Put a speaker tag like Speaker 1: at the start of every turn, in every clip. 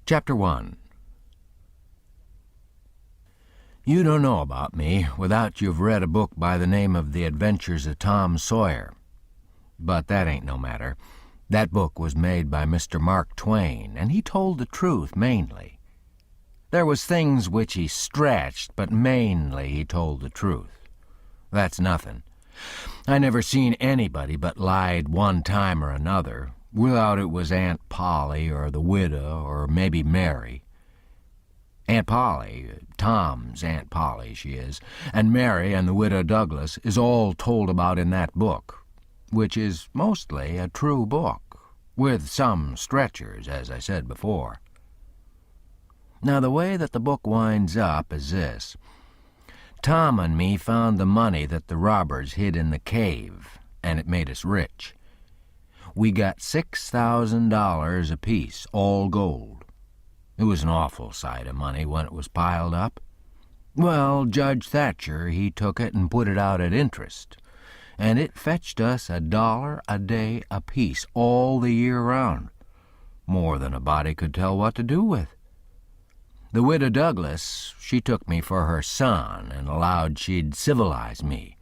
Speaker 1: Chapter 1. You don't know about me without you've read a book by the name of The Adventures of Tom Sawyer. But that ain't no matter. That book was made by Mr. Mark Twain, and he told the truth mainly. There was things which he stretched, but mainly he told the truth. That's nothing. I never seen anybody but lied one time or another, without it was Aunt Polly or the widow or maybe Mary. Aunt Polly, Tom's Aunt Polly she is, and Mary and the widow Douglas is all told about in that book, which is mostly a true book, with some stretchers, as I said before. Now the way that the book winds up is this. Tom and me found the money that the robbers hid in the cave, and it made us rich. We got $6,000 apiece, all gold. It was an awful sight of money when it was piled up. Well, Judge Thatcher, he took it and put it out at interest, and it fetched us $1 a day apiece all the year round, more than a body could tell what to do with. The widow Douglas, she took me for her son and allowed she'd civilize me.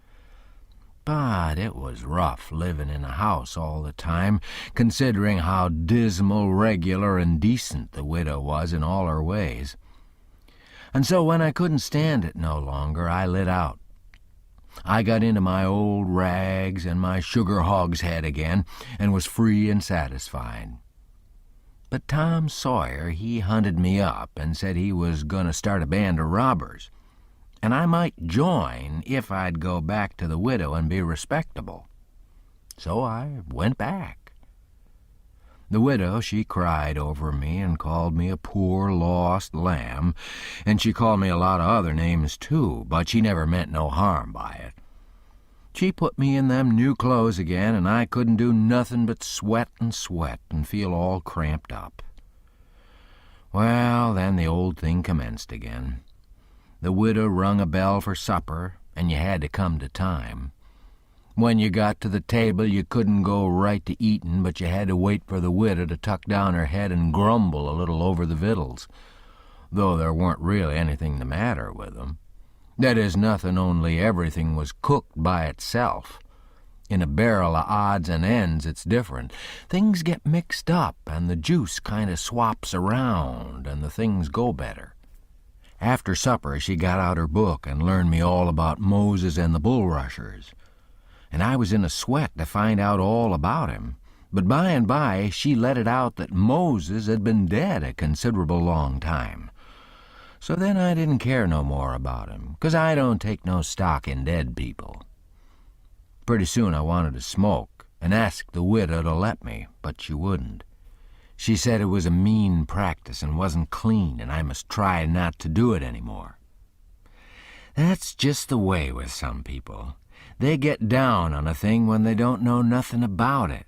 Speaker 1: But it was rough living in a house all the time, considering how dismal, regular, and decent the widow was in all her ways. And so when I couldn't stand it no longer, I lit out. I got into my old rags and my sugar hogshead again, and was free and satisfied. But Tom Sawyer, he hunted me up and said he was going to start a band of robbers, and I might join if I'd go back to the widow and be respectable. So I went back. The widow, she cried over me and called me a poor lost lamb, and she called me a lot of other names too, but she never meant no harm by it. She put me in them new clothes again, and I couldn't do nothing but sweat and feel all cramped up. Well, then the old thing commenced again. The widow rung a bell for supper, and you had to come to time. When you got to the table, you couldn't go right to eatin', but you had to wait for the widow to tuck down her head and grumble a little over the victuals, though there weren't really anything the matter with them. That is, nothing, only everything was cooked by itself. In a barrel of odds and ends, it's different. Things get mixed up, and the juice kind of swaps around, and the things go better. After supper, she got out her book and learned me all about Moses and the bulrushers. And I was in a sweat to find out all about him. But by and by, she let it out that Moses had been dead a considerable long time. So then I didn't care no more about him, 'cause I don't take no stock in dead people. Pretty soon I wanted to smoke, and asked the widow to let me, but she wouldn't. She said it was a mean practice and wasn't clean, and I must try not to do it any more. That's just the way with some people. They get down on a thing when they don't know nothing about it.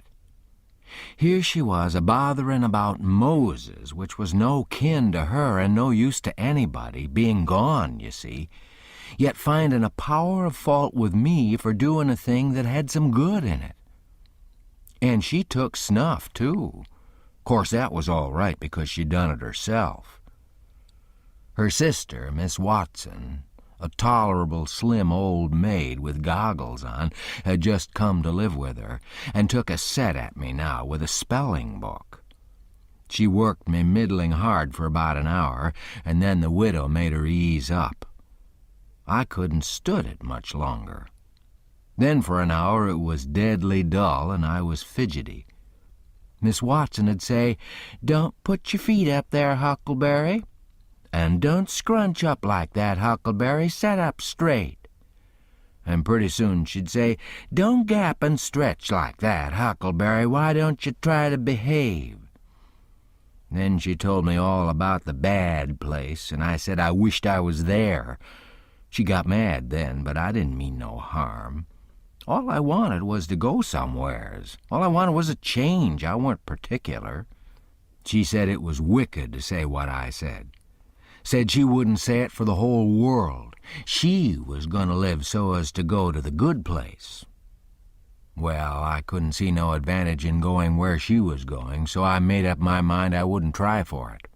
Speaker 1: Here she was a-bothering about Moses, which was no kin to her and no use to anybody, being gone, you see, yet finding a power of fault with me for doing a thing that had some good in it. And she took snuff, too. Course that was all right because she'd done it herself. Her sister, Miss Watson, a tolerable slim old maid with goggles on, had just come to live with her, and took a set at me now with a spelling book. She worked me middling hard for about an hour, and then the widow made her ease up. I couldn't stood it much longer. Then for an hour it was deadly dull, and I was fidgety. Miss Watson would say, "Don't put your feet up there, Huckleberry. And don't scrunch up like that, Huckleberry. Set up straight." And pretty soon she'd say, "Don't gap and stretch like that, Huckleberry. Why don't you try to behave?" Then she told me all about the bad place, and I said I wished I was there. She got mad then, but I didn't mean no harm. All I wanted was to go somewheres. All I wanted was a change. I weren't particular. She said it was wicked to say what I said. Said she wouldn't say it for the whole world. She was going to live so as to go to the good place. Well, I couldn't see no advantage in going where she was going, so I made up my mind I wouldn't try for it.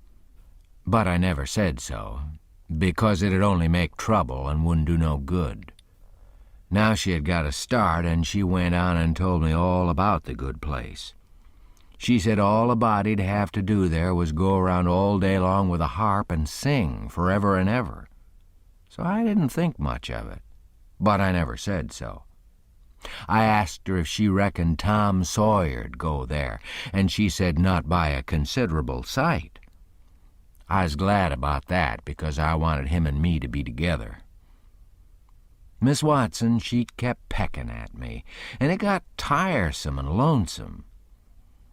Speaker 1: But I never said so, because it'd only make trouble and wouldn't do no good. Now she had got a start, and she went on and told me all about the good place. She said all a body'd have to do there was go around all day long with a harp and sing forever and ever. So I didn't think much of it, but I never said so. I asked her if she reckoned Tom Sawyer'd go there, and she said not by a considerable sight. I was glad about that, because I wanted him and me to be together. Miss Watson, she kept pecking at me, and it got tiresome and lonesome.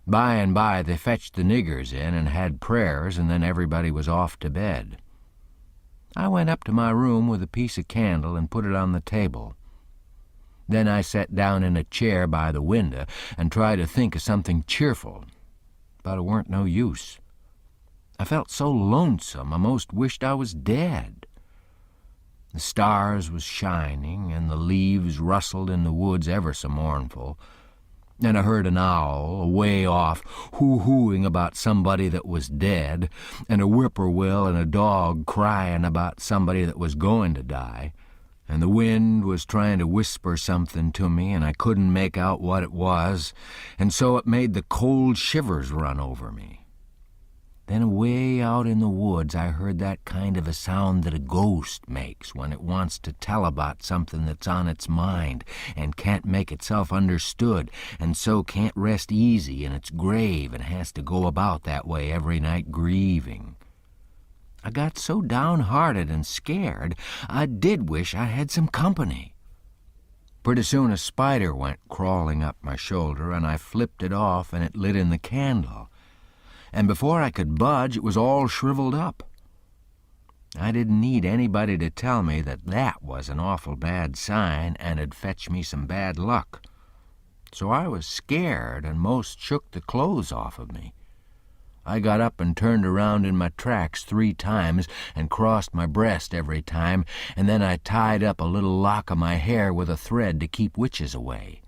Speaker 1: By and by they fetched the niggers in and had prayers, and then everybody was off to bed. I went up to my room with a piece of candle and put it on the table. Then I sat down in a chair by the window and tried to think of something cheerful, but it weren't no use. I felt so lonesome I most wished I was dead. The stars was shining, and the leaves rustled in the woods ever so mournful, and I heard an owl away off hoo-hooing about somebody that was dead, and a whippoorwill and a dog crying about somebody that was going to die, and the wind was trying to whisper something to me, and I couldn't make out what it was, and so it made the cold shivers run over me. Then away out in the woods I heard that kind of a sound that a ghost makes when it wants to tell about something that's on its mind and can't make itself understood, and so can't rest easy in its grave and has to go about that way every night grieving. I got so downhearted and scared, I did wish I had some company. Pretty soon a spider went crawling up my shoulder, and I flipped it off, and it lit in the candle. And before I could budge, it was all shriveled up. I didn't need anybody to tell me that that was an awful bad sign and 'd fetch me some bad luck. So I was scared and most shook the clothes off of me. I got up and turned around in my tracks 3 times and crossed my breast every time, and then I tied up a little lock of my hair with a thread to keep witches away.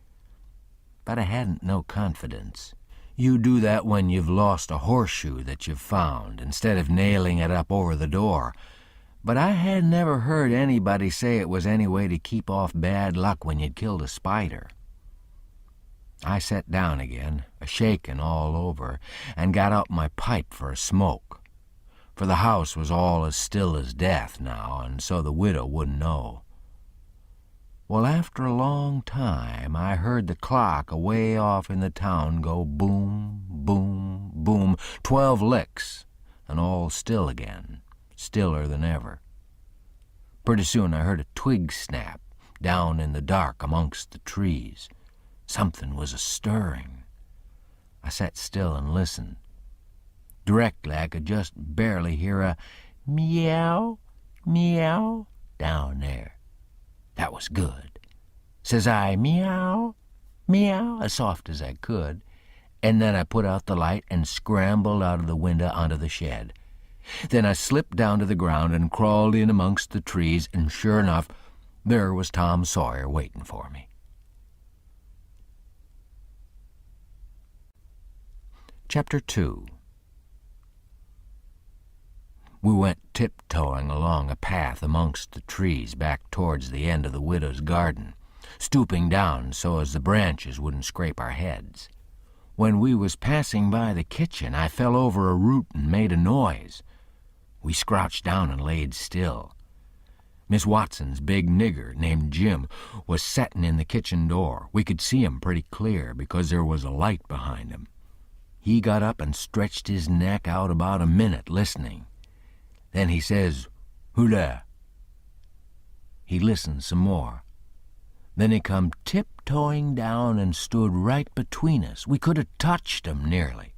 Speaker 1: But I hadn't no confidence. You do that when you've lost a horseshoe that you've found, instead of nailing it up over the door. But I had never heard anybody say it was any way to keep off bad luck when you'd killed a spider. I sat down again, a-shakin' all over, and got out my pipe for a smoke, for the house was all as still as death now, and so the widow wouldn't know. Well, after a long time, I heard the clock away off in the town go boom, boom, boom, 12 licks, and all still again, stiller than ever. Pretty soon I heard a twig snap down in the dark amongst the trees. Something was a-stirring. I sat still and listened. Directly I could just barely hear a meow, meow down there. That was good. Says I, meow, meow, as soft as I could, and then I put out the light and scrambled out of the window onto the shed. Then I slipped down to the ground and crawled in amongst the trees, and sure enough, there was Tom Sawyer waiting for me. Chapter 2. We went tiptoeing along a path amongst the trees back towards the end of the widow's garden, stooping down so as the branches wouldn't scrape our heads. When we was passing by the kitchen, I fell over a root and made a noise. We crouched down and laid still. Miss Watson's big nigger, named Jim, was settin' in the kitchen door. We could see him pretty clear because there was a light behind him. He got up and stretched his neck out about a minute, listening. Then he says, "Who there?" He listened some more. Then he come tiptoeing down and stood right between us. We could have touched him nearly.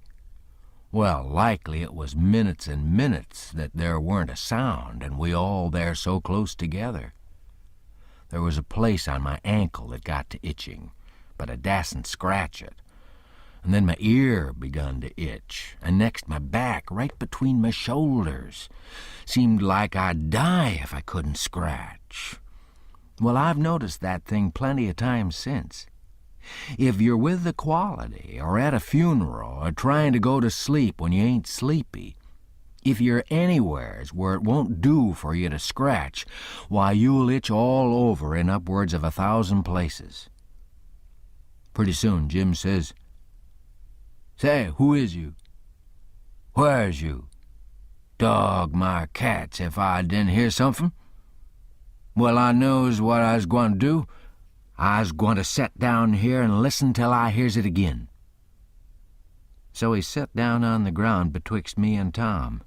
Speaker 1: Well, likely it was minutes and minutes that there weren't a sound, and we all there so close together. There was a place on my ankle that got to itching, but I dasn't scratch it. And then my ear begun to itch, and next my back, right between my shoulders. Seemed like I'd die if I couldn't scratch. Well, I've noticed that thing plenty of times since. If you're with the quality, or at a funeral, or trying to go to sleep when you ain't sleepy, If you're anywheres where it won't do for you to scratch, why, you'll itch all over in upwards of 1,000 places. Pretty soon Jim says, "Say, who is you? Where's you? Dog my cats if I didn't hear something. Well, I knows what I's gwine to do. I's gwine to set down here and listen till I hears it again." So he set down on the ground betwixt me and Tom.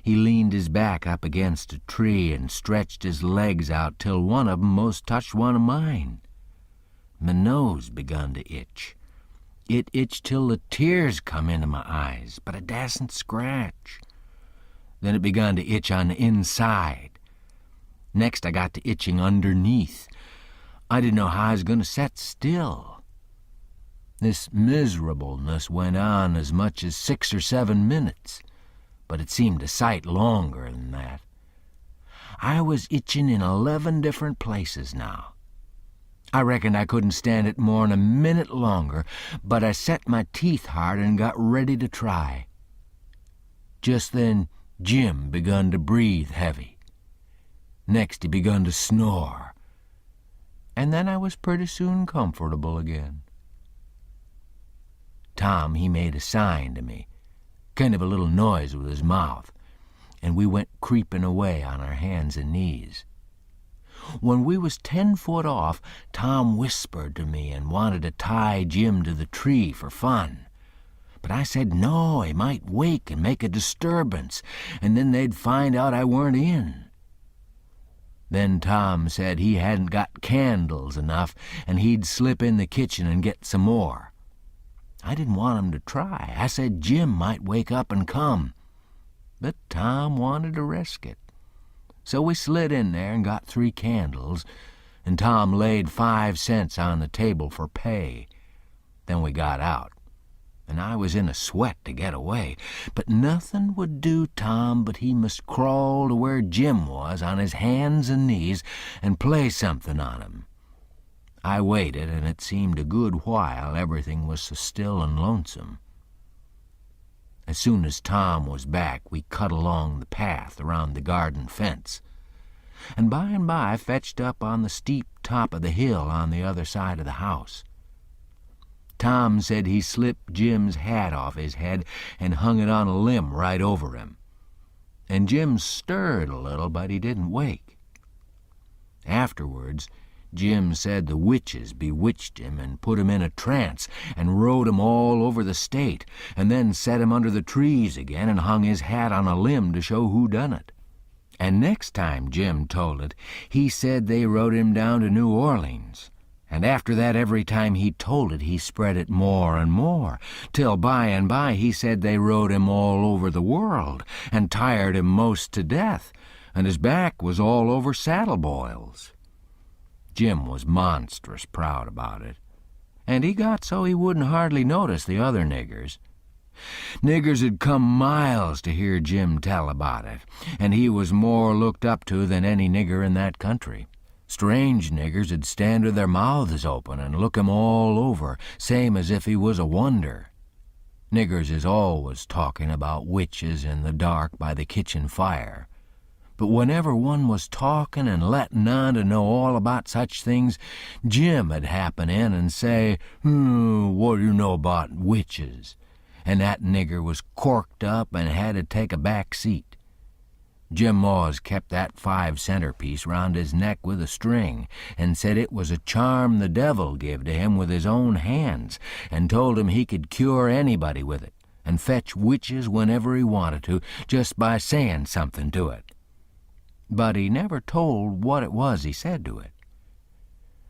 Speaker 1: He leaned his back up against a tree and stretched his legs out till one of 'em most touched one of mine. My nose begun to itch. It itched till the tears come into my eyes, but I dasn't scratch. Then it begun to itch on the inside. Next I got to itching underneath. I didn't know how I was going to set still. This miserableness went on as much as 6 or 7 minutes, but it seemed a sight longer than that. I was itching in 11 different places now. I reckoned I couldn't stand it more'n a minute longer, but I set my teeth hard and got ready to try. Just then Jim begun to breathe heavy. Next he begun to snore, and then I was pretty soon comfortable again. Tom, he made a sign to me, kind of a little noise with his mouth, and we went creeping away on our hands and knees. When we was 10 foot off, Tom whispered to me and wanted to tie Jim to the tree for fun. But I said no, he might wake and make a disturbance, and then they'd find out I weren't in. Then Tom said he hadn't got candles enough, and he'd slip in the kitchen and get some more. I didn't want him to try. I said Jim might wake up and come. But Tom wanted to risk it. So we slid in there and got 3 candles, and Tom laid 5 cents on the table for pay. Then we got out, and I was in a sweat to get away. But nothing would do Tom but he must crawl to where Jim was on his hands and knees and play something on him. I waited, and it seemed a good while everything was so still and lonesome. As soon as Tom was back, we cut along the path around the garden fence, and by fetched up on the steep top of the hill on the other side of the house. Tom said he slipped Jim's hat off his head and hung it on a limb right over him, and Jim stirred a little, but he didn't wake. Afterwards, Jim said the witches bewitched him and put him in a trance and rode him all over the state, and then set him under the trees again and hung his hat on a limb to show who done it. And next time Jim told it, he said they rode him down to New Orleans, and after that every time he told it he spread it more and more, till by and by he said they rode him all over the world and tired him most to death, and his back was all over saddle boils. Jim was monstrous proud about it, and he got so he wouldn't hardly notice the other niggers. Niggers had come miles to hear Jim tell about it, and he was more looked up to than any nigger in that country. Strange niggers would stand with their mouths open and look him all over, same as if he was a wonder. Niggers is always talking about witches in the dark by the kitchen fire. But whenever one was talking and letting on to know all about such things, Jim would happen in and say, "What do you know about witches?" And that nigger was corked up and had to take a back seat. Jim always kept that 5-center piece round his neck with a string, and said it was a charm the devil give to him with his own hands, and told him he could cure anybody with it, and fetch witches whenever he wanted to, just by saying something to it. But he never told what it was he said to it.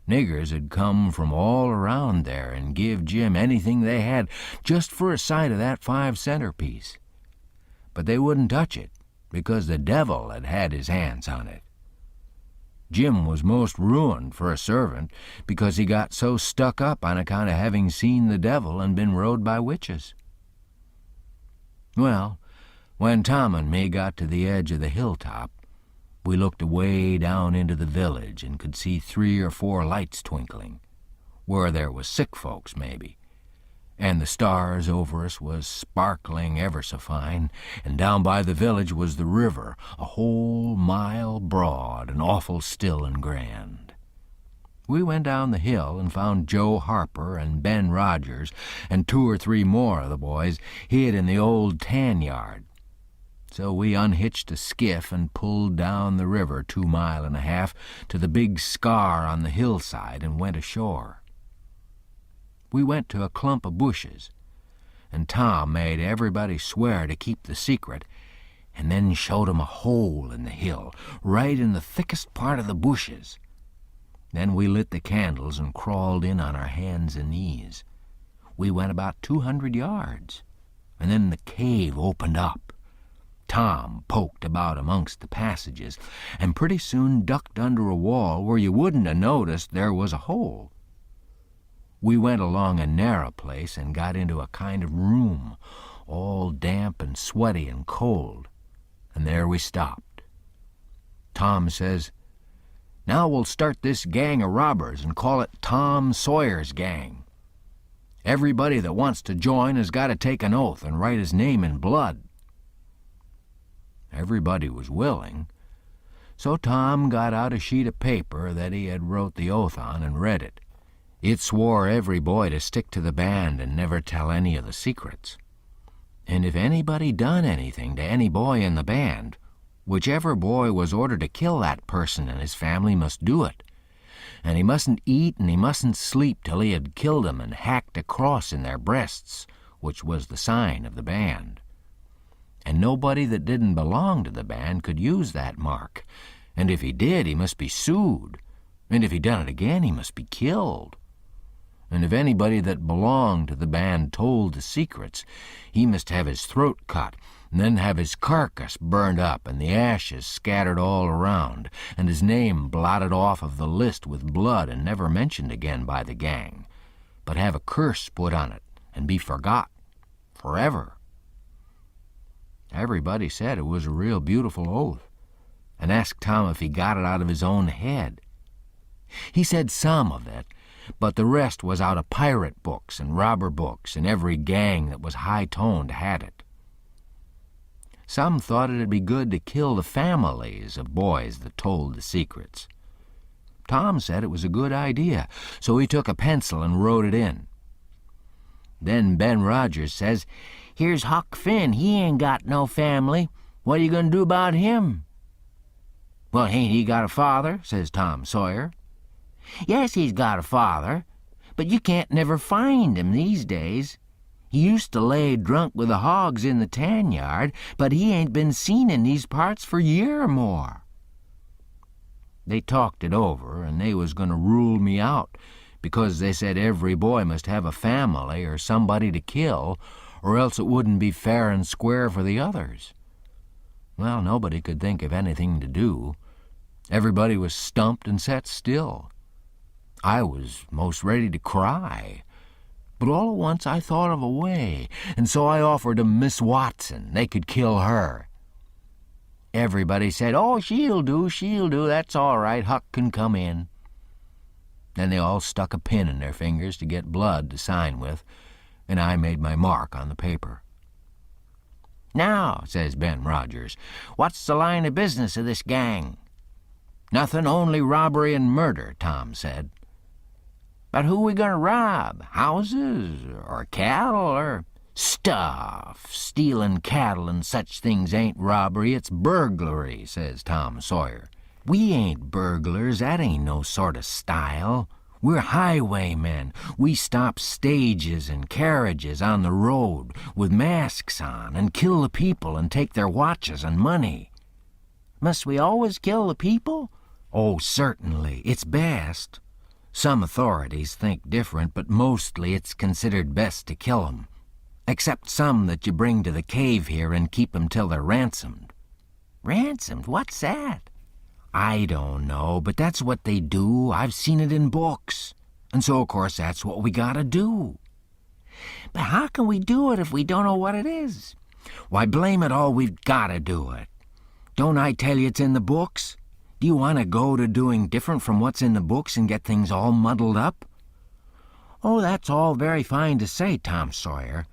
Speaker 1: Niggers had come from all around there and give Jim anything they had just for a sight of that 5-center piece. But they wouldn't touch it, because the devil had had his hands on it. Jim was most ruined for a servant, because he got so stuck up on account of having seen the devil and been rode by witches. Well, when Tom and me got to the edge of the hilltop, we looked away down into the village and could see 3 or 4 lights twinkling, where there was sick folks maybe, and the stars over us was sparkling ever so fine, and down by the village was the river, a whole mile broad and awful still and grand. We went down the hill and found Joe Harper and Ben Rogers and 2 or 3 more of the boys hid in the old tan yard. So we unhitched a skiff and pulled down the river 2.5 miles to the big scar on the hillside and went ashore. We went to a clump of bushes, and Tom made everybody swear to keep the secret, and then showed 'em a hole in the hill, right in the thickest part of the bushes. Then we lit the candles and crawled in on our hands and knees. We went about 200 yards, and then the cave opened up. Tom poked about amongst the passages, and pretty soon ducked under a wall where you wouldn't have noticed there was a hole. We went along a narrow place and got into a kind of room, all damp and sweaty and cold, and there we stopped. Tom says, "Now we'll start this gang of robbers and call it Tom Sawyer's Gang. Everybody that wants to join has got to take an oath and write his name in blood." Everybody was willing, so Tom got out a sheet of paper that he had wrote the oath on and read it. It swore every boy to stick to the band and never tell any of the secrets. And if anybody done anything to any boy in the band, whichever boy was ordered to kill that person and his family must do it. And he mustn't eat and he mustn't sleep till he had killed 'em and hacked a cross in their breasts, which was the sign of the band. And nobody that didn't belong to the band could use that mark, and if he did, he must be sued, and if he done it again, he must be killed. And if anybody that belonged to the band told the secrets, he must have his throat cut, and then have his carcass burned up and the ashes scattered all around, and his name blotted off of the list with blood and never mentioned again by the gang, but have a curse put on it and be forgot forever. Everybody said it was a real beautiful oath, and asked Tom if he got it out of his own head. He said some of it, but the rest was out of pirate books and robber books, and every gang that was high-toned had it. Some thought it'd be good to kill the families of boys that told the secrets. Tom said it was a good idea, so he took a pencil and wrote it in. Then Ben Rogers says, "Here's Huck Finn. He ain't got no family. What are you going to do about him?" "Well, ain't he got a father?" says Tom Sawyer. "Yes, he's got a father, but you can't never find him these days. He used to lay drunk with the hogs in the tan yard, but he ain't been seen in these parts for a year or more." They talked it over, and they was going to rule me out, because they said every boy must have a family or somebody to kill, or else it wouldn't be fair and square for the others. Well, nobody could think of anything to do. Everybody was stumped and sat still. I was most ready to cry. But all at once I thought of a way, and so I offered 'em Miss Watson. They could kill her. Everybody said, "Oh, she'll do, that's all right, Huck can come in." Then they all stuck a pin in their fingers to get blood to sign with, and I made my mark on the paper. "Now," says Ben Rogers, "what's the line of business of this gang?" "Nothing, only robbery and murder," Tom said. "But who we going to rob? Houses or cattle or—" "Stuff! Stealing cattle and such things ain't robbery, it's burglary," says Tom Sawyer. "We ain't burglars, that ain't no sort of style. We're highwaymen. We stop stages and carriages on the road with masks on and kill the people and take their watches and money." "Must we always kill the people?" "Oh, certainly. It's best. Some authorities think different, but mostly it's considered best to kill 'em, except some that you bring to the cave here and keep 'em till they're ransomed." "Ransomed? What's that?" "I don't know, but that's what they do. I've seen it in books, and so, of course, that's what we gotta do." "But how can we do it if we don't know what it is?" "Why, blame it all, we've gotta do it. Don't I tell you it's in the books? Do you want to go to doing different from what's in the books and get things all muddled up?" "Oh, that's all very fine to say, Tom Sawyer.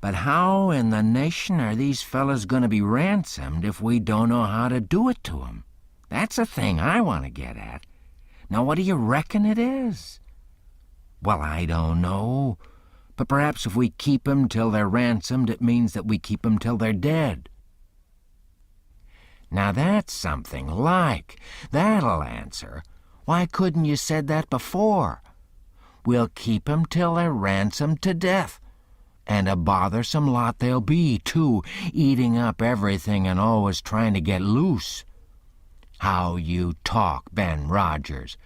Speaker 1: But how in the nation are these fellas going to be ransomed if we don't know how to do it to 'em? That's the thing I want to get at. Now, what do you reckon it is?" "Well, I don't know. But perhaps if we keep 'em till they're ransomed, it means that we keep 'em till they're dead." "Now that's something like. That'll answer. Why couldn't you said that before? We'll keep 'em till they're ransomed to death. And a bothersome lot they'll be, too, eating up everything and always trying to get loose." "How you talk, Ben Rogers.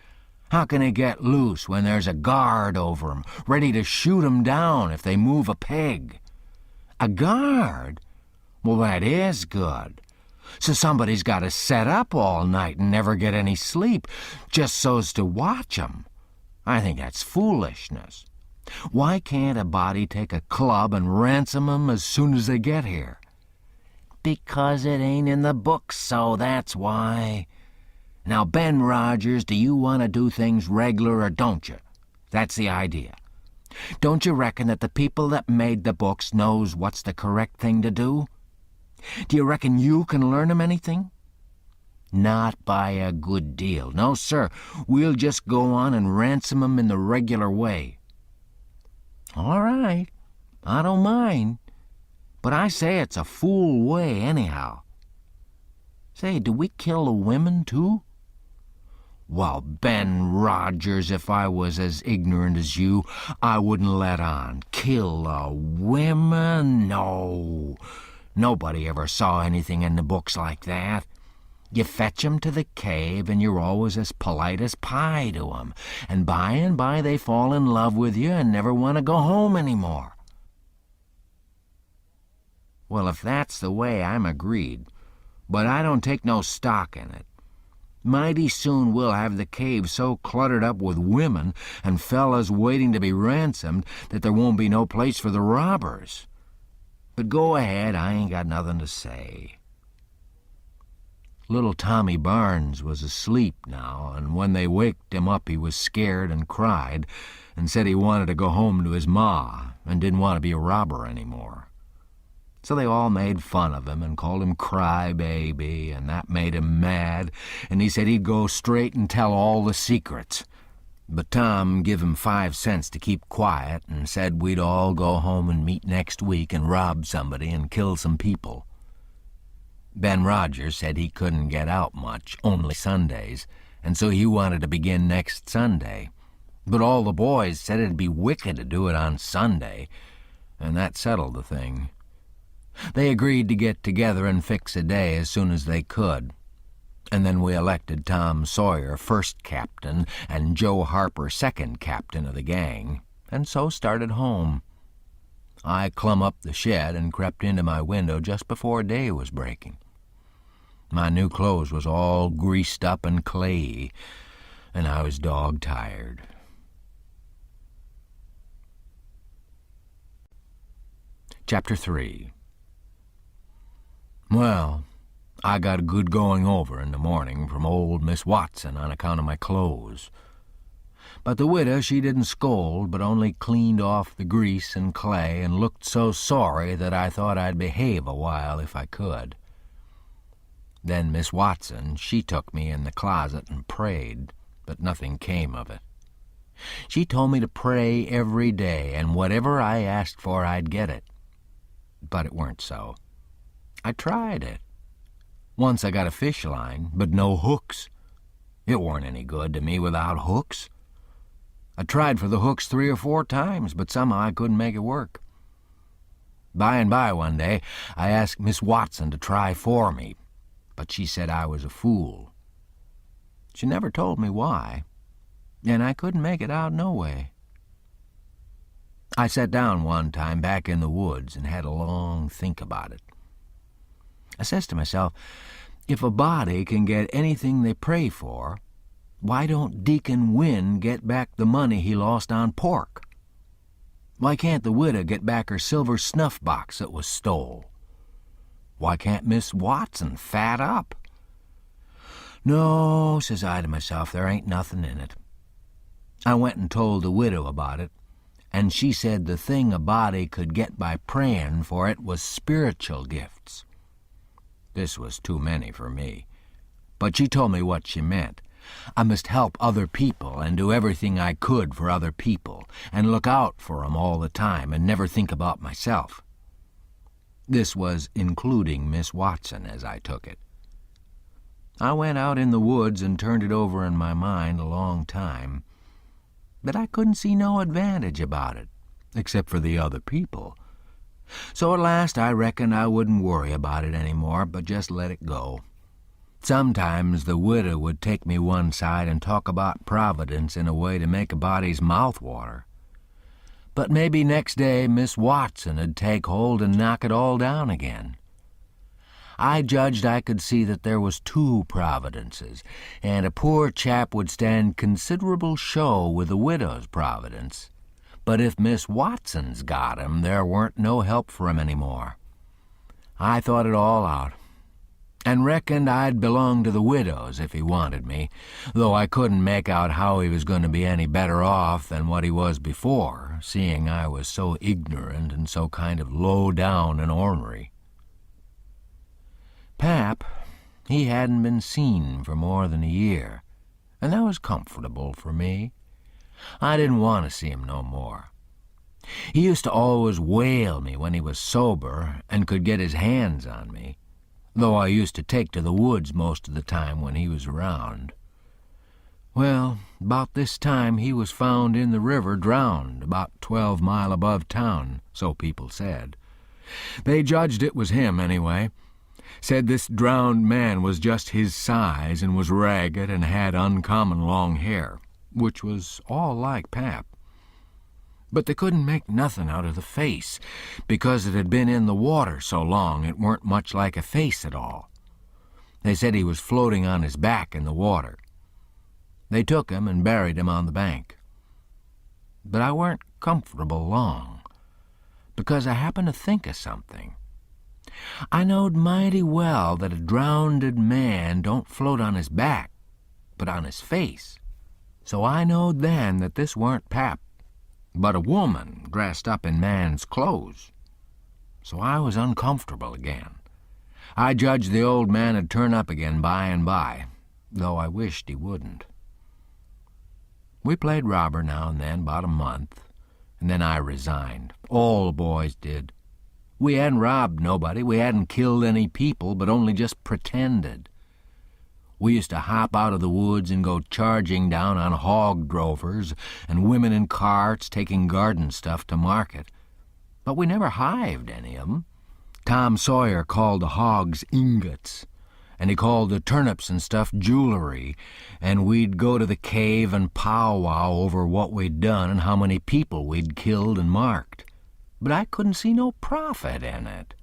Speaker 1: How can they get loose when there's a guard over 'em, ready to shoot 'em down if they move a peg?" "A guard? Well, that is good. So somebody's got to set up all night and never get any sleep, just so's to watch 'em. I think that's foolishness. Why can't a body take a club and ransom 'em as soon as they get here?" "Because it ain't in the books, so that's why. Now, Ben Rogers, do you want to do things reg'lar or don't you? That's the idea. Don't you reckon that the people that made the books knows what's the correct thing to do? Do you reckon you can learn 'em anything?" "Not by a good deal. No, sir. We'll just go on and ransom 'em in the regular way." "All right. I don't mind. But I say it's a fool way anyhow. Say, do we kill the women, too?" "Well, Ben Rogers, if I was as ignorant as you, I wouldn't let on. Kill the women? No. Nobody ever saw anything in the books like that. You fetch 'em to the cave, and you're always as polite as pie to 'em, and by they fall in love with you and never want to go home any more." "Well, if that's the way, I'm agreed. But I don't take no stock in it. Mighty soon we'll have the cave so cluttered up with women and fellas waiting to be ransomed that there won't be no place for the robbers. But go ahead, I ain't got nothing to say." Little Tommy Barnes was asleep now, and when they waked him up he was scared and cried and said he wanted to go home to his ma and didn't want to be a robber any more. So they all made fun of him and called him Cry Baby, and that made him mad, and he said he'd go straight and tell all the secrets. But Tom give him 5 cents to keep quiet and said we'd all go home and meet next week and rob somebody and kill some people. Ben Rogers said he couldn't get out much, only Sundays, and so he wanted to begin next Sunday. But all the boys said it'd be wicked to do it on Sunday, and that settled the thing. They agreed to get together and fix a day as soon as they could, and then we elected Tom Sawyer first captain and Joe Harper second captain of the gang, and so started home. I clumb up the shed and crept into my window just before day was breaking. My new clothes was all greased up and clayey, and I was dog-tired. Chapter 3. Well, I got a good going over in the morning from old Miss Watson on account of my clothes. But the widow, she didn't scold, but only cleaned off the grease and clay and looked so sorry that I thought I'd behave a while if I could. Then Miss Watson, she took me in the closet and prayed, but nothing came of it. She told me to pray every day, and whatever I asked for, I'd get it. But it weren't so. I tried it. Once I got a fish line, but no hooks. It weren't any good to me without hooks. I tried for the hooks 3 or 4 times, but somehow I couldn't make it work. By and by one day, I asked Miss Watson to try for me, but she said I was a fool. She never told me why, and I couldn't make it out no way. I sat down one time back in the woods and had a long think about it. I says to myself, if a body can get anything they pray for, why don't Deacon Wynn get back the money he lost on pork? Why can't the widow get back her silver snuff box that was stole? Why can't Miss Watson fat up? No, says I to myself, there ain't nothing in it. I went and told the widow about it, and she said the thing a body could get by praying for it was spiritual gifts. This was too many for me, but she told me what she meant. I must help other people and do everything I could for other people and look out for 'em all the time and never think about myself. This was including Miss Watson, as I took it. I went out in the woods and turned it over in my mind a long time, but I couldn't see no advantage about it, except for the other people. So at last I reckoned I wouldn't worry about it any more, but just let it go. Sometimes the widow would take me one side and talk about Providence in a way to make a body's mouth water. But maybe next day Miss Watson'd take hold and knock it all down again. I judged I could see that there was two Providences, and a poor chap would stand considerable show with the widow's Providence. But if Miss Watson's got him, there weren't no help for him any more. I thought it all out, and reckoned I'd belong to the widow's if he wanted me, though I couldn't make out how he was going to be any better off than what he was before, seeing I was so ignorant and so kind of low down and ornery. Pap, he hadn't been seen for more than a year, and that was comfortable for me. I didn't want to see him no more. He used to always whale me when he was sober and could get his hands on me, though I used to take to the woods most of the time when he was around. Well, about this time he was found in the river drowned, about 12 mile above town, so people said. They judged it was him anyway. Said this drowned man was just his size and was ragged and had uncommon long hair, which was all like Pap. But they couldn't make nothing out of the face, because it had been in the water so long it weren't much like a face at all. They said he was floating on his back in the water. They took him and buried him on the bank. But I weren't comfortable long, because I happened to think of something. I knowed mighty well that a drownded man don't float on his back, but on his face. So I knowed then that this weren't Pap, but a woman dressed up in man's clothes. So I was uncomfortable again. I judged the old man'd turn up again by and by, though I wished he wouldn't. We played robber now and then, about a month, and then I resigned. All the boys did. We hadn't robbed nobody, we hadn't killed any people, but only just pretended. We used to hop out of the woods and go charging down on hog drovers and women in carts taking garden stuff to market. But we never hived any of 'em. Tom Sawyer called the hogs ingots, and he called the turnips and stuff jewelry, and we'd go to the cave and powwow over what we'd done and how many people we'd killed and marked. But I couldn't see no profit in it.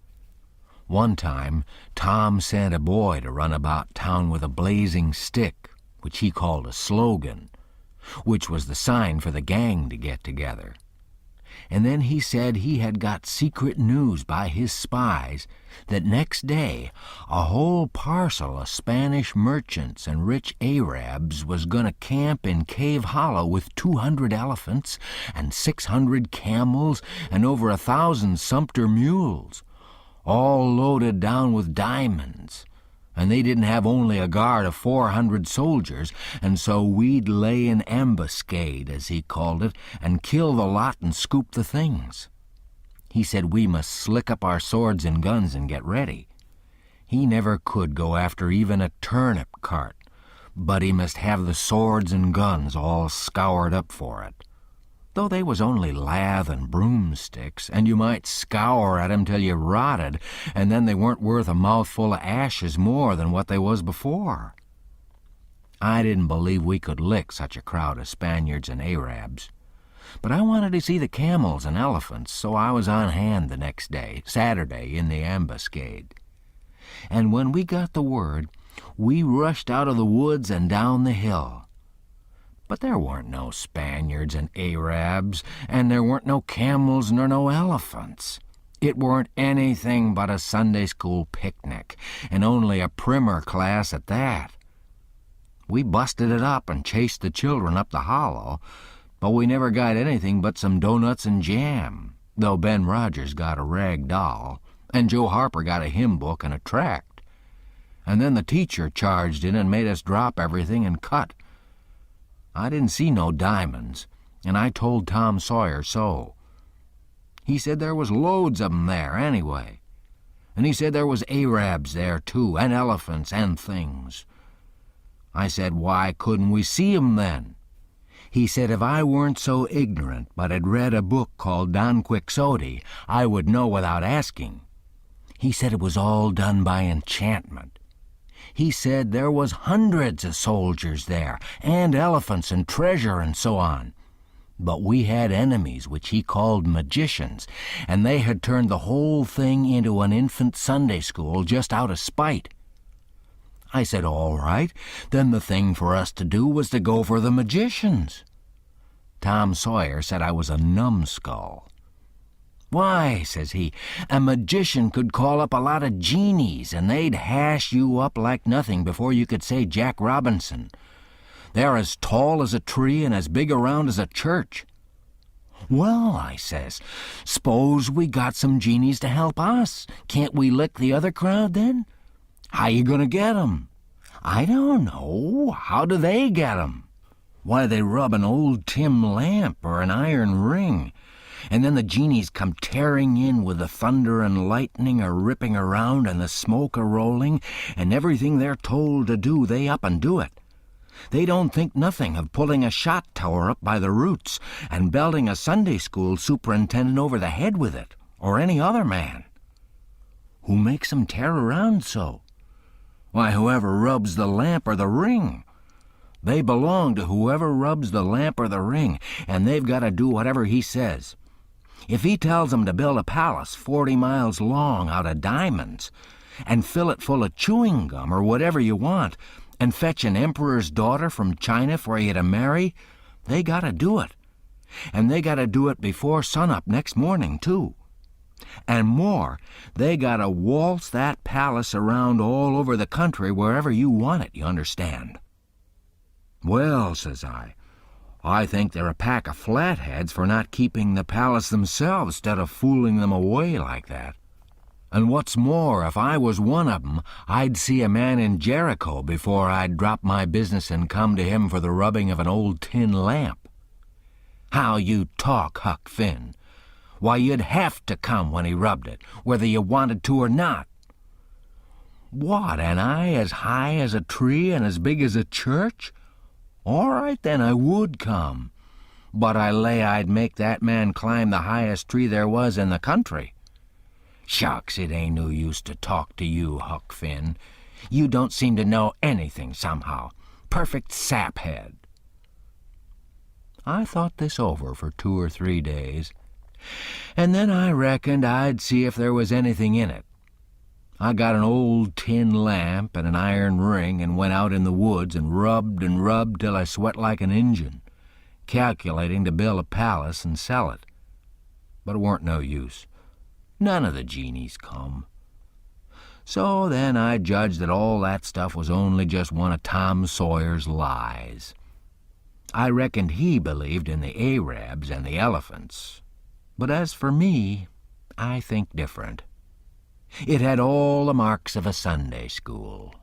Speaker 1: One time, Tom sent a boy to run about town with a blazing stick, which he called a slogan, which was the sign for the gang to get together. And then he said he had got secret news by his spies that next day a whole parcel of Spanish merchants and rich Arabs was going to camp in Cave Hollow with 200 elephants and 600 camels and over 1,000 sumpter mules, all loaded down with diamonds. And they didn't have only a guard of 400 soldiers, and so we'd lay an ambuscade, as he called it, and kill the lot and scoop the things. He said we must slick up our swords and guns and get ready. He never could go after even a turnip cart, but he must have the swords and guns all scoured up for it. Though they was only lath and broomsticks, and you might scour at 'em till you rotted, and then they weren't worth a mouthful of ashes more than what they was before. I didn't believe we could lick such a crowd of Spaniards and Arabs. But I wanted to see the camels and elephants, so I was on hand the next day, Saturday, in the ambuscade. And when we got the word, we rushed out of the woods and down the hill. But there weren't no Spaniards and Arabs, and there weren't no camels nor no elephants. It weren't anything but a Sunday school picnic, and only a primer class at that. We busted it up and chased the children up the hollow, but we never got anything but some doughnuts and jam, though Ben Rogers got a rag doll, and Joe Harper got a hymn book and a tract. And then the teacher charged in and made us drop everything and cut. I didn't see no diamonds, and I told Tom Sawyer so. He said there was loads of 'em there anyway. And he said there was Arabs there, too, and elephants and things. I said, why couldn't we see 'em then? He said if I weren't so ignorant but had read a book called Don Quixote, I would know without asking. He said it was all done by enchantment. He said there was hundreds of soldiers there, and elephants and treasure and so on. But we had enemies which he called magicians, and they had turned the whole thing into an infant Sunday school just out of spite. I said, all right, then the thing for us to do was to go for the magicians. Tom Sawyer said I was a numbskull. Why, says he, a magician could call up a lot of genies, and they'd hash you up like nothing before you could say Jack Robinson. They're as tall as a tree and as big around as a church. Well, I says, s'pose we got some genies to help us. Can't we lick the other crowd then? How you gonna get 'em? I don't know. How do they get 'em? Why, they rub an old tin lamp or an iron ring, and then the genies come tearing in with the thunder and lightning a-ripping around and the smoke a-rolling, and everything they're told to do, they up and do it. They don't think nothing of pulling a shot tower up by the roots and belting a Sunday school superintendent over the head with it, or any other man. Who makes 'em tear around so? Why, whoever rubs the lamp or the ring. They belong to whoever rubs the lamp or the ring, and they've got to do whatever he says. If he tells 'em to build a palace 40 miles long out of diamonds, and fill it full of chewing gum or whatever you want, and fetch an emperor's daughter from China for you to marry, they got to do it. And they got to do it before sunup next morning, too. And more, they got to waltz that palace around all over the country wherever you want it, you understand. Well, says I think they're a pack of flatheads for not keeping the palace themselves instead of fooling them away like that. And what's more, if I was one of 'em, I'd see a man in Jericho before I'd drop my business and come to him for the rubbing of an old tin lamp. How you talk, Huck Finn. Why, you'd have to come when he rubbed it, whether you wanted to or not. What, and I as high as a tree and as big as a church? All right, then, I would come. But I lay I'd make that man climb the highest tree there was in the country. Shucks, it ain't no use to talk to you, Huck Finn. You don't seem to know anything somehow. Perfect saphead. I thought this over for 2 or 3 days, and then I reckoned I'd see if there was anything in it. I got an old tin lamp and an iron ring and went out in the woods and rubbed till I sweat like an Injun, calculating to build a palace and sell it. But it weren't no use. None of the genies come. So then I judged that all that stuff was only just one of Tom Sawyer's lies. I reckoned he believed in the Arabs and the elephants. But as for me, I think different. It had all the marks of a Sunday school.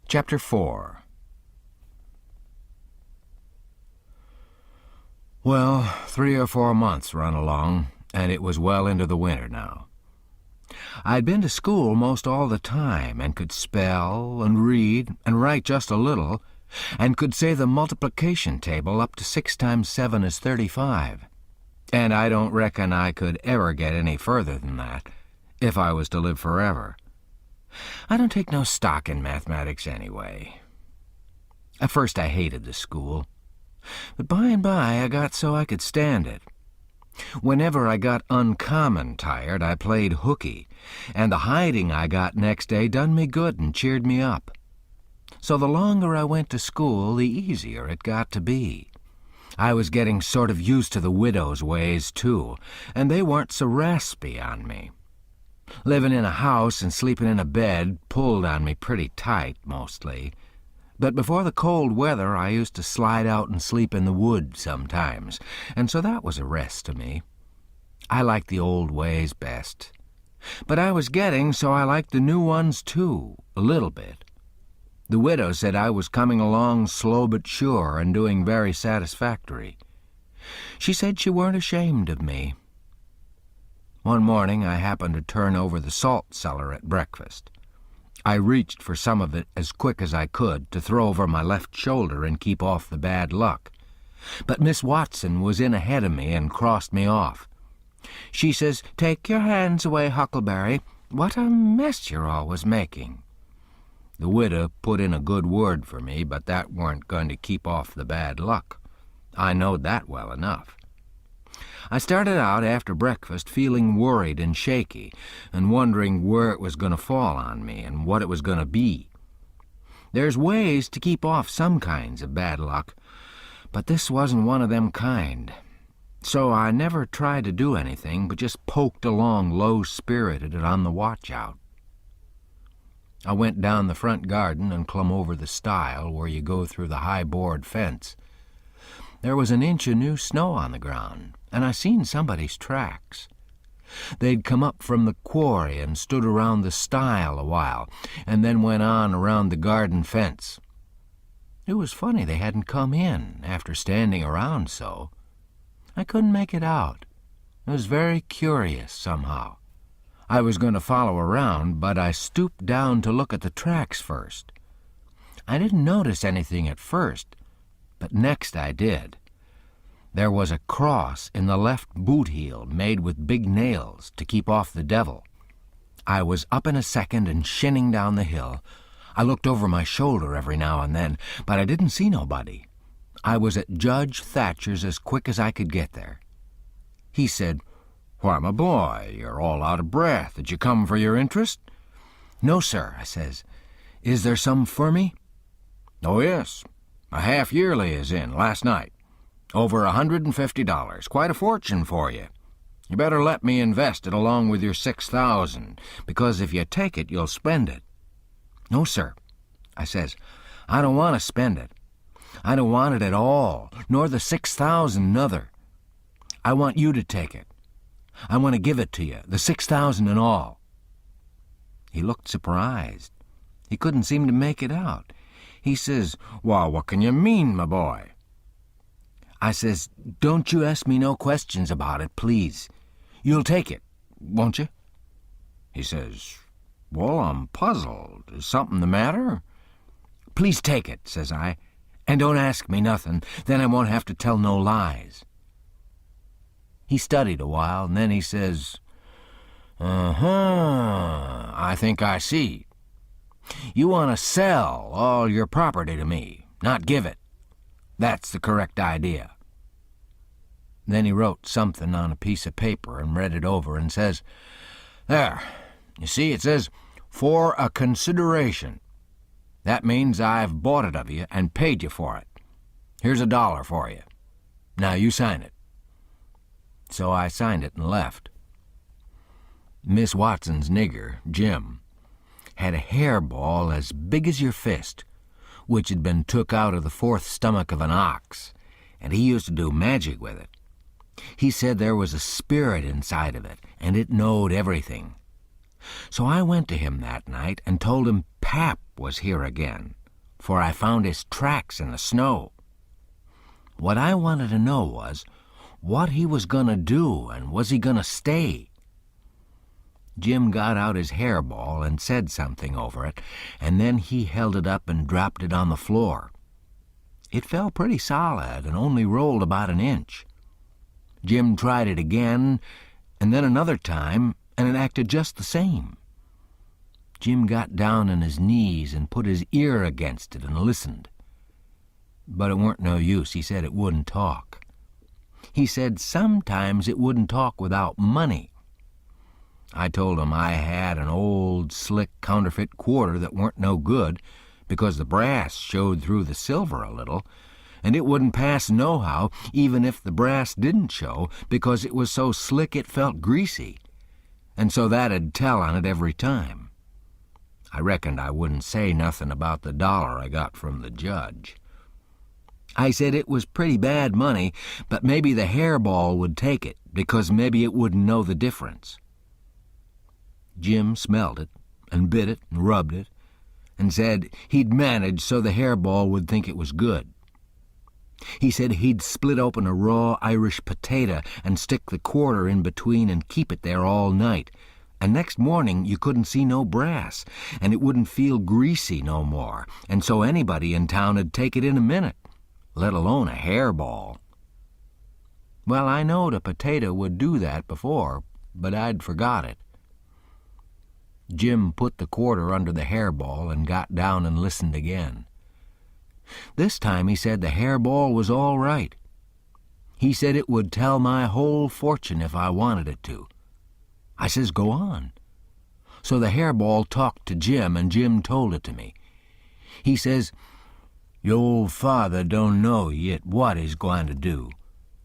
Speaker 1: Chapter 4. Well, 3 or 4 months run along, and it was well into the winter now. I'd been to school most all the time, and could spell and read and write just a little, and could say the multiplication table up to 6 times 7 is 35. And I don't reckon I could ever get any further than that, if I was to live forever. I don't take no stock in mathematics anyway. At first I hated the school, but by and by I got so I could stand it. Whenever I got uncommon tired, I played hooky, and the hiding I got next day done me good and cheered me up. So the longer I went to school, the easier it got to be. I was getting sort of used to the widow's ways, too, and they weren't so raspy on me. Living in a house and sleeping in a bed pulled on me pretty tight, mostly. But before the cold weather, I used to slide out and sleep in the woods sometimes, and so that was a rest to me. I liked the old ways best. But I was getting so I liked the new ones too, a little bit. The widow said I was coming along slow but sure and doing very satisfactory. She said she weren't ashamed of me. One morning I happened to turn over the salt cellar at breakfast. I reached for some of it as quick as I could to throw over my left shoulder and keep off the bad luck. But Miss Watson was in ahead of me and crossed me off. She says, "Take your hands away, Huckleberry. What a mess you're always making." The widow put in a good word for me, but that weren't going to keep off the bad luck. I knowed that well enough. I started out after breakfast feeling worried and shaky and wondering where it was going to fall on me and what it was going to be. There's ways to keep off some kinds of bad luck, but this wasn't one of them kind. So I never tried to do anything but just poked along low-spirited and on the watch-out. I went down the front garden and clumb over the stile where you go through the high board fence. There was an inch of new snow on the ground, and I seen somebody's tracks. They'd come up from the quarry and stood around the stile a while, and then went on around the garden fence. It was funny they hadn't come in after standing around so. I couldn't make it out. It was very curious somehow. I was going to follow around, but I stooped down to look at the tracks first. I didn't notice anything at first, but next I did. There was a cross in the left boot heel made with big nails to keep off the devil. I was up in a second and shinning down the hill. I looked over my shoulder every now and then, but I didn't see nobody. I was at Judge Thatcher's as quick as I could get there. He said, "Why, my boy, you're all out of breath. Did you come for your interest?" "No, sir," I says. "Is there some for me?" "Oh, yes. A half-yearly is in last night. Over $150, quite a fortune for you. You better let me invest it along with your $6,000, because if you take it, you'll spend it." "No, sir," I says. "I don't want to spend it. I don't want it at all, nor the $6,000 nother. I want you to take it. I want to give it to you, the $6,000 and all." He looked surprised. He couldn't seem to make it out. He says, "Well, what can you mean, my boy?" I says, "Don't you ask me no questions about it, please. You'll take it, won't you?" He says, "Well, I'm puzzled. Is something the matter?" "Please take it," says I, "and don't ask me nothing. Then I won't have to tell no lies." He studied a while, and then he says, I think I see. You want to sell all your property to me, not give it. That's the correct idea." Then he wrote something on a piece of paper and read it over and says, "There, you see, it says, 'For a consideration.' That means I've bought it of you and paid you for it. Here's $1 for you. Now you sign it." So I signed it and left. Miss Watson's nigger, Jim, had a hairball as big as your fist, which had been took out of the fourth stomach of an ox, and he used to do magic with it. He said there was a spirit inside of it, and it knowed everything. So I went to him that night and told him Pap was here again, for I found his tracks in the snow. What I wanted to know was what he was going to do, and was he going to stay? Jim got out his hairball and said something over it, and then he held it up and dropped it on the floor. It fell pretty solid and only rolled about an inch. Jim tried it again, and then another time, and it acted just the same. Jim got down on his knees and put his ear against it and listened. But it weren't no use. He said it wouldn't talk. He said sometimes it wouldn't talk without money. I told him I had an old, slick counterfeit quarter that weren't no good because the brass showed through the silver a little, and it wouldn't pass nohow even if the brass didn't show because it was so slick it felt greasy, and so that'd tell on it every time. I reckoned I wouldn't say nothing about the $1 I got from the judge. I said it was pretty bad money, but maybe the hairball would take it, because maybe it wouldn't know the difference. Jim smelled it, and bit it, and rubbed it, and said he'd manage so the hairball would think it was good. He said he'd split open a raw Irish potato and stick the quarter in between and keep it there all night, and next morning you couldn't see no brass, and it wouldn't feel greasy no more, and so anybody in town'd take it in a minute, let alone a hairball. Well, I knowed a potato would do that before, but I'd forgot it. Jim put the quarter under the hairball and got down and listened again. This time he said the hairball was all right. He said it would tell my whole fortune if I wanted it to. I says, go on. So the hairball talked to Jim, and Jim told it to me. He says, your old father don't know yet what he's going to do.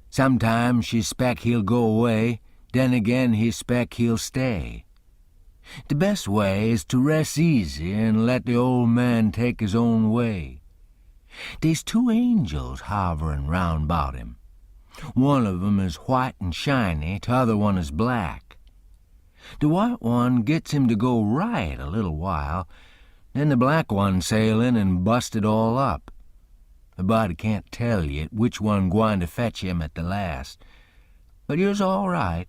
Speaker 1: Sometimes she spec he'll go away, then again he spec he'll stay. The best way is to rest easy and let the old man take his own way. They's 2 angels hovering round about him. One of 'em is white and shiny, t'other one is black. The white one gets him to go right a little while, then the black one sail in and bust it all up. A body can't tell yet which one gwine to fetch him at the last, but you's all right.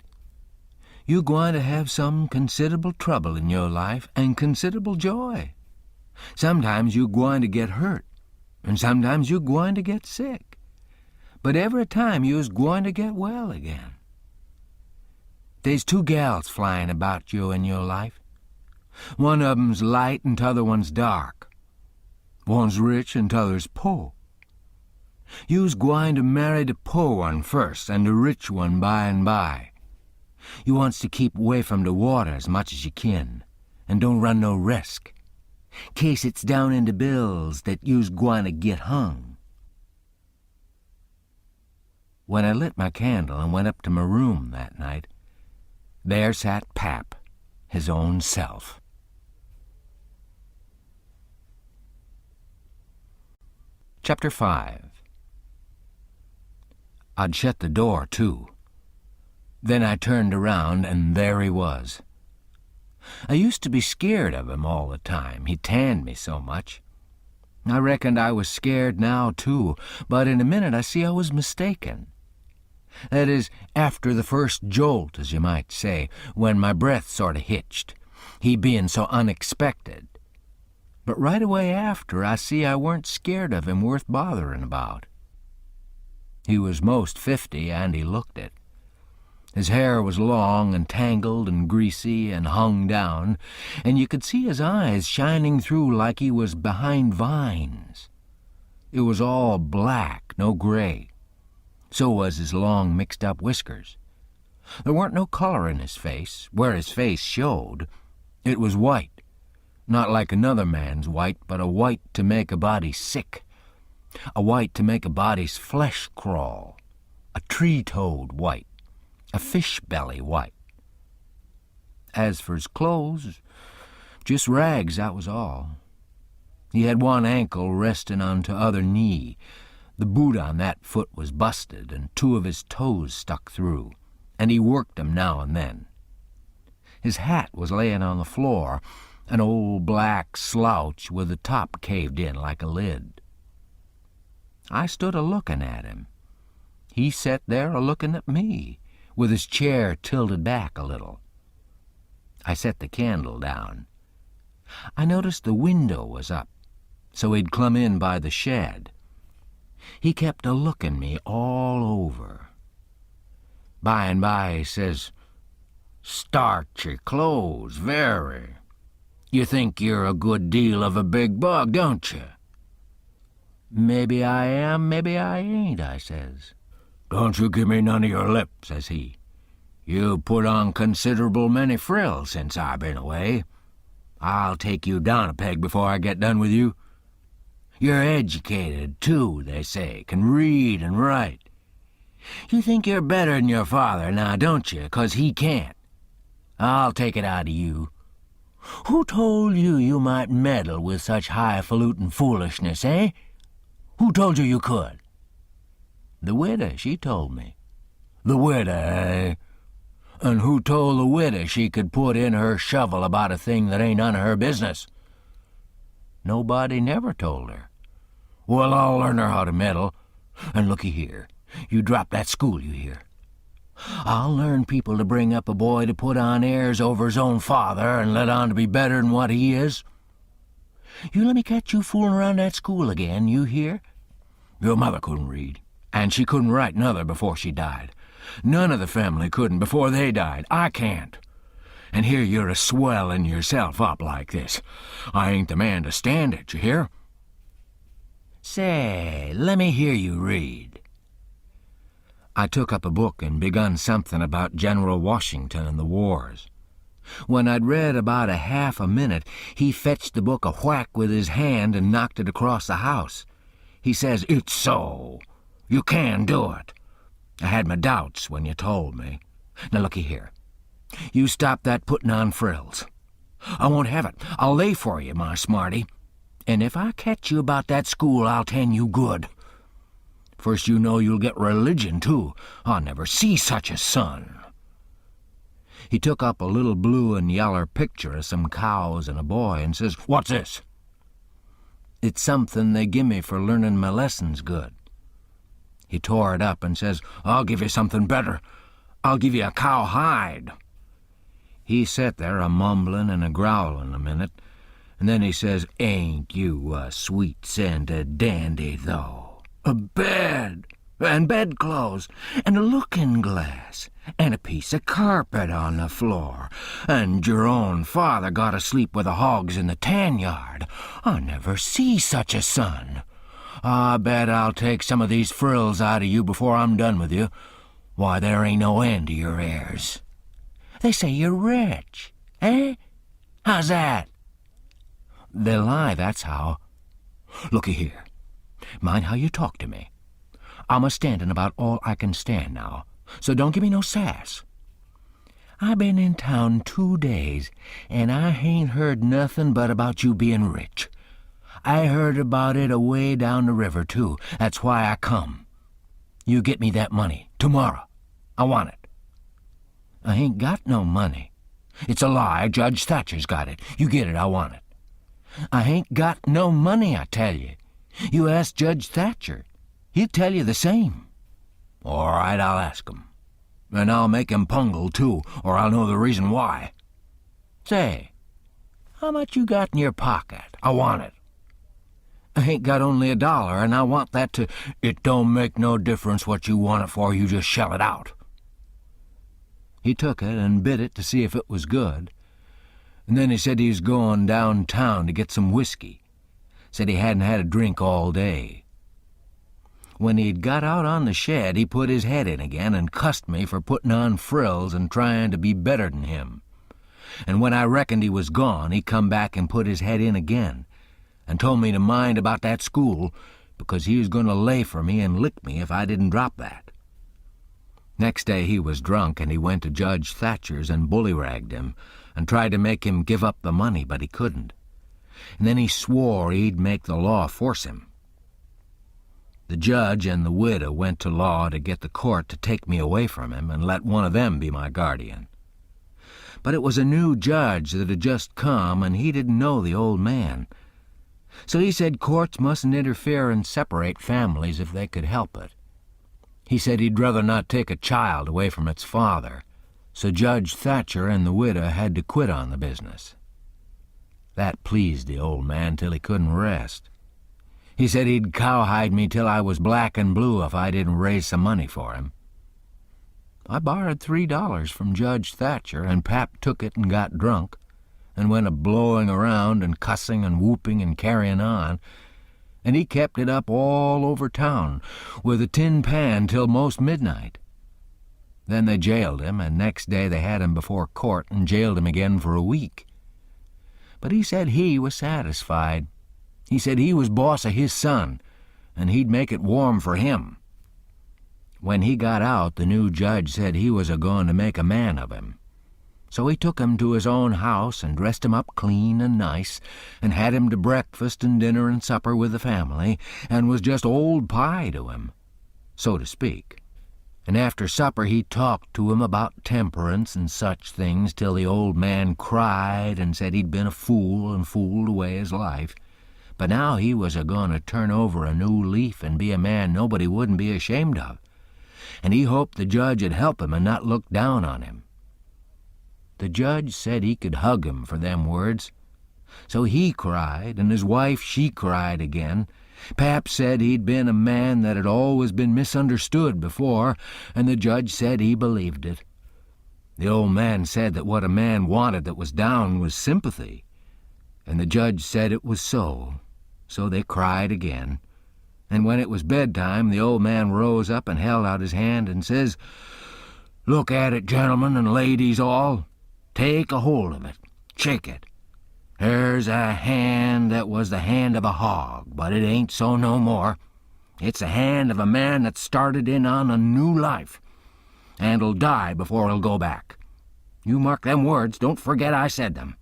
Speaker 1: You gwine to have some considerable trouble in your life and considerable joy. Sometimes you gwine to get hurt, and sometimes you gwine to get sick, but every time you's gwine to get well again. They's 2 gals flying about you in your life. One of 'em's light and t'other one's dark. One's rich and t'other's poor. You's gwine to marry the poor one first and the rich one by and by. You wants to keep away from the water as much as you kin, and don't run no risk, case it's down in the bills that you's gwine to get hung. When I lit my candle and went up to my room that night, there sat Pap, his own self. Chapter 5. I'd shut the door, too. Then I turned around, and there he was. I used to be scared of him all the time. He tanned me so much. I reckoned I was scared now, too, but in a minute I see I was mistaken. That is, after the first jolt, as you might say, when my breath sort of hitched, he being so unexpected. But right away after, I see I weren't scared of him worth bothering about. He was most 50, and he looked it. His hair was long and tangled and greasy and hung down, and you could see his eyes shining through like he was behind vines. It was all black, no gray. So was his long mixed-up whiskers. There weren't no color in his face, where his face showed. It was white, not like another man's white, but a white to make a body sick, a white to make a body's flesh crawl, a tree-toad white, a fish-belly white. As for his clothes, just rags, that was all. He had one ankle resting on t'other knee. The boot on that foot was busted, and 2 of his toes stuck through, and he worked 'em now and then. His hat was laying on the floor, an old black slouch with the top caved in like a lid. I stood a-looking at him. He sat there a-looking at me, with his chair tilted back a little. I set the candle down. I noticed the window was up, so he'd clum in by the shed. He kept a-looking me all over. By and by he says, "Starchy clothes, very. You think you're a good deal of a big bug, don't you?" "Maybe I am, maybe I ain't," I says. "Don't you give me none of your lip," says he. "You put on considerable many frills since I've been away. I'll take you down a peg before I get done with you. You're educated, too, they say, can read and write. You think you're better than your father now, don't you, 'cause he can't? I'll take it out of you. Who told you you might meddle with such highfalutin foolishness, eh? Who told you could?" "The widow, she told me." "The widow, eh? And who told the widow she could put in her shovel about a thing that ain't none of her business?" "Nobody never told her." "Well, I'll learn her how to meddle. And looky here, you drop that school, you hear? I'll learn people to bring up a boy to put on airs over his own father and let on to be better than what he is. You let me catch you fooling around that school again, you hear? Your mother couldn't read, and she couldn't write nother before she died. None of the family couldn't before they died. I can't. And here you're a swelling yourself up like this. I ain't the man to stand it, you hear? Say, let me hear you read." I took up a book and begun something about General Washington and the wars. When I'd read about a half a minute, he fetched the book a whack with his hand and knocked it across the house. He says, "It's so. You can do it. I had my doubts when you told me. Now looky here. You stop that putting on frills. I won't have it. I'll lay for you, my smarty. And if I catch you about that school, I'll tend you good. First you know you'll get religion, too. I'll never see such a son." He took up a little blue and yaller picture of some cows and a boy and says, "What's this?" "It's something they gimme for learning my lessons good." He tore it up and says, "I'll give you something better. I'll give you a cow hide." He sat there a-mumbling and a-growling a minute, and then he says, "Ain't you a sweet-scented dandy, though? A bed, and bedclothes, and a looking-glass, and a piece of carpet on the floor, and your own father got to sleep with the hogs in the tan-yard. I never see such a son. I bet I'll take some of these frills out of you before I'm done with you. Why, there ain't no end to your airs. They say you're rich, eh? How's that?" "They lie, that's how." "Looky here. Mind how you talk to me. I'm a-standing about all I can stand now, so don't give me no sass. I been in town 2 days, and I hain't heard nothing but about you being rich. I heard about it away down the river, too. That's why I come. You get me that money, tomorrow. I want it." "I ain't got no money." "It's a lie. Judge Thatcher's got it. You get it, I want it." "I ain't got no money, I tell you. You ask Judge Thatcher. He'll tell you the same." "All right, I'll ask him. And I'll make him pungle, too, or I'll know the reason why. Say, how much you got in your pocket? I want it." "I ain't got only $1, and I want that to—" "It don't make no difference what you want it for. You just shell it out." He took it and bit it to see if it was good, and then he said he was going downtown to get some whiskey. Said he hadn't had a drink all day. When he'd got out on the shed, he put his head in again and cussed me for putting on frills and trying to be better than him. And when I reckoned he was gone, he come back and put his head in again and told me to mind about that school because he was going to lay for me and lick me if I didn't drop that. Next day he was drunk, and he went to Judge Thatcher's and bullyragged him and tried to make him give up the money, but he couldn't. And then he swore he'd make the law force him. The judge and the widow went to law to get the court to take me away from him and let one of them be my guardian. But it was a new judge that had just come, and he didn't know the old man. So he said courts mustn't interfere and separate families if they could help it. He said he'd rather not take a child away from its father, so Judge Thatcher and the widow had to quit on the business. That pleased the old man till he couldn't rest. He said he'd cowhide me till I was black and blue if I didn't raise some money for him. I borrowed $3 from Judge Thatcher, and Pap took it and got drunk, and went a-blowing around and cussing and whooping and carrying on, and he kept it up all over town with a tin pan till most midnight. Then they jailed him, and next day they had him before court and jailed him again for a week. But he said he was satisfied. He said he was boss of his son, and he'd make it warm for him. When he got out, the new judge said he was a-going to make a man of him. So he took him to his own house and dressed him up clean and nice, and had him to breakfast and dinner and supper with the family, and was just old pie to him, so to speak. And after supper he talked to him about temperance and such things till the old man cried and said he'd been a fool and fooled away his life. But now he was a-goin' to turn over a new leaf and be a man nobody wouldn't be ashamed of. And he hoped the judge would help him and not look down on him. The judge said he could hug him for them words. So he cried, and his wife, she cried again. Pap said he'd been a man that had always been misunderstood before, and the judge said he believed it. The old man said that what a man wanted that was down was sympathy, and the judge said it was so. So they cried again. And when it was bedtime, the old man rose up and held out his hand and says, "Look at it, gentlemen and ladies all. Take a hold of it. Shake it. There's a hand that was the hand of a hog, but it ain't so no more. It's the hand of a man that started in on a new life, and'll die before he'll go back. You mark them words, don't forget I said them.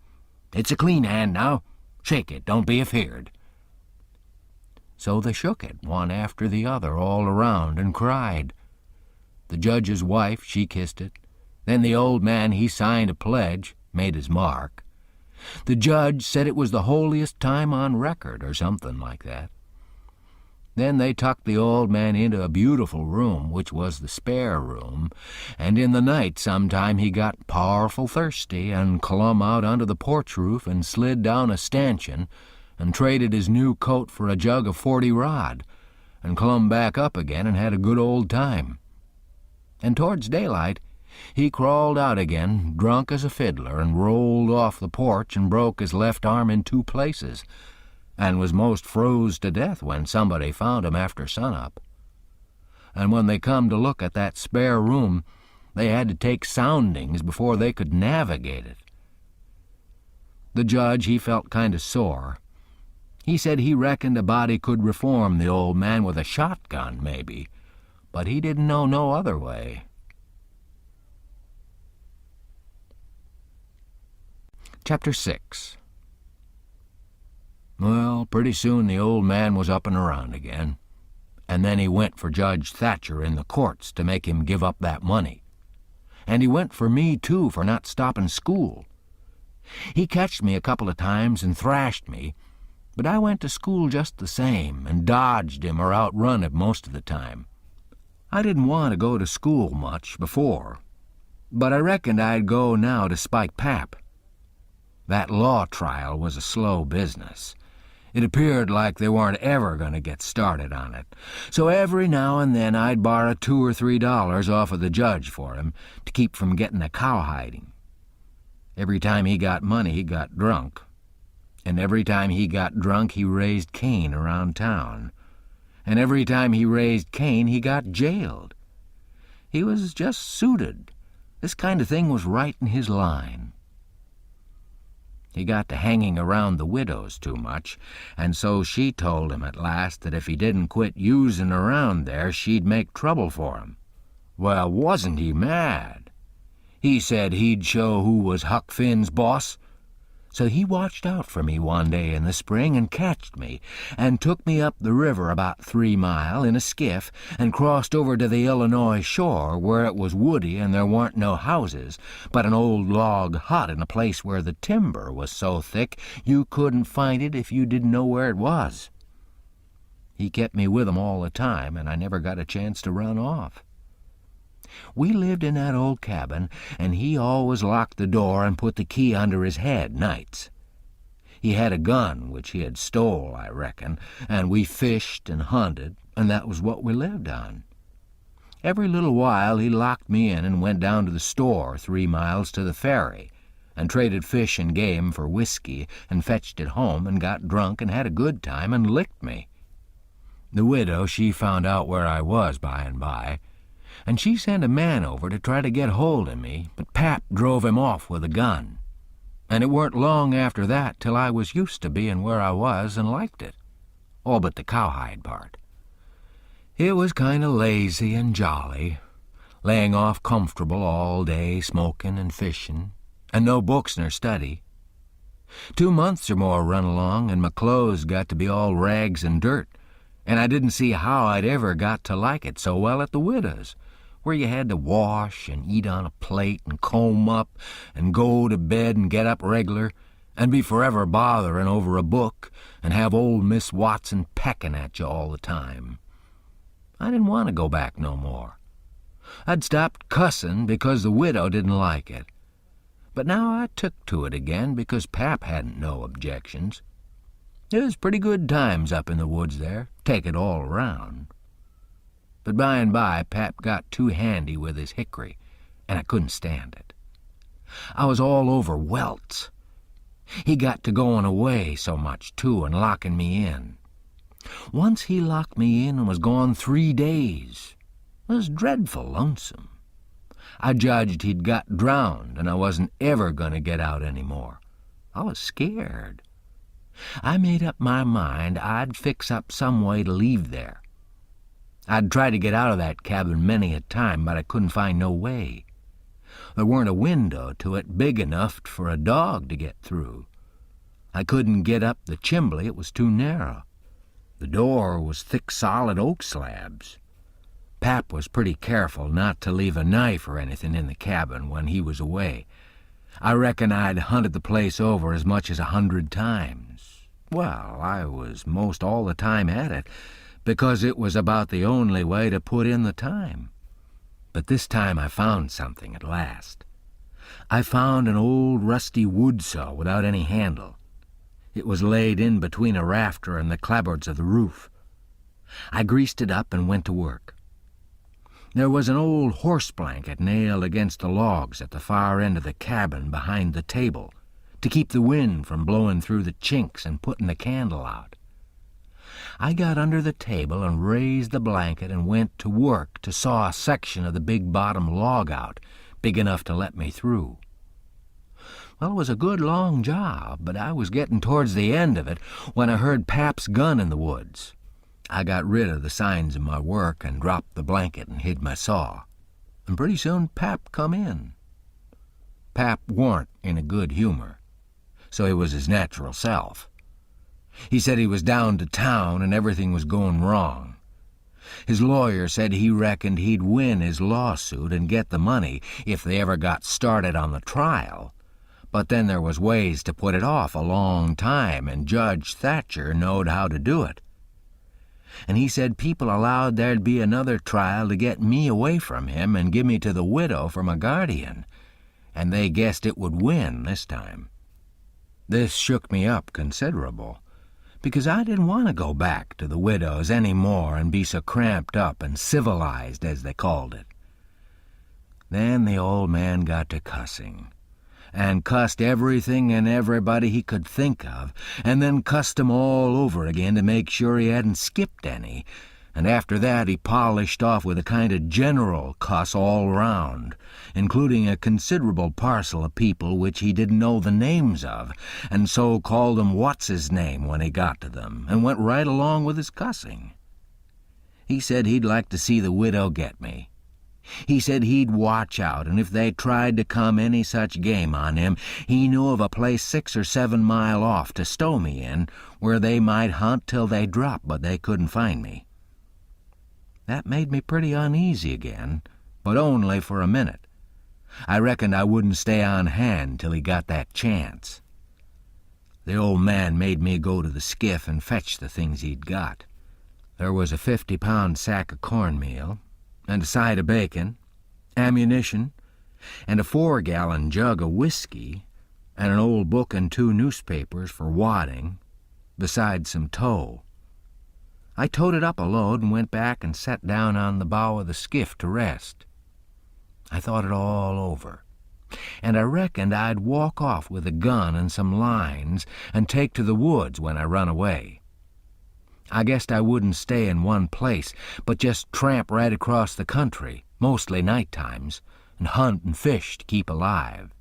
Speaker 1: It's a clean hand now. Shake it, don't be afeard." So they shook it, one after the other, all around, and cried. The judge's wife, she kissed it. Then the old man, he signed a pledge, made his mark. The judge said it was the holiest time on record, or something like that. Then they tucked the old man into a beautiful room, which was the spare room, and in the night sometime he got powerful thirsty and clumb out onto the porch roof and slid down a stanchion and traded his new coat for a jug of 40 rod and clumb back up again and had a good old time. And towards daylight he crawled out again, drunk as a fiddler, and rolled off the porch and broke his left arm in 2 places, and was most froze to death when somebody found him after sunup. And when they come to look at that spare room, they had to take soundings before they could navigate it. The judge, he felt kind of sore. He said he reckoned a body could reform the old man with a shotgun, maybe, but he didn't know no other way. Chapter 6. Well, pretty soon the old man was up and around again, and then he went for Judge Thatcher in the courts to make him give up that money. And he went for me, too, for not stopping school. He catched me a couple of times and thrashed me, but I went to school just the same and dodged him or outrun him most of the time. I didn't want to go to school much before, but I reckoned I'd go now to spike Pap. That law trial was a slow business. It appeared like they weren't ever going to get started on it, so every now and then I'd borrow $2 or $3 off of the judge for him to keep from getting a cowhiding. Every time he got money, he got drunk, and every time he got drunk, he raised Cain around town, and every time he raised Cain, he got jailed. He was just suited. This kind of thing was right in his line. He got to hanging around the widows too much, and so she told him at last that if he didn't quit using around there, she'd make trouble for him. Well, wasn't he mad? He said he'd show who was Huck Finn's boss. So he watched out for me one day in the spring and catched me, and took me up the river about 3 mile in a skiff, and crossed over to the Illinois shore where it was woody and there weren't no houses, but an old log hut in a place where the timber was so thick you couldn't find it if you didn't know where it was. He kept me with him all the time, and I never got a chance to run off. We lived in that old cabin, and he always locked the door and put the key under his head nights. He had a gun, which he had stole, I reckon, and we fished and hunted, and that was what we lived on. Every little while he locked me in and went down to the store 3 miles to the ferry, and traded fish and game for whiskey, and fetched it home and got drunk and had a good time and licked me. The widow, she found out where I was by and by, and she sent a man over to try to get hold of me, but Pap drove him off with a gun. And it weren't long after that till I was used to being where I was and liked it, all but the cowhide part. It was kind of lazy and jolly, laying off comfortable all day, smoking and fishing, and no books nor study. 2 months or more run along, and my clothes got to be all rags and dirt, and I didn't see how I'd ever got to like it so well at the widow's, where you had to wash and eat on a plate and comb up and go to bed and get up reg'lar and be forever bothering over a book and have old Miss Watson pecking at you all the time. I didn't want to go back no more. I'd stopped cussing because the widow didn't like it. But now I took to it again because Pap hadn't no objections. It was pretty good times up in the woods there, take it all around. But by and by Pap got too handy with his hickory, and I couldn't stand it. I was all over welts. He got to going away so much, too, and locking me in. Once he locked me in and was gone 3 days. It was dreadful lonesome. I judged he'd got drowned and I wasn't ever going to get out any more. I was scared. I made up my mind I'd fix up some way to leave there. I'd tried to get out of that cabin many a time, but I couldn't find no way. There weren't a window to it big enough for a dog to get through. I couldn't get up the chimbley, it was too narrow. The door was thick solid oak slabs. Pap was pretty careful not to leave a knife or anything in the cabin when he was away. I reckon I'd hunted the place over as much as 100 times. Well, I was most all the time at it, because it was about the only way to put in the time. But this time I found something at last. I found an old rusty wood saw without any handle. It was laid in between a rafter and the clapboards of the roof. I greased it up and went to work. There was an old horse blanket nailed against the logs at the far end of the cabin behind the table to keep the wind from blowing through the chinks and putting the candle out. I got under the table and raised the blanket and went to work to saw a section of the big bottom log out, big enough to let me through. Well, it was a good long job, but I was getting towards the end of it when I heard Pap's gun in the woods. I got rid of the signs of my work and dropped the blanket and hid my saw. And pretty soon Pap come in. Pap warn't in a good humor, so he was his natural self. He said he was down to town and everything was going wrong. His lawyer said he reckoned he'd win his lawsuit and get the money if they ever got started on the trial, but then there was ways to put it off a long time, and Judge Thatcher knowed how to do it. And he said people allowed there'd be another trial to get me away from him and give me to the widow for my guardian, and they guessed it would win this time. This shook me up considerable, because I didn't want to go back to the widow's any more and be so cramped up and civilized, as they called it. Then the old man got to cussing, and cussed everything and everybody he could think of, and then cussed 'em all over again to make sure he hadn't skipped any, and after that he polished off with a kind of general cuss all round, including a considerable parcel of people which he didn't know the names of, and so called 'em what's-his-name when he got to them, and went right along with his cussing. He said he'd like to see the widow get me. He said he'd watch out, and if they tried to come any such game on him, he knew of a place 6 or 7 mile off to stow me in, where they might hunt till they dropped, but they couldn't find me. That made me pretty uneasy again, but only for a minute. I reckoned I wouldn't stay on hand till he got that chance. The old man made me go to the skiff and fetch the things he'd got. There was a 50-pound sack of cornmeal, and a side of bacon, ammunition, and a 4-gallon jug of whiskey, and an old book and 2 newspapers for wadding, besides some tow. I towed it up a load and went back and sat down on the bow of the skiff to rest. I thought it all over, and I reckoned I'd walk off with a gun and some lines and take to the woods when I run away. I guessed I wouldn't stay in one place, but just tramp right across the country, mostly night times, and hunt and fish to keep alive,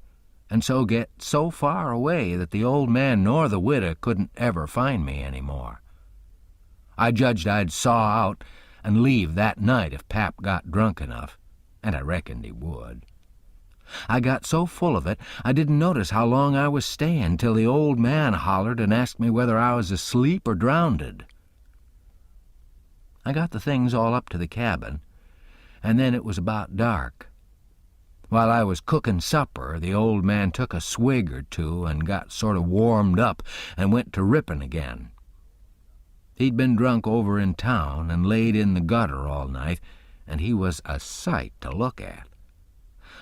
Speaker 1: and so get so far away that the old man nor the widow couldn't ever find me any more. I judged I'd saw out and leave that night if Pap got drunk enough, and I reckoned he would. I got so full of it, I didn't notice how long I was staying till the old man hollered and asked me whether I was asleep or drownded. I got the things all up to the cabin, and then it was about dark. While I was cooking supper, the old man took a swig or two and got sort of warmed up and went to ripping again. He'd been drunk over in town and laid in the gutter all night, and he was a sight to look at.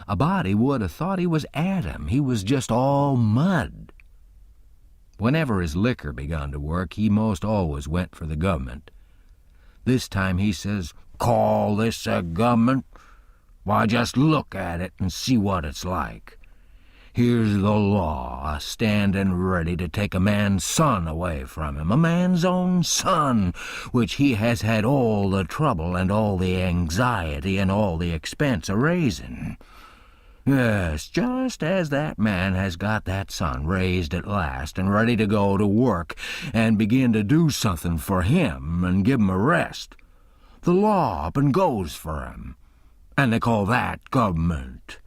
Speaker 1: A body would have thought he was Adam. He was just all mud. Whenever his liquor begun to work, he most always went for the government. This time he says, "Call this a government? Why, just look at it and see what it's like. Here's the law standing ready to take a man's son away from him, a man's own son, which he has had all the trouble and all the anxiety and all the expense of raising. Yes, just as that man has got that son raised at last and ready to go to work and begin to do something for him and give him a rest, the law up and goes for him. And they call that government.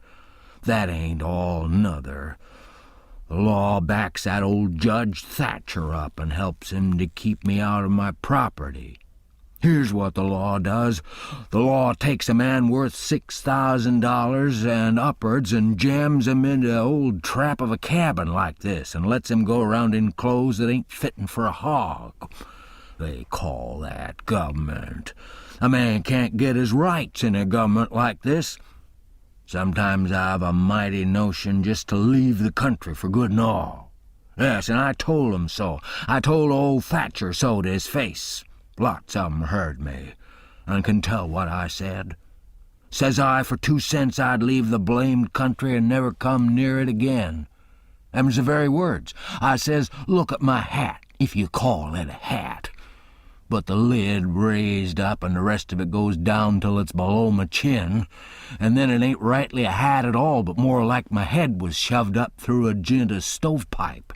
Speaker 1: That ain't all nother. The law backs that old Judge Thatcher up and helps him to keep me out of my property. Here's what the law does. The law takes a man worth $6,000 and upwards and jams him into the old trap of a cabin like this and lets him go around in clothes that ain't fitting for a hog. They call that government. A man can't get his rights in a government like this. Sometimes I've a mighty notion just to leave the country for good and all. Yes, and I told him so. I told old Thatcher so to his face. Lots of 'em heard me, and can tell what I said. Says I, for 2 cents I'd leave the blamed country and never come near it again. Them's the very words. I says, look at my hat, if you call it a hat. But the lid raised up and the rest of it goes down till it's below my chin, and then it ain't rightly a hat at all, but more like my head was shoved up through a jint of stovepipe.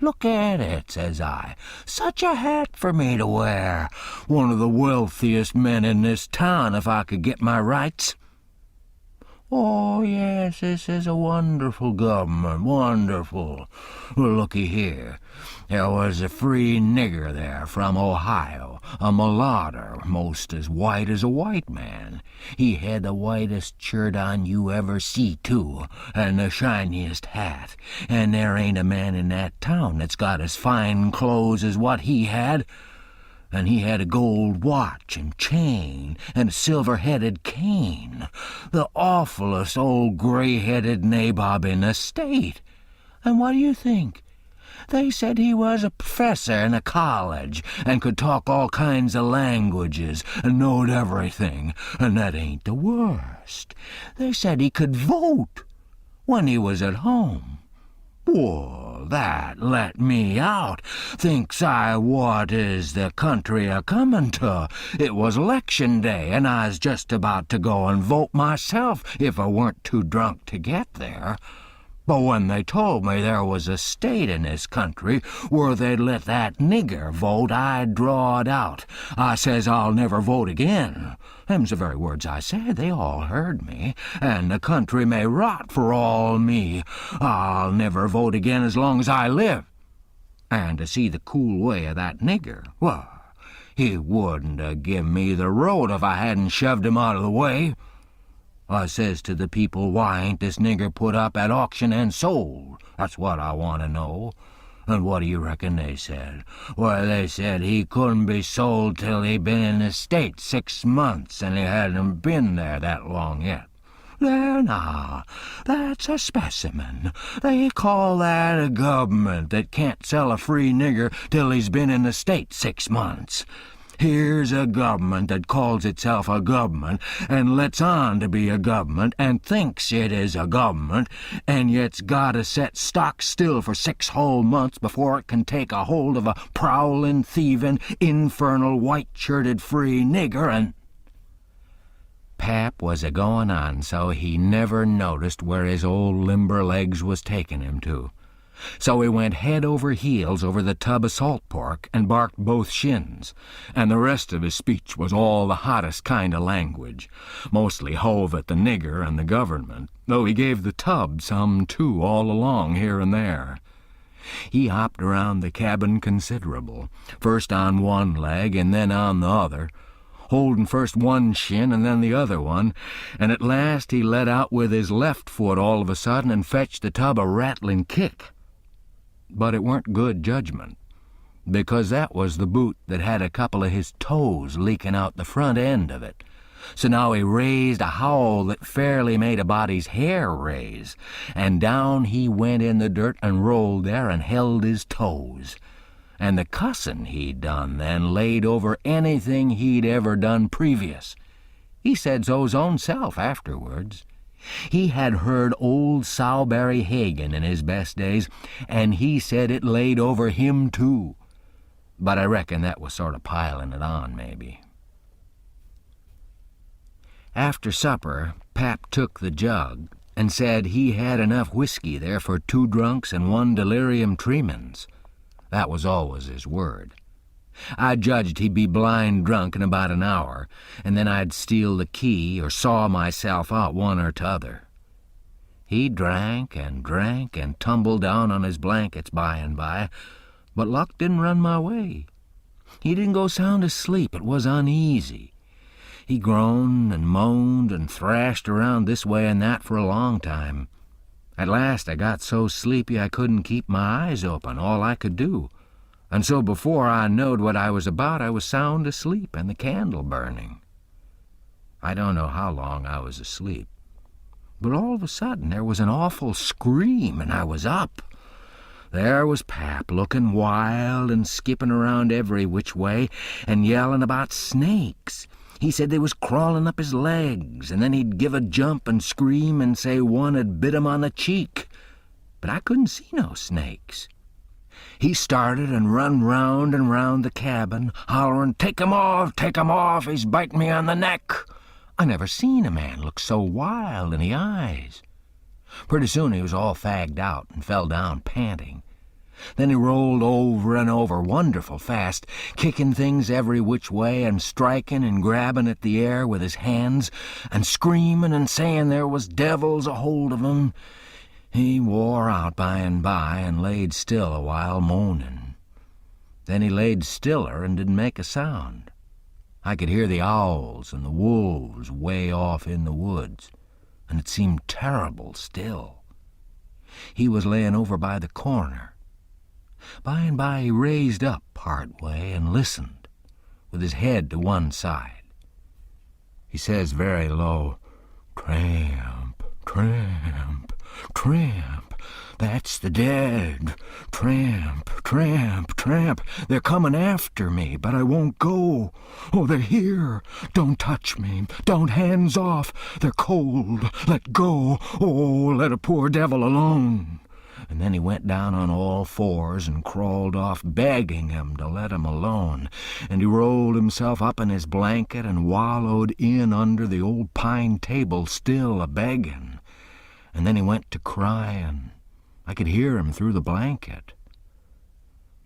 Speaker 1: Look at it, says I. Such a hat for me to wear. One of the wealthiest men in this town, if I could get my rights. Oh, yes, this is a wonderful government, wonderful. Well, looky here. There was a free nigger there from Ohio, a mulatto, most as white as a white man. He had the whitest shirt on you ever see, too, and the shiniest hat. And there ain't a man in that town that's got as fine clothes as what he had. And he had a gold watch and chain and a silver-headed cane, the awfulest old gray-headed nabob in the state. And what do you think? They said he was a professor in a college and could talk all kinds of languages and knowed everything, and that ain't the worst. They said he could vote when he was at home. Well, that let me out. Thinks I, what is the country a-comin' to? It was election day, and I was just about to go and vote myself if I weren't too drunk to get there. But when they told me there was a state in this country where they'd let that nigger vote, I drawed out. I says I'll never vote again. Them's the very words I said. They all heard me. And the country may rot for all me. I'll never vote again as long as I live. And to see the cool way of that nigger, well, he wouldn't have given me the road if I hadn't shoved him out of the way. I says to the people, why ain't this nigger put up at auction and sold? That's what I want to know. And what do you reckon they said? Well, they said he couldn't be sold till he'd been in the States 6 months, and he hadn't been there that long yet. There now, that's a specimen. They call that a government that can't sell a free nigger till he's been in the States 6 months. Here's a government that calls itself a government and lets on to be a government and thinks it is a government, and yet's got to set stock still for 6 whole months before it can take a hold of a prowling, thieving, infernal, white-shirted free nigger, and... Pap was a-going on so he never noticed where his old limber legs was taking him to. So he went head over heels over the tub of salt pork and barked both shins, and the rest of his speech was all the hottest kind of language, mostly hove at the nigger and the government, though he gave the tub some too all along here and there. He hopped around the cabin considerable, first on one leg and then on the other, holding first one shin and then the other one, and at last he let out with his left foot all of a sudden and fetched the tub a rattling kick. But it weren't good judgment, because that was the boot that had a couple of his toes leaking out the front end of it. So now he raised a howl that fairly made a body's hair raise, and down he went in the dirt and rolled there and held his toes. And the cussin' he'd done then laid over anything he'd ever done previous. He said so's own self afterwards. He had heard old Sowberry Hagan in his best days, and he said it laid over him too. But I reckon that was sort of piling it on, maybe. After supper, Pap took the jug and said he had enough whiskey there for 2 drunks and 1 delirium tremens. That was always his word. I judged he'd be blind drunk in about an hour, and then I'd steal the key or saw myself out one or t'other. He drank and tumbled down on his blankets by and by, but luck didn't run my way. He didn't go sound asleep. It was uneasy. He groaned and moaned and thrashed around this way and that for a long time. At last I got so sleepy I couldn't keep my eyes open, all I could do. And so before I knowed what I was about, I was sound asleep and the candle burning. I don't know how long I was asleep, but all of a sudden there was an awful scream and I was up. There was Pap looking wild and skipping around every which way and yelling about snakes. He said they was crawling up his legs, and then he'd give a jump and scream and say one had bit him on the cheek. But I couldn't see no snakes. He started and run round and round the cabin, hollering, take him off, he's biting me on the neck. I never seen a man look so wild in the eyes. Pretty soon he was all fagged out and fell down panting. Then he rolled over and over wonderful fast, kicking things every which way and striking and grabbing at the air with his hands and screaming and saying there was devils a hold of him. He wore out by and laid still a while moaning. Then he laid stiller and didn't make a sound. I could hear the owls and the wolves way off in the woods, and it seemed terrible still. He was laying over by the corner. By and by he raised up part way and listened, with his head to one side. He says very low, tramp, tramp, tramp, that's the dead. Tramp, tramp, tramp, they're coming after me, but I won't go. Oh, they're here. Don't touch me. Don't, hands off. They're cold. Let go. Oh, let a poor devil alone. And then he went down on all fours and crawled off, begging him to let him alone. And he rolled himself up in his blanket and wallowed in under the old pine table, still a-begging. And then he went to crying. I could hear him through the blanket.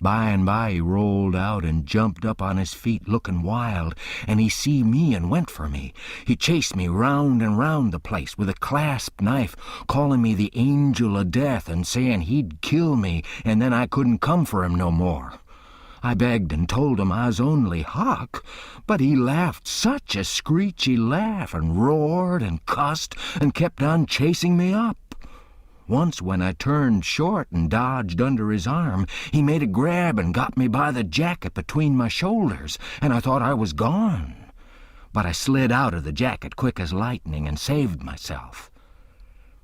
Speaker 1: By and by he rolled out and jumped up on his feet looking wild, and he see me and went for me. He chased me round and round the place with a clasp knife, calling me the angel of death and saying he'd kill me and then I couldn't come for him no more. I begged and told him I was only Huck, but he laughed such a screechy laugh and roared and cussed and kept on chasing me up. Once when I turned short and dodged under his arm, he made a grab and got me by the jacket between my shoulders, and I thought I was gone. But I slid out of the jacket quick as lightning and saved myself.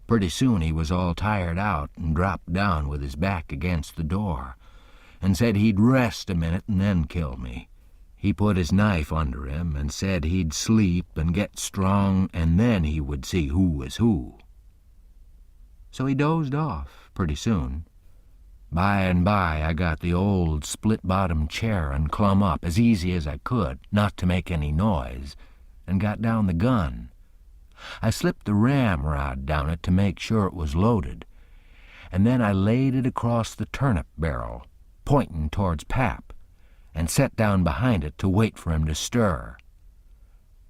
Speaker 1: Pretty soon he was all tired out and dropped down with his back against the door, and said he'd rest a minute and then kill me. He put his knife under him and said he'd sleep and get strong, and then he would see who was who. So he dozed off pretty soon. By and by I got the old split-bottom chair and clumb up as easy as I could, not to make any noise, and got down the gun. I slipped the ramrod down it to make sure it was loaded, and then I laid it across the turnip barrel, pointing towards Pap, and set down behind it to wait for him to stir.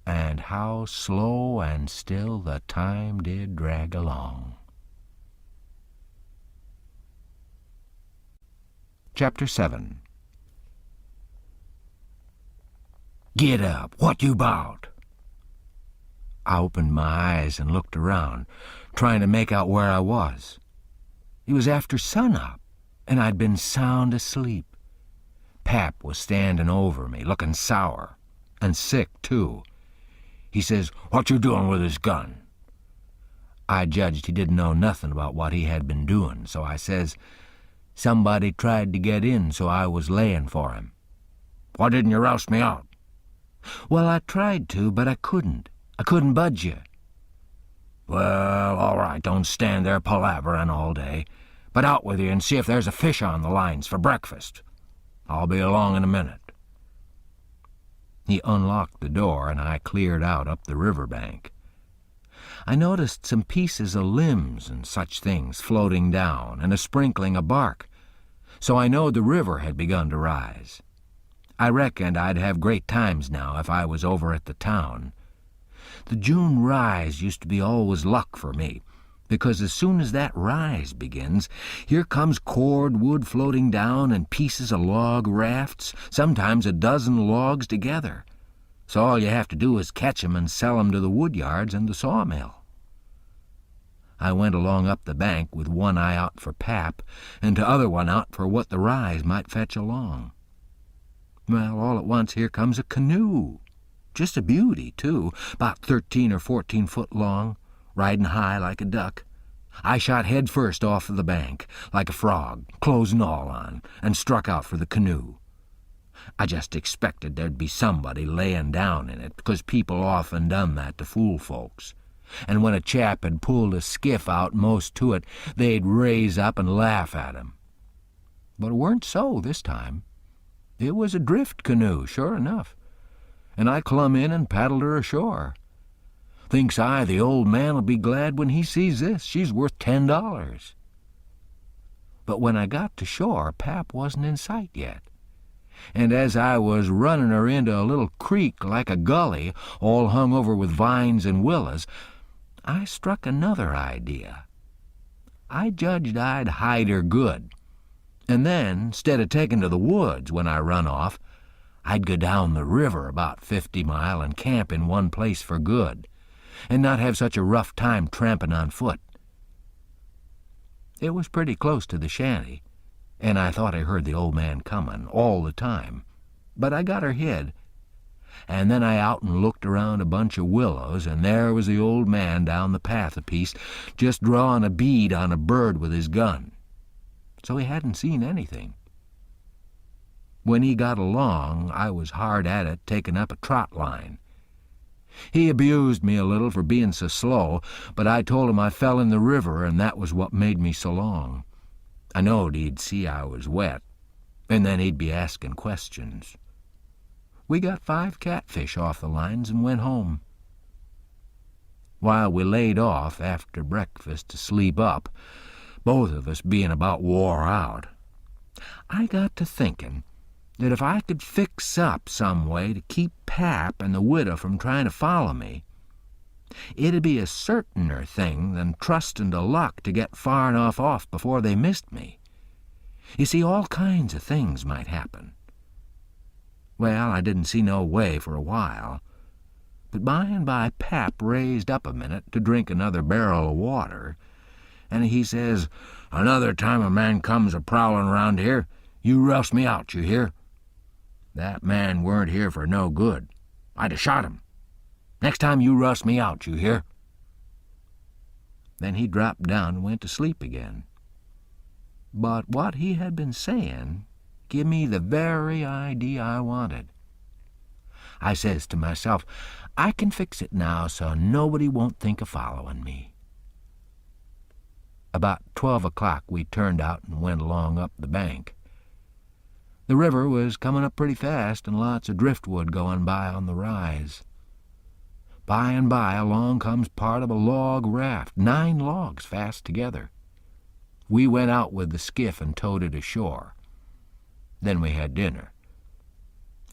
Speaker 1: And how slow and still the time did drag along. Chapter 7. "Get up! What you 'bout?" I opened my eyes and looked around, trying to make out where I was. It was after sunup, and I'd been sound asleep. Pap was standing over me, looking sour, and sick, too. He says, "What you doing with his gun?" I judged he didn't know nothing about what he had been doing, so I says, "Somebody tried to get in, so I was laying for him." "Why didn't you roust me out?" "Well, I tried to, but I couldn't. I couldn't budge you." "Well, all right, don't stand there palavering all day, but out with you and see if there's a fish on the lines for breakfast. I'll be along in a minute." He unlocked the door, and I cleared out up the river bank. I noticed some pieces of limbs and such things floating down, and a sprinkling of bark, so I knowed the river had begun to rise. I reckoned I'd have great times now if I was over at the town. The June rise used to be always luck for me, because as soon as that rise begins, here comes cord wood floating down and pieces of log rafts, sometimes a dozen logs together. So all you have to do is catch 'em and sell 'em to the wood yards and the sawmill. I went along up the bank with one eye out for Pap and t'other one out for what the rise might fetch along. Well, all at once here comes a canoe. Just a beauty, too, about 13 or 14 foot long, riding high like a duck. I shot head first off of the bank, like a frog, clothes and all on, and struck out for the canoe. I just expected there'd be somebody laying down in it, because people often done that to fool folks. And when a chap had pulled a skiff out most to it, they'd raise up and laugh at him. But it weren't so this time. It was a drift canoe, sure enough, and I clumb in and paddled her ashore. Thinks I, the old man'll be glad when he sees this. She's worth $10. But when I got to shore, Pap wasn't in sight yet. And as I was running her into a little creek like a gully, all hung over with vines and willows, I struck another idea. I judged I'd hide her good, and then, 'stead of taking to the woods when I run off, I'd go down the river about 50 mile and camp in one place for good, and not have such a rough time tramping on foot. It was pretty close to the shanty, and I thought I heard the old man coming all the time, but I got her hid. And then I out and looked around a bunch of willows, and there was the old man down the path a piece, just drawing a bead on a bird with his gun. So he hadn't seen anything. When he got along, I was hard at it taking up a trot line. He abused me a little for being so slow, but I told him I fell in the river, and that was what made me so long. I knowed he'd see I was wet, and then he'd be asking questions. We got 5 catfish off the lines and went home. While we laid off after breakfast to sleep up, both of us being about wore out, I got to thinking that if I could fix up some way to keep Pap and the widow from trying to follow me, it'd be a certainer thing than trusting to luck to get far enough off before they missed me. You see, all kinds of things might happen. Well, I didn't see no way for a while, but by and by Pap raised up a minute to drink another barrel of water, and he says, "Another time a man comes a-prowling around here, you roust me out, you hear? That man weren't here for no good. I'd have shot him. Next time you roust me out, you hear?" Then he dropped down and went to sleep again. But what he had been saying give me the very idea I wanted. I says to myself, I can fix it now so nobody won't think of following me. About 12 o'clock we turned out and went along up the bank. The river was coming up pretty fast and lots of driftwood going by on the rise. By and by along comes part of a log raft, 9 logs fast together. We went out with the skiff and towed it ashore. Then we had dinner.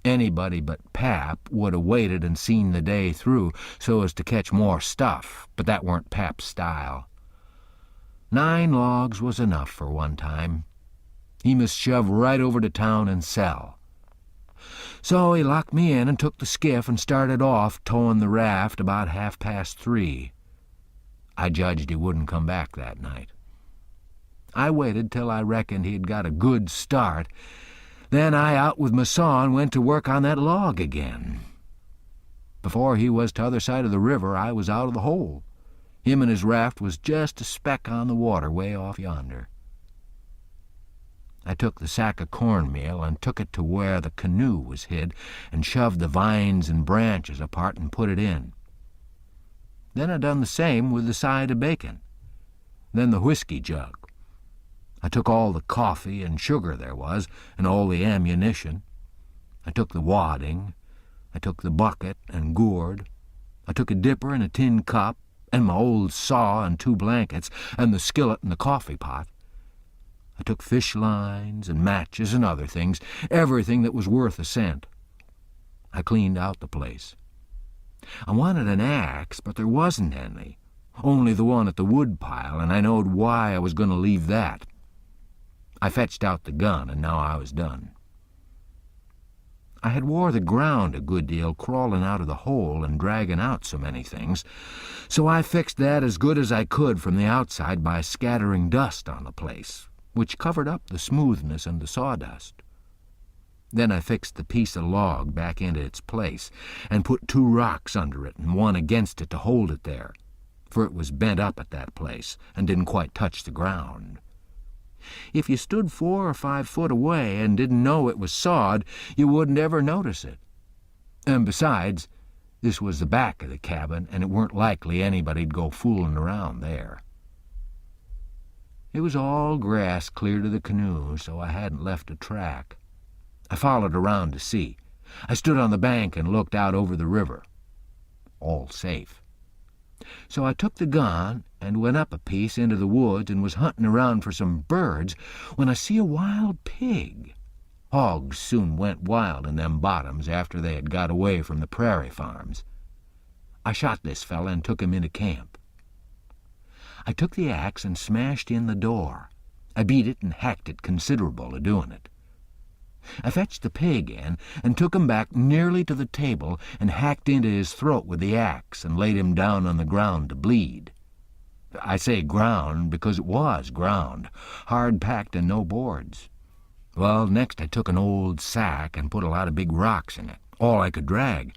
Speaker 1: Anybody but Pap would have waited and seen the day through so as to catch more stuff, but that weren't Pap's style. 9 logs was enough for one time. He must shove right over to town and sell. So he locked me in and took the skiff and started off towing the raft about 3:30. I judged he wouldn't come back that night. I waited till I reckoned he'd got a good start. Then I out with my saw and went to work on that log again. Before he was t'other side of the river, I was out of the hole. Him and his raft was just a speck on the water way off yonder. I took the sack of cornmeal and took it to where the canoe was hid and shoved the vines and branches apart and put it in. Then I done the same with the side of bacon. Then the whiskey jug. I took all the coffee and sugar there was, and all the ammunition. I took the wadding. I took the bucket and gourd. I took a dipper and a tin cup, and my old saw and 2 blankets, and the skillet and the coffee pot. I took fish lines and matches and other things, everything that was worth a cent. I cleaned out the place. I wanted an axe, but there wasn't any, only the one at the wood pile, and I knowed why I was going to leave that. I fetched out the gun, and now I was done. I had wore the ground a good deal crawling out of the hole and dragging out so many things, so I fixed that as good as I could from the outside by scattering dust on the place, which covered up the smoothness and the sawdust. Then I fixed the piece of log back into its place and put 2 rocks under it and one against it to hold it there, for it was bent up at that place and didn't quite touch the ground. If you stood 4 or 5 foot away and didn't know it was sawed, you wouldn't ever notice it. And besides, this was the back of the cabin, and it weren't likely anybody'd go fooling around there. It was all grass clear to the canoe, so I hadn't left a track. I followed around to see. I stood on the bank and looked out over the river. All safe. So I took the gun and went up a piece into the woods and was hunting around for some birds when I see a wild pig. Hogs soon went wild in them bottoms after they had got away from the prairie farms. I shot this fella and took him into camp. I took the axe and smashed in the door. I beat it and hacked it considerable a-doing it. I fetched the pig in and took him back nearly to the table and hacked into his throat with the axe and laid him down on the ground to bleed. I say ground because it was ground, hard-packed and no boards. Well, next I took an old sack and put a lot of big rocks in it, all I could drag,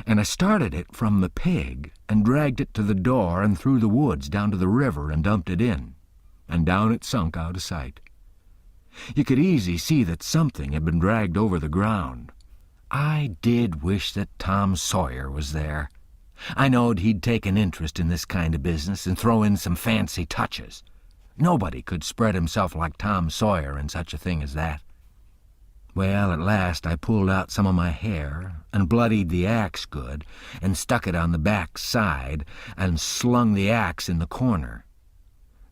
Speaker 1: and I started it from the pig and dragged it to the door and through the woods down to the river and dumped it in, and down it sunk out of sight. You could easy see that something had been dragged over the ground. I did wish that Tom Sawyer was there. I knowed he'd take an interest in this kind of business and throw in some fancy touches. Nobody could spread himself like Tom Sawyer in such a thing as that. Well, at last I pulled out some of my hair and bloodied the axe good and stuck it on the back side and slung the axe in the corner.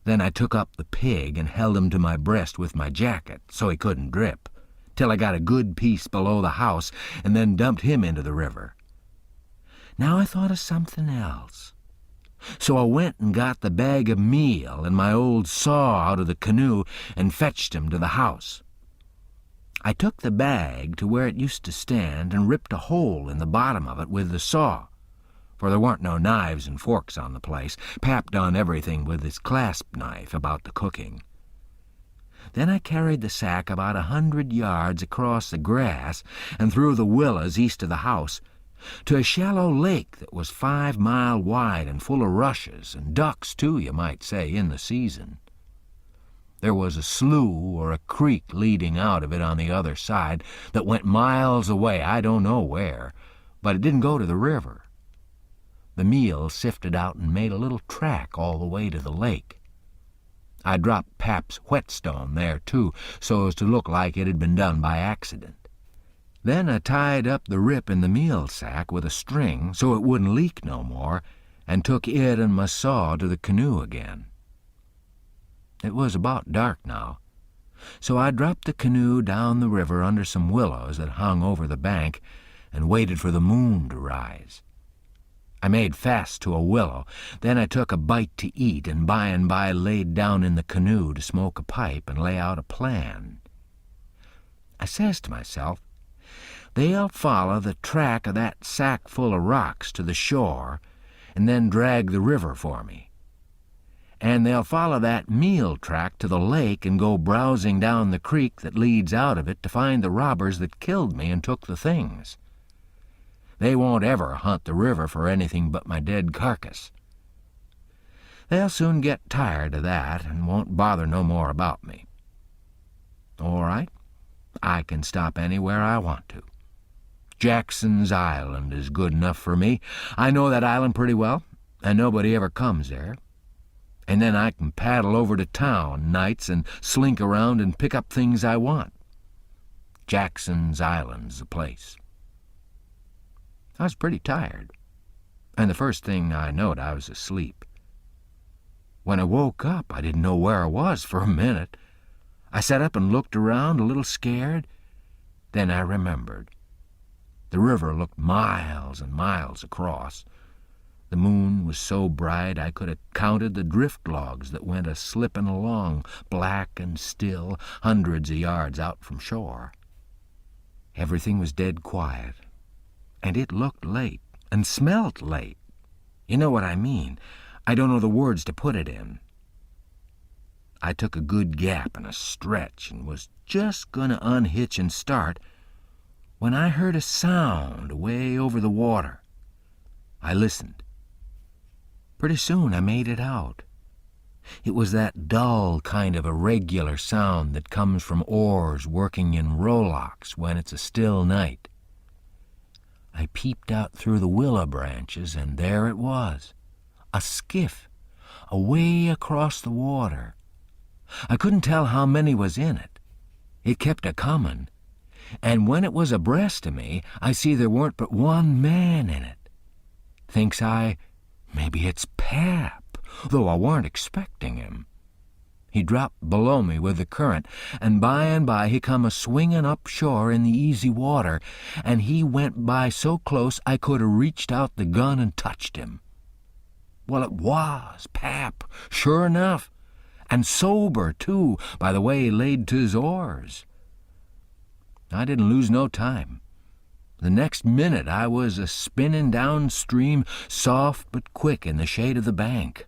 Speaker 1: Then I took up the pig and held him to my breast with my jacket so he couldn't drip, till I got a good piece below the house and then dumped him into the river. Now I thought of something else. So I went and got the bag of meal and my old saw out of the canoe and fetched him to the house. I took the bag to where it used to stand and ripped a hole in the bottom of it with the saw, for there weren't no knives and forks on the place. Pap done everything with his clasp knife about the cooking. Then I carried the sack about 100 yards across the grass and through the willows east of the house to a shallow lake that was 5 mile wide and full of rushes, and ducks, too, you might say, in the season. There was a slough or a creek leading out of it on the other side that went miles away, I don't know where, but it didn't go to the river. The meal sifted out and made a little track all the way to the lake. I dropped Pap's whetstone there, too, so as to look like it had been done by accident. Then I tied up the rip in the meal sack with a string so it wouldn't leak no more, and took it and my saw to the canoe again. It was about dark now, so I dropped the canoe down the river under some willows that hung over the bank and waited for the moon to rise. I made fast to a willow, then I took a bite to eat, and by laid down in the canoe to smoke a pipe and lay out a plan. I says to myself, they'll follow the track of that sack full of rocks to the shore and then drag the river for me. And they'll follow that meal track to the lake and go browsing down the creek that leads out of it to find the robbers that killed me and took the things. They won't ever hunt the river for anything but my dead carcass. They'll soon get tired of that and won't bother no more about me. All right, I can stop anywhere I want to. Jackson's Island is good enough for me. I know that island pretty well, and nobody ever comes there. And then I can paddle over to town nights and slink around and pick up things I want. Jackson's Island's the place. I was pretty tired, and the first thing I knowed I was asleep. When I woke up, I didn't know where I was for a minute. I sat up and looked around, a little scared. Then I remembered. The river looked miles and miles across. The moon was so bright I could have counted the drift logs that went a-slipping along, black and still, hundreds of yards out from shore. Everything was dead quiet, and it looked late and smelt late. You know what I mean. I don't know the words to put it in. I took a good gap and a stretch and was just going to unhitch and start when I heard a sound way over the water. I listened. Pretty soon I made it out. It was that dull kind of irregular sound that comes from oars working in rowlocks when it's a still night. I peeped out through the willow branches, and there it was, a skiff, away across the water. I couldn't tell how many was in it. It kept a-comin', and when it was abreast of me, I see there weren't but one man in it. Thinks I, maybe it's Pap, though I warn't expecting him. He dropped below me with the current, and by he come a-swinging up shore in the easy water, and he went by so close I could have reached out the gun and touched him. Well, it was Pap, sure enough, and sober, too, by the way he laid to his oars. I didn't lose no time. The next minute I was a-spinning downstream, soft but quick in the shade of the bank.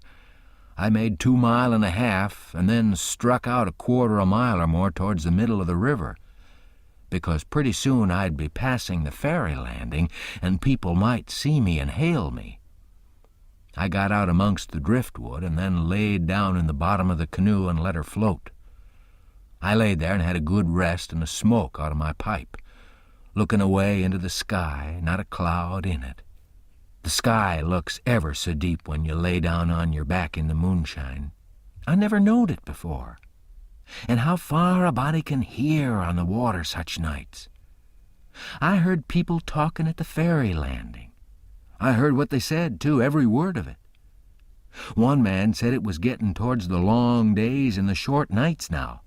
Speaker 1: I made 2.5 miles and then struck out 1/4 mile or more towards the middle of the river, because pretty soon I'd be passing the ferry landing and people might see me and hail me. I got out amongst the driftwood and then laid down in the bottom of the canoe and let her float. I laid there and had a good rest and a smoke out of my pipe, looking away into the sky, not a cloud in it. The sky looks ever so deep when you lay down on your back in the moonshine. I never knowed it before. And how far a body can hear on the water such nights. I heard people talking at the ferry landing. I heard what they said, too, every word of it. One man said it was getting towards the long days and the short nights now.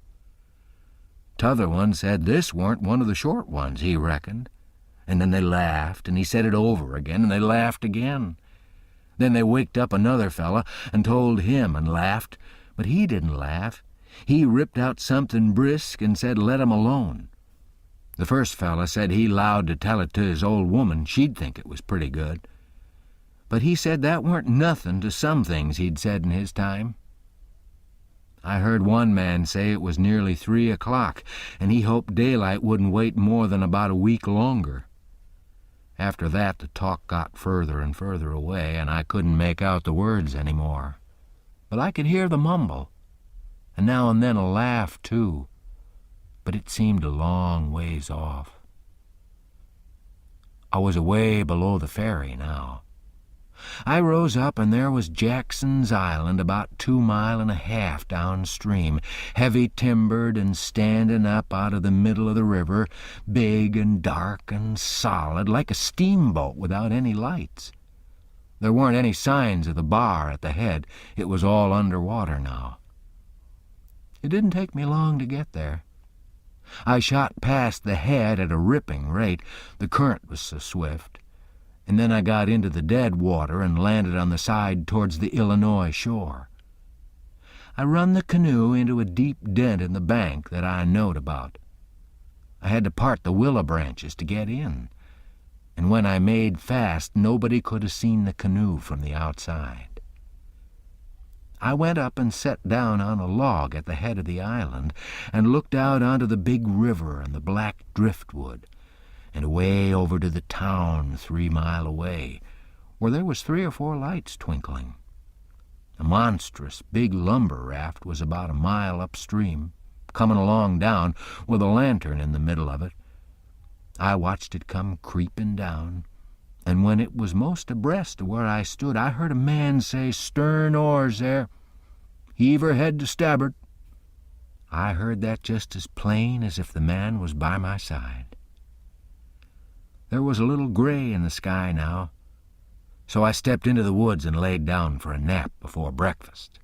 Speaker 1: T'other one said this weren't one of the short ones, he reckoned. And then they laughed, and he said it over again, and they laughed again. Then they waked up another fella and told him and laughed, but he didn't laugh. He ripped out something brisk and said let him alone. The first fella said he 'lowed to tell it to his old woman, she'd think it was pretty good. But he said that weren't nothing to some things he'd said in his time. I heard one man say it was nearly 3 o'clock, and he hoped daylight wouldn't wait more than about a week longer. After that, the talk got further and further away, and I couldn't make out the words any more. But I could hear the mumble, and now and then a laugh, too. But it seemed a long ways off. I was away below the ferry now. I rose up, and there was Jackson's Island about 2.5 miles downstream, heavy timbered and standing up out of the middle of the river, big and dark and solid, like a steamboat without any lights. There weren't any signs of the bar at the head. It was all under water now. It didn't take me long to get there. I shot past the head at a ripping rate, the current was so swift, and then I got into the dead water and landed on the side towards the Illinois shore. I run the canoe into a deep dent in the bank that I knowed about. I had to part the willow branches to get in, and when I made fast, nobody could have seen the canoe from the outside. I went up and sat down on a log at the head of the island and looked out onto the big river and the black driftwood, and away over to the town 3 miles away, where there was 3 or 4 lights twinkling. A monstrous big lumber raft was about 1 mile upstream, coming along down with a lantern in the middle of it. I watched it come creeping down, and when it was most abreast of where I stood, I heard a man say, "Stern oars there. Heave her head to starboard." I heard that just as plain as if the man was by my side. There was a little gray in the sky now, so I stepped into the woods and laid down for a nap before breakfast.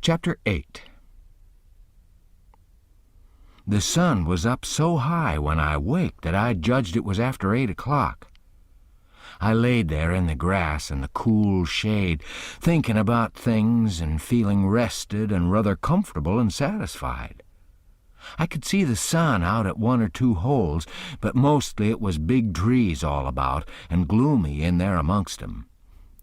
Speaker 1: Chapter 8. The sun was up so high when I waked that I judged it was after 8 o'clock. I laid there in the grass in the cool shade, thinking about things and feeling rested and rather comfortable and satisfied. I could see the sun out at 1 or 2 holes, but mostly it was big trees all about and gloomy in there amongst 'em.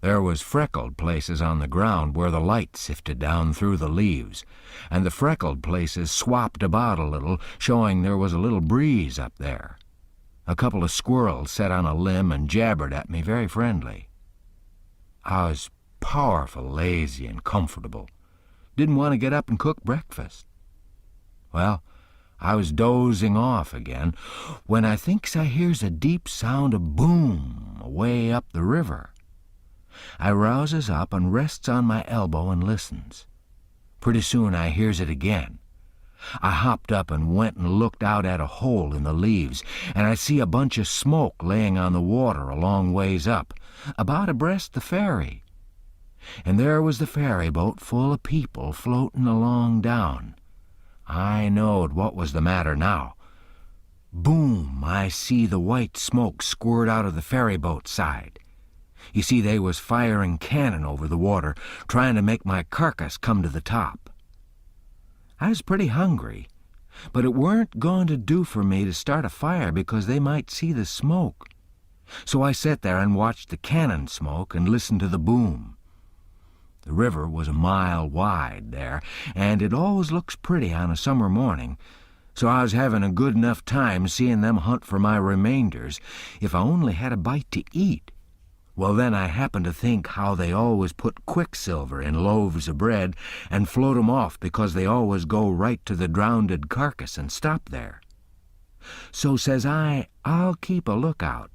Speaker 1: There was freckled places on the ground where the light sifted down through the leaves, and the freckled places swapped about a little, showing there was a little breeze up there. A couple of squirrels sat on a limb and jabbered at me very friendly. I was powerful lazy and comfortable. Didn't want to get up and cook breakfast. Well, I was dozing off again when I thinks I hears a deep sound of boom away up the river. I rouses up and rests on my elbow and listens. Pretty soon I hears it again. I hopped up and went and looked out at a hole in the leaves, and I see a bunch of smoke laying on the water a long ways up, about abreast the ferry. And there was the ferry boat full of people floating along down. I knowed what was the matter now. Boom, I see the white smoke squirt out of the ferry boat's side. You see, they was firing cannon over the water, trying to make my carcass come to the top. I was pretty hungry, but it weren't going to do for me to start a fire because they might see the smoke. So I sat there and watched the cannon smoke and listened to the boom. The river was 1 mile wide there, and it always looks pretty on a summer morning, so I was having a good enough time seeing them hunt for my remainders if I only had a bite to eat. Well, then I happened to think how they always put quicksilver in loaves of bread and float 'em off because they always go right to the drowned carcass and stop there. So says I'll keep a lookout,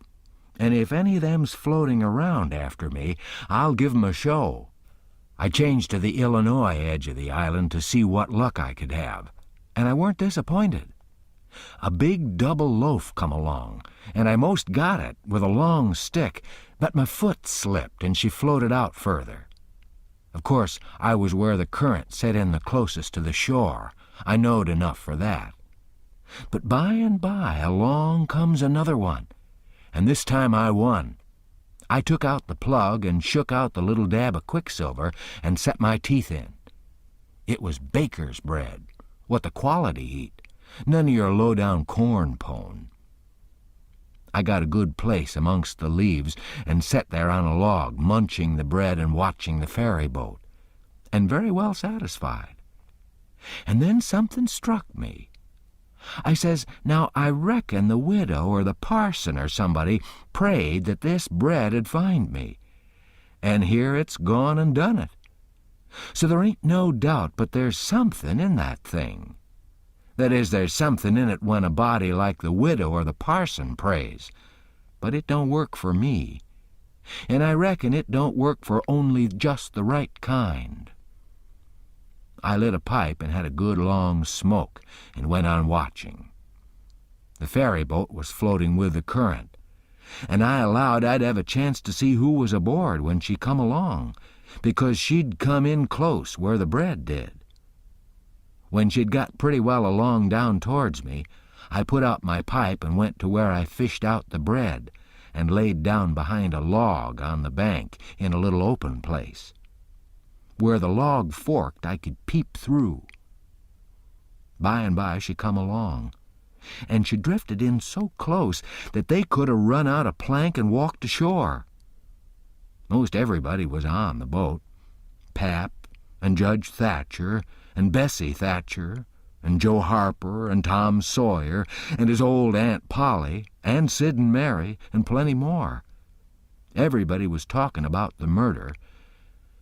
Speaker 1: and if any of them's floating around after me, I'll give 'em a show. I changed to the Illinois edge of the island to see what luck I could have, and I weren't disappointed. A big double loaf come along, and I most got it with a long stick, but my foot slipped and she floated out further. Of course, I was where the current set in the closest to the shore. I knowed enough for that. But by and by along comes another one, and this time I won. I took out the plug and shook out the little dab of quicksilver and set my teeth in. It was baker's bread, what the quality eat, none of your low-down corn pone. I got a good place amongst the leaves and sat there on a log, munching the bread and watching the ferry boat, and very well satisfied. And then something struck me. I says, now I reckon the widow or the parson or somebody prayed that this bread 'd find me, and here it's gone and done it. So there ain't no doubt but there's something in that thing. That is, there's something in it when a body like the widow or the parson prays, but it don't work for me, and I reckon it don't work for only just the right kind. I lit a pipe and had a good long smoke and went on watching. The ferry boat was floating with the current, and I allowed I'd have a chance to see who was aboard when she come along, because she'd come in close where the bread did. When she'd got pretty well along down towards me, I put out my pipe and went to where I fished out the bread and laid down behind a log on the bank in a little open place. Where the log forked, I could peep through. By and by she come along, and she drifted in so close that they could have run out a plank and walked ashore. Most everybody was on the boat. Pap and Judge Thatcher and Bessie Thatcher and Joe Harper and Tom Sawyer and his old Aunt Polly and Sid and Mary and plenty more. Everybody was talking about the murder,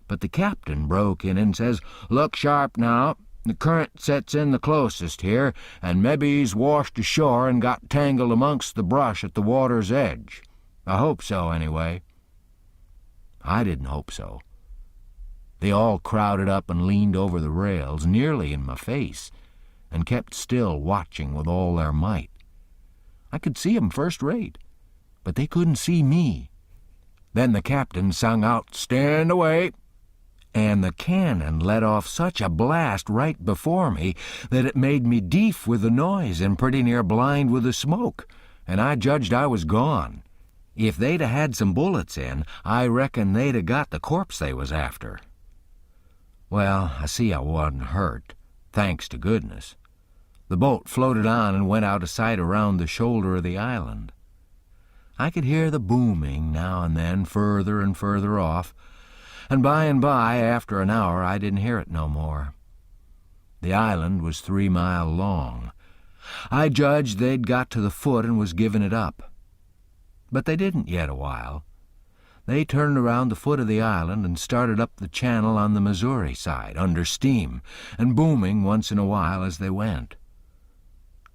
Speaker 1: but the captain broke in and says, "Look sharp now. The current sets in the closest here, and mebbe he's washed ashore and got tangled amongst the brush at the water's edge. I hope so, anyway." I didn't hope so. They all crowded up and leaned over the rails, nearly in my face, and kept still watching with all their might. I could see 'em first rate, but they couldn't see me. Then the captain sung out, "Stand away!" and the cannon let off such a blast right before me that it made me deaf with the noise and pretty near blind with the smoke, and I judged I was gone. If they'd a had some bullets in, I reckon they'd a got the corpse they was after. Well, I see I wasn't hurt, thanks to goodness. The boat floated on and went out of sight around the shoulder of the island. I could hear the booming now and then further and further off, and by, after an hour, I didn't hear it no more. The island was 3 mile long. I judged they'd got to the foot and was giving it up. But they didn't yet a while. They turned around the foot of the island and started up the channel on the Missouri side, under steam, and booming once in a while as they went.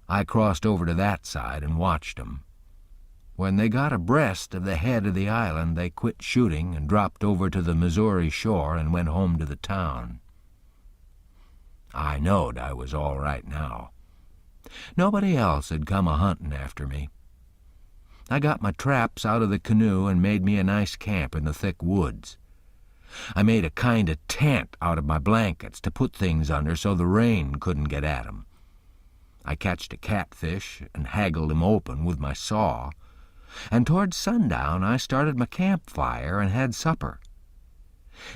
Speaker 1: I crossed over to that side and watched 'em. When they got abreast of the head of the island, they quit shooting and dropped over to the Missouri shore and went home to the town. I knowed I was all right now. Nobody else had come a-hunting after me. I got my traps out of the canoe and made me a nice camp in the thick woods. I made a kind of tent out of my blankets to put things under so the rain couldn't get at 'em. I catched a catfish and haggled him open with my saw, and toward sundown I started my campfire and had supper.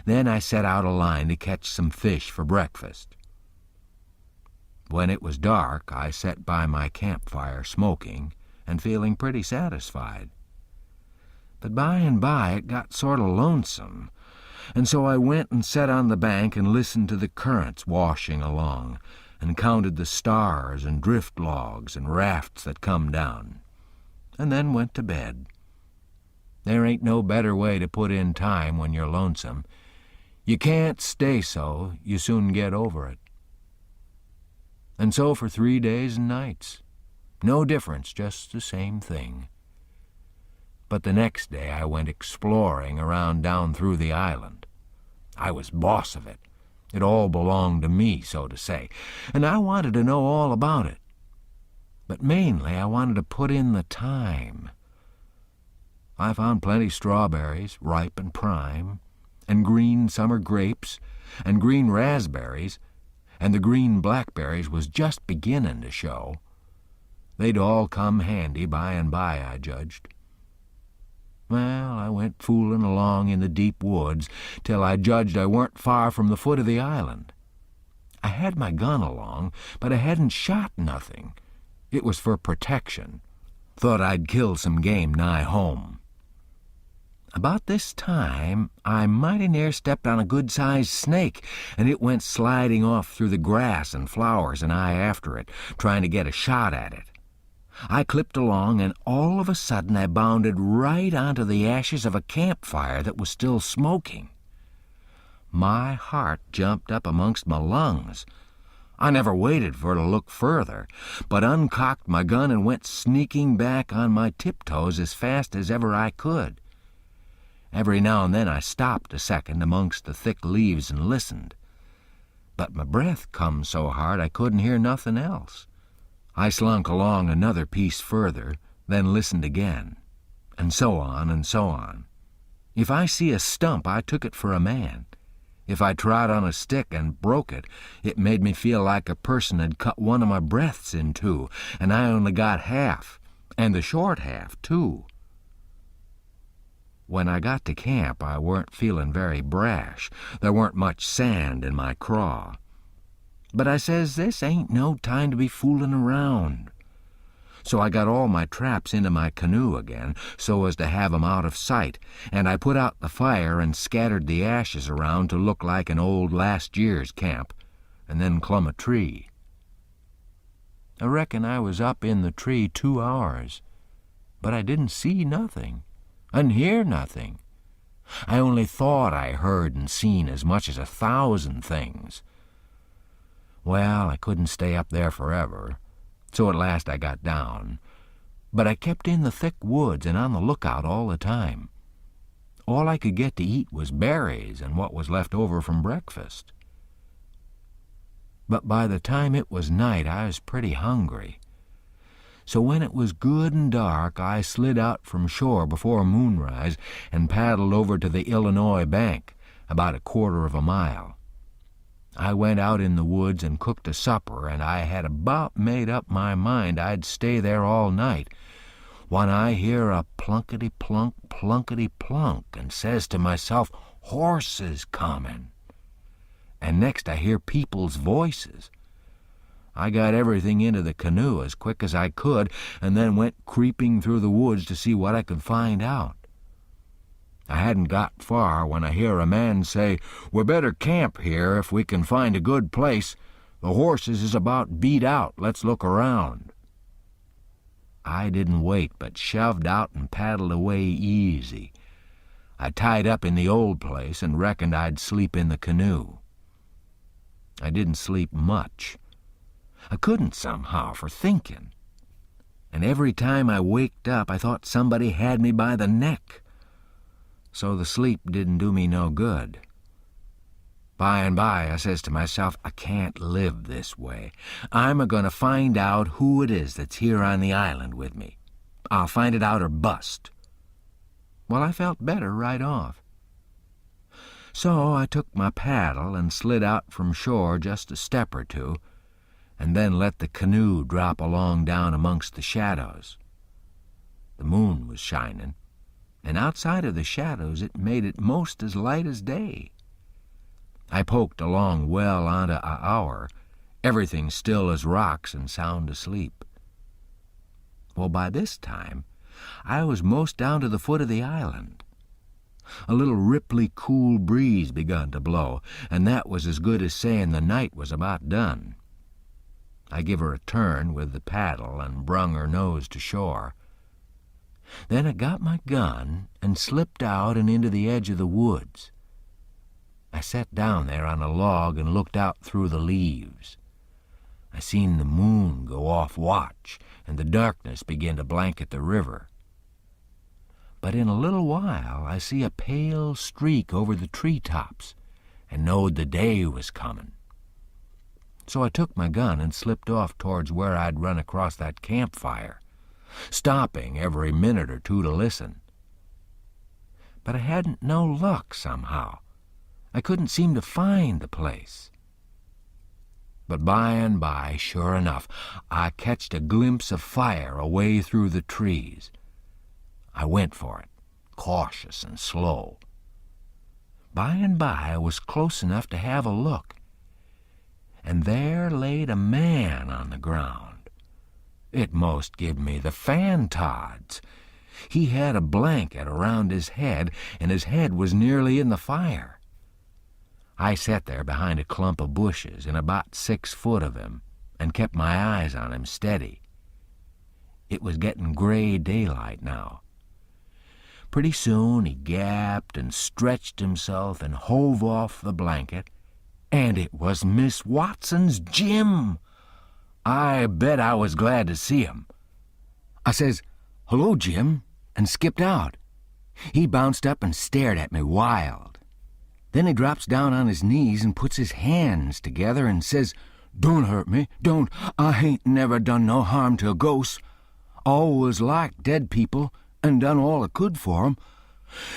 Speaker 1: Then I set out a line to catch some fish for breakfast. When it was dark, I sat by my campfire smoking and feeling pretty satisfied. But by and by it got sort of lonesome, and so I went and sat on the bank and listened to the currents washing along, and counted the stars and drift logs and rafts that come down, and then went to bed. There ain't no better way to put in time when you're lonesome. You can't stay so, you soon get over it. And so for 3 days and nights. No difference, just the same thing. But the next day I went exploring around down through the island. I was boss of it. It all belonged to me, so to say, and I wanted to know all about it. But mainly I wanted to put in the time. I found plenty strawberries, ripe and prime, and green summer grapes, and green raspberries, and the green blackberries was just beginning to show. They'd all come handy by and by, I judged. Well, I went fooling along in the deep woods till I judged I weren't far from the foot of the island. I had my gun along, but I hadn't shot nothing. It was for protection. Thought I'd kill some game nigh home. About this time, I mighty near stepped on a good-sized snake, and it went sliding off through the grass and flowers, and I after it, trying to get a shot at it. I clipped along, and all of a sudden I bounded right onto the ashes of a campfire that was still smoking. My heart jumped up amongst my lungs. I never waited for to look further, but uncocked my gun and went sneaking back on my tiptoes as fast as ever I could. Every now and then I stopped a second amongst the thick leaves and listened. But my breath come so hard I couldn't hear nothing else. I slunk along another piece further, then listened again, and so on and so on. If I see a stump, I took it for a man. If I trod on a stick and broke it, it made me feel like a person had cut one of my breaths in two, and I only got half, and the short half, too. When I got to camp, I weren't feeling very brash. There weren't much sand in my craw. But I says, this ain't no time to be fooling around. So I got all my traps into my canoe again, so as to have 'em out of sight, and I put out the fire and scattered the ashes around to look like an old last year's camp, and then clumb a tree. I reckon I was up in the tree 2 hours, but I didn't see nothing and hear nothing. I only thought I heard and seen as much as 1,000 things. Well, I couldn't stay up there forever, so at last I got down, but I kept in the thick woods and on the lookout all the time. All I could get to eat was berries and what was left over from breakfast. But by the time it was night, I was pretty hungry. So when it was good and dark, I slid out from shore before moonrise and paddled over to the Illinois bank, about 1/4 of a mile. I went out in the woods and cooked a supper, and I had about made up my mind I'd stay there all night, when I hear a plunkety-plunk, plunkety-plunk, and says to myself, horses comin'. And next I hear people's voices. I got everything into the canoe as quick as I could, and then went creeping through the woods to see what I could find out. I hadn't got far when I hear a man say, "We better camp here if we can find a good place. The horses is about beat out. Let's look around." I didn't wait, but shoved out and paddled away easy. I tied up in the old place and reckoned I'd sleep in the canoe. I didn't sleep much. I couldn't somehow for thinking. And every time I waked up, I thought somebody had me by the neck. So the sleep didn't do me no good. By and by, I says to myself, I can't live this way. I'm a-going to find out who it is that's here on the island with me. I'll find it out or bust. Well, I felt better right off. So I took my paddle and slid out from shore just a step or two, and then let the canoe drop along down amongst the shadows. The moon was shining, and outside of the shadows it made it most as light as day. I poked along well onto an hour, everything still as rocks and sound asleep. Well, by this time, I was most down to the foot of the island. A little ripply cool breeze begun to blow, and that was as good as saying the night was about done. I give her a turn with the paddle and brung her nose to shore. Then I got my gun and slipped out and into the edge of the woods. I sat down there on a log and looked out through the leaves. I seen the moon go off watch, and the darkness begin to blanket the river. But in a little while I see a pale streak over the treetops, and knowed the day was comin'. So I took my gun and slipped off towards where I'd run across that campfire, stopping every minute or two to listen. But I hadn't no luck somehow. I couldn't seem to find the place. But by and by, sure enough, I catched a glimpse of fire away through the trees. I went for it, cautious and slow. By and by I was close enough to have a look, and there laid a man on the ground. It most give me the fan-tods. He had a blanket around his head, and his head was nearly in the fire. I sat there behind a clump of bushes in about 6 foot of him, and kept my eyes on him steady. It was getting gray daylight now. Pretty soon he gapped and stretched himself and hove off the blanket, and it was Miss Watson's Jim. I bet I was glad to see him. I says, "Hello, Jim," and skipped out. He bounced up and stared at me wild. Then he drops down on his knees and puts his hands together and says, "Don't hurt me, don't. I ain't never done no harm to a ghost. Always liked dead people and done all I could for 'em.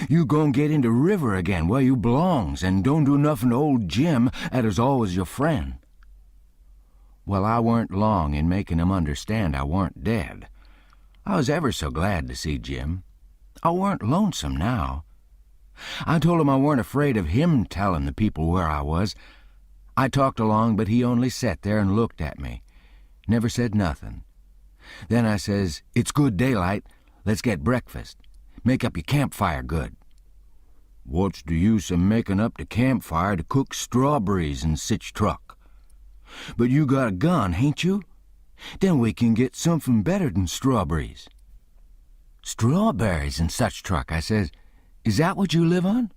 Speaker 1: You gon' get in the river again where you belongs, and don't do nothing to old Jim, that is always your friend." Well, I weren't long in making him understand I weren't dead. I was ever so glad to see Jim. I weren't lonesome now. I told him I weren't afraid of him telling the people where I was. I talked along, but he only sat there and looked at me. Never said nothing. Then I says, "It's good daylight. Let's get breakfast. Make up your campfire good." "What's the use of making up the campfire to cook strawberries and sich truck? But you got a gun, hain't you? Then we can get something better than strawberries." "Strawberries and such truck," I says. "Is that what you live on?"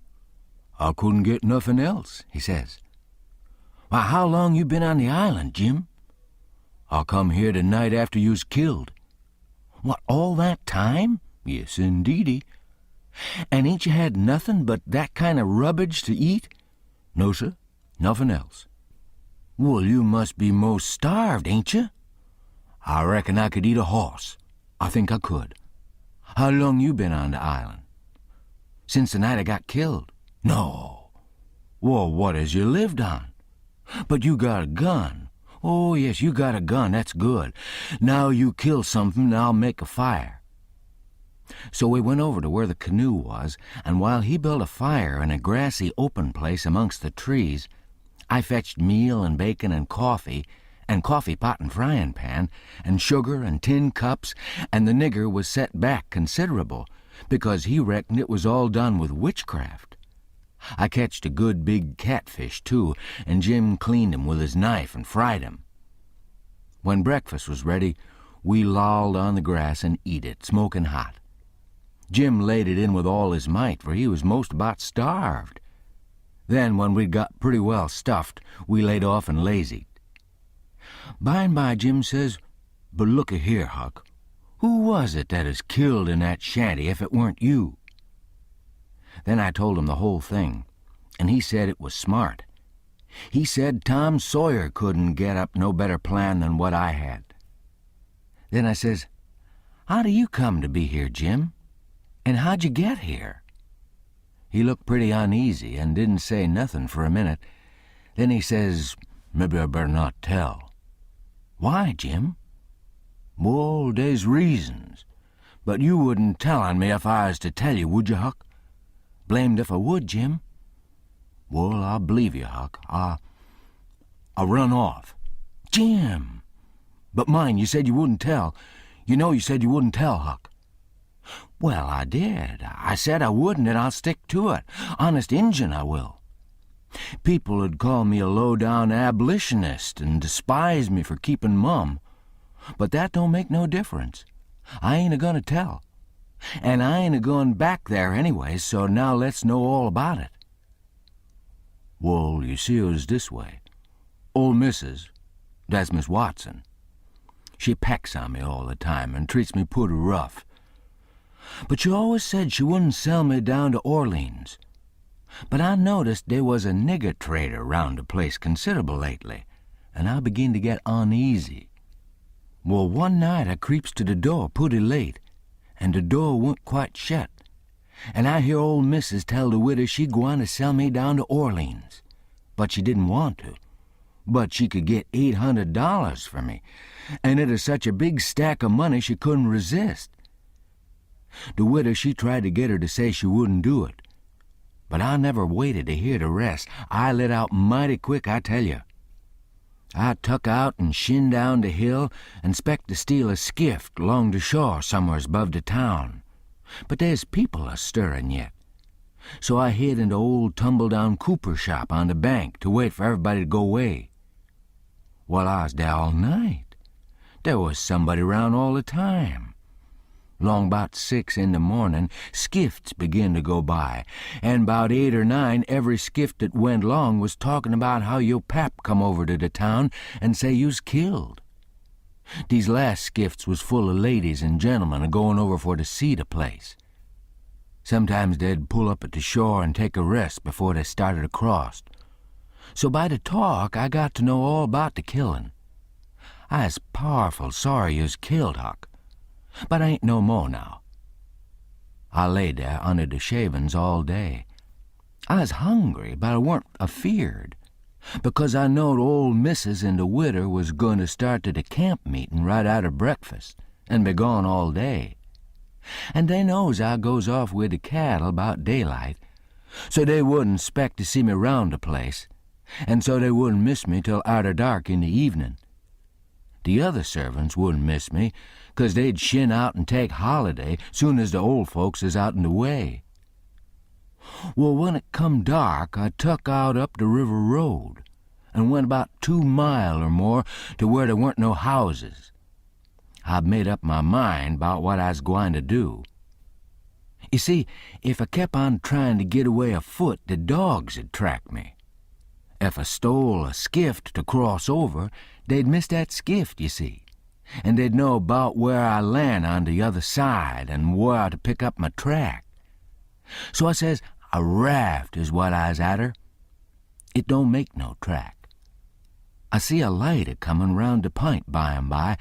Speaker 1: "I couldn't get nothing else," he says. "Why, how long you been on the island, Jim?" "I come here the night after you was killed." "What, all that time?" "Yes, indeedy." "And ain't you had nothing but that kind of rubbage to eat?" "No, sir, nothing else." "Well, you must be most starved, ain't you?" "I reckon I could eat a horse. I think I could." "How long you been on the island?" "Since the night I got killed." "No." "Well, what has you lived on?" "But you got a gun." "Oh, yes, you got a gun. That's good. Now you kill something and I'll make a fire." So we went over to where the canoe was, and while he built a fire in a grassy open place amongst the trees, I fetched meal and bacon and coffee pot and frying pan, and sugar and tin cups, and the nigger was set back considerable, because he reckoned it was all done with witchcraft. I catched a good big catfish, too, and Jim cleaned him with his knife and fried him. When breakfast was ready, we lolled on the grass and eat it, smoking hot. Jim laid it in with all his might, for he was most about starved. Then, when we'd got pretty well stuffed, we laid off and lazied. By and by, Jim says, "But look-a-here, Huck, who was it that is killed in that shanty if it weren't you?" Then I told him the whole thing, and he said it was smart. He said Tom Sawyer couldn't get up no better plan than what I had. Then I says, "How do you come to be here, Jim? And how'd you get here?" He looked pretty uneasy and didn't say nothing for a minute. Then he says, "Maybe I better not tell." "Why, Jim?" "Well, there's reasons. But you wouldn't tell on me if I was to tell you, would you, Huck?" "Blamed if I would, Jim." "Well, I'll believe you, Huck. I'll run off." "Jim!" "But mind, you said you wouldn't tell. You know you said you wouldn't tell, Huck." "Well, I did. I said I wouldn't, and I'll stick to it. Honest Injun, I will. People would call me a low-down abolitionist and despise me for keeping mum. But that don't make no difference. I ain't a-goin' to tell. And I ain't a-goin' back there anyway, so now let's know all about it." "Well, you see, it was this way. Old Missus, that's Miss Watson, she pecks on me all the time and treats me pooty rough. But she always said she wouldn't sell me down to Orleans. But I noticed there was a nigger trader round the place considerable lately, and I begin to get uneasy. Well, one night I creeps to the door pooty late, and the door wa'n't quite shut, and I hear old Missus tell the widow she gwine to sell me down to Orleans, but she didn't want to. But she could get $800 for me, and it is such a big stack of money she couldn't resist. The widow, she tried to get her to say she wouldn't do it. But I never waited to hear the rest. I lit out mighty quick, I tell you. I tuck out and shin down the hill and 'spect to steal a skiff along the shore somewheres above the town. But there's people a-stirrin' yet. So I hid in the old tumble-down cooper shop on the bank to wait for everybody to go away. Well, I was there all night. There was somebody round all the time. Long 'bout 6 in the morning, skiffs begin to go by, and 'bout 8 or 9, every skiff that went long was talking about how your pap come over to the town and say you's killed. These last skiffs was full of ladies and gentlemen a-going over for to see the place. Sometimes they'd pull up at the shore and take a rest before they started across. So by the talk, I got to know all about the killin'. I was powerful sorry you was killed, Huck. But I ain't no more now. I lay there under the shavings all day. I was hungry, but I warn't afeard, because I knowed old missus and the widder was going to start to the camp meeting right arter breakfast and be gone all day. And they knows I goes off with the cattle about daylight, so they wouldn't 'spect to see me round the place, and so they wouldn't miss me till arter dark in the evening. The other servants wouldn't miss me, 'cause they'd shin out and take holiday soon as the old folks is out in the way. Well, when it come dark, I tuck out up the river road and went about 2 mile or more to where there weren't no houses. I'd made up my mind about what I was going to do. You see, if I kept on trying to get away afoot, the dogs 'd track me. If I stole a skiff to cross over, they'd miss that skiff, you see, and they'd know about where I land on the other side and where to pick up my track. So I says, a raft is what I was arter. It don't make no track. I see a light a-comin' round the p'int by and by,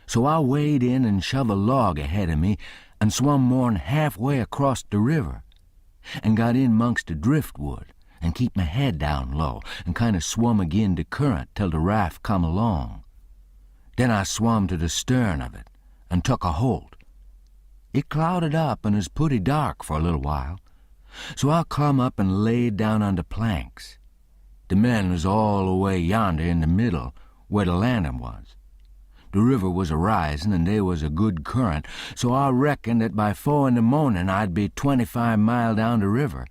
Speaker 1: so I wade in and shove a log ahead of me and swum more'n halfway across the river and got in 'mongst the driftwood and keep my head down low and kind of swum agin the current till the raft come along. Then I swum to the stern of it and took a holt. It clouded up and was putty dark for a little while, so I clum up and laid down on the planks. The men was all away yonder in the middle where the landing was. The river was a-risin' and they was a good current, so I reckoned that by 4 in the morning I'd be 25 mile down the river,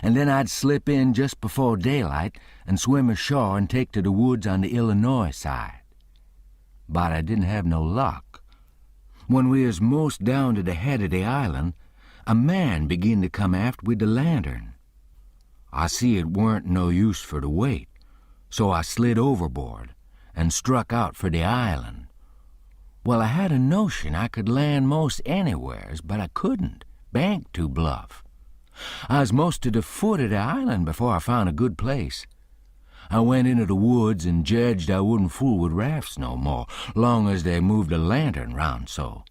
Speaker 1: and then I'd slip in just before daylight and swim ashore and take to the woods on the Illinois side. But I didn't have no luck. When we was most down to the head of the island, a man begin to come aft with the lantern. I see it weren't no use for to wait, so I slid overboard and struck out for the island. Well, I had a notion I could land most anywheres, but I couldn't. Bank too bluff. I was most to the foot of the island before I found a good place. I went into the woods and judged I wouldn't fool with rafts no more, long as they moved a lantern round so.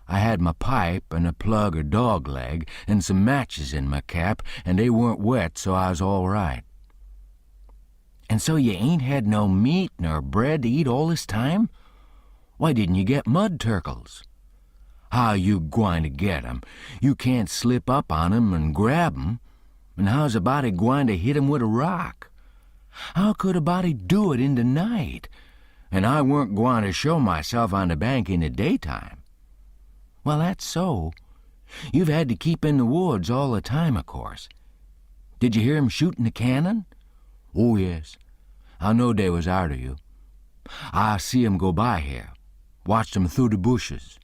Speaker 1: I had my pipe and a plug or dog leg and some matches in my cap, and they weren't wet, so I was all right. And so you ain't had no meat nor bread to eat all this time? Why didn't you get mud turkles? How you gwine to get 'em? You can't slip up on 'em and grab 'em. And how's a body gwine to hit 'em with a rock? How could a body do it in the night? And I weren't gwine to show myself on the bank in the daytime. Well, that's so. You've had to keep in the woods all the time, of course. Did you hear 'em shooting the cannon? Oh, yes. I knowed they was arter you. I see 'em go by here. Watched 'em through the bushes.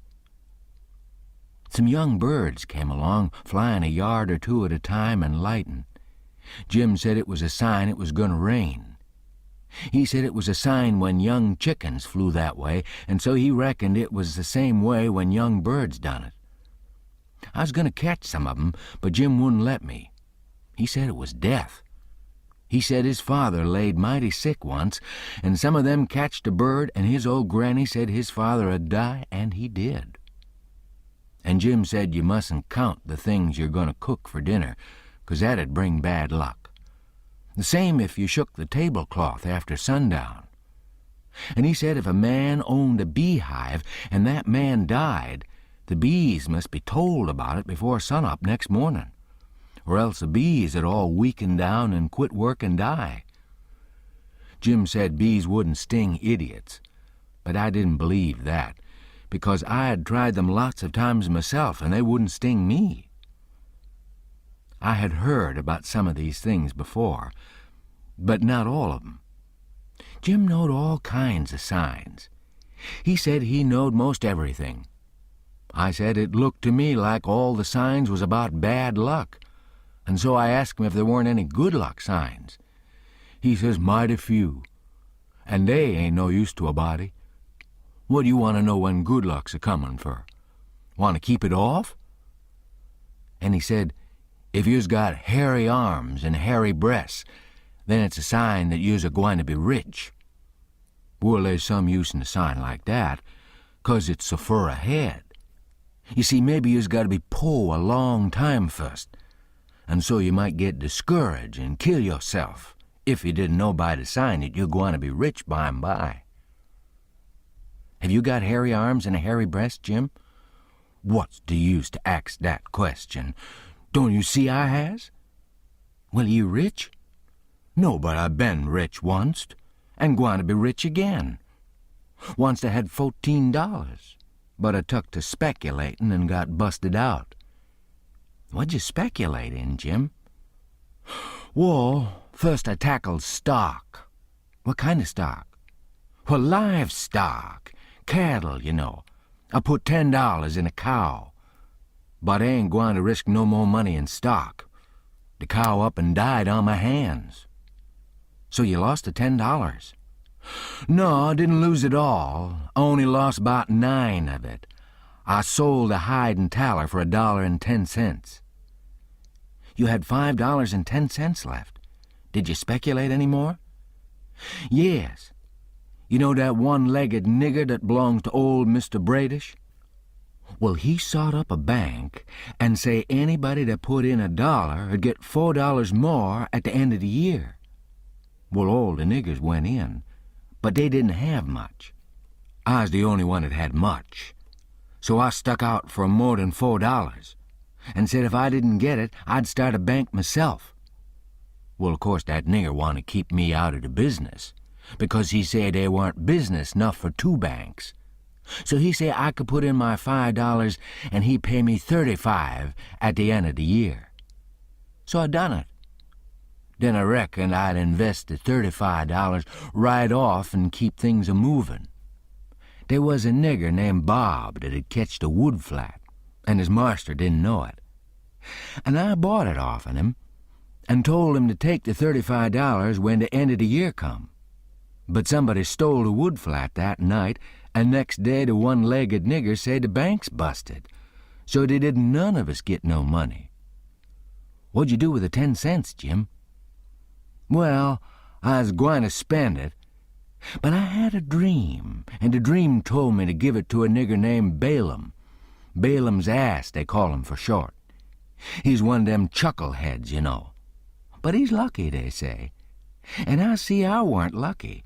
Speaker 1: Some young birds came along, flying a yard or two at a time and lighting. Jim said it was a sign it was going to rain. He said it was a sign when young chickens flew that way, and so he reckoned it was the same way when young birds done it. I was going to catch some of 'em, but Jim wouldn't let me. He said it was death. He said his father laid mighty sick once, and some of them catched a bird, and his old granny said his father'd die, and he did. And Jim said you mustn't count the things you're going to cook for dinner, 'cause that'd bring bad luck. The same if you shook the tablecloth after sundown. And he said if a man owned a beehive and that man died, the bees must be told about it before sunup next morning, or else the bees had all weakened down and quit work and die. Jim said bees wouldn't sting idiots, but I didn't believe that, because I had tried them lots of times myself, and they wouldn't sting me. I had heard about some of these things before, but not all of them. Jim knowed all kinds of signs. He said he knowed most everything. I said it looked to me like all the signs was about bad luck, and so I asked him if there weren't any good luck signs. He says mighty few, and they ain't no use to a body. What do you want to know when good luck's a-comin' for? Want to keep it off? And he said, if you's got hairy arms and hairy breasts, then it's a sign that you's a-gwine to be rich. Well, there's some use in a sign like that, 'cause it's so fur ahead. You see, maybe you's got to be poor a long time first, and so you might get discouraged and kill yourself if you didn't know by the sign that you're going to be rich by and by. Have you got hairy arms and a hairy breast, Jim? What's the use to ask that question? Don't you see I has? Well, you rich? No, but I been rich once, and gwine to be rich again. Once I had $14, but I took to speculating and got busted out. What'd you speculate in, Jim? Well, first I tackled stock. What kind of stock? Well, livestock. Cattle, you know. I put $10 in a cow. But I ain't going to risk no more money in stock. The cow up and died on my hands. So you lost the $10? No, I didn't lose it all. I only lost about 9 of it. I sold a hide and taller for $1.10. You had $5.10 left. Did you speculate any more? Yes. You know that one-legged nigger that belongs to old Mr. Bradish? Well, he sot up a bank and say anybody that put in $1 would get $4 more at the end of the year. Well, all the niggers went in, but they didn't have much. I was the only one that had much. So I stuck out for more than $4 and said if I didn't get it, I'd start a bank myself. Well, of course, that nigger wanted to keep me out of the business because he said there weren't business enough for 2 banks. So he said I could put in my $5 and he'd pay me $35 at the end of the year. So I done it. Then I reckoned I'd invest the $35 right off and keep things a-moving. There was a nigger named Bob that had ketched a wood flat, and his master didn't know it. And I bought it off of him and told him to take the $35 when the end of the year come. But somebody stole the wood flat that night, and next day the one-legged nigger said the bank's busted, so they didn't none of us get no money. What'd you do with the 10 cents, Jim? Well, I was going to spend it, but I had a dream, and the dream told me to give it to a nigger named Balaam. Balaam's ass, they call him for short. He's one of them chuckleheads, you know. But he's lucky, they say. And I see I weren't lucky.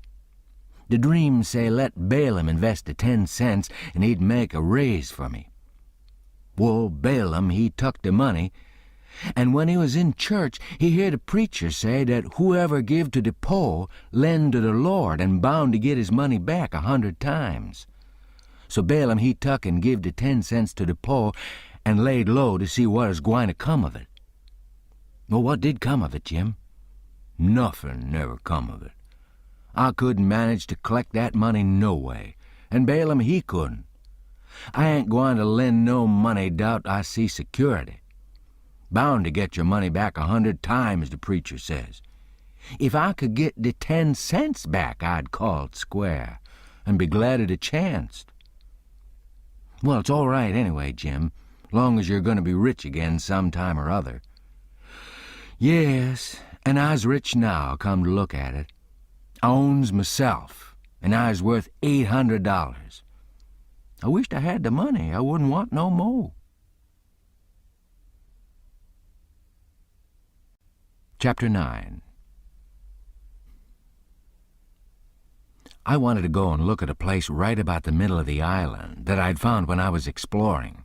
Speaker 1: The dream say let Balaam invest the 10 cents and he'd make a raise for me. Well, Balaam, he took the money, and when he was in church, he heard the preacher say that whoever give to the poor lend to the Lord and bound to get his money back 100 times. So Balaam, he tuck and give the 10 cents to the poor and laid low to see what was going to come of it. Well, what did come of it, Jim? Nothing never come of it. I couldn't manage to collect that money no way, and Balaam, he couldn't. I ain't going to lend no money doubt I see security. Bound to get your money back 100 times, the preacher says. If I could get the 10 cents back, I'd call it square and be glad of the chance. Well, it's all right anyway, Jim, long as you're going to be rich again sometime or other. Yes, and I's rich now, come to look at it. I owns myself, and I's worth $800. I wished I had the money. I wouldn't want no more. Chapter 9. I wanted to go and look at a place right about the middle of the island that I'd found when I was exploring.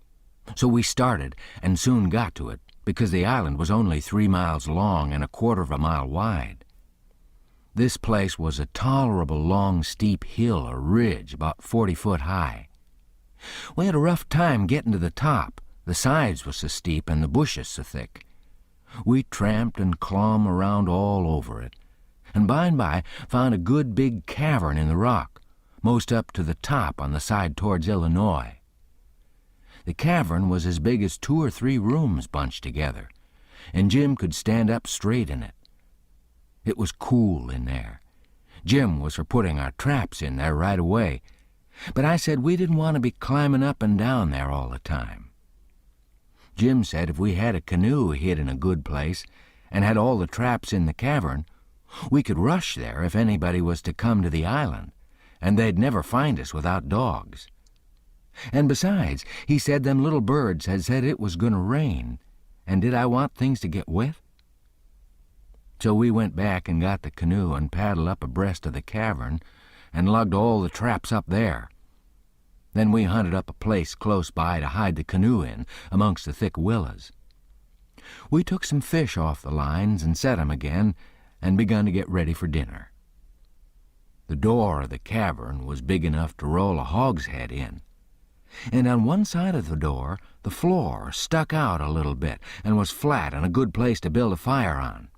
Speaker 1: So we started and soon got to it, because the island was only 3 miles long and 1/4 of a mile wide. This place was a tolerable long steep hill or ridge about 40 foot high. We had a rough time getting to the top. The sides were so steep and the bushes so thick. We tramped and clomb around all over it, and by found a good big cavern in the rock, most up to the top on the side towards Illinois. The cavern was as big as 2 or 3 rooms bunched together, and Jim could stand up straight in it. It was cool in there. Jim was for putting our traps in there right away, but I said we didn't want to be climbing up and down there all the time. Jim said if we had a canoe hid in a good place and had all the traps in the cavern, we could rush there if anybody was to come to the island, and they'd never find us without dogs. And besides, he said them little birds had said it was going to rain, and did I want things to get wet? So we went back and got the canoe and paddled up abreast of the cavern and lugged all the traps up there. Then we hunted up a place close by to hide the canoe in amongst the thick willows. We took some fish off the lines and set 'em again and begun to get ready for dinner. The door of the cavern was big enough to roll a hogshead in, and on one side of the door the floor stuck out a little bit and was flat and a good place to build a fire on.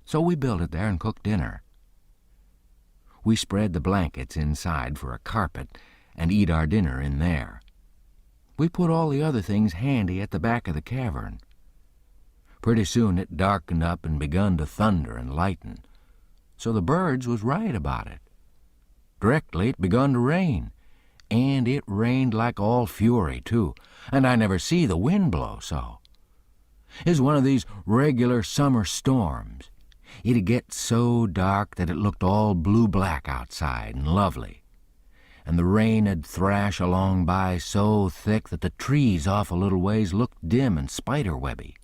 Speaker 1: So we built it there and cooked dinner. We spread the blankets inside for a carpet and eat our dinner in there. We put all the other things handy at the back of the cavern. Pretty soon it darkened up and begun to thunder and lighten, so the birds was right about it. Directly it begun to rain, and it rained like all fury, too, and I never see the wind blow so. It's one of these regular summer storms. It'd get so dark that it looked all blue-black outside and lovely, and the rain'd thrash along by so thick that the trees off a little ways looked dim and spider-webby.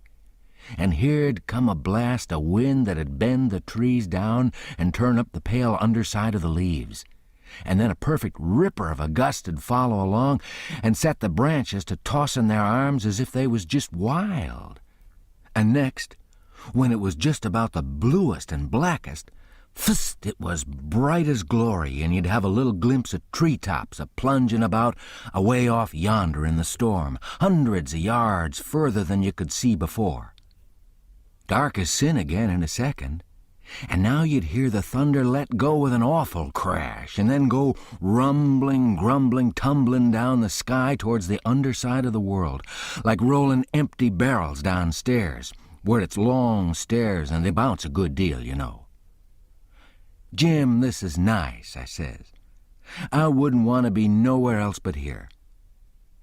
Speaker 1: And here'd come a blast of wind that'd bend the trees down and turn up the pale underside of the leaves, and then a perfect ripper of a gust'd follow along and set the branches to tossin' their arms as if they was just wild. And next, when it was just about the bluest and blackest, fist, it was bright as glory, and you'd have a little glimpse of treetops a-plungin' about away off yonder in the storm, hundreds of yards further than you could see before. Dark as sin again in a second, and now you'd hear the thunder let go with an awful crash, and then go rumbling, grumbling, tumbling down the sky towards the underside of the world, like rolling empty barrels downstairs, where it's long stairs and they bounce a good deal, you know. "Jim, this is nice," I says. "I wouldn't want to be nowhere else but here.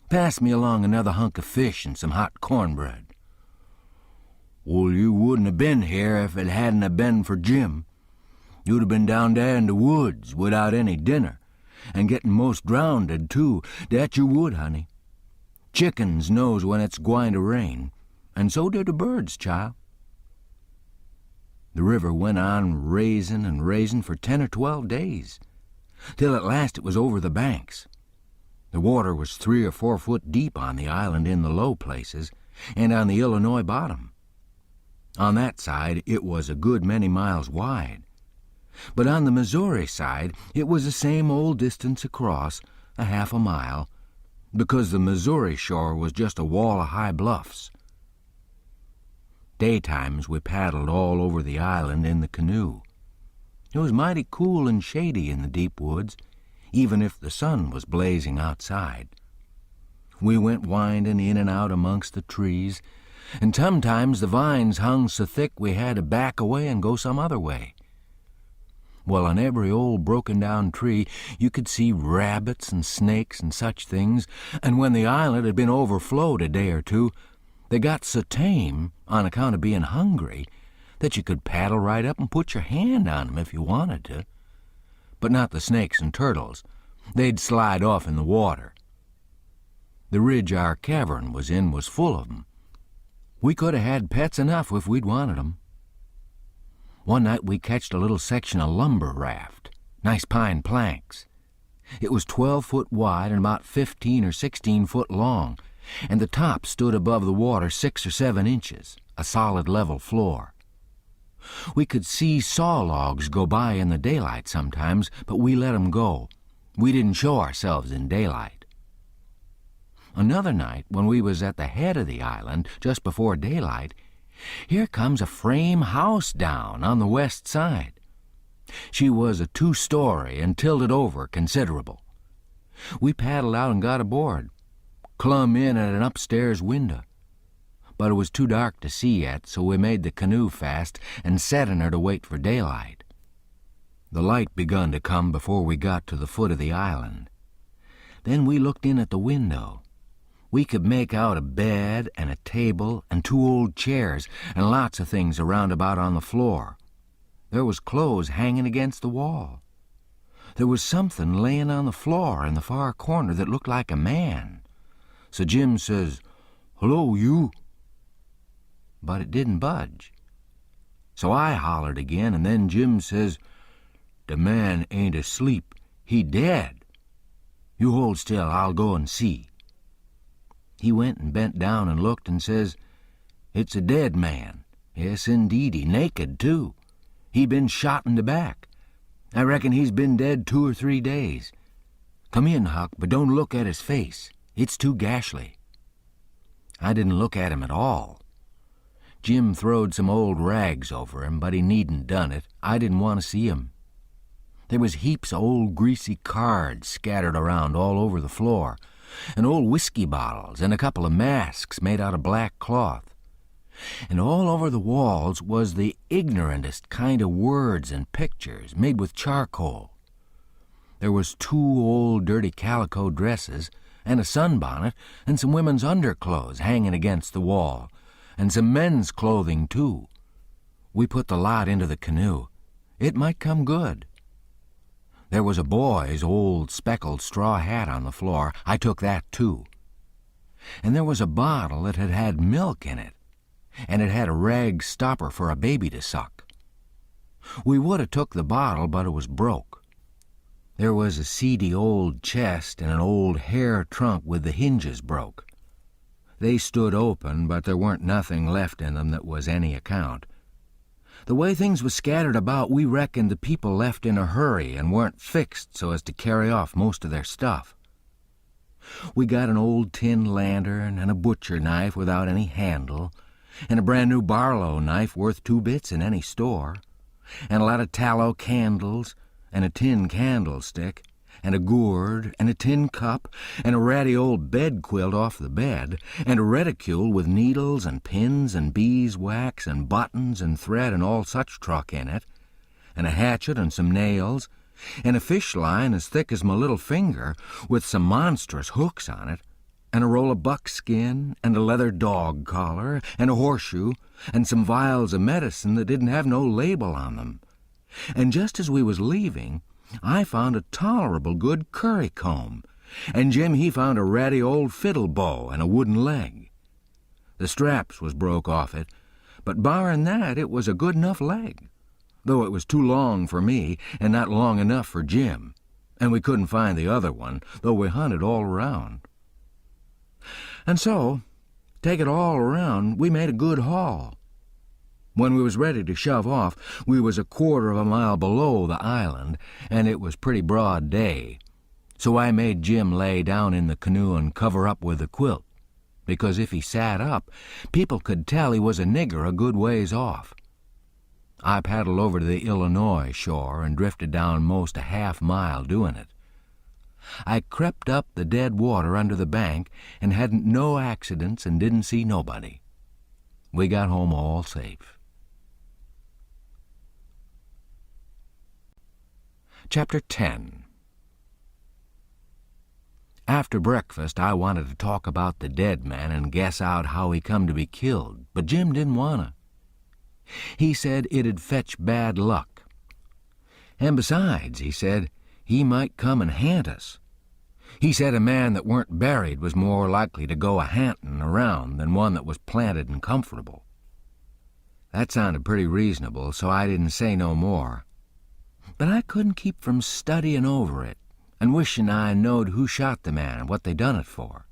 Speaker 1: Pass me along another hunk of fish and some hot cornbread." "Well, you wouldn't have been here if it hadn't have been for Jim. You'd have been down there in the woods without any dinner, and getting most drownded, too. That you would, honey. Chickens knows when it's gwine to rain, and so do the birds, child." The river went on raisin' and raisin' for 10 or 12 days, till at last it was over the banks. The water was 3 or 4 foot deep on the island in the low places, and on the Illinois bottom. On that side it was a good many miles wide, but on the Missouri side it was the same old distance across, a half a mile, because the Missouri shore was just a wall of high bluffs. Daytimes we paddled all over the island in the canoe. It was mighty cool and shady in the deep woods, even if the sun was blazing outside. We went winding in and out amongst the trees, and sometimes the vines hung so thick we had to back away and go some other way. Well, on every old broken-down tree you could see rabbits and snakes and such things, and when the island had been overflowed a day or two, they got so tame, on account of being hungry, that you could paddle right up and put your hand on 'em if you wanted to. But not the snakes and turtles. They'd slide off in the water. The ridge our cavern was in was full of 'em. We could have had pets enough if we'd wanted 'em. One night we catched a little section of lumber raft, nice pine planks. It was 12 foot wide and about 15 or 16 foot long, and the top stood above the water 6 or 7 inches, a solid level floor. We could see saw logs go by in the daylight sometimes, but we let 'em go. We didn't show ourselves in daylight. Another night, when we was at the head of the island, just before daylight, here comes a frame house down on the west side. She was a 2-story and tilted over considerable. We paddled out and got aboard, clumb in at an upstairs window. But it was too dark to see yet, so we made the canoe fast and set in her to wait for daylight. The light begun to come before we got to the foot of the island. Then we looked in at the window. We could make out a bed and a table and 2 old chairs and lots of things around about on the floor. There was clothes hanging against the wall. there was something laying on the floor in the far corner that looked like a man. So Jim says, "Hello, you." But it didn't budge. So I hollered again, and then Jim says, "The man ain't asleep. He dead. You hold still, I'll go and see." He went and bent down and looked and says, "It's a dead man. Yes, indeedy, naked, too. He been shot in the back. I reckon he's been dead 2 or 3 days. Come in, Huck, but don't look at his face. It's too gashly." I didn't look at him at all. Jim throwed some old rags over him, but he needn't done it. I didn't want to see him. There was heaps of old greasy cards scattered around all over the floor, and old whiskey bottles, and a couple of masks made out of black cloth. And all over the walls was the ignorantest kind of words and pictures made with charcoal. There was 2 old dirty calico dresses, and a sunbonnet, and some women's underclothes hanging against the wall, and some men's clothing, too. We put the lot into the canoe. It might come good. There was a boy's old speckled straw hat on the floor. I took that, too. And there was a bottle that had had milk in it, and it had a rag stopper for a baby to suck. We would have took the bottle, but it was broke. There was a seedy old chest and an old hair trunk with the hinges broke. They stood open, but there weren't nothing left in them that was any account. The way things was scattered about, we reckoned the people left in a hurry and weren't fixed so as to carry off most of their stuff. We got an old tin lantern and a butcher knife without any handle, and a brand-new Barlow knife worth 2 bits in any store, and a lot of tallow candles, and a tin candlestick, and a gourd, and a tin cup, and a ratty old bed quilt off the bed, and a reticule with needles and pins and beeswax and buttons and thread and all such truck in it, and a hatchet and some nails, and a fish line as thick as my little finger with some monstrous hooks on it, and a roll of buckskin, and a leather dog collar, and a horseshoe, and some vials of medicine that didn't have no label on them. And just as we was leaving, I found a tolerable good curry comb, and Jim he found a ratty old fiddle bow and a wooden leg. The straps was broke off it, but barrin' that it was a good enough leg, though it was too long for me and not long enough for Jim, and we couldn't find the other one, though we hunted all around. And so, take it all around, we made a good haul. When we was ready to shove off, we was a 1/4 of a mile below the island, and it was pretty broad day. So I made Jim lay down in the canoe and cover up with the quilt, because if he sat up, people could tell he was a nigger a good ways off. I paddled over to the Illinois shore and drifted down most a 1/2 mile doing it. I crept up the dead water under the bank and hadn't no accidents and didn't see nobody. We got home all safe. Chapter 10. After breakfast, I wanted to talk about the dead man and guess out how he come to be killed, but Jim didn't wanna. He said it'd fetch bad luck. And besides, he said, he might come and haunt us. He said a man that weren't buried was more likely to go a-hantin' around than one that was planted and comfortable. That sounded pretty reasonable, so I didn't say no more. But I couldn't keep from studying over it and wishing I knowed who shot the man and what they done it for.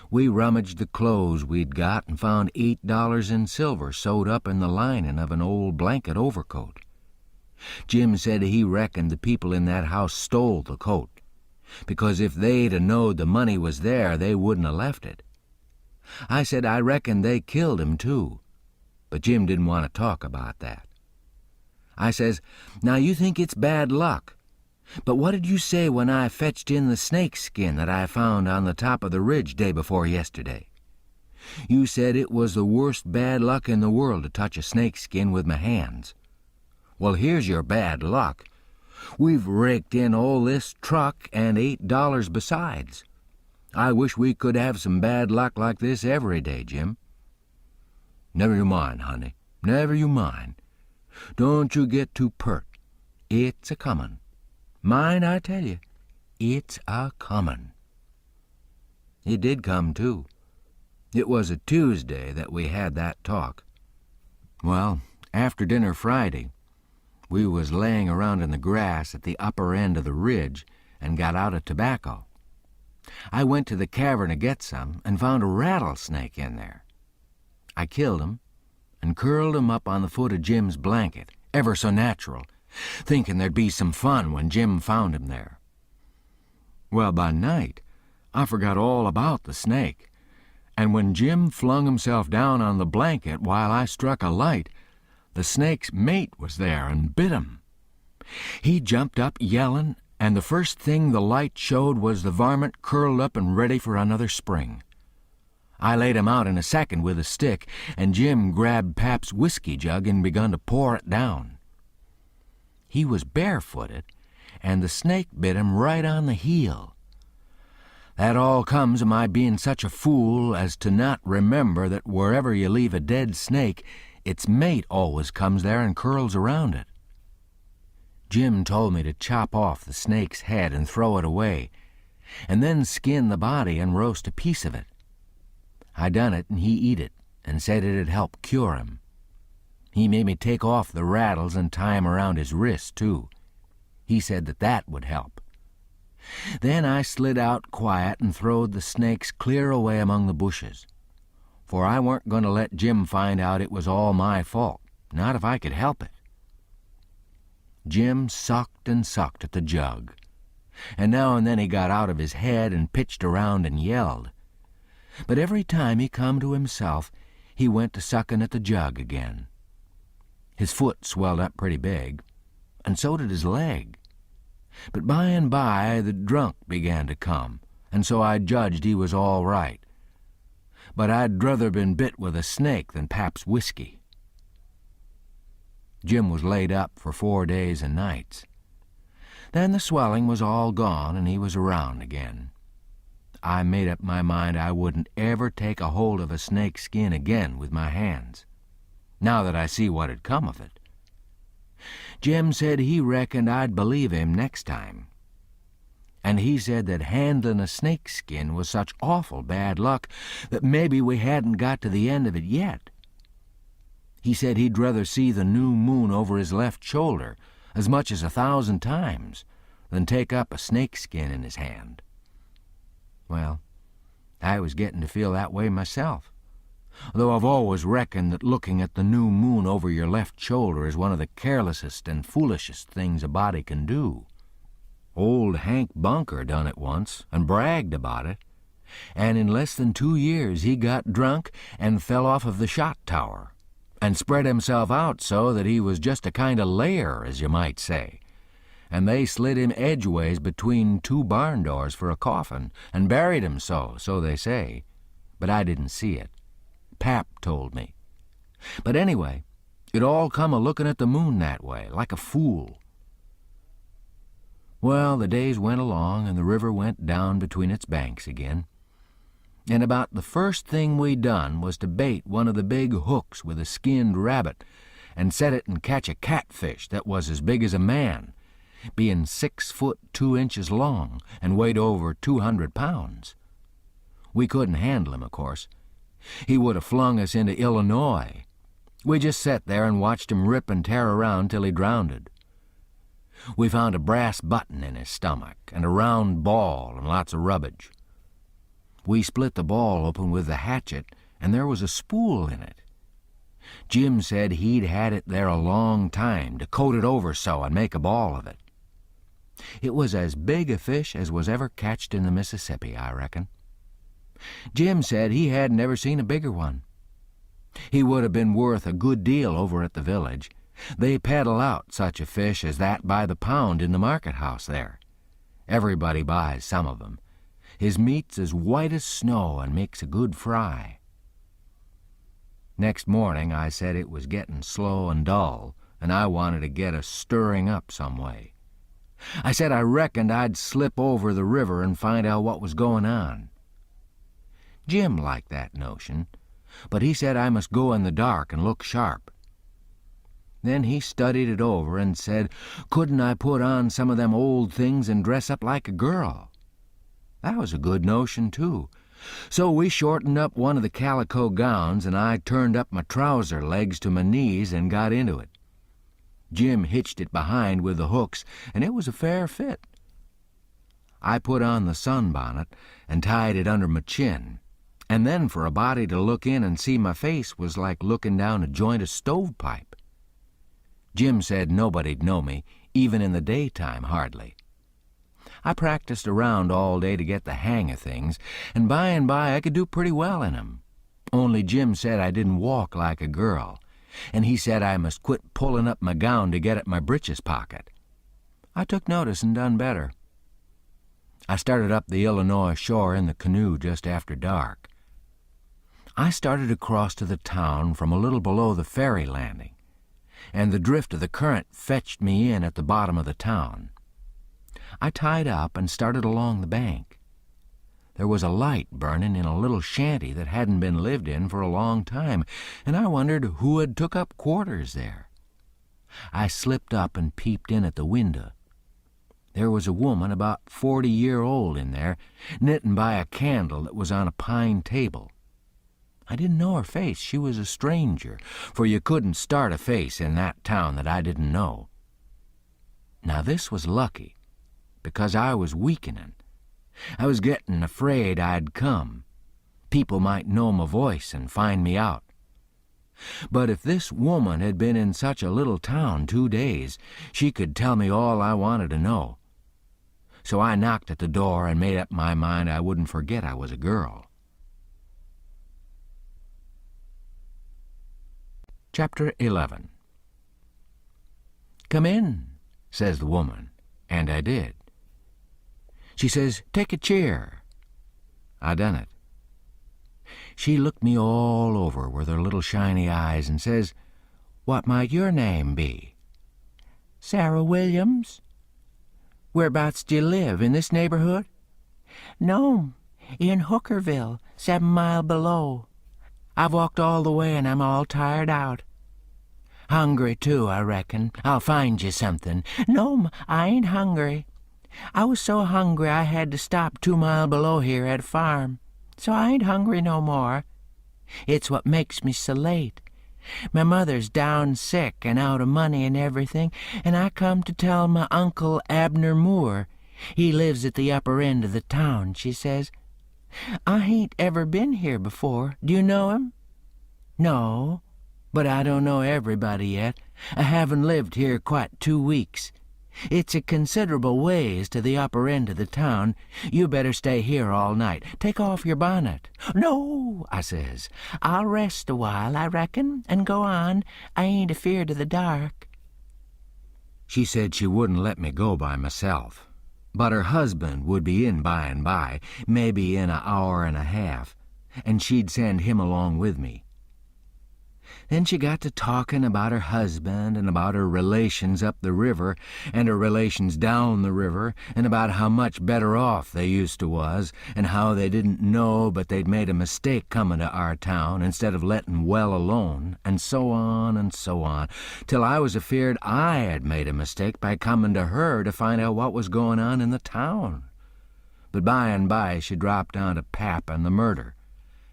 Speaker 1: We rummaged the clothes we'd got and found $8 in silver sewed up in the lining of an old blanket overcoat. Jim said he reckoned the people in that house stole the coat, because if they'd a knowed the money was there, they wouldn't 'a' left it. I said I reckoned they killed him, too, but Jim didn't want to talk about that. I says, "Now you think it's bad luck, but what did you say when I fetched in the snake skin that I found on the top of the ridge day before yesterday? You said it was the worst bad luck in the world to touch a snake skin with my hands. Well, here's your bad luck. We've raked in all this truck and $8 besides. I wish we could have some bad luck like this every day, Jim." "Never you mind, honey, never you mind. Don't you get too pert. It's a-comin'. Mind, I tell you, it's a-comin'. It did come, too. It was a Tuesday that we had that talk. Well, after dinner Friday, we was laying around in the grass at the upper end of the ridge and got out a tobacco. I went to the cavern to get some and found a rattlesnake in there. I killed him and curled him up on the foot of Jim's blanket, ever so natural, thinking there'd be some fun when Jim found him there. Well, by night, I forgot all about the snake, and when Jim flung himself down on the blanket while I struck a light, the snake's mate was there and bit him. He jumped up yelling, and the first thing the light showed was the varmint curled up and ready for another spring. I laid him out in a second with a stick, and Jim grabbed Pap's whiskey jug and begun to pour it down. He was barefooted, and the snake bit him right on the heel. That all comes of my being such a fool as to not remember that wherever you leave a dead snake, its mate always comes there and curls around it. Jim told me to chop off the snake's head and throw it away, and then skin the body and roast a piece of it. I done it, and he eat it, and said it'd help cure him. He made me take off the rattles and tie 'em around his wrist, too. He said that would help. Then I slid out quiet and throwed the snakes clear away among the bushes, for I weren't going to let Jim find out it was all my fault, not if I could help it. Jim sucked and sucked at the jug, and now and then he got out of his head and pitched around and yelled. But every time he come to himself, he went to sucking at the jug again. His foot swelled up pretty big, and so did his leg. But by and by the drunk began to come, and so I judged he was all right. But I'd druther been bit with a snake than Pap's whiskey. Jim was laid up for 4 days and nights. Then the swelling was all gone, and he was around again. I made up my mind I wouldn't ever take a hold of a snake's skin again with my hands, now that I see what had come of it. Jim said he reckoned I'd believe him next time. And he said that handling a snake skin was such awful bad luck that maybe we hadn't got to the end of it yet. He said he'd rather see the new moon over his left shoulder as much as 1,000 times than take up a snake skin in his hand. Well, I was getting to feel that way myself, though I've always reckoned that looking at the new moon over your left shoulder is one of the carelessest and foolishest things a body can do. Old Hank Bunker done it once and bragged about it, and in less than 2 years he got drunk and fell off of the shot tower and spread himself out so that he was just a kind of layer, as you might say, and they slid him edgeways between 2 barn doors for a coffin and buried him so they say, but I didn't see it. Pap told me. But anyway, it all come a looking at the moon that way, like a fool. Well, the days went along, and the river went down between its banks again. And about the first thing we done was to bait one of the big hooks with a skinned rabbit and set it and catch a catfish that was as big as a man, being 6 foot 2 inches long and weighed over 200 pounds. We couldn't handle him, of course. He would have flung us into Illinois. We just sat there and watched him rip and tear around till he drowned. We found a brass button in his stomach and a round ball and lots of rubbish. We split the ball open with the hatchet, and there was a spool in it. Jim said he'd had it there a long time to coat it over so and make a ball of it. It was as big a fish as was ever catched in the Mississippi, I reckon. Jim said he hadn't ever seen a bigger one. He would have been worth a good deal over at the village. They peddle out such a fish as that by the pound in the market house there. Everybody buys some of them. His meat's as white as snow and makes a good fry. Next morning I said it was getting slow and dull, and I wanted to get us stirring up some way. I said I reckoned I'd slip over the river and find out what was going on. Jim liked that notion, but he said I must go in the dark and look sharp. Then he studied it over and said, couldn't I put on some of them old things and dress up like a girl? That was a good notion, too. So we shortened up one of the calico gowns, and I turned up my trouser legs to my knees and got into it. Jim hitched it behind with the hooks, and it was a fair fit. I put on the sunbonnet and tied it under my chin, and then for a body to look in and see my face was like looking down a joint of stovepipe. Jim said nobody'd know me, even in the daytime, hardly. I practiced around all day to get the hang of things, and by I could do pretty well in 'em. Only Jim said I didn't walk like a girl, and he said I must quit pulling up my gown to get at my breeches pocket. I took notice and done better. I started up the Illinois shore in the canoe just after dark. I started across to the town from a little below the ferry landing, and the drift of the current fetched me in at the bottom of the town. I tied up and started along the bank. There was a light burning in a little shanty that hadn't been lived in for a long time, and I wondered who had took up quarters there. I slipped up and peeped in at the window. There was a woman about 40-year-old in there, knitting by a candle that was on a pine table. I didn't know her face. She was a stranger, for you couldn't start a face in that town that I didn't know. Now this was lucky, because I was weakening. I was getting afraid I'd come. People might know my voice and find me out. But if this woman had been in such a little town 2 days, she could tell me all I wanted to know. So I knocked at the door and made up my mind I wouldn't forget I was a girl. Chapter 11. "Come in," says the woman, and I did. She says, "Take a chair." I done it. She looked me all over with her little shiny eyes and says, "What might your name be?" "Sarah Williams." "Whereabouts do you live, in this neighborhood?" "No, in Hookerville, 7 miles below. I've walked all the way and I'm all tired out." "Hungry, too, I reckon. I'll find you something." "No, I ain't hungry. I was so hungry I had to stop 2 miles below here at a farm. So I ain't hungry no more. It's what makes me so late. My mother's down sick and out of money and everything, and I come to tell my Uncle Abner Moore. He lives at the upper end of the town," she says. "I ain't ever been here before. Do you know him?" "No, but I don't know everybody yet. I haven't lived here quite 2 weeks. It's a considerable ways to the upper end of the town. You better stay here all night. Take off your bonnet." "No," I says. "I'll rest a while, I reckon, and go on. I ain't afeard of the dark." She said she wouldn't let me go by myself, but her husband would be in by and by, maybe in an hour and a half, and she'd send him along with me. Then she got to talking about her husband and about her relations up the river and her relations down the river and about how much better off they used to was and how they didn't know but they'd made a mistake coming to our town instead of letting well alone, and so on, till I was afeard I had made a mistake by coming to her to find out what was going on in the town. But by and by she dropped down to pap and the murder,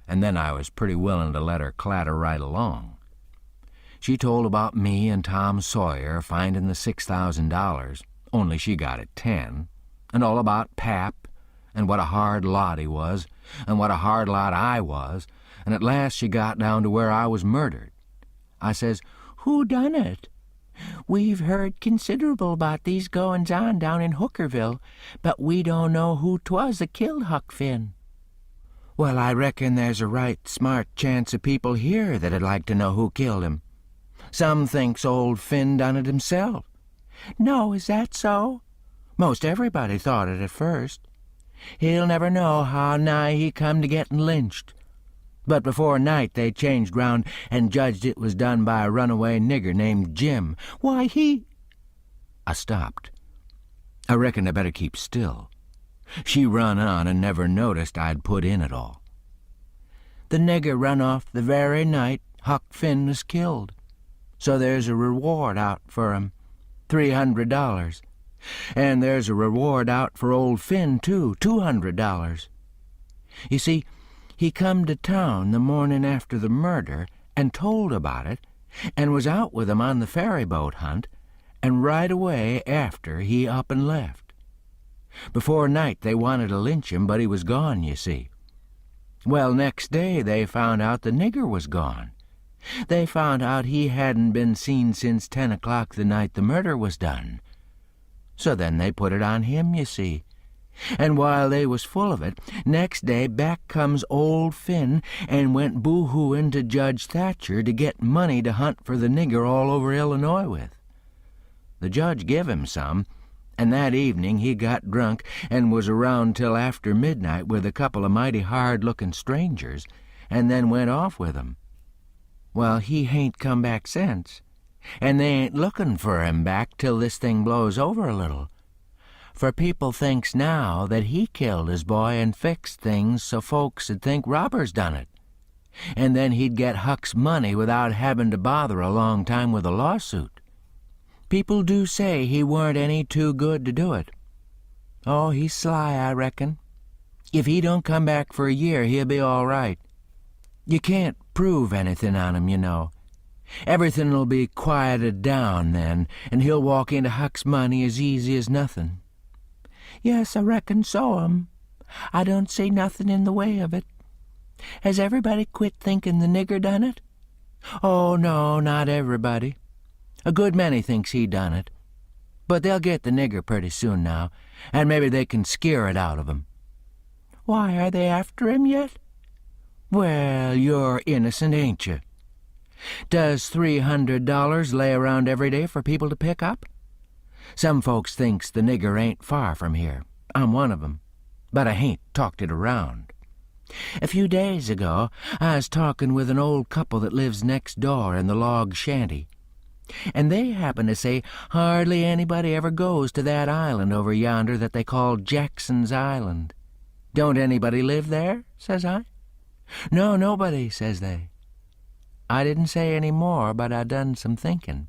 Speaker 1: and then I was pretty willing to let her clatter right along. She told about me and Tom Sawyer finding the $6,000, only she got it 10, and all about Pap, and what a hard lot he was, and what a hard lot I was, and at last she got down to where I was murdered. I says, "Who done it? We've heard considerable about these goings-on down in Hookerville, but we don't know who 'twas that killed Huck Finn." "Well, I reckon there's a right smart chance of people here that'd like to know who killed him. Some thinks old Finn done it himself." "No, is that so?" "Most everybody thought it at first. He'll never know how nigh he come to getting lynched. But before night they changed round and judged it was done by a runaway nigger named Jim. Why, he—" I stopped. I reckoned I better keep still. She run on and never noticed I'd put in at all. "The nigger run off the very night Huck Finn was killed. So there's a reward out for him, $300. And there's a reward out for old Finn, too, $200. You see, he come to town the morning after the murder and told about it, and was out with 'em on the ferryboat hunt, and right away after he up and left. Before night they wanted to lynch him, but he was gone, you see. Well, next day they found out the nigger was gone. They found out he hadn't been seen since 10 o'clock the night the murder was done. So then they put it on him, you see. And while they was full of it, next day back comes old Finn and went boo-hooing to Judge Thatcher to get money to hunt for the nigger all over Illinois with. The judge give him some, and that evening he got drunk and was around till after midnight with a couple of mighty hard-looking strangers, and then went off with 'em. Well, he hain't come back since, and they ain't looking for him back till this thing blows over a little. For people thinks now that he killed his boy and fixed things so folks would think robbers done it, and then he'd get Huck's money without having to bother a long time with a lawsuit. People do say he weren't any too good to do it. Oh, he's sly, I reckon. If he don't come back for a year, he'll be all right. You can't prove anything on him, you know. Everything'll be quieted down then, and he'll walk into Huck's money as easy as nothing. Yes, I reckon so, I don't see nothing in the way of it. Has everybody quit thinking the nigger done it? Oh, no, not everybody. A good many thinks he done it. But they'll get the nigger pretty soon now, and maybe they can scare it out of him. Why, are they after him yet? Well, you're innocent, ain't you? Does $300 lay around every day for people to pick up? Some folks thinks the nigger ain't far from here. I'm one of 'em, but I hain't talked it around. A few days ago, I was talking with an old couple that lives next door in the log shanty, and they happen to say hardly anybody ever goes to that island over yonder that they call Jackson's Island. Don't anybody live there? Says I. No, nobody, says they. I didn't say any more, but I done some thinking.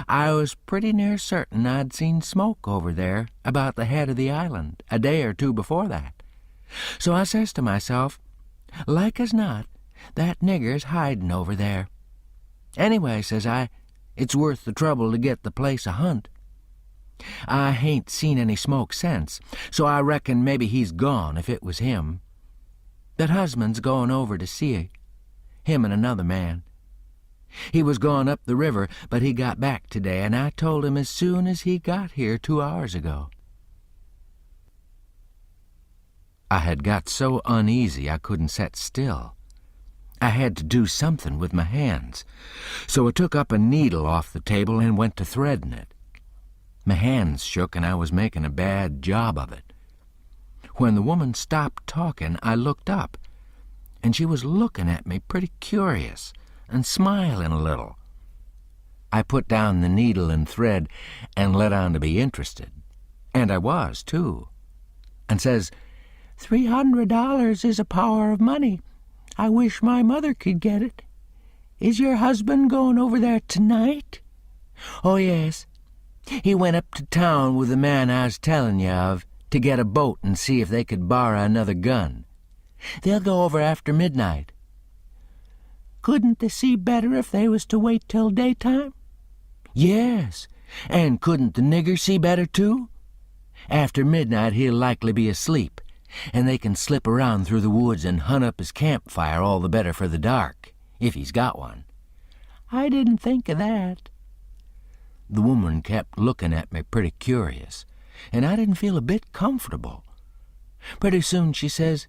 Speaker 1: I was pretty near certain I'd seen smoke over there about the head of the island a day or two before that. So I says to myself, like as not, that nigger's hiding over there. Anyway, says I, it's worth the trouble to get the place a hunt. I hain't seen any smoke since, so I reckon maybe he's gone if it was him. That husband's going over to see him and another man. He was gone up the river, but he got back today, and I told him as soon as he got here 2 hours ago. I had got so uneasy I couldn't set still. I had to do something with my hands, so I took up a needle off the table and went to threading it. My hands shook, and I was making a bad job of it. When the woman stopped talking, I looked up, and she was looking at me pretty curious and smiling a little. I put down the needle and thread and let on to be interested, and I was, too, and says, $300 is a power of money. I wish my mother could get it. Is your husband going over there tonight? Oh, yes. He went up to town with the man I was telling you of to get a boat and see if they could borrow another gun. They'll go over after midnight. Couldn't they see better if they was to wait till daytime? Yes, and couldn't the nigger see better, too? After midnight he'll likely be asleep, and they can slip around through the woods and hunt up his campfire all the better for the dark, if he's got one. I didn't think of that. The woman kept looking at me pretty curious, and I didn't feel a bit comfortable. Pretty soon she says,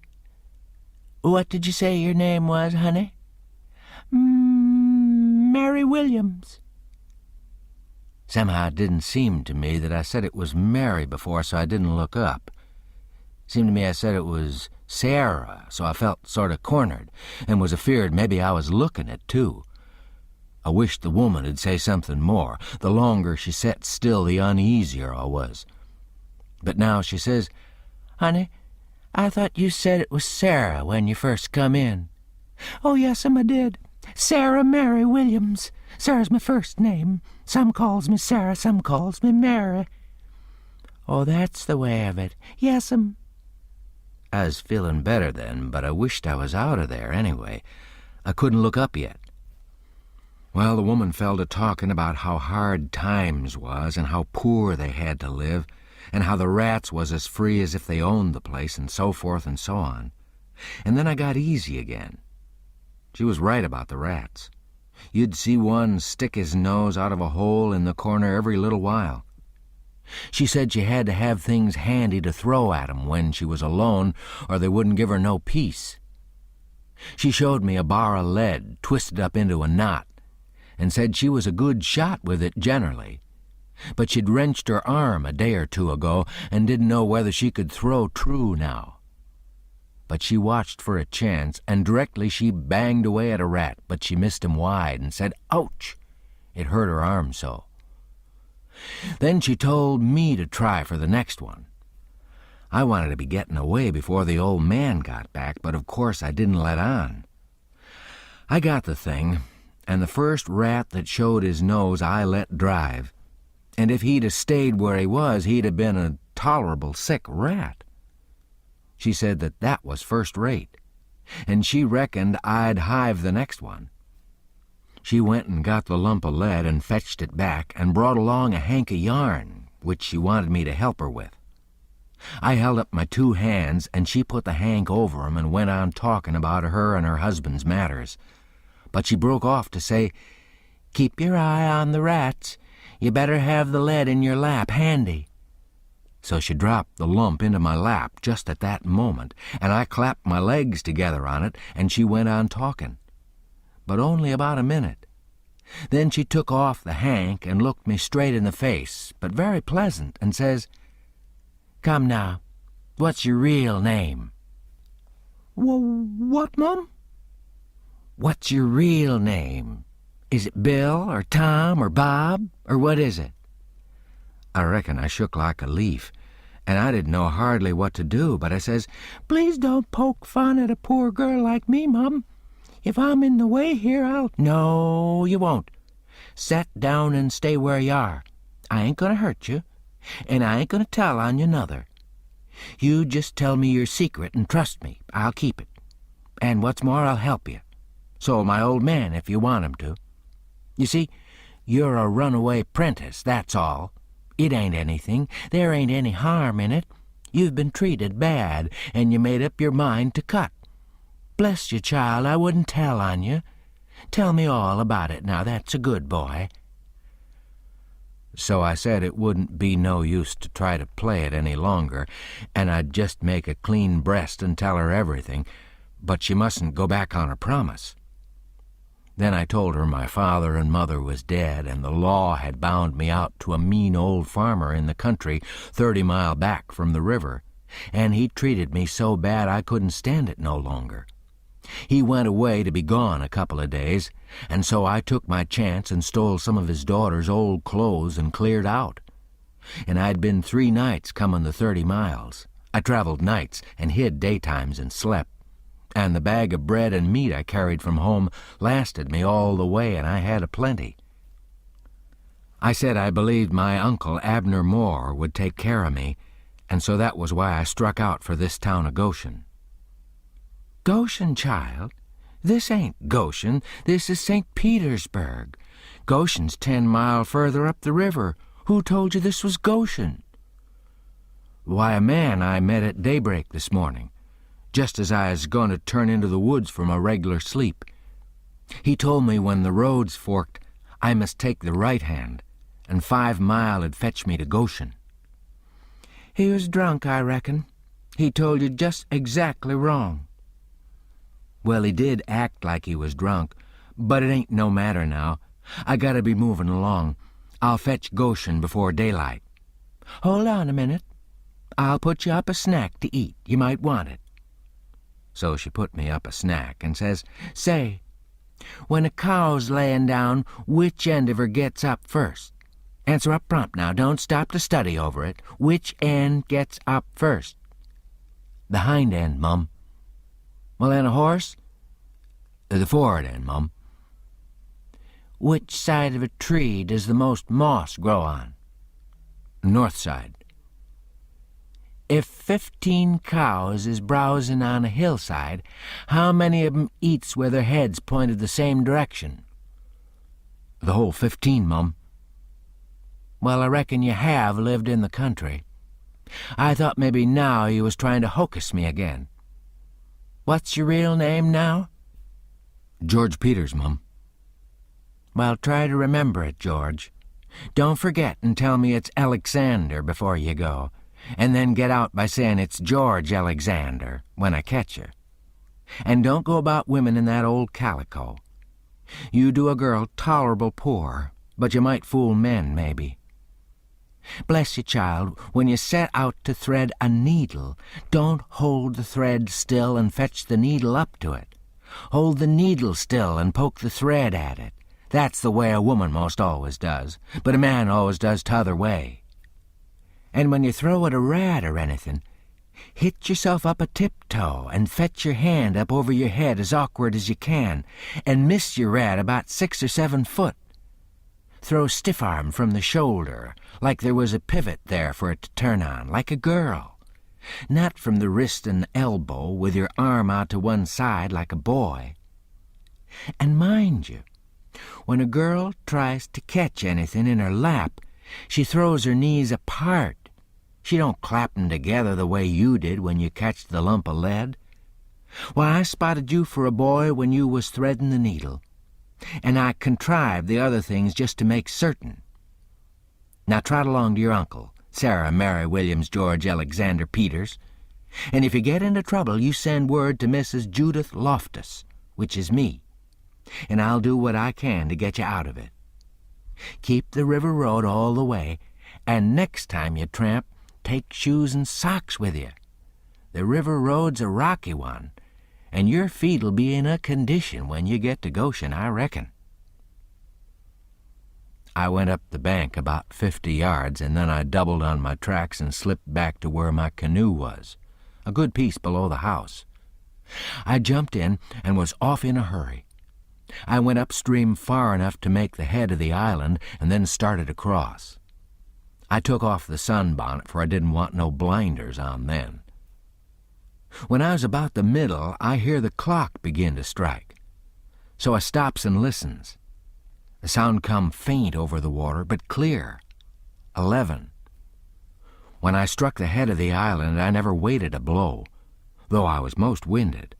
Speaker 1: "What did you say your name was, honey?" Mary Williams. Somehow it didn't seem to me that I said it was Mary before, so I didn't look up. It seemed to me I said it was Sarah, so I felt sort of cornered, and was afeard maybe I was looking it, too. I wished the woman would say something more. The longer she sat still, the uneasier I was. But now she says, "Honey, I thought you said it was Sarah when you first come in." "Oh, yes'm, I did.
Speaker 2: Sarah Mary Williams. Sarah's my first name. Some calls me Sarah, some calls me Mary. Oh, that's the way of it. Yes'm.
Speaker 1: I was feeling better then, but I wished I was out of there anyway. I couldn't look up yet. Well, the woman fell to talking about how hard times was and how poor they had to live, and how the rats was as free as if they owned the place, and so forth and so on. And then I got easy again. She was right about the rats. You'd see one stick his nose out of a hole in the corner every little while. She said she had to have things handy to throw at 'em when she was alone, or they wouldn't give her no peace. She showed me a bar of lead twisted up into a knot, and said she was a good shot with it generally, but she'd wrenched her arm a day or two ago and didn't know whether she could throw true now. But she watched for a chance, and directly she banged away at a rat, but she missed him wide and said, "Ouch!" It hurt her arm so. Then she told me to try for the next one. I wanted to be getting away before the old man got back, but of course I didn't let on. I got the thing, and the first rat that showed his nose I let drive, and if he'd 'a stayed where he was, he'd 'a been a tolerable sick rat. She said that was first rate, and she reckoned I'd hive the next one. She went and got the lump of lead and fetched it back and brought along a hank of yarn, which she wanted me to help her with. I held up my 2 hands, and she put the hank over 'em and went on talking about her and her husband's matters. But she broke off to say, "Keep your eye on the rats. You better have the lead in your lap handy." So she dropped the lump into my lap just at that moment, and I clapped my legs together on it, and she went on talking. But only about a minute. Then she took off the hank and looked me straight in the face, but very pleasant, and says, "Come now, what's your real name?"
Speaker 2: What, Mum?
Speaker 1: What's your real name? Is it Bill or Tom or Bob, or what is it? I reckon I shook like a leaf, and I didn't know hardly what to do, but I says,
Speaker 2: "Please don't poke fun at a poor girl like me, Mum. If I'm in the way here, I'll—"
Speaker 1: "No, you won't. Set down and stay where you are. I ain't going to hurt you, and I ain't going to tell on you nother. You just tell me your secret and trust me. I'll keep it. And what's more, I'll help you. So'll my old man if you want him to. You see, you're a runaway 'prentice, that's all. It ain't anything. There ain't any harm in it. You've been treated bad, and you made up your mind to cut. Bless you, child, I wouldn't tell on you. Tell me all about it now, that's a good boy." So I said it wouldn't be no use to try to play it any longer, and I'd just make a clean breast and tell her everything, but she mustn't go back on her promise. Then I told her my father and mother was dead, and the law had bound me out to a mean old farmer in the country 30 mile back from the river, and he treated me so bad I couldn't stand it no longer. He went away to be gone a couple of days, and so I took my chance and stole some of his daughter's old clothes and cleared out. And I'd been 3 nights coming the 30 miles. I traveled nights and hid daytimes and slept. And the bag of bread and meat I carried from home lasted me all the way, and I had a plenty. I said I believed my uncle Abner Moore would take care of me, and so that was why I struck out for this town of Goshen.
Speaker 2: "Goshen, child? This ain't Goshen. This is St. Petersburg. Goshen's 10 mile further up the river. Who told you this was Goshen?"
Speaker 1: "Why, a man I met at daybreak this morning, just as I was going to turn into the woods from a regular sleep. He told me when the roads forked, I must take the right hand, and 5 mile'd fetch me to Goshen."
Speaker 2: "He was drunk, I reckon. He told you just exactly wrong."
Speaker 1: "Well, he did act like he was drunk, but it ain't no matter now. I gotta be moving along. I'll fetch Goshen before daylight."
Speaker 2: "Hold on a minute. I'll put you up a snack to eat. You might want it."
Speaker 1: So she put me up a snack and says,
Speaker 2: "Say, when a cow's laying down, which end of her gets up first? Answer up prompt now. Don't stop to study over it. Which end gets up first?"
Speaker 1: "The hind end, Mum."
Speaker 2: "Well, then a horse?"
Speaker 1: "The forward end, Mum."
Speaker 2: Which side of a tree does the most moss grow on?
Speaker 1: North side.
Speaker 2: If 15 cows is browsing on a hillside, how many of 'em eats with their heads pointed the same direction?
Speaker 1: The whole 15, Mum.
Speaker 2: Well, I reckon you have lived in the country. I thought maybe now you was trying to hocus me again. What's your real name now?
Speaker 1: George Peters, Mum.
Speaker 2: Well, try to remember it, George. Don't forget and tell me it's Alexander before you go, and then get out by saying it's George Alexander when I catch you. And don't go about women in that old calico. You do a girl tolerable poor, but you might fool men, maybe. Bless you, child, when you set out to thread a needle, don't hold the thread still and fetch the needle up to it. Hold the needle still and poke the thread at it. That's the way a woman most always does, but a man always does t'other way. And when you throw at a rat or anything, hit yourself up a tiptoe and fetch your hand up over your head as awkward as you can, and miss your rat about 6 or 7 foot. Throw stiff arm from the shoulder, like there was a pivot there for it to turn on, like a girl. Not from the wrist and elbow, with your arm out to one side like a boy. And mind you, when a girl tries to catch anything in her lap, she throws her knees apart. She don't clap 'em together the way you did when you catched the lump of lead. Why, I spotted you for a boy when you was threading the needle, and I contrived the other things just to make certain. Now trot along to your uncle, Sarah Mary Williams George Alexander Peters, and if you get into trouble, you send word to Mrs. Judith Loftus, which is me, and I'll do what I can to get you out of it. Keep the river road all the way, and next time you tramp, take shoes and socks with you. The river road's a rocky one, and your feet'll be in a condition when you get to Goshen, I reckon. I went up the bank about 50 yards, and then I doubled on my tracks and slipped back to where my canoe was, a good piece below the house. I jumped in and was off in a hurry. I went upstream far enough to make the head of the island and then started across. I took off the sunbonnet, for I didn't want no blinders on then. When I was about the middle, I hear the clock begin to strike. So I stops and listens. The sound come faint over the water, but clear. 11. When I struck the head of the island, I never waited a blow, though I was most winded.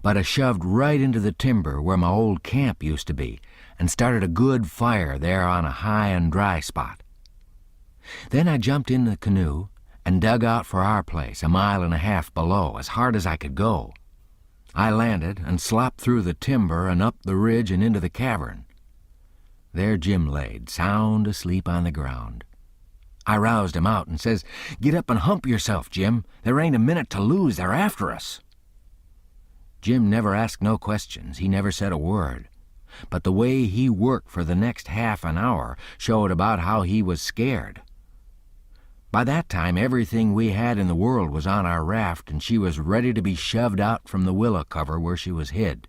Speaker 2: But I shoved right into the timber where my old camp used to be and started a good fire there on a high and dry spot. Then I jumped in the canoe and dug out for our place 1.5 miles below, as hard as I could go. I landed and slopped through the timber and up the ridge and into the cavern. There Jim laid, sound asleep on the ground. I roused him out and says, "Get up and hump yourself, Jim. There ain't a minute to lose. They're after us." Jim never asked no questions. He never said a word. But the way he worked for the next half an hour showed about how he was scared. By that time, everything we had in the world was on our raft, and she was ready to be shoved out from the willow cover where she was hid.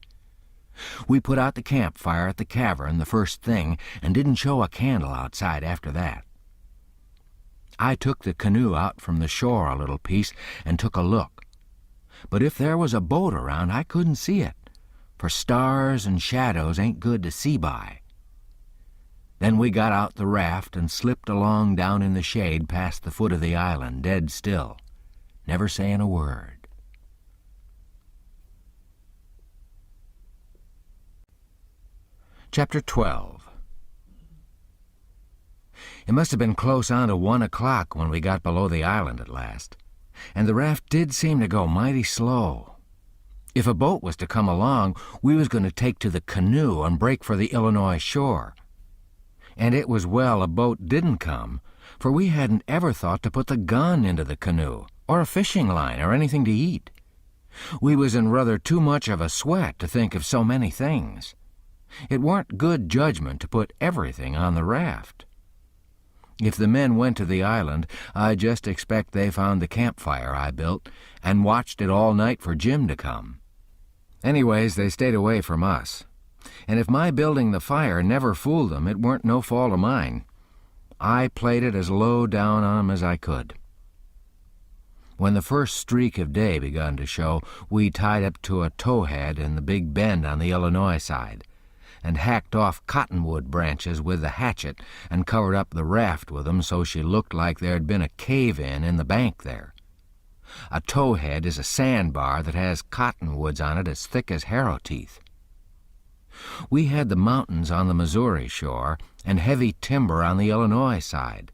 Speaker 2: We put out the campfire at the cavern the first thing and didn't show a candle outside after that. I took the canoe out from the shore a little piece and took a look. But if there was a boat around, I couldn't see it, for stars and shadows ain't good to see by. Then we got out the raft and slipped along down in the shade past the foot of the island, dead still, never saying a word. Chapter 12. It must have been close on to 1 o'clock when we got below the island at last, and the raft did seem to go mighty slow. If a boat was to come along, we was going to take to the canoe and break for the Illinois shore. And it was well a boat didn't come, for we hadn't ever thought to put the gun into the canoe, or a fishing line, or anything to eat. We was in rather too much of a sweat to think of so many things. It weren't good judgment to put everything on the raft. If the men went to the island, I just expect they found the campfire I built and watched it all night for Jim to come. Anyways, they stayed away from us. and if my building the fire never fooled 'em, it weren't no fault of mine. I played it as low down on 'em as I could. When the first streak of day begun to show, we tied up to a towhead in the big bend on the Illinois side, and hacked off cottonwood branches with the hatchet and covered up the raft with 'em so she looked like there'd been a cave-in the bank there. A towhead is a sandbar that has cottonwoods on it as thick as harrow teeth. We had the mountains on the Missouri shore and heavy timber on the Illinois side,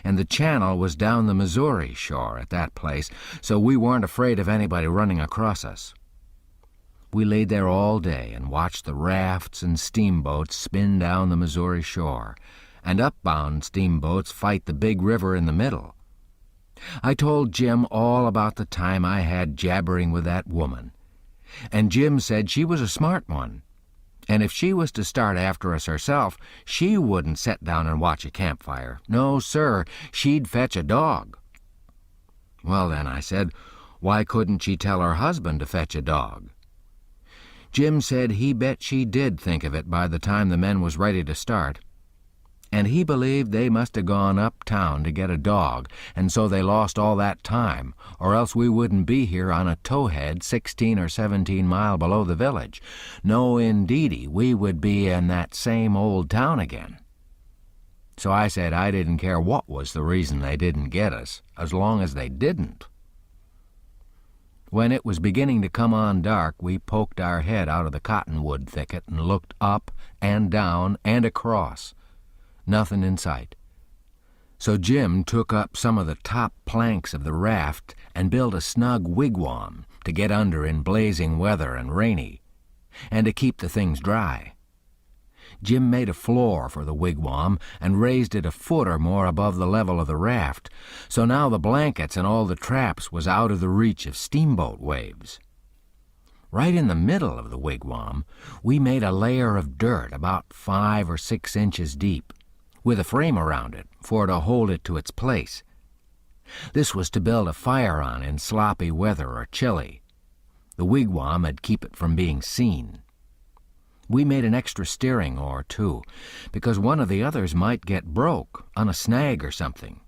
Speaker 2: and the channel was down the Missouri shore at that place, so we weren't afraid of anybody running across us. We laid there all day and watched the rafts and steamboats spin down the Missouri shore, and upbound steamboats fight the big river in the middle. I told Jim all about the time I had jabbering with that woman, and Jim said she was a smart one, and if she was to start after us herself, she wouldn't set down and watch a campfire. No, sir, she'd fetch a dog. Well, then, I said, why couldn't she tell her husband to fetch a dog? Jim said he bet she did think of it by the time the men was ready to start, and he believed they must have gone uptown to get a dog, and so they lost all that time, or else we wouldn't be here on a towhead 16 or 17 mile below the village. No, indeedy, we would be in that same old town again. So I said I didn't care what was the reason they didn't get us, as long as they didn't. When it was beginning to come on dark, we poked our head out of the cottonwood thicket and looked up and down and across. Nothing in sight. So Jim took up some of the top planks of the raft and built a snug wigwam to get under in blazing weather and rainy, and to keep the things dry. Jim made a floor for the wigwam and raised it a foot or more above the level of the raft, so now the blankets and all the traps was out of the reach of steamboat waves. Right in the middle of the wigwam, we made a layer of dirt about 5 or 6 inches deep, with a frame around it for to hold it to its place. This was to build a fire on in sloppy weather or chilly. The wigwam would keep it from being seen. We made an extra steering oar, too, because one of the others might get broke on a snag or something.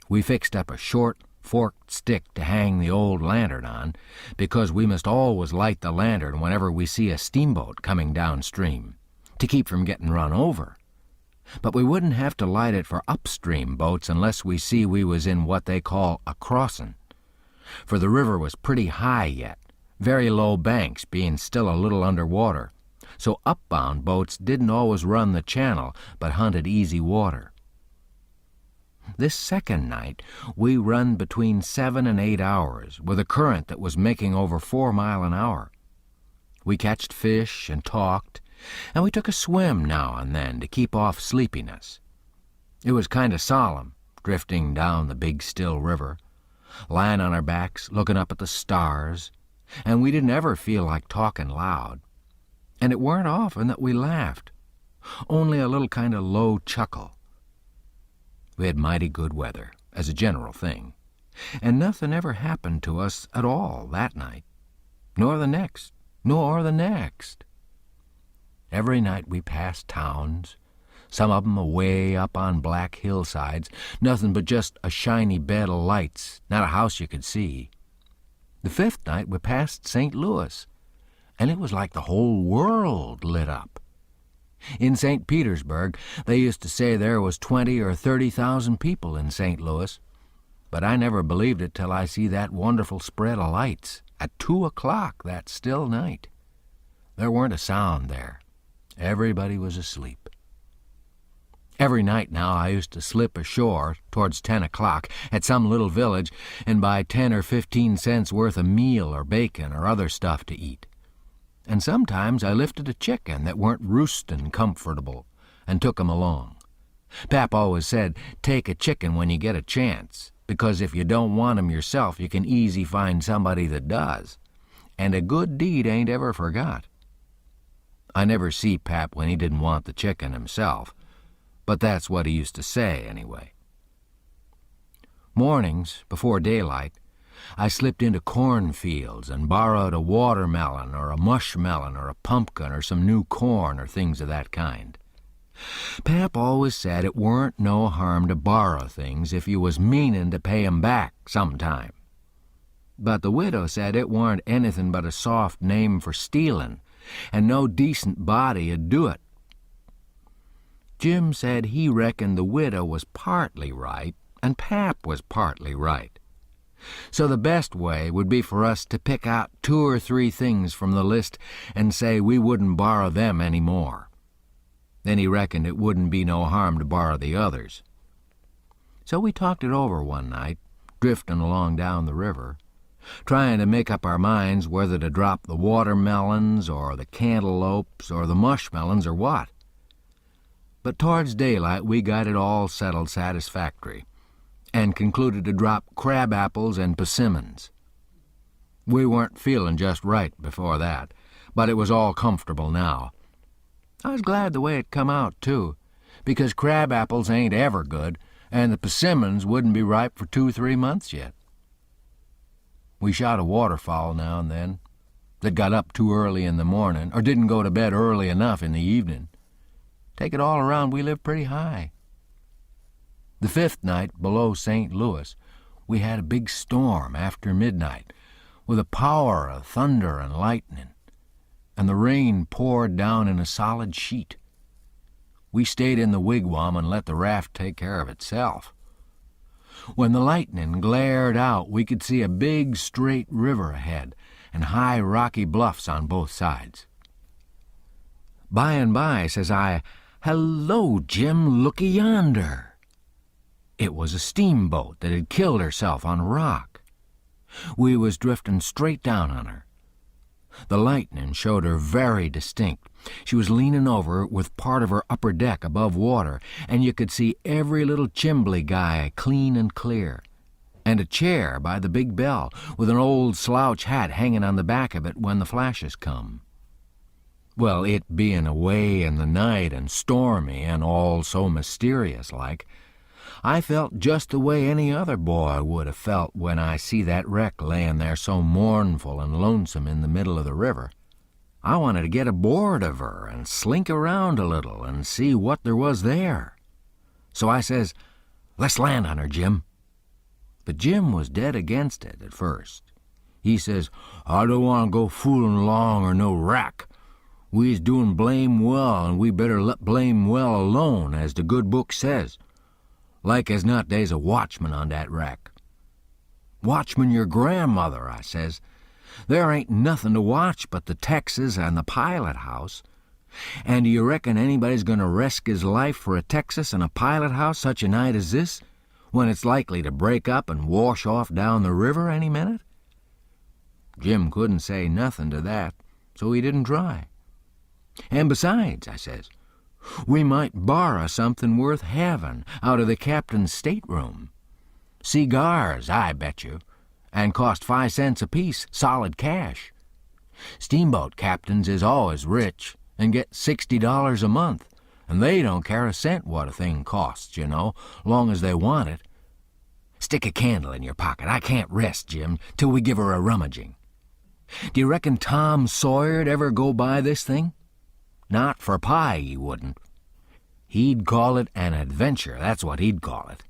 Speaker 2: We fixed up a short, forked stick to hang the old lantern on, because we must always light the lantern whenever we see a steamboat coming downstream, to keep from getting run over. But we wouldn't have to light it for upstream boats unless we see we was in what they call a crossin', for the river was pretty high yet, very low banks being still a little under water, so upbound boats didn't always run the channel but hunted easy water. This second night we run between 7 and 8 hours with a current that was making over 4 mile an hour. We catched fish and talked, and we took a swim now and then to keep off sleepiness. It was kind of solemn, drifting down the big still river, lying on our backs looking up at the stars, and we didn't ever feel like talking loud. And it weren't often that we laughed, only a little kind of low chuckle. We had mighty good weather, as a general thing, and nothing ever happened to us at all that night, nor the next, nor the next. Every night we passed towns, some of 'em away up on black hillsides, nothing but just a shiny bed of lights, not a house you could see. The 5th night we passed St. Louis, and it was like the whole world lit up. In St. Petersburg, they used to say there was 20 or 30,000 people in St. Louis, but I never believed it till I see that wonderful spread of lights at 2 o'clock that still night. There weren't a sound there. Everybody was asleep. Every night now I used to slip ashore towards 10 o'clock at some little village and buy 10 or 15 cents worth of meal or bacon or other stuff to eat. And sometimes I lifted a chicken that weren't roostin' comfortable and took 'em along. Pap always said, take a chicken when you get a chance, because if you don't want 'em yourself, you can easy find somebody that does. And a good deed ain't ever forgot. I never see Pap when he didn't want the chicken himself, but that's what he used to say anyway. Mornings, before daylight, I slipped into cornfields and borrowed a watermelon or a mushmelon or a pumpkin or some new corn or things of that kind. Pap always said it weren't no harm to borrow things if you was meanin' to pay 'em back sometime. But the widow said it warn't anything but a soft name for stealin', and no decent body'd do it. Jim said he reckoned the widow was partly right, and Pap was partly right. So the best way would be for us to pick out 2 or 3 things from the list and say we wouldn't borrow them any more. Then he reckoned it wouldn't be no harm to borrow the others. So we talked it over one night, drifting along down the river, trying to make up our minds whether to drop the watermelons or the cantaloupes or the mushmelons or what. But towards daylight we got it all settled satisfactory, and concluded to drop crab apples and persimmons. We weren't feeling just right before that, but it was all comfortable now. I was glad the way it come out, too, because crab apples ain't ever good, and the persimmons wouldn't be ripe for 2-3 months yet. We shot a waterfowl now and then that got up too early in the morning or didn't go to bed early enough in the evening. Take it all around, we lived pretty high. The 5th night below St. Louis, we had a big storm after midnight with a power of thunder and lightning, and the rain poured down in a solid sheet. We stayed in the wigwam and let the raft take care of itself. When the lightning glared out, we could see a big straight river ahead and high rocky bluffs on both sides. By and by, says I, "Hello, Jim, looky yonder." It was a steamboat that had killed herself on a rock. We was drifting straight down on her. The lightning showed her very distinct. She was leaning over with part of her upper deck above water, and you could see every little chimbly guy clean and clear, and a chair by the big bell with an old slouch hat hanging on the back of it when the flashes come. Well, it being away in the night and stormy and all so mysterious-like, I felt just the way any other boy would have felt when I see that wreck layin' there so mournful and lonesome in the middle of the river. I wanted to get aboard of her and slink around a little and see what there was there. So I says, "Let's land on her, Jim." But Jim was dead against it at first. He says, "I don't want to go foolin' along or no wreck. We's doin' blame well, and we better let blame well alone, as the good book says. Like as not, they's a watchman on that wreck." "Watchman your grandmother," I says. "There ain't nothing to watch but the Texas and the pilot house. And do you reckon anybody's going to risk his life for a Texas and a pilot house such a night as this, when it's likely to break up and wash off down the river any minute?" Jim couldn't say nothing to that, so he didn't try. "And besides," I says, "we might borrow something worth having out of the captain's stateroom. Cigars, I bet you, and cost 5 cents apiece, solid cash. Steamboat captains is always rich and get $60 a month, and they don't care a cent what a thing costs, you know, long as they want it. Stick a candle in your pocket. I can't rest, Jim, till we give her a rummaging. Do you reckon Tom Sawyer'd ever go by this thing? Not for pie, he wouldn't. He'd call it an adventure, that's what he'd call it.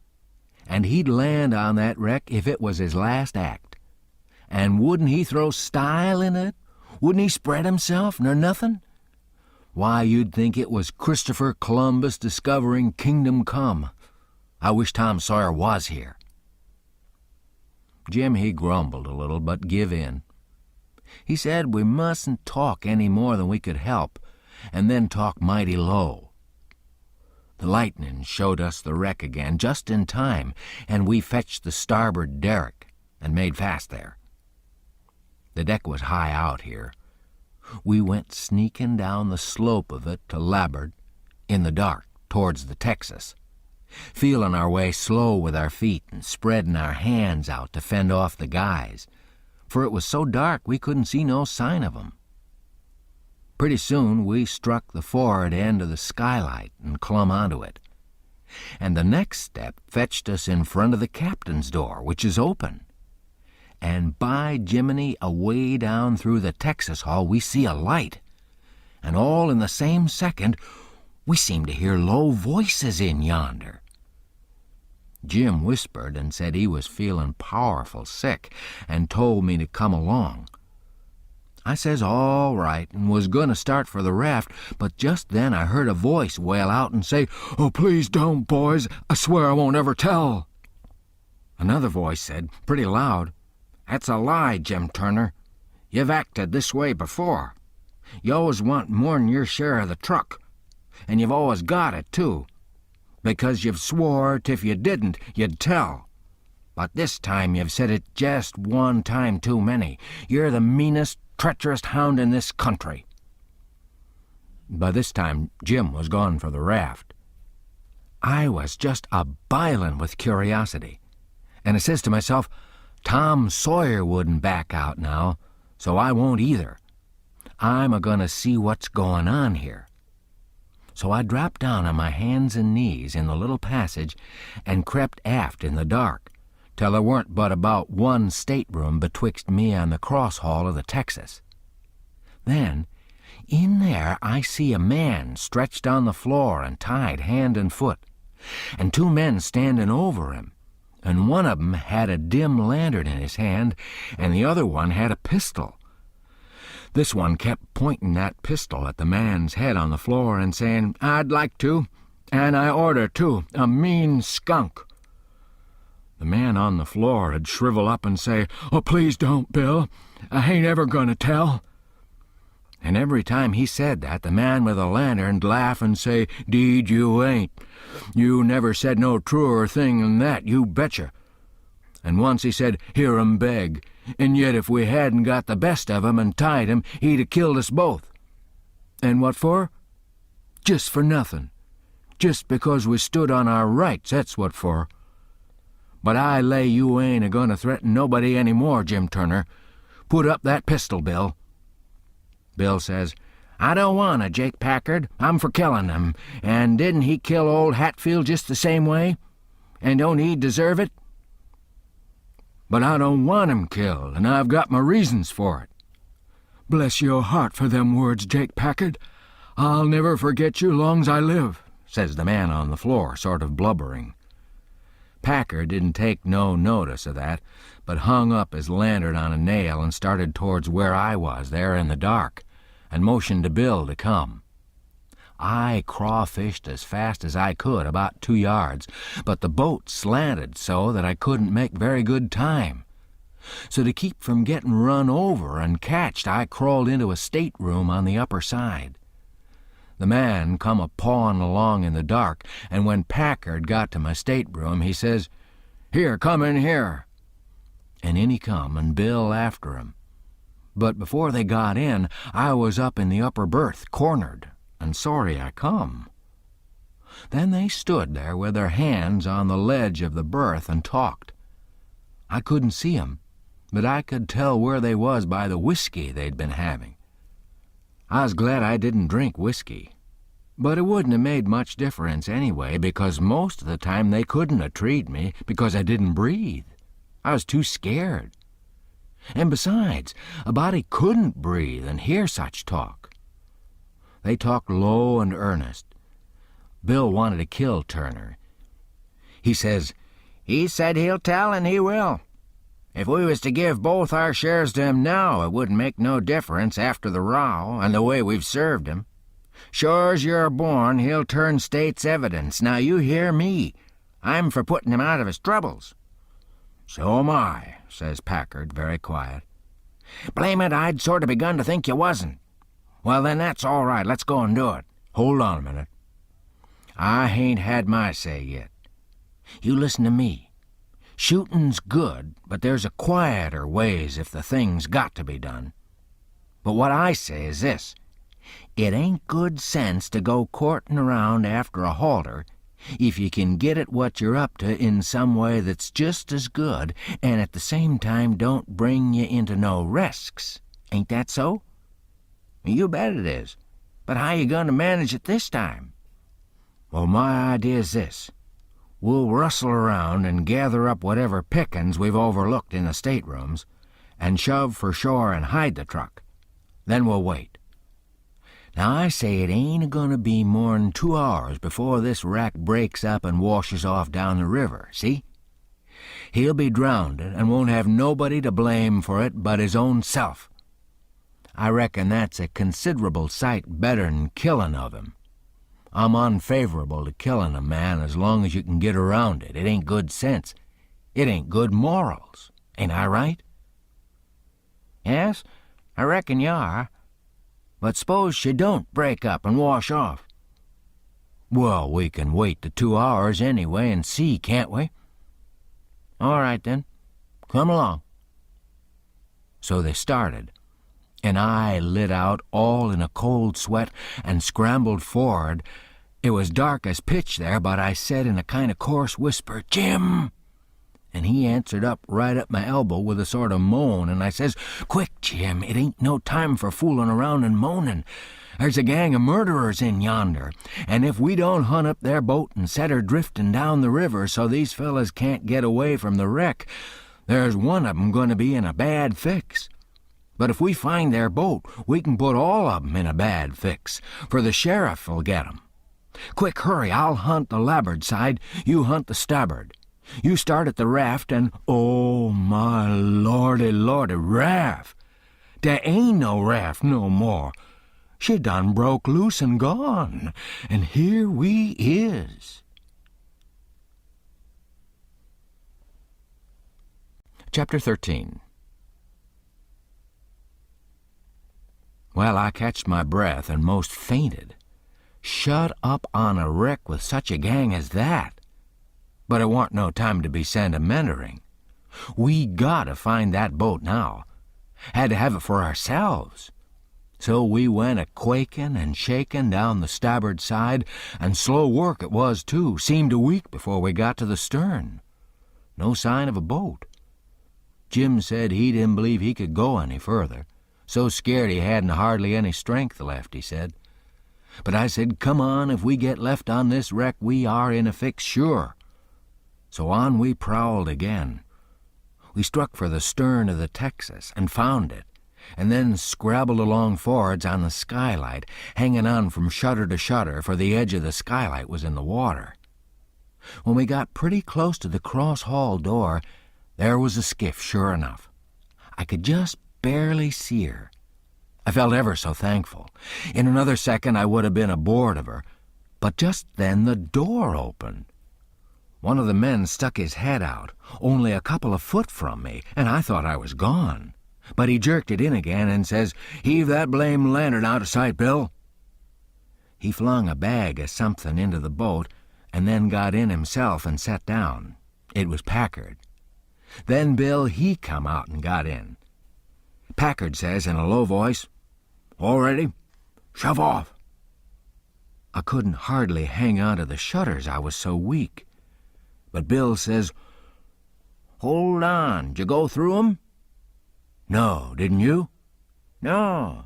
Speaker 2: And he'd land on that wreck if it was his last act. And wouldn't he throw style in it? Wouldn't he spread himself nor nothing? Why, you'd think it was Christopher Columbus discovering Kingdom Come. I wish Tom Sawyer was here." Jim, he grumbled a little, but give in. He said we mustn't talk any more than we could help, and then talk mighty low. The lightning showed us the wreck again just in time, and we fetched the starboard derrick and made fast there. The deck was high out here. We went sneaking down the slope of it to larboard, in the dark, towards the Texas, feeling our way slow with our feet and spreading our hands out to fend off the guys, for it was so dark we couldn't see no sign of 'em. Pretty soon we struck the for'ard end of the skylight and clumb onto it, and the next step fetched us in front of the captain's door, which is open. and by Jiminy, away down through the Texas Hall we see a light. And all in the same second, we seem to hear low voices in yonder. Jim whispered and said he was feeling powerful sick and told me to come along. I says all right and was going to start for the raft, but just then I heard a voice wail out and say, "Oh, please don't, boys. I swear I won't ever tell." Another voice said, pretty loud, "That's a lie, Jim Turner. You've acted this way before. You always want more'n your share of the truck, and you've always got it, too, because you've swore if you didn't, you'd tell. But this time you've said it just one time too many. You're the meanest, treacherous hound in this country." By this time, Jim was gone for the raft. I was just a-bilin' with curiosity, and I says to myself, Tom Sawyer wouldn't back out now, so I won't either. I'm a-going to see what's going on here. So I dropped down on my hands and knees in the little passage and crept aft in the dark, till there weren't but about one stateroom betwixt me and the cross hall of the Texas. Then, in there I see a man stretched on the floor and tied hand and foot, and two men standing over him, and one of 'em had a dim lantern in his hand, and the other one had a pistol. This one kept pointing that pistol at the man's head on the floor and saying, "I'd like to, and I order to, a mean skunk." The man on the floor 'd shrivel up and say, "Oh, please don't, Bill. I ain't ever going to tell." And every time he said that, the man with the lantern'd laugh and say, "'Deed you ain't. You never said no truer thing than that, you betcha." And once he said, "Hear 'em beg, and yet if we hadn't got the best of him and tied him, he'd 'a killed us both. And what for? Just for nothing. Just because we stood on our rights, that's what for. But I lay you ain't a-going to threaten nobody any more, Jim Turner. Put up that pistol, Bill." Bill says, "I don't want to, Jake Packard. I'm for killing him. And didn't he kill old Hatfield just the same way? And don't he deserve it?" "But I don't want him killed, and I've got my reasons for it." "Bless your heart for them words, Jake Packard. I'll never forget you long's I live," says the man on the floor, sort of blubbering. Packard didn't take no notice of that, but hung up his lantern on a nail and started towards where I was, there in the dark, and motioned to Bill to come. I crawfished as fast as I could, about 2 yards, but the boat slanted so that I couldn't make very good time. So to keep from getting run over and catched, I crawled into a stateroom on the upper side. The man come a-pawing along in the dark, and when Packard got to my stateroom, he says, "Here, come in here." And in he come, and Bill after him. But before they got in, I was up in the upper berth, cornered, and sorry I come. Then they stood there with their hands on the ledge of the berth and talked. I couldn't see 'em, but I could tell where they was by the whiskey they'd been having. I was glad I didn't drink whiskey, but it wouldn't have made much difference anyway, because most of the time they couldn't have treated me because I didn't breathe. I was too scared. And besides, a body couldn't breathe and hear such talk. They talked low and earnest. Bill wanted to kill Turner. He says, "He said he'll tell and he will. If we was to give both our shares to him now, it wouldn't make no difference after the row and the way we've served him. Sure's you're born, he'll turn state's evidence. Now you hear me. I'm for putting him out of his troubles." "So am I," says Packard, very quiet. "Blame it, I'd sort of begun to think you wasn't. Well, then that's all right. Let's go and do it. Hold on a minute. I hain't had my say yet. You listen to me. Shooting's good, but there's a quieter ways if the thing's got to be done. But what I say is this. It ain't good sense to go courting around after a halter if you can get at what you're up to in some way that's just as good and at the same time don't bring you into no risks. Ain't that so?" "You bet it is. But how you going to manage it this time?" "Well, my idea's this.
Speaker 1: We'll rustle around and gather up whatever pickings we've overlooked in the staterooms, and shove for shore and hide the truck. Then we'll wait. Now, I say it ain't a-gonna be more'n 2 hours before this wreck breaks up and washes off down the river, see? He'll be drownded and won't have nobody to blame for it but his own self. I reckon that's a considerable sight better'n killin' of him. I'm unfavorable to killin' a man as long as you can get around it. It ain't good sense. It ain't good morals. Ain't I right? Yes, I reckon you are. But suppose she don't break up and wash off. Well, we can wait the 2 hours anyway and see, can't we? All right, then. Come along. So they started, and I lit out all in a cold sweat and scrambled forward. It was dark as pitch there, but I said in a kind of coarse whisper, "Jim!" And he answered up right at my elbow with a sort of moan, and I says, "Quick, Jim, it ain't no time for fooling around and moaning. There's a gang of murderers in yonder, and if we don't hunt up their boat and set her drifting down the river so these fellas can't get away from the wreck, there's one of 'em going to be in a bad fix. But if we find their boat, we can put all of 'em in a bad fix, for the sheriff will get 'em. Quick, hurry, I'll hunt the larboard side, you hunt the starboard. You start at the raft and, oh, my lordy, raft! There ain't no raft no more. She done broke loose and gone, and here we is." Chapter 13. Well, I catched my breath and most fainted. Shut up on a wreck with such a gang as that. But it warn't no time to be sentimentering. We gotta find that boat now. Had to have it for ourselves. So we went a-quaking and shaking down the starboard side, and slow work it was, too. Seemed a week before we got to the stern. No sign of a boat. Jim said he didn't believe he could go any further. So scared he hadn't hardly any strength left, he said. But I said, come on, if we get left on this wreck, we are in a fix, sure. So on we prowled again. We struck for the stern of the Texas and found it, and then scrabbled along forwards on the skylight, hanging on from shutter to shutter, for the edge of the skylight was in the water. When we got pretty close to the cross-hall door, there was a skiff, sure enough. I could just barely see her. I felt ever so thankful. In another second I would have been aboard of her, but just then the door opened. One of the men stuck his head out, only a couple of foot from me, and I thought I was gone. But he jerked it in again and says, "Heave that blame lantern out of sight, Bill." He flung a bag of something into the boat and then got in himself and sat down. It was Packard. Then Bill, he come out and got in. Packard says in a low voice, "All ready? Shove off." I couldn't hardly hang on to the shutters, I was so weak. But Bill says, "Hold on, did you go through 'em?" "No, didn't you?" "No.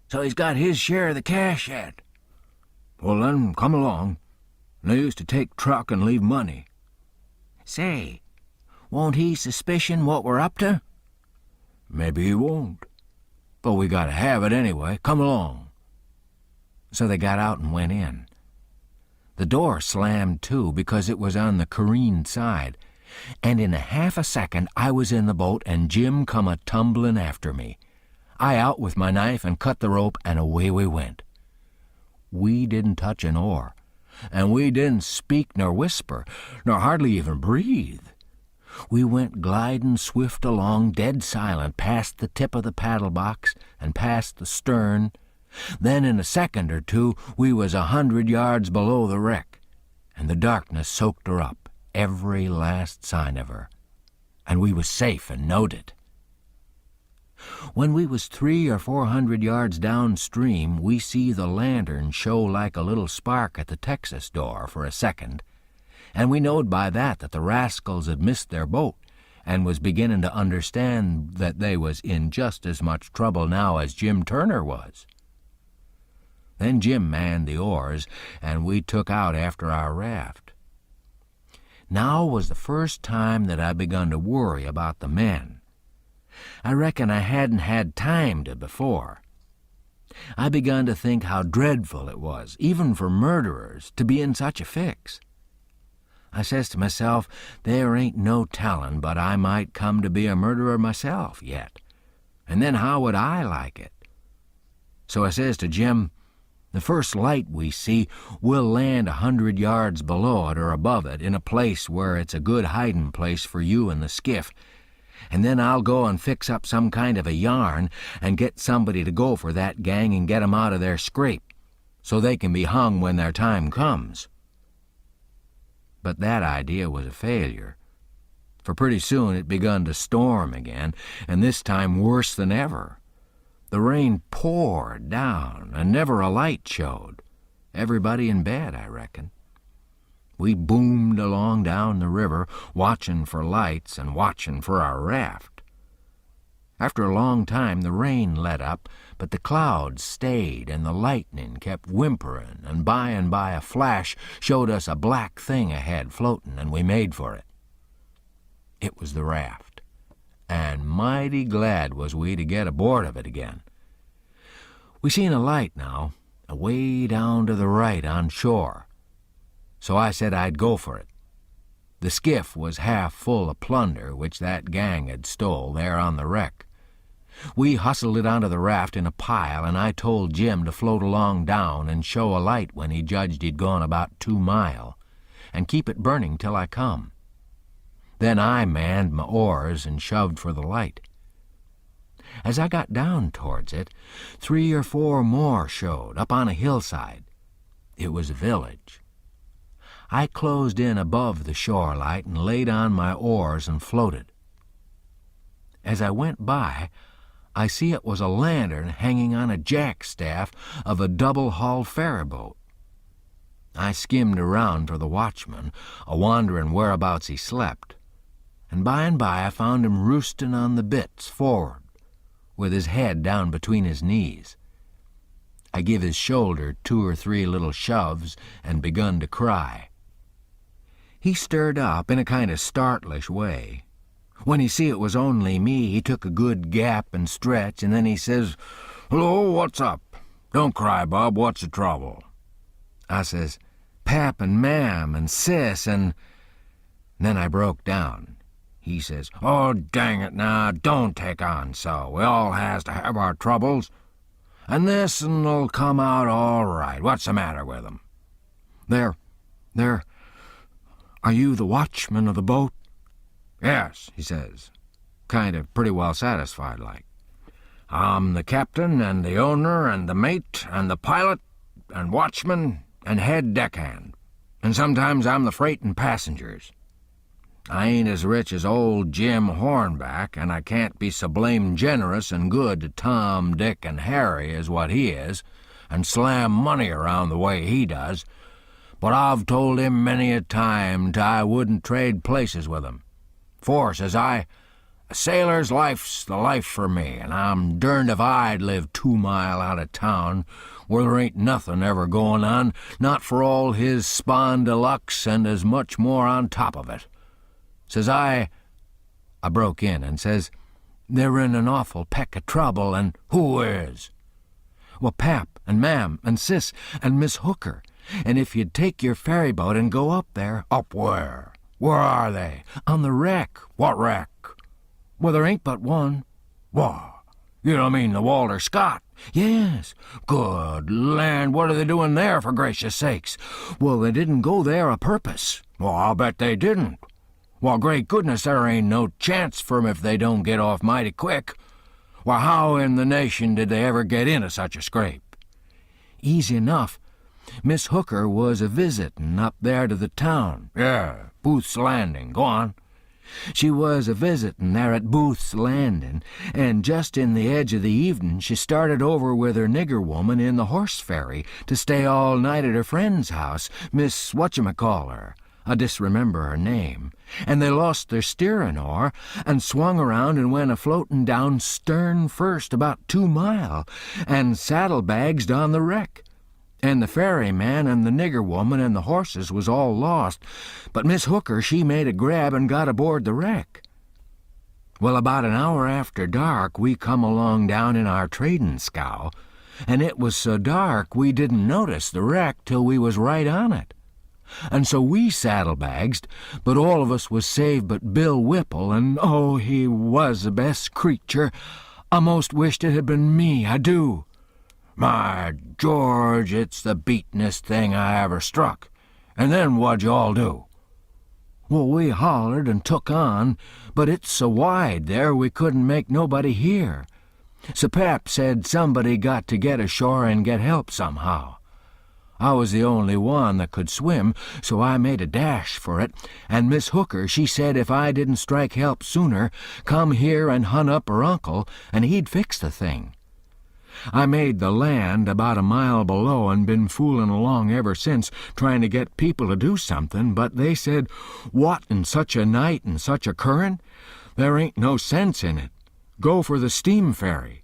Speaker 1: So he's got his share of the cash yet." "Well, then, come along. No use to take truck and leave money." "Say, won't he suspicion what we're up to?" "Maybe he won't. But we gotta have it anyway. Come along." So they got out and went in. The door slammed to because it was on the careened side, and in a half a second I was in the boat and Jim come a-tumbling after me. I out with my knife and cut the rope, and away we went. We didn't touch an oar, and we didn't speak nor whisper, nor hardly even breathe. We went gliding swift along, dead silent, past the tip of the paddle box and past the stern. Then in a second or two we was 100 yards below the wreck, and the darkness soaked her up, every last sign of her, and we was safe and knowed it. When we was 300 or 400 yards downstream, we see the lantern show like a little spark at the Texas door for a second, and we knowed by that the rascals had missed their boat and was beginning to understand that they was in just as much trouble now as Jim Turner was. Then Jim manned the oars, and we took out after our raft.
Speaker 2: Now was the first time that I begun to worry about the men. I reckon I hadn't had time to before. I begun to think how dreadful it was, even for murderers, to be in such a fix. I says to myself, there ain't no tellin' but I might come to be a murderer myself yet, and then how would I like it? So I says to Jim, the first light we see, we'll land 100 yards below it or above it in a place where it's a good hiding place for you and the skiff, and then I'll go and fix up some kind of a yarn and get somebody to go for that gang and get 'em out of their scrape, so they can be hung when their time comes. But that idea was a failure, for pretty soon it begun to storm again, and this time worse than ever. The rain poured down, and never a light showed. Everybody in bed, I reckon. We boomed along down the river, watching for lights and watching for our raft. After a long time the rain let up, but the clouds stayed and the lightning kept whimpering, and by a flash showed us a black thing ahead floating, and we made for it. It was the raft, and mighty glad was we to get aboard of it again. We seen a light now, away down to the right on shore, so I said I'd go for it. The skiff was half full of plunder which that gang had stole there on the wreck. We hustled it onto the raft in a pile, and I told Jim to float along down and show a light when he judged he'd gone about 2 mile, and keep it burning till I come. Then I manned my oars and shoved for the light. As I got down towards it, 3 or 4 more showed up on a hillside. It was a village. I closed in above the shore light and laid on my oars and floated. As I went by, I see it was a lantern hanging on a jackstaff of a double-hull ferryboat. I skimmed around for the watchman, a-wondering whereabouts he slept, and by I found him roosting on the bitts forward, with his head down between his knees. I give his shoulder 2 or 3 little shoves and begun to cry. He stirred up in a kind of startlish way. When he see it was only me, he took a good gap and stretch, and then he says, "Hello, what's up? Don't cry, Bob, what's the trouble?" I says, "Pap and Mam and Sis and—" Then I broke down. He says, "Oh, dang it now, don't take on so. We all has to have our troubles. And this'll come out all right. What's the matter with 'em?" Are you the watchman of the boat?" "Yes," he says, kind of pretty well satisfied like. "I'm the captain and the owner and the mate and the pilot and watchman and head deckhand, and sometimes I'm the freight and passengers. I ain't as rich as old Jim Hornback, and I can't be so blame generous and good to Tom, Dick, and Harry as what he is, and slam money around the way he does, but I've told him many a time I wouldn't trade places with him. For, says I, a sailor's life's the life for me, and I'm derned if I'd live 2 mile out of town, where there ain't nothing ever going on, not for all his spawn deluxe and as much more on top of it. Says I broke in and says, "They're in an awful peck of trouble, and—" "Who is?" "Well, Pap and Mam and Sis and Miss Hooker, and if you'd take your ferry boat and go up there—"
Speaker 1: "Up where? Where are they?"
Speaker 2: "On the wreck."
Speaker 1: "What wreck?"
Speaker 2: "Well, there ain't but one."
Speaker 1: "What? You don't mean the Walter Scott?"
Speaker 2: "Yes."
Speaker 1: "Good land, what are they doing there, for gracious sakes?"
Speaker 2: "Well, they didn't go there a purpose."
Speaker 1: "Well, I'll bet they didn't. Well, great goodness, there ain't no chance for 'em if they don't get off mighty quick. Well, how in the nation did they ever get into such a scrape?"
Speaker 2: "Easy enough. Miss Hooker was a-visitin' up there to the town."
Speaker 1: "Yeah, Booth's Landing. Go on."
Speaker 2: "She was a-visitin' there at Booth's Landing, and just in the edge of the evening she started over with her nigger woman in the horse ferry to stay all night at her friend's house, Miss Whatchamacaller. I disremember her name, and they lost their steering oar and swung around and went a-floatin' down stern first about 2 mile, and saddlebags on the wreck.
Speaker 1: and the ferryman and the nigger woman and the horses was all lost, but Miss Hooker, she made a grab and got aboard the wreck. Well, about an hour after dark, we come along down in our trading scow, and it was so dark we didn't notice the wreck till we was right on it. And so we saddlebagged, but all of us was saved but Bill Whipple, and oh, he was the best creature. I most wished it had been me, I do. My George, it's the beatin'est thing I ever struck. And then what'd you all do? Well, we hollered and took on, but it's so wide there we couldn't make nobody hear. So Pap said somebody got to get ashore and get help somehow. I was the only one that could swim, so I made a dash for it, and Miss Hooker, she said if I didn't strike help sooner, come here and hunt up her uncle, and he'd fix the thing. I made the land about a mile below and been fooling along ever since, trying to get people to do something, but they said, "What, in such a night and such a current? There ain't no sense in it. Go for the steam ferry.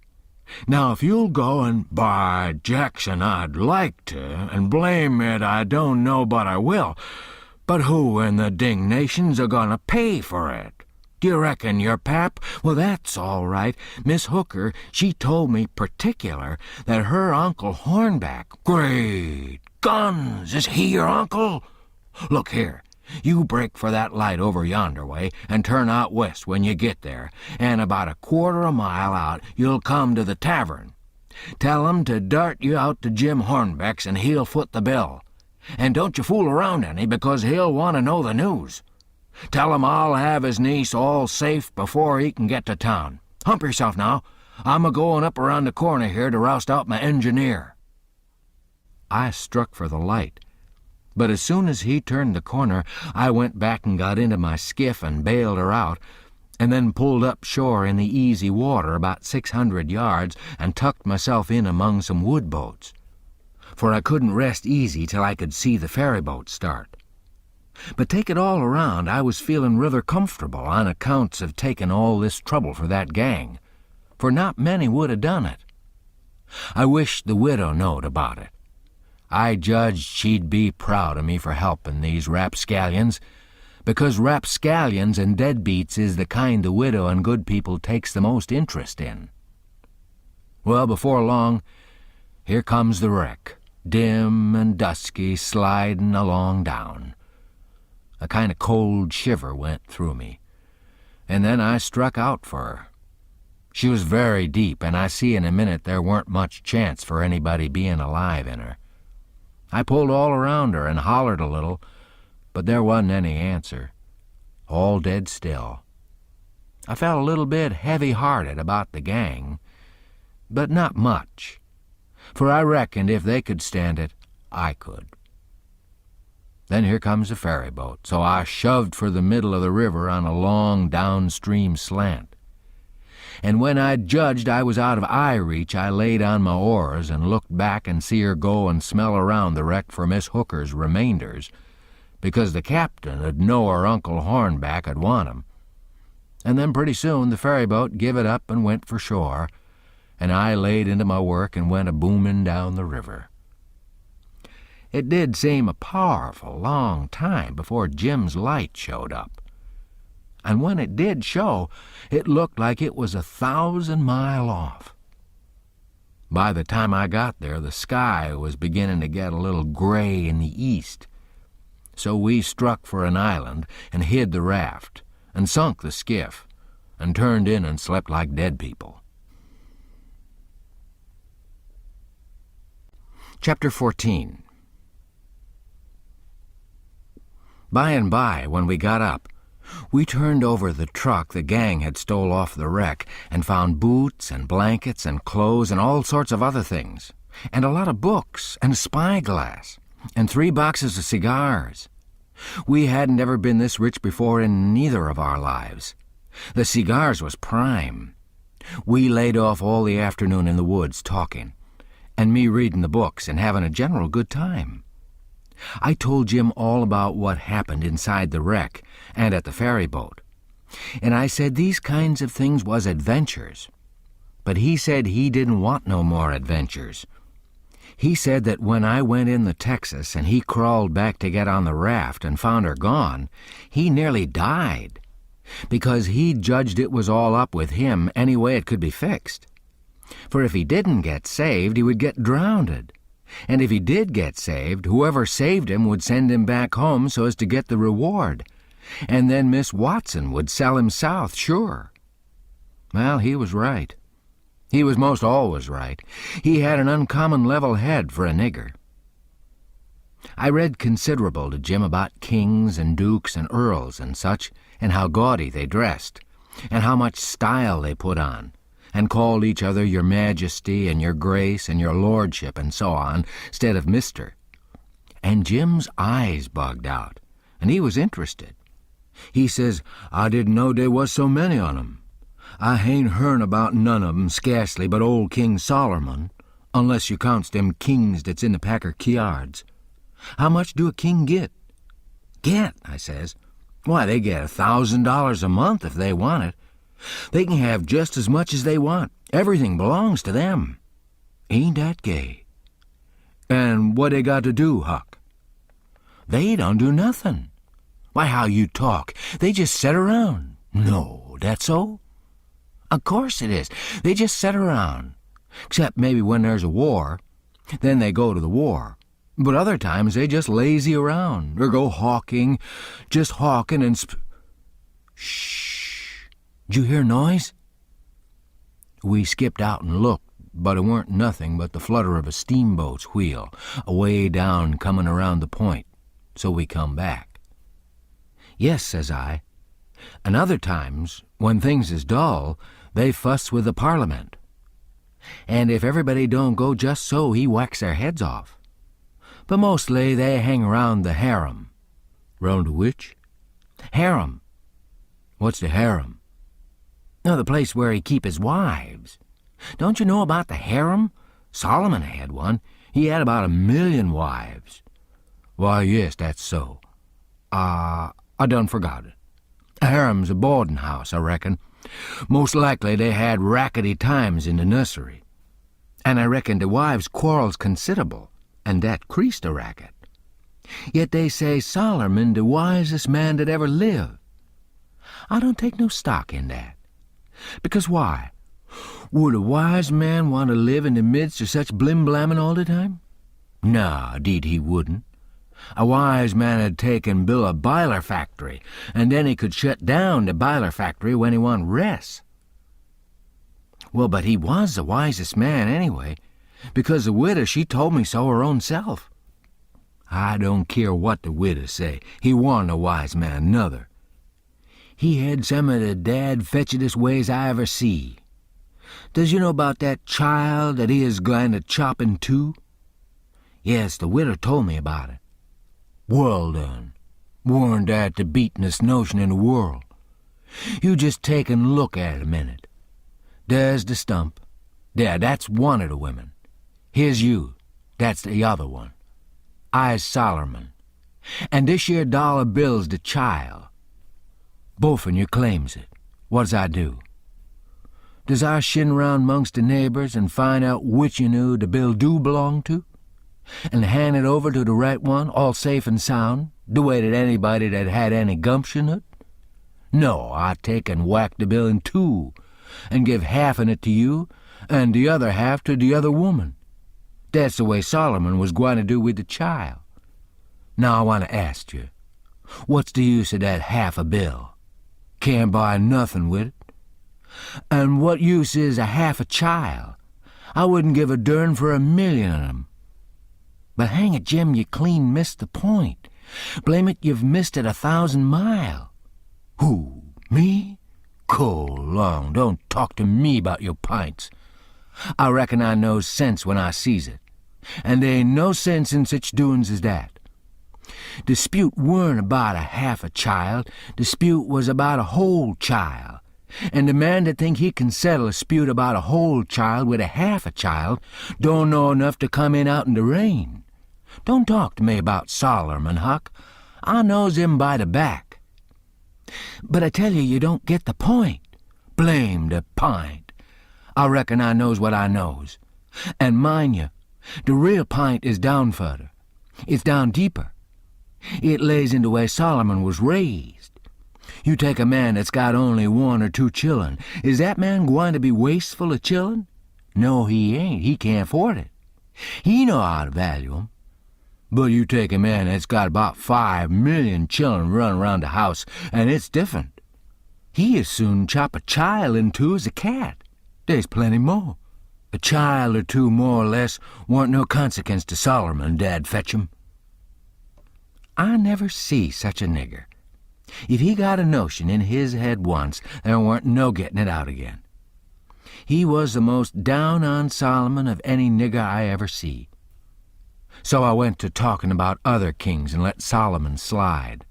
Speaker 1: Now, if you'll go and, by Jackson, I'd like to, and blame it, I don't know but I will. But who in the dingnation's a-gonna pay for it? Do you reckon your pap? Well, that's all right. Miss Hooker, she told me particular that her Uncle Hornback— Great guns! Is he your uncle? Look here. You break for that light over yonder way and turn out west when you get there, and about a quarter of a mile out you'll come to the tavern. Tell 'em to dart you out to Jim Hornbeck's and he'll foot the bill. And don't you fool around any, because he'll want to know the news. Tell 'em I'll have his niece all safe before he can get to town. Hump yourself now. I'm a-going up around the corner here to roust out my engineer." I struck for the light. But as soon as he turned the corner, I went back and got into my skiff and bailed her out, and then pulled up shore in the easy water about 600 yards and tucked myself in among some wood boats, for I couldn't rest easy till I could see the ferry boat start. But take it all around, I was feeling rather comfortable on accounts of taking all this trouble for that gang, for not many would have done it. I wished the widow knowed about it. I judged she'd be proud of me for helping these rapscallions, because rapscallions and deadbeats is the kind the widow and good people takes the most interest in. Well, before long, here comes the wreck, dim and dusky, sliding along down. A kind of cold shiver went through me, and then I struck out for her. She was very deep, and I see in a minute there weren't much chance for anybody being alive in her. I pulled all around her and hollered a little, but there wasn't any answer. All dead still. I felt a little bit heavy-hearted about the gang, but not much, for I reckoned if they could stand it, I could. Then here comes a ferry boat, so I shoved for the middle of the river on a long downstream slant. And when I'd judged I was out of eye reach, I laid on my oars and looked back and see her go and smell around the wreck for Miss Hooker's remainders, because the captain 'd know her Uncle Hornback 'd want 'em. And then pretty soon the ferry boat give it up and went for shore, and I laid into my work and went a-booming down the river. It did seem a powerful long time before Jim's light showed up. And when it did show, it looked like it was 1,000 miles off. By the time I got there, the sky was beginning to get a little gray in the east. So we struck for an island and hid the raft and sunk the skiff and turned in and slept like dead people. Chapter 14. By and by, when we got up, we turned over the truck the gang had stole off the wreck and found boots and blankets and clothes and all sorts of other things, and a lot of books and a spyglass and 3 boxes of cigars. We hadn't ever been this rich before in neither of our lives. The cigars was prime. We laid off all the afternoon in the woods talking, and me reading the books and having a general good time. I told Jim all about what happened inside the wreck and at the ferry boat, and I said these kinds of things was adventures. But he said he didn't want no more adventures.
Speaker 2: He said that when I went in the Texas and he crawled back to get on the raft and found her gone, he nearly died, because he judged it was all up with him any way it could be fixed. For if he didn't get saved, he would get drowned. And if he did get saved, whoever saved him would send him back home so as to get the reward. And then Miss Watson would sell him south, sure. Well, he was right. He was most always right. He had an uncommon level head for a nigger. I read considerable to Jim about kings and dukes and earls and such, and how gaudy they dressed, and how much style they put on, and called each other your majesty and your grace and your lordship and so on, instead of mister. And Jim's eyes bugged out, and he was interested. He says, "I didn't know there was so many on 'em. I hain't hearn about none of 'em scarcely but old King Solomon, unless you counts them kings that's in the Packer Kyards. How much do a king get?" "Get?" I says. "Why, they get $1,000 a month if they want it. They can have just as much as they want. Everything belongs to them. Ain't that gay?" "And what they got to do, Huck?" "They don't do nothing." "Why, how you talk. They just set around." "No, that's so?" "Of course it is. They just sit around. Except maybe when there's a war. Then they go to the war. But other times they just lazy around, or go hawking, just hawking and Shh! Did you hear noise?" We skipped out and looked, but it weren't nothing but the flutter of a steamboat's wheel, away down coming around the point, so we come back. "Yes," says I. "And other times, when things is dull, they fuss with the Parliament. And if everybody don't go just so, he whacks their heads off. But mostly they hang around the harem." "Round which?" "Harem." "What's the harem?" "No, the place where he keep his wives. Don't you know about the harem? Solomon had one. He had about 1,000,000 wives." "Why, yes, that's so. I done forgot it. A harem's a boarding house, I reckon. Most likely they had rackety times in the nursery. And I reckon the wives quarrels considerable, and that creased a racket. Yet they say Solomon the wisest man that ever lived. I don't take no stock in that. Because why? Would a wise man want to live in the midst of such blim-blamming all the time? No, 'deed he wouldn't. A wise man 'd take and build a biler factory, and then he could shut down the biler factory when he want rest." "Well, but he was the wisest man anyway, because the widow, she told me so her own self." "I don't care what the widow say. He warn't a wise man, nother. He had some of the dad-fetchedest ways I ever see. Does you know about that child that he is going to chop in two?" "Yes, the widow told me about it." "Well, then, warn't that the beatin'est notion in the world? You just take and look at it a minute. There's the stump. There, that's one of the women. Here's you. That's the other one. I's Solomon. And this here dollar bill's the child. Both on you claims it. What does I do? Does I shin round amongst the neighbors and find out which you knew the bill do belong to? And hand it over to the right one, all safe and sound, the way that anybody that had any gumption would? No, I take and whack the bill in two, and give half in it to you, and the other half to the other woman. That's the way Solomon was going to do with the child. Now I want to ask you, what's the use of that half a bill? Can't buy nothing with it. And what use is a half a child? I wouldn't give a dern for 1,000,000 of them. But hang it, Jim, you clean missed the point. Blame it, you've missed it 1,000 mile. Who, me? Go long, don't talk to me about your pints. I reckon I knows sense when I sees it. And there ain't no sense in such doings as that. Dispute weren't about a half a child. Dispute was about a whole child. And the man that think he can settle a dispute about a whole child with a half a child don't know enough to come in out in the rain. Don't talk to me about Solomon, Huck. I knows him by the back. But I tell you don't get the point. Blame the pint. I reckon I knows what I knows. And mind you,
Speaker 1: The real p'int is down further. It's down deeper. It lays into where Solomon was raised. You take a man that's got only 1 or 2 children. Is that man going to be wasteful of children? No, he ain't. He can't afford it. He know how to value 'em. But you take a man that's got about 5 million children running around the house, and it's different. He as soon chop a child in 2 as a cat. There's plenty more. A child or 2 more or less warn't no consequence to Solomon, Dad fetch 'em. I never see such a nigger. If he got a notion in his head once, there weren't no getting it out again. He was the most down on Solomon of any nigger I ever see. So I went to talking about other kings and let Solomon slide.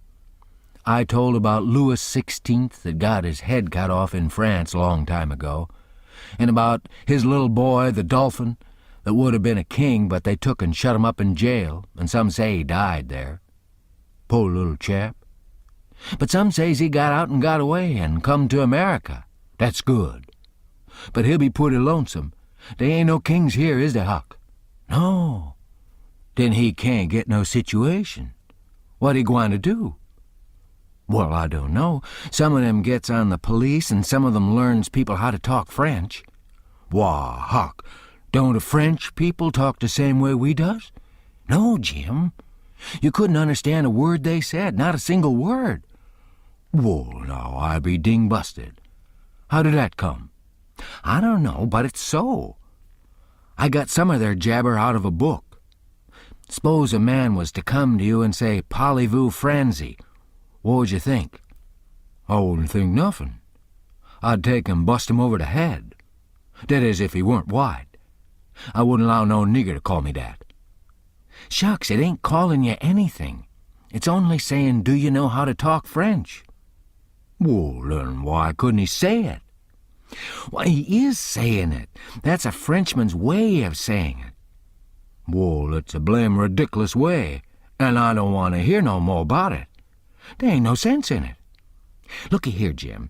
Speaker 1: I told about Louis XVI that got his head cut off in France a long time ago, and about his little boy, the Dolphin, that would have been a king, but they took and shut him up in jail, and some say he died there. Poor little chap. But some says he got out and got away and come to America. That's good. But he'll be pretty lonesome. There ain't no kings here, is there, Huck? No. Then he can't get no situation. What he gwine to do? Well, I don't know. Some of them gets on the police, and some of them learns people how to talk French. Why, Huck, don't the French people talk the same way we does? No, Jim. You couldn't understand a word they said, not a single word. Well, now, I be ding-busted. How did that come? I don't know, but it's so. I got some of their jabber out of a book. S'pose a man was to come to you and say, "Parlez-vous Franzy," what would you think? I wouldn't think nothing. I'd take and bust him over the head. That is, if he weren't white. I wouldn't allow no nigger to call me that. Shucks, it ain't calling you anything. It's only saying, do you know how to talk French? Well, then why couldn't he say it? Why, he is saying it. That's a Frenchman's way of saying it. Well, it's a blame ridiculous way, and I don't want to hear no more about it. There ain't no sense in it. Looky here, Jim.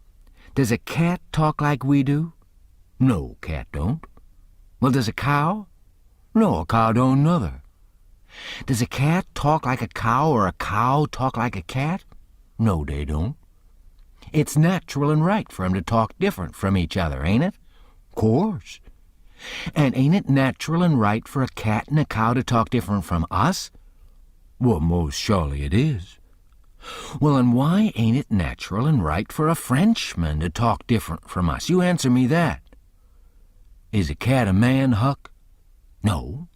Speaker 1: Does a cat talk like we do? No, cat don't. Well, does a cow? No, a cow don't nother. Does a cat talk like a cow or a cow talk like a cat? No, they don't. It's natural and right for 'em to talk different from each other, ain't it? Course. And ain't it natural and right for a cat and a cow to talk different from us? Well, most surely it is. Well, and why ain't it natural and right for a Frenchman to talk different from us? You answer me that. Is a cat a man, Huck? No.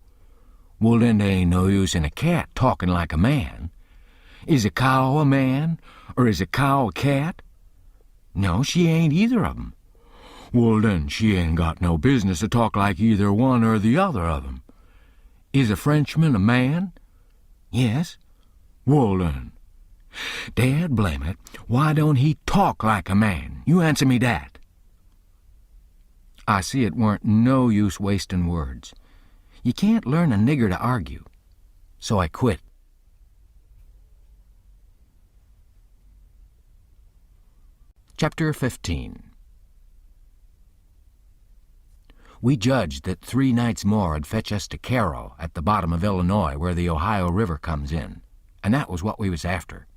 Speaker 1: Well, then there ain't no use in a cat talking like a man. Is a cow a man, or is a cow a cat? No, she ain't either of 'em. Well, then she ain't got no business to talk like either one or the other of 'em. Is a Frenchman a man? Yes. Well, then, Dad blame it, why don't he talk like a man? You answer me that. I see it weren't no use wasting words. You can't learn a nigger to argue. So I quit. Chapter 15. We judged that 3 nights more would fetch us to Cairo at the bottom of Illinois where the Ohio River comes in, and that was what we was after.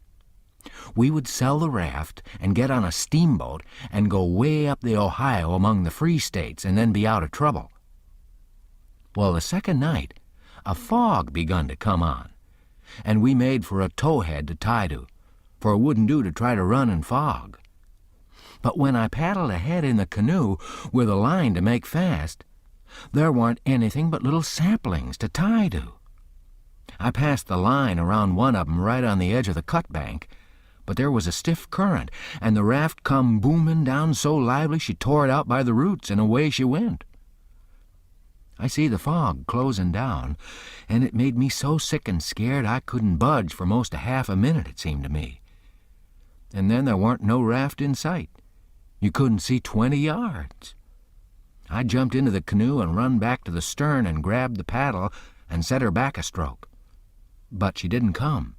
Speaker 1: We would sell the raft and get on a steamboat and go way up the Ohio among the free states and then be out of trouble. Well, the second night, a fog begun to come on, and we made for a towhead to tie to, for it wouldn't do to try to run in fog. But when I paddled ahead in the canoe with a line to make fast, there weren't anything but little saplings to tie to. I passed the line around one of 'em right on the edge of the cut bank, but there was a stiff current, and the raft come booming down so lively she tore it out by the roots, and away she went. I see the fog closing down, and it made me so sick and scared I couldn't budge for most a half a minute, it seemed to me. And then there weren't no raft in sight. You couldn't see 20 yards. I jumped into the canoe and run back to the stern and grabbed the paddle and set her back a stroke. But she didn't come.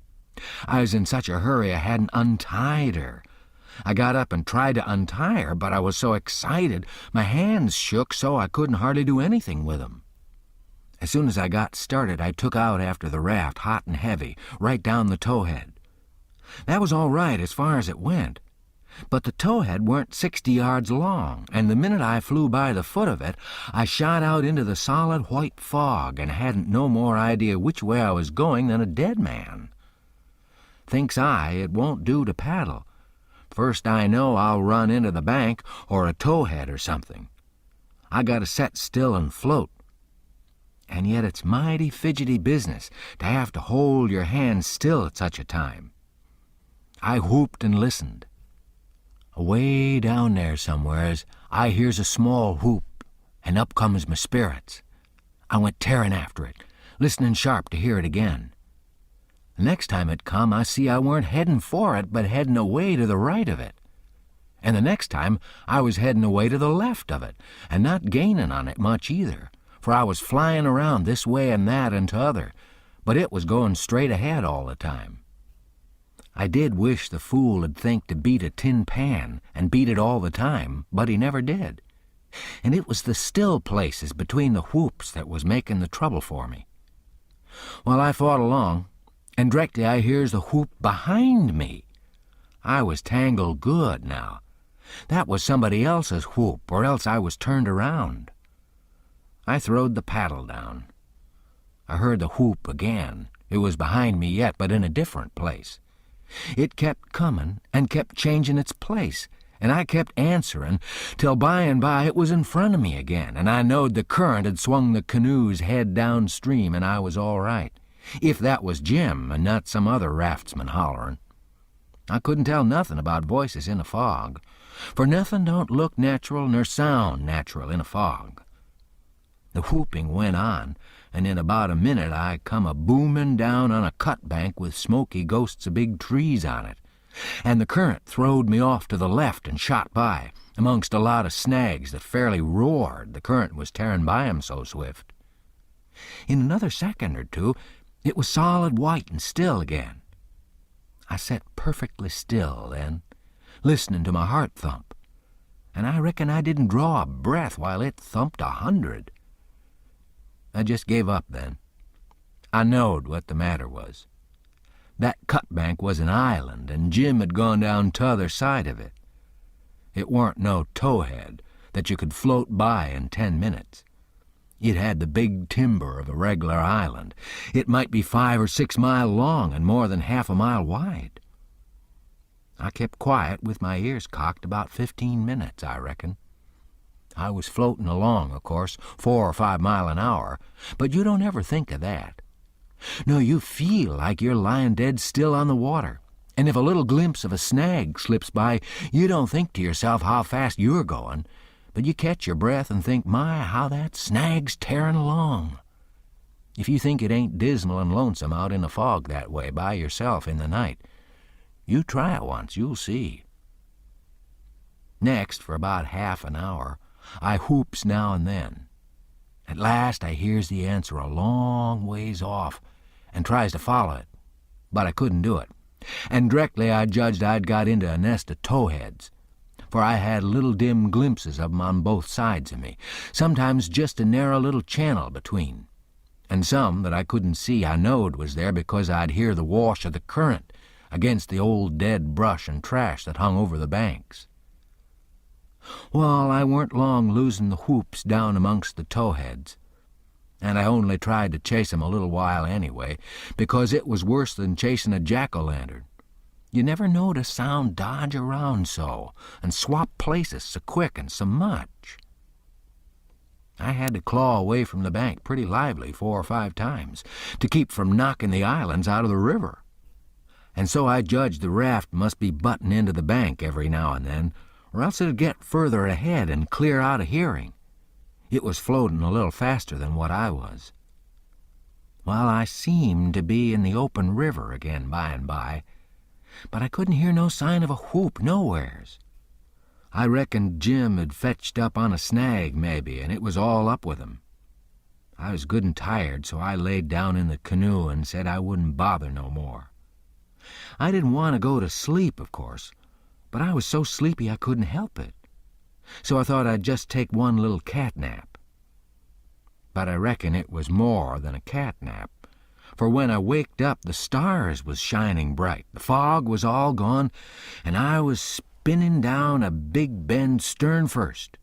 Speaker 1: I was in such a hurry I hadn't untied her. I got up and tried to untie her, but I was so excited my hands shook so I couldn't hardly do anything with them.
Speaker 2: As soon as I got started, I took out after the raft, hot and heavy, right down the towhead. That was all right as far as it went, but the towhead weren't 60 yards long, and the minute I flew by the foot of it, I shot out into the solid white fog and hadn't no more idea which way I was going than a dead man. Thinks I, it won't do to paddle. First I know I'll run into the bank or a towhead or something. I gotta set still and float. And yet it's mighty fidgety business to have to hold your hands still at such a time. I whooped and listened. Away down there somewheres, I hears a small whoop, and up comes my spirits. I went tearing after it, listening sharp to hear it again. The next time it come, I see I weren't heading for it, but heading away to the right of it. And the next time, I was heading away to the left of it, and not gaining on it much either, for I was flying around this way and that and t'other, but it was going straight ahead all the time. I did wish the fool'd think to beat a tin pan and beat it all the time, but he never did. And it was the still places between the whoops that was making the trouble for me. Well, I fought along, and directly I hears the whoop behind me. I was tangled good now. That was somebody else's whoop, or else I was turned around. I throwed the paddle down. I heard the whoop again. It was behind me yet, but in a different place. It kept comin' and kept changing its place, and I kept answering, till by and by it was in front of me again, and I knowed the current had swung the canoe's head downstream, and I was all right, if that was Jim and not some other raftsman hollerin'. I couldn't tell nothing about voices in a fog, for nothing don't look natural nor sound natural in a fog. The whooping went on, and in about a minute I come a-booming down on a cut bank with smoky ghosts of big trees on it, and the current throwed me off to the left and shot by, amongst a lot of snags that fairly roared, the current was tearing by 'em so swift. In another second or two, it was solid white and still again. I sat perfectly still then, listening to my heart thump, and I reckon I didn't draw a breath while it thumped 100. I just gave up then. I knowed what the matter was. That cut bank was an island, and Jim had gone down t'other side of it. It warn't no towhead that you could float by in 10 minutes. It had the big timber of a reg'lar island. It might be 5 or 6 mile long and more than half a mile wide. I kept quiet with my ears cocked about 15 minutes, I reckon. I was floating along, of course, 4 or 5 mile an hour, but you don't ever think of that. No, you feel like you're lying dead still on the water, and if a little glimpse of a snag slips by, you don't think to yourself how fast you're going, but you catch your breath and think, my, how that snag's tearing along. If you think it ain't dismal and lonesome out in the fog that way by yourself in the night, you try it once, you'll see. Next, for about half an hour, I whoops now and then. At last I hears the answer a long ways off and tries to follow it, but I couldn't do it, and directly I judged I'd got into a nest of towheads, for I had little dim glimpses of 'em on both sides of me, sometimes just a narrow little channel between, and some that I couldn't see I knowed was there because I'd hear the wash of the current against the old dead brush and trash that hung over the banks. Well, I weren't long losing the whoops down amongst the towheads, and I only tried to chase 'em a little while anyway, because it was worse than chasing a jack-o'-lantern. You never knowed a sound dodge around so, and swap places so quick and so much. I had to claw away from the bank pretty lively 4 or 5 times to keep from knocking the islands out of the river, and so I judged the raft must be butting into the bank every now and then, or else it'd get further ahead and clear out of hearing. It was floating a little faster than what I was. Well, I seemed to be in the open river again by and by, but I couldn't hear no sign of a whoop nowheres. I reckoned Jim had fetched up on a snag, maybe, and it was all up with him. I was good and tired, so I laid down in the canoe and said I wouldn't bother no more. I didn't want to go to sleep, of course, but I was so sleepy I couldn't help it, so I thought I'd just take one little cat nap. But I reckon it was more than a cat nap, for when I waked up the stars was shining bright, the fog was all gone, and I was spinning down a big bend stern first.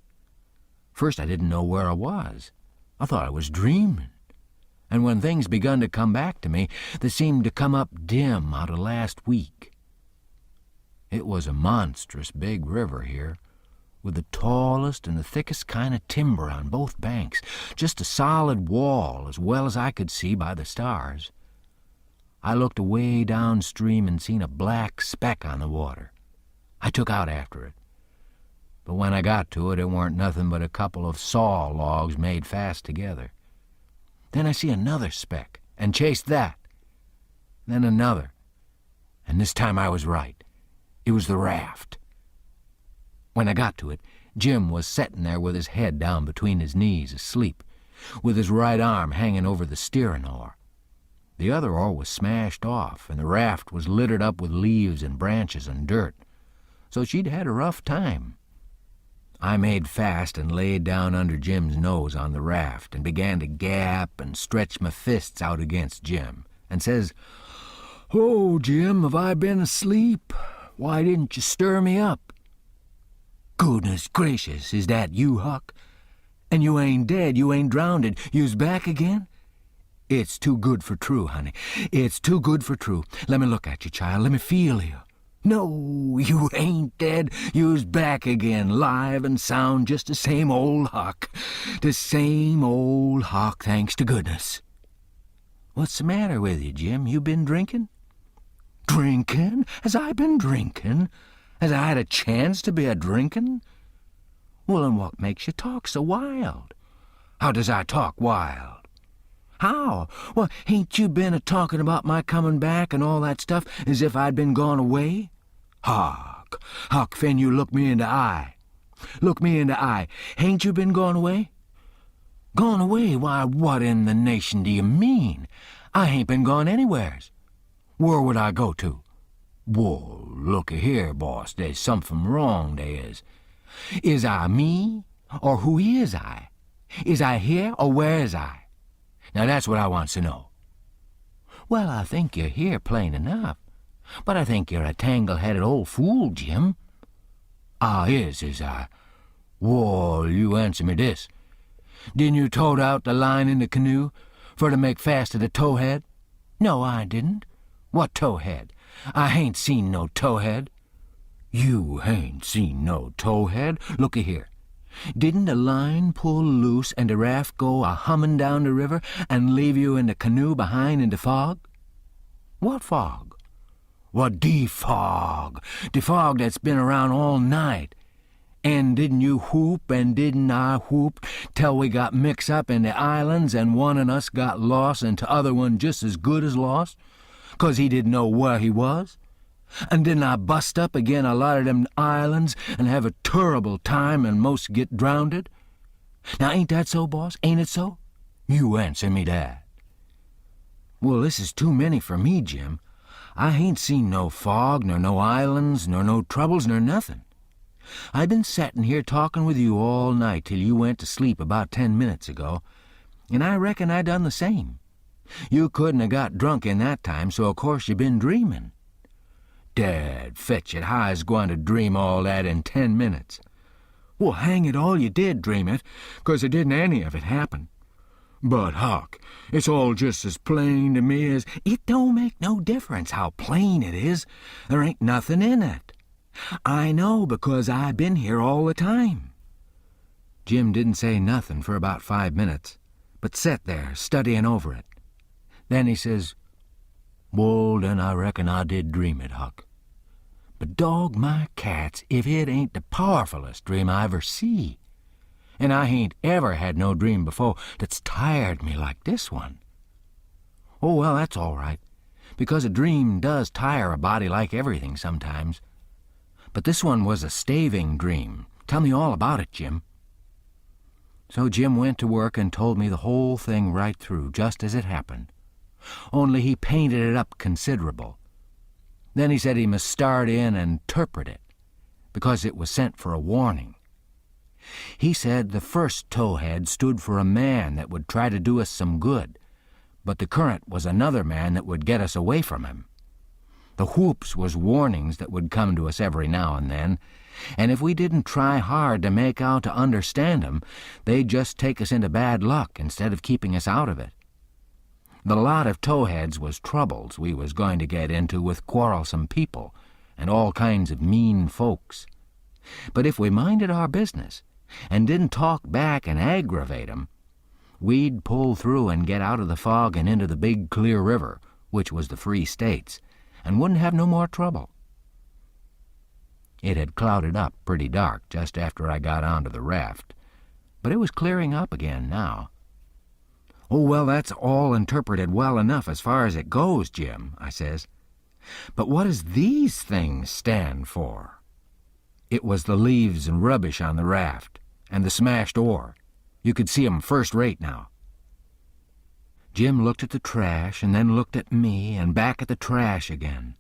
Speaker 2: First I didn't know where I was. I thought I was dreaming. And when things begun to come back to me, they seemed to come up dim out of last week. It was a monstrous big river here, with the tallest and the thickest kind of timber on both banks, just a solid wall as well as I could see by the stars. I looked away downstream and seen a black speck on the water. I took out after it. But when I got to it, it weren't nothing but a couple of saw logs made fast together. Then I see another speck, and chased that. Then another. And this time I was right. It was the raft. When I got to it, Jim was setting there with his head down between his knees, asleep, with his right arm hanging over the steering oar. The other oar was smashed off, and the raft was littered up with leaves and branches and dirt, so she'd had a rough time. I made fast and laid down under Jim's nose on the raft and began to gap and stretch my fists out against Jim, and says, "Oh, Jim, have I been asleep? Why didn't you stir me up?" "Goodness gracious, is that you, Huck? And you ain't dead, you ain't drownded, you's back again?" "It's too good for true, honey. It's too good for true. Let me look at you, child. Let me feel you. No, you ain't dead. You's back again, live and sound, just the same old Huck. The same old Huck, thanks to goodness." "What's the matter with you, Jim? You been drinking?" "Drinking? Has I been drinking? Has I had a chance to be a-drinking?" "Well, and what makes you talk so wild?" "How does I talk wild?" "How? Well, hain't you been a-talking about my coming back and all that stuff as if I'd been gone away?" Huck Finn, you look me in the eye. Look me in the eye. Hain't you been gone away?" "Gone away? Why, what in the nation do you mean? I hain't been gone anywheres. Where would I go to?" "Whoa, look here, boss, there's something wrong, there is. Is I me, or who is I? Is I here, or where is I? Now that's what I wants to know." "Well, I think you're here plain enough, but I think you're a tangle-headed old fool, Jim." "Ah, is I? Whoa, you answer me this. Didn't you tote out the line in the canoe for to make fast to the towhead?" "No, I didn't." "What towhead? I hain't seen no towhead." "You hain't seen no towhead? Looky here. Didn't the line pull loose and the raft go a-humming down the river and leave you in the canoe behind in the fog?" "What fog?" "What, the fog that's been around all night. And didn't you whoop and didn't I whoop till we got mixed up in the islands and one of us got lost and t'other one just as good as lost, 'cause he didn't know where he was? And didn't I bust up again a lot of them islands and have a turrible time and most get drownded? Now ain't that so, boss? Ain't it so? You answer me that." "Well, this is too many for me, Jim. I hain't seen no fog, nor no islands, nor no troubles, nor nothing. I been settin' here talking with you all night till you went to sleep about 10 minutes ago, and I reckon I done the same. You couldn't 'a' got drunk in that time, so of course you been dreaming." "Dad, fetch it, how I's gwine to dream all that in 10 minutes?" "Well, hang it all, you did dream it, 'cause it didn't any of it happen." "But, Huck, it's all just as plain to me as—" "It don't make no difference how plain it is. There ain't nothing in it. I know because I been here all the time." Jim didn't say nothing for about 5 minutes, but sat there studying over it. Then he says, "Well, then I reckon I did dream it, Huck. But dog my cats if it ain't the powerfulest dream I ever see. And I hain't ever had no dream before that's tired me like this one." "Oh, well, that's all right, because a dream does tire a body like everything sometimes. But this one was a staving dream. Tell me all about it, Jim." So Jim went to work and told me the whole thing right through, just as it happened. Only he painted it up considerable. Then he said he must start in and 'terpret it, because it was sent for a warning. He said the first towhead stood for a man that would try to do us some good, but the current was another man that would get us away from him. The whoops was warnings that would come to us every now and then, and if we didn't try hard to make out to understand 'em, they'd just take us into bad luck instead of keeping us out of it. The lot of towheads was troubles we was going to get into with quarrelsome people and all kinds of mean folks. But if we minded our business and didn't talk back and aggravate 'em, we'd pull through and get out of the fog and into the big clear river, which was the Free States, and wouldn't have no more trouble. It had clouded up pretty dark just after I got onto the raft, but it was clearing up again now. "Oh, well, that's all interpreted well enough as far as it goes, Jim," I says. "But what does these things stand for?" It was the leaves and rubbish on the raft, and the smashed oar. You could see 'em first rate now. Jim looked at the trash and then looked at me and back at the trash again.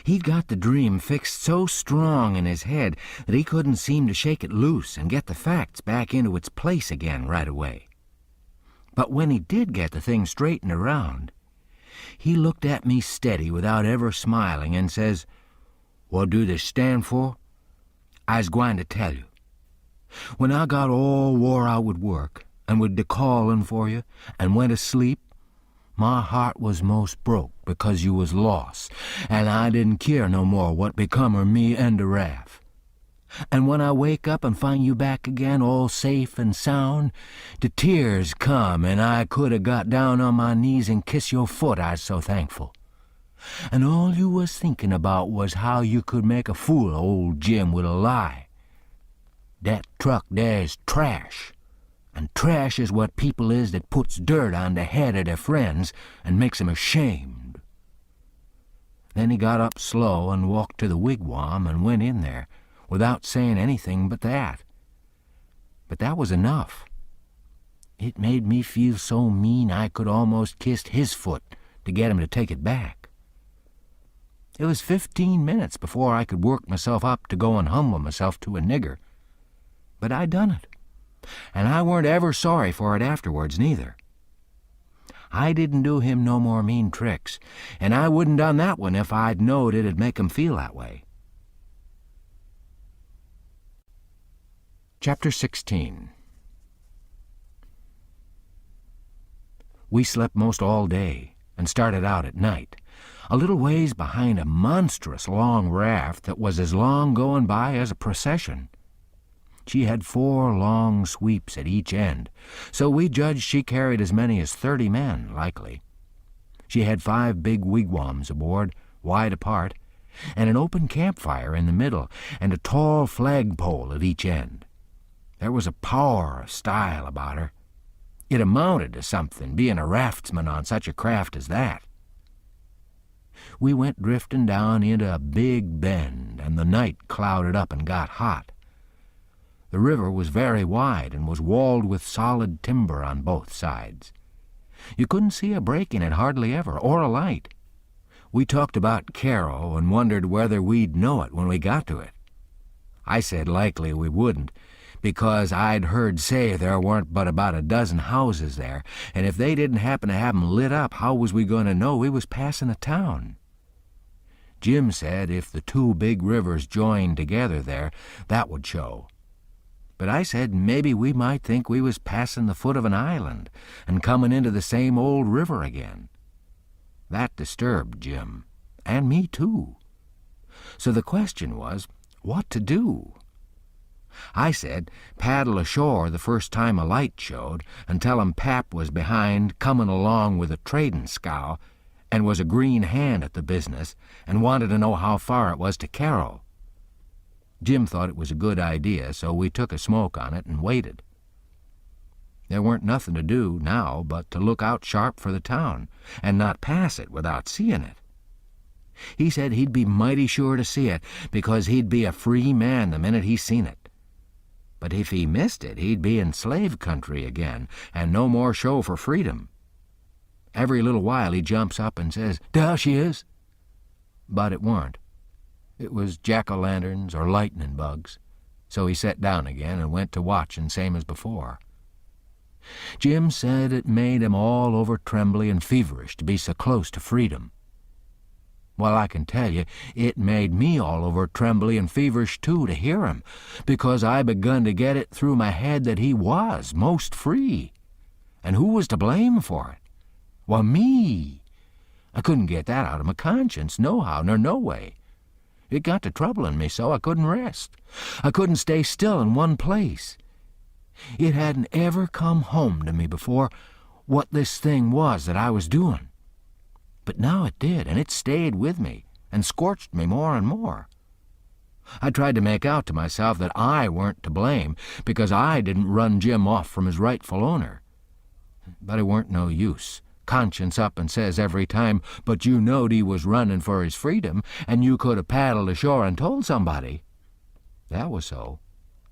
Speaker 2: He'd got the dream fixed so strong in his head that he couldn't seem to shake it loose and get the facts back into its place again right away. But when he did get the thing straightened around, he looked at me steady without ever smiling and says, "What do they stand for? I's gwine to tell you. When I got all wore out with work and with de callin' for you and went asleep, my heart was most broke because you was lost, and I didn't care no more what become of me and the raft. And when I wake up and find you back again all safe and sound, the tears come and I could 'a' got down on my knees and kissed your foot, I's so thankful. And all you was thinking about was how you could make a fool of old Jim with a lie. That truck there's trash, and trash is what people is that puts dirt on the head of their friends and makes 'em ashamed." Then he got up slow and walked to the wigwam and went in there, without saying anything but that. But that was enough. It made me feel so mean I could almost kissed his foot to get him to take it back. It was 15 minutes before I could work myself up to go and humble myself to a nigger. But I done it, and I weren't ever sorry for it afterwards neither. I didn't do him no more mean tricks, and I wouldn't done that one if I'd knowed it'd make him feel that way. Chapter 16. We slept most all day and started out at night, a little ways behind a monstrous long raft that was as long going by as a procession. She had 4 long sweeps at each end, so we judged she carried as many as 30 men, likely. She had 5 big wigwams aboard, wide apart, and an open campfire in the middle, and a tall flagpole at each end. There was a power of style about her. It amounted to something, being a raftsman on such a craft as that. We went drifting down into a big bend, and the night clouded up and got hot. The river was very wide and was walled with solid timber on both sides. You couldn't see a break in it hardly ever, or a light. We talked about Carol and wondered whether we'd know it when we got to it. I said likely we wouldn't, because I'd heard say there weren't but about a dozen houses there, and if they didn't happen to have 'em lit up, how was we going to know we was passing a town? Jim said if the 2 big rivers joined together there, that would show. But I said maybe we might think we was passing the foot of an island and coming into the same old river again. That disturbed Jim, and me too. So the question was, what to do? I said paddle ashore the first time a light showed and tell 'em Pap was behind coming along with a trading scow and was a green hand at the business and wanted to know how far it was to Carol. Jim thought it was a good idea, so we took a smoke on it and waited. There weren't nothing to do now but to look out sharp for the town and not pass it without seeing it. He said he'd be mighty sure to see it because he'd be a free man the minute he seen it. But if he missed it, he'd be in slave country again and no more show for freedom. Every little while he jumps up and says, "There she is!" But it weren't. It was jack-o'-lanterns or lightning bugs, So he set down again and went to watchin' same as before. Jim said it made him all over trembly and feverish to be so close to freedom. Well, I can tell you, it made me all over trembly and feverish, too, to hear him, because I begun to get it through my head that he was most free. And who was to blame for it? Well, me. I couldn't get that out of my conscience, nohow, nor no way. It got to troubling me so I couldn't rest. I couldn't stay still in one place. It hadn't ever come home to me before what this thing was that I was doing. But now it did, and it stayed with me and scorched me more and more. I tried to make out to myself that I weren't to blame because I didn't run Jim off from his rightful owner. But it weren't no use. Conscience up and says every time, "But you knowed he was running for his freedom, and you could have paddled ashore and told somebody." That was so.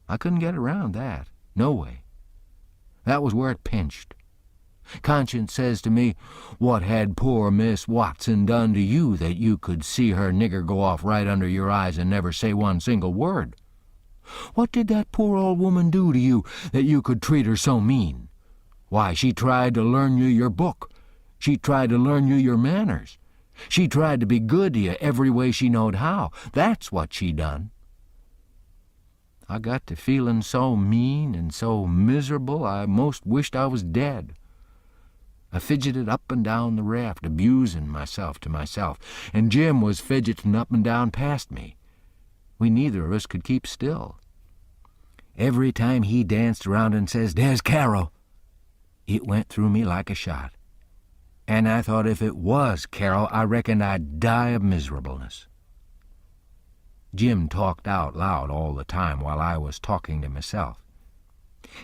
Speaker 2: I couldn't get around that. No way. That was where it pinched. Conscience says to me, "What had poor Miss Watson done to you that you could see her nigger go off right under your eyes and never say one single word? What did that poor old woman do to you that you could treat her so mean? Why, she tried to learn you your book. She tried to learn you your manners. She tried to be good to you every way she knowed how. That's what she done." I got to feeling so mean and so miserable I most wished I was dead. I fidgeted up and down the raft, abusing myself to myself, and Jim was fidgeting up and down past me. We neither of us could keep still. Every time he danced around and says, "There's Carol," it went through me like a shot. And I thought if it was Carol, I reckoned I'd die of miserableness. Jim talked out loud all the time while I was talking to myself.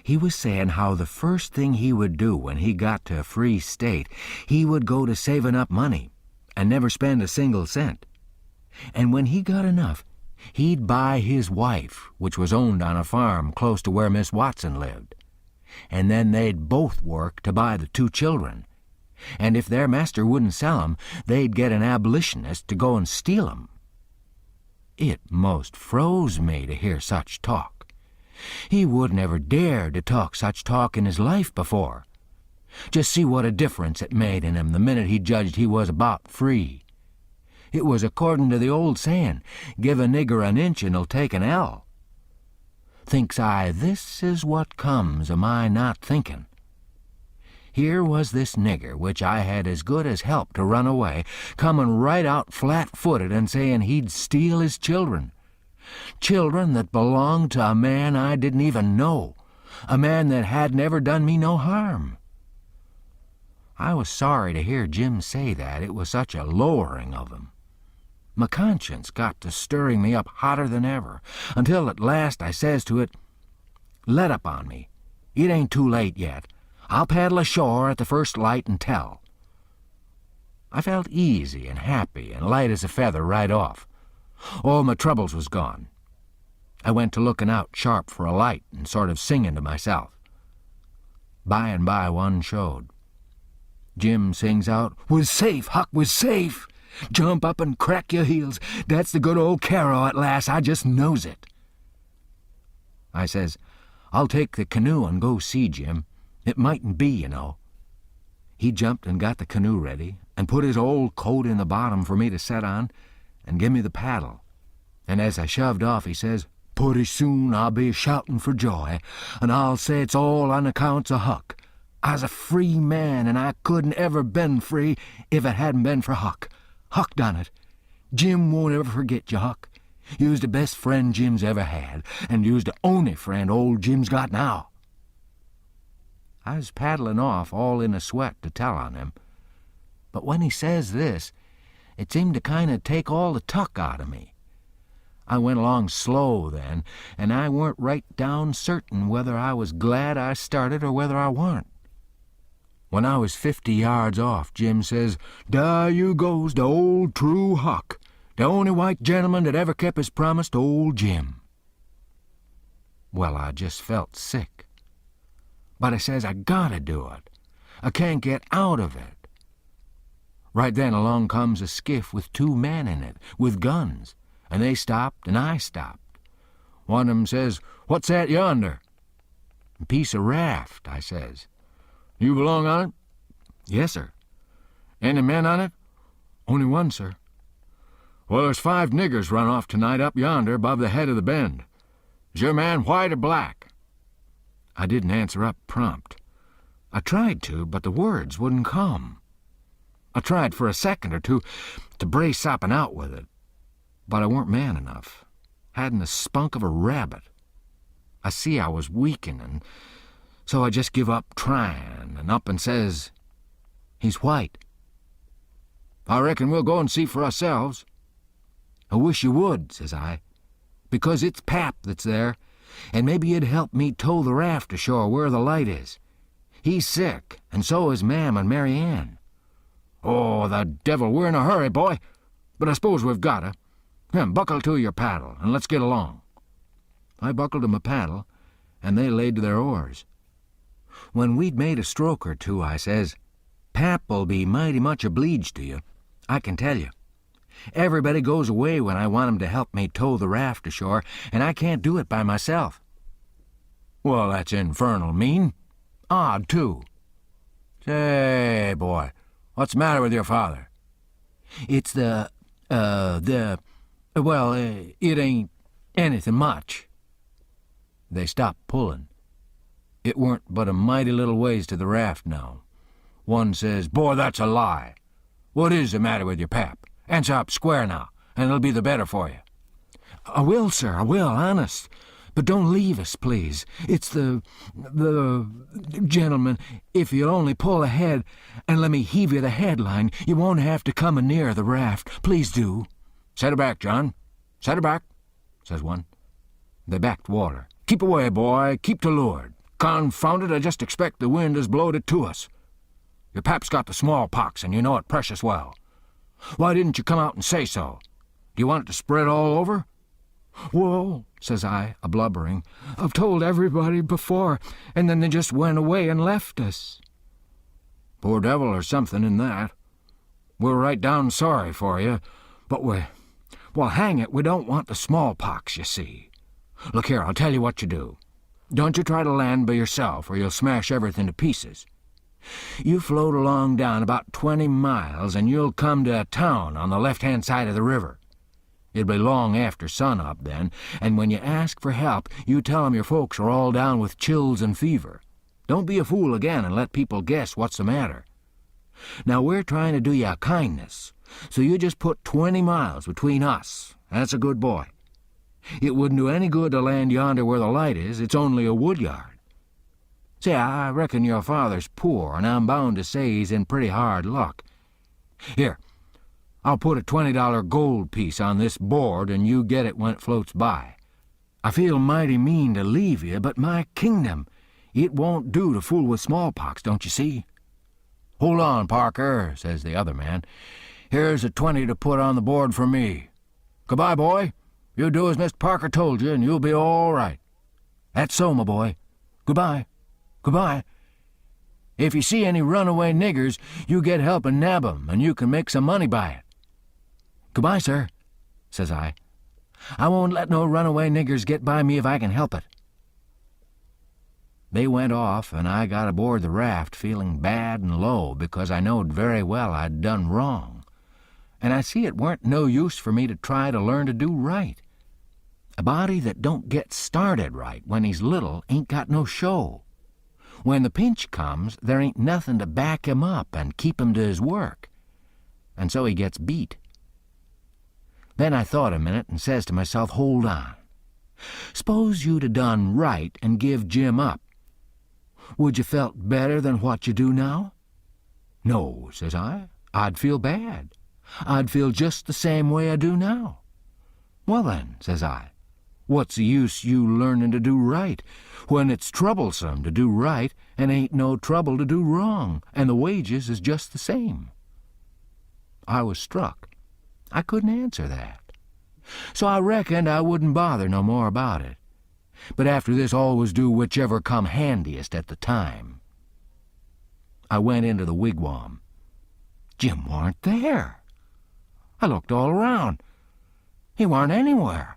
Speaker 2: He was saying how the first thing he would do when he got to a free state, he would go to saving up money and never spend a single cent. And when he got enough, he'd buy his wife, which was owned on a farm close to where Miss Watson lived. And then they'd both work to buy the 2 children. And if their master wouldn't sell 'em, they'd get an abolitionist to go and steal 'em. It most froze me to hear such talk. He wouldn't ever dared to talk such talk in his life before. Just see what a difference it made in him the minute he judged he was about free. It was according to the old saying, "Give a nigger an inch and he'll take an ell." Thinks I, this is what comes of my not thinking. Here was this nigger, which I had as good as helped to run away, coming right out flat-footed and saying he'd steal his children. Children that belonged to a man I didn't even know, a man that hadn't ever done me no harm. I was sorry to hear Jim say that. It was such a lowering of him. My conscience got to stirring me up hotter than ever, until at last I says to it, "Let up on me. It ain't too late yet. I'll paddle ashore at the first light and tell." I felt easy and happy and light as a feather right off. All my troubles was gone. I went to looking out sharp for a light and sort of singing to myself. By and by one showed. Jim sings out, "We're safe, Huck, we're safe. Jump up and crack your heels. That's the good old Carol at last, I just knows it." I says, "I'll take the canoe and go see Jim. It mightn't be, you know." He jumped and got the canoe ready and put his old coat in the bottom for me to set on and give me the paddle. And as I shoved off, he says, "Purty soon I'll be shouting for joy, and I'll say it's all on accounts of Huck. I's a free man, and I couldn't ever been free if it hadn't been for Huck. Huck done it. Jim won't ever forget you, Huck. You's the best friend Jim's ever had, and you's the only friend old Jim's got now." I was paddling off all in a sweat to tell on him, but when he says this, it seemed to kind of take all the tuck out of me. I went along slow then, and I weren't right down certain whether I was glad I started or whether I warn't. When I was 50 yards off, Jim says, "Dar you goes, the old true Huck, the only white gentleman that ever kept his promise to old Jim." Well, I just felt sick. But I says, I gotta do it. I can't get out of it. Right then along comes a skiff with 2 men in it, with guns, and they stopped and I stopped.
Speaker 1: One of 'em says, "What's that yonder?" "A piece of raft," I says. "You belong on it?"
Speaker 2: "Yes, sir."
Speaker 1: "Any men on it?"
Speaker 2: "Only one, sir."
Speaker 1: "Well, there's 5 niggers run off tonight up yonder above the head of the bend. Is your man white or black?"
Speaker 2: I didn't answer up prompt. I tried to, but the words wouldn't come. I tried for a second or two to brace up and out with it, but I weren't man enough. Hadn't the spunk of a rabbit. I see I was weakening, so I just give up trying and up and says, "He's white."
Speaker 1: "I reckon we'll go and see for ourselves."
Speaker 2: "I wish you would," says I, "because it's Pap that's there, and maybe you'd help me tow the raft ashore where the light is. He's sick, and so is Mam and Mary Ann."
Speaker 1: "Oh, the devil, we're in a hurry, boy, but I suppose we've got to. Buckle to your paddle, and let's get along."
Speaker 2: I buckled 'em a paddle, and they laid to their oars. When we'd made a stroke or two, I says, "Pap'll be mighty much obleeged to you, I can tell you. Everybody goes away when I want 'em to help me tow the raft ashore, and I can't do it by myself."
Speaker 1: "Well, that's infernal mean. Odd, too. Say, boy, what's the matter with your father?"
Speaker 2: "It's well, it ain't anything much." They stopped pulling. It weren't but a mighty little ways to the raft now. One says,
Speaker 1: "Boy, that's a lie. What is the matter with your pap? Answer up square now, and it'll be the better for you."
Speaker 2: "I will, sir, I will, honest. But don't leave us, please. It's the gentlemen, if you'll only pull ahead and let me heave you the headline, you won't have to come near the raft. Please do."
Speaker 1: "Set her back, John. Set her back," says one.
Speaker 2: They backed water.
Speaker 1: "Keep away, boy. Keep to leeward. Confound it, I just expect the wind has blowed it to us. Your pap's got the smallpox, and you know it precious well. Why didn't you come out and say so? Do you want it to spread all over?"
Speaker 2: "Well," says I, a-blubbering, "I've told everybody before, and then they just went away and left us."
Speaker 1: "Poor devil, or something in that. We're right down sorry for you, but well, hang it, we don't want the smallpox, you see. Look here, I'll tell you what you do. Don't you try to land by yourself, or you'll smash everything to pieces. You float along down about 20 miles, and you'll come to a town on the left-hand side of the river. It'll be long after sun-up then, and when you ask for help, you tell 'em your folks are all down with chills and fever. Don't be a fool again and let people guess what's the matter. Now, we're trying to do you a kindness, so you just put 20 miles between us. That's a good boy. It wouldn't do any good to land yonder where the light is. It's only a wood yard. Say, I reckon your father's poor, and I'm bound to say he's in pretty hard luck. Here, I'll put a $20 gold piece on this board, and you get it when it floats by. I feel mighty mean to leave you, but my kingdom, it won't do to fool with smallpox, don't you see?" "Hold on, Parker," says the other man. "Here's a 20 to put on the board for me. Goodbye, boy. You do as Mr. Parker told you, and you'll be all right." "That's so, my boy. Goodbye. Goodbye. If you see any runaway niggers, you get help and nab 'em, and you can make some money by it." "Goodbye, sir," says I. "I won't let no runaway niggers get by me if I can help it." They went off, and I got aboard the raft feeling bad and low because I knowed very well I'd done wrong, and I see it weren't no use for me to try to learn to do right. A body that don't get started right when he's little ain't got no show. When the pinch comes, there ain't nothing to back him up and keep him to his work, and so he gets beat. Then I thought a minute and says to myself, hold on. S'pose you'd a done right and give Jim up. Would you felt better than what you do now? No, says I. I'd feel bad. I'd feel just the same way I do now. Well then, says I, what's the use you learning to do right when it's troublesome to do right and ain't no trouble to do wrong, and the wages is just the same? I was struck. I couldn't answer that. So I reckoned I wouldn't bother no more about it. But after this always do whichever come handiest at the time. I went into the wigwam. Jim warn't there. I looked all around. He warn't anywhere.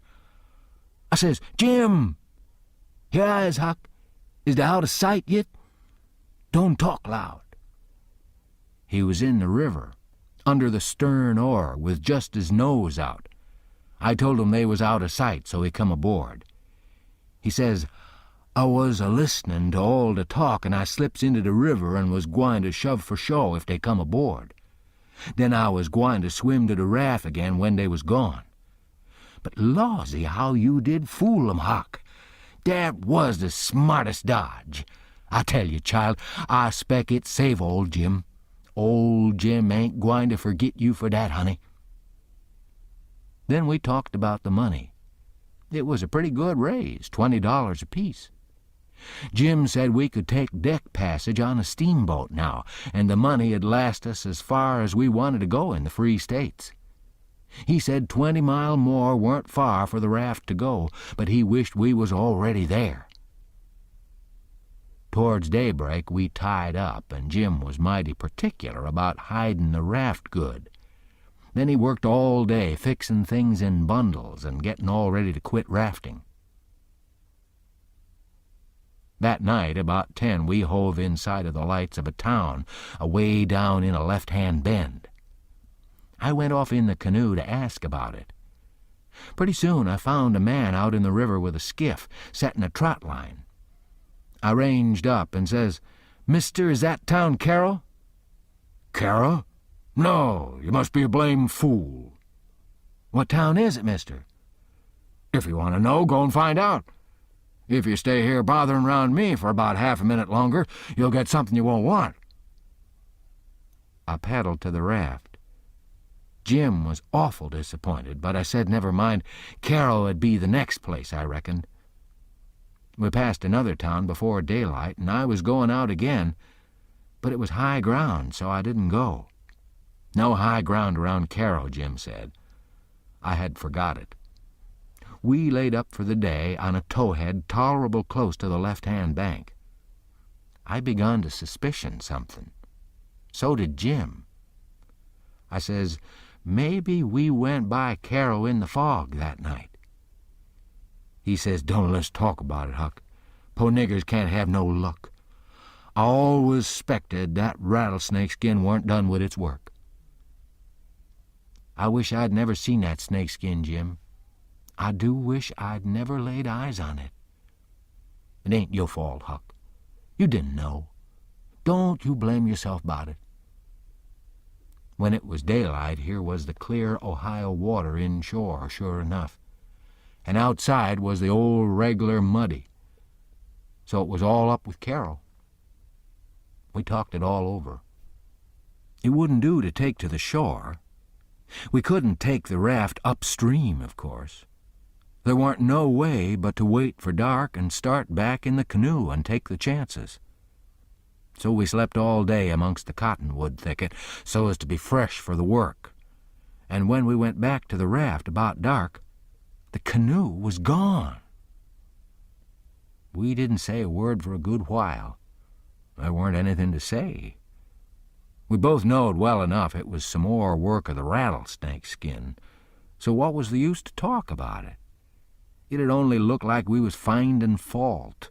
Speaker 1: I says, "Jim!" "Here I is, Huck. Is they out of sight yet? Don't talk loud." He was in the river, under the stern oar, with just his nose out. I told him they was out of sight, so he come aboard. He says, "I was a-listening to all the talk, and I slips into the river and was gwine to shove for shore if they come aboard. Then I was gwine to swim to the raft again when they was gone. But lawsy, how you did fool 'em, Huck. That was the smartest dodge. I tell you, child, I spec it save old Jim. Old Jim ain't gwine to forget you for that, honey." Then we talked about the money. It was a pretty good raise, $20 apiece. Jim said we could take deck passage on a steamboat now, and the money'd last us as far as we wanted to go in the Free States. He said 20 mile more weren't far for the raft to go, but he wished we was already there. Towards daybreak we tied up, and Jim was mighty particular about hiding the raft good. Then he worked all day fixing things in bundles and getting all ready to quit rafting. That night, about 10, we hove in sight of the lights of a town away down in a left-hand bend. I went off in the canoe to ask about it. Pretty soon I found a man out in the river with a skiff, setting a trot line. I ranged up and says, "Mister, is that town Carroll?" "Carroll? No, you must be a blame fool." "What town is it, mister?" "If you want to know, go and find out. If you stay here bothering round me for about half a minute longer, you'll get something you won't want." I paddled to the raft. Jim was awful disappointed, but I said never mind, Carroll would be the next place, I reckoned. We passed another town before daylight, and I was going out again, but it was high ground, so I didn't go. No high ground around Carroll, Jim said. I had forgot it. We laid up for the day on a towhead tolerable close to the left-hand bank. I begun to suspicion something. So did Jim. I says, "Maybe we went by Carroll in the fog that night." He says, "Don't let's talk about it, Huck. Po niggers can't have no luck. I always suspected that rattlesnake skin weren't done with its work." I wish I'd never seen that snake skin, Jim. I do wish I'd never laid eyes on it. It ain't your fault, Huck. You didn't know. Don't you blame yourself about it. When it was daylight, here was the clear Ohio water inshore, sure enough. And outside was the old regular muddy. So it was all up with Carroll. We talked it all over. It wouldn't do to take to the shore. We couldn't take the raft upstream, of course. There warn't no way but to wait for dark and start back in the canoe and take the chances. So we slept all day amongst the cottonwood thicket so as to be fresh for the work. And when we went back to the raft about dark, the canoe was gone. We didn't say a word for a good while. There weren't anything to say. We both knowed well enough it was some more work of the rattlesnake skin, so what was the use to talk about it? It'd only look like we was finding fault,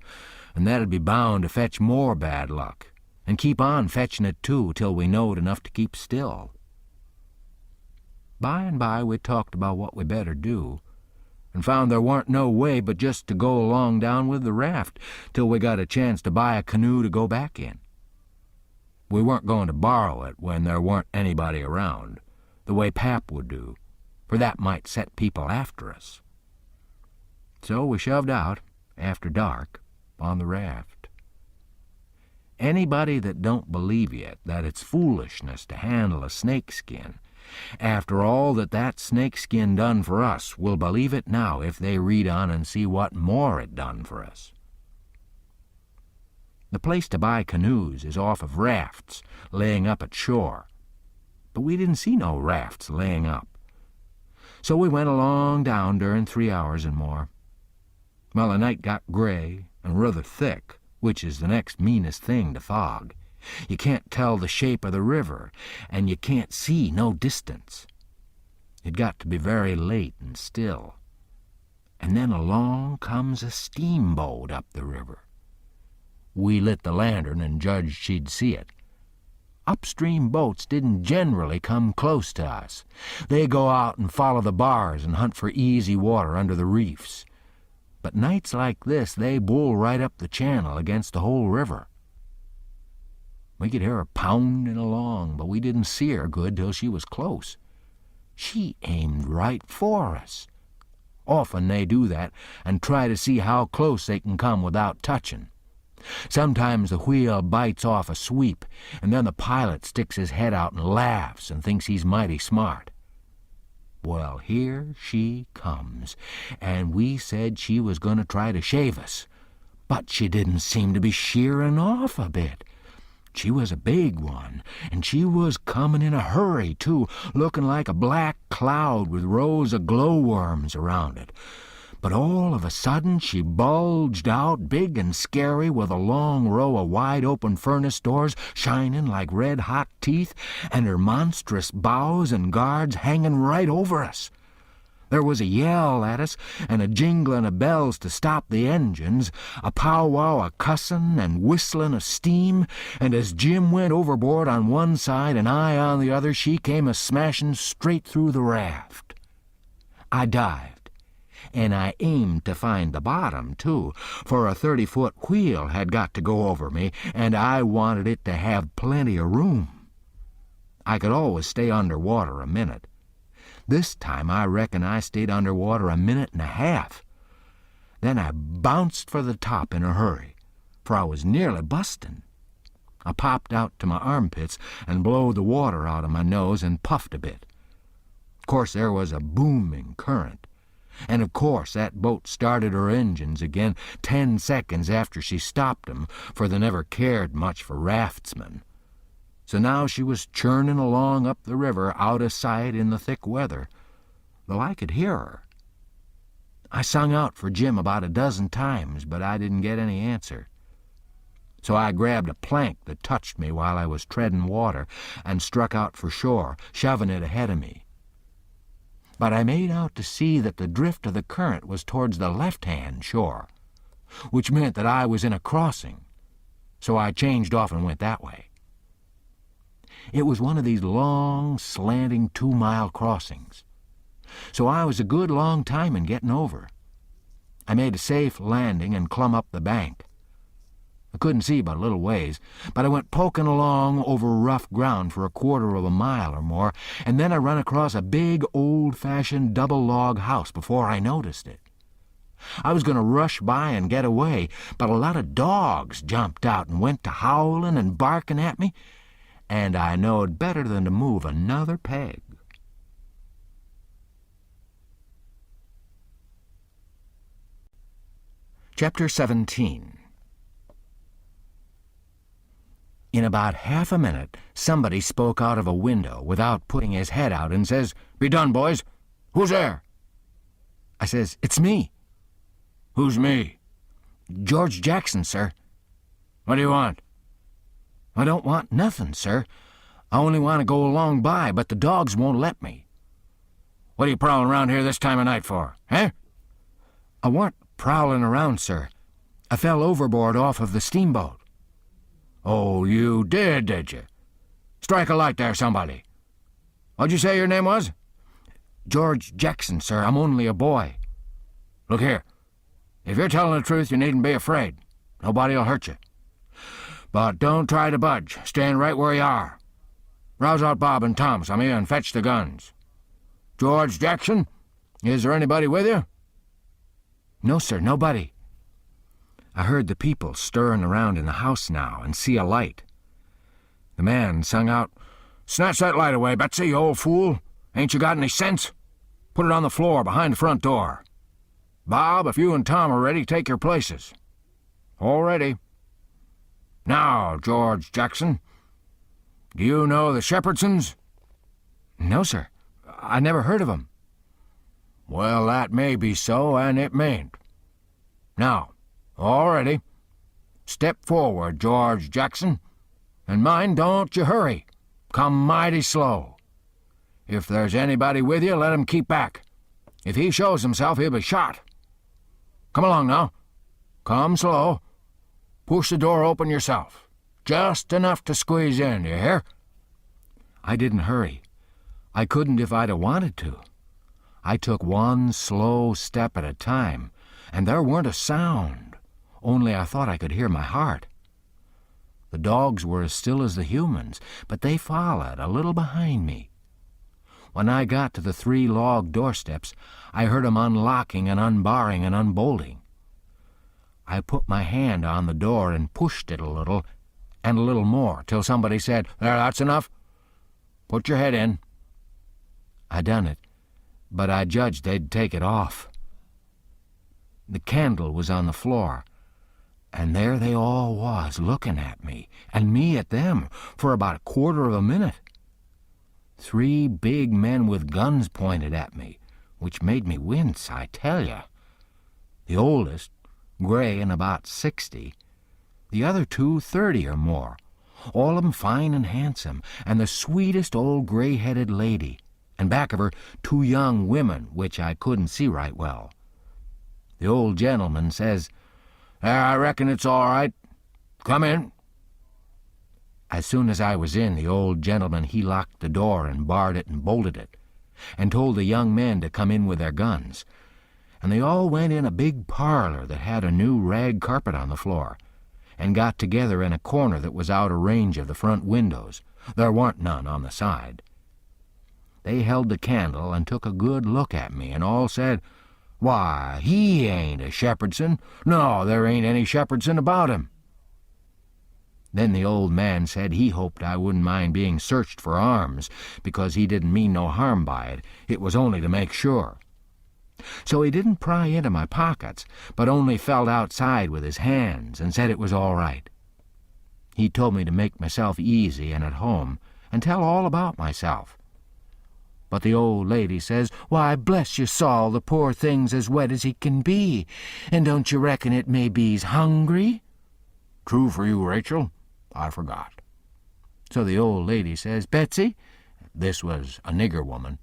Speaker 1: and that'd be bound to fetch more bad luck, and keep on fetching it too till we knowed enough to keep still. By and by we talked about what we better do, and found there warn't no way but just to go along down with the raft till we got a chance to buy a canoe to go back in. We weren't going to borrow it when there weren't anybody around, the way Pap would do, for that might set people after us. So we shoved out, after dark, on the raft. Anybody that don't believe yet that it's foolishness to handle a snakeskin, after all that snakeskin done for us, will believe it now if they read on and see what more it done for us. The place to buy canoes is off of rafts, laying up at shore. But we didn't see no rafts laying up. So we went along down during 3 hours and more. Well, the night got gray and rather thick, which is the next meanest thing to fog. You can't tell the shape of the river, and you can't see no distance. It got to be very late and still.
Speaker 2: and then along comes a steamboat up the river. We lit the lantern and judged she'd see it. Upstream boats didn't generally come close to us. They go out and follow the bars and hunt for easy water under the reefs. But nights like this, they bull right up the channel against the whole river. We could hear her pounding along, but we didn't see her good till she was close. She aimed right for us. Often they do that and try to see how close they can come without touching. Sometimes the wheel bites off a sweep, and then the pilot sticks his head out and laughs and thinks he's mighty smart. Well, here she comes, and we said she was going to try to shave us, but she didn't seem to be shearing off a bit. She was a big one, and she was coming in a hurry, too, looking like a black cloud with rows of glowworms around it. But all of a sudden she bulged out big and scary with a long row of wide-open furnace doors shining like red-hot teeth and her monstrous bows and guards hanging right over us. There was a yell at us and a jingling of bells to stop the engines, a powwow of cussing and whistling of steam, and as Jim went overboard on one side and I on the other, she came a-smashing straight through the raft. I dived. And I aimed to find the bottom, too, for a 30-foot wheel had got to go over me, and I wanted it to have plenty of room. I could always stay underwater a minute. This time I reckon I stayed underwater a minute and a half. Then I bounced for the top in a hurry, for I was nearly busting. I popped out to my armpits and blowed the water out of my nose and puffed a bit. Of course, there was a booming current. And of course that boat started her engines again 10 seconds after she stopped them, for they never cared much for raftsmen. So now she was churning along up the river out of sight in the thick weather, though I could hear her. I sung out for Jim about a dozen times, but I didn't get any answer. So I grabbed a plank that touched me while I was treading water and struck out for shore, shoving it ahead of me. But I made out to see that the drift of the current was towards the left-hand shore, which meant that I was in a crossing, so I changed off and went that way. It was one of these long, slanting 2-mile crossings, so I was a good long time in getting over. I made a safe landing and clumb up the bank. I couldn't see but a little ways, but I went poking along over rough ground for a quarter of a mile or more, and then I run across a big, old-fashioned double-log house before I noticed it. I was going to rush by and get away, but a lot of dogs jumped out and went to howling and barking at me, and I knowed better than to move another peg. Chapter 17. In about half a minute, somebody spoke out of a window without putting his head out and says, "Be done, boys. Who's there?" I says, "It's me." "Who's me?" "George Jackson, sir." "What do you want?" "I don't want nothing, sir. I only want to go along by, but the dogs won't let me." "What are you prowling around here this time of night for, eh?" "I weren't prowling around, sir. I fell overboard off of the steamboat." "Oh, you did you? Strike a light there, somebody. What'd you say your name was?" "George Jackson, sir. I'm only a boy." "Look here. If you're telling the truth, you needn't be afraid. Nobody'll hurt you. But don't try to budge. Stand right where you are. Rouse out Bob and Tom, some of you, and fetch the guns. George Jackson, is there anybody with you?" "No, sir, nobody." I heard the people stirring around in the house now and see a light. The man sung out, "Snatch that light away, Betsy, you old fool. Ain't you got any sense? Put it on the floor behind the front door. Bob, if you and Tom are ready, take your places." "All ready." "Now, George Jackson, do you know the Shepherdsons?" "No, sir. I never heard of 'em." "Well, that may be so, and it mayn't. Now, all ready. Step forward, George Jackson. And mind, don't you hurry. Come mighty slow. If there's anybody with you, let him keep back. If he shows himself, he'll be shot.
Speaker 1: Come along now. Come slow. Push the door open yourself. Just enough to squeeze in, you hear?"
Speaker 2: I didn't hurry. I couldn't if I'd have wanted to. I took one slow step at a time, and there weren't a sound, only I thought I could hear my heart. The dogs were as still as the humans, but they followed a little behind me. When I got to the 3 log doorsteps, I heard 'em unlocking and unbarring and unbolting. I put my hand on the door and pushed it a little, and a little more, till somebody said, "There, that's enough. Put your head in." I done it, but I judged they'd take it off. The candle was on the floor, and there they all was, looking at me, and me at them, for about a quarter of a minute. 3 big men with guns pointed at me, which made me wince, I tell you. The oldest, gray and about 60, the other 2 30 or more, all of 'em fine and handsome, and the sweetest old gray-headed lady, and back of her 2 young women, which I couldn't see right well. The old gentleman says, "I reckon it's all right. Come in." As soon as I was in, the old gentleman, he locked the door and barred it and bolted it, and told the young men to come in with their guns. And they all went in a big parlor that had a new rag carpet on the floor, and got together in a corner that was out of range of the front windows. There weren't none on the side. They held the candle and took a good look at me, and all said, "Why, he ain't a Shepherdson. No, there ain't any Shepherdson about him." Then the old man said he hoped I wouldn't mind being searched for arms, because he didn't mean no harm by it. It was only to make sure. So he didn't pry into my pockets, but only felt outside with his hands and said it was all right. He told me to make myself easy and at home, and tell all about myself. But the old lady says, "Why, bless your soul, the poor thing's as wet as he can be, and don't you reckon it may be's hungry?"
Speaker 1: "True for you, Rachel. I forgot."
Speaker 2: So the old lady says, "Betsy," this was a nigger woman,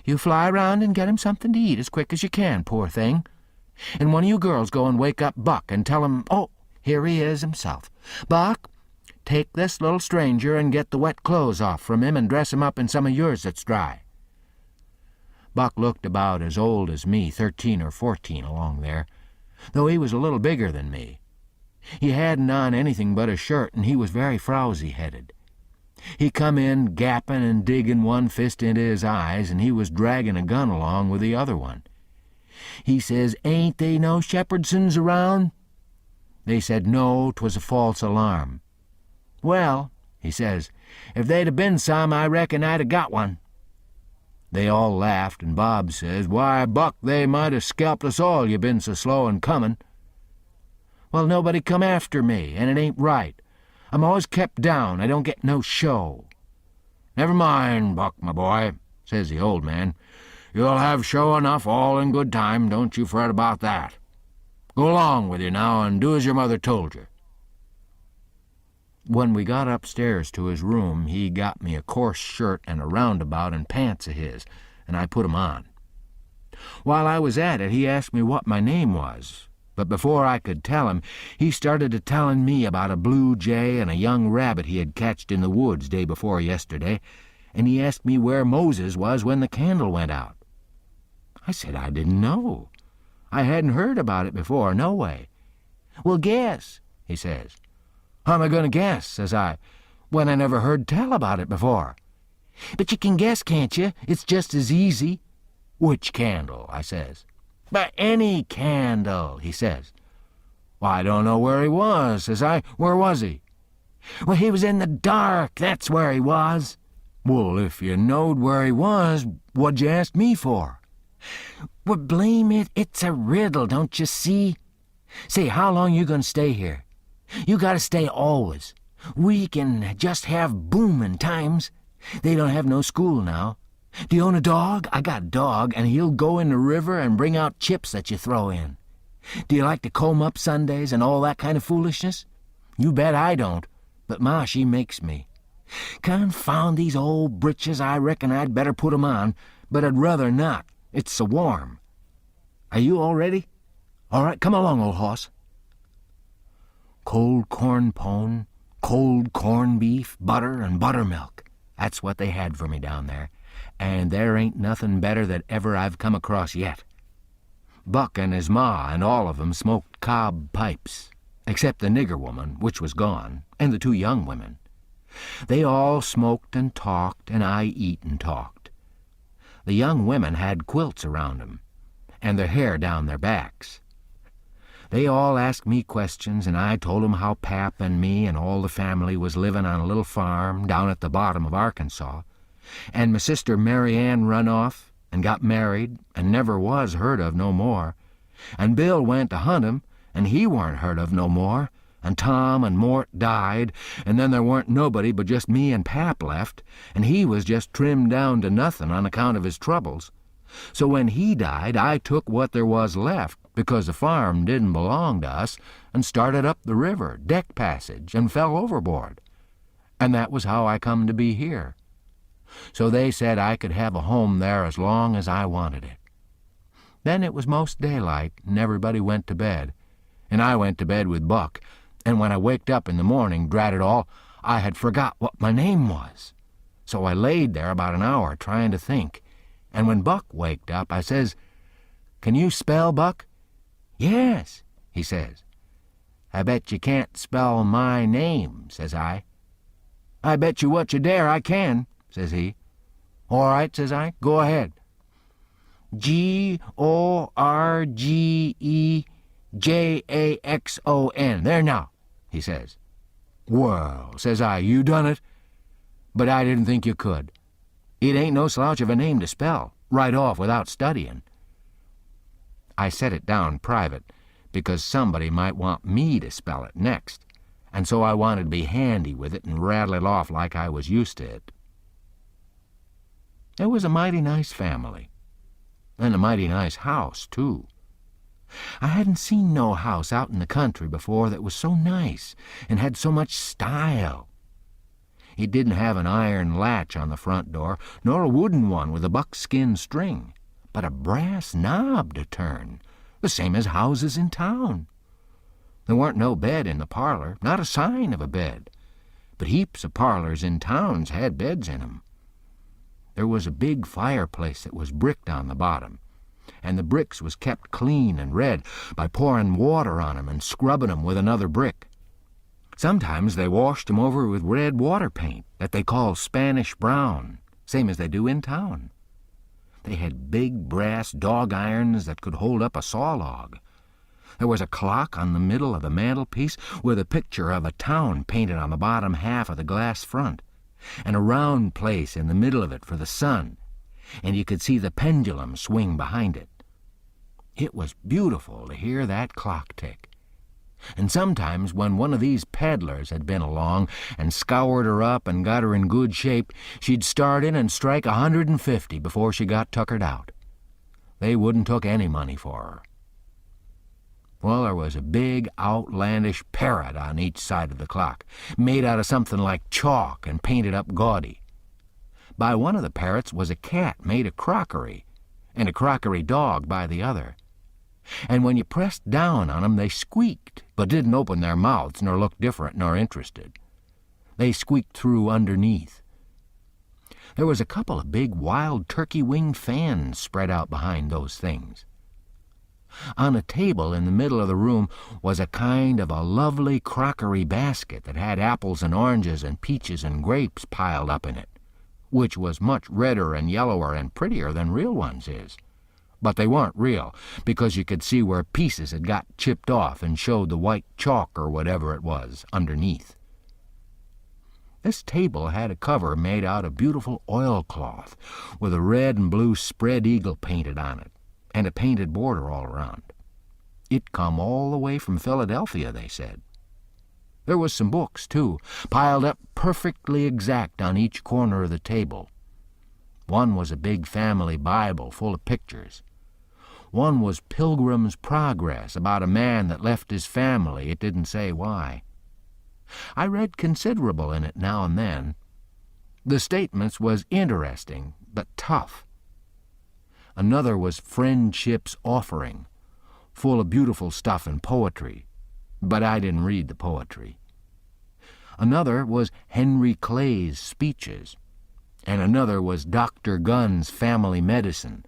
Speaker 2: "you fly round and get him something to eat as quick as you can, poor thing. And one of you girls go and wake up Buck and tell him, oh, here he is himself. Buck, take this little stranger and get the wet clothes off from him and dress him up in some of yours that's dry." Buck looked about as old as me, 13 or 14 along there, though he was a little bigger than me. He hadn't on anything but a shirt, and he was very frowsy-headed. He come in gapping and digging one fist into his eyes, and he was dragging a gun along with the other one. He says, "Ain't they no Shepherdsons around?" They said no, 'twas a false alarm. "Well," he says, "if they'd have been some, I reckon I'd have got one." They all laughed, and Bob says, "Why, Buck, they might have scalped us all, you been so slow in comin'." "Well, nobody come after me, and it ain't right. I'm always kept down. I don't get no show."
Speaker 1: "Never mind, Buck, my boy," says the old man. "You'll have show enough all in good time. Don't you fret about that. Go along with you now and do as your mother told you."
Speaker 2: When we got upstairs to his room, he got me a coarse shirt and a roundabout and pants of his, and I put 'em on. While I was at it, he asked me what my name was, but before I could tell him, he started to tellin' me about a blue jay and a young rabbit he had catched in the woods day before yesterday, and he asked me where Moses was when the candle went out. I said I didn't know. I hadn't heard about it before, no way. "Well, guess," he says. "How am I going to guess," says I, "when I never heard tell about it before?" "But you can guess, can't you? It's just as easy." "Which candle?" I says. "But any candle," he says. "Well, I don't know where he was," says I. "Where was he?" "Well, he was in the dark, that's where he was." "Well, if you knowed where he was, what'd you ask me for?" "Well, blame it, it's a riddle, don't you see? Say, how long you gonna stay here? You gotta stay always. We can just have boomin' times. They don't have no school now. Do you own a dog? I got a dog, and he'll go in the river and bring out chips that you throw in. Do you like to comb up Sundays and all that kind of foolishness? You bet I don't, but Ma, she makes me. Confound these old britches, I reckon I'd better put 'em on, but I'd rather not. It's so warm. Are you all ready?" All right, come along, old hoss. Cold corn pone, cold corned beef, butter, and buttermilk. That's what they had for me down there, and there ain't nothing better that ever I've come across yet. Buck and his ma and all of 'em smoked cob pipes, except the nigger woman, which was gone, and the 2 young women. They all smoked and talked, and I eat and talked. The young women had quilts around 'em, and their hair down their backs. They all asked me questions, and I told 'em how Pap and me and all the family was living on a little farm down at the bottom of Arkansas, and my sister Mary Ann run off and got married and never was heard of no more, and Bill went to hunt 'em, and he warn't heard of no more, and Tom and Mort died, and then there warn't nobody but just me and Pap left, and he was just trimmed down to nothing on account of his troubles. So when he died, I took what there was left, because the farm didn't belong to us, and started up the river, deck passage, and fell overboard. And that was how I come to be here. So they said I could have a home there as long as I wanted it. Then it was most daylight, and everybody went to bed, and I went to bed with Buck, and when I waked up in the morning, drat it all, I had forgot what my name was. So I laid there about an hour trying to think, and when Buck waked up, I says, "Can you spell, Buck?" "Yes," he says. "I bet you can't spell my name," says I. "I bet you what you dare I can," says he. "All right," says I, "go ahead." "Gorgejackson. There now," he says. "Well," says I, "you done it. But I didn't think you could. It ain't no slouch of a name to spell, right off without studying." I set it down private, because somebody might want me to spell it next, and so I wanted to be handy with it and rattle it off like I was used to it. It was a mighty nice family, and a mighty nice house, too. I hadn't seen no house out in the country before that was so nice and had so much style. It didn't have an iron latch on the front door, nor a wooden one with a buckskin string, but a brass knob to turn, the same as houses in town. There weren't no bed in the parlor, not a sign of a bed, but heaps of parlors in towns had beds in 'em. There was a big fireplace that was bricked on the bottom, and the bricks was kept clean and red by pouring water on 'em and scrubbing 'em with another brick. Sometimes they washed 'em over with red water paint that they call Spanish brown, same as they do in town. They had big brass dog irons that could hold up a saw log. There was a clock on the middle of the mantelpiece with a picture of a town painted on the bottom half of the glass front, and a round place in the middle of it for the sun, and you could see the pendulum swing behind it. It was beautiful to hear that clock tick. And sometimes when one of these peddlers had been along and scoured her up and got her in good shape, she'd start in and strike 150 before she got tuckered out. They wouldn't took any money for her. Well, there was a big, outlandish parrot on each side of the clock, made out of something like chalk and painted up gaudy. By one of the parrots was a cat made of crockery, and a crockery dog by the other. And when you pressed down on 'em, they squeaked, but didn't open their mouths nor look different nor interested. They squeaked through underneath. There was a couple of big wild turkey-winged fans spread out behind those things. On a table in the middle of the room was a kind of a lovely crockery basket that had apples and oranges and peaches and grapes piled up in it, which was much redder and yellower and prettier than real ones is. But they weren't real, because you could see where pieces had got chipped off and showed the white chalk or whatever it was underneath. This table had a cover made out of beautiful oilcloth with a red and blue spread eagle painted on it, and a painted border all around. It come all the way from Philadelphia, they said. There was some books, too, piled up perfectly exact on each corner of the table. One was a big family Bible full of pictures. One was Pilgrim's Progress, about a man that left his family, it didn't say why. I read considerable in it now and then. The statements was interesting, but tough. Another was Friendship's Offering,
Speaker 1: full of beautiful stuff and poetry, but I didn't read the poetry. Another was Henry Clay's speeches, and another was Dr. Gunn's family medicine,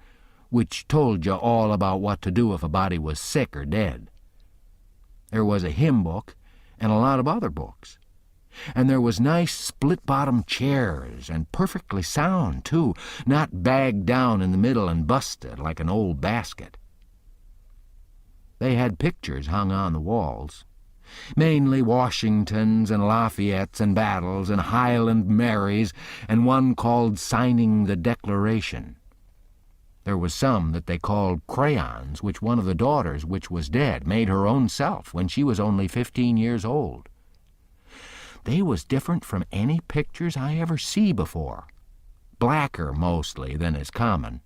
Speaker 1: which told you all about what to do if a body was sick or dead. There was a hymn book and a lot of other books. And there was nice split-bottom chairs, and perfectly sound, too, not bagged down in the middle and busted like an old basket. They had pictures hung on the walls, mainly Washingtons and Lafayettes and battles and Highland Marys, and one called Signing the Declaration. There was some that they called crayons, which one of the daughters, which was dead, made her own self when she was only 15 years old. They was different from any pictures I ever see before, blacker mostly than is common.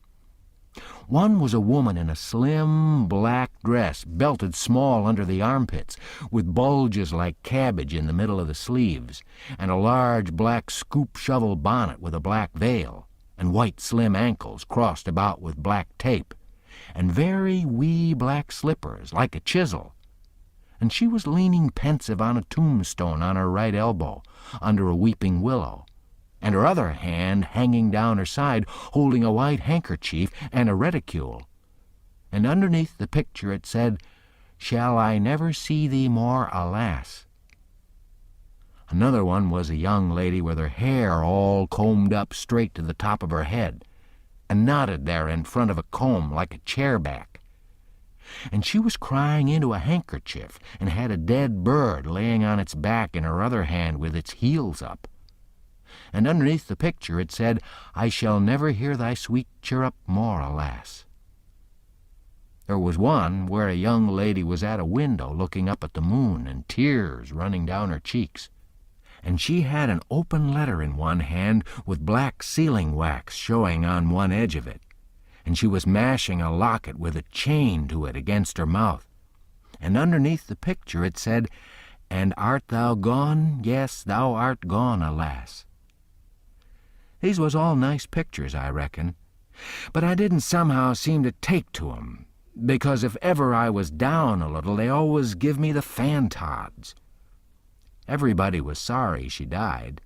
Speaker 1: One was a woman in a slim black dress, belted small under the armpits, with bulges like cabbage in the middle of the sleeves, and a large black scoop shovel bonnet with a black veil, and white slim ankles crossed about with black tape, and very wee black slippers like a chisel. And she was leaning pensive on a tombstone on her right elbow, under a weeping willow, and her other hand hanging down her side, holding a white handkerchief and a reticule. And underneath the picture it said, "Shall I never see thee more, alas." Another one was a young lady with her hair all combed up straight to the top of her head, and knotted there in front of a comb like a chairback. And she was crying into a handkerchief, and had a dead bird laying on its back in her other hand with its heels up. And underneath the picture it said, "I shall never hear thy sweet chirrup more, alas." There was one where a young lady was at a window looking up at the moon, and tears running down her cheeks. And she had an open letter in one hand with black sealing wax showing on one edge of it, and she was mashing a locket with a chain to it against her mouth. And underneath the picture it said, "And art thou gone? Yes, thou art gone, alas." These was all nice pictures, I reckon, but I didn't somehow seem to take to 'em, because if ever I was down a little, they always give me the fantods. Everybody was sorry she died,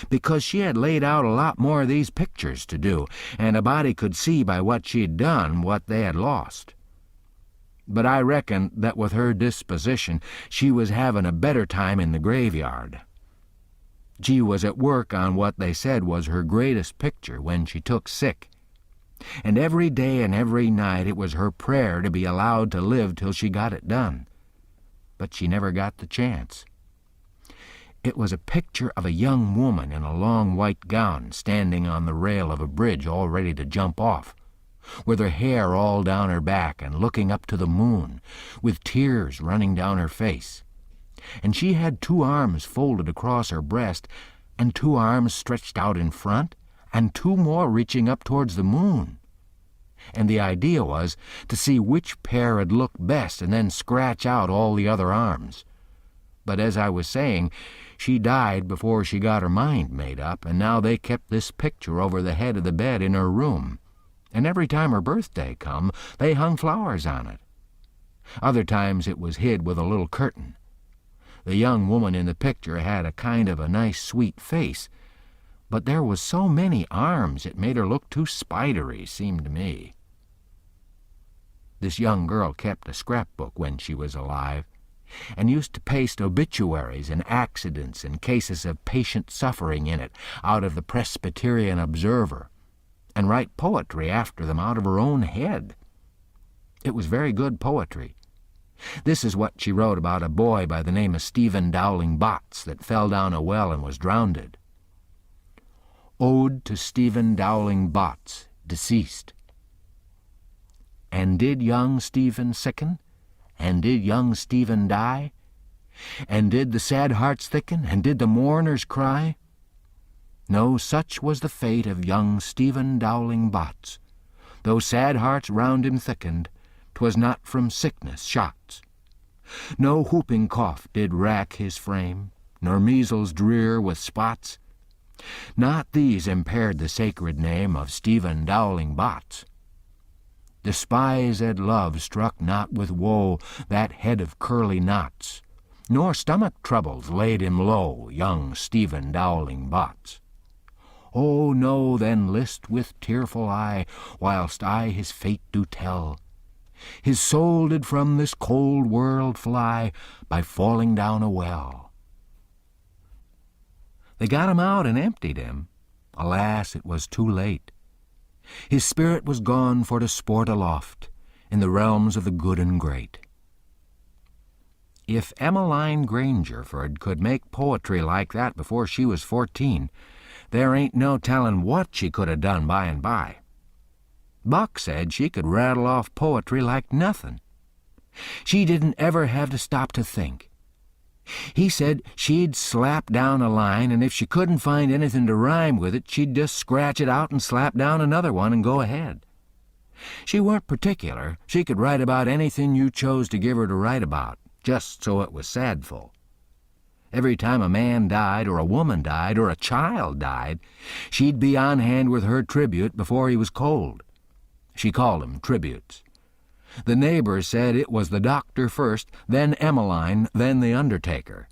Speaker 1: because she had laid out a lot more of these pictures to do, and a body could see by what she'd done what they had lost. But I reckon that with her disposition she was having a better time in the graveyard. She was at work on what they said was her greatest picture when she took sick, and every day and every night it was her prayer to be allowed to live till she got it done. But she never got the chance. It was a picture of a young woman in a long white gown standing on the rail of a bridge all ready to jump off, with her hair all down her back and looking up to the moon, with tears running down her face. And she had 2 arms folded across her breast, and 2 arms stretched out in front, and 2 more reaching up towards the moon. And the idea was to see which pair would look best and then scratch out all the other arms. But as I was saying, she died before she got her mind made up, and now they kept this picture over the head of the bed in her room, and every time her birthday come, they hung flowers on it. Other times it was hid with a little curtain. The young woman in the picture had a kind of a nice sweet face, but there was so many arms it made her look too spidery, seemed to me. This young girl kept a scrapbook when she was alive, and used to paste obituaries and accidents and cases of patient suffering in it out of the Presbyterian Observer, and write poetry after them out of her own head. It was very good poetry. This is what she wrote about a boy by the name of Stephen Dowling Botts that fell down a well and was drowned. Ode to Stephen Dowling Botts, deceased. And did young Stephen sicken? And did young Stephen die? And did the sad hearts thicken? And did the mourners cry? No, such was the fate of young Stephen Dowling Botts. Though sad hearts round him thickened, 'twas not from sickness shots. No whooping cough did rack his frame, nor measles drear with spots. Not these impaired the sacred name of Stephen Dowling Botts. Despised love struck not with woe that head of curly knots, nor stomach troubles laid him low, young Stephen Dowling Bots. Oh, no, then list with tearful eye, whilst I his fate do tell. His soul did from this cold world fly by falling down a well. They got him out and emptied him. Alas, it was too late. His spirit was gone for to sport aloft in the realms of the good and great. If Emmeline Grangerford could make poetry like that before she was 14, there ain't no tellin' what she could have done by and by. Buck said she could rattle off poetry like nothin'. She didn't ever have to stop to think. He said she'd slap down a line, and if she couldn't find anything to rhyme with it, she'd just scratch it out and slap down another one and go ahead. She weren't particular. She could write about anything you chose to give her to write about, just so it was sadful. Every time a man died, or a woman died, or a child died, she'd be on hand with her tribute before he was cold. She called 'em tributes. The neighbors said it was the doctor first, then Emmeline, then the undertaker.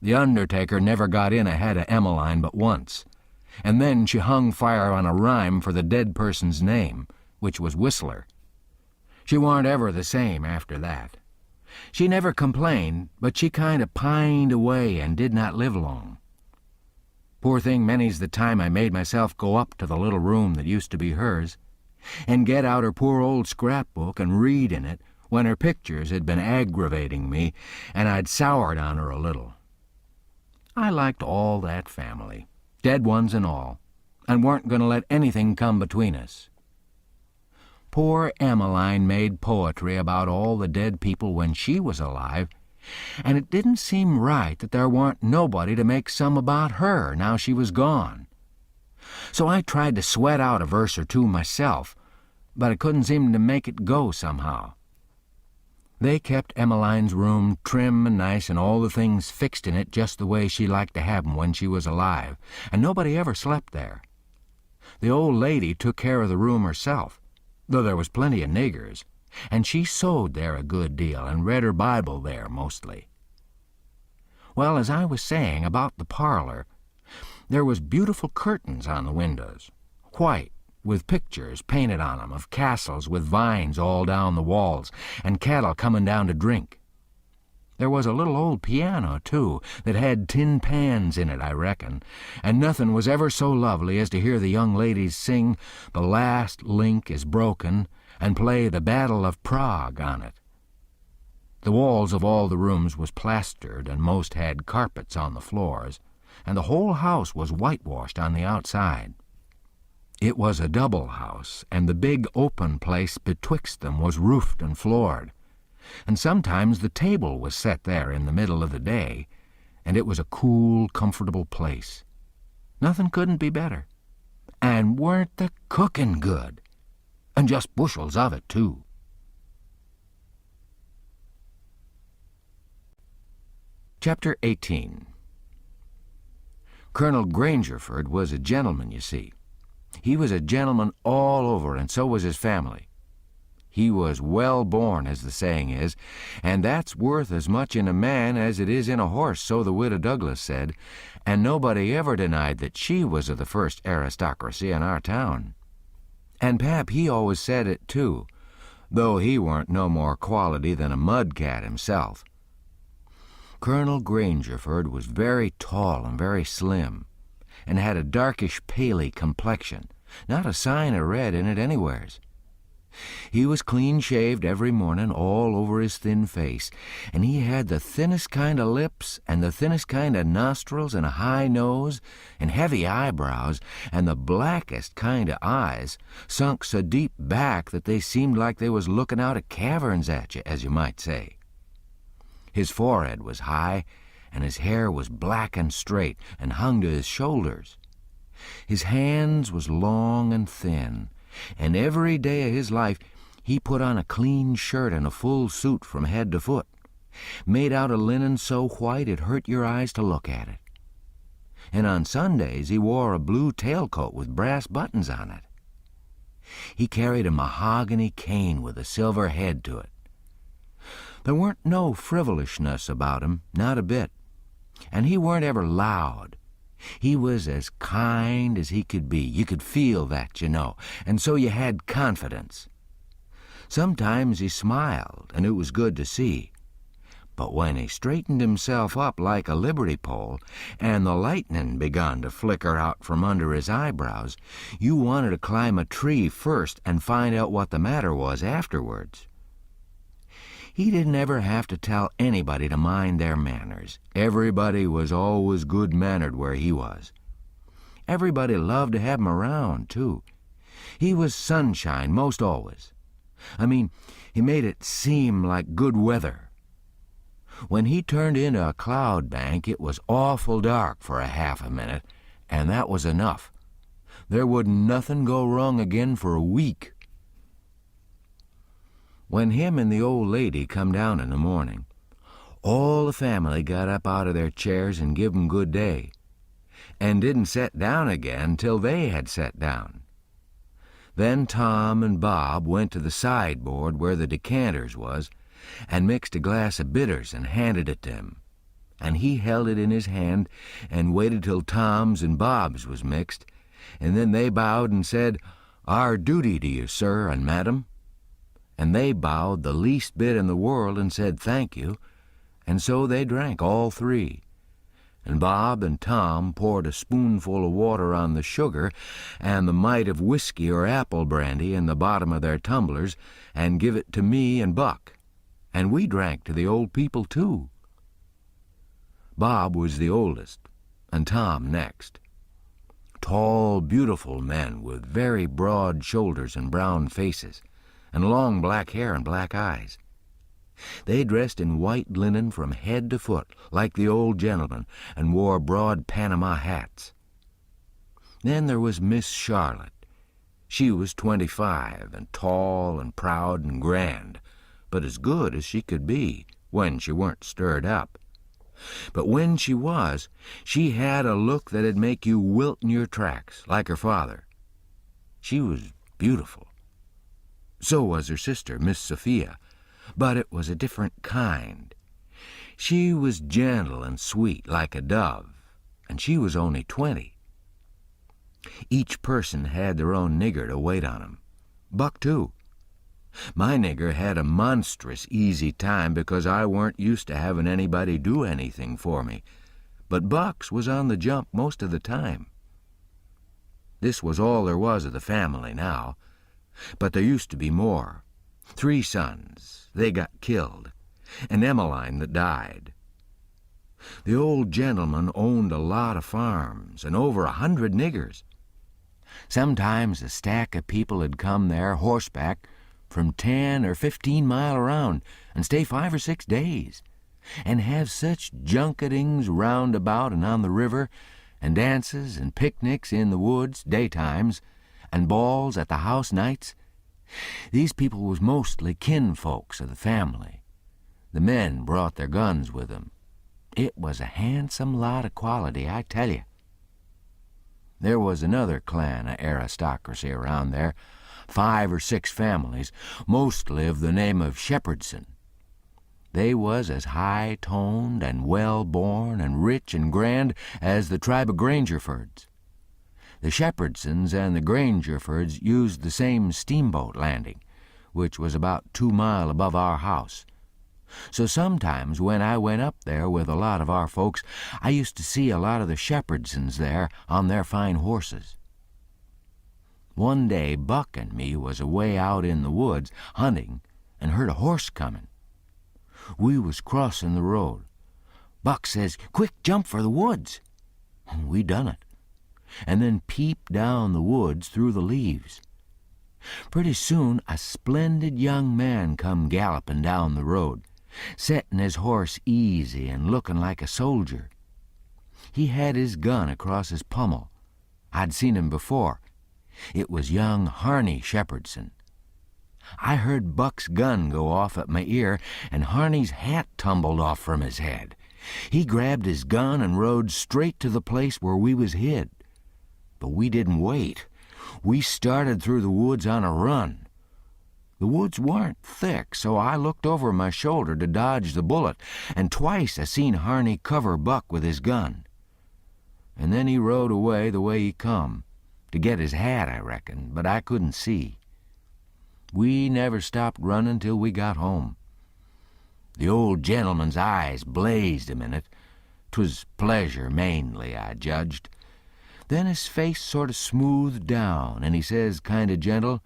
Speaker 1: The undertaker never got in ahead of Emmeline but once, and then she hung fire on a rhyme for the dead person's name, which was Whistler. She warn't ever the same after that. She never complained, but she kind of pined away and did not live long. Poor thing, many's the time I made myself go up to the little room that used to be hers, and get out her poor old scrapbook and read in it when her pictures had been aggravating me and I'd soured on her a little. I liked all that family, dead ones and all, and weren't going to let anything come between us. Poor Emmeline made poetry about all the dead people when she was alive, and it didn't seem right that there warn't nobody to make some about her now she was gone. So I tried to sweat out a verse or two myself, but I couldn't seem to make it go somehow. They kept Emmeline's room trim and nice and all the things fixed in it just the way she liked to have 'em when she was alive, and nobody ever slept there. The old lady took care of the room herself, though there was plenty of niggers, and she sewed there a good deal and read her Bible there mostly. Well, as I was saying about the parlor, there was beautiful curtains on the windows, white, with pictures painted on 'em of castles with vines all down the walls and cattle comin' down to drink. There was a little old piano, too, that had tin pans in it, I reckon, and nothing was ever so lovely as to hear the young ladies sing "The Last Link is Broken" and play "The Battle of Prague" on it. The walls of all the rooms was plastered, and most had carpets on the floors, and the whole house was whitewashed on the outside. It was a double house, and the big open place betwixt them was roofed and floored, and sometimes the table was set there in the middle of the day, and it was a cool, comfortable place. Nothing couldn't be better. And weren't the cooking good? And just bushels of it, too. Chapter 18. Colonel Grangerford was a gentleman, you see. He was a gentleman all over, and so was his family. He was well born, as the saying is, and that's worth as much in a man as it is in a horse, so the widow Douglas said, and nobody ever denied that she was of the first aristocracy in our town. And Pap, he always said it, too, though he weren't no more quality than a mudcat himself. Colonel Grangerford was very tall and very slim, and had a darkish paley complexion, not a sign of red in it anywheres. He was clean-shaved every morning all over his thin face, and he had the thinnest kind of lips and the thinnest kind of nostrils and a high nose and heavy eyebrows and the blackest kind of eyes, sunk so deep back that they seemed like they was looking out of caverns at you, as you might say. His forehead was high, and his hair was black and straight and hung to his shoulders. His hands was long and thin, and every day of his life he put on a clean shirt and a full suit from head to foot, made out of linen so white it hurt your eyes to look at it. And on Sundays he wore a blue tailcoat with brass buttons on it.
Speaker 2: He carried a mahogany cane with a silver head to it. There weren't no frivolishness about him, not a bit, and he weren't ever loud. He was as kind as he could be. You could feel that, you know, and so you had confidence. Sometimes he smiled, and it was good to see. But when he straightened himself up like a liberty pole, and the lightning begun to flicker out from under his eyebrows, you wanted to climb a tree first and find out what the matter was afterwards. He didn't ever have to tell anybody to mind their manners. Everybody was always good-mannered where he was. Everybody loved to have him around, too. He was sunshine most always. I mean, he made it seem like good weather. When he turned into a cloud bank, it was awful dark for a half a minute, and that was enough. There wouldn't nothing go wrong again for a week. When him and the old lady come down in the morning, all the family got up out of their chairs and give 'em good day, and didn't set down again till they had set down. Then Tom and Bob went to the sideboard where the decanters was, and mixed a glass of bitters and handed it to him, and he held it in his hand and waited till Tom's and Bob's was mixed, and then they bowed and said, "Our duty to you, sir and madam," and they bowed the least bit in the world and said thank you, and so they drank all three, and Bob and Tom poured a spoonful of water on the sugar and the mite of whiskey or apple brandy in the bottom of their tumblers and give it to me and Buck, and we drank to the old people too. Bob was the oldest, and Tom next. Tall, beautiful men with very broad shoulders and brown faces, and long black hair and black eyes. They dressed in white linen from head to foot, like the old gentleman, and wore broad Panama hats. Then there was Miss Charlotte. She was 25, and tall and proud and grand, but as good as she could be when she weren't stirred up. But when she was, she had a look that'd make you wilt in your tracks, like her father. She was beautiful. So was her sister, Miss Sophia, but it was a different kind. She was gentle and sweet, like a dove, and she was only 20. Each person had their own nigger to wait on 'em. Buck, too. My nigger had a monstrous easy time because I weren't used to having anybody do anything for me, but Buck's was on the jump most of the time. This was all there was of the family now, but there used to be more. 3 sons, they got killed, and Emmeline that died. The old gentleman owned a lot of farms and over 100 niggers. Sometimes a stack of people had come there horseback from 10 or 15 mile around and stay 5 or 6 days, and have such junketings round about and on the river, and dances and picnics in the woods daytimes, and balls at the house nights. These people was mostly kinfolks of the family. The men brought their guns with them. It was a handsome lot of quality, I tell you. There was another clan of aristocracy around there, 5 or 6 families, mostly of the name of Shepherdson. They was as high-toned and well-born and rich and grand as the tribe of Grangerfords. The Shepherdsons and the Grangerfords used the same steamboat landing, which was about 2 mile above our house. So sometimes when I went up there with a lot of our folks, I used to see a lot of the Shepherdsons there on their fine horses. One day Buck and me was away out in the woods hunting and heard a horse coming. We was crossing the road. Buck says, "Quick, jump for the woods." We done it, and then peeped down the woods through the leaves. Pretty soon a splendid young man come galloping down the road, setting his horse easy and looking like a soldier. He had his gun across his pommel. I'd seen him before. It was young Harney Shepherdson. I heard Buck's gun go off at my ear, and Harney's hat tumbled off from his head. He grabbed his gun and rode straight to the place where we was hid. But we didn't wait.
Speaker 1: We started through the woods on a run. The woods weren't thick, so I looked over my shoulder to dodge the bullet, and twice I seen Harney cover Buck with his gun. And then he rode away the way he come, to get his hat, I reckon, but I couldn't see. We never stopped running till we got home. The old gentleman's eyes blazed a minute. 'Twas pleasure mainly, I judged. Then his face sort of smoothed down, and he says, kind of gentle,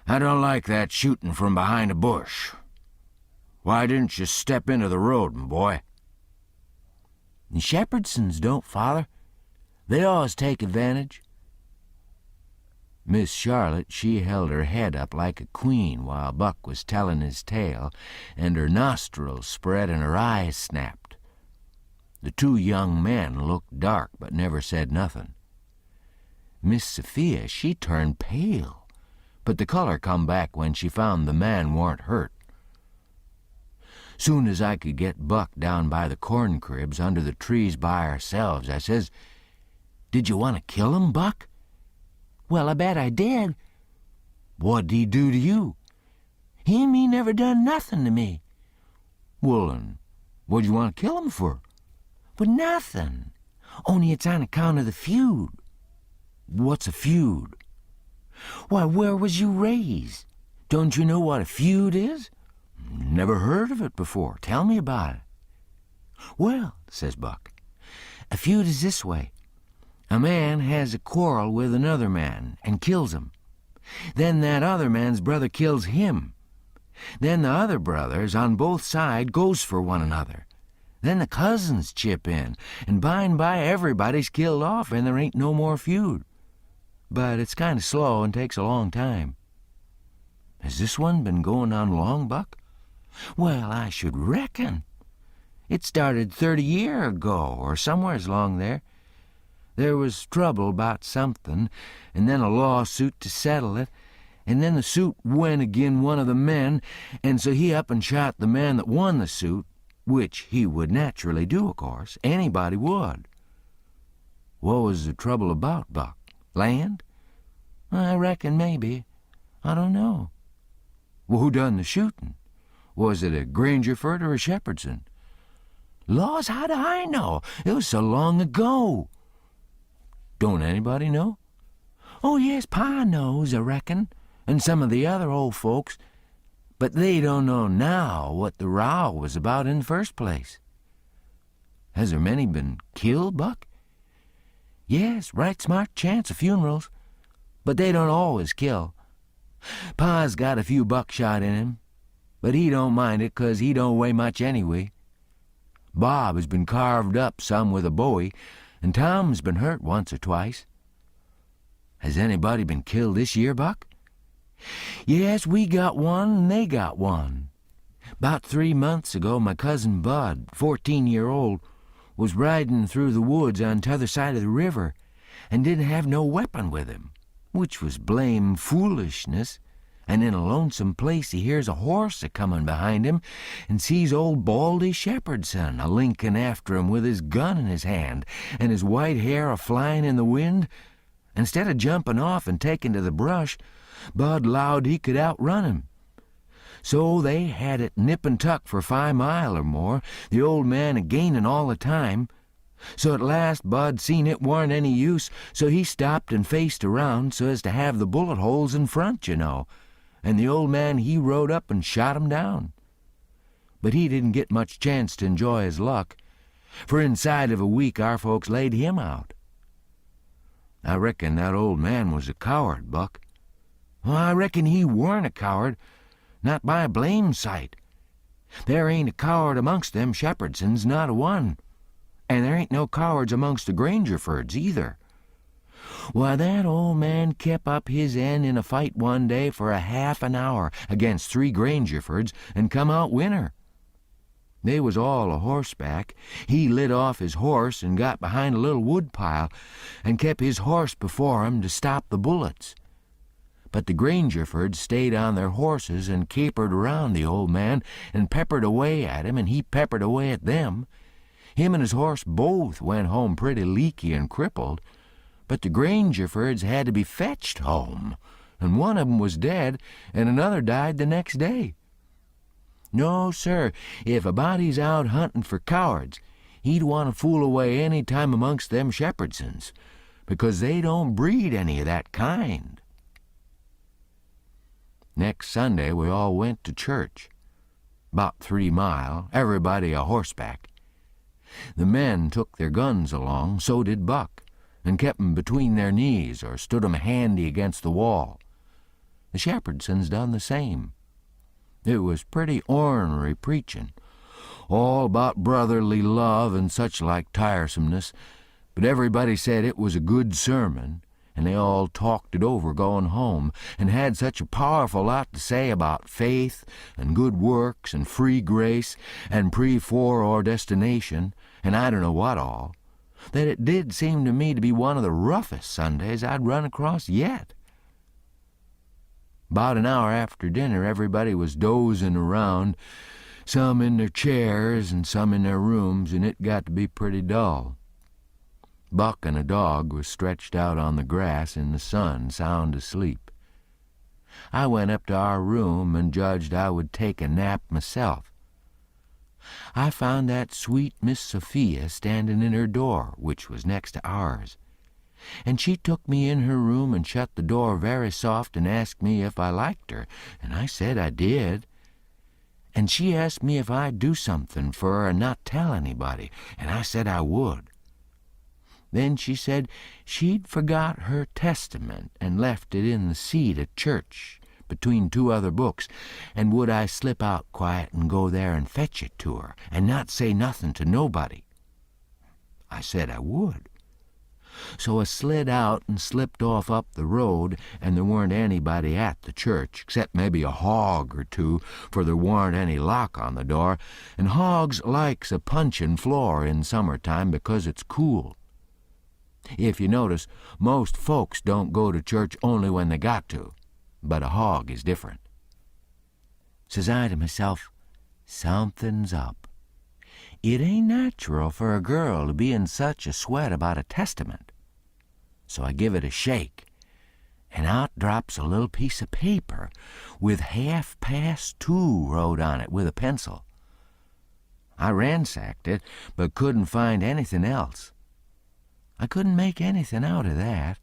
Speaker 1: "I don't like that shooting from behind a bush. Why didn't you step into the road, my boy?" "The Shepherdsons don't, Father. They always take advantage." Miss Charlotte, she held her head up like a queen while Buck was telling his tale, and her nostrils spread and her eyes snapped. The two young men looked dark but never said nothing. Miss Sophia, she turned pale, but the color come back when she found the man warn't hurt. Soon as I could get Buck down by the corn cribs under the trees by ourselves, I says, "Did you want to kill him, Buck?" "Well, I bet I did." "What'd he do to you?" "He never done nothing to me." "Well, and what'd you want to kill him for?" "But nothing. Only it's on account of the feud." "What's a feud?" "Why, where was you raised? Don't you know what a feud is?" "Never heard of it before. Tell me about it." "Well," says Buck, "a feud is this way. A man has a quarrel with another man and kills him. Then that other man's brother kills him. Then the other brothers on both sides goes for one another. Then the cousins chip in, and by and by everybody's killed off and there ain't no more feud. But it's kind of slow and takes a long time." "Has this one been going on long, Buck?" "Well, I should reckon. It started 30 years ago or somewheres along there. There was trouble about something, and then a lawsuit to settle it, and then the suit went agin one of the men, and so he up and shot the man that won the suit, which he would naturally do, of course. Anybody would." "What was the trouble about, Buck? Land?" "I reckon maybe. I don't know." "Well, who done the shooting? Was it a Grangerford or a Shepherdson?" "Laws, how do I know? It was so long ago." "Don't anybody know?" "Oh, yes, Pa knows, I reckon, and some of the other old folks. But they don't know now what the row was about in the first place." "Has there many been killed, Buck?" "Yes, right smart chance of funerals. But they don't always kill. Pa's got a few buckshot in him, but he don't mind it 'cause he don't weigh much anyway. Bob has been carved up some with a bowie, and Tom's been hurt once or twice." "Has anybody been killed this year, Buck?" "Yes, we got one and they got one. 'Bout 3 months ago my cousin Bud, 14-year-old, was riding through the woods on t'other side of the river and didn't have no weapon with him, which was blame foolishness, and in a lonesome place he hears a horse a-comin' behind him and sees old Baldy Shepherdson a-linkin' after him with his gun in his hand and his white hair a-flyin' in the wind. Instead of jumping off and taking to the brush, Bud 'lowed he could outrun him. So they had it nip and tuck for 5 mile or more, the old man a-gainin' all the time. So at last Bud seen it warn't any use, so he stopped and faced around so as to have the bullet holes in front, you know, and the old man he rode up and shot him down. But he didn't get much chance to enjoy his luck, for inside of a week our folks laid him out." "I reckon that old man was a coward, Buck." "Well, I reckon he weren't a coward, not by a blame sight. There ain't a coward amongst them Shepherdsons, not a one. And there ain't no cowards amongst the Grangerfords either. Why, that old man kep up his end in a fight one day for a half an hour against 3 Grangerfords and come out winner. They was all a horseback. He lit off his horse and got behind a little wood pile and kep his horse before him to stop the bullets. But the Grangerfords stayed on their horses and capered around the old man and peppered away at him, and he peppered away at them. Him and his horse both went home pretty leaky and crippled, but the Grangerfords had to be fetched home, and one of 'em was dead, and another died the next day. No, sir, if a body's out hunting for cowards, he'd want to fool away any time amongst them Shepherdsons, because they don't breed any of that kind. Next Sunday we all went to church. 'Bout 3 mile, everybody a horseback. The men took their guns along, so did Buck, and kept 'em between their knees or stood 'em handy against the wall. The Shepherdsons done the same. It was pretty ornery preachin', all about brotherly love and such like tiresomeness, but everybody said it was a good sermon, and they all talked it over going home, and had such a powerful lot to say about faith and good works and free grace and pre-foreordestination and I don't know what all, that it did seem to me to be one of the roughest Sundays I'd run across yet. 'Bout an hour after dinner, everybody was dozing around, some in their chairs and some in their rooms, and it got to be pretty dull. Buck and a dog was stretched out on the grass in the sun, sound asleep. I went up to our room and judged I would take a nap myself. I found that sweet Miss Sophia standing in her door, which was next to ours, and she took me in her room and shut the door very soft and asked me if I liked her, and I said I did. And she asked me if I'd do something for her and not tell anybody, and I said I would. Then she said she'd forgot her Testament and left it in the seat at church between 2 other books, and would I slip out quiet and go there and fetch it to her and not say nothing to nobody. I said I would. So I slid out and slipped off up the road, and there weren't anybody at the church, except maybe a hog or two, for there warn't any lock on the door, and hogs likes a punchin' floor in summertime because it's cool. If you notice, most folks don't go to church only when they got to, but a hog is different. Says I to myself, something's up. It ain't natural for a girl to be in such a sweat about a testament. So I give it a shake, and out drops a little piece of paper with 2:30 wrote on it with a pencil. I ransacked it, but couldn't find anything else. I couldn't make anything out of that.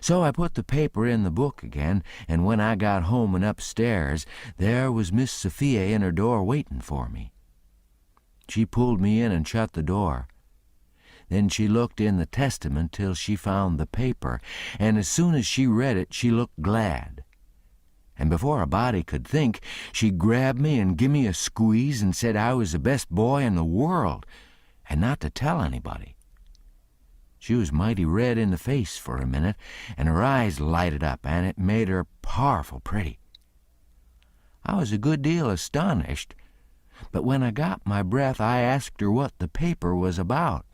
Speaker 1: So I put the paper in the book again, and when I got home and upstairs, there was Miss Sophia in her door waiting for me. She pulled me in and shut the door. Then she looked in the Testament till she found the paper, and as soon as she read it, she looked glad. And before a body could think, she grabbed me and give me a squeeze and said I was the best boy in the world, and not to tell anybody. She was mighty red in the face for a minute, and her eyes lighted up, and it made her powerful pretty. I was a good deal astonished, but when I got my breath, I asked her what the paper was about,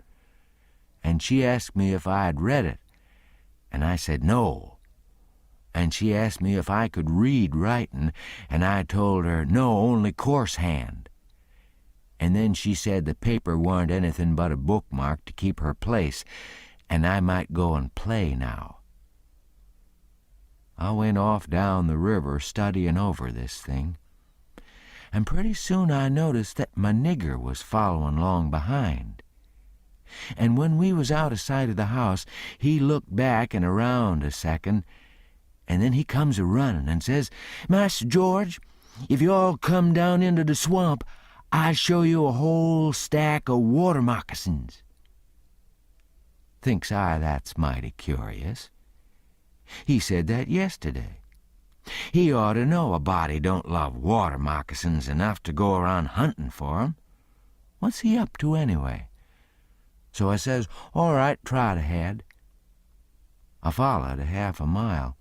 Speaker 1: and she asked me if I had read it, and I said no, and she asked me if I could read writing, and I told her no, only coarse hand. And then she said the paper warn't anything but a bookmark to keep her place, and I might go and play now. I went off down the river studying over this thing, and pretty soon I noticed that my nigger was following along behind. And when we was out of sight of the house, he looked back and around a second, and then he comes a-running and says, "Master George, if you all come down into the swamp, I show you a whole stack of water moccasins." Thinks I that's mighty curious. He said that yesterday. He ought to know a body don't love water moccasins enough to go around hunting for 'em. What's he up to anyway? So I says, all right, trot ahead. I followed a half a mile.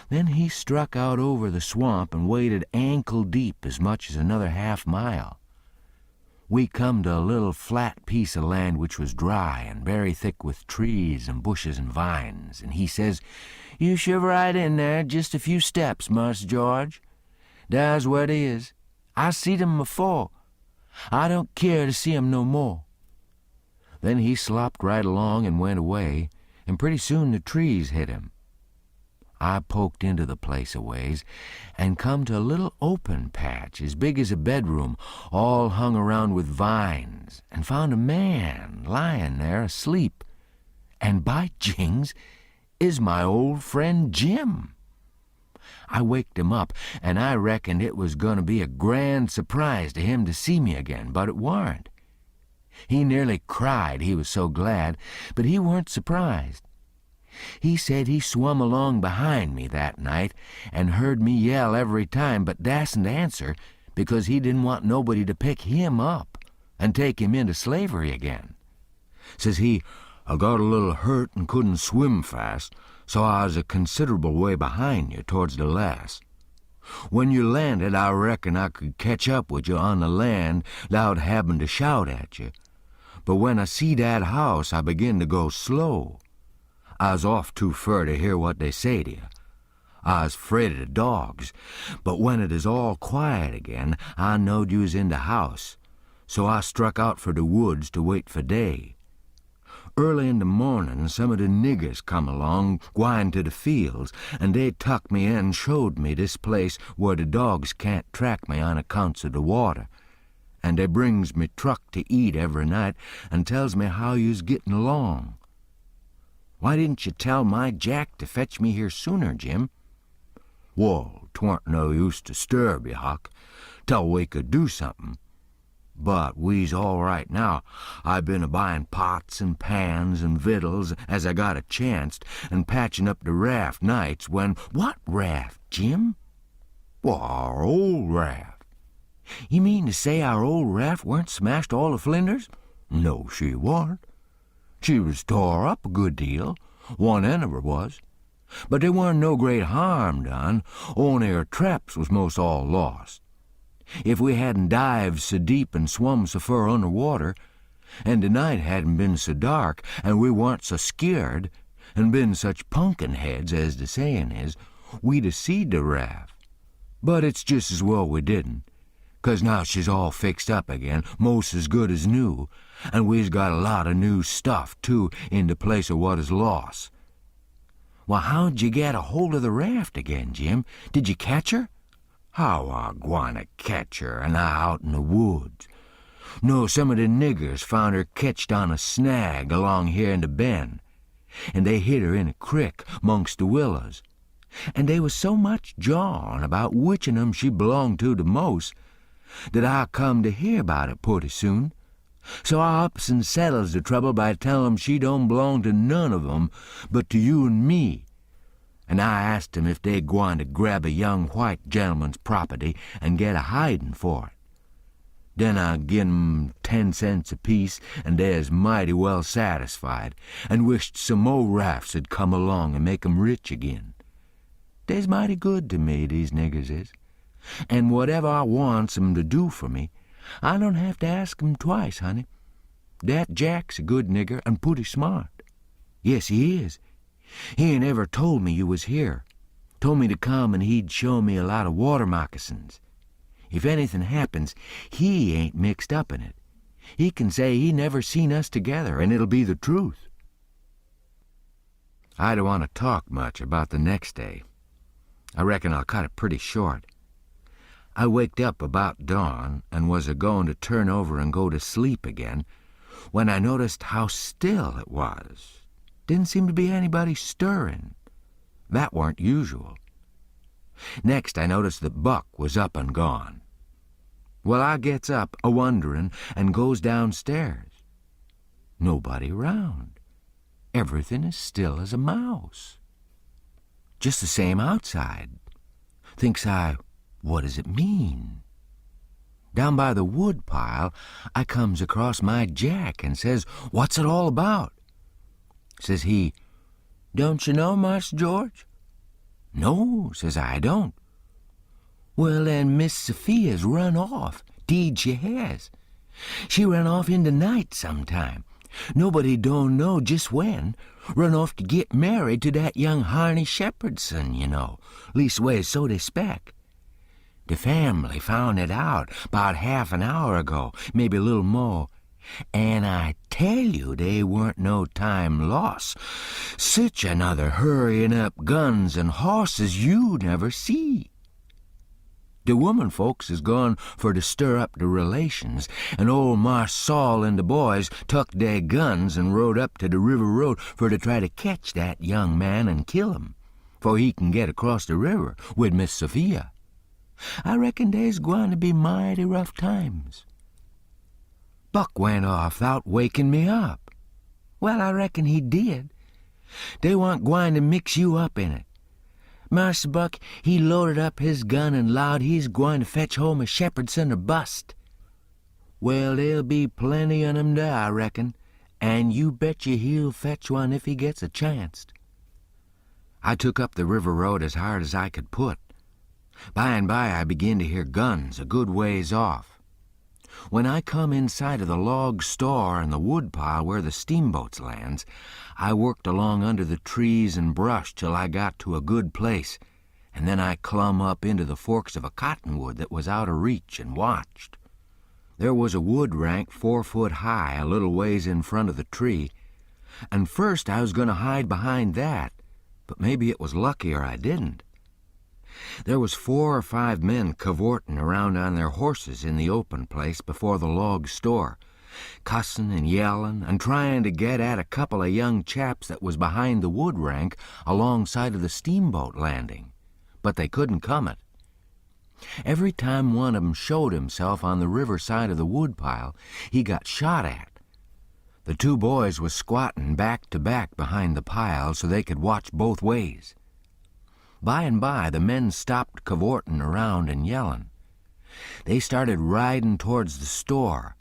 Speaker 1: Then he struck out over the swamp and waded ankle deep as much as another half mile. We come to a little flat piece of land which was dry and very thick with trees and bushes and vines, and he says, "You shiver right in there just a few steps, Marse George. Dar's where it is. I seed 'em before. I don't care to see 'em no more." Then he slopped right along and went away, and pretty soon the trees hit him. I poked into the place a ways and come to a little open patch as big as a bedroom, all hung around with vines, and found a man lying there asleep. And by jings, is my old friend Jim. I waked him up, and I reckoned it was going to be a grand surprise to him to see me again, but it warn't. He nearly cried, he was so glad, but he weren't surprised. He said he swum along behind me that night and heard me yell every time, but dasn't answer because he didn't want nobody to pick him up and take him into slavery again. Says he, I got a little hurt and couldn't swim fast, so I was a considerable way behind you towards the lass. When you landed, I reckon I could catch up with you on the land without having to shout at you. But when I see that house, I begin to go slow. I was off too fur to hear what they say to you. I was afraid of the dogs, but when it is all quiet again, I knowed you was in the house, so I struck out for the woods to wait for day. Early in the morning, some of the niggers come along, gwine to the fields, and they tucked me in and showed me this place where the dogs can't track me on accounts of the water. And they brings me truck to eat every night and tells me how you's getting along. Why didn't you tell my Jack to fetch me here sooner, Jim? Well, 'twarn't no use to disturb you, Huck, till we could do something. But we's all right now. I been a-buying pots and pans and victuals as I got a chancet, and patching up the raft nights when— What raft, Jim? Well, our old raft. You mean to say our old raft weren't smashed all to flinders? No, she warn't. She was tore up a good deal, one end of her was. But there warn't no great harm done, only her traps was most all lost. If we hadn't dived so deep and swum so fur under water, and the night hadn't been so dark, and we warn't so scared, and been such punkin heads, as the sayin' is, we'd a seed the raft. But it's just as well we didn't, 'cause now she's all fixed up again, most as good as new, and we's got a lot of new stuff, too, in the place of what is lost. Well, how'd you get a hold of the raft again, Jim? Did you catch her? How I gwine to catch her, and I out in the woods? No, some of the niggers found her ketched on a snag along here in the bend, and they hid her in a crick mongst the willows. And they was so much jawin' about which of 'em she belonged to the most that I come to hear about it purty soon. So I ups and settles the trouble by tellin' 'em she don't belong to none of 'em but to you and me. And I asked 'em if they gwine to grab a young white gentleman's property and get a hidin' for it. Then I gin 'em 10 cents apiece, and they is mighty well satisfied, and wished some more rafts had come along and make 'em rich again. They's mighty good to me, these niggers is, and whatever I wants 'em to do for me, I don't have to ask 'em twice, honey. That Jack's a good nigger and pooty smart. Yes, he is. He ain't ever told me you was here. Told me to come and he'd show me a lot of water moccasins. If anything happens, he ain't mixed up in it. He can say he never seen us together, and it'll be the truth. I don't want to talk much about the next day. I reckon I'll cut it pretty short. I waked up about dawn and was a-goin' to turn over and go to sleep again when I noticed how still it was. Didn't seem to be anybody stirring. That warn't usual. Next, I noticed that Buck was up and gone. Well, I gets up, a-wonderin', and goes downstairs. Nobody round. Everything is still as a mouse. Just the same outside. Thinks I, what does it mean? Down by the wood pile, I comes across my Jack and says, "What's it all about?" Says he, "Don't you know, Marse George?" "No," says I don't. "Well, then Miss Sophia's run off. 'Deed she has. She run off in the night sometime. Nobody don't know just when. Run off to get married to that young Harney Shepherdson, you know. Leastways, so they spec. The family found it out about half an hour ago, maybe a little more, And I tell you, they weren't no time loss. Sich another hurrying up guns and hosses you never see. De woman folks is gone for to stir up de relations, and old Marse Saul and de boys tuck dey guns and rode up to de river road for to try to catch dat young man and kill him, for he can get across the river with Miss Sophia. I reckon dey's gwine to be mighty rough times. Buck went off without waking me up. Well, I reckon he did. Dey warn't gwine to mix you up in it. Marse Buck, he loaded up his gun and 'lowed he's gwine to fetch home a Shepherdson or bust. Well, there'll be plenty on 'em there, I reckon, and you betcha he'll fetch one if he gets a chance. I took up the river road as hard as I could put. By and by I began to hear guns a good ways off. When I come inside of the log store and the wood pile where the steamboats lands, I worked along under the trees and brush till I got to a good place, and then I clumb up into the forks of a cottonwood that was out of reach and watched. There was a wood rank 4 foot high a little ways in front of the tree, and first I was going to hide behind that, but maybe it was luckier I didn't. There was 4 or 5 men cavorting around on their horses in the open place before the log store, cussin' and yellin' and trying to get at a couple of young chaps that was behind the wood rank alongside of the steamboat landing, but they couldn't come it. Every time one of 'em showed himself on the river side of the wood pile, he got shot at. The 2 boys was squatting back to back behind the pile so they could watch both ways. By and by, the men stopped cavorting around and yelling. They started riding towards the store.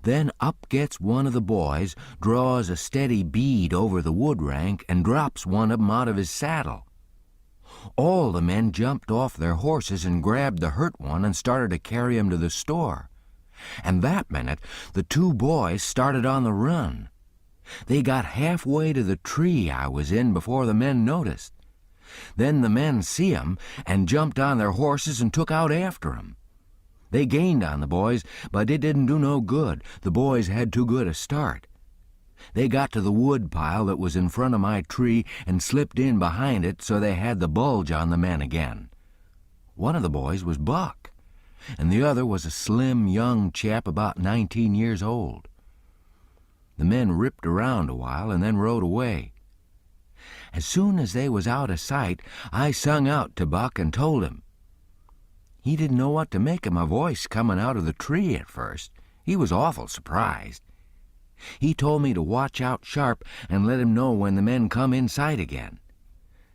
Speaker 1: Then up gets one of the boys, draws a steady bead over the wood rank, and drops one of 'em out of his saddle. All the men jumped off their horses and grabbed the hurt one and started to carry him to the store. And that minute, the 2 boys started on the run. They got halfway to the tree I was in before the men noticed. Then the men see 'em and jumped on their horses and took out after 'em. They gained on the boys, but it didn't do no good. The boys had too good a start. They got to the wood pile that was in front of my tree and slipped in behind it so they had the bulge on the men again. One of the boys was Buck, and the other was a slim young chap about 19 years old. The men ripped around a while and then rode away. As soon as they was out of sight, I sung out to Buck and told him. He didn't know what to make of my voice coming out of the tree at first. He was awful surprised. He told me to watch out sharp and let him know when the men come in sight again.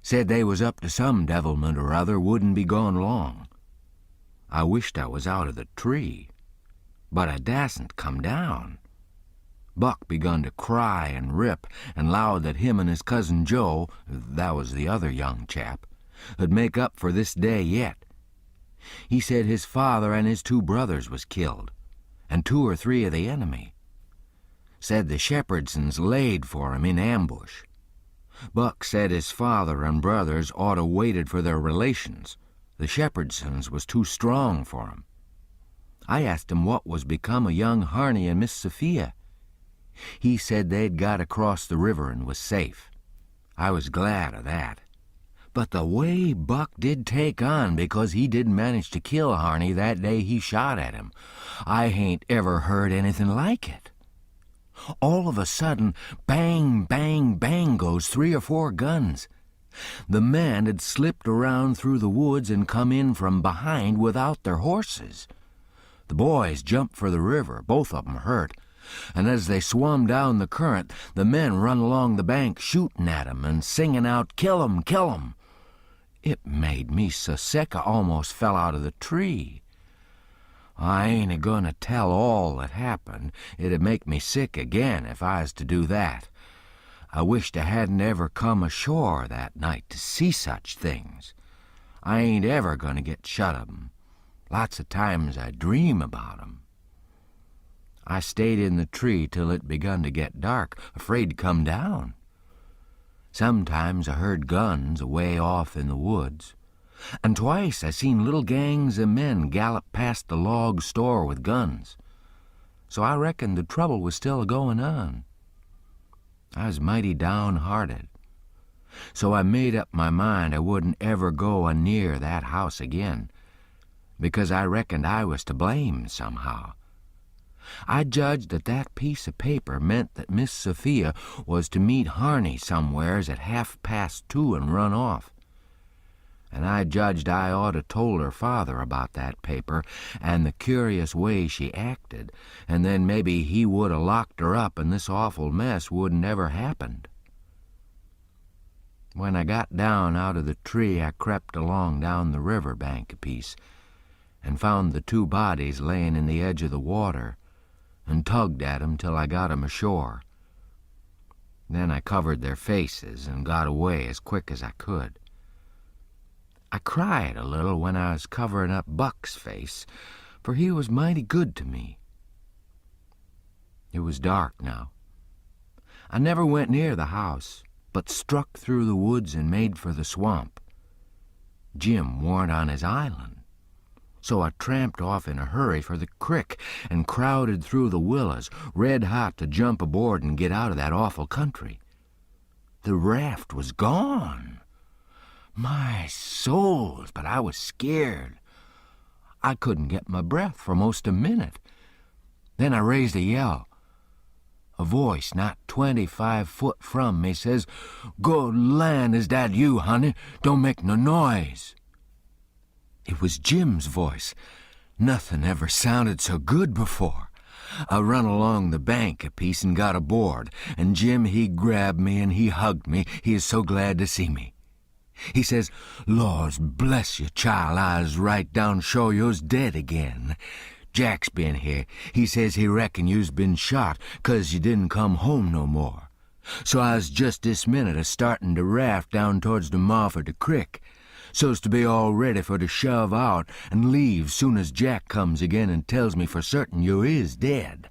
Speaker 1: Said they was up to some devilment or other, wouldn't be gone long. I wished I was out of the tree, but I dasn't come down. Buck begun to cry and rip and 'lowed that him and his cousin Joe, that was the other young chap, would make up for this day yet. He said his father and his 2 brothers was killed, and 2 or 3 of the enemy. Said the Shepherdsons laid for him in ambush. Buck said his father and brothers ought to waited for their relations. The Shepherdsons was too strong for 'em. I asked him what was become of young Harney and Miss Sophia. He said they'd got across the river and was safe. I was glad of that. But the way Buck did take on because he didn't manage to kill Harney that day he shot at him, I hain't ever heard anything like it. All of a sudden, bang, bang, bang goes 3 or 4 guns. The men had slipped around through the woods and come in from behind without their horses. The boys jumped for the river, both of 'em hurt, and as they swum down the current, the men run along the bank shooting at 'em and singing out, "Kill 'em, kill 'em." It made me so sick I almost fell out of the tree. I ain't a-goin' to tell all that happened. It'd make me sick again if I was to do that. I wished I hadn't ever come ashore that night to see such things. I ain't ever going to get shut of 'em. Lots of times I dream about 'em. I stayed in the tree till it begun to get dark, afraid to come down. Sometimes I heard guns away off in the woods, and twice I seen little gangs of men gallop past the log store with guns.
Speaker 2: so I reckoned the trouble was still going on. I was mighty downhearted, so I made up my mind I wouldn't ever go near that house again, because I reckoned I was to blame somehow. I judged that that piece of paper meant that Miss Sophia was to meet Harney somewheres at 2:30 and run off. And I judged I ought to told her father about that paper and the curious way she acted, and then maybe he would 'a' locked her up and this awful mess wouldn't ever happened. When I got down out of the tree, I crept along down the river bank a piece and found the 2 bodies laying in the edge of the water and tugged at 'em till I got 'em ashore. Then I covered their faces and got away as quick as I could. I cried a little when I was covering up Buck's face, for he was mighty good to me. It was dark now. I never went near the house, but struck through the woods and made for the swamp. Jim warn't on his island, so I tramped off in a hurry for the crick and crowded through the willows, red hot to jump aboard and get out of that awful country. The raft was gone. My souls, but I was scared. I couldn't get my breath for most a minute. Then I raised a yell. A voice not 25 foot from me says, "Good land, is that you, honey? Don't make no noise." It was Jim's voice. Nothing ever sounded so good before. I run along the bank a piece and got aboard, and Jim, he grabbed me and he hugged me. He is so glad to see me. He says, "Laws bless you, child, I was right down sure you's dead again. Jack's been here. He says he reckon you's been shot 'cause you didn't come home no more. So I was just this minute a-starting to raft down towards the mouth of the crick, so's to be all ready for to shove out and leave soon as Jack comes again and tells me for certain you is dead.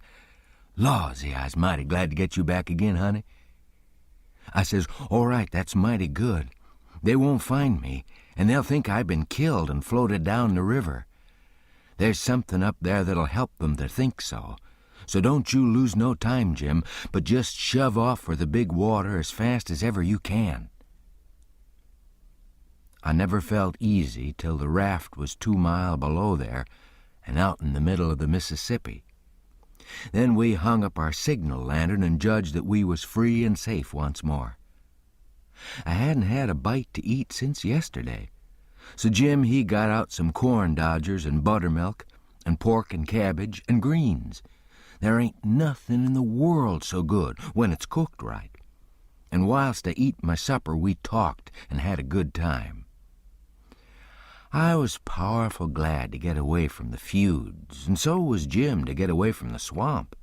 Speaker 2: Lawsy, I was mighty glad to get you back again, honey." I says, "All right, that's mighty good. They won't find me, and they'll think I've been killed and floated down the river. There's something up there that'll help them to think so. So don't you lose no time, Jim, but just shove off for the big water as fast as ever you can." I never felt easy till the raft was 2 miles below there and out in the middle of the Mississippi. Then we hung up our signal lantern and judged that we was free and safe once more. I hadn't had a bite to eat since yesterday, so Jim, he got out some corn dodgers and buttermilk and pork and cabbage and greens. There ain't nothing in the world so good when it's cooked right. And whilst I eat my supper, we talked and had a good time. I was powerful glad to get away from the feuds, and so was Jim to get away from the swamp.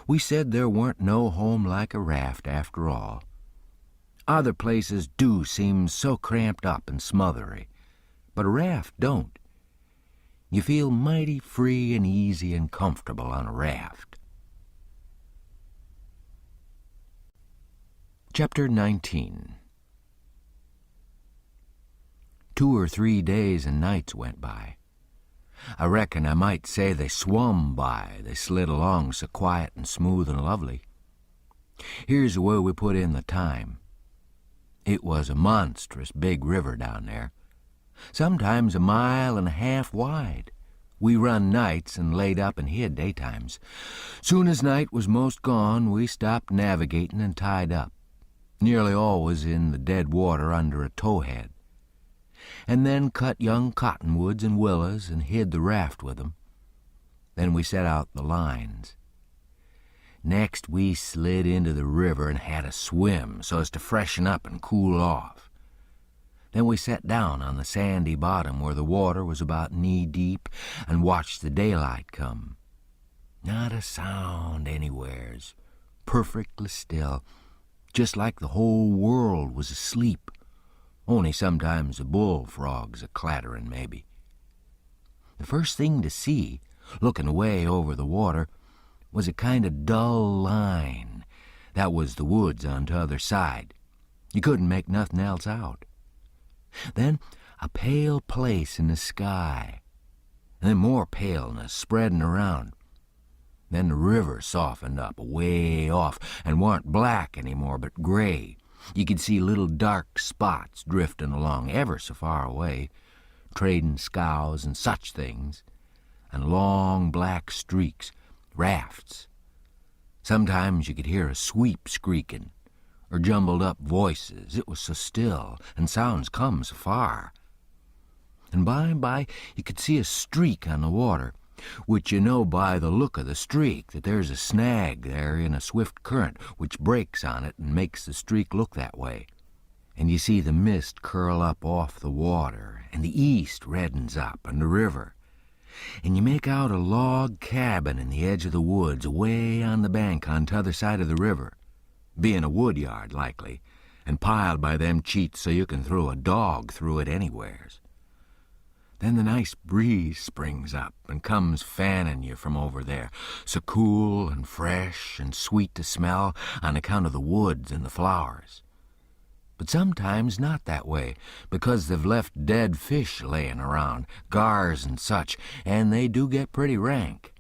Speaker 2: We said there weren't no home like a raft after all. Other places do seem so cramped up and smothery, but a raft don't. You feel mighty free and easy and comfortable on a raft. Chapter 19. 2 or 3 days and nights went by. I reckon I might say they swum by. They slid along so quiet and smooth and lovely. Here's where we put in the time. It was a monstrous big river down there, sometimes 1.5 miles wide. We run nights and laid up and hid daytimes. Soon as night was most gone, we stopped navigating and tied up, nearly always in the dead water under a towhead, and then cut young cottonwoods and willows and hid the raft with them. Then we set out the lines. Next, we slid into the river and had a swim so as to freshen up and cool off. Then we sat down on the sandy bottom where the water was about knee-deep and watched the daylight come. Not a sound anywheres, perfectly still, just like the whole world was asleep, only sometimes the bullfrogs a-clattering maybe. The first thing to see, looking away over the water, was a kind of dull line. That was the woods on t'other side. You couldn't make nothing else out. Then a pale place in the sky, and then more paleness spreading around.
Speaker 1: Then the river softened up way off and warn't black any more but gray. You could see little dark spots drifting along ever so far away, trading scows and such things, and long black streaks, rafts. Sometimes you could hear a sweep squeaking, or jumbled up voices. It was so still, and sounds come so far. And by and by you could see a streak on the water, which you know by the look of the streak that there's a snag there in a swift current which breaks on it and makes the streak look that way. And you see the mist curl up off the water, and the east reddens up, and the river. And you make out a log cabin in the edge of the woods away on the bank on t'other side of the river, being a wood yard likely, and piled by them cheats so you can throw a dog through it anywheres. Then the nice breeze springs up and comes fanning you from over there, so cool and fresh and sweet to smell on account of the woods and the flowers. But sometimes not that way, because they've left dead fish laying around, gars and such, and they do get pretty rank.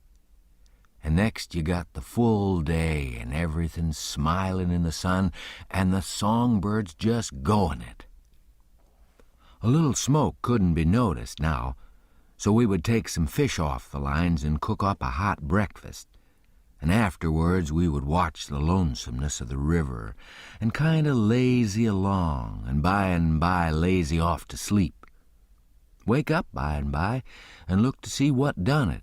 Speaker 1: And next you got the full day and everything smiling in the sun and the songbirds just going it. A little smoke couldn't be noticed now, so we would take some fish off the lines and cook up a hot breakfast, and afterwards we would watch the lonesomeness of the river and kind of lazy along and by lazy off to sleep. Wake up by and look to see what done it,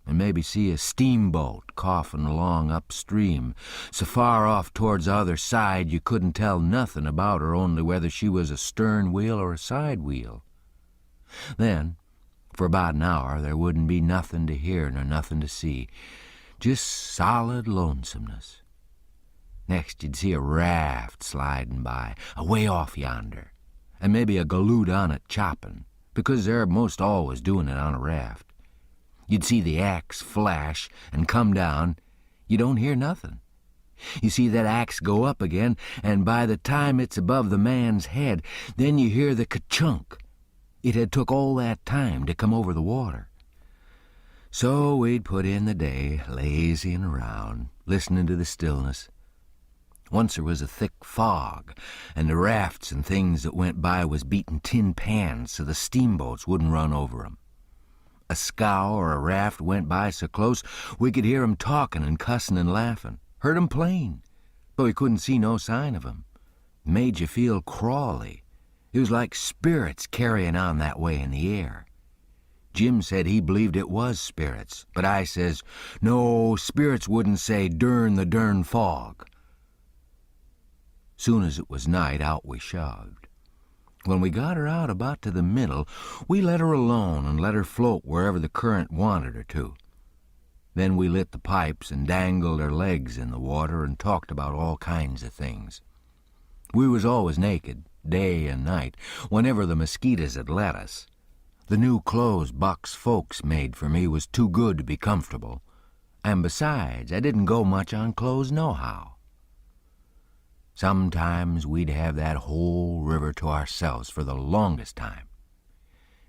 Speaker 1: and maybe see a steamboat coughing along upstream, so far off towards the other side you couldn't tell nothing about her, only whether she was a stern wheel or a side wheel. Then, for about an hour, there wouldn't be nothing to hear nor nothing to see, just solid lonesomeness. Next you'd see a raft sliding by, away off yonder, and maybe a galoot on it chopping, because they're most always doing it on a raft. You'd see the axe flash and come down. You don't hear nothing. You see that axe go up again, and by the time it's above the man's head, then you hear the ka-chunk. It had took all that time to come over the water. So we'd put in the day, lazying around, listening to the stillness. Once there was a thick fog, and the rafts and things that went by was beating tin pans so the steamboats wouldn't run over 'em. A scow or a raft went by so close we could hear 'em talking and cussing and laughing. Heard 'em plain, but we couldn't see no sign of 'em. Made you feel crawly. It was like spirits carrying on that way in the air. Jim said he believed it was spirits, but I says, no, spirits wouldn't say durn the dern fog. Soon as it was night, out we shoved. When we got her out about to the middle, we let her alone and let her float wherever the current wanted her to. Then we lit the pipes and dangled our legs in the water and talked about all kinds of things. We was always naked, day and night, whenever the mosquitoes had let us. The new clothes Buck's folks made for me was too good to be comfortable, and besides, I didn't go much on clothes nohow. Sometimes we'd have that whole river to ourselves for the longest time.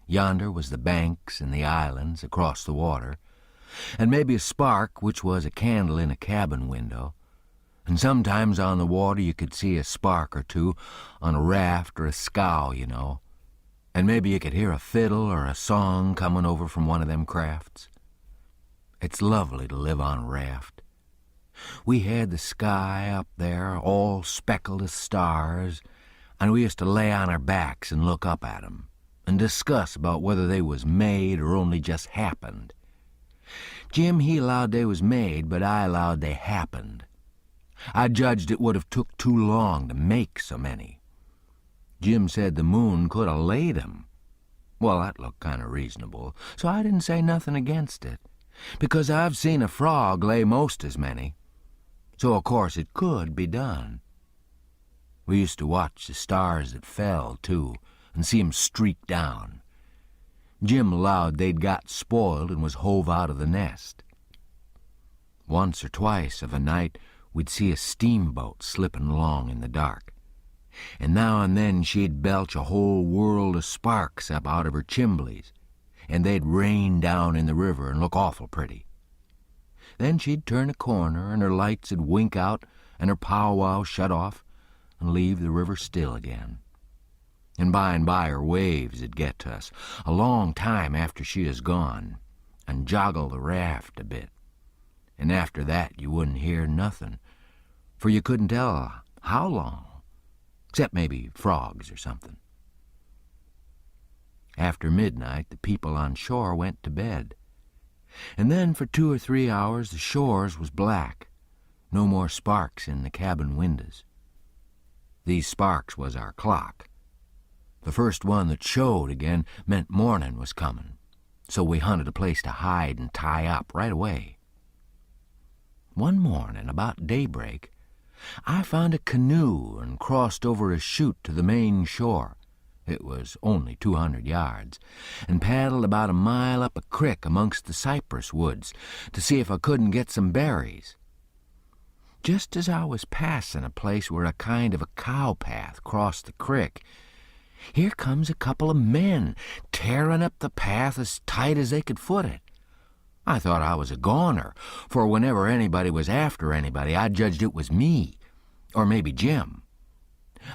Speaker 1: Yonder was the banks and the islands across the water, and maybe a spark, which was a candle in a cabin window, and sometimes on the water you could see a spark or two on a raft or a scow, you know, and maybe you could hear a fiddle or a song coming over from one of them crafts. It's lovely to live on a raft. We had the sky up there, all speckled as stars, and we used to lay on our backs and look up at 'em, and discuss about whether they was made or only just happened. Jim, he allowed they was made, but I allowed they happened. I judged it would have took too long to make so many. Jim said the moon could have laid 'em. Well, that looked kind of reasonable, so I didn't say nothing against it, because I've seen a frog lay most as many. So, of course, it could be done. We used to watch the stars that fell, too, and see 'em streak down. Jim allowed they'd got spoiled and was hove out of the nest. Once or twice of a night, we'd see a steamboat slipping along in the dark, and now and then she'd belch a whole world of sparks up out of her chimblies, and they'd rain down in the river and look awful pretty.
Speaker 2: Then she'd turn a corner, and her lights would wink out, and her powwow shut off, and leave the river still again. And by her waves would get to us, a long time after she is gone, and joggle the raft a bit. And after that you wouldn't hear nothing, for you couldn't tell how long, except maybe frogs or something. After midnight, the people on shore went to bed. And then for 2 or 3 hours the shores was black, no more sparks in the cabin windows. These sparks was our clock. The first one that showed again meant morning was coming, so we hunted a place to hide and tie up right away. One morning, about daybreak, I found a canoe and crossed over a chute to the main shore. It was only 200 yards, and paddled about a mile up a crick amongst the cypress woods to see if I couldn't get some berries. Just as I was passing a place where a kind of a cow path crossed the crick, here comes a couple of men tearing up the path as tight as they could foot it. I thought I was a goner, for whenever anybody was after anybody, I judged it was me, or maybe Jim.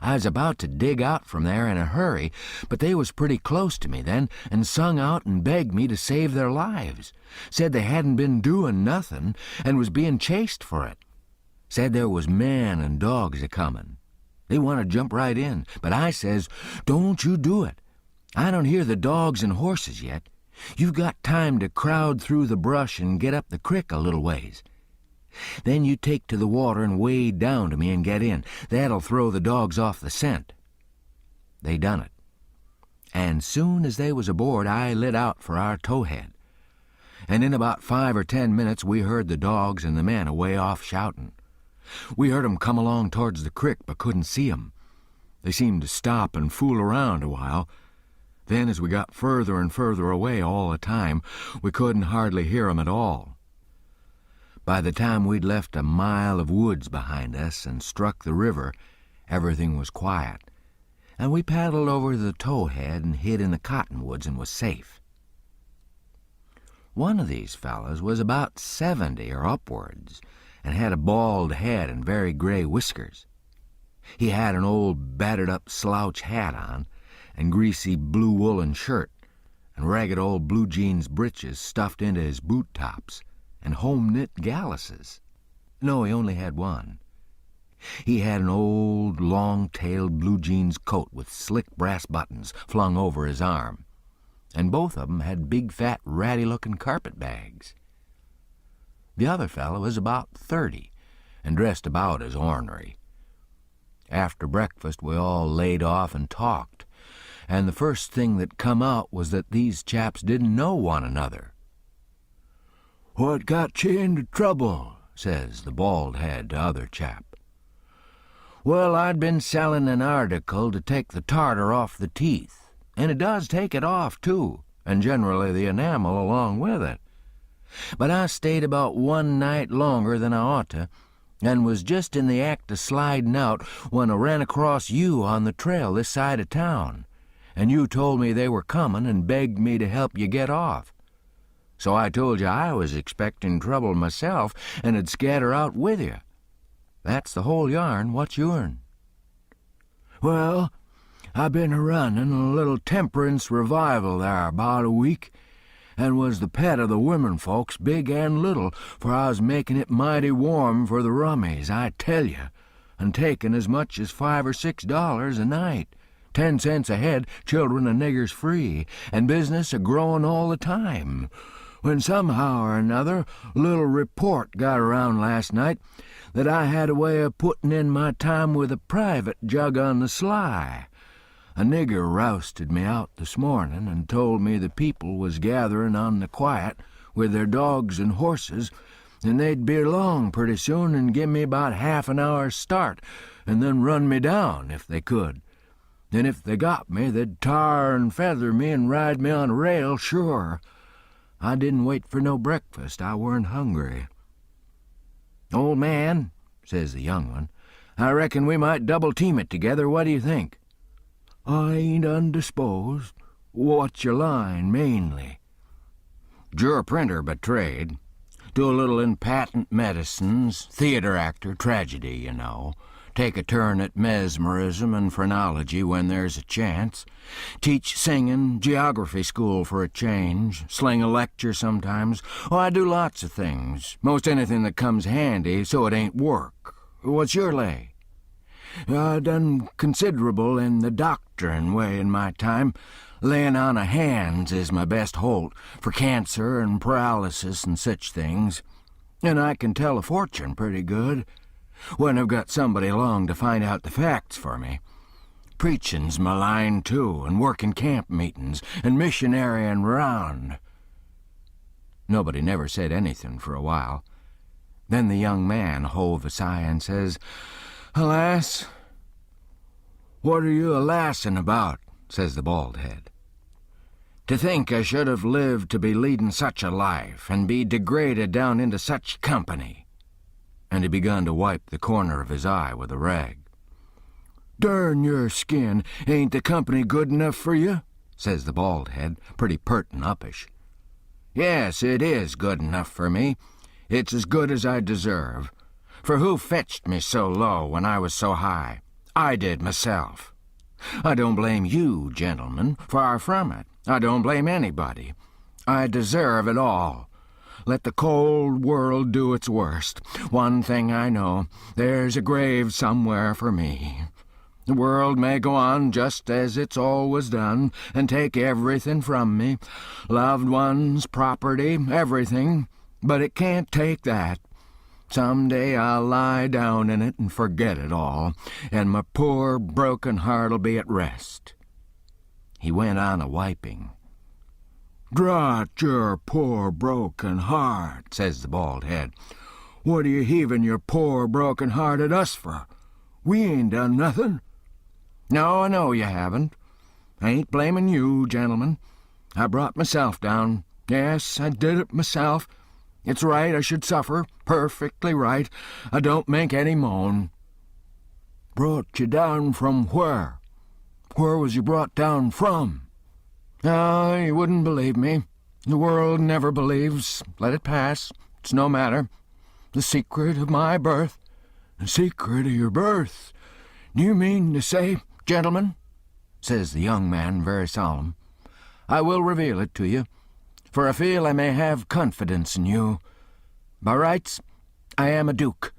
Speaker 2: I was about to dig out from there in a hurry, but they was pretty close to me then, and sung out and begged me to save their lives. Said they hadn't been doing nothing, and was being chased for it. Said there was men and dogs a-comin'. They want to jump right in, but I says, "Don't you do it. I don't hear the dogs and horses yet. You've got time to crowd through the brush and get up the crick a little ways. Then you take to the water and wade down to me and get in. That'll throw the dogs off the scent." They done it. And soon as they was aboard, I lit out for our towhead. And in about 5 or 10 minutes we heard the dogs and the men away off shouting. We heard 'em come along towards the crick, but couldn't see 'em. They seemed to stop and fool around a while. Then as we got further and further away all the time, we couldn't hardly hear 'em at all. By the time we'd left a mile of woods behind us and struck the river, everything was quiet, and we paddled over to the towhead and hid in the cottonwoods and was safe. One of these fellows was about 70 or upwards, and had a bald head and very gray whiskers. He had an old battered-up slouch hat on, and greasy blue woolen shirt, and ragged old blue jeans breeches stuffed into his boot tops, and home-knit galluses. No, he only had one. He had an old, long-tailed blue jeans coat with slick brass buttons flung over his arm, and both of 'em had big, fat, ratty-looking carpet bags. The other fellow was about 30, and dressed about as ornery. After breakfast we all laid off and talked, and the first thing that come out was that these chaps didn't know one another. "What got you into trouble?" says the bald-head other chap. "Well, I'd been selling an article to take the tartar off the teeth, and it does take it off, too, and generally the enamel along with it. But I stayed about 1 night longer than I ought to, and was just in the act of sliding out when I ran across you on the trail this side of town, and you told me they were coming and begged me to help you get off. So I told you I was expecting trouble myself and 'd scatter out with you. That's the whole yarn. What's yourn?" "Well, I've been running a little temperance revival there about a week, and was the pet of the women folks, big and little, for I was making it mighty warm for the rummies, I tell you, and taking as much as $5 or $6 a night, 10 cents a head, children and niggers free, and business a-growing all the time, when somehow or another a little report got around last night that I had a way of putting in my time with a private jug on the sly. A nigger rousted me out this morning and told me the people was gathering on the quiet with their dogs and horses, and they'd be along pretty soon and give me about half an hour's start, and then run me down if they could. And if they got me, they'd tar and feather me and ride me on a rail, sure. I didn't wait for no breakfast. I weren't hungry." "Old man," says the young one, "I reckon we might double-team it together. What do you think?" "I ain't undisposed. What's your line, mainly?" "You're a printer by trade.
Speaker 1: Do a little in patent medicines, theater actor, tragedy, you know. Take a turn at mesmerism and phrenology when there's a chance. Teach singing, geography school for a change. Sling a lecture sometimes. Oh, I do lots of things. Most anything that comes handy, so it ain't work. What's your lay? I done considerable in the doctorin' way in my time. Layin' on of hands is my best holt for cancer and paralysis and such things. And I can tell a fortune pretty good when I've got somebody along to find out the facts for me. Preachin's my line, too, and workin' camp meetin's and missionaryin' round. Nobody never said anything for a while. Then the young man hove a sigh and says, "Alas, what are you a-lassin' about?" says the bald head. "To think I should have lived to be leadin' such a life and be degraded down into such company." And he begun to wipe the corner of his eye with a rag. "Darn your skin, ain't the company good enough for you?" says the bald head, pretty pert and uppish. "Yes, it is good enough for me. It's as good as I deserve. For who fetched me so low when I was so high? I did myself. I don't blame you, gentlemen, far from it. I don't blame anybody. I deserve it all. Let the cold world do its worst. One thing I know, there's a grave somewhere for me. The world may go on just as it's always done, and take everything from me, loved ones, property, everything, but it can't take that. Some day I'll lie down in it and forget it all, and my poor broken heart'll be at rest." He went on a-wiping. "Drat your poor broken heart," says the bald head. "What are you heaving your poor broken heart at us for? We ain't done nothing." "No, I know you haven't. I ain't blaming you, gentlemen. I brought myself down. Yes, I did it myself. It's right I should suffer, perfectly right. I don't make any moan." "Brought you down from where? Where was you brought down from?" "Oh, you wouldn't believe me. The world never believes. Let it pass. It's no matter. The secret of my birth." "The secret of your birth? Do you mean to say—" "Gentlemen," says the young man, very solemn, "I will reveal it to you, for I feel I may have confidence in you. By rights, I am a duke."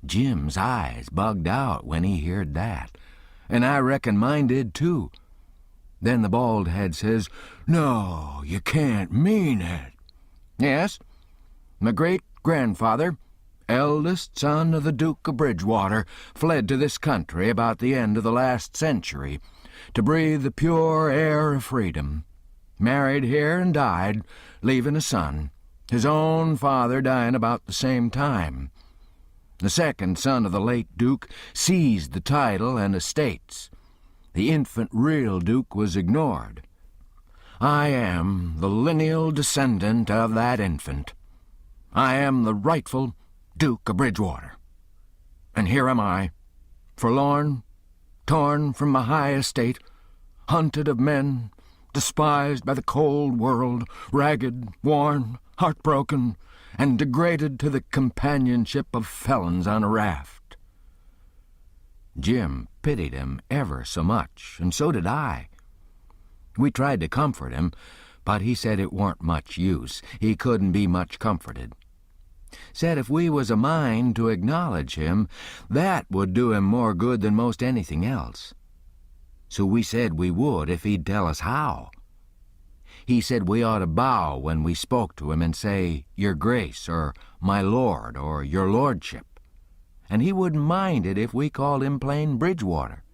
Speaker 1: Jim's eyes bugged out when he heard that, and I reckon mine did, too. Then the bald head says, "No, you can't mean it." "Yes, my great-grandfather, eldest son of the Duke of Bridgewater, fled to this country about the end of the last century to breathe the pure air of freedom. Married here and died, leaving a son, his own father dying about the same time. The second son of the late Duke seized the title and estates. The infant real Duke was ignored. I am the lineal descendant of that infant. I am the rightful Duke of Bridgewater. And here am I, forlorn, torn from my high estate, hunted of men, despised by the cold world, ragged, worn, heartbroken, and degraded to the companionship of felons on a raft." Jim pitied him ever so much, and so did I. We tried to comfort him, but he said it warn't much use. He couldn't be much comforted. Said if we was a mind to acknowledge him, that would do him more good than most anything else. So we said we would if he'd tell us how. He said we ought to bow when we spoke to him and say, "Your Grace," or "My Lord," or "Your Lordship." And he wouldn't mind it if we called him plain Bridgewater,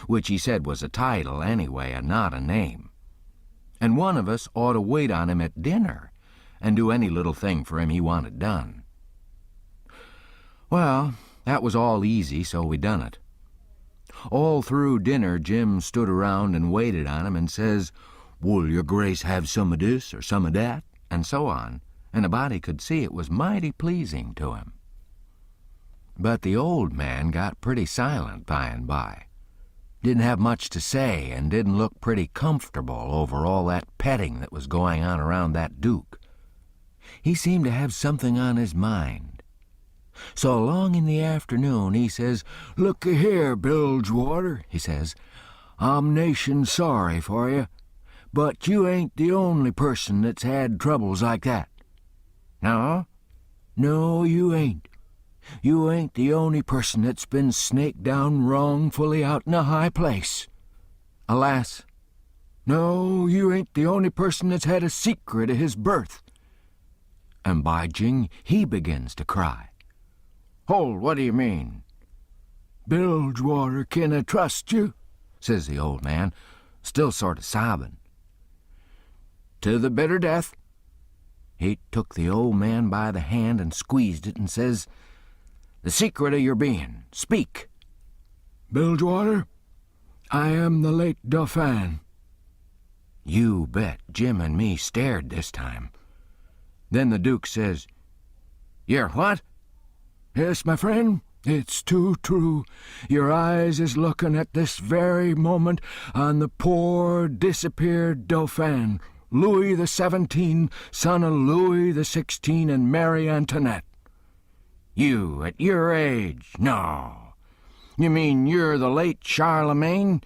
Speaker 1: which he said was a title anyway and not a name. And one of us ought to wait on him at dinner and do any little thing for him he wanted done. Well, that was all easy, so we done it. All through dinner Jim stood around and waited on him and says, "Will your Grace have some of this or some of that?" and so on, and a body could see it was mighty pleasing to him. But the old man got pretty silent by and by. Didn't have much to say and didn't look pretty comfortable over all that petting that was going on around that Duke.
Speaker 2: He seemed to have something on his mind. So along in the afternoon he says, "Looky here, Bilgewater," he says, "I'm nation sorry for you, but you ain't the only person that's had troubles like that." "No?" "No, you ain't. You ain't the only person that's been snaked down wrongfully out in a high place. Alas, no, you ain't the only person that's had a secret of his birth." And by jing, he begins to cry. "Hold, what do you mean?" "Bilgewater, can I trust you?" says the old man, still sort of sobbing. "To the bitter death." He took the old man by the hand and squeezed it and says, "The secret of your being, speak." "Bilgewater, I am the late Dauphin." You bet Jim and me stared this time. Then the Duke says, "You're what?" "Yes, my friend, it's too true. Your eyes is looking at this very moment on the poor disappeared Dauphin, Louis XVII, son of Louis XVI and Mary Antoinette." "You at your age? No. You mean you're the late Charlemagne?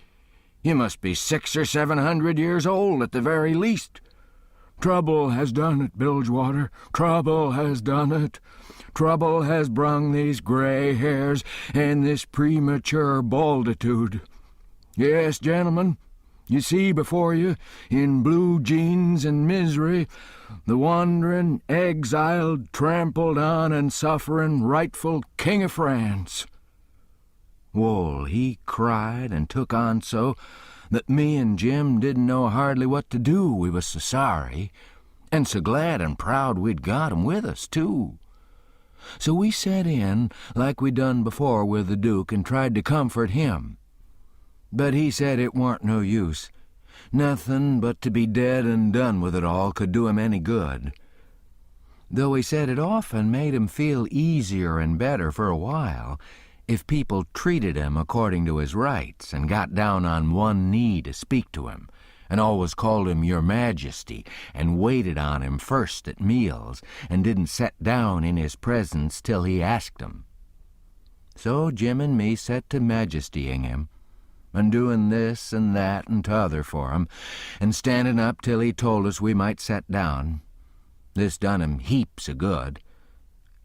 Speaker 2: You must be 600 or 700 years old at the very least." "Trouble has done it, Bilgewater. Trouble has done it. Trouble has brung these gray hairs and this premature balditude. Yes, gentlemen, you see before you, in blue jeans and misery, the wandering, exiled, trampled on and suffering rightful King of France." Well, he cried and took on so that me and Jim didn't know hardly what to do, we was so sorry, and so glad and proud we'd got him with us, too. So we set in like we done before with the Duke and tried to comfort him. But he said it warn't no use. Nothing but to be dead and done with it all could do him any good. Though he said it often made him feel easier and better for a while if people treated him according to his rights and got down on one knee to speak to him, and always called him Your Majesty, and waited on him first at meals, and didn't set down in his presence till he asked 'em. So Jim and me set to majestying him, and doing this and that and t'other for him, and standing up till he told us we might set down. This done him heaps of good,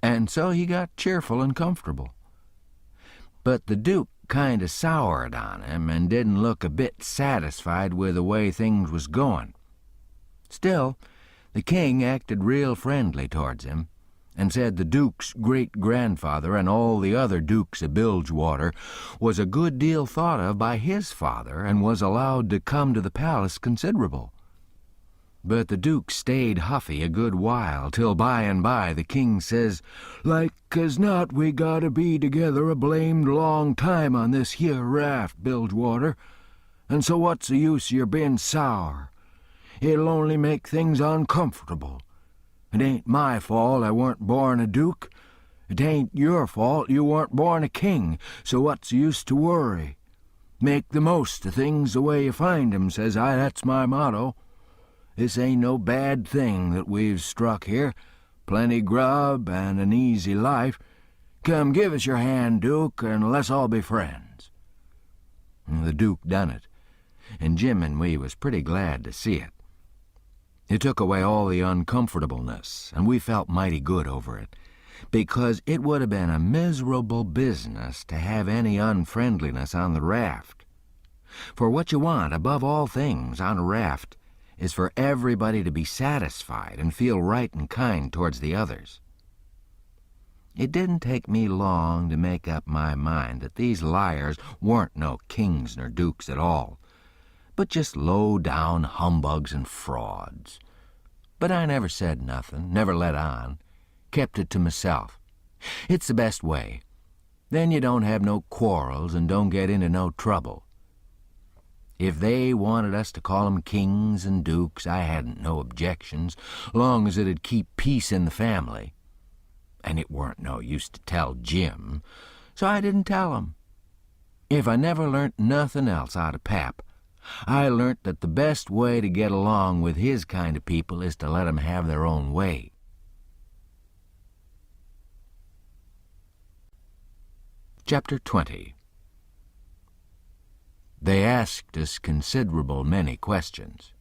Speaker 2: and so he got cheerful and comfortable. But the Duke kind of soured on him and didn't look a bit satisfied with the way things was going. Still, the king acted real friendly towards him, and said the Duke's great-grandfather and all the other Dukes of Bilgewater was a good deal thought of by his father and was allowed to come to the palace considerable. But the Duke stayed huffy a good while, till by and by the king says, "Like as not we gotta be together a blamed long time on this here raft, Bilgewater, and so what's the use of your being sour? It'll only make things uncomfortable. It ain't my fault I weren't born a duke. It ain't your fault you weren't born a king, so what's the use to worry? Make the most of things the way you find 'em, says I, that's my motto. This ain't no bad thing that we've struck here. Plenty grub and an easy life. Come, give us your hand, Duke, and let's all be friends." And the Duke done it, and Jim and we was pretty glad to see it. It took away all the uncomfortableness, and we felt mighty good over it, because it would have been a miserable business to have any unfriendliness on the raft. For what you want, above all things, on a raft, is for everybody to be satisfied and feel right and kind towards the others. It didn't take me long to make up my mind that these liars weren't no kings nor dukes at all, but just low-down humbugs and frauds. But I never said nothing, never let on, kept it to myself. It's the best way. Then you don't have no quarrels and don't get into no trouble. If they wanted us to call 'em kings and dukes, I hadn't no objections, long as it'd keep peace in the family. And it weren't no use to tell Jim, so I didn't tell him. If I never learnt nothing else out of Pap, I learnt that the best way to get along with his kind of people is to let 'em have their own way.
Speaker 1: Chapter 20. They asked us considerable many questions.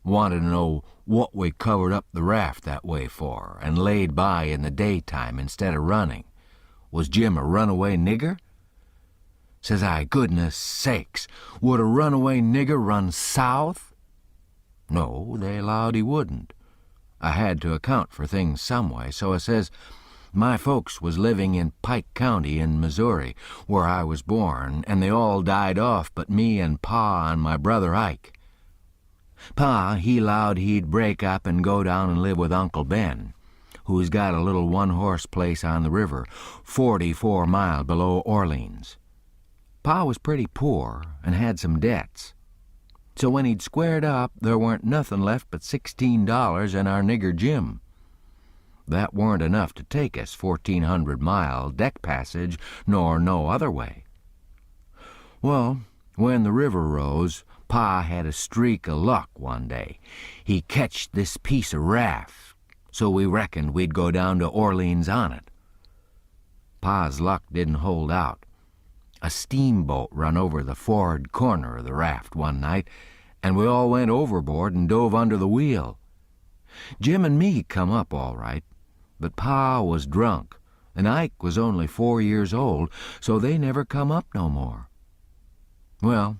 Speaker 1: Wanted to know what we covered up the raft that way for and laid by in the daytime instead of running. Was Jim a runaway nigger? Says I, goodness sakes, would a runaway nigger run south? No, they allowed he wouldn't. I had to account for things some way, so I says, my folks was living in Pike County in Missouri, where I was born, and they all died off but me and Pa and my brother Ike. Pa, he 'lowed he'd break up and go down and live with Uncle Ben, who's got a little one-horse place on the river, 44 miles below Orleans. Pa was pretty poor and had some debts. So when he'd squared up, there weren't nothing left but $16 and our nigger Jim. That weren't enough to take us 1,400-mile deck passage, nor no other way. Well, when the river rose, Pa had a streak of luck one day. He ketched this piece of raft, so we reckoned we'd go down to Orleans on it. Pa's luck didn't hold out. A steamboat run over the for'ard corner of the raft one night, and we all went overboard and dove under the wheel. Jim and me come up all right, but Pa was drunk, and Ike was only 4 years old, so they never come up no more. Well,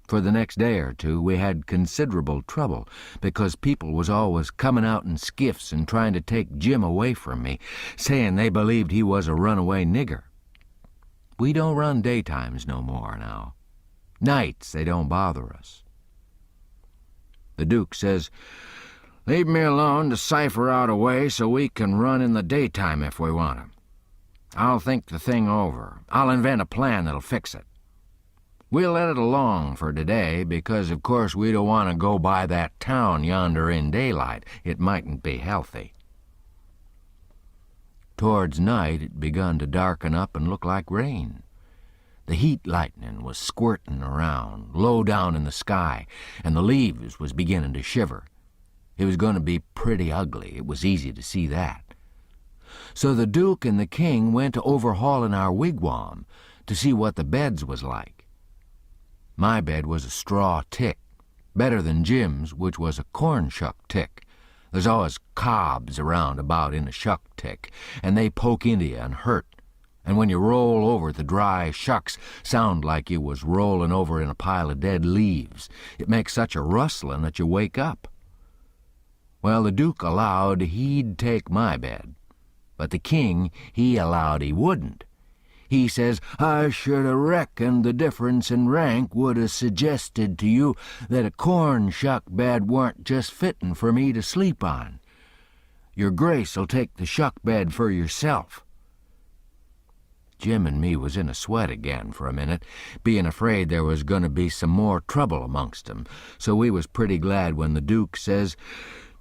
Speaker 1: for the next day or two we had considerable trouble, because people was always coming out in skiffs and trying to take Jim away from me, saying they believed he was a runaway nigger. We don't run daytimes no more now. Nights they don't bother us. The Duke says, leave me alone to cipher out a way so we can run in the daytime if we want to. I'll think the thing over. I'll invent a plan that'll fix it. We'll let it alone for today because, of course, we don't want to go by that town yonder in daylight. It mightn't be healthy. Towards night it begun to darken up and look like rain. The heat lightning was squirting around, low down in the sky, and the leaves was beginning to shiver. It was going to be pretty ugly, it was easy to see that. So the Duke and the King went to overhauling our wigwam to see what the beds was like. My bed was a straw tick, better than Jim's, which was a corn shuck tick. There's always cobs around about in a shuck tick, and they poke into you and hurt. And when you roll over, the dry shucks sound like you was rolling over in a pile of dead leaves. It makes such a rustling that you wake up. Well, the Duke allowed he'd take my bed, but the King, he allowed he wouldn't. He says, I should have reckoned the difference in rank would have suggested to you that a corn shuck bed weren't just fitting for me to sleep on. Your Grace'll take the shuck bed for yourself. Jim and me was in a sweat again for a minute, being afraid there was going to be some more trouble amongst 'em, so we was pretty glad when the Duke says,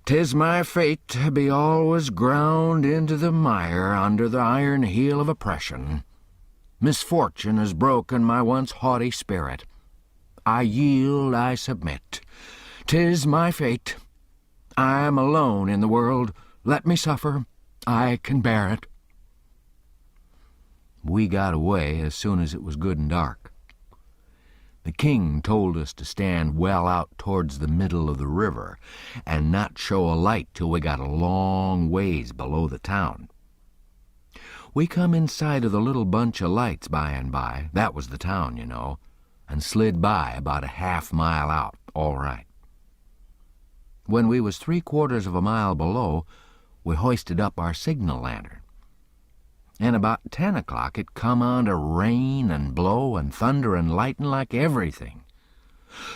Speaker 1: 'Tis my fate to be always ground into the mire under the iron heel of oppression. Misfortune has broken my once haughty spirit. I yield, I submit. 'Tis my fate. I am alone in the world. Let me suffer. I can bear it. We got away as soon as it was good and dark. The King told us to stand well out towards the middle of the river and not show a light till we got a long ways below the town. We come inside of the little bunch of lights by and by, that was the town, you know, and slid by about a half-mile out, all right. When we was 3/4 of a mile below, we hoisted up our signal lantern. And about 10 o'clock it come on to rain and blow and thunder and lightning like everything.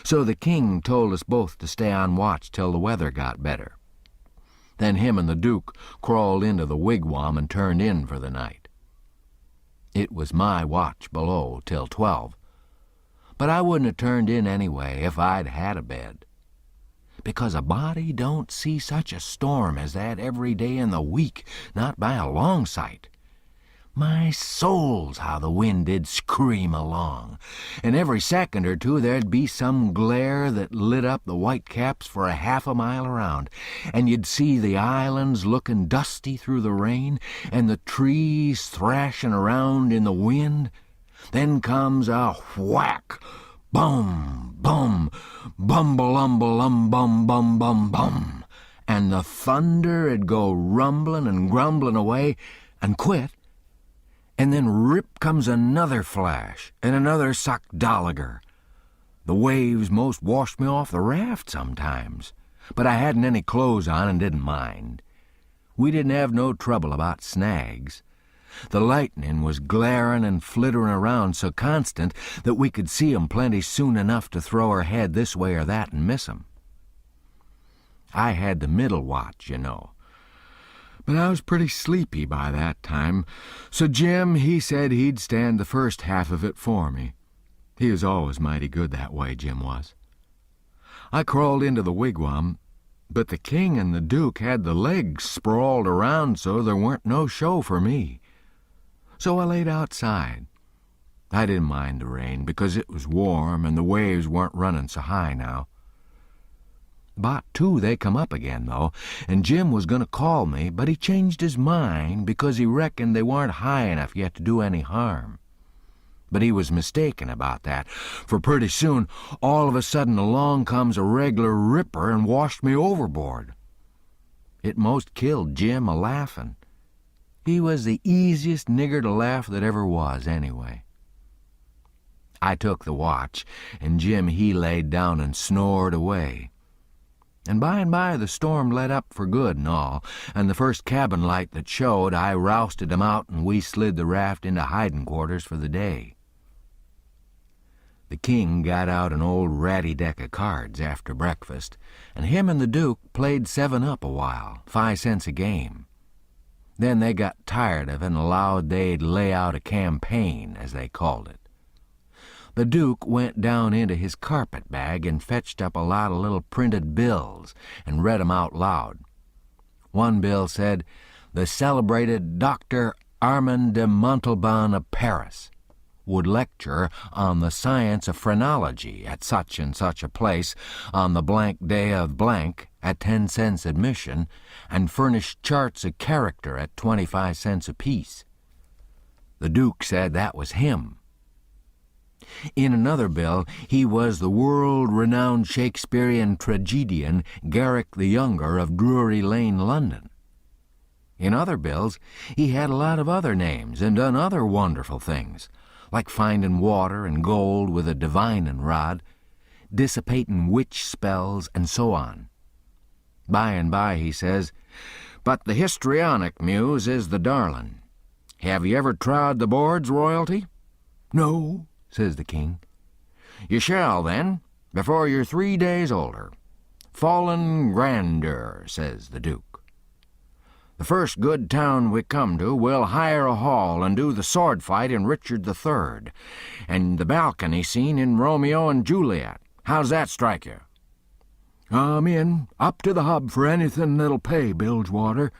Speaker 1: So the King told us both to stay on watch till the weather got better. Then him and the Duke crawled into the wigwam and turned in for the night. It was my watch below till 12, but I wouldn't have turned in anyway if I'd had a bed, because a body don't see such a storm as that every day in the week, not by a long sight. My souls, how the wind did scream along, and every second or two there'd be some glare that lit up the whitecaps for a half a mile around, and you'd see the islands looking dusty through the rain, and the trees thrashing around in the wind, Then comes a whack, bum, bum, bumble-umble-bum, and the thunder'd go rumblin' and grumblin' away and quit, and then rip comes another flash and another sockdolliger. The waves most washed me off the raft sometimes, but I hadn't any clothes on and didn't mind. We didn't have no trouble about snags. The lightning was glaring and flitterin' around so constant that we could see 'em plenty soon enough to throw our head this way or that and miss 'em. I had the middle watch, you know, but I was pretty sleepy by that time, so Jim, he said he'd stand the first half of it for me. He was always mighty good that way, Jim was. I crawled into the wigwam, but the king and the duke had the legs sprawled around so there weren't no show for me. So I laid outside. I didn't mind the rain because it was warm and the waves weren't running so high now. About 2 they come up again, though, and Jim was going to call me, but he changed his mind because he reckoned they weren't high enough yet to do any harm. But he was mistaken about that, for pretty soon, all of a sudden along comes a reg'lar ripper and washed me overboard. It most killed Jim a-laughin'. He was the easiest nigger to laugh that ever was, anyway. I took the watch, and Jim he laid down and snored away. And by the storm let up for good and all, and the first cabin light that showed, I rousted him out and we slid the raft into hiding quarters for the day. The king got out an old ratty deck of cards after breakfast, and him and the duke played 7-up a while, 5 cents a game. Then they got tired of it and allowed they'd lay out a campaign, as they called it. The duke went down into his carpet bag and fetched up a lot of little printed bills and read 'em out loud. One bill said, "The celebrated Dr. Armand de Montalban of Paris would lecture on the science of phrenology at such and such a place on the blank day of blank at 10 cents admission and furnish charts of character at 25 cents apiece." The duke said that was him. In another bill, he was the world-renowned Shakespearean tragedian Garrick the Younger of Drury Lane, London. In other bills, he had a lot of other names and done other wonderful things, like finding water and gold with a divinin' rod, dissipating witch spells, and so on. By and by he says, "But the histrionic muse is the darlin'. Have you ever trod the boards, royalty?" "No," says the king. "You shall, then, before you're 3 days older. Fallen grandeur," says the duke. "The first good town we come to, we'll hire a hall and do the sword fight in Richard III, and the balcony scene in Romeo and Juliet. How's that strike you?" "I'm in, up to the hub for anything that'll pay, Bilgewater.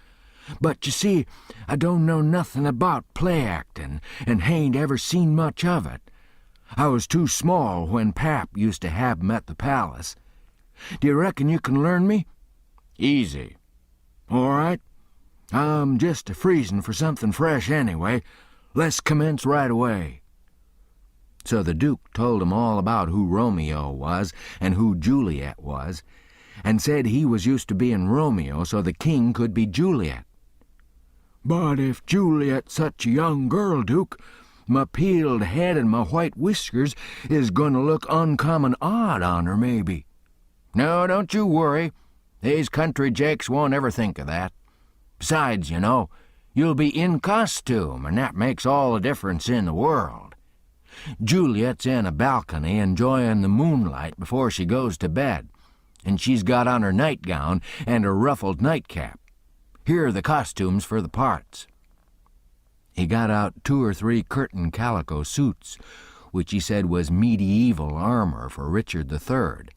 Speaker 1: But you see, I don't know nothing about play actin', and hain't ever seen much of it. I was too small when Pap used to have 'em at the palace. Do you reckon you can learn me?" "Easy." "All right. I'm just a-freezin' for something fresh anyway. Let's commence right away." So the duke told him all about who Romeo was and who Juliet was, and said he was used to being Romeo so the king could be Juliet. "But if Juliet's such a young girl, Duke, my peeled head and my white whiskers is going to look uncommon odd on her, maybe." "No, don't you worry. These country jakes won't ever think of that. Besides, you know, you'll be in costume, and that makes all the difference in the world. Juliet's in a balcony enjoying the moonlight before she goes to bed, and she's got on her nightgown and her ruffled nightcap. Here are the costumes for the parts." He got out 2 or 3 curtain calico suits, which he said was medieval armor for Richard III,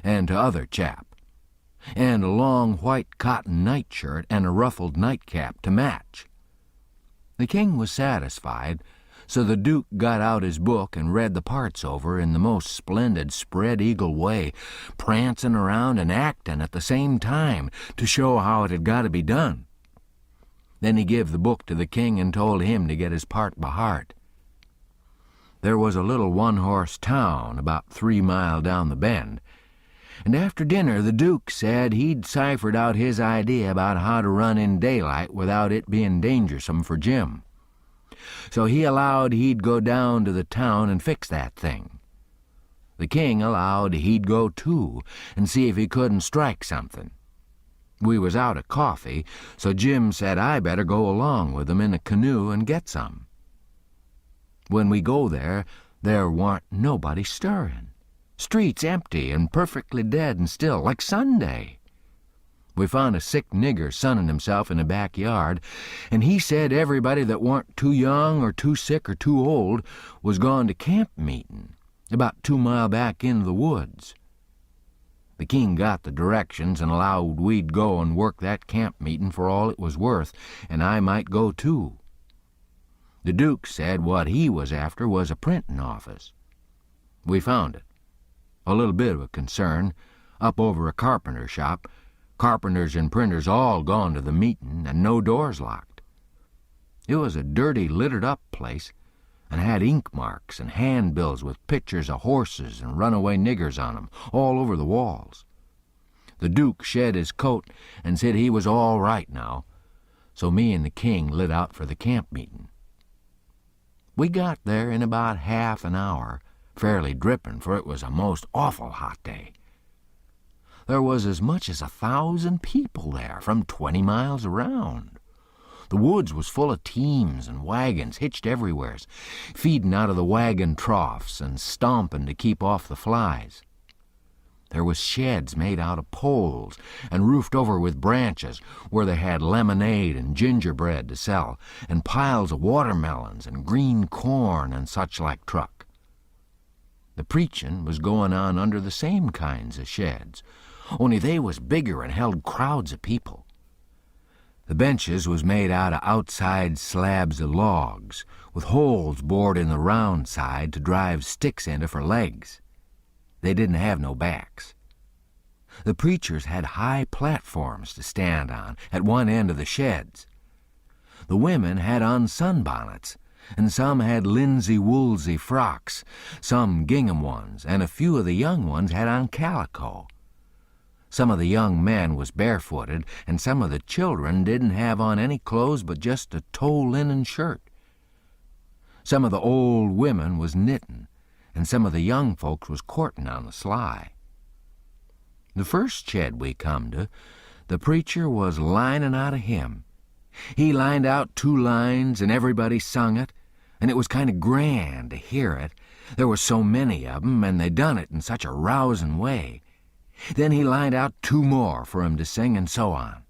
Speaker 1: and t'other chap, and a long white cotton nightshirt and a ruffled nightcap to match. The king was satisfied, so the duke got out his book and read the parts over in the most splendid spread-eagle way, prancing around and acting at the same time to show how it had got to be done. Then he give the book to the king and told him to get his part by heart. There was a little one-horse town about 3 miles down the bend, and after dinner the Duke said he'd ciphered out his idea about how to run in daylight without it being dangersome for Jim. So he allowed he'd go down to the town and fix that thing. The king allowed he'd go too and see if he couldn't strike something. We was out of coffee, so Jim said I better go along with him in a canoe and get some. When we go there warn't nobody stirring. Streets empty and perfectly dead and still, like Sunday. We found a sick nigger sunning himself in the backyard, and he said everybody that warn't too young or too sick or too old was gone to camp meeting, about 2 mile back into the woods. The king got the directions and allowed we'd go and work that camp meeting for all it was worth, and I might go too. The Duke said what he was after was a printing office. We found it. A little bit of a concern, up over a carpenter shop, carpenters and printers all gone to the meeting and no doors locked. It was a dirty, littered-up place, and had ink marks and handbills with pictures of horses and runaway niggers on 'em all over the walls. The Duke shed his coat and said he was all right now, so me and the king lit out for the camp meeting. We got there in about half an hour, fairly dripping, for it was a most awful hot day. There was as much as 1,000 people there from 20 miles around. The woods was full of teams and wagons hitched everywheres, feeding out of the wagon troughs and stomping to keep off the flies. There was sheds made out of poles and roofed over with branches where they had lemonade and gingerbread to sell, and piles of watermelons and green corn and such like truck. The preachin' was going on under the same kinds of sheds, only they was bigger and held crowds of people. The benches was made out of outside slabs of logs, with holes bored in the round side to drive sticks into for legs. They didn't have no backs. The preachers had high platforms to stand on at one end of the sheds. The women had on sunbonnets, and some had linsey-woolsey frocks, some gingham ones, and a few of the young ones had on calico. Some of the young men was barefooted, and some of the children didn't have on any clothes but just a tow linen shirt. Some of the old women was knitting, and some of the young folks was courting on the sly. The first shed we come to, the preacher was lining out a hymn. He lined out 2 lines, and everybody sung it, and it was kind of grand to hear it. There was so many of 'em, and they done it in such a rousing way. Then he lined out 2 more for 'em to sing, and so on.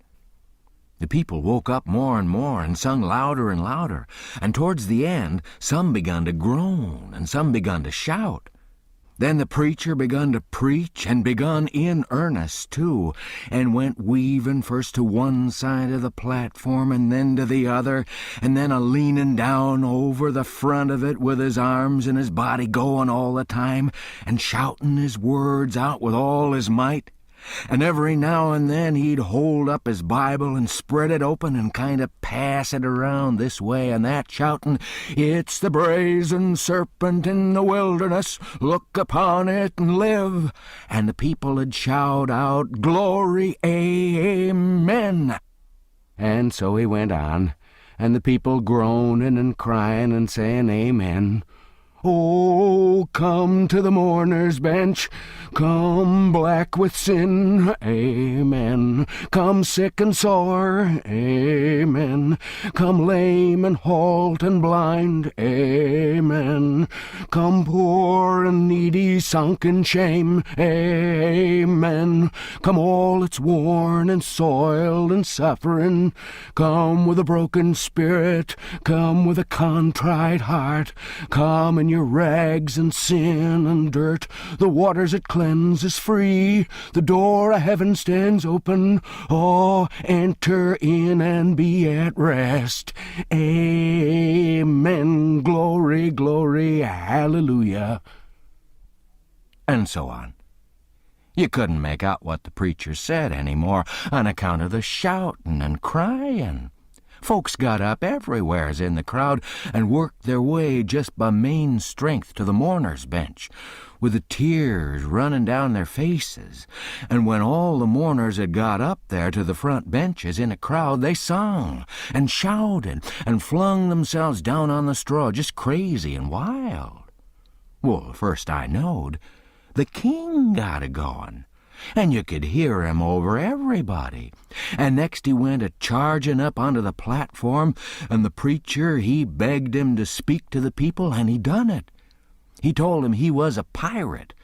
Speaker 1: The people woke up more and more and sung louder and louder, and towards the end some begun to groan and some begun to shout. Then the preacher begun to preach, and begun in earnest, too, and went weaving first to one side of the platform and then to the other, and then a-leaning down over the front of it with his arms and his body going all the time, and shouting his words out with all his might. And every now and then he'd hold up his Bible and spread it open and kind of pass it around this way and that, shouting, "It's the brazen serpent in the wilderness, look upon it and live." And the people would shout out, "Glory, amen." And so he went on, and the people groaning and crying and saying amen. Oh, come to the mourner's bench, come black with sin, amen. Come sick and sore, amen. Come lame and halt and blind, amen. Come poor and needy, sunk in shame, amen. Come all that's worn and soiled and suffering. Come with a broken spirit, come with a contrite heart. Come in your rags and sin and dirt. The waters it cleanses free. The door of heaven stands open. Oh, enter in and be at rest. Amen. Glory, glory, hallelujah. And so on. You couldn't make out what the preacher said any more on account of the shouting and crying.
Speaker 2: Folks got up everywheres in the crowd and worked their way just by main strength to the mourners' bench, with the tears running down their faces. And when all the mourners had got up there to the front benches in a crowd, they sung and shouted and flung themselves down on the straw just crazy and wild. Well, first I knowed, the king got a-goin', and you could hear him over everybody. And next he went a-charging up onto the platform, and the preacher, he begged him to speak to the people, and he done it. He told him he was a pirate,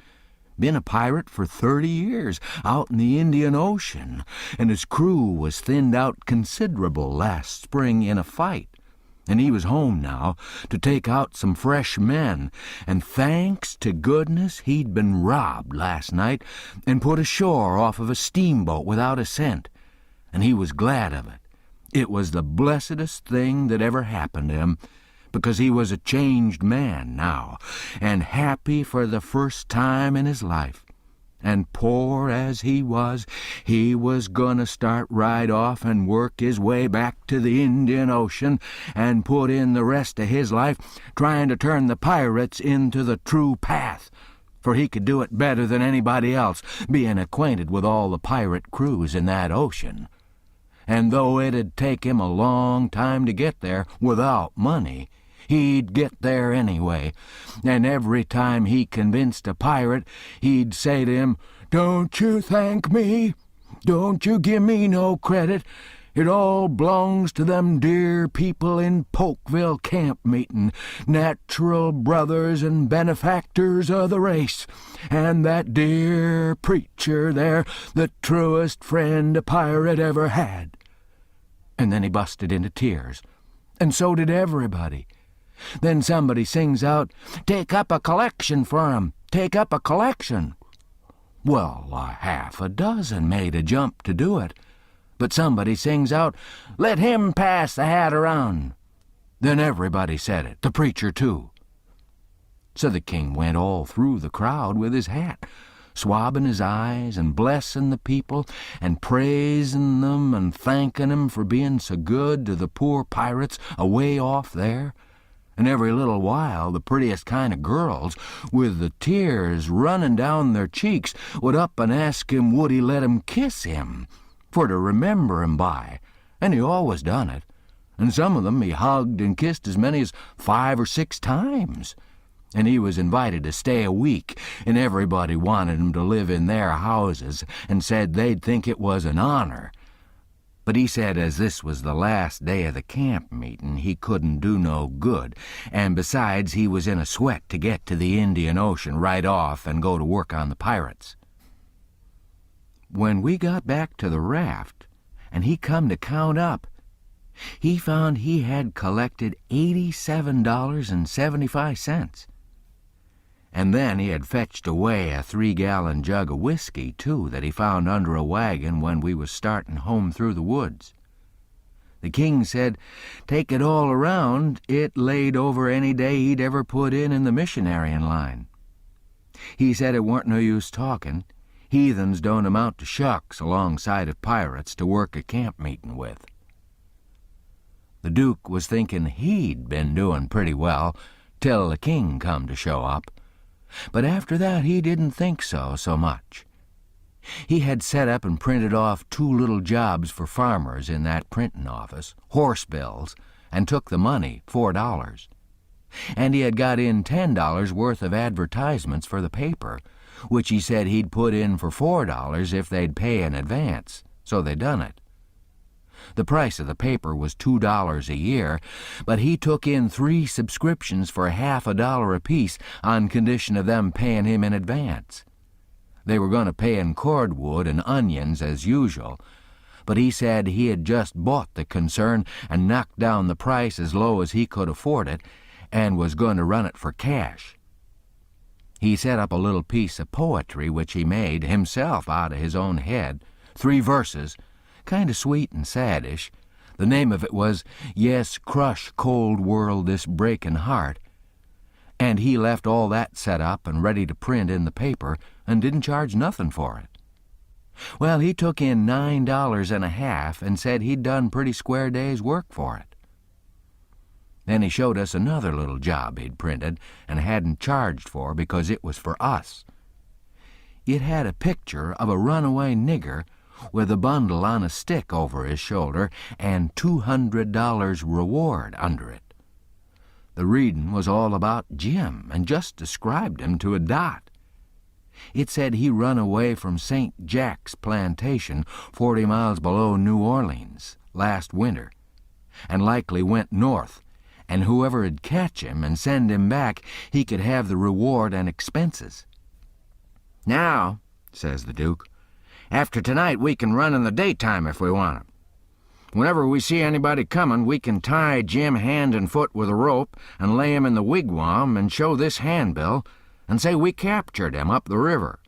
Speaker 2: been a pirate for 30 years out in the Indian Ocean, and his crew was thinned out considerable last spring in a fight, and he was home now to take out some fresh men, and thanks to goodness he'd been robbed last night and put ashore off of a steamboat without a cent, and he was glad of it. It was the blessedest thing that ever happened to him, because he was a changed man now, and happy for the first time in his life. And poor as he was gonna start right off and work his way back to the Indian Ocean and put in the rest of his life trying to turn the pirates into the true path, for he could do it better than anybody else, being acquainted with all the pirate crews in that ocean. And though it'd take him a long time to get there without money, he'd get there anyway, and every time he convinced a pirate, he'd say to him, "Don't you thank me? Don't you give me no credit? It all belongs to them dear people in Polkville camp meeting, natural brothers and benefactors of the race, and that dear preacher there, the truest friend a pirate ever had." And then he busted into tears, and so did everybody. Then somebody sings out, "Take up a collection for 'em, take up a collection." Well, half a dozen made a jump to do it, but somebody sings out, "Let him pass the hat around." Then everybody said it, the preacher too. So the king went all through the crowd with his hat, swabbing his eyes and blessing the people and praising them and thanking them for being so good to the poor pirates away off there. And every little while the prettiest kind of girls, with the tears running down their cheeks, would up and ask him would he let 'em kiss him, for to remember him by, and he always done it, and some of them he hugged and kissed as many as 5 or 6 times. And he was invited to stay a week, and everybody wanted him to live in their houses, and said they'd think it was an honor. But he said as this was the last day of the camp meeting, he couldn't do no good, and besides he was in a sweat to get to the Indian Ocean right off and go to work on the pirates. When we got back to the raft, and he come to count up, he found he had collected $87.75. And then he had fetched away a 3-gallon jug of whiskey, too, that he found under a wagon when we was starting home through the woods. The king said, take it all around, it laid over any day he'd ever put in the missionarying line. He said it weren't no use talking. Heathens don't amount to shucks alongside of pirates to work a camp meeting with. The Duke was thinking he'd been doing pretty well till the king come to show up. But after that he didn't think so much. He had set up and printed off 2 little jobs for farmers in that printing office, horse bills, and took the money, $4. And he had got in $10 worth of advertisements for the paper, which he said he'd put in for $4 if they'd pay in advance, so they done it. The price of the paper was $2 a year, but he took in 3 subscriptions for half $1 apiece on condition of them paying him in advance. They were going to pay in cordwood and onions as usual, but he said he had just bought the concern and knocked down the price as low as he could afford it, and was going to run it for cash. He set up a little piece of poetry which he made himself out of his own head, 3 verses, kind of sweet and saddish. The name of it was, "Yes, Crush, Cold World, This Breaking Heart," and he left all that set up and ready to print in the paper and didn't charge nothing for it. Well, he took in $9.50 and said he'd done pretty square day's work for it. Then he showed us another little job he'd printed and hadn't charged for because it was for us. It had a picture of a runaway nigger with a bundle on a stick over his shoulder and $200 reward under it. The readin' was all about Jim and just described him to a dot. It said he run away from St. Jack's plantation 40 miles below New Orleans last winter and likely went north, and whoever'd catch him and send him back, he could have the reward and expenses. "Now," says the Duke, "after tonight we can run in the daytime if we want to. Whenever we see anybody coming, we can tie Jim hand and foot with a rope and lay him in the wigwam and show this handbill and say we captured him up the river,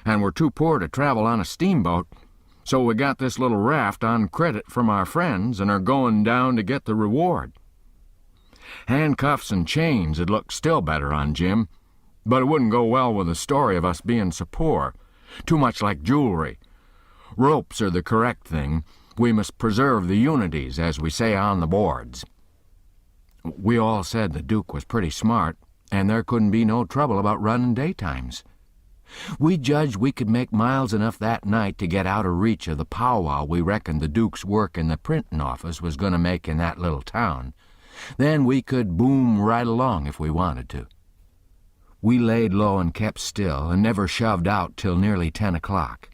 Speaker 2: and we're too poor to travel on a steamboat, so we got this little raft on credit from our friends and are going down to get the reward. Handcuffs and chains would look still better on Jim, but it wouldn't go well with the story of us being so poor. Too much like jewelry. Ropes are the correct thing. We must preserve the unities, as we say on the boards." We all said the Duke was pretty smart, and there couldn't be no trouble about running daytimes. We judged we could make miles enough that night to get out of reach of the powwow we reckoned the Duke's work in the printing office was going to make in that little town. Then we could boom right along if we wanted to. We laid low and kept still and never shoved out till nearly 10 o'clock.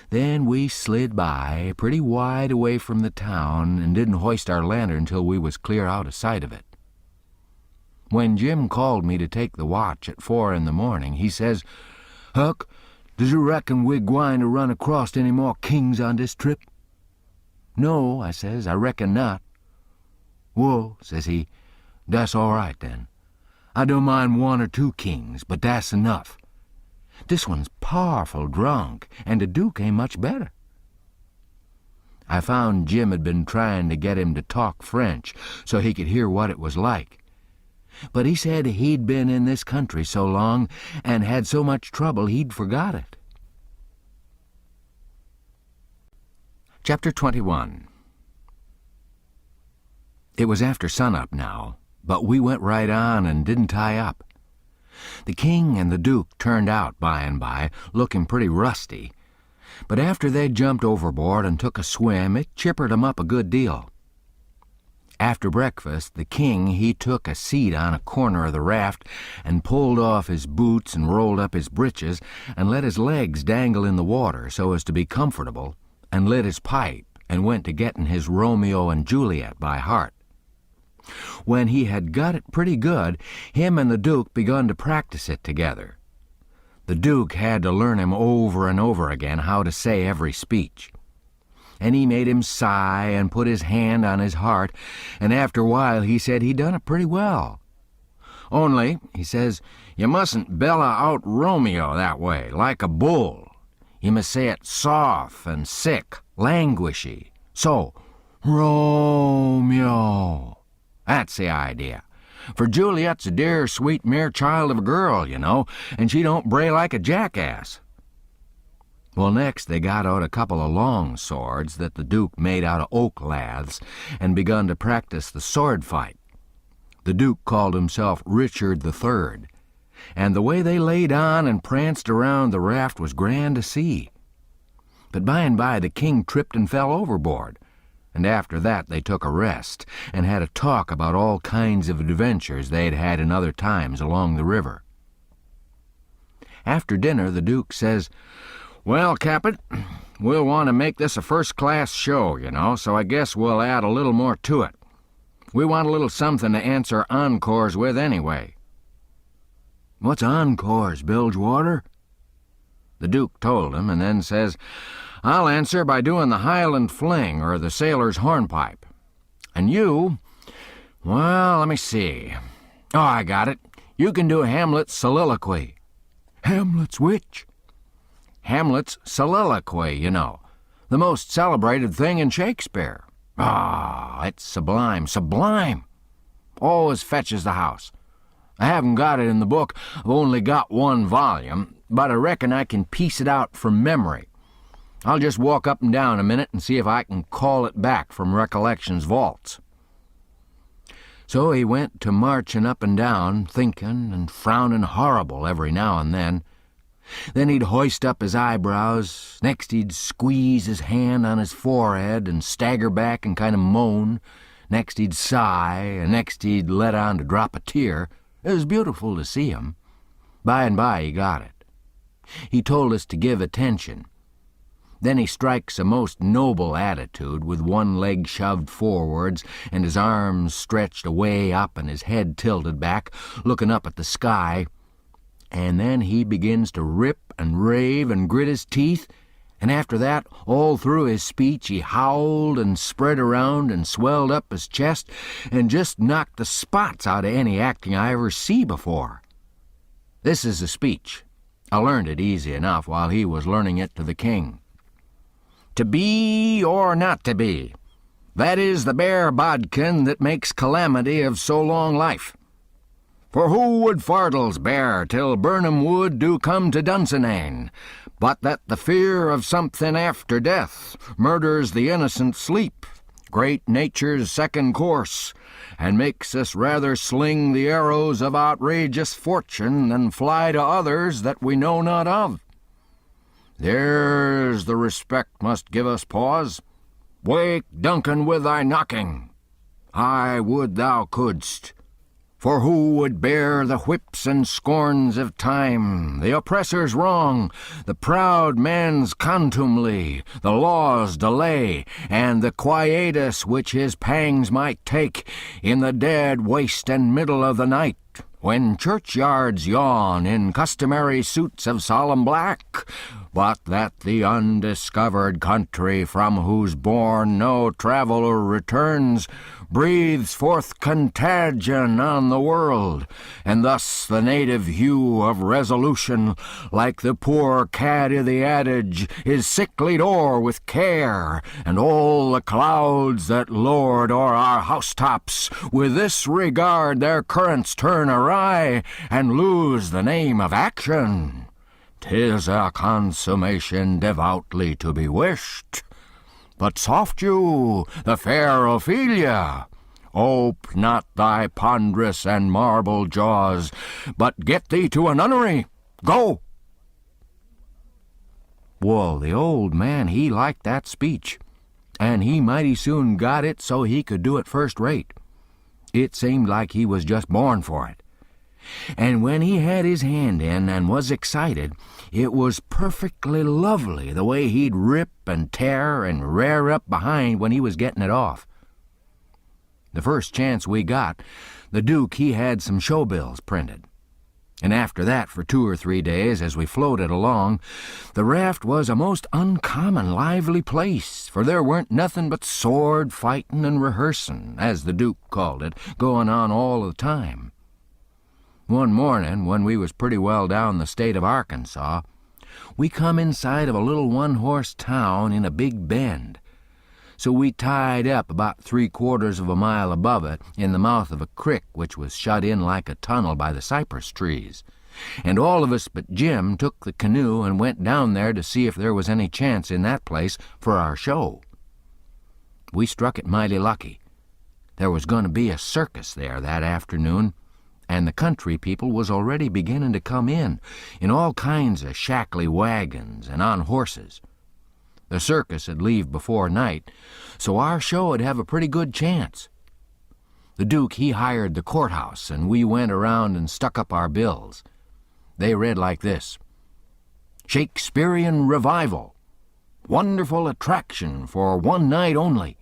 Speaker 2: Then we slid by, pretty wide away from the town, and didn't hoist our lantern till we was clear out of sight of it. When Jim called me to take the watch at 4 in the morning, he says, "Huck, does you reckon we're gwine to run across any more kings on this trip?" "No," I says, "I reckon not." "Well," says he, "that's all right then. I don't mind 1 or 2 kings, but that's enough. This one's powerful drunk, and the Duke ain't much better." I found Jim had been trying to get him to talk French so he could hear what it was like. But he said he'd been in this country so long and had so much trouble he'd forgot it. Chapter 21. It was after sunup now, but we went right on and didn't tie up. The king and the Duke turned out by and by, looking pretty rusty, but after they'd jumped overboard and took a swim, it chippered 'em up a good deal. After breakfast, the king, he took a seat on a corner of the raft and pulled off his boots and rolled up his breeches and let his legs dangle in the water so as to be comfortable, and lit his pipe and went to getting his Romeo and Juliet by heart. When he had got it pretty good, him and the Duke begun to practice it together. The Duke had to learn him over and over again how to say every speech. And he made him sigh and put his hand on his heart, and after a while he said he'd done it pretty well. "Only," he says, "you mustn't bella out Romeo that way, like a bull. You must say it soft and sick, languishy. So, Romeo. That's the idea. For Juliet's a dear, sweet, mere child of a girl, you know, and she don't bray like a jackass." Well, next they got out a couple of long swords that the Duke made out of oak laths and begun to practice the sword fight. The Duke called himself Richard III, and the way they laid on and pranced around the raft was grand to see. But by and by the king tripped and fell overboard, and after that they took a rest and had a talk about all kinds of adventures they'd had in other times along the river. After dinner the Duke says, "Well, Captain, we'll want to make this a first-class show, you know, so I guess we'll add a little more to it. We want a little something to answer encores with anyway." "What's encores, Bilgewater?" The Duke told him, and then says, "I'll answer by doing the Highland Fling or the Sailor's Hornpipe. And you, well, let me see. Oh, I got it. You can do Hamlet's soliloquy." "Hamlet's which?" "Hamlet's soliloquy, you know. The most celebrated thing in Shakespeare. Ah, it's sublime, sublime. Always fetches the house. I haven't got it in the book. I've only got 1 volume, but I reckon I can piece it out from memory.
Speaker 1: I'll just walk up and down a minute and see if I can call it back from Recollection's vaults." So he went to marching up and down, thinking and frowning horrible every now and then. Then he'd hoist up his eyebrows, next he'd squeeze his hand on his forehead and stagger back and kind of moan, next he'd sigh, and next he'd let on to drop a tear. It was beautiful to see him. By and by he got it. He told us to give attention. Then he strikes a most noble attitude with one leg shoved forwards and his arms stretched away up and his head tilted back, looking up at the sky. And then he begins to rip and rave and grit his teeth, and after that, all through his speech, he howled and spread around and swelled up his chest and just knocked the spots out of any acting I ever see before. This is a speech. I learned it easy enough while he was learning it to the king. "To be or not to be, that is the bare bodkin that makes calamity of so long life. For who would fardels bear till Burnham Wood do come to Dunsinane, but that the fear of something after death murders the innocent sleep, great nature's second course, and makes us rather sling the arrows of outrageous fortune than fly to others that we know not of? There's the respect must give us pause. Wake, Duncan, with thy knocking. I would thou couldst. For who would bear the whips and scorns of time, the oppressor's wrong, the proud man's contumely, the law's delay, and the quietus which his pangs might take in the dead waste and middle of the night, when churchyards yawn in customary suits of solemn black, but that the undiscovered country from whose bourne no traveller returns breathes forth contagion on the world, and thus the native hue of resolution, like the poor cad i' the adage, is sicklied o'er with care, and all the clouds that lord o'er our housetops with this regard their currents turn awry, and lose the name of action. 'Tis a consummation devoutly to be wished. But soft you, the fair Ophelia, ope not thy ponderous and marble jaws, but get thee to a nunnery. Go!" Well, the old man, he liked that speech, and he mighty soon got it so he could do it first rate. It seemed like he was just born for it. And when he had his hand in and was excited, it was perfectly lovely the way he'd rip and tear and rear up behind when he was getting it off. The first chance we got, the Duke, he had some show bills printed. And after that, for 2 or 3 days, as we floated along, the raft was a most uncommon lively place, for there weren't nothing but sword fighting and rehearsing, as the Duke called it, going on all the time. One morning, when we was pretty well down the state of Arkansas, we come inside of a little one-horse town in a big bend. So we tied up about 3/4 of a mile above it in the mouth of a crick which was shut in like a tunnel by the cypress trees, and all of us but Jim took the canoe and went down there to see if there was any chance in that place for our show. We struck it mighty lucky. There was going to be a circus there that afternoon, and the country people was already beginning to come in all kinds of shackly wagons and on horses. The circus would leave before night, so our show would have a pretty good chance. The Duke, he hired the courthouse, and we went around and stuck up our bills. They read like this: Shakespearean Revival. Wonderful attraction for one night only.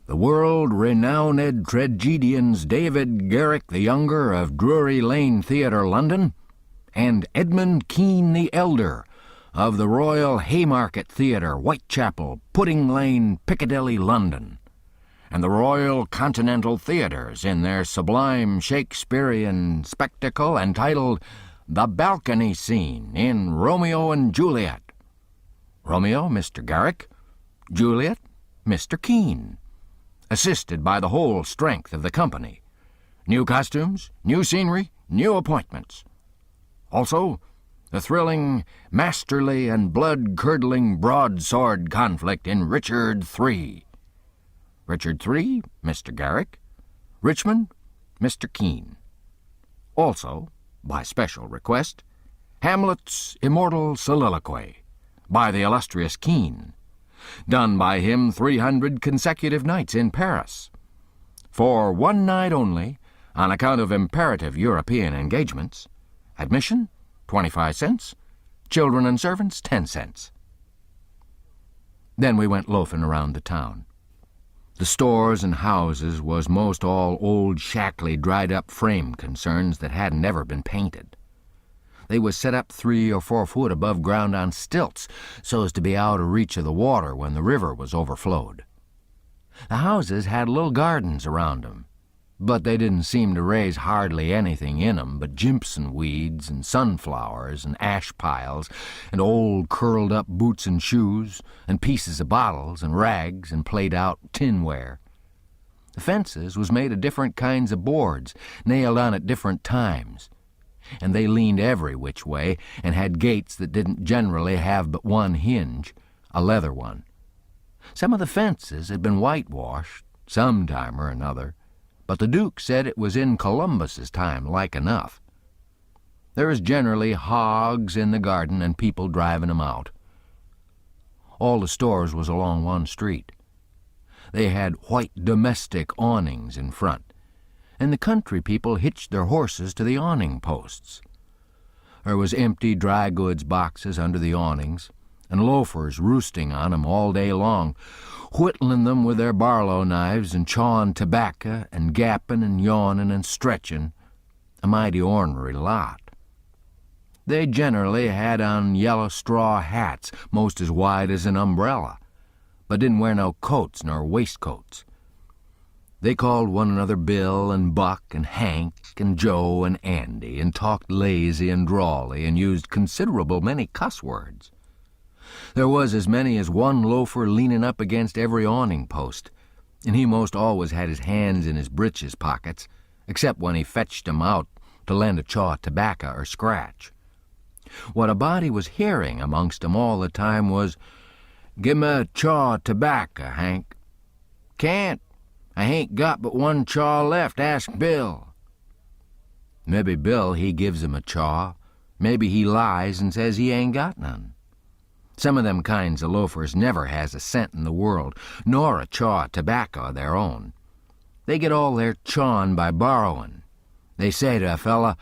Speaker 1: The world-renowned tragedians David Garrick the Younger of Drury Lane Theatre, London, and Edmund Kean the Elder of the Royal Haymarket Theatre, Whitechapel, Pudding Lane, Piccadilly, London, and the Royal Continental Theatres in their sublime Shakespearean spectacle entitled The Balcony Scene in Romeo and Juliet. Romeo, Mr. Garrick; Juliet, Mr. Kean, assisted by the whole strength of the company. New costumes, new scenery, new appointments. Also, The thrilling, masterly, and blood-curdling broadsword conflict in Richard III. Richard III, Mr. Garrick. Richmond, Mr. Keene. Also, by special request, Hamlet's immortal soliloquy, by the illustrious Keene, done by him 300 consecutive nights in Paris. For one night only, on account of imperative European engagements. Admission, 25 cents. Children and servants, 10 cents. Then we went loafing around the town. The stores and houses was most all old, shackly, dried-up frame concerns that hadn't ever been painted. They was set up 3 or 4 foot above ground on stilts, so as to be out of reach of the water when the river was overflowed. The houses had little gardens around 'em, but they didn't seem to raise hardly anything in 'em but jimpson weeds and sunflowers and ash piles and old curled-up boots and shoes and pieces of bottles and rags and played-out tinware. The fences was made of different kinds of boards, nailed on at different times, and they leaned every which way and had gates that didn't generally have but one hinge, a leather one. Some of the fences had been whitewashed, some time or another, but the Duke said it was in Columbus's time like enough. There was generally hogs in the garden and people driving 'em out. All the stores was along one street. They had white domestic awnings in front, and the country people hitched their horses to the awning posts. There was empty dry goods boxes under the awnings, and loafers roosting on 'em all day long, whittling them with their barlow knives and chawing tobacco and gapping and yawning and stretching, a mighty ornery lot. They generally had on yellow straw hats most as wide as an umbrella, but didn't wear no coats nor waistcoats. They called one another Bill and Buck and Hank and Joe and Andy, and talked lazy and drawly and used considerable many cuss words. There was as many as one loafer leaning up against every awning post, and he most always had his hands in his breeches pockets, except when he fetched 'em out to lend a chaw of tobacco or scratch. What a body was hearing amongst 'em all the time was, "Give me a chaw of tobacco, Hank." "Can't. I hain't got but one chaw left. Ask Bill." Maybe Bill, he gives him a chaw. Maybe he lies and says he ain't got none. Some of them kinds of loafers never has a cent in the world, nor a chaw of tobacco of their own. They get all their chawin' by borrowin'. They say to a fella,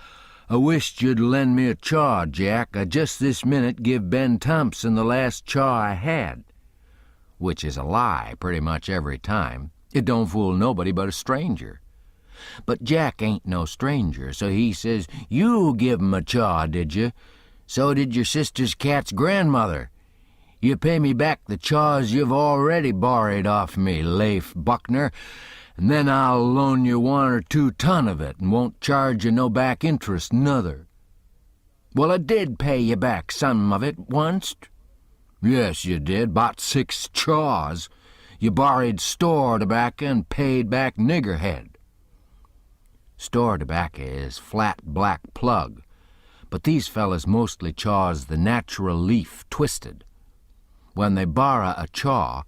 Speaker 1: "I wisht you'd lend me a chaw, Jack. I just this minute give Ben Thompson the last chaw I had," which is a lie pretty much every time. It don't fool nobody but a stranger. But Jack ain't no stranger, so he says, "You give 'em a chaw, did you? So did your sister's cat's grandmother. You pay me back the chaws you've already borrowed off me, Leif Buckner, and then I'll loan you 1 or 2 ton of it and won't charge you no back interest nother." "Well, I did pay you back some of it onct." "Yes, you did, 'bout 6 chaws. You borrowed store tobacco and paid back niggerhead." Store tobacco is flat black plug, but these fellas mostly chaws the natural leaf twisted. When they borrow a chaw,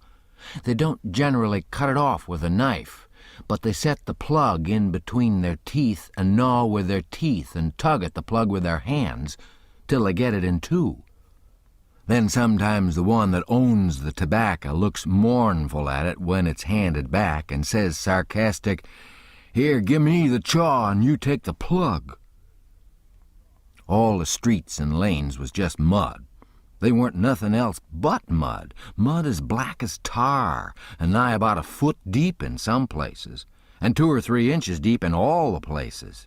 Speaker 1: they don't generally cut it off with a knife, but they set the plug in between their teeth and gnaw with their teeth and tug at the plug with their hands till they get it in two. Then sometimes the one that owns the tobacco looks mournful at it when it's handed back and says sarcastic, "Here, give me the chaw and you take the plug." All the streets and lanes was just mud. They weren't nothing else but mud, mud as black as tar, and nigh about a foot deep in some places, and 2 or 3 inches deep in all the places.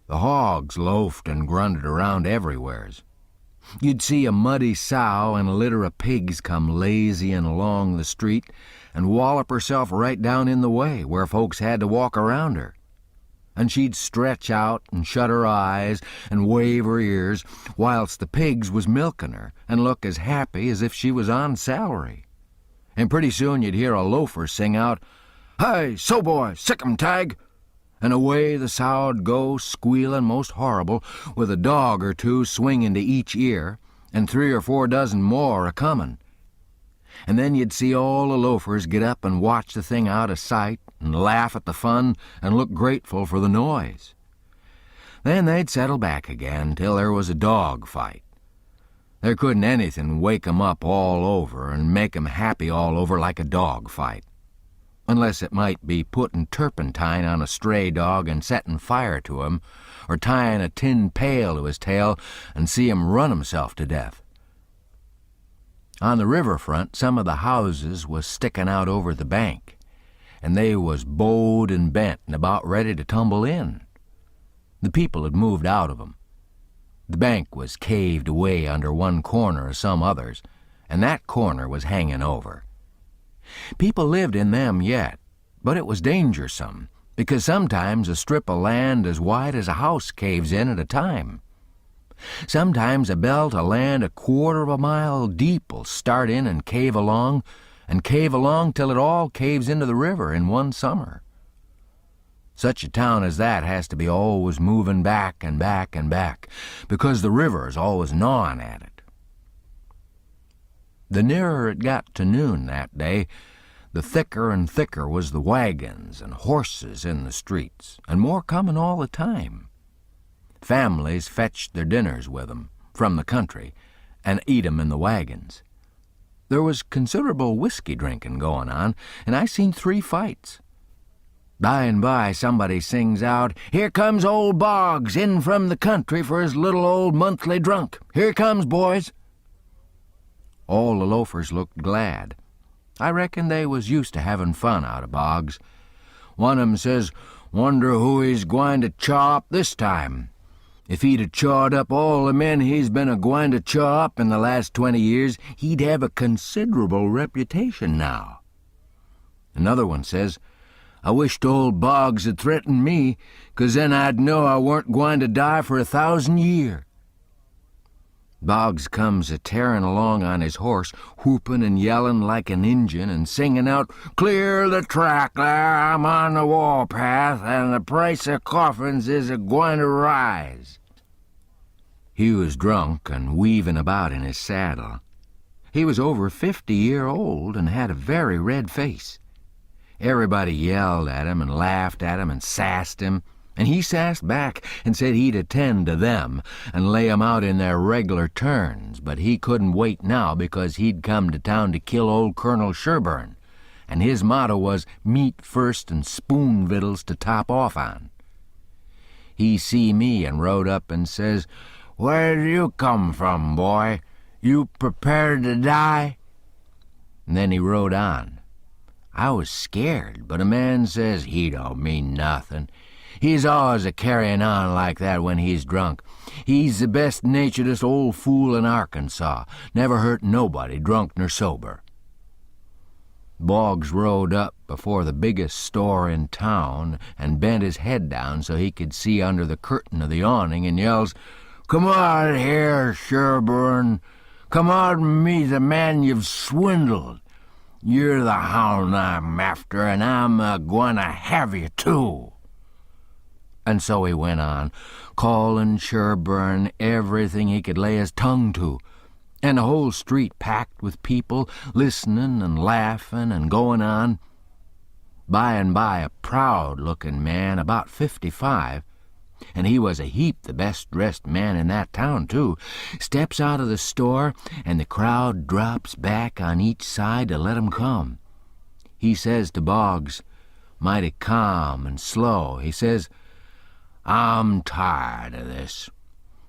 Speaker 1: The hogs loafed and grunted around everywheres. You'd see a muddy sow and a litter of pigs come lazying along the street and wallop herself right down in the way where folks had to walk around her. And she'd stretch out and shut her eyes and wave her ears whilst the pigs was milking her and look as happy as if she was on salary. And pretty soon you'd hear a loafer sing out, "Hey, so boy, sick 'em, Tag!" and away the sow'd go, squealing most horrible, with a dog or two swinging to each ear, and 3 or 4 dozen more a-comin'. And then you'd see all the loafers get up and watch the thing out of sight, and laugh at the fun, and look grateful for the noise. Then they'd settle back again till there was a dog fight. There couldn't anything wake 'em up all over and make 'em happy all over like a dog fight, unless it might be putting turpentine on a stray dog and setting fire to him, or tying a tin pail to his tail and see him run himself to death. On the riverfront, some of the houses was sticking out over the bank, and they was bowed and bent and about ready to tumble in. The people had moved out of 'em. The bank was caved away under one corner of some others, and that corner was hanging over. People lived in them yet, but it was dangersome, because sometimes a strip of land as wide as a house caves in at a time. Sometimes a belt of land a quarter of a mile deep will start in and cave along till it all caves into the river in one summer. Such a town as that has to be always moving back and back and back, because the river is always gnawing at it. The nearer it got to noon that day, the thicker and thicker was the wagons and horses in the streets, and more comin' all the time. Families fetched their dinners with 'em from the country and eat 'em in the wagons. There was considerable whiskey drinking going on, and I seen 3 fights. By and by somebody sings out, "Here comes old Boggs in from the country for his little old monthly drunk. Here comes, boys." All the loafers looked glad. I reckon they was used to having fun out of Boggs. One of 'em says, "Wonder who he's gwine to chaw up this time. If he'd a chawed up all the men he's been a-gwine to chaw up in the last 20 years, he'd have a considerable reputation now." Another one says, "I wished old Boggs had threatened me, 'cause then I'd know I weren't gwine to die for 1,000 year." Boggs comes a-tearing along on his horse, whooping and yelling like an Injun and singing out, "Clear the track there, I'm on the warpath, and the price of coffins is a-gwine to rise." He was drunk and weaving about in his saddle. He was over 50-year-old and had a very red face. Everybody yelled at him and laughed at him and sassed him, and he sassed back and said he'd attend to them and lay 'em out in their regular turns, but he couldn't wait now because he'd come to town to kill old Colonel Sherburne, and his motto was meat first and spoon vittles to top off on. He see me and rode up and says, "Where do you come from, boy? You prepared to die?" And then he rode on. I was scared, but a man says he don't mean nothing. He's always a-carrying on like that when he's drunk. He's the best-naturedest old fool in Arkansas. Never hurt nobody, drunk nor sober. Boggs rode up before the biggest store in town and bent his head down so he could see under the curtain of the awning and yells, "Come on here, Sherburne. Come on and meet the man you've swindled. You're the hound I'm after, and I'm a-gwine to have you, too." And so he went on, calling Sherburne everything he could lay his tongue to, and the whole street packed with people, listening and laughing and going on. By and by a proud-looking man, about 55, and he was a heap the best-dressed man in that town, too, steps out of the store, and the crowd drops back on each side to let him come. He says to Boggs, mighty calm and slow, he says, "I'm tired of this,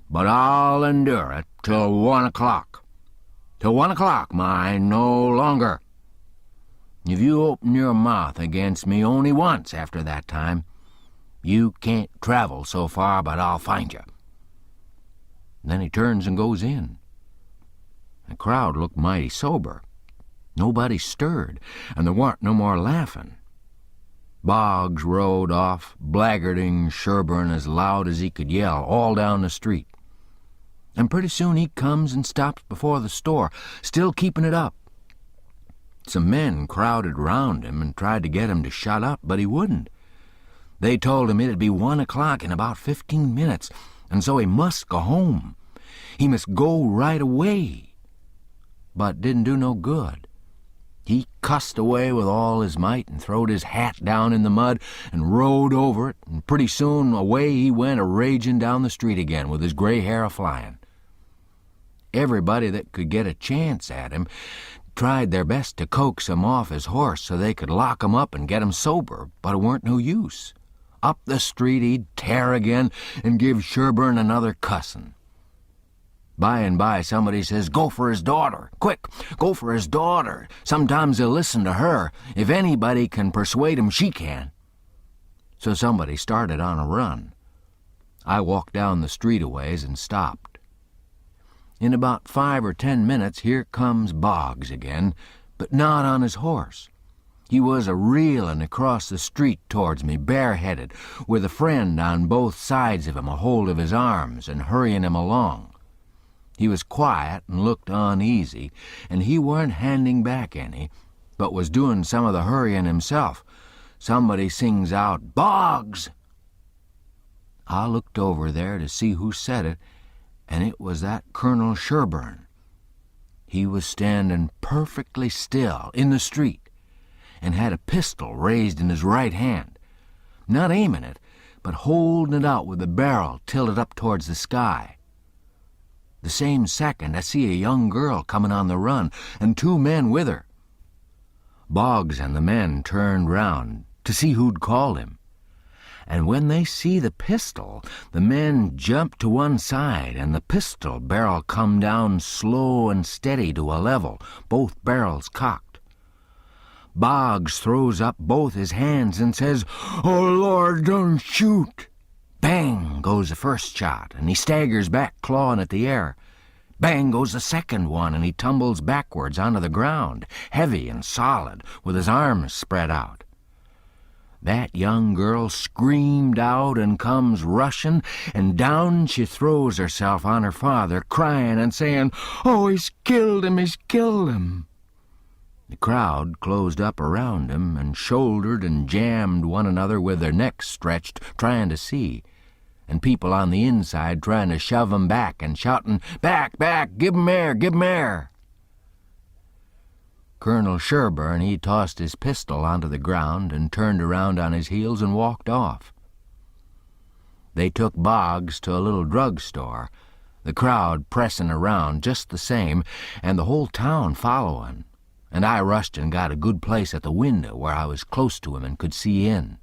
Speaker 1: but I'll endure it till 1 o'clock. Till 1 o'clock, mind, no longer. If you open your mouth against me only once after that time, you can't travel so far but I'll find you." Then he turns and goes in. The crowd looked mighty sober. Nobody stirred, and there warn't no more laughing. Boggs rode off, blackguarding Sherburne as loud as he could yell, all down the street. And pretty soon he comes and stops before the store, still keeping it up. Some men crowded round him and tried to get him to shut up, but he wouldn't. They told him it'd be 1 o'clock in about 15 minutes, and so he must go home. He must go right away. But didn't do no good. He cussed away with all his might and throwed his hat down in the mud and rode over it, and pretty soon away he went a-raging down the street again with his gray hair a-flying. Everybody that could get a chance at him tried their best to coax him off his horse so they could lock him up and get him sober, but it weren't no use. Up the street he'd tear again and give Sherburne another cussin'. By and by somebody says, "Go for his daughter. Quick, go for his daughter. Sometimes he'll listen to her. If anybody can persuade him, she can." So somebody started on a run. I walked down the street a ways and stopped. In about 5 or 10 minutes, here comes Boggs again, but not on his horse. He was a-reelin' across the street towards me, bareheaded, with a friend on both sides of him, a hold of his arms and hurrying him along. He was quiet and looked uneasy, and he weren't handing back any, but was doing some of the hurrying himself. Somebody sings out, "Boggs!" I looked over there to see who said it, and it was that Colonel Sherburne. He was standing perfectly still in the street and had a pistol raised in his right hand, not aiming it, but holding it out with the barrel tilted up towards the sky. The same second I see a young girl coming on the run, and 2 men with her. Boggs and the men turned round to see who'd called him, and when they see the pistol, the men jumped to one side, and the pistol barrel come down slow and steady to a level, both barrels cocked. Boggs throws up both his hands and says, "Oh, Lord, don't shoot!" Bang goes the first shot, and he staggers back, clawing at the air. Bang goes the second one, and he tumbles backwards onto the ground, heavy and solid, with his arms spread out. That young girl screamed out and comes rushing, and down she throws herself on her father, crying and saying, "Oh, he's killed him, he's killed him." The crowd closed up around him and shouldered and jammed one another with their necks stretched, trying to see, and people on the inside trying to shove him back and shouting, "Back, back, give him air, give him air." Colonel Sherburne, he tossed his pistol onto the ground and turned around on his heels and walked off. They took Boggs to a little drugstore, the crowd pressing around just the same, and the whole town following, and I rushed and got a good place at the window where I was close to him and could see in.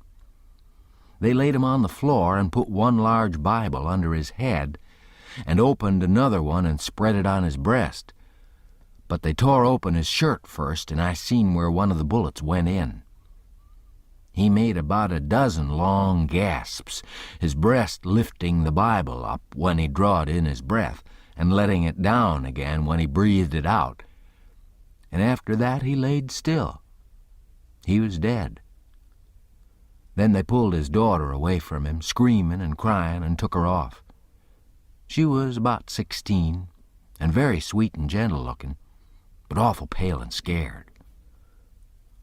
Speaker 1: They laid him on the floor and put one large Bible under his head and opened another one and spread it on his breast. But they tore open his shirt first, and I seen where one of the bullets went in. He made about a dozen long gasps, his breast lifting the Bible up when he drawed in his breath and letting it down again when he breathed it out. And after that he laid still. He was dead. Then they pulled his daughter away from him, screaming and crying, and took her off. She was about 16, and very sweet and gentle-looking, but awful pale and scared.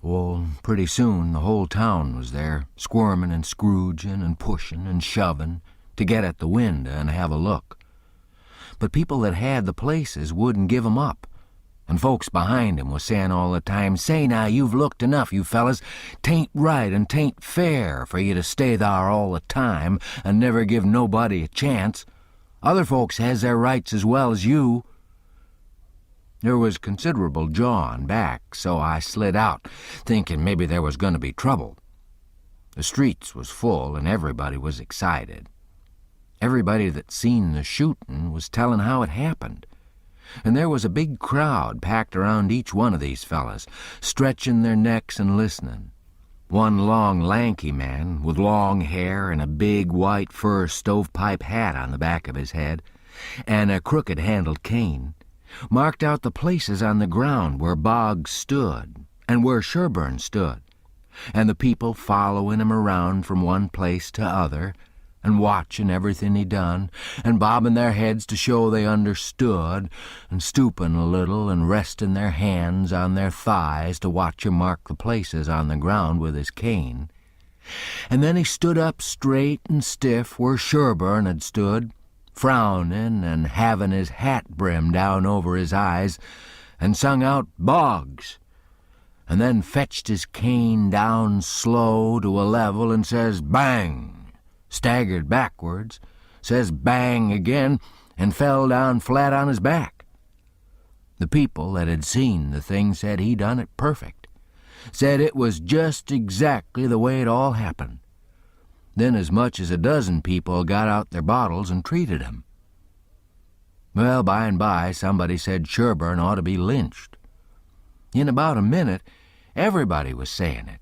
Speaker 1: Well, pretty soon the whole town was there, squirming and scrooging and pushing and shoving to get at the window and have a look. But people that had the places wouldn't give 'em up, and folks behind him was saying all the time, "Say now, you've looked enough, you fellas. 'Tain't right and 'tain't fair for you to stay thar all the time and never give nobody a chance. Other folks has their rights as well as you." There was considerable jawing back, so I slid out, thinking maybe there was going to be trouble. The streets was full, and everybody was excited. Everybody that seen the shootin' was telling how it happened. And there was a big crowd packed around each one of these fellas, stretching their necks and listening. One long, lanky man with long hair and a big white fur stovepipe hat on the back of his head, and a crooked-handled cane, marked out the places on the ground where Boggs stood and where Sherburne stood, and the people following him around from one place to other, and watching everything he done, and bobbing their heads to show they understood, and stooping a little and resting their hands on their thighs to watch him mark the places on the ground with his cane,
Speaker 2: And then he stood up straight and stiff where Sherburne had stood, frowning and having his hat brim down over his eyes, and sung out "Boggs," and then fetched his cane down slow to a level and says "Bang," staggered backwards, says "Bang" again, and fell down flat on his back. The people that had seen the thing said he done it perfect, said it was just exactly the way it all happened. Then as much as a dozen people got out their bottles and treated him. Well, by and by, somebody said Sherburne ought to be lynched. In about a minute, everybody was saying it.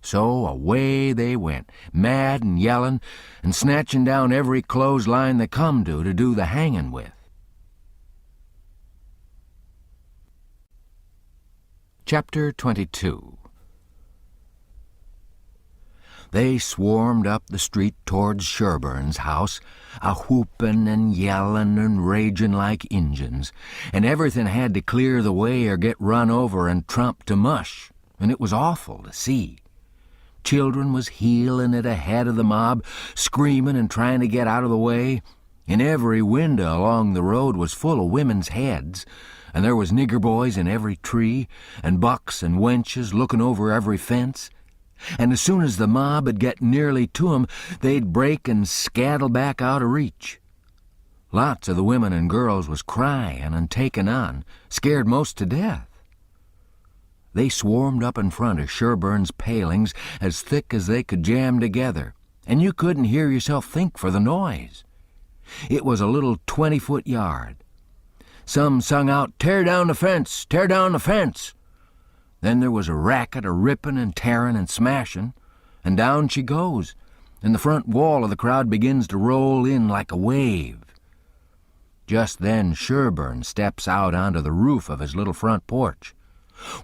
Speaker 2: So away they went, mad and yelling, and snatching down every clothesline they come to do the hanging with. Chapter 22. They swarmed up the street towards Sherburne's house, a-whooping and yelling and raging like Injuns, and everything had to clear the way or get run over and trumped to mush, and it was awful to see. Children was heeling it ahead of the mob, screaming and trying to get out of the way, and every window along the road was full of women's heads, and there was nigger boys in every tree, and bucks and wenches looking over every fence. And as soon as the mob would get nearly to 'em, they'd break and scattle back out of reach. Lots of the women and girls was crying and taking on, scared most to death. They swarmed up in front of Sherburne's palings as thick as they could jam together, and you couldn't hear yourself think for the noise. It was a little 20-foot yard. Some sung out, "Tear down the fence! Tear down the fence!" Then there was a racket of ripping and tearing and smashing, and down she goes, and the front wall of the crowd begins to roll in like a wave. Just then Sherburne steps out onto the roof of his little front porch,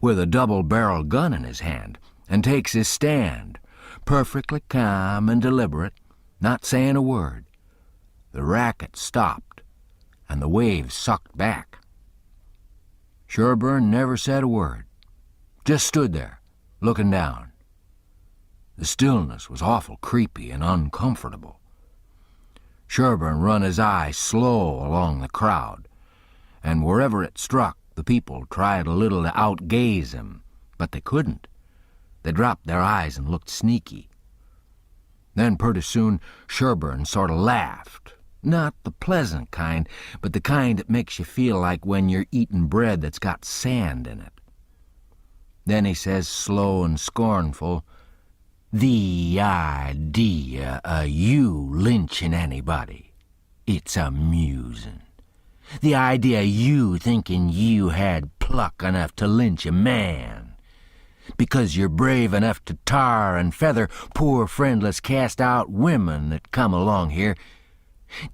Speaker 2: with a double-barreled gun in his hand, and takes his stand, perfectly calm and deliberate, not saying a word. The racket stopped, and the waves sucked back. Sherburne never said a word. Just stood there, looking down. The stillness was awful creepy and uncomfortable. Sherburne run his eye slow along the crowd, and wherever it struck, the people tried a little to outgaze him, but they couldn't. They dropped their eyes and looked sneaky. Then pretty soon Sherburne sort of laughed. Not the pleasant kind, but the kind that makes you feel like when you're eating bread that's got sand in it. Then he says, slow and scornful, "The idea of you lynching anybody, it's amusing. The idea of you thinking you had pluck enough to lynch a man, because you're brave enough to tar and feather poor friendless cast-out women that come along here.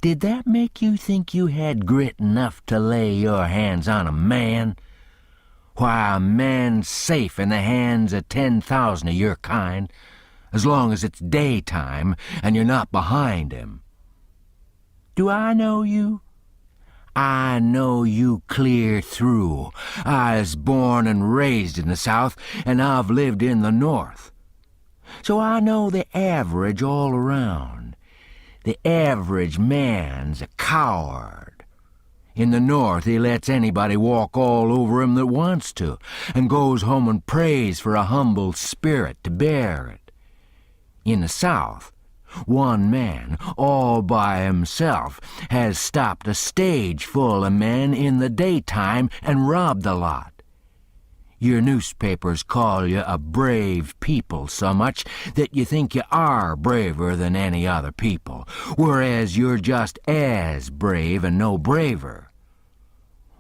Speaker 2: Did that make you think you had grit enough to lay your hands on a man? Why, a man's safe in the hands of 10,000 of your kind, as long as it's daytime and you're not behind him. Do I know you? I know you clear through. I was born and raised in the South, and I've lived in the North. So I know the average all around. The average man's a coward. In the North, he lets anybody walk all over him that wants to, and goes home and prays for a humble spirit to bear it. In the South, one man, all by himself, has stopped a stage full of men in the daytime and robbed the lot. Your newspapers call you a brave people so much that you think you are braver than any other people, whereas you're just as brave and no braver.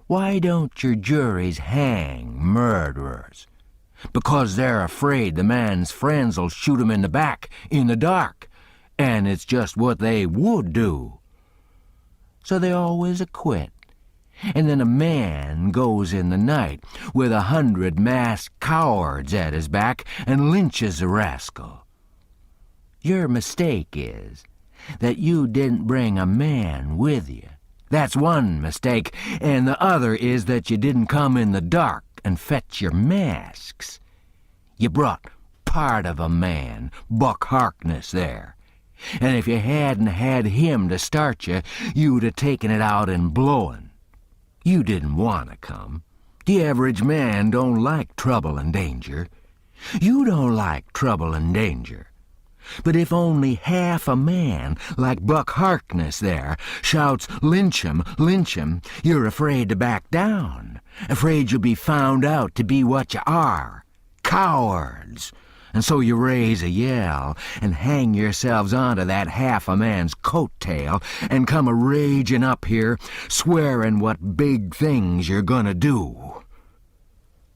Speaker 2: Why don't your juries hang murderers? Because they're afraid the man's friends'll shoot him in the back in the dark, and it's just what they would do. So they always acquit. And then a man goes in the night with 100 masked cowards at his back and lynches the rascal. Your mistake is that you didn't bring a man with you. That's one mistake, and the other is that you didn't come in the dark and fetch your masks. You brought
Speaker 1: part of a man, Buck Harkness there. And if you hadn't had him to start you, you'd have taken it out in blowing. You didn't want to come. The average man don't like trouble and danger. You don't like trouble and danger. But if only half a man, like Buck Harkness there, shouts, "Lynch him, lynch him," you're afraid to back down, afraid you'll be found out to be what you are, cowards. And so you raise a yell and hang yourselves onto that half a man's coat-tail and come a-raging up here, swearing what big things you're gonna do.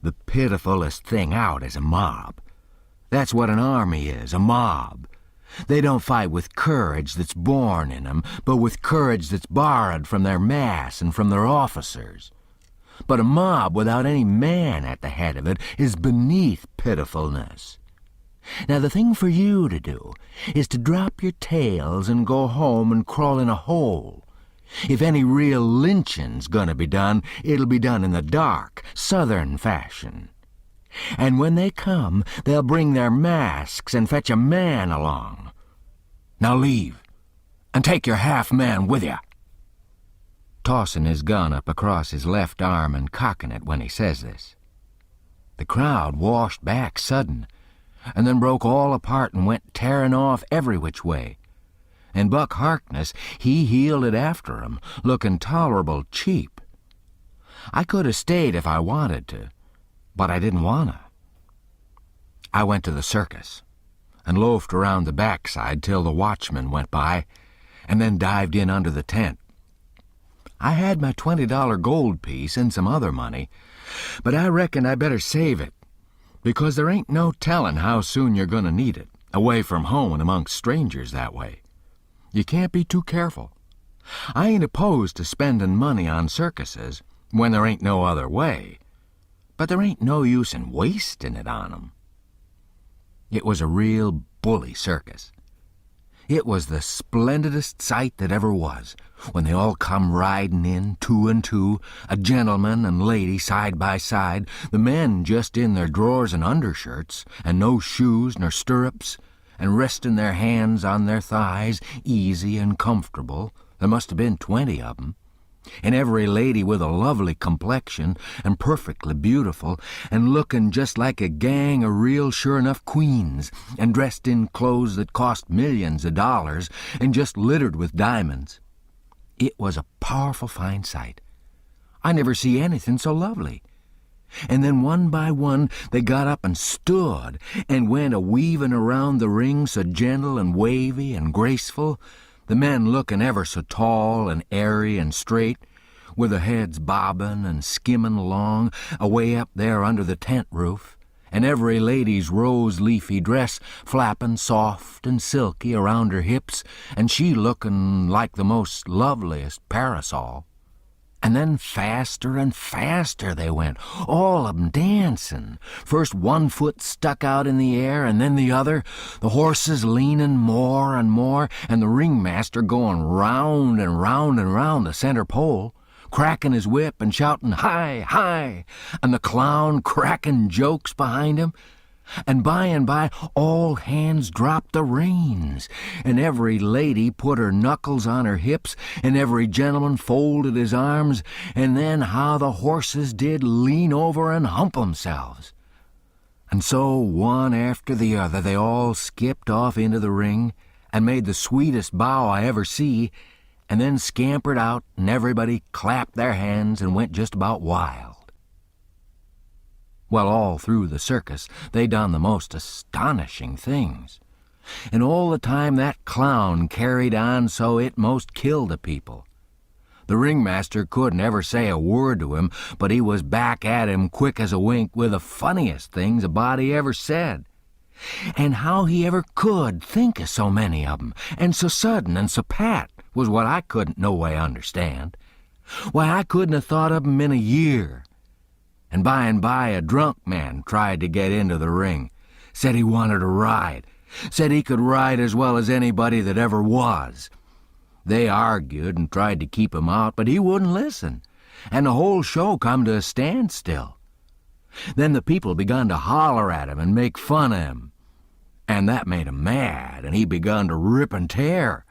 Speaker 1: The pitifullest thing out is a mob. That's what an army is, a mob. They don't fight with courage that's born in them, but with courage that's borrowed from their mass and from their officers. But a mob without any man at the head of it is beneath pitifulness. Now the thing for you to do is to drop your tails and go home and crawl in a hole. If any real lynching's gonna be done, it'll be done in the dark, Southern fashion. And when they come, they'll bring their masks and fetch a man along. Now leave, and take your half-man with you. Tossing his gun up across his left arm and cocking it when he says this. The crowd washed back sudden, and then broke all apart and went tearing off every which way. And Buck Harkness, he heeled it after 'em, looking tolerable cheap. I could have stayed if I wanted to, but I didn't wanna. I went to the circus and loafed around the backside till the watchman went by, and then dived in under the tent. I had my $20 gold piece and some other money, but I reckoned I better save it, because there ain't no telling how soon you're gonna need it, away from home and amongst strangers that way. You can't be too careful. I ain't opposed to spending money on circuses when there ain't no other way, but there ain't no use in wasting it on 'em. It was a real bully circus. It was the splendidest sight that ever was, when they all come riding in, two and two, a gentleman and lady side by side, the men just in their drawers and undershirts, and no shoes nor stirrups, and resting their hands on their thighs, easy and comfortable. There must have been 20 of 'em. And every lady with a lovely complexion, and perfectly beautiful, and looking just like a gang of real sure-enough queens, and dressed in clothes that cost millions of dollars, and just littered with diamonds. It was a powerful fine sight. I never see anything so lovely. And then one by one they got up and stood, and went a-weaving around the ring so gentle and wavy and graceful, the men looking ever so tall and airy and straight, with their heads bobbing and skimming along, away up there under the tent roof, and every lady's rose-leafy dress flapping soft and silky around her hips, and she looking like the most loveliest parasol. And then faster and faster they went, all of 'em dancing. First one foot stuck out in the air, and then the other, the horses leaning more and more, and the ringmaster going round and round and round the center pole, cracking his whip and shouting, "Hi, hi!" and the clown cracking jokes behind him. And by all hands dropped the reins, and every lady put her knuckles on her hips, and every gentleman folded his arms, and then how the horses did lean over and hump themselves. And so, one after the other, they all skipped off into the ring, and made the sweetest bow I ever see, and then scampered out, and everybody clapped their hands and went just about wild. Well, all through the circus, they done the most astonishing things. And all the time that clown carried on so it most killed the people. The ringmaster couldn't ever say a word to him, but he was back at him quick as a wink with the funniest things a body ever said. And how he ever could think of so many of 'em, and so sudden and so pat, was what I couldn't no way understand. Why, I couldn't have thought of 'em in a year. And by a drunk man tried to get into the ring, said he wanted to ride, said he could ride as well as anybody that ever was. They argued and tried to keep him out, but he wouldn't listen, and the whole show come to a standstill. Then the people begun to holler at him and make fun of him, And that made him mad, and he begun to rip and tear.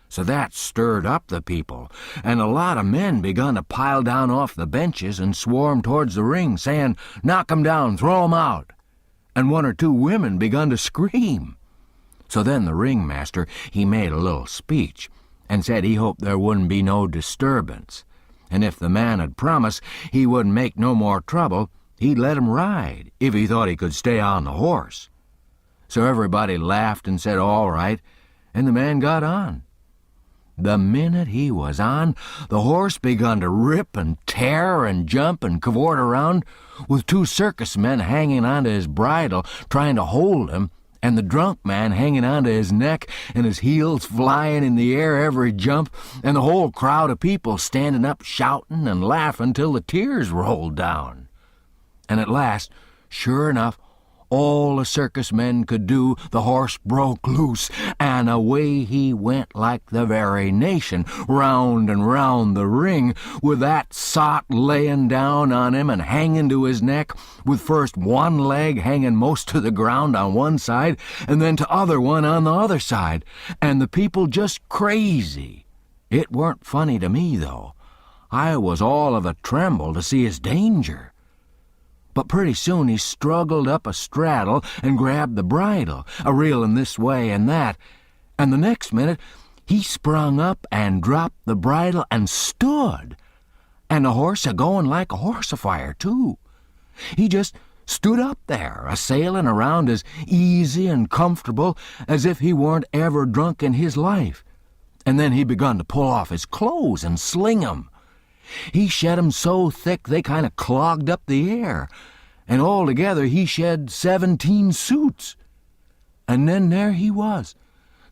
Speaker 1: So that stirred up the people, and a lot of men begun to pile down off the benches and swarm towards the ring, saying, "Knock 'em down, throw 'em out." And one or two women begun to scream. So then the ringmaster, he made a little speech, and said he hoped there wouldn't be no disturbance, and if the man had promised he wouldn't make no more trouble, he'd let him ride, if he thought he could stay on the horse. So everybody laughed and said all right, and the man got on. The minute he was on, the horse begun to rip and tear and jump and cavort around, with two circus men hanging onto his bridle, trying to hold him, and the drunk man hanging onto his neck and his heels flying in the air every jump, and the whole crowd of people standing up shouting and laughing till the tears rolled down. And at last, sure enough, all the circus men could do, the horse broke loose, and away he went like the very nation, round and round the ring, with that sot laying down on him and hanging to his neck, with first one leg hanging most to the ground on one side, and then t'other one on the other side, and the people just crazy. It weren't funny to me, though. I was all of a tremble to see his danger. But pretty soon he struggled up a straddle and grabbed the bridle, a-reelin' this way and that, and the next minute he sprung up and dropped the bridle and stood, and the horse a-going like a horse afire, too. He just stood up there, a-sailin' around as easy and comfortable as if he weren't ever drunk in his life, and then he begun to pull off his clothes and sling 'em. He shed 'em so thick they kind of clogged up the air, and altogether he shed 17 suits. And then there he was,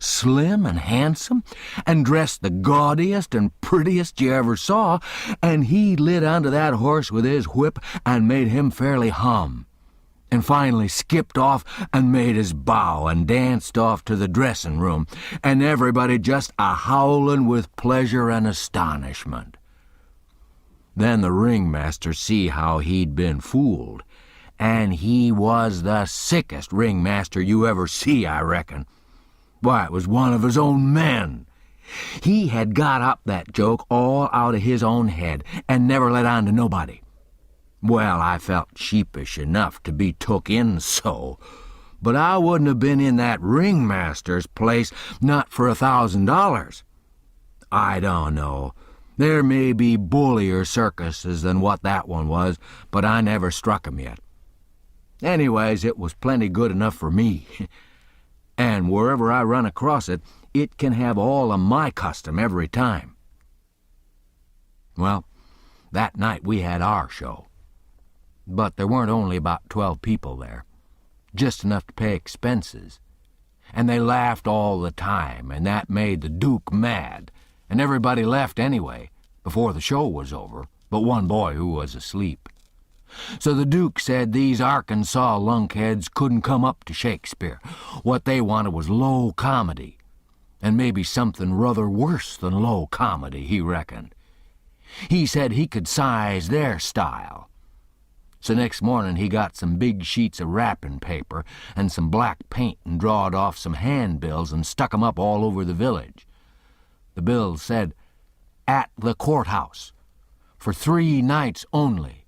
Speaker 1: slim and handsome, and dressed the gaudiest and prettiest you ever saw, and he lit onto that horse with his whip and made him fairly hum, and finally skipped off and made his bow and danced off to the dressing room, and everybody just a-howlin' with pleasure and astonishment. Then the ringmaster see how he'd been fooled, and he was the sickest ringmaster you ever see, I reckon. Why, it was one of his own men. He had got up that joke all out of his own head and never let on to nobody. Well, I felt sheepish enough to be took in so, but I wouldn't have been in that ringmaster's place not for $1,000. I don't know. There may be bullier circuses than what that one was, but I never struck 'em yet. Anyways, it was plenty good enough for me. And wherever I run across it, it can have all of my custom every time. Well, that night we had our show. But there weren't only about 12 people there, just enough to pay expenses. And they laughed all the time, and that made the Duke mad. And everybody left anyway, before the show was over, but one boy who was asleep. So the Duke said these Arkansas lunkheads couldn't come up to Shakespeare. What they wanted was low comedy, and maybe something rather worse than low comedy, he reckoned. He said he could size their style. So next morning he got some big sheets of wrapping paper and some black paint and drawed off some handbills and stuck 'em up all over the village. The bill said, "At the courthouse, for 3 nights only,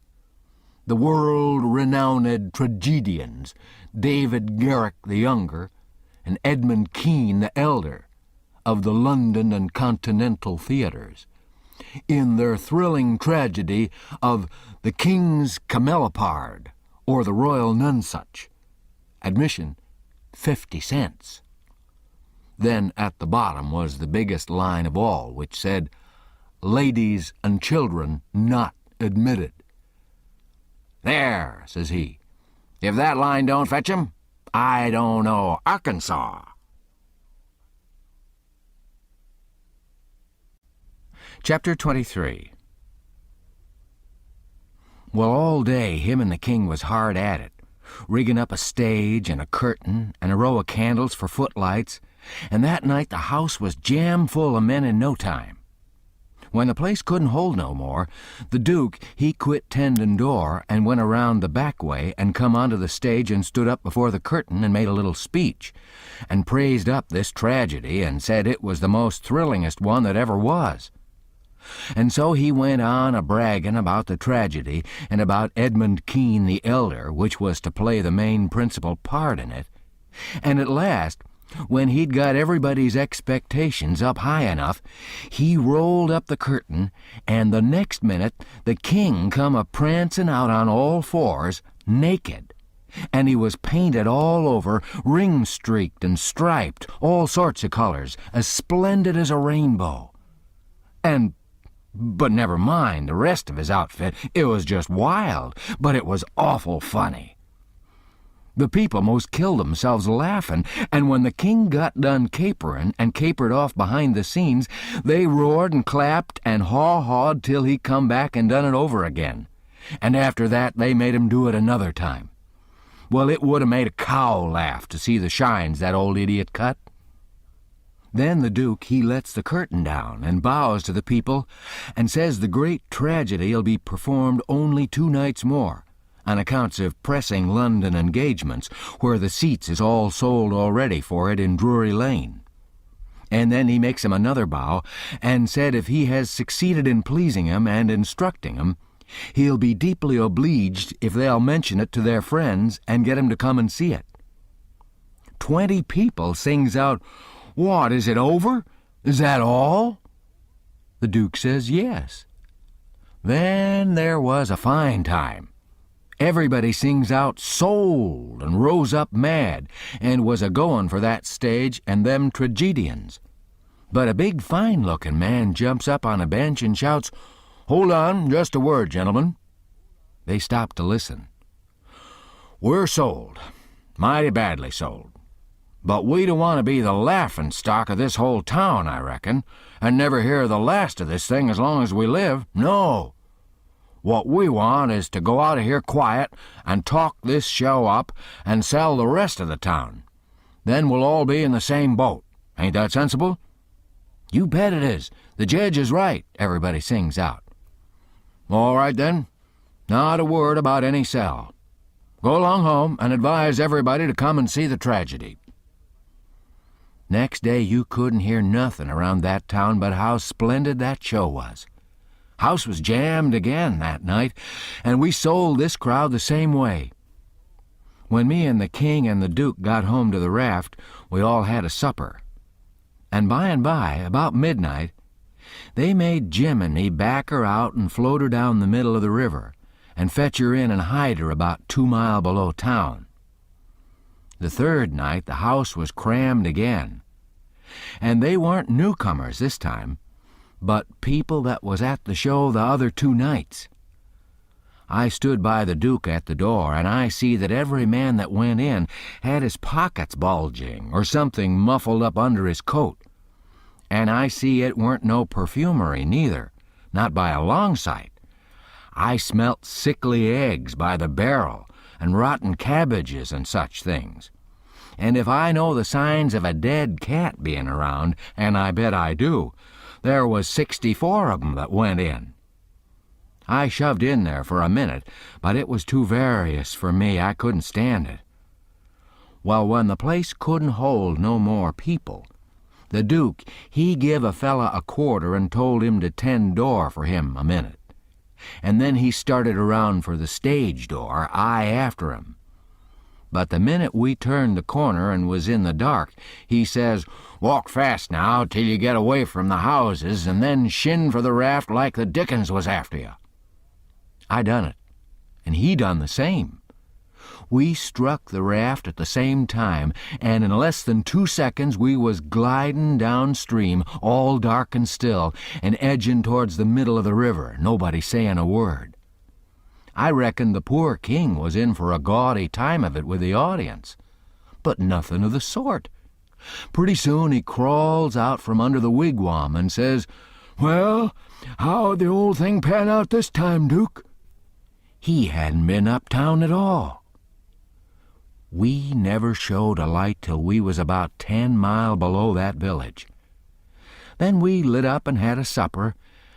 Speaker 1: the world-renowned tragedians, David Garrick the Younger and Edmund Kean the Elder, of the London and Continental theaters, in their thrilling tragedy of The King's Camelopard or the Royal Nonsuch. Admission, 50 cents. Then at the bottom was the biggest line of all, which said, "Ladies and children not admitted." "There," says he, "if that line don't fetch 'em, I don't know Arkansas." Chapter 23. Well, all day him and the king was hard at it, rigging up a stage and a curtain and a row of candles for footlights, and that night the house was jam full of men in no time.
Speaker 2: When the place couldn't hold no more, the Duke, he quit tendin' door and went around the back way and come onto the stage and stood up before the curtain and made a little speech, and praised up this tragedy and said it was the most thrillingest one that ever was. And so he went on a-braggin' about the tragedy and about Edmund Kean the elder, which was to play the main principal part in it. And at last, when he'd got everybody's expectations up high enough, he rolled up the curtain, and the next minute the king come a-prancin' out on all fours, naked. And he was painted all over, ring-streaked and striped, all sorts of colors, as splendid as a rainbow. But never mind the rest of his outfit, it was just wild, but it was awful funny. The people most killed themselves laughin', and when the king got done caperin' and capered off behind the scenes, they roared and clapped and haw-hawed till he come back and done it over again. And after that they made him do it another time. Well, it would have made a cow laugh to see the shines that old idiot cut. Then the Duke, he lets the curtain down and bows to the people and says the great tragedy'll be performed only 2 nights more, on accounts of pressing London engagements, where the seats is all sold already for it in Drury Lane. And then he makes him another bow, and said if he has succeeded in pleasing 'em and instructing 'em, he'll be deeply obliged if they'll mention it to their friends and get 'em to come and see it. 20 people sings out, "What, is it over? Is that all?" The Duke says yes. Then there was a fine time. Everybody sings out "sold" and rose up mad and was a-goin' for that stage and them tragedians. But a big fine-looking man jumps up on a bench and shouts, "Hold on, just a word, gentlemen." They stop to listen. "We're sold, mighty badly sold. But we don't want to be the laughin' stock of this whole town, I reckon, and never hear the last of this thing as long as we live. No. What we want is to go out of here quiet and talk this show up and sell the rest of the town. Then we'll all be in the same boat. Ain't that sensible?" "You bet it is. The judge is right," everybody sings out. "All right, then. Not a word about any sell. Go along home and advise everybody to come and see the tragedy." Next day you couldn't hear nothing around that town but how splendid that show was. House was jammed again that night, and we sold this crowd the same way. When me and the king and the Duke got home to the raft, we all had a supper. And by, about midnight, they made Jim and me back her out and float her down the middle of the river and fetch her in and hide her about 2 mile below town. The third night the house was crammed again, and they weren't newcomers this time, but people that was at the show the other 2 nights. I stood by the Duke at the door, and I see that every man that went in had his pockets bulging or something muffled up under his coat. And I see it weren't no perfumery neither, not by a long sight. I smelt sickly eggs by the barrel and rotten cabbages and such things. And if I know the signs of a dead cat being around, and I bet I do, there was 64 of 'em that went in. I shoved in there for a minute, but it was too various for me. I couldn't stand it. Well, when the place couldn't hold no more people, the Duke, he give a fella a quarter and told him to tend door for him a minute. And then he started around for the stage door, I after him. But the minute we turned the corner and was in the dark, he says, "Walk fast now till you get away from the houses, and then shin for the raft like the dickens was after you." I done it, and he done the same. We struck the raft at the same time, and in less than 2 seconds we was gliding downstream, all dark and still, and edging towards the middle of the river, nobody saying a word. I reckon the poor king was in for a gaudy time of it with the audience. But nothing of the sort. Pretty soon he crawls out from under the wigwam and says, "Well, how'd the old thing pan out this time, Duke?" He hadn't been uptown at all. We never showed a light till we was about 10 mile below that village. Then we lit up and had a supper,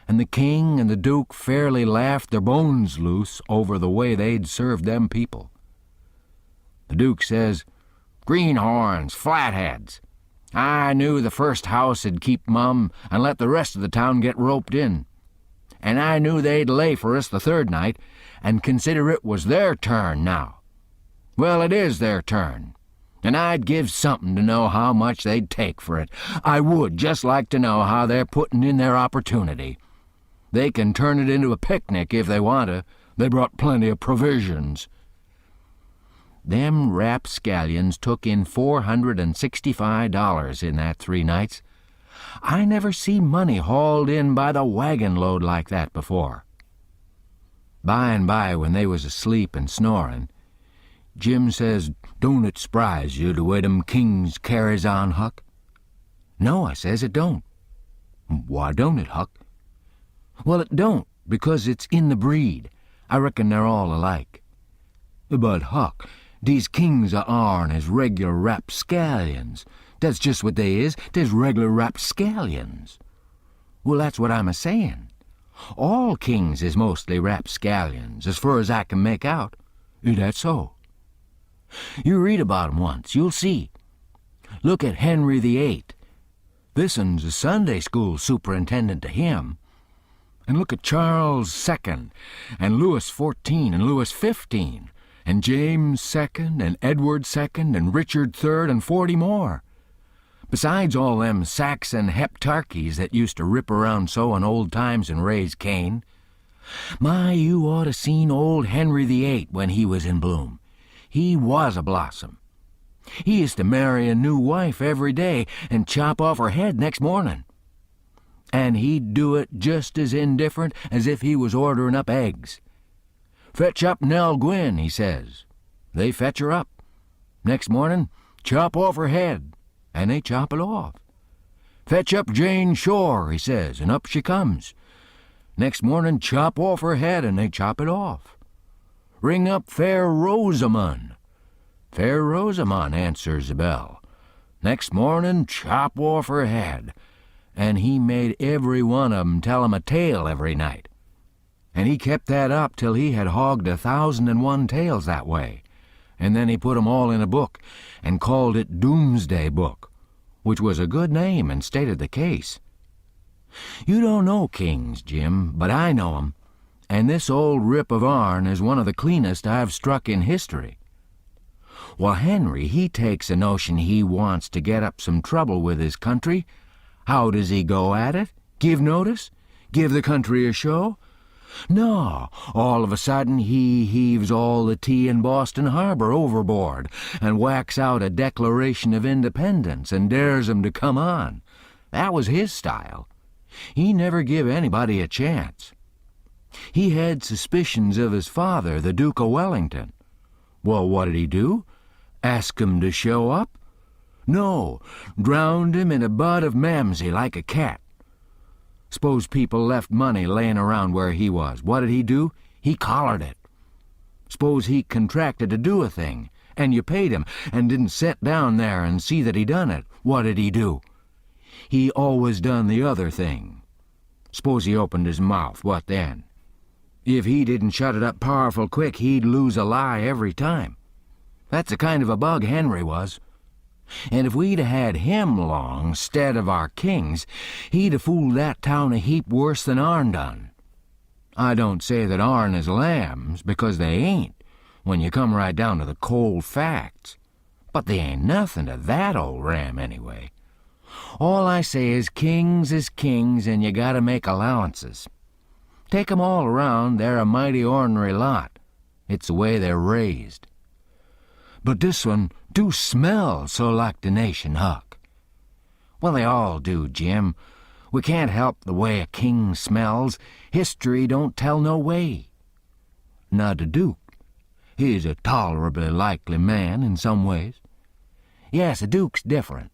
Speaker 2: and the king and the duke fairly laughed their bones loose over the way they'd served them people. The duke says, "Greenhorns, flatheads. I knew the first house'd keep mum and let the rest of the town get roped in. And I knew they'd lay for us the third night and consider it was their turn now. Well, it is their turn, and I'd give something to know how much they'd take for it. I would just like to know how they're putting in their opportunity. They can turn it into a picnic if they want to. They brought plenty of provisions." Them rapscallions took in $465 in that 3 nights. I never see money hauled in by the wagon load like that before. By and by, when they was asleep and snoring, Jim says, "Don't it s'prise you the way them kings carries on, Huck?" "No," I says, "it don't." "Why don't it, Huck?" "Well, it don't, because it's in the breed. I reckon they're all alike." "But, Huck, these kings of ourn is regular rapscallions. That's just what they is. They's regular rapscallions." "Well, that's what I'm a-sayin'. All kings is mostly rapscallions, as fur as I can make out." "That's so." "You read about 'em once, you'll see. Look at Henry VIII. This'n's a Sunday school superintendent to him. And look at Charles II, and Louis XIV, and Louis XV, and James II, and Edward II, and Richard III, and 40 more. Besides all them Saxon heptarchies that used to rip around so in old times and raise Cain. My, you ought to seen old Henry VIII when he was in bloom. He was a blossom. He used to marry a new wife every day and chop off her head next morning. And he'd do it just as indifferent as if he was ordering up eggs. 'Fetch up Nell Gwynn,' he says. They fetch her up. Next morning, chop off her head, and they chop it off. 'Fetch up Jane Shore,' he says, and up she comes. Next morning, chop off her head, and they chop it off. 'Ring up Fair Rosamond.' Fair Rosamond answers the bell. Next morning, chop off her head, and he made every one of 'em tell him a tale every night. And he kept that up till he had hogged 1,001 tales that way, and then he put 'em all in a book and called it Doomsday Book, which was a good name and stated the case. You don't know kings, Jim, but I know 'em, and this old rip of ourn is one of the cleanest I've struck in history. Well, Henry, he takes a notion he wants to get up some trouble with his country. How does he go at it? Give notice? Give the country a show? No, all of a sudden he heaves all the tea in Boston Harbor overboard and whacks out a Declaration of Independence and dares 'em to come on. That was his style. He never give anybody a chance. He had suspicions of his father, the Duke of Wellington. Well, what did he do? Ask him to show up? No, drowned him in a bud of Mamsie like a cat. Suppose people left money laying around where he was. What did he do? He collared it. Suppose he contracted to do a thing, and you paid him, and didn't sit down there and see that he done it. What did he do? He always done the other thing. Suppose he opened his mouth, what then? If he didn't shut it up powerful quick, he'd lose a lie every time. That's the kind of a bug Henry was. And if we'd had him along, 'stead of our kings, he'd have fooled that town a heap worse than ourn done. I don't say that ourn is lambs, because they ain't, when you come right down to the cold facts. But they ain't nothing to that old ram anyway. All I say is kings, and you gotta make allowances. Take 'em all around, they're a mighty ornery lot. It's the way they're raised. But this one do smell so like the nation, Huck. Well, they all do, Jim. We can't help the way a king smells. History don't tell no way. Now the Duke, he's a tolerably likely man in some ways. Yes, a Duke's different,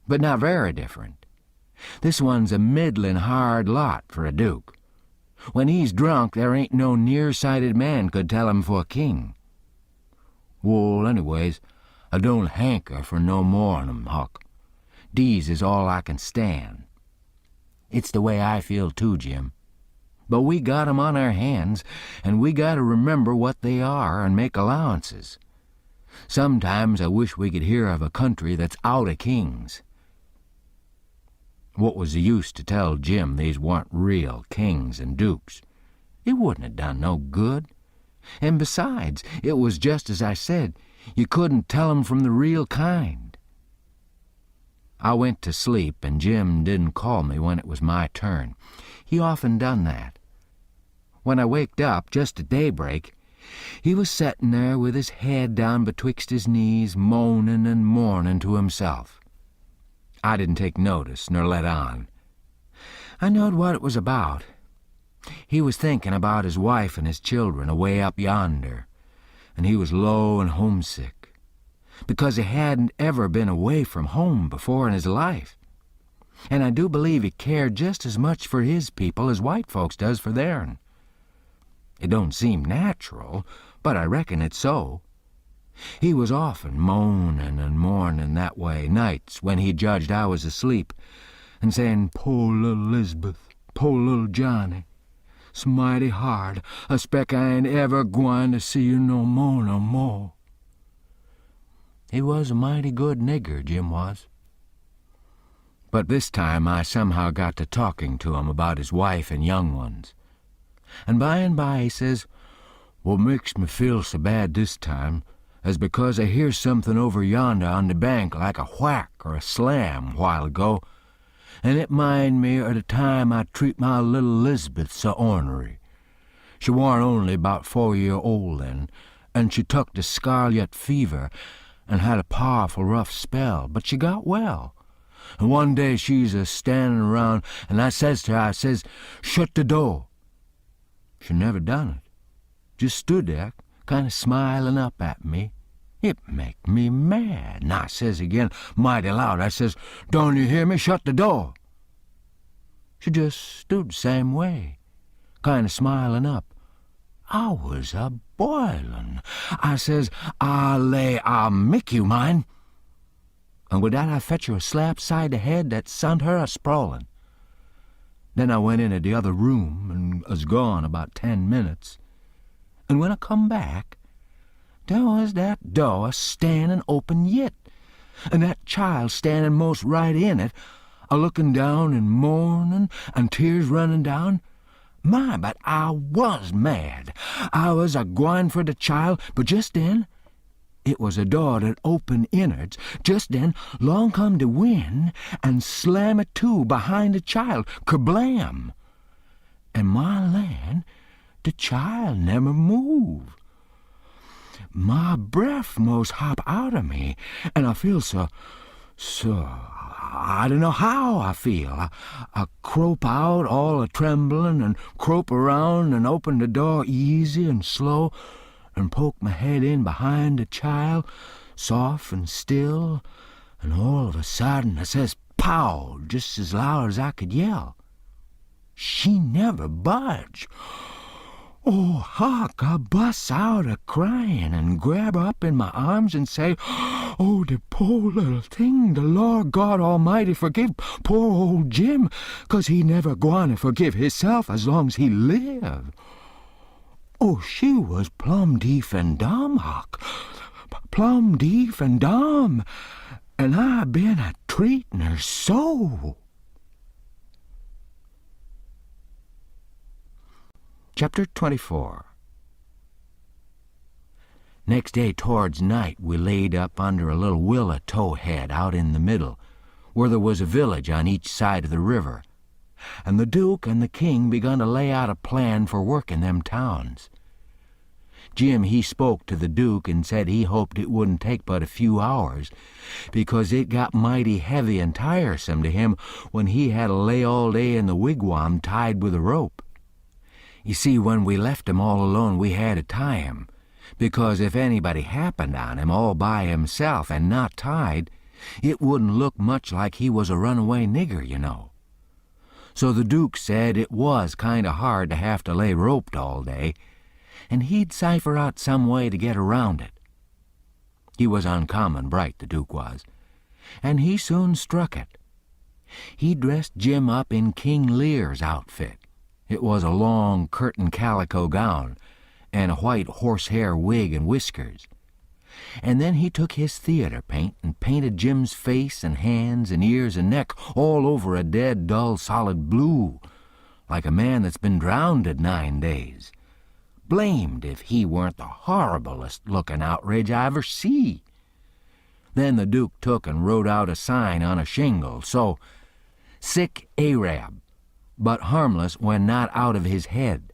Speaker 2: but not very different. This one's a middlin' hard lot for a Duke. When he's drunk, there ain't no near-sighted man could tell him for a king. Well, anyways, I don't hanker for no more on 'em, Huck. Dese is all I can stand. It's the way I feel too, Jim. But we got 'em on our hands, and we got to remember what they are and make allowances. Sometimes I wish we could hear of a country that's out of kings. What was the use to tell Jim these weren't real kings and dukes? It wouldn't have done no good. And besides, it was just as I said, you couldn't tell 'em from the real kind. I went to sleep, and Jim didn't call me when it was my turn. He often done that. When I waked up, just at daybreak, he was settin' there with his head down betwixt his knees, moanin' and mournin' to himself. I didn't take notice nor let on. I knowed what it was about. He was thinkin' about his wife and his children away up yonder, and he was low and homesick, because he hadn't ever been away from home before in his life. And I do believe he cared just as much for his people as white folks does for theirn. It don't seem natural, but I reckon it's so. He was often moanin' and mournin' that way nights when he judged I was asleep, and sayin', "Poor little Lisbeth, poor little Johnny. It's mighty hard. I speck I ain't ever gwine to see you no more. He was a mighty good nigger, Jim was. But this time I somehow got to talking to him about his wife and young ones. And by he says, "What makes me feel so bad this time is because I hear something over yonder on the bank like a whack or a slam a while ago, and it mind me of the time I treat my little Lisbeth so ornery. She warn't only about 4-year-old then, and she took the scarlet fever and had a powerful rough spell, but she got well. And one day she's a-standing around, and I says to her, I says, 'Shut the door.' She never done it. Just stood there, kind of smiling up at me. It make me mad. And I says again, mighty loud, I says, 'Don't you hear me? Shut the door.' She just stood the same way, kind of smiling up. I was a-boiling. I says, 'I'll make you mine.' And with that I fetch her a slap side the head that sent her a-sprawling. Then I went into the other room and was gone about 10 minutes. And when I come back, there was that door standing open yet, and that child standing most right in it, a-looking down and mourning and tears running down. My, but I was mad. I was a-gwine for the child, but just then, it was a door that opened innards. Just then, long come the wind and slam it to behind the child, kerblam! And my land, the child never moved. My breath most hop out of me, and I feel so, I don't know how I feel. I crope out all a-trembling and crope around and open the door easy and slow, and poke my head in behind the child, soft and still, and all of a sudden I says, "Pow!" just as loud as I could yell. She never budged. Oh, Huck, I busts out a-crying and grab her up in my arms and say, "Oh, the poor little thing, the Lord God Almighty forgive poor old Jim, 'cause he never gwine to forgive hisself as long as he live." Oh, she was plumb deaf and dumb, Huck, plumb deaf and dumb, and I been a-treatin' her so. Chapter 24. Next day towards night we laid up under a little willow towhead out in the middle, where there was a village on each side of the river, and the Duke and the King begun to lay out a plan for working them towns. Jim, he spoke to the Duke and said he hoped it wouldn't take but a few hours, because it got mighty heavy and tiresome to him when he had to lay all day in the wigwam tied with a rope. You see, when we left him all alone, we had to tie him, because if anybody happened on him all by himself and not tied, it wouldn't look much like he was a runaway nigger, you know. So the Duke said it was kind of hard to have to lay roped all day, and he'd cipher out some way to get around it. He was uncommon bright, the Duke was, and he soon struck it. He dressed Jim up in King Lear's outfit, It was a long curtain calico gown and a white horsehair wig and whiskers. And then he took his theater paint and painted Jim's face and hands and ears and neck all over a dead, dull, solid blue, like a man that's been drownded 9 days. Blamed if he weren't the horriblest-looking outrage I ever see. Then the Duke took and wrote out a sign on a shingle, so, "Sick Arab, but harmless when not out of his head."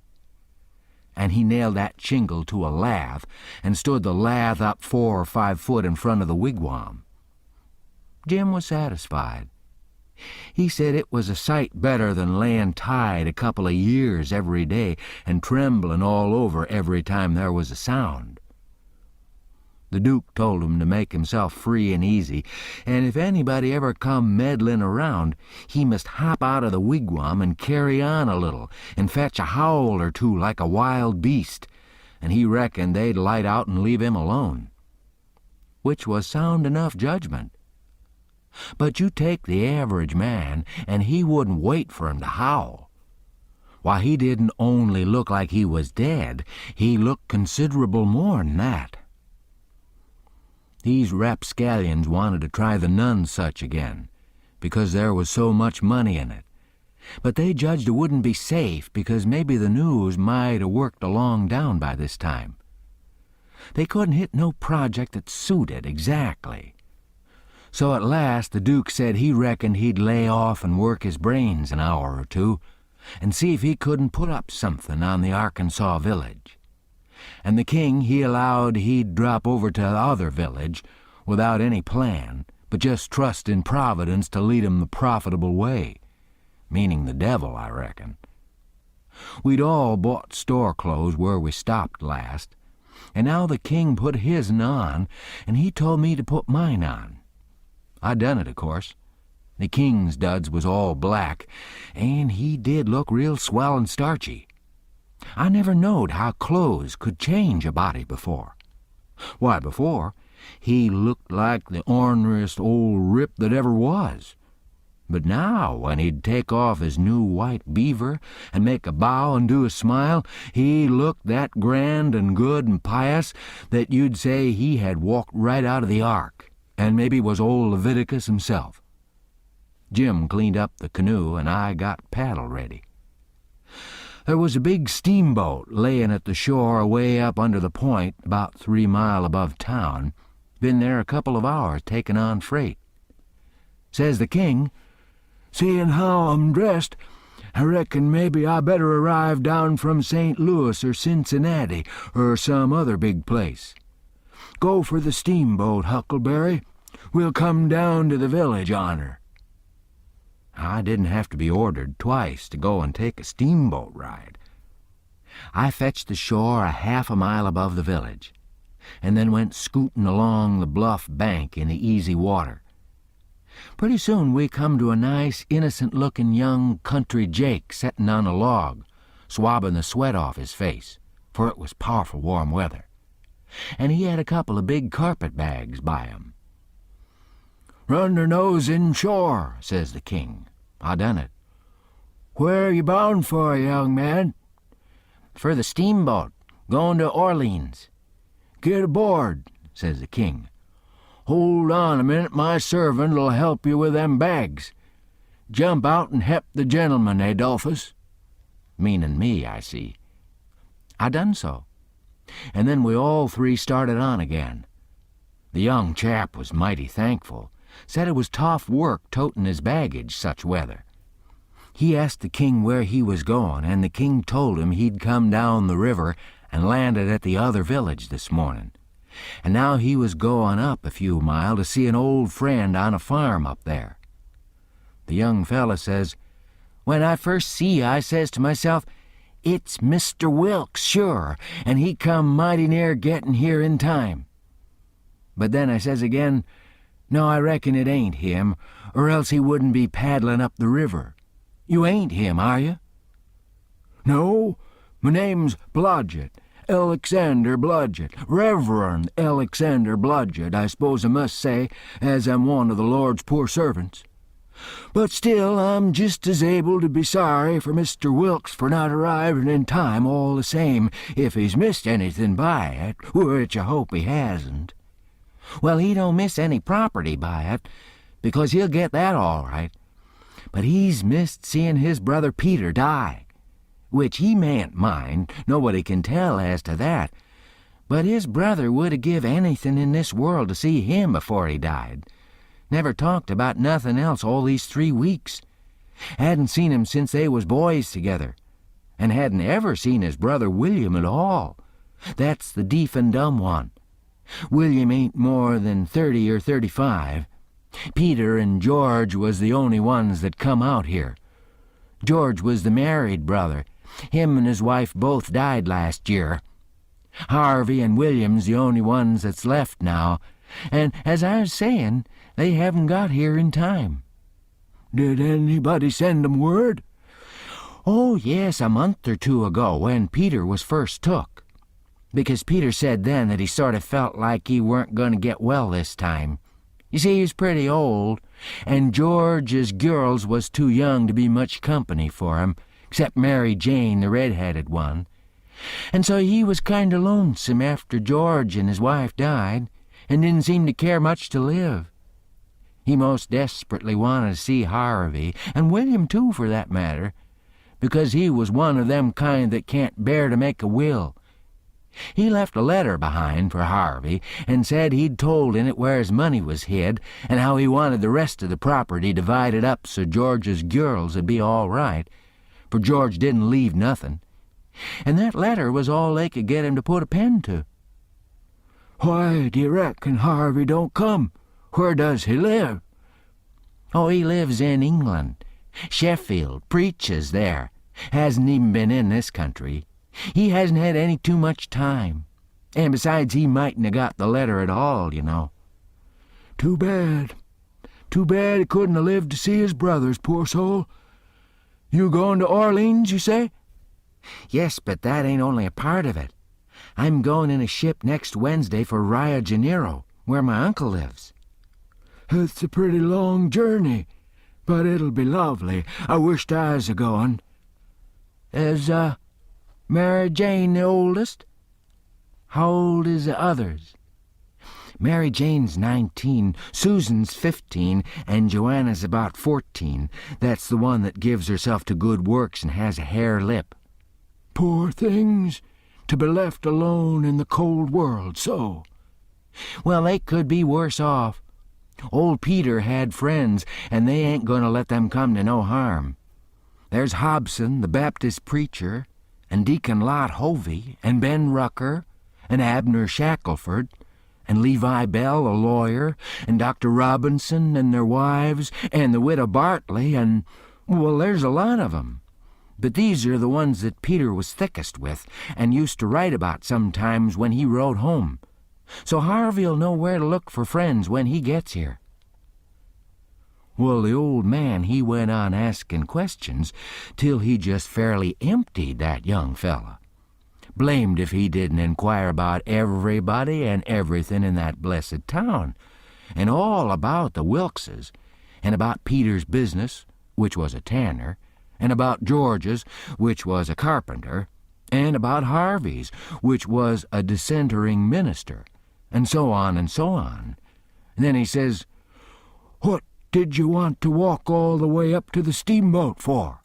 Speaker 2: And he nailed that shingle to a lath and stood the lath up 4 or 5 foot in front of the wigwam. Jim was satisfied. He said it was a sight better than laying tied a couple of years every day and trembling all over every time there was a sound. The Duke told him to make himself free and easy, and if anybody ever come meddling around, he must hop out of the wigwam and carry on a little and fetch a howl or two like a wild beast, and he reckoned they'd light out and leave him alone. Which was sound enough judgment. But you take the average man, and he wouldn't wait for him to howl. Why, he didn't only look like he was dead, he looked considerable more'n that. These rapscallions wanted to try the Nonsuch again, because there was so much money in it. But they judged it wouldn't be safe, because maybe the news might 'a' worked along down by this time. They couldn't hit no project that suited exactly. So at last the Duke said he reckoned he'd lay off and work his brains an hour or two, and see if he couldn't put up something on the Arkansas village. And the king, he allowed he'd drop over to the other village without any plan, but just trust in Providence to lead him the profitable way, meaning the devil, I reckon. We'd all bought store clothes where we stopped last, and now the king put his'n on, and he told me to put mine on. I done it, of course. The king's duds was all black, and he did look real swell and starchy. I never knowed how clothes could change a body before. Why, before, he looked like the orneriest old rip that ever was. But now, when he'd take off his new white beaver and make a bow and do a smile, he looked that grand and good and pious that you'd say he had walked right out of the ark, and maybe was old Leviticus himself. Jim cleaned up the canoe, and I got paddle ready. There was a big steamboat layin' at the shore away up under the point, about 3 mile above town. Been there a couple of hours taking on freight. Says the king, "Seeing how I'm dressed, I reckon maybe I better arrive down from St. Louis or Cincinnati or some other big place. Go for the steamboat, Huckleberry. We'll come down to the village on her." I didn't have to be ordered twice to go and take a steamboat ride. I fetched the shore a half a mile above the village, and then went scooting along the bluff bank in the easy water. Pretty soon we come to a nice, innocent-looking young country Jake settin' on a log, swabbing the sweat off his face, for it was powerful warm weather, and he had a couple of big carpet bags by him. "Run their nose inshore," says the king. I done it. "Where are you bound for, young man?" "For the steamboat, going to Orleans." "Get aboard," says the king. "Hold on a minute, my servant'll help you with them bags. Jump out and help the gentleman, Adolphus." Meaning me, I see. I done so, and then we all 3 started on again. The young chap was mighty thankful, said it was tough work toting his baggage such weather. He asked the king where he was going, and the king told him he'd come down the river and landed at the other village this morning, and now he was going up a few mile to see an old friend on a farm up there. The young fella says, "When I first see you, I says to myself, 'It's Mr. Wilkes, sure, and he come mighty near getting here in time.' But then I says again, 'No, I reckon it ain't him, or else he wouldn't be paddling up the river. You ain't him, are you?' 'No, my name's Blodgett, Alexander Blodgett, Reverend Alexander Blodgett, I suppose I must say, as I'm one of the Lord's poor servants.'
Speaker 1: But still, I'm just as able to be sorry for Mr. Wilkes for not arriving in time all the same, if he's missed anything by it, which I hope he hasn't."
Speaker 2: "Well, he don't miss any property by it, because he'll get that all right. But he's missed seeing his brother Peter die, which he mayn't mind, nobody can tell as to that. But his brother would have give anything in this world to see him before he died. Never talked about nothing else all these 3 weeks. Hadn't seen him since they was boys together, and hadn't ever seen his brother William at all. That's the deaf and dumb one. William ain't more than 30 or 35. Peter and George was the only ones that come out here. George was the married brother. Him and his wife both died last year. Harvey and William's the only ones that's left now, and as I was saying, they haven't got here in time."
Speaker 1: "Did anybody send 'em word?"
Speaker 2: "Oh, yes, a month or 2 ago, when Peter was first took. Because Peter said then that he sort of felt like he weren't going to get well this time. You see, he's pretty old, and George's girls was too young to be much company for him, except Mary Jane, the red-headed one. And so he was kind of lonesome after George and his wife died, and didn't seem to care much to live. He most desperately wanted to see Harvey, and William too, for that matter, because he was one of them kind that can't bear to make a will. He left a letter behind for Harvey, and said he'd told in it where his money was hid, and how he wanted the rest of the property divided up so George's girls would be all right, for George didn't leave nothing. And that letter was all they could get him to put a pen to."
Speaker 1: "Why do you reckon Harvey don't come? Where does he live?"
Speaker 2: "Oh, he lives in England. Sheffield, preaches there. Hasn't even been in this country. He hasn't had any too much time. And besides, he mightn't have got the letter at all, you know."
Speaker 1: "Too bad. Too bad he couldn't have lived to see his brothers, poor soul. You going to Orleans, you say?"
Speaker 2: "Yes, but that ain't only a part of it. I'm going in a ship next Wednesday for Rio Janeiro, where my uncle lives."
Speaker 1: "It's a pretty long journey, but it'll be lovely. I wished I was a-going."
Speaker 2: "Is, Mary Jane the oldest? How old is the others?" "Mary Jane's 19, Susan's 15, and Joanna's about 14. That's the one that gives herself to good works and has a hare lip."
Speaker 1: "Poor things, to be left alone in the cold world so."
Speaker 2: "Well, they could be worse off. Old Peter had friends, and they ain't going to let them come to no harm. There's Hobson, the Baptist preacher, and Deacon Lot Hovey, and Ben Rucker, and Abner Shackelford, and Levi Bell, a lawyer, and Dr. Robinson and their wives, and the widow Bartley, and, well, there's a lot of 'em. But these are the ones that Peter was thickest with, and used to write about sometimes when he rode home. So Harvey'll know where to look for friends when he gets here." Well, the old man, he went on asking questions till he just fairly emptied that young fella. Blamed if he didn't inquire about everybody and everything in that blessed town, and all about the Wilkses, and about Peter's business, which was a tanner, and about George's, which was a carpenter, and about Harvey's, which was a dissentering minister, and so on and so on. And then he says, "What did you want to walk all the way up to the steamboat for?"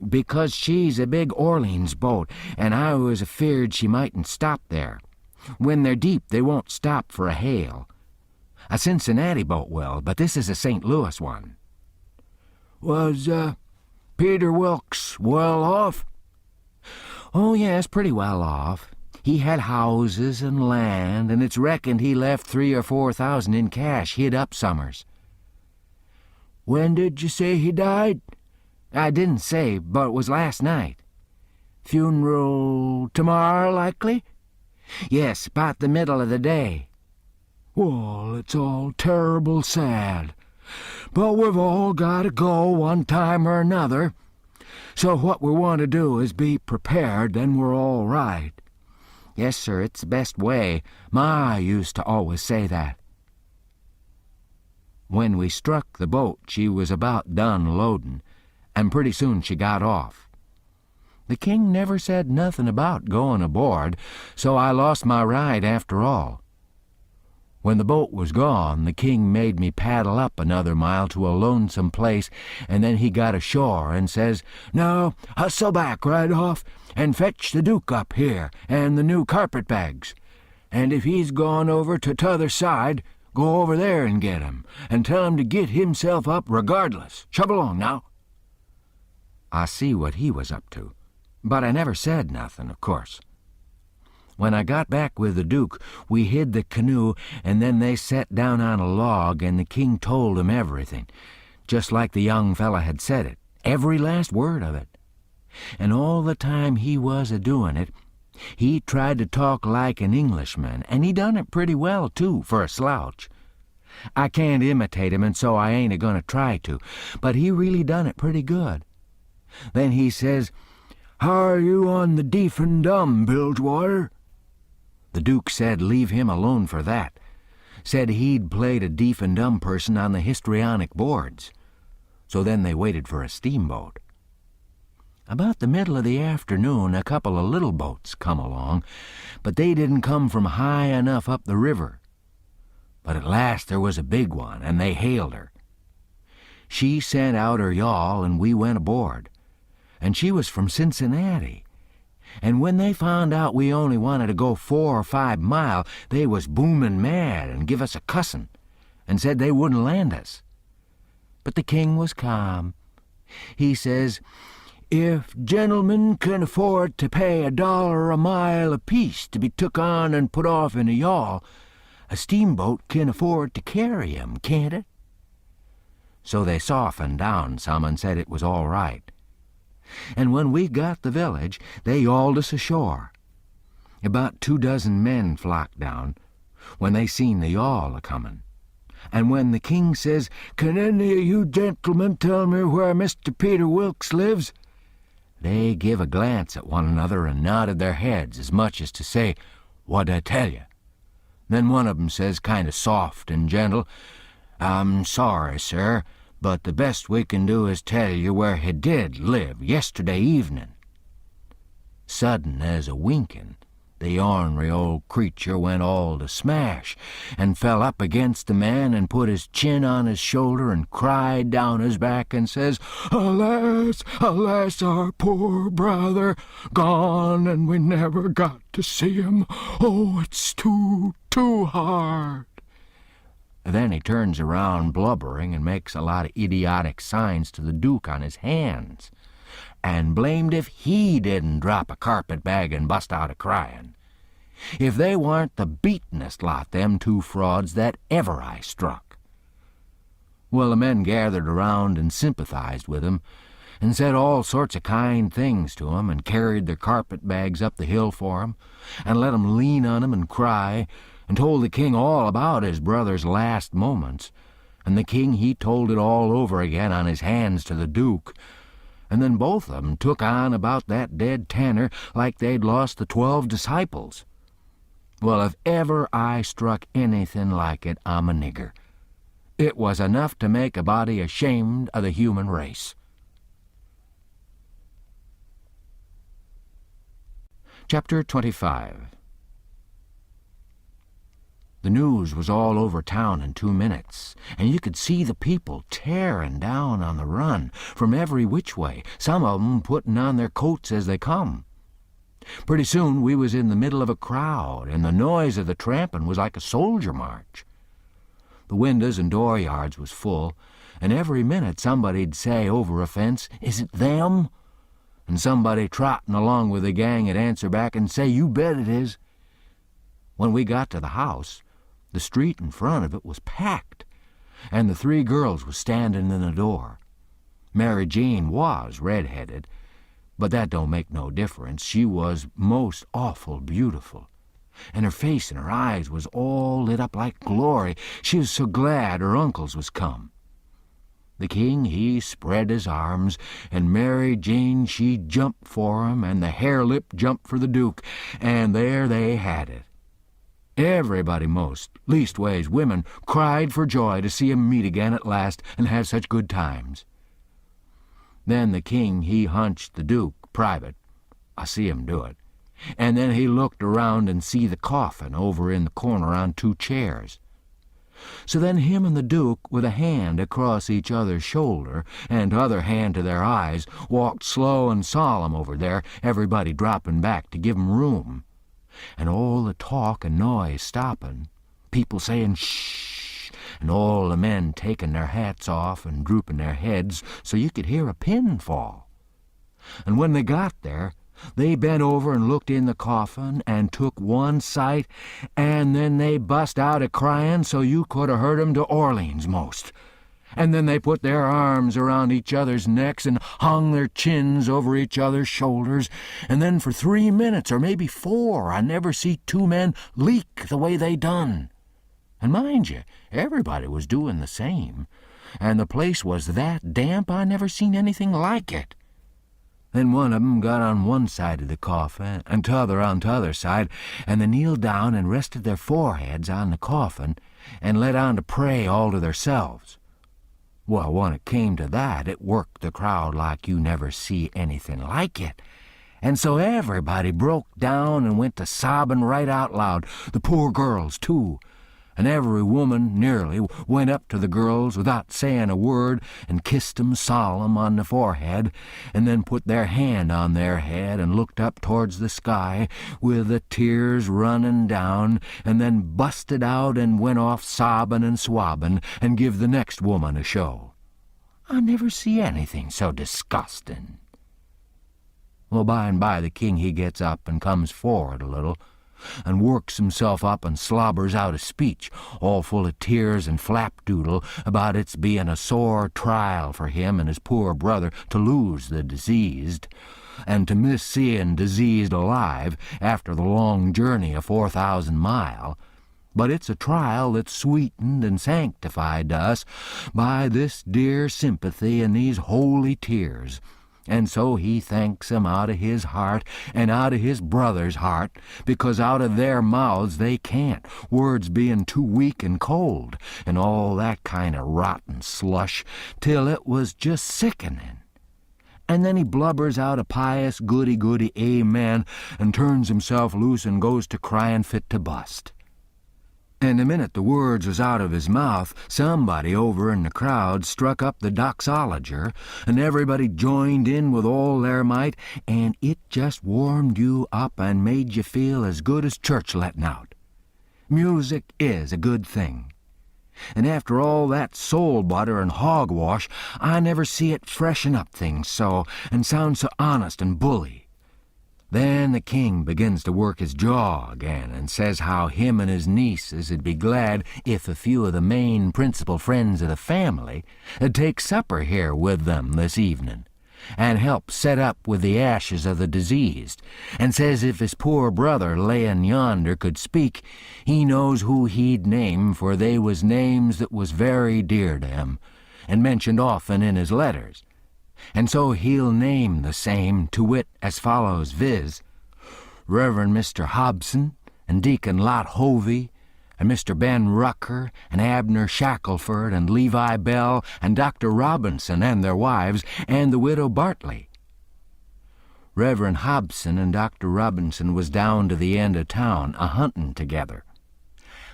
Speaker 2: "Because she's a big Orleans boat, and I was afeard she mightn't stop there. When they're deep, they won't stop for a hail. A Cincinnati boat will, but this is a St. Louis one."
Speaker 1: "Was, Peter Wilkes well off?"
Speaker 2: "Oh, yes, pretty well off. He had houses and land, and it's reckoned he left 3,000 or 4,000 in cash hid up summers."
Speaker 1: "When did you say he died?"
Speaker 2: "I didn't say, but it was last night."
Speaker 1: "Funeral tomorrow, likely?"
Speaker 2: "Yes, about the middle of the day."
Speaker 1: "Well, it's all terrible sad. But we've all got to go one time or another. So what we want to do is be prepared, then we're all right."
Speaker 2: "Yes, sir, it's the best way. Ma used to always say that."
Speaker 1: When we struck the boat, she was about done loadin', and pretty soon she got off. The king never said nothin' about goin' aboard, so I lost my ride after all. When the boat was gone, the king made me paddle up another mile to a lonesome place, and then he got ashore and says, "Now, hustle back right off and fetch the Duke up here and the new carpet-bags. And if he's gone over to t'other side, go over there and get him, and tell him to get himself up regardless. Shove along now." I see what he was up to, but I never said nothin', of course. When I got back with the Duke, we hid the canoe, and then they set down on a log, and the king told 'em everything, just like the young fella had said it, every last word of it. And all the time he was a-doin' it, he tried to talk like an Englishman, and he done it pretty well, too, for a slouch. I can't imitate him, and so I ain't a-goin' to try to, but he really done it pretty good. Then he says, "How are you on the deaf and dumb, Bilgewater?" The Duke said leave him alone for that. Said he'd played a deaf and dumb person on the histrionic boards. So then they waited for a steamboat. About the middle of the afternoon, a couple of little boats come along, but they didn't come from high enough up the river. But at last there was a big one, and they hailed her. She sent out her yawl, and we went aboard. And she was from Cincinnati. And when they found out we only wanted to go 4 or 5 mile, they was boomin' mad and give us a cussin', and said they wouldn't land us. But the king was calm. He says, "If gentlemen can afford to pay $1 a mile apiece to be took on and put off in a yawl, a steamboat can afford to carry 'em, can't it?" So they softened down some and said it was all right. And when we got the village, they hauled us ashore. About 24 men flocked down when they seen the yawl a-comin'. And when the king says, "Can any of you gentlemen tell me where Mr. Peter Wilkes lives?" they give a glance at one another and nodded their heads as much as to say, "What'd I tell you?" Then one of 'em says, kind of soft and gentle, "I'm sorry, sir, but the best we can do is tell you where he did live yesterday evening." Sudden as a winkin', the ornery old creature went all to smash, and fell up against the man and put his chin on his shoulder and cried down his back and says, "Alas, alas, our poor brother, gone and we never got to see him. Oh, it's too hard." Then he turns around blubbering and makes a lot of idiotic signs to the Duke on his hands, and blamed if he didn't drop a carpet-bag and bust out a-cryin'. If they warn't the beatin'est lot, them 2 frauds, that ever I struck. Well, the men gathered around and sympathized with him, and said all sorts of kind things to him, and carried their carpet-bags up the hill for him, and let him lean on 'em and cry, and told the king all about his brother's last moments, and the king he told it all over again on his hands to the Duke, and then both of 'em took on about that dead tanner like they'd lost the 12 disciples. Well, if ever I struck anything like it, I'm a nigger. It was enough to make a body ashamed of the human race. Chapter 25. The news was all over town in 2 minutes, and you could see the people tearing down on the run from every which way, some of 'em putting on their coats as they come. Pretty soon we was in the middle of a crowd, and the noise of the trampin' was like a soldier march. The windows and dooryards was full, and every minute somebody'd say over a fence, "Is it them?" And somebody trotting along with the gang would answer back and say, "You bet it is." When we got to the house, the street in front of it was packed, and the 3 girls was standing in the door. Mary Jane was red-headed, but that don't make no difference. She was most awful beautiful, and her face and her eyes was all lit up like glory. She was so glad her uncles was come. The king, he spread his arms, and Mary Jane, she jumped for him, and the hare-lip jumped for the Duke, and there they had it.
Speaker 2: Everybody most, leastways women, cried for joy to see 'em meet again at last and have such good times. Then the king he hunched the Duke private. I see him do it. And then he looked around and see the coffin over in the corner on 2 chairs. So then him and the Duke, with a hand across each other's shoulder and t'other hand to their eyes, walked slow and solemn over there, everybody dropping back to give 'em room. And all the talk and noise stopping, people saying shh, and all the men taking their hats off and drooping their heads so you could hear a pin fall. And when they got there, they bent over and looked in the coffin and took one sight, and then they bust out a-crying so you could 'a' heard 'em to Orleans most. And then they put their arms around each other's necks and hung their chins over each other's shoulders, and then for 3 minutes, or maybe 4, I never see 2 men leak the way they done. And mind you, everybody was doing the same, and the place was that damp I never seen anything like it. Then one of 'em got on one side of the coffin and t'other on t'other side, and they kneeled down and rested their foreheads on the coffin and let on to pray all to theirselves. Well, when it came to that, it worked the crowd like you never see anything like it. And so everybody broke down and went to sobbing right out loud, the poor girls, too. And every woman, nearly, went up to the girls without saying a word and kissed 'em solemn on the forehead, and then put their hand on their head and looked up towards the sky with the tears running down, and then busted out and went off sobbing and swabbing and give the next woman a show. I never see anything so disgusting. Well, by and by the king he gets up and comes forward a little, and works himself up and slobbers out a speech, all full of tears and flapdoodle, about its being a sore trial for him and his poor brother to lose the diseased, and to miss seeing diseased alive after the long journey of 4,000 mile. But it's a trial that's sweetened and sanctified to us by this dear sympathy and these holy tears. And so he thanks 'em out of his heart and out of his brother's heart, because out of their mouths they can't, words being too weak and cold, and all that kind of rotten slush, till it was just sickening. And then he blubbers out a pious goody-goody amen and turns himself loose and goes to crying fit to bust. And the minute the words was out of his mouth, somebody over in the crowd struck up the doxologer, and everybody joined in with all their might, and it just warmed you up and made you feel as good as church letting out. Music is a good thing. And after all that soul butter and hogwash, I never see it freshen up things so, and sound so honest and bully. Then the king begins to work his jaw again and says how him and his nieces would be glad if a few of the main principal friends of the family would take supper here with them this evening and help set up with the ashes of the diseased, and says if his poor brother layin' yonder could speak, he knows who he'd name, for they was names that was very dear to him and mentioned often in his letters. And so he'll name the same, to wit, as follows, viz., Reverend Mr. Hobson, and Deacon Lot Hovey, and Mr. Ben Rucker, and Abner Shackelford, and Levi Bell, and Dr. Robinson and their wives, and the widow Bartley. Reverend Hobson and Dr. Robinson was down to the end of town a-hunting together.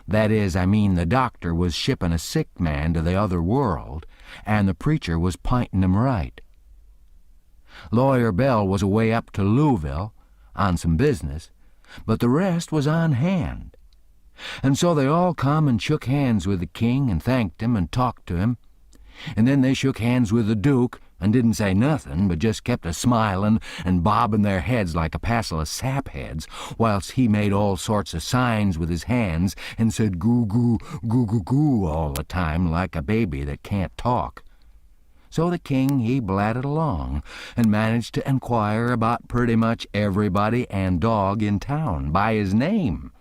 Speaker 2: That is, I mean, the doctor was shipping a sick man to the other world, and the preacher was p'inting him right. Lawyer Bell was away up to Louisville on some business, but the rest was on hand. And so they all come and shook hands with the king and thanked him and talked to him, and then they shook hands with the Duke and didn't say nothing, but just kept a-smilin' and bobbing their heads like a passel of sapheads, whilst he made all sorts of signs with his hands and said goo-goo, goo-goo-goo all the time like a baby that can't talk. So the king, he blatted along and managed to enquire about pretty much everybody and dog in town by his name,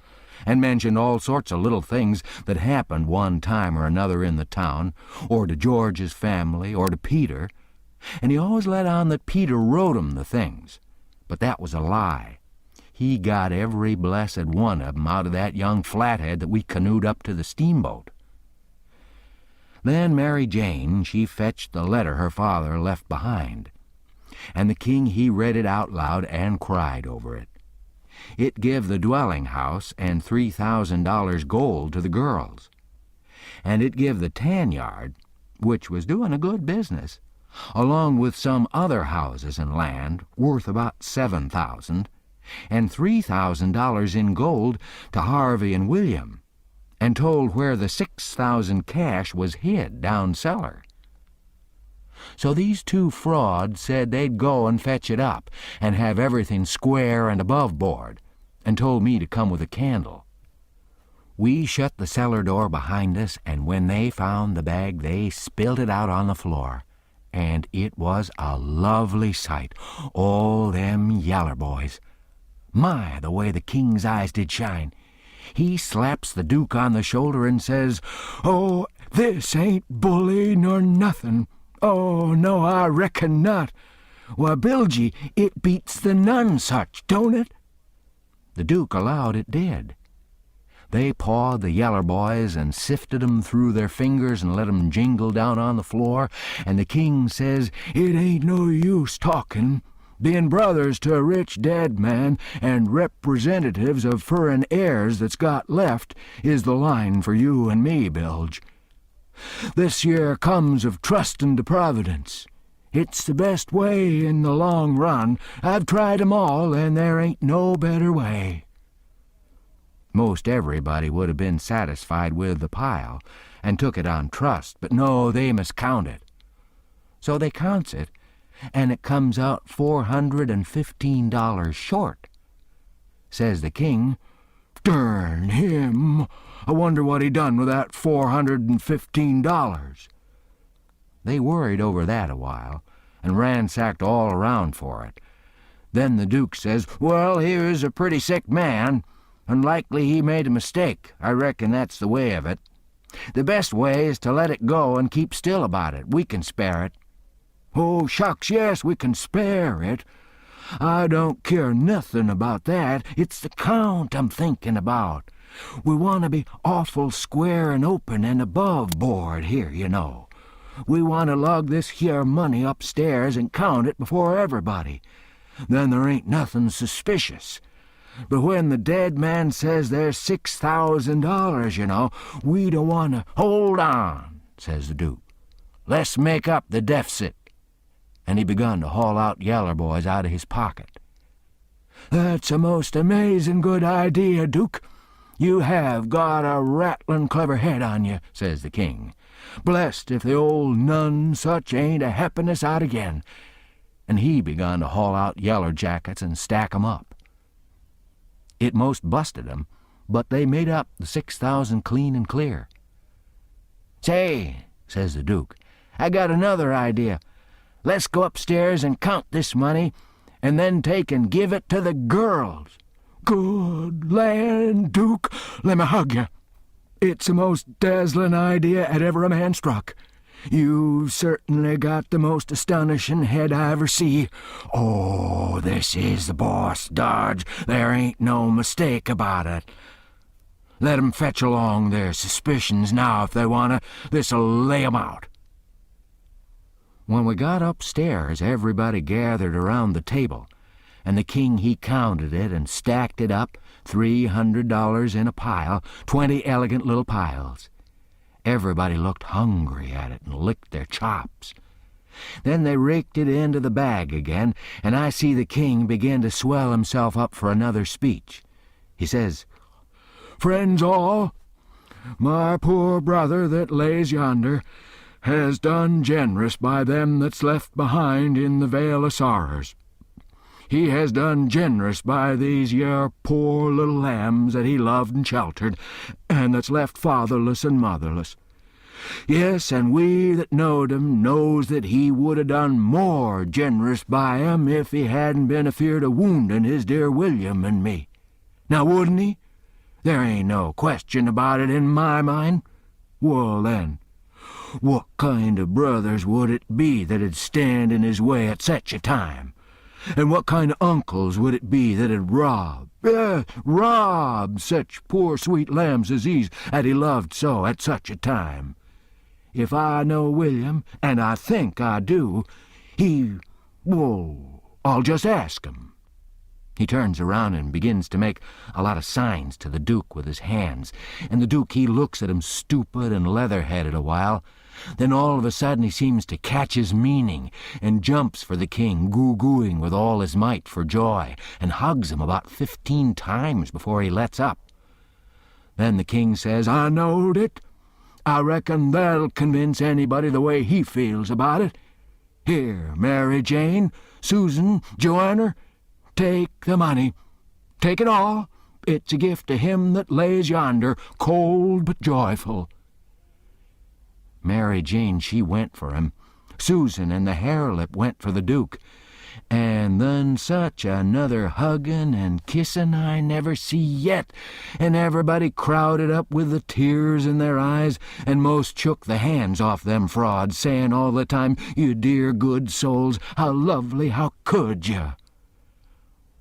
Speaker 2: and mentioned all sorts of little things that happened one time or another in the town, or to George's family, or to Peter, and he always let on that Peter wrote 'em the things, but that was a lie. he got every blessed one of 'em out of that young flathead that we canoed up to the steamboat. Then Mary Jane, she fetched the letter her father left behind, and the king he read it out loud and cried over it. It give the dwelling house and $3,000 gold to the girls, and it give the tan yard, which was doing a good business, along with some other houses and land worth about 7,000, and $3,000 in gold to Harvey and William, and told where the 6,000 cash was hid down cellar. So these two frauds said they'd go and fetch it up and have everything square and above board, and told me to come with a candle. We shut the cellar door behind us, and when they found the bag, they spilled it out on the floor, and it was a lovely sight, all them yaller boys. My, the way the king's eyes did shine! He slaps the Duke on the shoulder and says, "Oh, this ain't bully nor nothing. Oh, no, I reckon not. Why, Bilgy, it beats the none-such, don't it?" The Duke allowed it did. They pawed the yeller boys and sifted 'em through their fingers and let 'em jingle down on the floor, and the king says, "It ain't no use talking. Being brothers to a rich dead man and representatives of furrin heirs that's got left is the line for you and me, Bilge. This year comes of trustin' to Providence. It's the best way in the long run. I've tried 'em all, and there ain't no better way." Most everybody would have been satisfied with the pile and took it on trust, but no, they must count it. So they counts it, and it comes out $415 short. Says the king, "Darn him! I wonder what he done with that $415. They worried over that a while, and ransacked all around for it. Then the Duke says, "Well, he was a pretty sick man, and likely he made a mistake. I reckon that's the way of it. The best way is to let it go and keep still about it. We can spare it." "Oh, shucks, yes, we can spare it. I don't care nothing about that. It's the count I'm thinking about. We want to be awful square and open and above board here, you know. We want to lug this here money upstairs and count it before everybody. Then there ain't nothing suspicious. But when the dead man says there's $6,000, you know, we don't want to—" "Hold on," says the Duke. "Let's make up the deficit." And he begun to haul out yaller boys out of his pocket. "That's a most amazing good idea, Duke. You have got a rattling clever head on you," says the king. "Blessed if the old none-such ain't a helping us out again." And he begun to haul out yaller jackets and stack 'em up. It most busted 'em, but they made up the 6,000 clean and clear. "Say," says the Duke, "I got another idea. Let's go upstairs and count this money, and then take and give it to the girls." "Good land, Duke, let me hug you. It's the most dazzling idea 'at ever a man struck. You've certainly got the most astonishing head I ever see. Oh, this is the boss, Dodge. There ain't no mistake about it. Let 'em fetch along their suspicions now if they want to. This'll lay 'em out." When we got upstairs, everybody gathered around the table, and the king he counted it and stacked it up, $300 in a pile, 20 elegant little piles. Everybody looked hungry at it and licked their chops. Then they raked it into the bag again, and I see the king begin to swell himself up for another speech. He says, "Friends all, my poor brother that lays yonder has done generous by them that's left behind in the Vale of Sorrers. He has done generous by these yer poor little lambs that he loved and sheltered, and that's left fatherless and motherless. Yes, and we that knowed him knows that he would 'a' done more generous by 'em if he hadn't been afeard of woundin' his dear William and me. Now, wouldn't he? There ain't no question about it in my mind. Well, then, what kind of brothers would it be that'd stand in his way at such a time?
Speaker 1: And what kind of uncles would it be that'd rob such poor sweet lambs as these that he loved so at such a time? If I know William, and I think I do, I'll just ask him." He turns around and begins to make a lot of signs to the Duke with his hands, and the Duke, he looks at him stupid and leather-headed a while. Then all of a sudden he seems to catch his meaning and jumps for the king, goo-gooing with all his might for joy, and hugs him about 15 times before he lets up. Then the king says, "I knowed it. I reckon that'll convince anybody the way he feels about it. Here, Mary Jane, Susan, Joanna, take the money. Take it all. It's a gift to him that lays yonder, cold but joyful." Mary Jane, she went for him. Susan and the Harelip went for the Duke. And then such another huggin' and kissin' I never see yet, and everybody crowded up with the tears in their eyes, and most shook the hands off them frauds, sayin' all the time, "You dear good souls, how lovely, how could you?"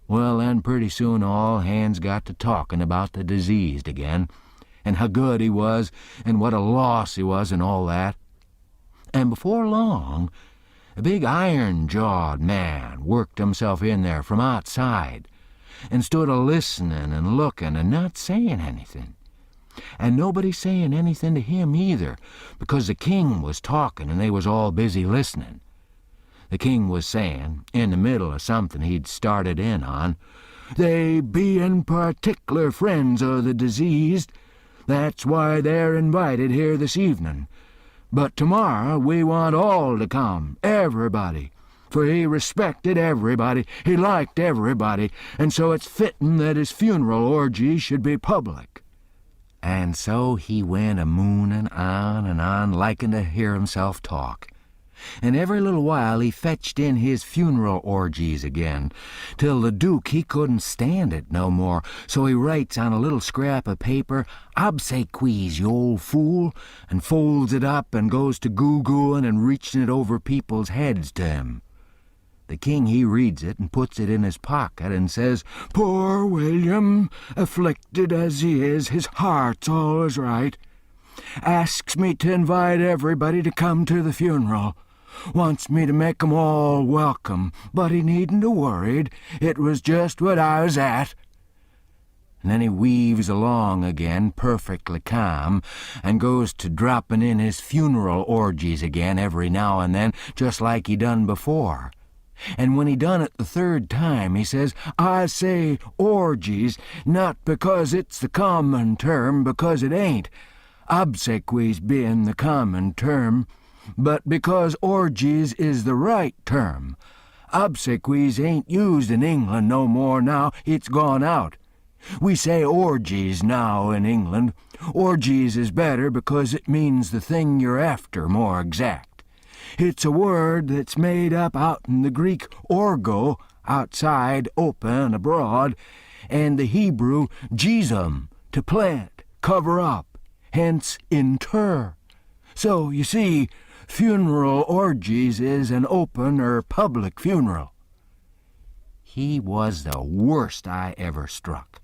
Speaker 1: Well, then pretty soon all hands got to talkin' about the diseased again, and how good he was, and what a loss he was, and all that. And before long, a big iron-jawed man worked himself in there from outside, and stood a-listenin' and lookin' and not sayin' anything. And nobody sayin' anything to him either, because the king was talkin' and they was all busy listenin'. The king was sayin', in the middle of something he'd started in on, "They bein' particular friends o' the diseased, that's why they're invited here this evening. But tomorrow we want all to come, everybody, for he respected everybody, he liked everybody, and so it's fittin' that his funeral orgy should be public." And so he went a-moonin' on and on, likin' to hear himself talk. And every little while he fetched in his funeral orgies again, till the Duke he couldn't stand it no more, so he writes on a little scrap of paper, "Obsequies, you old fool," and folds it up and goes to goo-gooing and reaching it over people's heads to him. The king he reads it and puts it in his pocket and says, "Poor William, afflicted as he is, his heart's allus right. Asks me to invite everybody to come to the funeral. Wants me to make 'em all welcome, but he needn't 'a' worried. It was just what I was at." And then he weaves along again, perfectly calm, and goes to droppin' in his funeral orgies again every now and then, just like he done before. And when he done it the third time, he says, "I say orgies, not because it's the common term, because it ain't, obsequies bein' the common term, but because orgies is the right term. Obsequies ain't used in England no more now, it's gone out. We say orgies now in England. Orgies is better because it means the thing you're after more exact. It's a word that's made up out in the Greek orgo, outside, open, abroad, and the Hebrew jesum, to plant, cover up, hence inter. So, you see, funeral orgies is an open or public funeral." He was the worst I ever struck.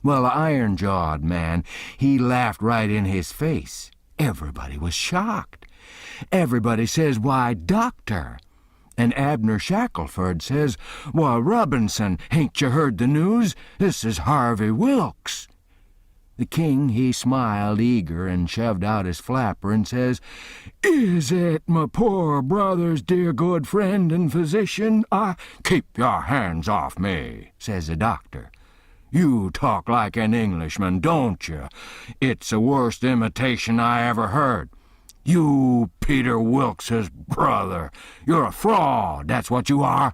Speaker 1: Well, the iron-jawed man, he laughed right in his face. Everybody was shocked. Everybody says, "Why, doctor." And Abner Shackelford says, "Why, Robinson, ain't you heard the news? This is Harvey Wilkes." The king, he smiled eager and shoved out his flapper and says, "Is it my poor brother's dear good friend and physician? Keep your hands off me," says the doctor. "You talk like an Englishman, don't you? It's the worst imitation I ever heard. You, Peter Wilkes's brother. You're a fraud, that's what you are."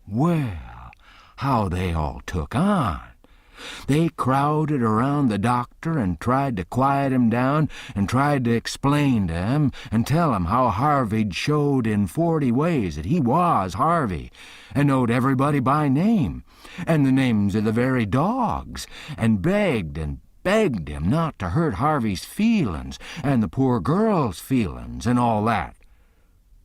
Speaker 1: Well, how they all took on. They crowded around the doctor and tried to quiet him down and tried to explain to him and tell him how Harvey'd showed in 40 ways that he was Harvey and knowed everybody by name and the names of the very dogs, and begged him not to hurt Harvey's feelin's and the poor girl's feelin's and all that.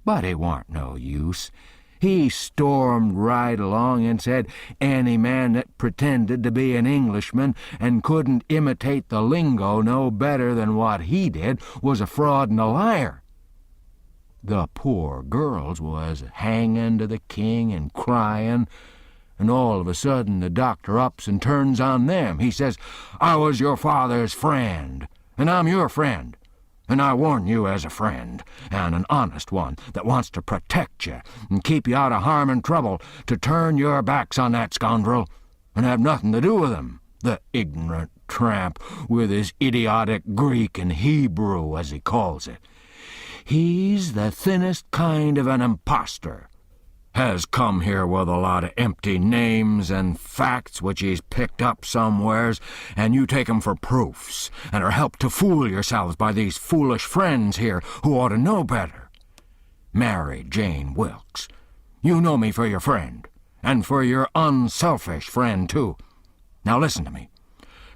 Speaker 1: But it warn't no use. He stormed right along and said any man that pretended to be an Englishman and couldn't imitate the lingo no better than what he did was a fraud and a liar. The poor girls was hanging to the king and crying, and all of a sudden the doctor ups and turns on them. He says, "I was your father's friend, and I'm your friend. And I warn you as a friend, and an honest one that wants to protect you and keep you out of harm and trouble, to turn your backs on that scoundrel and have nothing to do with him, the ignorant tramp with his idiotic Greek and Hebrew, as he calls it. He's the thinnest kind of an impostor. Has come here with a lot of empty names and facts which he's picked up somewheres, and you take 'em for proofs, and are helped to fool yourselves by these foolish friends here who ought to know better. Mary Jane Wilkes, you know me for your friend, and for your unselfish friend, too. Now listen to me.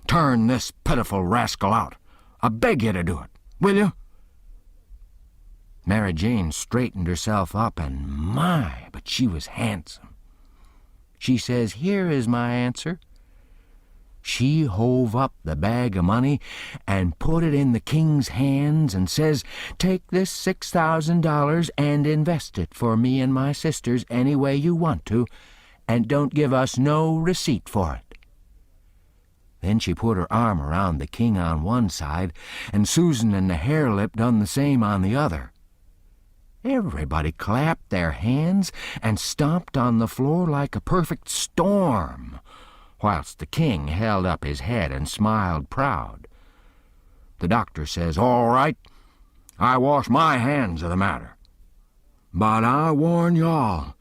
Speaker 1: Turn this pitiful rascal out. I beg you to do it, will you?" Mary Jane straightened herself up, and my, but she was handsome. She says, "Here is my answer." She hove up the bag of money and put it in the king's hands and says, "Take this $6,000 and invest it for me and my sisters any way you want to, and don't give us no receipt for it." Then she put her arm around the king on one side, and Susan and the Harelip done the same on the other. Everybody clapped their hands and stomped on the floor like a perfect storm, whilst the king held up his head and smiled proud. The doctor says, "All right, I wash my hands of the matter. But I warn y'all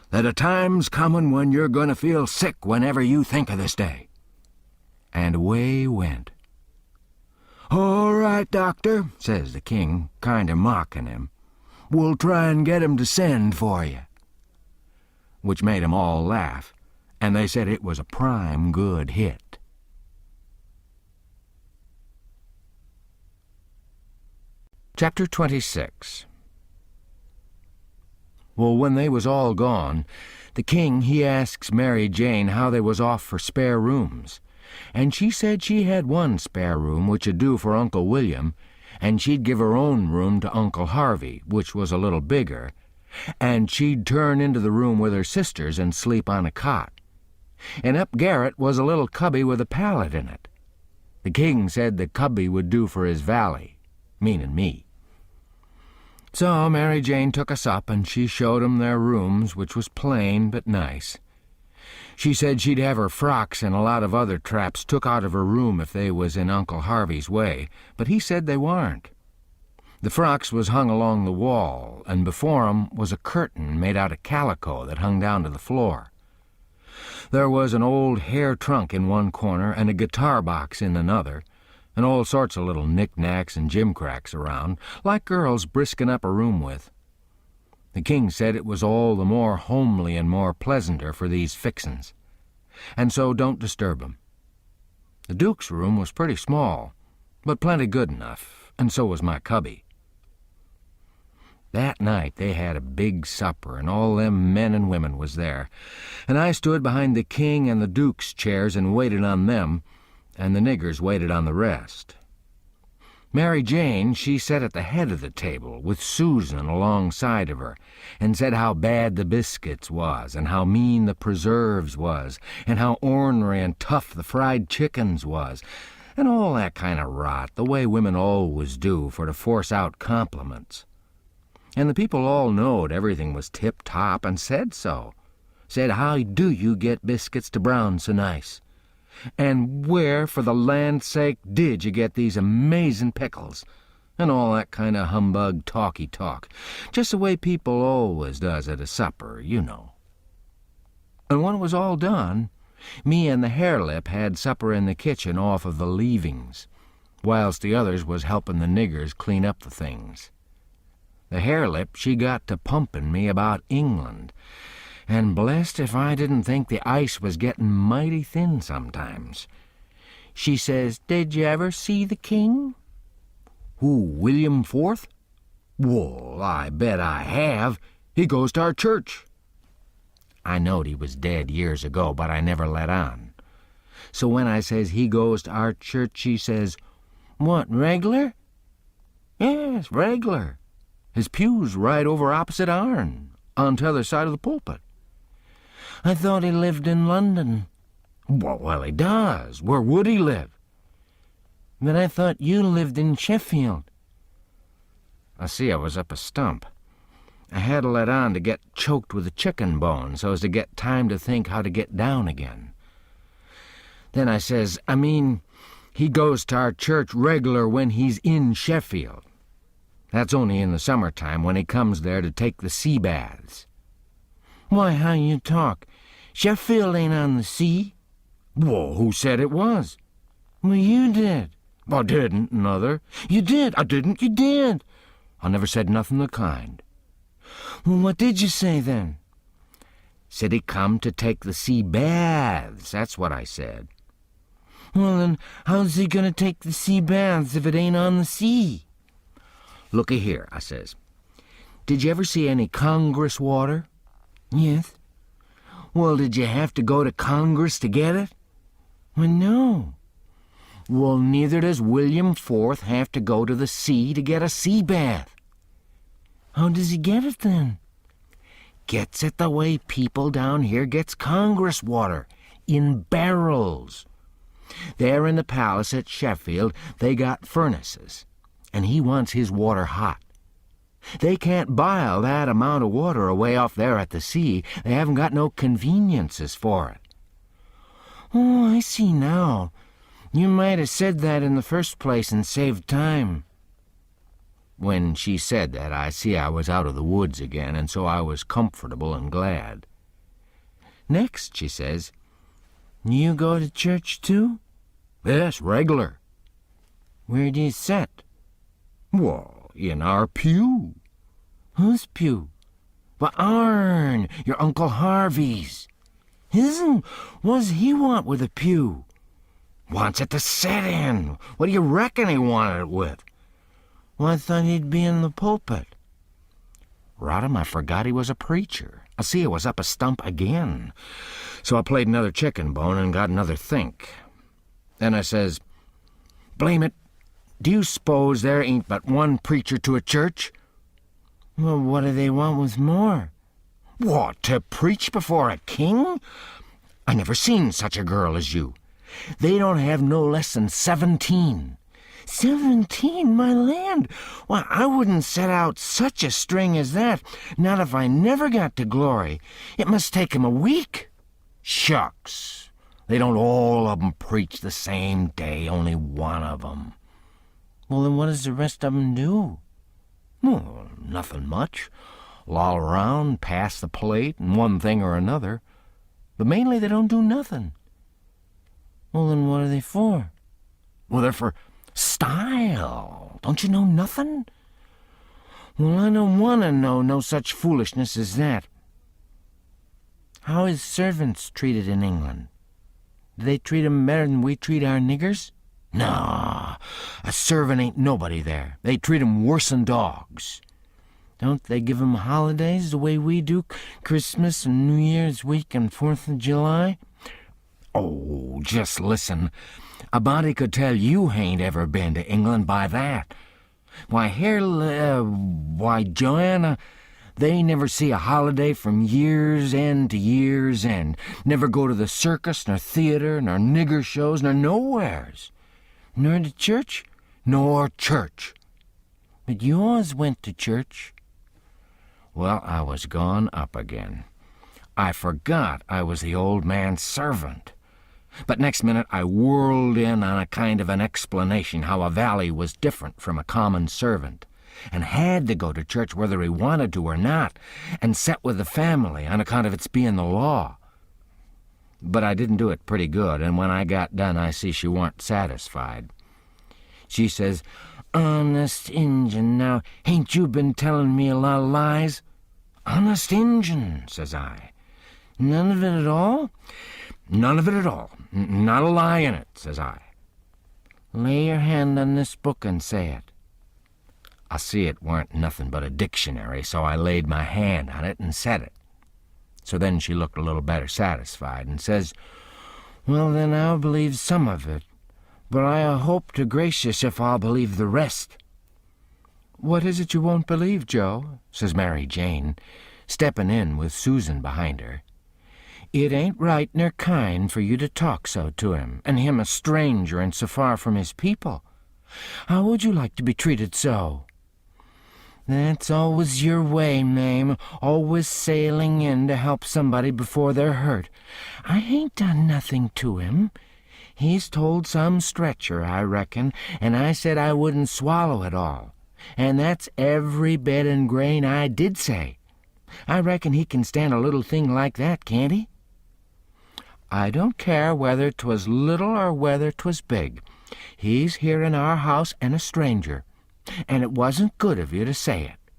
Speaker 1: that a time's comin' when you're going to feel sick whenever you think of this day." And away he went. "All right, doctor," says the king, kind of mocking him. "We'll try and get him to send for you." Which made 'em all laugh, and they said it was a prime good hit. Chapter 26. Well, when they was all gone, the king, he asks Mary Jane how they was off for spare rooms, and she said she had one spare room which 'd do for Uncle William, and she'd give her own room to Uncle Harvey, which was a little bigger, and she'd turn into the room with her sisters and sleep on a cot. And up garret was a little cubby with a pallet in it. The king said the cubby would do for his valet, meaning me. So Mary Jane took us up, and she showed 'em their rooms, which was plain but nice. She said she'd have her frocks and a lot of other traps took out of her room if they was in Uncle Harvey's way, but he said they warn't. The frocks was hung along the wall, and before 'em was a curtain made out of calico that hung down to the floor. There was an old hair trunk in one corner and a guitar box in another, and all sorts of little knick-knacks and gimcracks around, like girls brisking up a room with. The king said it was all the more homely and more pleasanter for these fixin's, and so don't disturb 'em. The Duke's room was pretty small, but plenty good enough, and so was my cubby. That night they had a big supper, and all them men and women was there, and I stood behind the king and the Duke's chairs and waited on them, and the niggers waited on the rest. Mary Jane, she sat at the head of the table, with Susan alongside of her, and said how bad the biscuits was, and how mean the preserves was, and how ornery and tough the fried chickens was, and all that kind of rot, the way women always do for to force out compliments. And the people all knowed everything was tip-top, and said so. Said, "How do you get biscuits to brown so nice? And where, for the land's sake, did you get these amazing pickles?" And all that kind of humbug talky talk, just the way people always does at a supper, you know. And when it was all done, me and the Harelip had supper in the kitchen off of the leavings, whilst the others was helping the niggers clean up the things. The Harelip, she got to pumping me about England, and blessed if I didn't think the ice was getting mighty thin sometimes. She says, "Did you ever see the king?" "Who, William IV? Well, I bet I have. He goes to our church. I knowed he was dead years ago, but I never let on. So when I says he goes to our church, she says, "What, reg'lar?" "Yes, reg'lar. His pew's right over opposite ourn, on t'other side of the pulpit." "I thought he lived in London." Well, he does. Where would he live?" "But I thought you lived in Sheffield." I see I was up a stump. I had to let on to get choked with a chicken bone so as to get time to think how to get down again. Then I says, "I mean, he goes to our church reg'lar when he's in Sheffield. That's only in the summertime when he comes there to take the sea baths." "Why, how you talk. Sheffield ain't on the sea."
Speaker 2: "Well, who said it was?"
Speaker 1: "Well, you did."
Speaker 2: "I didn't, nuther."
Speaker 1: "You did."
Speaker 2: "I didn't."
Speaker 1: "You did."
Speaker 2: "I never said nothing of the kind."
Speaker 1: "Well, what did you say then?"
Speaker 2: "Said he come to take the sea baths. That's what I said."
Speaker 1: "Well, then how's he going to take the sea baths if it ain't on the sea?"
Speaker 2: "Looky here," I says. "Did you ever see any Congress water?"
Speaker 1: "Yes."
Speaker 2: "Well, did you have to go to Congress to get it?"
Speaker 1: "Well, no."
Speaker 2: "Well, neither does William IV have to go to the sea to get a sea bath."
Speaker 1: "How does he get it then?"
Speaker 2: "Gets it the way people down here gets Congress water, in barrels. There in the palace at Sheffield they got furnaces, and he wants his water hot. They can't bile that amount of water away off there at the sea. They haven't got no conveniences for it."
Speaker 1: "Oh, I see now. You might have said that in the first place and saved time."
Speaker 2: When she said that, I see I was out of the woods again, and so I was comfortable and glad. Next, she says,
Speaker 1: "You go to church too?"
Speaker 2: "Yes, reg'lar."
Speaker 1: "Where do you sit?"
Speaker 2: "Well, in our pew."
Speaker 1: "Whose pew?"
Speaker 2: "Well, ourn, your Uncle Harvey's."
Speaker 1: "His'n? What's he want with a pew?"
Speaker 2: "Wants it to sit in. What do you reckon he wanted it with?"
Speaker 1: "Well, I thought he'd be in the pulpit."
Speaker 2: Rot him, I forgot he was a preacher. I see I was up a stump again. So I played another chicken bone and got another think. Then I says, "Blame it, do you s'pose there ain't but one preacher to a church?"
Speaker 1: "Well, what do they want with more?"
Speaker 2: "What, to preach before a king? I never seen such a girl as you. They don't have no less than 17.
Speaker 1: 17, my land! Why, I wouldn't set out such a string as that, not if I never got to glory. It must take 'em a week."
Speaker 2: "Shucks! They don't all of 'em preach the same day, only one of 'em."
Speaker 1: "Well, then what does the rest of 'em do?"
Speaker 2: "Well, nothing much. Loll around, pass the plate, and one thing or another. But mainly they don't do nothing."
Speaker 1: "Well, then what are they for?"
Speaker 2: "Well, they're for style. Don't you know nothing?"
Speaker 1: "Well, I don't want to know no such foolishness as that. How is servants treated in England? Do they treat 'em better than we treat our niggers?"
Speaker 2: "Nah, a servant ain't nobody there. They treat 'em worse'n dogs."
Speaker 1: "Don't they give 'em holidays the way we do, Christmas and New Year's week and 4th of July?"
Speaker 2: "Oh, just listen. A body could tell you hain't ever been to England by that. Why, why, Joanna, they never see a holiday from year's end to year's end. Never go to the circus, nor theater, nor nigger shows, nor nowheres."
Speaker 1: "Nor to church?"
Speaker 2: "Nor church."
Speaker 1: "But you always went to church."
Speaker 2: Well, I was gone up again. I forgot I was the old man's servant. But next minute I whirled in on a kind of an explanation how a valley was different from a common servant, and had to go to church whether he wanted to or not, and set with the family on account of its being the law. But I didn't do it pretty good, and when I got done I see she warn't satisfied. She says, "Honest Injun, now, hain't you been telling me a lot of lies?" "Honest Injun," says I.
Speaker 1: "None of it at all?"
Speaker 2: "None of it at all. Not a lie in it," says I.
Speaker 1: "Lay your hand on this book and say it."
Speaker 2: I see it weren't nothing but a dictionary, so I laid my hand on it and said it. So then she looked a little better satisfied and says, "Well, then I'll believe some of it, but I hope to gracious if I'll believe the rest." "What is it you won't believe, Joe?" says Mary Jane, stepping in with Susan behind her. "It ain't right nor kind for you to talk so to him, and him a stranger and so far from his people. How would you like to be treated so?" "That's always your way, Mame, always sailing in to help somebody before they're hurt. I ain't done nothing to him. He's told some stretcher, I reckon, and I said I wouldn't swallow it all. And that's every bit and grain I did say. I reckon he can stand a little thing like that, can't he?" "I don't care whether 'twas little or whether 'twas big. He's here in our house and a stranger, and it wasn't good of you to say it.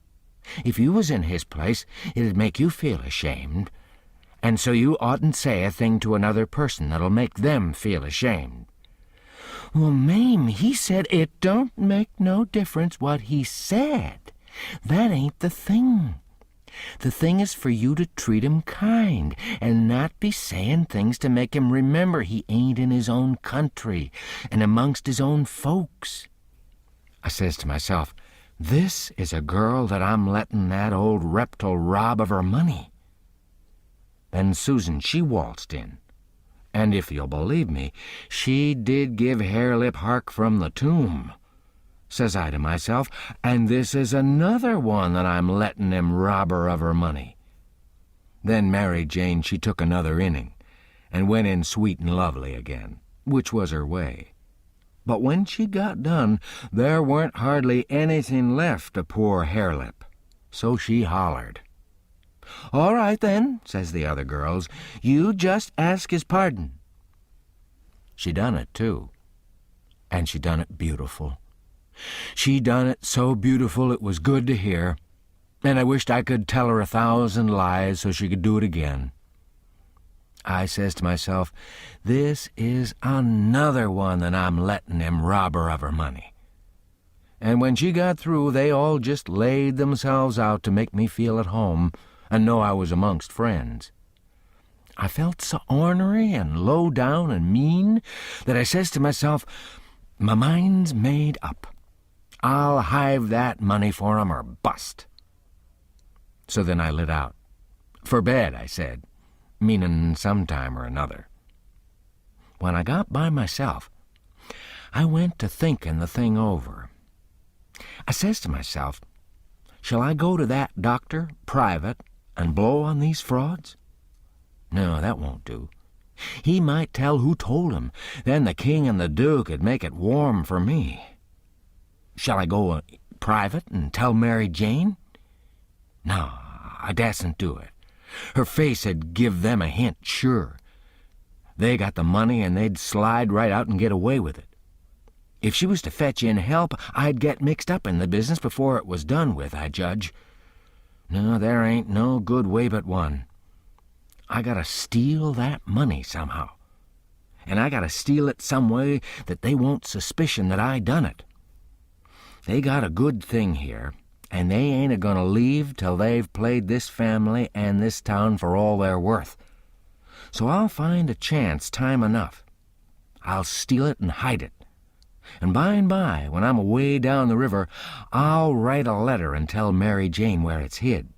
Speaker 2: If you was in his place, it'd make you feel ashamed, and so you oughtn't say a thing to another person that'll make them feel ashamed." "Well, Mame, he said—" "It don't make no difference what he said. That ain't the thing. The thing is for you to treat him kind and not be saying things to make him remember he ain't in his own country and amongst his own folks." I says to myself, this is a girl that I'm letting that old reptile rob of her money. Then Susan, she waltzed in, and if you'll believe me, she did give Harelip hark from the tomb. Says I to myself, and this is another one that I'm letting him rob her of her money. Then Mary Jane, she took another inning, and went in sweet and lovely again, which was her way. But when she got done, there weren't hardly anything left of poor Harelip. So she hollered. "All right, then," says the other girls, "you just ask his pardon." She done it, too. And she done it beautiful. She done it so beautiful it was good to hear, and I wished I could tell her 1,000 lies so she could do it again. I says to myself, this is another one that I'm letting him rob her of her money. And when she got through, they all just laid themselves out to make me feel at home and know I was amongst friends. I felt so ornery and low down and mean that I says to myself, my mind's made up. I'll hive that money for 'em or bust. So then I lit out. For bed, I said, meanin' sometime or another. When I got by myself, I went to thinking the thing over. I says to myself, shall I go to that doctor, private, and blow on these frauds? No, that won't do. He might tell who told him. Then the king and the duke would make it warm for me. Shall I go private and tell Mary Jane? No, I dasn't do it. Her face'd give them a hint, sure. They got the money and they'd slide right out and get away with it. If she was to fetch in help, I'd get mixed up in the business before it was done with, I judge. No, there ain't no good way but one. I gotta steal that money somehow. And I gotta steal it some way that they won't suspicion that I done it. They got a good thing here, and they ain't a-gonna leave till they've played this family and this town for all they're worth. So I'll find a chance time enough. I'll steal it and hide it. And by and by, when I'm away down the river, I'll write a letter and tell Mary Jane where it's hid.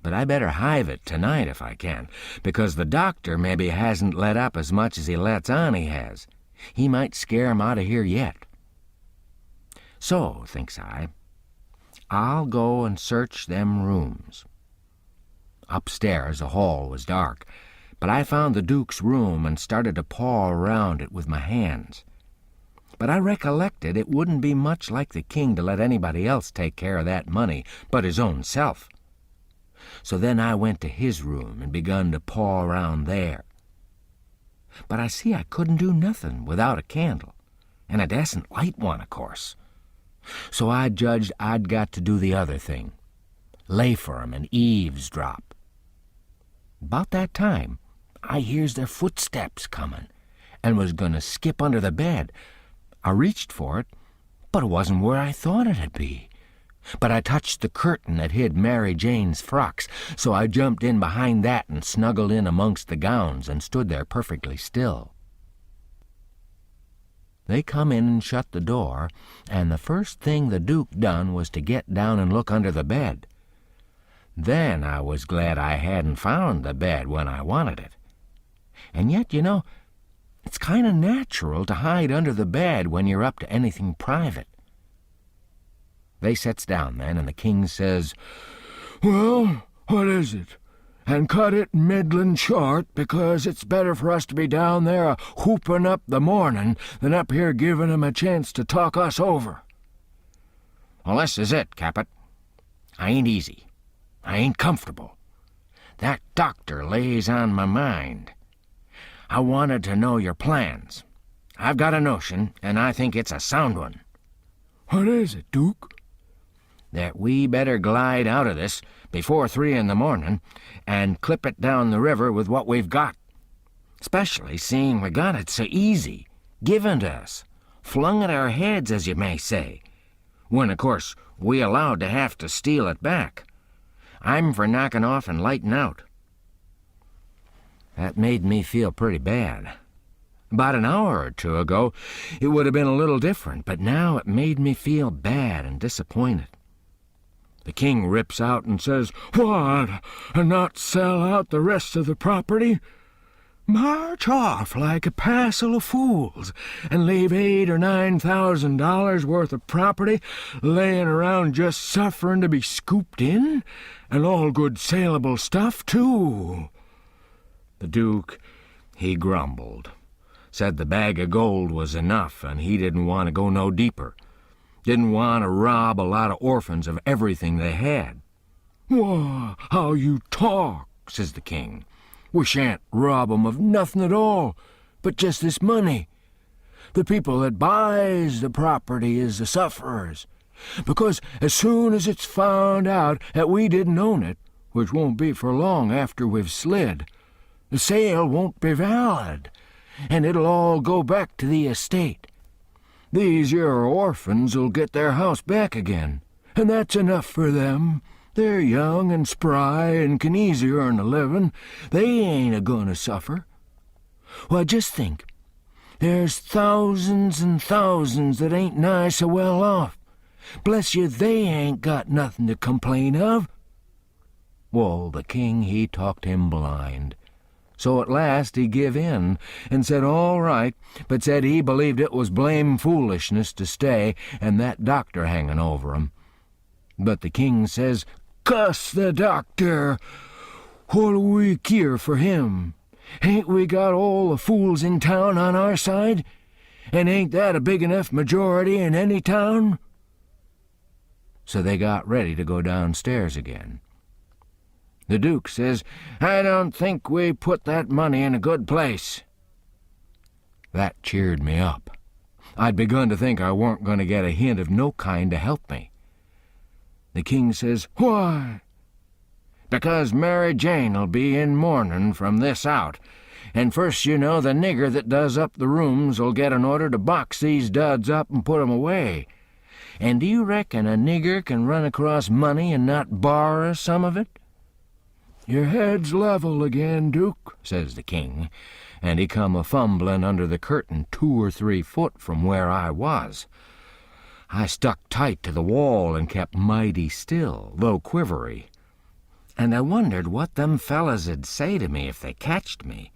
Speaker 2: But I better hive it tonight if I can, because the doctor maybe hasn't let up as much as he lets on he has. He might scare 'em out of here yet. So, thinks I, I'll go and search them rooms. Upstairs, the hall was dark, but I found the Duke's room and started to paw around it with my hands. But I recollected it wouldn't be much like the king to let anybody else take care of that money but his own self. So then I went to his room and begun to paw around there. But I see I couldn't do nothing without a candle, and I dasn't light one, of course. So I judged I'd got to do the other thing, lay for 'em and eavesdrop. About that time, I hears their footsteps comin', and was going to skip under the bed. I reached for it, but it wasn't where I thought it'd be. But I touched the curtain that hid Mary Jane's frocks, so I jumped in behind that and snuggled in amongst the gowns and stood there perfectly still. They come in and shut the door, and the first thing the Duke done was to get down and look under the bed. Then I was glad I hadn't found the bed when I wanted it. And yet, you know, it's kind of natural to hide under the bed when you're up to anything private. They sets down then, and the king says, "Well, what is it? And cut it middlin' short, because it's better for us to be down there a-whoopin' up the mornin' than up here giving 'em a chance to talk us over." "Well, this is it, Capet. I ain't easy. I ain't comfortable. That doctor lays on my mind. I wanted to know your plans. I've got a notion, and I think it's a sound one." "What is it, Duke?" "That we better glide out of this before 3 in the morning and clip it down the river with what we've got. Especially seeing we got it so easy, given to us, flung at our heads, as you may say, when, of course, we allowed to have to steal it back. I'm for knocking off and lighting out." That made me feel pretty bad. About an hour or two ago, it would have been a little different, but now it made me feel bad and disappointed. The king rips out and says, "What, and not sell out the rest of the property? March off like a passel of fools and leave $8,000 or $9,000 worth of property laying around just suffering to be scooped in, and all good saleable stuff, too." The Duke, he grumbled, said the bag of gold was enough, and he didn't want to go no deeper. Didn't want to rob a lot of orphans of everything they had. "Why, how you talk," says the king. "We shan't rob 'em of nothing at all, but just this money. The people that buys the property is the sufferers, because as soon as it's found out that we didn't own it, which won't be for long after we've slid, the sale won't be valid, and it'll all go back to the estate. These here orphans will get their house back again, and that's enough for them. They're young and spry and can easy earn a living. They ain't a-goin' to suffer. Why, just think, there's thousands and thousands that ain't nigh so well off. Bless you, they ain't got nothing to complain of." Well, the king, he talked him blind. So at last he give in and said all right, but said he believed it was blame foolishness to stay and that doctor hanging over 'em. But the king says, "Cuss the doctor! What do we care for him? Ain't we got all the fools in town on our side? And ain't that a big enough majority in any town?" So they got ready to go downstairs again. The Duke says, "I don't think we put that money in a good place." That cheered me up. I'd begun to think I weren't going to get a hint of no kind to help me. The king says, "Why?" "Because Mary Jane'll be in mourning from this out, and first you know the nigger that does up the rooms'll get an order to box these duds up and put 'em away. And do you reckon a nigger can run across money and not borrow some of it?" "Your head's level again, Duke," says the king, and he come a-fumbling under the curtain 2 or 3 foot from where I was. I stuck tight to the wall and kept mighty still, though quivery. And I wondered what them fellas 'd say to me if they catched me,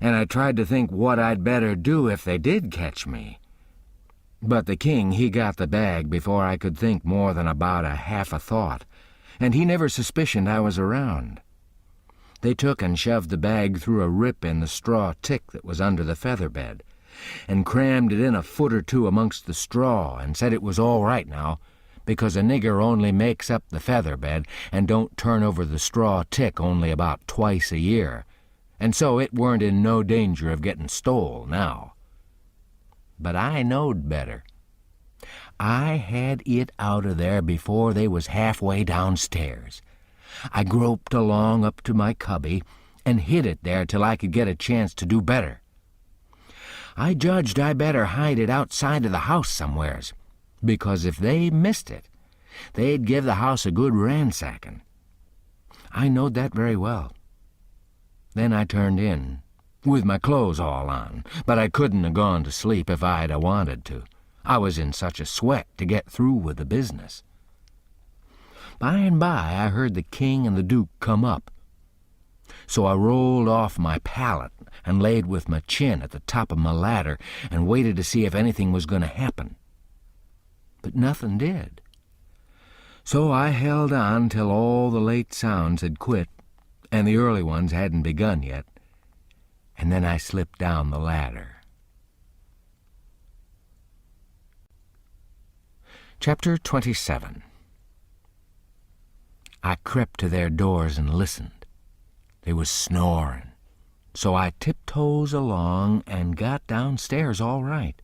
Speaker 2: and I tried to think what I'd better do if they did catch me. But the king, he got the bag before I could think more than about a half a thought, and he never suspicioned I was around. They took and shoved the bag through a rip in the straw tick that was under the feather bed, and crammed it in a foot or two amongst the straw, and said it was all right now, because a nigger only makes up the feather bed and don't turn over the straw tick only about twice a year, and so it weren't in no danger of getting stole now. But I knowed better. I had it out of there before they was halfway downstairs. I groped along up to my cubby and hid it there till I could get a chance to do better. I judged I better hide it outside of the house somewheres, because if they missed it,
Speaker 1: They'd give the house a good ransacking. I knowed that very well. Then I turned in, with my clothes all on, but I couldn't have gone to sleep if I'd a wanted to. I was in such a sweat to get through with the business. By and by I heard the king and the duke come up. So I rolled off my pallet and laid with my chin at the top of my ladder and waited to see if anything was going to happen. But nothing did. So I held on till all the late sounds had quit and the early ones hadn't begun yet, and then I slipped down the ladder. Chapter 27. I crept to their doors and listened. They was snoring, so I tiptoes along and got downstairs all right.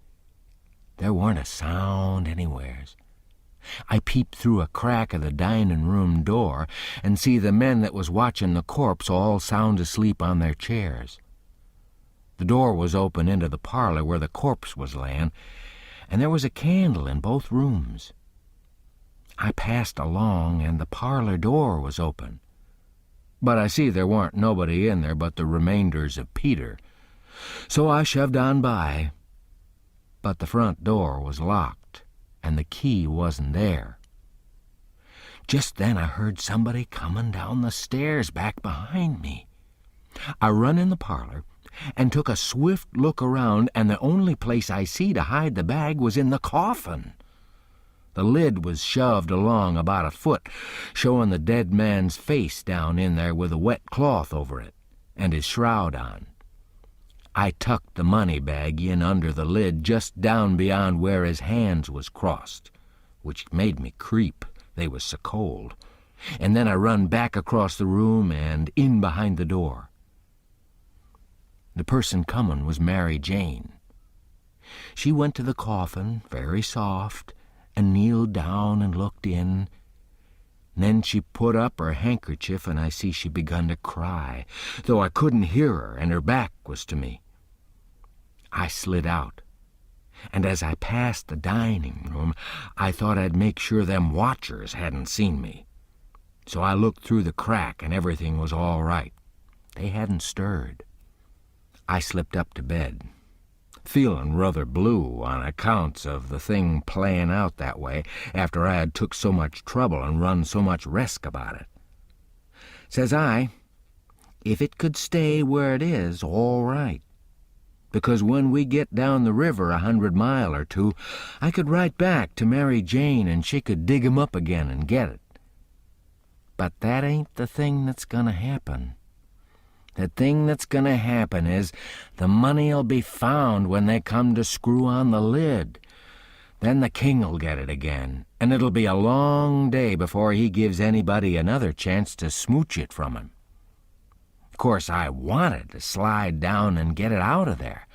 Speaker 1: There weren't a sound anywheres. I peeped through a crack of the dining-room door and see the men that was watching the corpse all sound asleep on their chairs. The door was open into the parlor where the corpse was layin', and there was a candle in both rooms. I passed along, and the parlor door was open. But I see there warn't nobody in there but the remainders of Peter, so I shoved on by. But the front door was locked, and the key wasn't there. Just then I heard somebody coming down the stairs back behind me. I run in the parlor and took a swift look around, and the only place I see to hide the bag was in the coffin. The lid was shoved along about a foot, showing the dead man's face down in there with a wet cloth over it, and his shroud on. I tucked the money bag in under the lid just down beyond where his hands was crossed, which made me creep, they was so cold, and then I run back across the room and in behind the door. The person comin' was Mary Jane. She went to the coffin, very soft, and kneeled down and looked in. Then she put up her handkerchief, and I see she begun to cry, though I couldn't hear her, and her back was to me. I slid out, and as I passed the dining room, I thought I'd make sure them watchers hadn't seen me. So I looked through the crack, and everything was all right. They hadn't stirred. I slipped up to bed, feeling rather blue on accounts of the thing playing out that way after I had took so much trouble and run so much risk about it. Says I, if it could stay where it is, all right, because when we get down the river 100 mile or two, I could write back to Mary Jane and she could dig 'em up again and get it. But that ain't the thing that's gonna happen. The thing that's going to happen is the money'll be found when they come to screw on the lid. Then the king'll get it again, and it'll be a long day before he gives anybody another chance to smooch it from him. Of course, I wanted to slide down and get it out of there,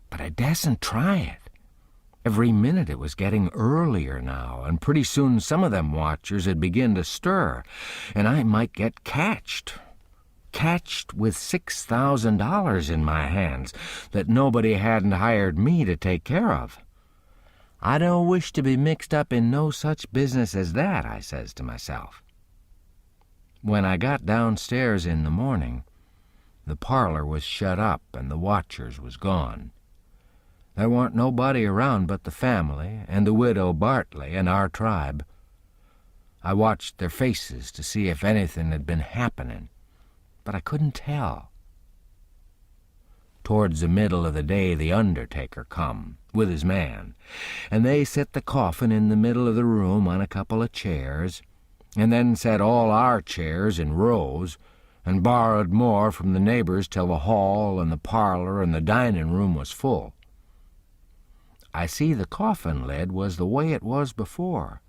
Speaker 1: but I dasn't try it. Every minute it was getting earlier now, and pretty soon some of them watchers would begin to stir, and I might get catched with $6,000 in my hands that nobody hadn't hired me to take care of. I don't wish to be mixed up in no such business as that, I says to myself. When I got downstairs in the morning, the parlor was shut up and the watchers was gone. There warn't nobody around but the family and the widow Bartley and our tribe. I watched their faces to see if anything had been happening, but I couldn't tell. Towards the middle of the day the undertaker come, with his man, and they set the coffin in the middle of the room on a couple of chairs, and then set all our chairs in rows, and borrowed more from the neighbors till the hall and the parlor and the dining room was full. I see the coffin lid was the way it was before,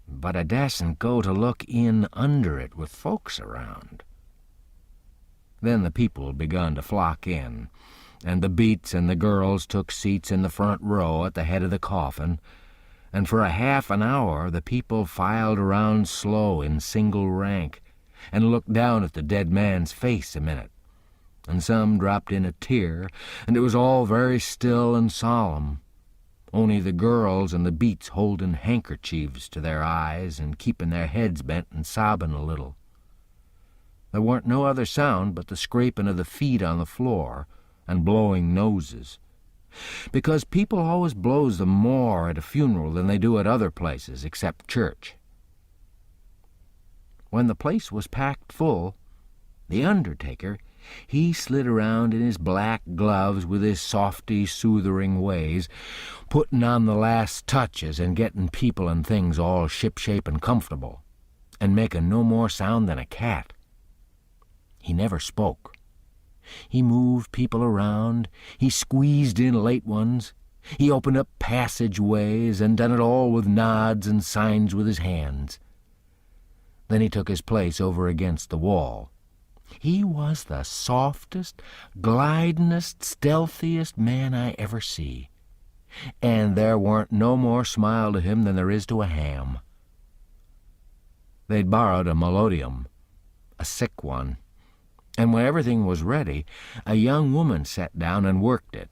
Speaker 1: but I dasn't go to look in under it with folks around. Then the people begun to flock in, and the beats and the girls took seats in the front row at the head of the coffin, and for a half an hour the people filed around slow in single rank, and looked down at the dead man's face a minute, and some dropped in a tear, and it was all very still and solemn.
Speaker 2: only the girls and the beats holding handkerchiefs to their eyes and keeping their heads bent and sobbing a little. There weren't no other sound but the scraping of the feet on the floor and blowing noses, because people always blows them more at a funeral than they do at other places except church. When the place was packed full, the undertaker, he slid around in his black gloves with his softy, soothering ways, putting on the last touches and getting people and things all shipshape and comfortable, and making no more sound than a cat. He never spoke. He moved people around, he squeezed in late ones, he opened up passageways and done it all with nods and signs with his hands. Then he took his place over against the wall. He was the softest, glidin'est, stealthiest man I ever see, and there weren't no more smile to him than there is to a ham. They'd borrowed a melodeon, a sick one, and when everything was ready, a young woman sat down and worked it,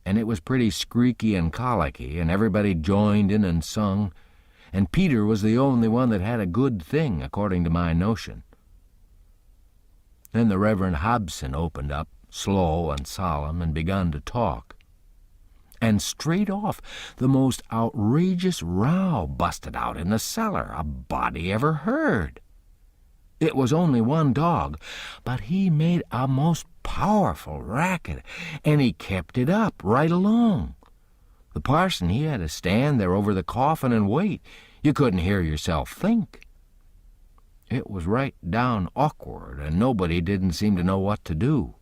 Speaker 2: and it was pretty squeaky and colicky, and everybody joined in and sung, and Peter was the only one that had a good thing, according to my notion. Then the Reverend Hobson opened up, slow and solemn, and begun to talk. And straight off, the most outrageous row busted out in the cellar a body ever heard. It was only one dog, but he made a most powerful racket, and he kept it up right along. The parson, he had to stand there over the coffin and wait. You couldn't hear yourself think. It was right down awkward, and nobody didn't seem to know what to do.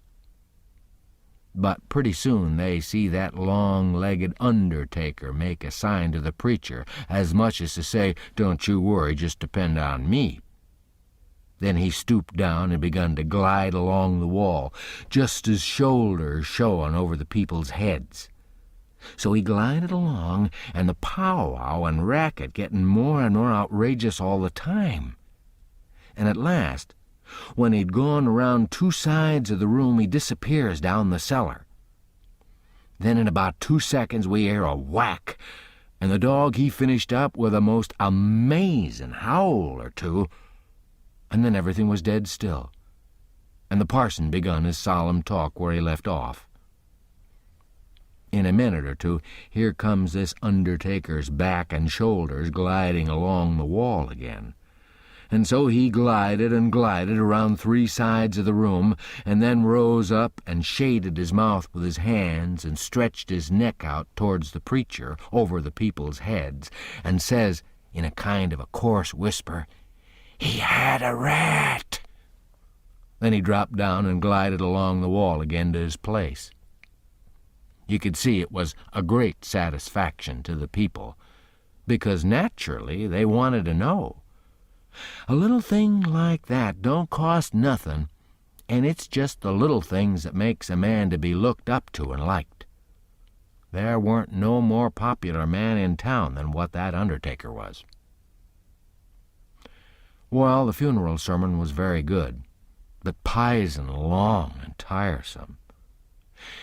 Speaker 2: But pretty soon they see that long-legged undertaker make a sign to the preacher, as much as to say, "Don't you worry, just depend on me." Then he stooped down and begun to glide along the wall, just his shoulders showing over the people's heads. So he glided along, and the powwow and racket getting more and more outrageous all the time. And at last, when he'd gone around two sides of the room, he disappears down the cellar. Then in about 2 seconds we hear a whack, and the dog he finished up with a most amazing howl or two, and then everything was dead still, and the parson begun his solemn talk where he left off. In a minute or two, here comes this undertaker's back and shoulders gliding along the wall again. And so he glided and glided around 3 sides of the room, and then rose up and shaded his mouth with his hands and stretched his neck out towards the preacher over the people's heads, and says, in a kind of a coarse whisper, "He had a rat." Then he dropped down and glided along the wall again to his place. You could see it was a great satisfaction to the people, because naturally they wanted to know. A little thing like that don't cost nothing, and it's just the little things that makes a man to be looked up to and liked. There weren't no more popular man in town than what that undertaker was. Well, the funeral sermon was very good, but p'ison long and tiresome.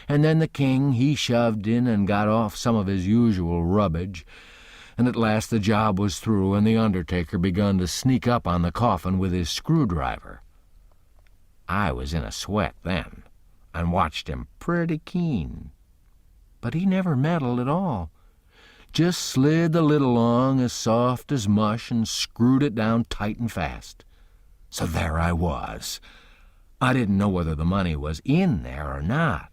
Speaker 2: And then the king, he shoved in and got off some of his usual rubbage, and at last the job was through, and the undertaker begun to sneak up on the coffin with his screwdriver. I was in a sweat then, and watched him pretty keen. But he never meddled at all. Just slid the lid along as soft as mush and screwed it down tight and fast. So there I was. I didn't know whether the money was in there or not.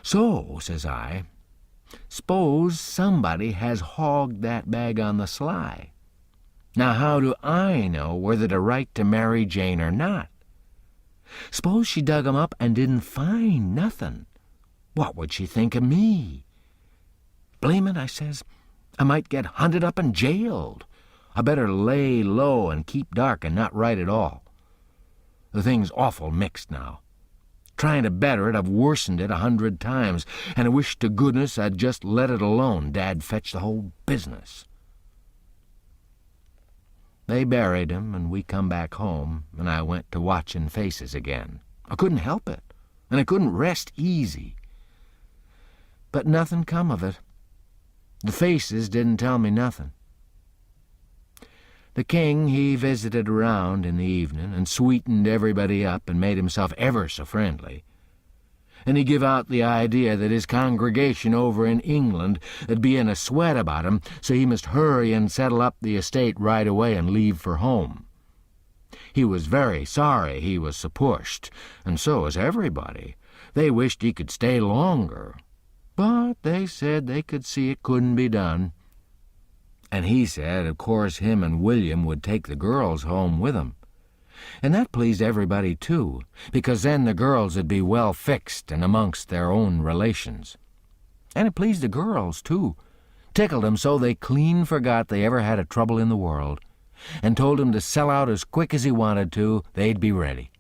Speaker 2: So, says I, "S'pose somebody has hogged that bag on the sly. Now how do I know whether to write to Mary Jane or not? S'pose she dug 'em up and didn't find nothing. What would she think of me? Blame it," I says, "I might get hunted up and jailed. I better lay low and keep dark and not write at all. The thing's awful mixed now. Trying to better it, I've worsened it 100 times, and I wish to goodness I'd just let it alone. Dad fetched the whole business." They buried him, and we come back home, and I went to watching faces again. I couldn't help it, and I couldn't rest easy. But nothing come of it.
Speaker 1: The faces didn't tell me nothing. The king, he visited around in the evening and sweetened everybody up and made himself ever so friendly. And he give out the idea that his congregation over in England 'd be in a sweat about him, so he must hurry and settle up the estate right away and leave for home. He was very sorry he was so pushed, and so was everybody. They wished he could stay longer, but they said they could see it couldn't be done. And he said, of course, him and William would take the girls home with him. And that pleased everybody, too, because then the girls would be well fixed and amongst their own relations. And it pleased the girls, too, tickled 'em so they clean forgot they ever had a trouble in the world, and told him to sell out as quick as he wanted to, they'd be ready.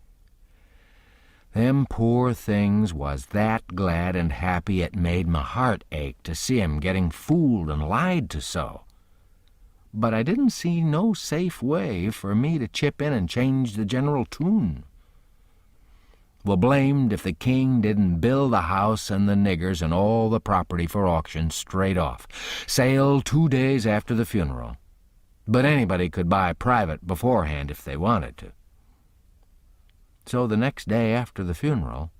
Speaker 1: Them poor things was that glad and happy it made my heart ache to see 'em getting fooled and lied to so. But I didn't see no safe way for me to chip in and change the general tune. Well, blamed if the king didn't bill the house and the niggers and all the property for auction straight off. Sale 2 days after the funeral. But anybody could buy private beforehand if they wanted to. So the next day after the funeral,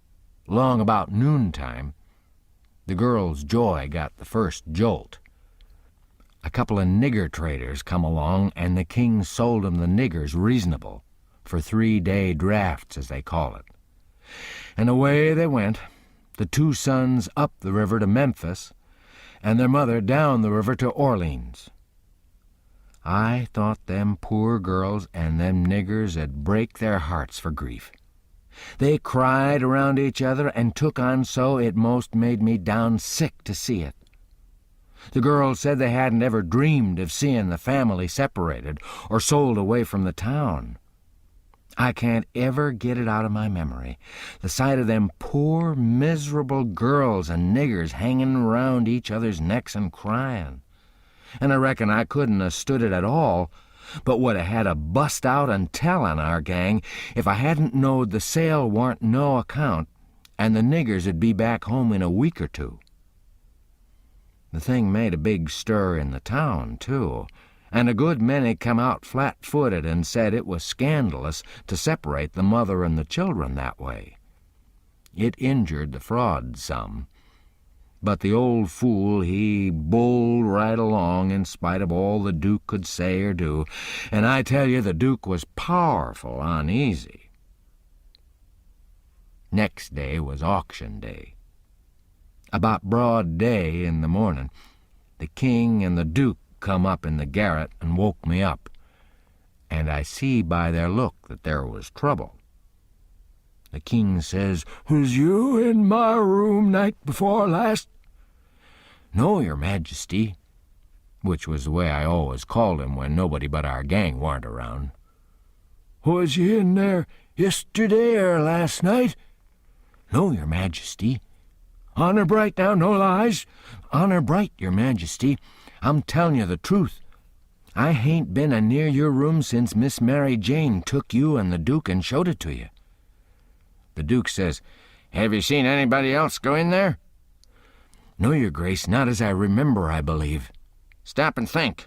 Speaker 1: long about noontime, the girls' joy got the first jolt. A couple of nigger traders come along, and the king sold 'em the niggers reasonable, for 3-day drafts, as they call it. And away they went, the 2 sons up the river to Memphis, and their mother down the river to Orleans. I thought them poor girls and them niggers 'd break their hearts for grief. They cried around each other and took on so it most made me down sick to see it. The girls said they hadn't ever dreamed of seeing the family separated or sold away from the town. I can't ever get it out of my memory, the sight of them poor, miserable girls and niggers hanging around each other's necks and crying. And I reckon I couldn't have stood it at all, but would have had to bust out and tell on our gang if I hadn't knowed the sale warn't no account, and the niggers 'd be back home in a week or 2. The thing made a big stir in the town, too, and a good many come out flat-footed and said it was scandalous to separate the mother and the children that way. It injured the fraud some, but the old fool, he bowled right along in spite of all the Duke could say or do, and I tell you the Duke was powerful uneasy. Next day was auction day. About broad day in the morning, the king and the Duke come up in the garret and woke me up, and I see by their look that there was trouble. The king says, "Was you in my room night before last?" "No, your majesty," which was the way I always called him when nobody but our gang warn't around. "Was you in there yesterday or last night?" "No, your majesty." "Honor bright now, no lies?" "Honor bright, your majesty. I'm telling you the truth. I hain't been a-near your room since Miss Mary Jane took you and the Duke and showed it to you." The Duke says, "Have you seen anybody else go in there?" "No, your grace, not as I remember, I believe." "Stop and think."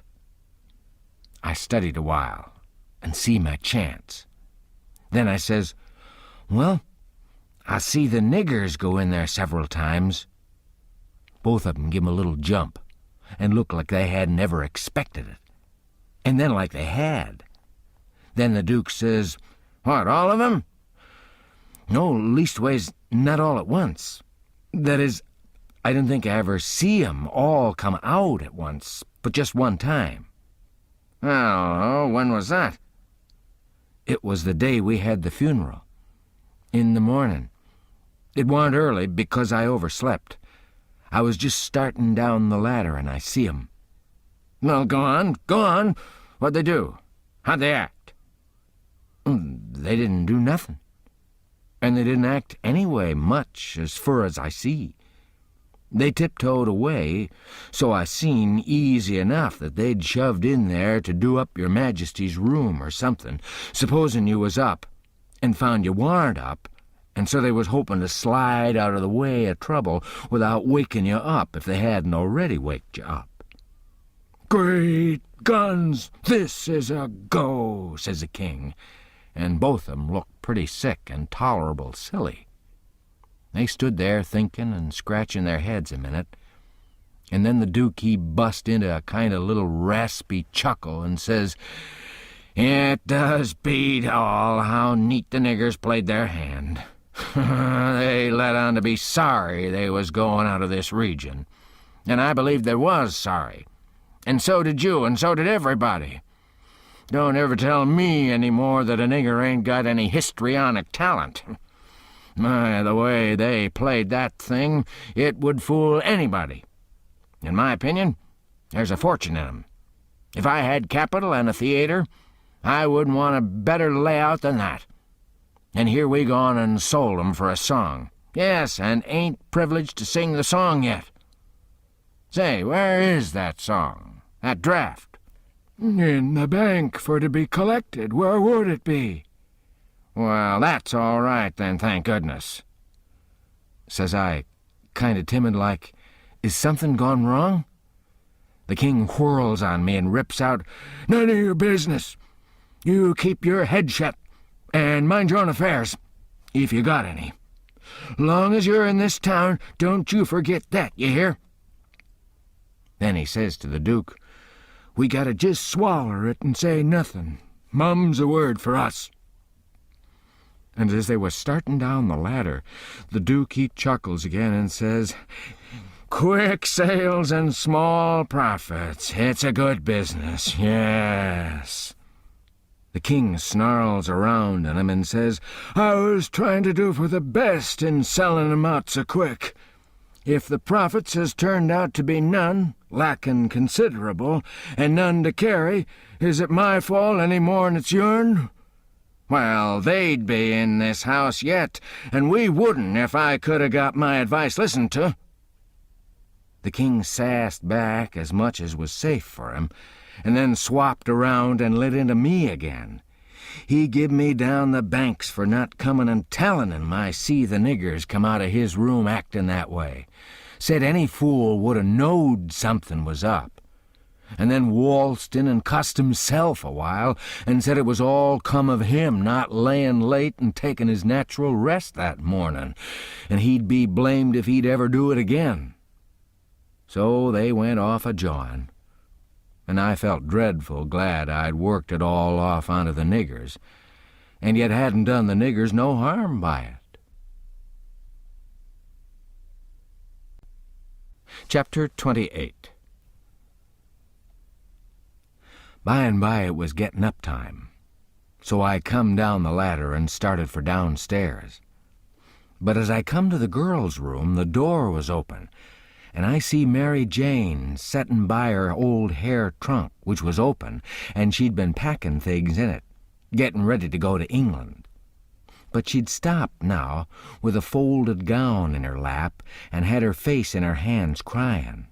Speaker 1: I studied a while and see my chance. Then I says, "Well, I see the niggers go in there several times." Both of 'em give 'em a little jump and looked like they hadn't ever expected it, and then like they had. Then the Duke says, "What, all of 'em?" "No, leastways, not all at once. That is, I didn't think I ever see 'em all come out at once, but just one time." "Oh, when was that?" "It was the day we had the funeral. In the morning. It warn't early because I overslept. I was just starting down the ladder and I see 'em." "Well, go on. What'd they do? How'd they act?" "They didn't do nothing. And they didn't act anyway much, as fur as I see. They tiptoed away, so I seen easy enough that they'd shoved in there to do up your majesty's room or something, supposing you was up, and found you warn't up, and so they was hoping to slide out of the way of trouble without waking you up if they hadn't already waked you up. "Great guns, this is a go," says the king, and both of 'em looked pretty sick and tolerable silly. They stood there thinking and scratching their heads a minute, and then the Duke he bust into a kind of little raspy chuckle and says, "It does beat all how neat the niggers played their hand. They let on to be sorry they was going out of this region, and I believe they was sorry, and so did you, and so did everybody. Don't ever tell me any more that a nigger ain't got any histrionic talent. My, the way they played that thing, it would fool anybody. In my opinion, there's a fortune in 'em. If I had capital and a theater, I wouldn't want a better layout than that. And here we gone and sold 'em for a song. Yes, and ain't privileged to sing the song yet. Say, where is that song, that draft?" "In the bank for to be collected. Where would it be?" "Well, that's all right then, thank goodness." Says I, kind of timid like, "Is something gone wrong?" The king whirls on me and rips out, "None of your business. You keep your head shut and mind your own affairs, if you got any. Long as you're in this town, don't you forget that, you hear?" Then he says to the Duke, "We gotta just swaller it and say nothing. Mum's a word for us." And as they was starting down the ladder, the Duke he chuckles again and says, "Quick sales and small profits. It's a good business, yes." The king snarls around at him and says, "I was trying to do for the best in selling 'em out so quick. If the profits has turned out to be none, lacking considerable, and none to carry, is it my fault any more'n it's yourn? Well, they'd be in this house yet, and we wouldn't if I could 'a' got my advice listened to." The king sassed back as much as was safe for him, and then swapped around and lit into me again. He give me down the banks for not coming and telling him I see the niggers come out of his room acting that way. Said any fool would 'a' knowed something was up. And then waltzed in and cussed himself a while, and said it was all come of him not layin' late and taking his natural rest that morning, and he'd be blamed if he'd ever do it again. So they went off a-jawin', and I felt dreadful glad I'd worked it all off onto the niggers, and yet hadn't done the niggers no harm by it. Chapter 28. By and by it was getting up time, so I come down the ladder and started for downstairs. But as I come to the girls' room, the door was open, and I see Mary Jane settin' by her old hair trunk, which was open, and she'd been packing things in it, getting ready to go to England. But she'd stopped now, with a folded gown in her lap, and had her face in her hands crying.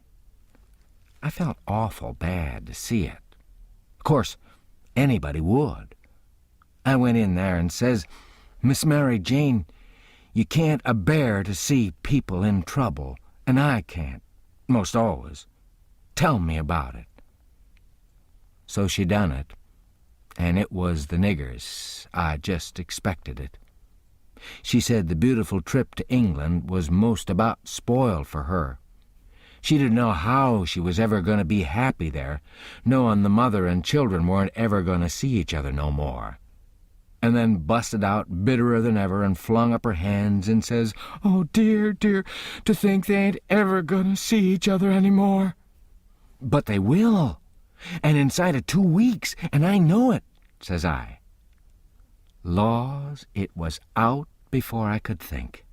Speaker 1: I felt awful bad to see it. Of course, anybody would. I went in there and says, "Miss Mary Jane, you can't a-bear to see people in trouble, and I can't, most always. Tell me about it." So she done it, and it was the niggers. I just expected it. She said the beautiful trip to England was most about spoiled for her. She didn't know how she was ever going to be happy there, knowing the mother and children weren't ever going to see each other no more. And then busted out bitterer than ever and flung up her hands and says, "Oh, dear, dear, to think they ain't ever going to see each other any more." "But they will, and inside of 2 weeks, and I know it," says I. Laws, it was out before I could think.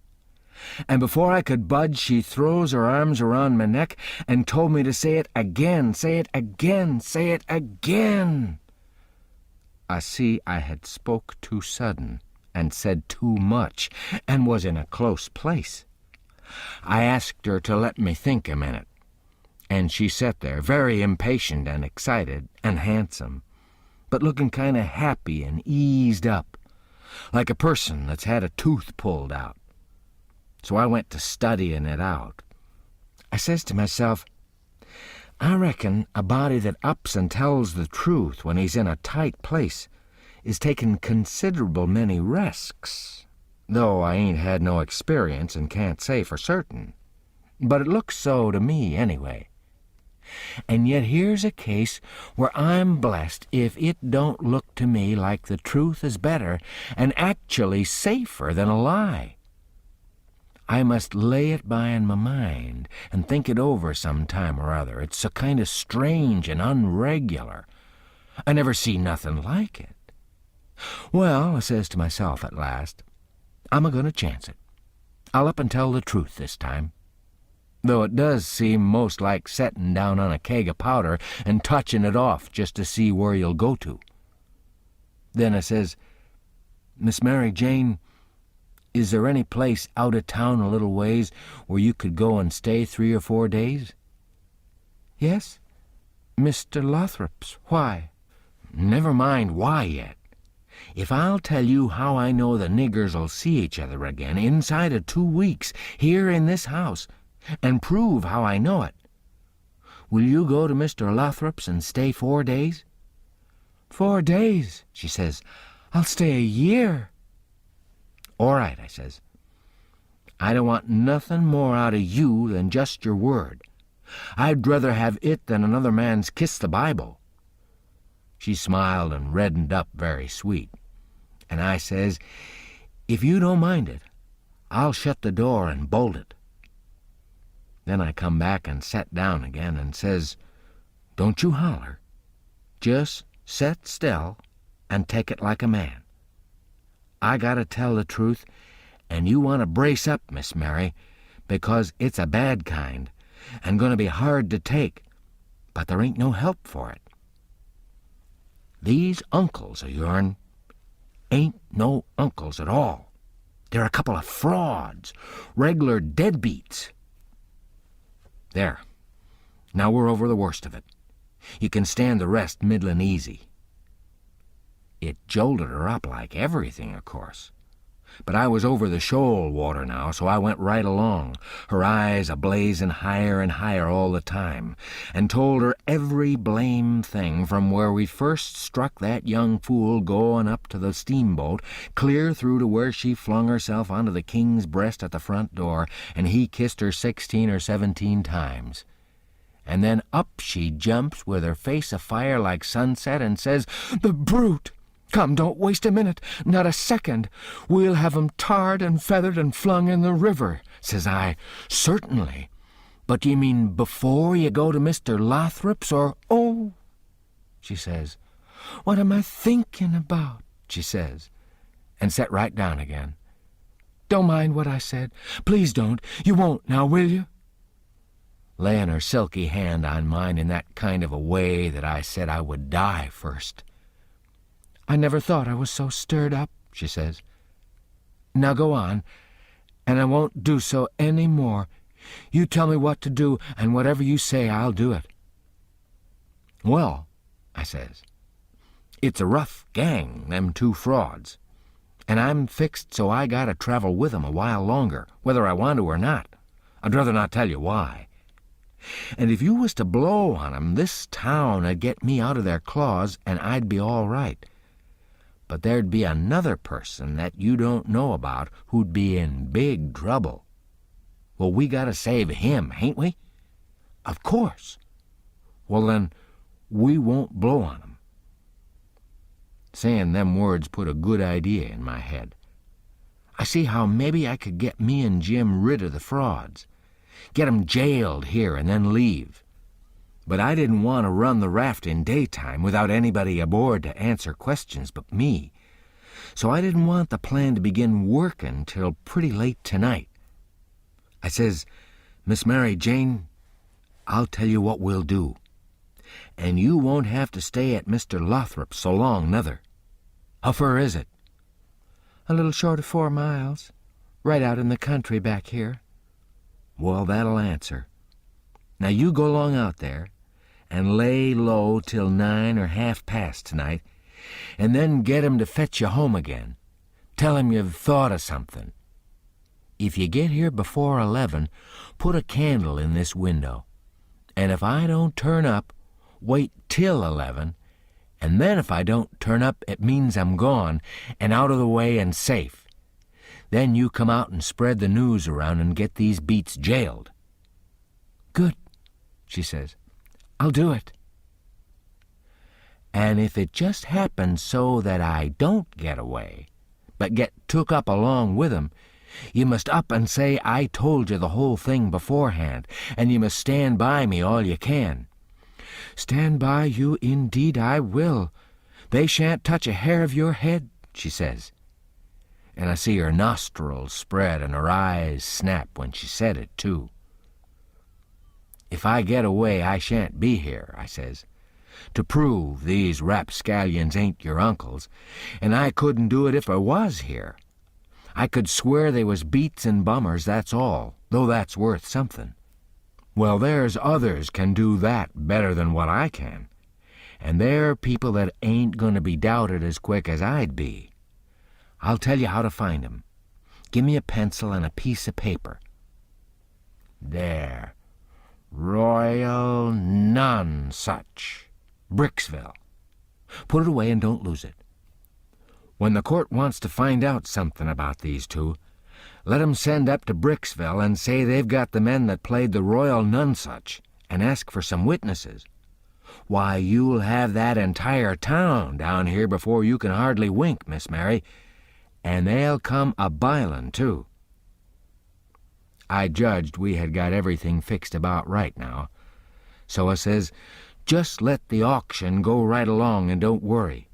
Speaker 1: And before I could budge, she throws her arms around my neck and told me to say it again, say it again, say it again. I see I had spoke too sudden and said too much and was in a close place. I asked her to let me think a minute, and she sat there very impatient and excited and handsome, but looking kind of happy and eased up, like a person that's had a tooth pulled out. So I went to studying it out. I says to myself,
Speaker 2: I reckon a body that ups and tells the truth when he's in a tight place is taking considerable many risks, though I ain't had no experience and can't say for certain. But it looks so to me anyway. And yet here's a case where I'm blessed if it don't look to me like the truth is better and actually safer than a lie. I must lay it by in my mind and think it over some time or other. It's so kind of strange and unregular. I never see nothing like it. Well, I says to myself at last, I'm a-going to chance it. I'll up and tell the truth this time. Though it does seem most like setting down on a keg of powder and touching it off just to see where you'll go to. Then I says, Miss Mary Jane, is there any place out of town a little ways where you could go and stay 3 or 4 days? Yes, Mr. Lothrop's. Why? Never mind why yet. If I'll tell you how I know the niggers'll see each other again inside of 2 weeks here in this house, and prove how I know it, will you go to Mr. Lothrop's and stay 4 days? 4 days, she says. I'll stay a year. All right, I says. I don't want nothing more out of you than just your word. I'd rather have it than another man's kiss the Bible. She smiled and reddened up very sweet. And I says, if you don't mind it, I'll shut the door and bolt it. Then I come back and sat down again and says, don't you holler. Just set still and take it like a man. I gotta tell the truth, and you want to brace up, Miss Mary, because it's a bad kind and going to be hard to take, but there ain't no help for it. These uncles of yourn ain't no uncles at all. They're a couple of frauds, reg'lar deadbeats. There. Now we're over the worst of it. You can stand the rest middlin' easy. It jolted her up like everything, of course. But I was over the shoal water now, so I went right along, her eyes a-blazing higher and higher all the time, and told her every blame thing from where we first struck that young fool going up to the steamboat, clear through to where she flung herself onto the king's breast at the front door, and he kissed her 16 or 17 times. And then up she jumps with her face afire like sunset and says, "The brute! Come, don't waste a minute, not a second. We'll have 'em tarred and feathered and flung in the river." Says I, "Certainly. But do you mean before you go to Mr. Lothrop's, or—" "Oh," she says, "what am I thinking about?" she says, and sat right down again. "Don't mind what I said. Please don't. You won't now, will you?" Laying her silky hand on mine in that kind of a way that I said I would die first. "I never thought I was so stirred up," she says. "Now go on, and I won't do so any more. You tell me what to do, and whatever you say, I'll do it." "Well," I says, "it's a rough gang, them 2 frauds, and I'm fixed so I gotta travel with 'em a while longer, whether I want to or not. I'd rather not tell you why. And if you was to blow on 'em, this town 'd get me out of their claws, and I'd be all right. But there'd be another person that you don't know about who'd be in big trouble. Well, we gotta save him, hain't we?" "Of course." "Well, then, we won't blow on 'em." Saying them words put a good idea in my head. I see how maybe I could get me and Jim rid of the frauds, get 'em jailed here and then leave. But I didn't want to run the raft in daytime without anybody aboard to answer questions but me, so I didn't want the plan to begin working till pretty late tonight. I says, "Miss Mary Jane, I'll tell you what we'll do, and you won't have to stay at Mr. Lothrop's so long, nother. How fur is it?" "A little short of 4 miles, right out in the country back here." "Well, that'll answer. Now you go along out there and lay low till 9 or half past tonight, and then get 'em to fetch you home again. Tell 'em you've thought of something. If you get here before 11, put a candle in this window, And if I don't turn up, wait till 11, and then if I don't turn up, it means I'm gone and out of the way and safe. Then you come out and spread the news around and get these beats jailed." "Good," she says. "I'll do it." "And if it just happens so that I don't get away, but get took up along with 'em, you must up and say I told you the whole thing beforehand, and you must stand by me all you can." "Stand by you, indeed I will. They shan't touch a hair of your head," she says. And I see her nostrils spread and her eyes snap when she said it, too. "If I get away, I shan't be here," I says, "to prove these rapscallions ain't your uncles, and I couldn't do it if I was here. I could swear they was beats and bummers, that's all, though that's worth something. Well, there's others can do that better than what I can, and they're people that ain't going to be doubted as quick as I'd be. I'll tell you how to find 'em. Give me a pencil and a piece of paper. There. Royal Nonsuch, Bricksville. Put it away and don't lose it. When the court wants to find out something about these two, let 'em send up to Bricksville and say they've got the men that played the Royal Nonsuch and ask for some witnesses. Why, you'll have that entire town down here before you can hardly wink, Miss Mary, and they'll come a-bilin', too." I judged we had got everything fixed about right now, so I says, "Just let the auction go right along and don't worry.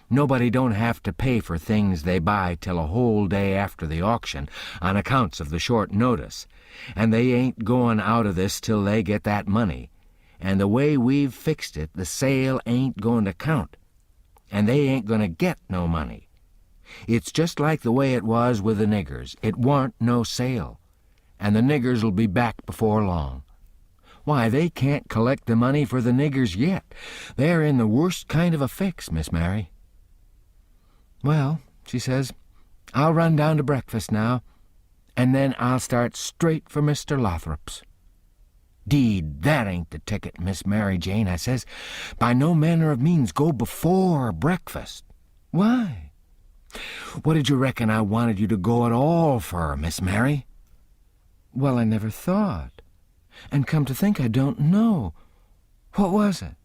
Speaker 2: Nobody don't have to pay for things they buy till a whole day after the auction on accounts of the short notice, and they ain't going out of this till they get that money, and the way we've fixed it, the sale ain't going to count, and they ain't going to get no money. It's just like the way it was with the niggers. It warn't no sale, and the niggers'll be back before long. Why, they can't collect the money for the niggers yet. They're in the worst kind of a fix, Miss Mary." "Well," she says, "I'll run down to breakfast now, and then I'll start straight for Mr. Lothrop's." "'Deed, that ain't the ticket, Miss Mary Jane," I says. "By no manner of means go before breakfast." "Why?" "What did you reckon I wanted you to go at all for, Miss Mary?" "Well, I never thought. And come to think, I don't know. What was it?"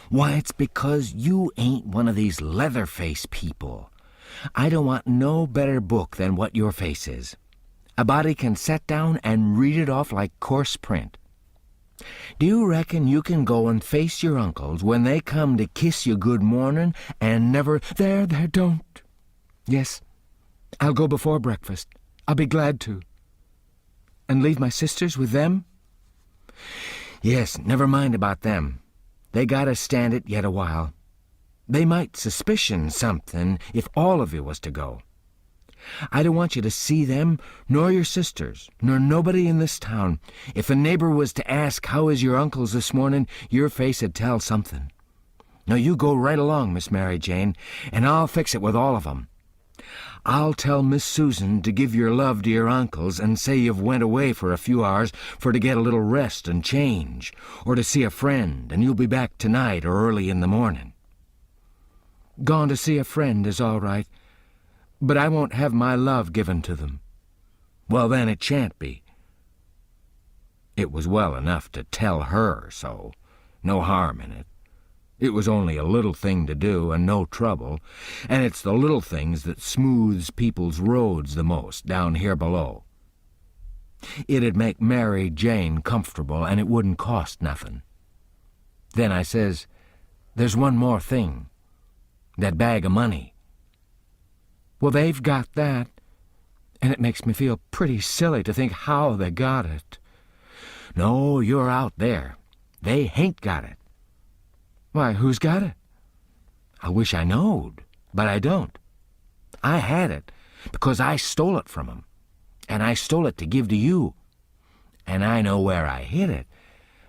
Speaker 2: "Why, it's because you ain't one of these leather-face people. I don't want no better book than what your face is. A body can set down and read it off like coarse print. Do you reckon you can go and face your uncles when they come to kiss you good morning and never—" There, don't. "Yes, I'll go before breakfast. I'll be glad to." "And leave my sisters with them?" "Yes, never mind about them. They gotta stand it yet a while. They might suspicion something if all of you was to go. I don't want you to see them, nor your sisters, nor nobody in this town. If a neighbor was to ask how is your uncles this morning, your face'd tell something. Now you go right along, Miss Mary Jane, and I'll fix it with all of 'em. I'll tell Miss Susan to give your love to your uncles and say you've went away for a few hours for to get a little rest and change, or to see a friend, and you'll be back tonight or early in the morning." "Gone to see a friend is all right, but I won't have my love given to them." "Well, then it shan't be." It was well enough to tell her so. No harm in it. It was only a little thing to do and no trouble, and it's the little things that smooths people's roads the most down here below. It'd make Mary Jane comfortable, and it wouldn't cost nothing. Then I says, "There's one more thing. That bag of money." "Well, they've got that, and it makes me feel pretty silly to think how they got it." "No, you're out there. They hain't got it." "Why, who's got it?" "I wish I knowed, but I don't. I had it because I stole it from 'em, and I stole it to give to you. And I know where I hid it,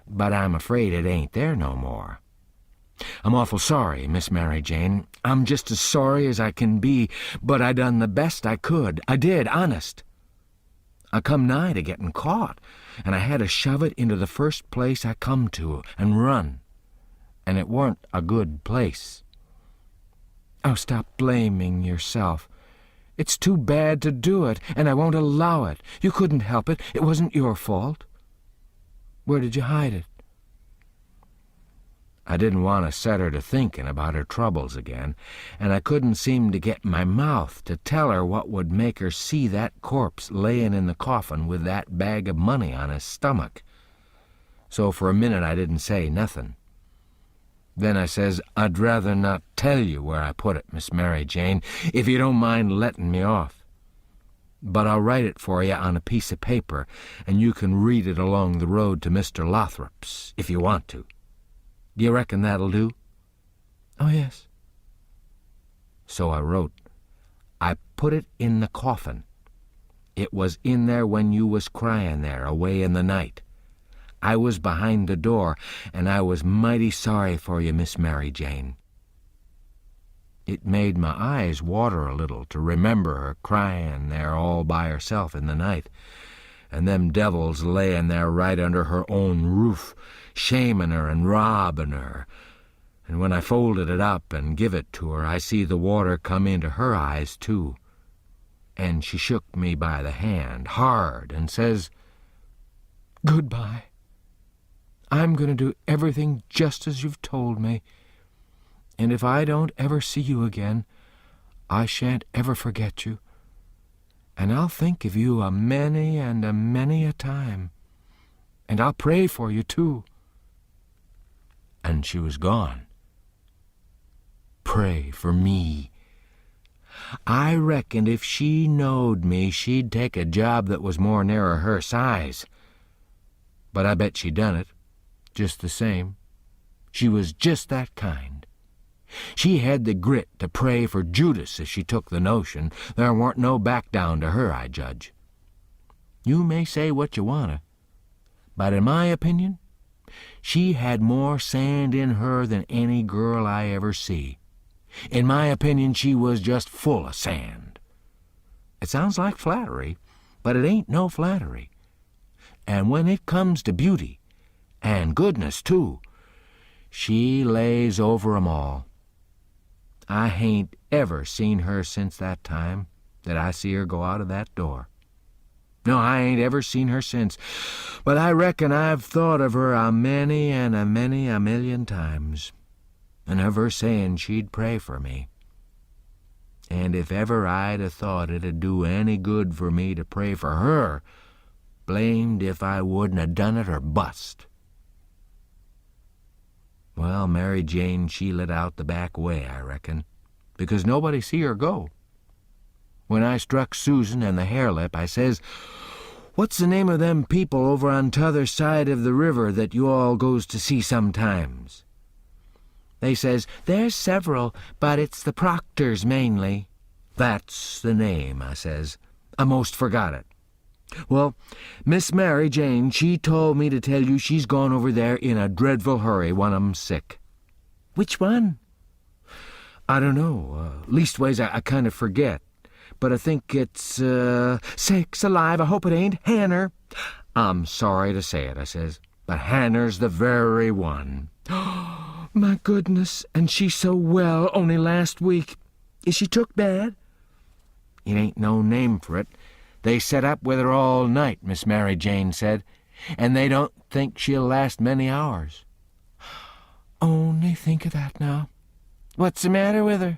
Speaker 2: but I'm afraid it ain't there no more. I'm awful sorry, Miss Mary Jane. I'm just as sorry as I can be, but I done the best I could. I did, honest." I come nigh to getting caught, and I had to shove it into the first place I come to and run. And it weren't a good place. Oh, stop blaming yourself. It's too bad to do it, and I won't allow it. You couldn't help it. It wasn't your fault. Where did you hide it? I didn't want to set her to thinking about her troubles again, and I couldn't seem to get my mouth to tell her what would make her see that corpse layin' in the coffin with that bag of money on his stomach. So for a minute I didn't say nothing. Then I says, I'd rather not tell you where I put it, Miss Mary Jane, if you don't mind letting me off. But I'll write it for you on a piece of paper, and you can read it along the road to Mr. Lothrop's, if you want to. Do you reckon that'll do? Oh, yes. So I wrote, I put it in the coffin. It was in there when you was crying there, away in the night. I was behind the door, and I was mighty sorry for you, Miss Mary Jane. It made my eyes water a little to remember her crying there all by herself in the night, and them devils layin' there right under her own roof, shaming her and robbing her. And when I folded it up and give it to her, I see the water come into her eyes, too. And she shook me by the hand, hard, and says, Goodbye. I'm going to do everything just as you've told me. And if I don't ever see you again, I shan't ever forget you. And I'll think of you a many and a many a time. And I'll pray for you, too. And she was gone. Pray for me. I reckoned if she knowed me, she'd take a job that was more nearer her size. But I bet she done it, just the same. She was just that kind. She had the grit to pray for Judas if she took the notion. There weren't no back down to her, I judge. You may say what you wanna, but in my opinion, she had more sand in her than any girl I ever see. In my opinion, she was just full of sand. It sounds like flattery, but it ain't no flattery. And when it comes to beauty, and goodness, too, she lays over 'em all. I hain't ever seen her since that time that I see her go out of that door. No, I ain't ever seen her since, but I reckon I've thought of her a many and a many a million times, and of her saying she'd pray for me. And if ever I'd a thought it'd do any good for me to pray for her, blamed if I wouldn't have done it or bust. Well, Mary Jane, she lit out the back way, I reckon, because nobody see her go. When I struck Susan and the harelip, I says, What's the name of them people over on t'other side of the river that you all goes to see sometimes? They says, There's several, but it's the Proctors mainly. That's the name, I says. I most forgot it. Well, Miss Mary Jane, she told me to tell you she's gone over there in a dreadful hurry, one of 'em's sick. Which one? I don't know. Leastways, I kind of forget. But I think it's, sakes alive, I hope it ain't Hanner. I'm sorry to say it, I says, but Hanner's the very one. My goodness, and she's so well only last week. Is she took bad? It ain't no name for it. They set up with her all night, Miss Mary Jane said, and they don't think she'll last many hours. Only think of that now. What's the matter with her?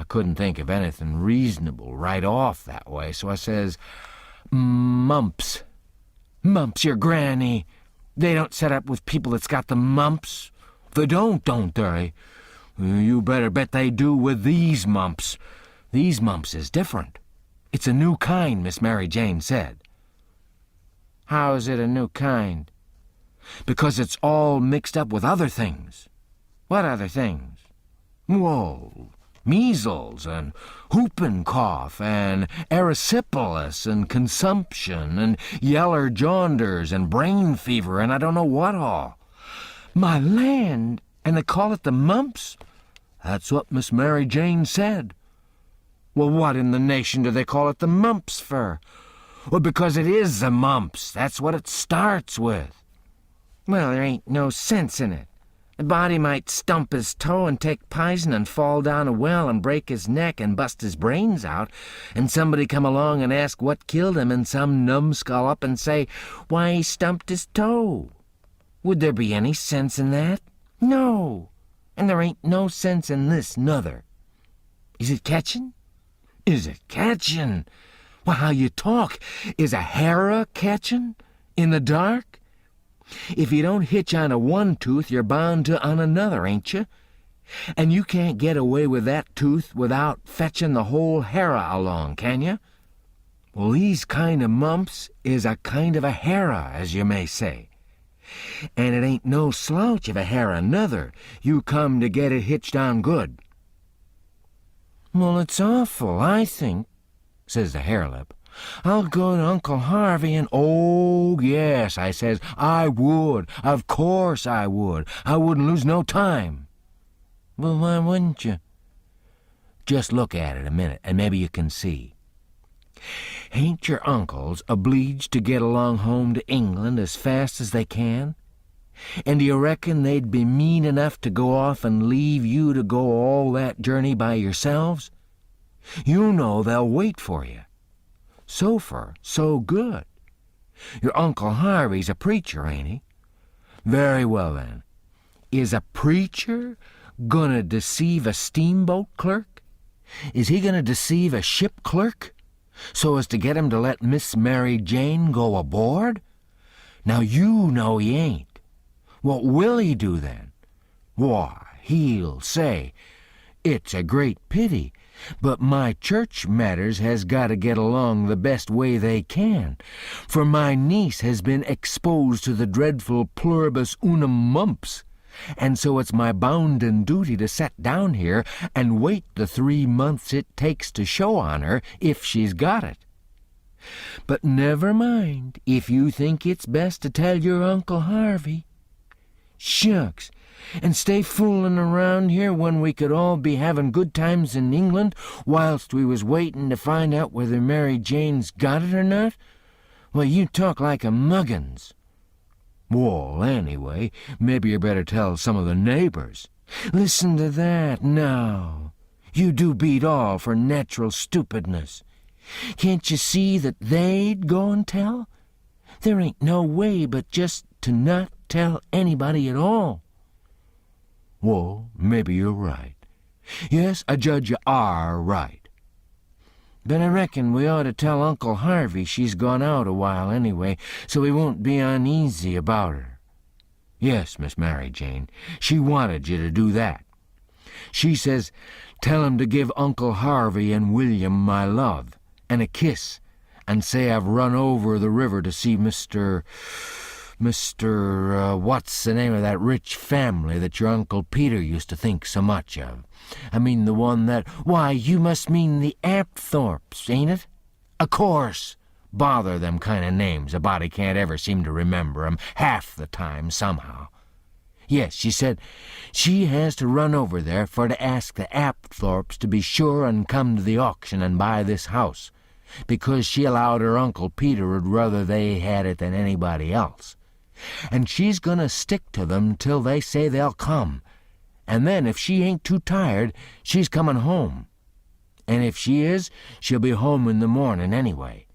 Speaker 2: I couldn't think of anything reasonable right off that way, so I says, Mumps. Mumps, your granny. They don't set up with people that's got the mumps. They don't they? You better bet they do with these mumps. These mumps is different. It's a new kind, Miss Mary Jane said. How is it a new kind? Because it's all mixed up with other things. What other things? Whoa, measles and whooping cough and erysipelas and consumption and yeller jaunders and brain fever and I don't know what all. My land, and they call it the mumps? That's what Miss Mary Jane said. Well, what in the nation do they call it the mumps for?
Speaker 1: Well, because it is the mumps. That's what it starts with.
Speaker 2: Well, there ain't no sense in it. The body might stump his toe and take poison and fall down a well and break his neck and bust his brains out, and somebody come along and ask what killed him, and some numbskull up and say, why, he stumped his toe. Would there be any sense in that? No. And there ain't no sense in this, nuther. Is it catchin'?
Speaker 1: Is it catchin'? Well, how you talk. Is a harrow catchin'? In the dark?
Speaker 2: If you don't hitch on a one tooth, you're bound to on another, ain't you? And you can't get away with that tooth without fetchin' the whole harrow along, can you?
Speaker 1: Well, these kind of mumps is a kind of a harrow, as you may say. And it ain't no slouch of a harrow, nuther. You come to get it hitched on good.
Speaker 2: Well, it's awful, I think, says the harelip. I'll go to Uncle Harvey and...
Speaker 1: Oh, yes, I says, I would. Of course I would. I wouldn't lose no time.
Speaker 2: Well, why wouldn't you?
Speaker 1: Just look at it a minute, and maybe you can see. Ain't your uncles obleeged to get along home to England as fast as they can? And do you reckon they'd be mean enough to go off and leave you to go all that journey by yourselves? You know they'll wait for you. So far, so good. Your Uncle Harvey's a preacher, ain't he? Very well, then. Is a preacher gonna deceive a steamboat clerk? Is he gonna deceive a ship clerk so as to get him to let Miss Mary Jane go aboard? Now you know he ain't. What will he do then? Why, he'll say, it's a great pity, but my church matters has got to get along the best way they can, for my niece has been exposed to the dreadful pluribus unum mumps, and so it's my bounden duty to set down here and wait the 3 months it takes to show on her if she's got it. But never mind if you think it's best to tell your Uncle Harvey. Shucks, and stay fooling around here when we could all be having good times in England whilst we was waiting to find out whether Mary Jane's got it or not? Well, you talk like a muggins. Well, anyway, maybe you better tell some of the neighbors. Listen to that, now. You do beat all for natural stupidness. Can't you see that they'd go and tell? There ain't no way but just to not tell anybody at all. Well, maybe you're right. Yes, I judge you are right. But I reckon we ought to tell Uncle Harvey she's gone out a while anyway, so he won't be uneasy about her. Yes, Miss Mary Jane, she wanted you to do that. She says, tell him to give Uncle Harvey and William my love, and a kiss, and say I've run over the river to see Mr. What's the name of that rich family that your Uncle Peter used to think so much of? I mean the one that... Why, you must mean the Apthorpes, ain't it? Of course. Bother them kind of names. A body can't ever seem to remember 'em half the time somehow. Yes, she said she has to run over there for to ask the Apthorpes to be sure and come to the auction and buy this house, because she allowed her Uncle Peter would rather they had it than anybody else. And she's gonna stick to them till they say they'll come, and then if she ain't too tired, she's comin' home. And if she is, she'll be home in the morning anyway.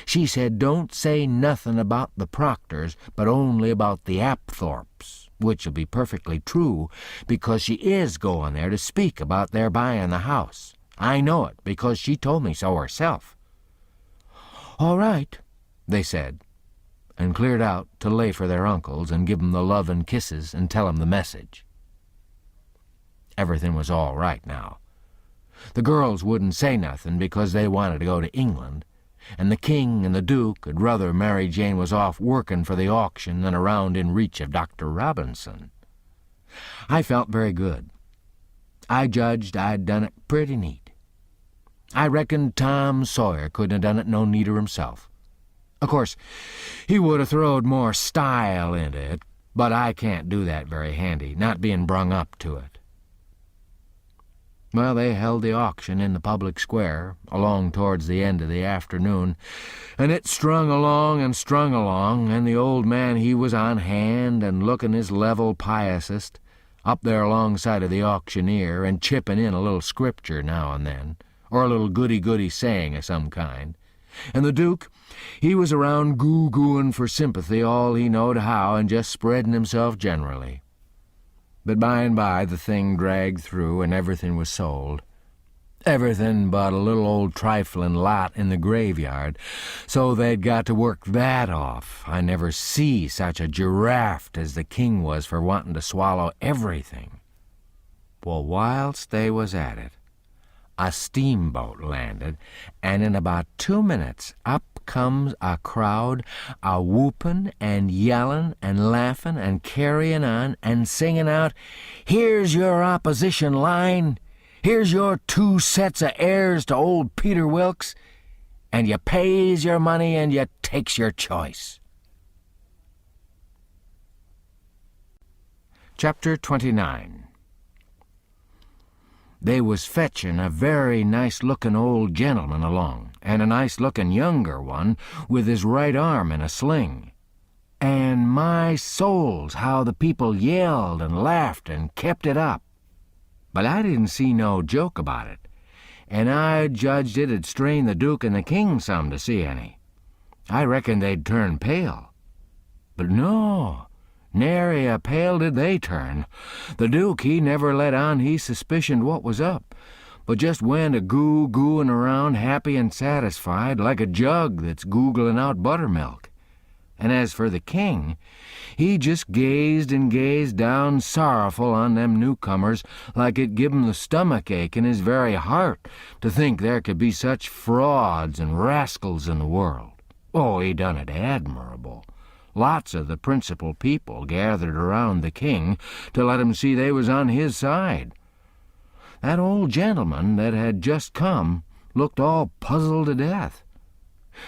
Speaker 1: She said don't say nothin' about the Proctors, but only about the Apthorpes, which'll be perfectly true, because she is going there to speak about their buying the house. I know it, because she told me so herself. All right, they said, and cleared out to lay for their uncles and give 'em the love and kisses and tell 'em the message. Everything was all right now. The girls wouldn't say nothing because they wanted to go to England, and the king and the duke would rather Mary Jane was off working for the auction than around in reach of Dr. Robinson. I felt very good. I judged I'd done it pretty neat. I reckoned Tom Sawyer couldn't have done it no neater himself. Of course, he would have throwed more style into it, but I can't do that very handy, not being brung up to it. Well, they held the auction in the public square, along towards the end of the afternoon, and it strung along, and the old man he was on hand and looking his level piousest, up there alongside of the auctioneer, and chipping in a little scripture now and then, or a little goody-goody saying of some kind. And the Duke, he was around goo-gooing for sympathy all he knowed how, and just spreading himself generally. But by and by the thing dragged through, and everything was sold. Everything but a little old trifling lot in the graveyard, so they'd got to work that off. I never see such a giraffe as the king was for wanting to swallow everything. Well, whilst they was at it, a steamboat landed, and in about 2 minutes up comes a crowd a-whooping and yelling and laughing and carrying on and singing out, "Here's your opposition line, here's your 2 sets of heirs to old Peter Wilkes, and you pays your money and you takes your choice." Chapter 29. They was fetching a very nice-looking old gentleman along, and a nice-looking younger one with his right arm in a sling. And my souls, how the people yelled and laughed and kept it up. But I didn't see no joke about it, and I judged it'd strain the Duke and the King some to see any. I reckoned they'd turn pale. But no, nary a pale did they turn. The Duke, he never let on he suspicioned what was up, but just went a-gooing around happy and satisfied, like a jug that's googling out buttermilk. And as for the King, he just gazed and gazed down sorrowful on them newcomers, like it give him the stomach ache in his very heart to think there could be such frauds and rascals in the world. Oh, he done it admirable. Lots of the principal people gathered around the King to let him see they was on his side. That old gentleman that had just come looked all puzzled to death.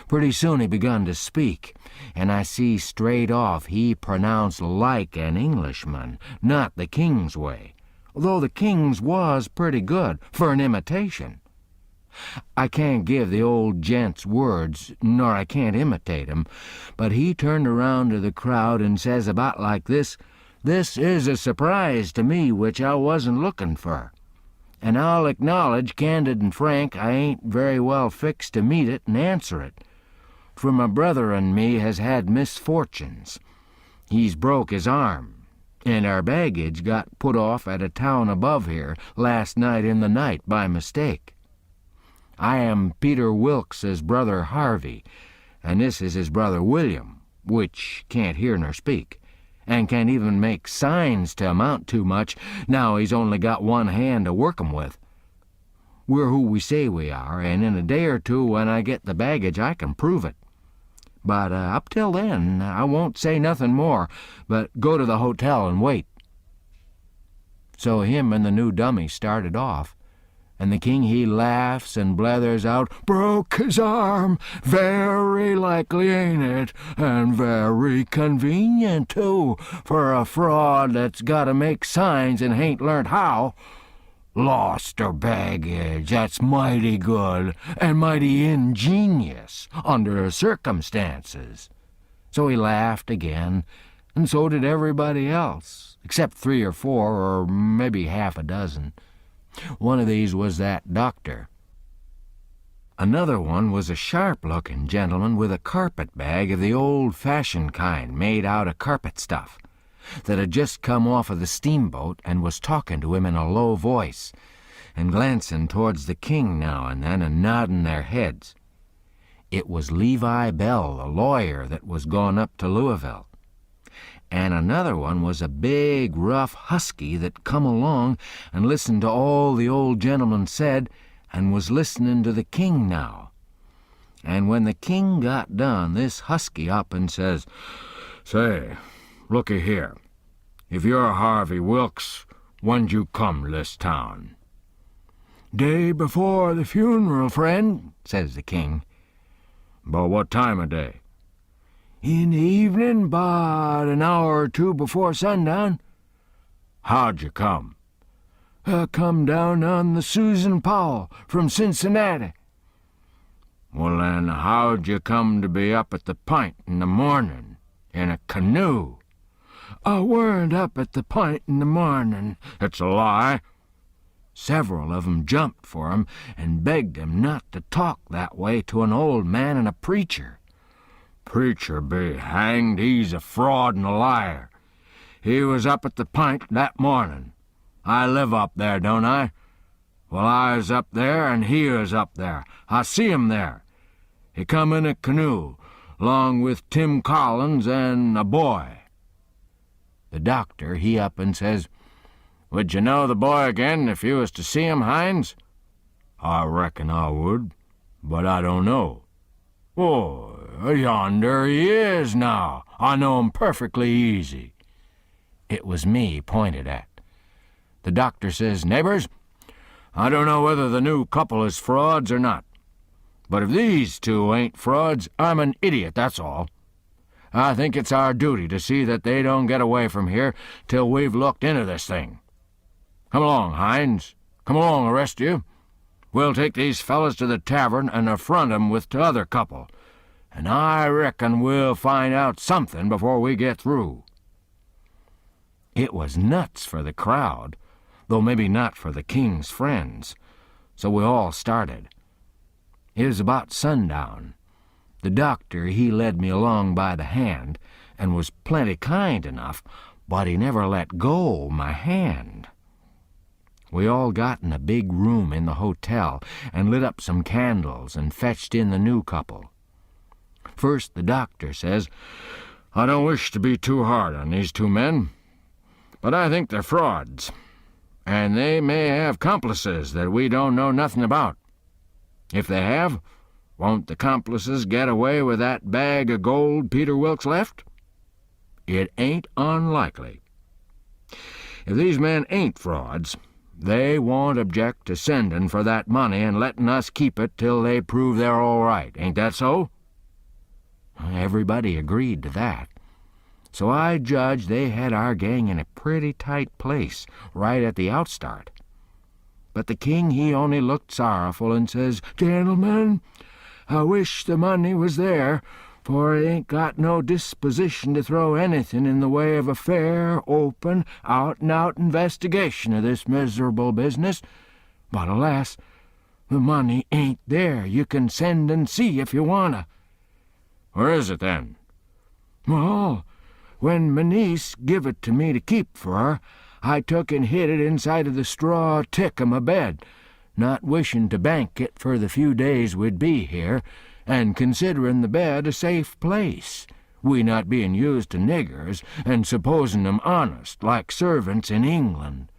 Speaker 1: Pretty soon he begun to speak, and I see straight off he pronounced like an Englishman, not the King's way, though the King's was pretty good for an imitation. I can't give the old gent's words, nor I can't imitate 'em, but he turned around to the crowd and says about like this, "This is a surprise to me which I wasn't looking for, and I'll acknowledge, candid and frank, I ain't very well fixed to meet it and answer it, for my brother and me has had misfortunes. He's broke his arm, and our baggage got put off at a town above here last night in the night by mistake. I am Peter Wilkes's brother Harvey, and this is his brother William, which can't hear nor speak, and can't even make signs to amount to much, now he's only got one hand to work 'em with. We're who we say we are, and in a day or two when I get the baggage I can prove it. But up till then I won't say nothing more, but go to the hotel and wait." So him and the new dummy started off, and the King he laughs and blethers out, "Broke his arm, very likely, ain't it? And very convenient, too, for a fraud that's got to make signs and hain't learnt how. Lost her baggage, that's mighty good and mighty ingenious under circumstances." So he laughed again, and so did everybody else, except 3 or 4, or maybe half a dozen. One of these was that doctor. Another one was a sharp-looking gentleman with a carpet bag of the old-fashioned kind made out of carpet stuff, that had just come off of the steamboat and was talking to him in a low voice, and glancing towards the King now and then and nodding their heads. It was Levi Bell, the lawyer that was gone up to Louisville. And another one was a big, rough husky that come along and listened to all the old gentleman said and was listening to the King now. And when the King got done, this husky up and says, "Say, looky here, if you're Harvey Wilkes, when'd you come to this town?" "Day before the funeral, friend," says the King. "About what time of day?" "In the evening, 'bout an hour or 2 before sundown." "How'd you come?"
Speaker 2: Come down on the Susan Powell from Cincinnati."
Speaker 1: "Well, then, how'd you come to be up at the P'int in the morning, in a canoe?"
Speaker 2: "I weren't up at the P'int in the morning."
Speaker 1: "It's a lie."
Speaker 2: Several of 'em jumped for him and begged him not to talk that way to an old man and a preacher.
Speaker 1: "Preacher be hanged, he's a fraud and a liar. He was up at the P'int that morning. I live up there, don't I? Well, I was up there and he was up there. I see him there. He come in a canoe, 'long with Tim Collins and a boy."
Speaker 2: The doctor, he up and says,
Speaker 1: "Would you know the boy again if you was to see him, Hines?" "I reckon I would, but I don't know."
Speaker 2: "Oh, yonder he is now. I know him perfectly easy." It was me pointed at. The doctor says, "Neighbors, I don't know whether the new couple is frauds or not. But if these two ain't frauds, I'm an idiot, that's all. I think it's our duty to see that they don't get away from here till we've looked into this thing. Come along, Hines. Come along, the rest of you. We'll take these fellas to the tavern and affront 'em with t'other couple, and I reckon we'll find out something before we get through." It was nuts for the crowd, though maybe not for the king's friends, so we all started. It was about sundown. The doctor, he led me along by the hand, and was plenty kind enough, but he never let go my hand. We all got in a big room in the hotel and lit up some candles and fetched in the new couple. First the doctor says, "I don't wish to be too hard on these two men, but I think they're frauds, and they may have complices that we don't know nothing about. If they have, won't the complices get away with that bag of gold Peter Wilkes left? It ain't unlikely. If these men ain't frauds, they won't object to sending for that money and letting us keep it till they prove they're all right. Ain't that so?" Everybody agreed to that. So I judged they had our gang in a pretty tight place right at the outstart. But the king, he only looked sorrowful and says, "Gentlemen, I wish the money was there, for I ain't got no disposition to throw anything in the way of a fair, open, out-and-out investigation of this miserable business. But alas, the money ain't there. You can send and see if you wanna."
Speaker 1: "Where is it, then?"
Speaker 2: "Well, when my niece give it to me to keep for her, I took and hid it inside of the straw tick of my bed, not wishing to bank it for the few days we'd be here, and considering the bed a safe place, we not being used to niggers, and supposing them honest, like servants in England.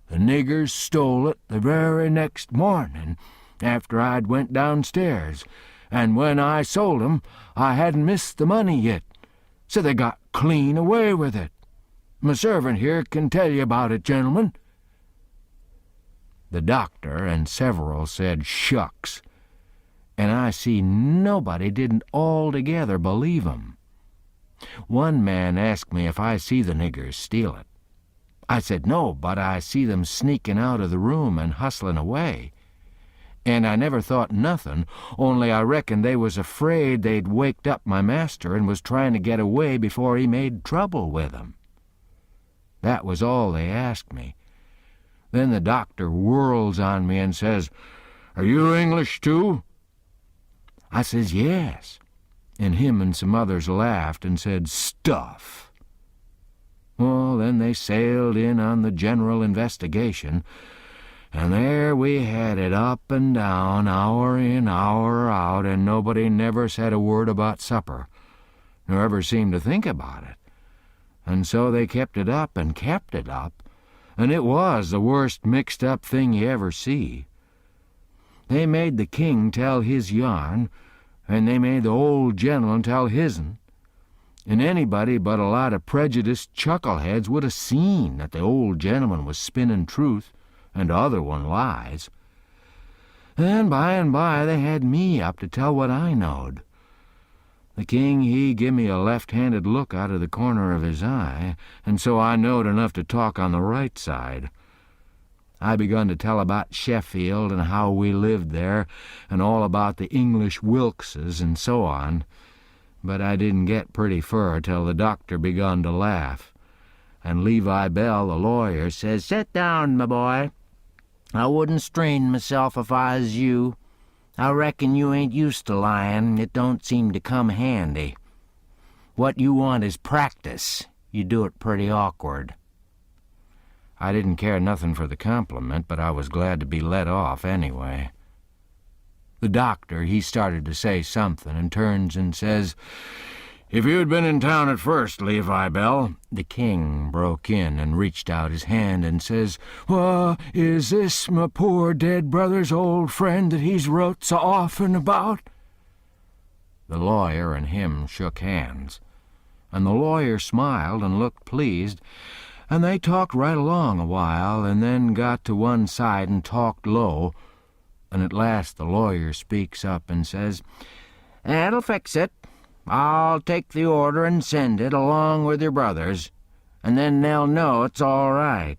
Speaker 2: The niggers stole it the very next morning, after I'd went downstairs, and when I sold 'em, I hadn't missed the money yet, so they got clean away with it. My servant here can tell you about it, gentlemen." The doctor and several said, "Shucks," and I see nobody didn't altogether believe 'em. One man asked me if I see the niggers steal it. I said no, but I see them sneaking out of the room and hustling away. And I never thought nothing, only I reckoned they was afraid they'd waked up my master and was trying to get away before he made trouble with 'em. That was all they asked me. Then the doctor whirls on me and says, "Are you English, too?" I says, "Yes," and him and some others laughed and said, "Stuff." Well, then they sailed in on the general investigation, and there we had it up and down, hour in, hour out, and nobody never said a word about supper, nor ever seemed to think about it. And so they kept it up and kept it up, and it was the worst mixed-up thing you ever see. They made the king tell his yarn, and they made the old gentleman tell his'n, and anybody but a lot of prejudiced chuckleheads would have seen that the old gentleman was spinning truth and the other one lies. And by they had me up to tell what I knowed. The king, he give me a left-handed look out of the corner of his eye, and so I knowed enough to talk on the right side.
Speaker 1: I begun to tell about Sheffield and how we lived there, and all about the English Wilkses and so on. But I didn't get pretty fur till the doctor begun to laugh. And Levi Bell, the lawyer, says, "Sit down, my boy. I wouldn't strain myself if I was you. I reckon you ain't used to lying. It don't seem to come handy. What you want is practice. You do it pretty awkward." I didn't care nothing for the compliment, but I was glad to be let off anyway. The doctor, he started to say something and turns and says, "If you'd been in town at first, Levi Bell," the king broke in and reached out his hand and says, "Wha, is this my poor dead brother's old friend that he's wrote so often about?" The lawyer and him shook hands, and the lawyer smiled and looked pleased, and they talked right along a while, and then got to one side and talked low, and at last the lawyer speaks up and says, "That'll fix it. I'll take the order and send it along with your brother's, and then they'll know it's all right."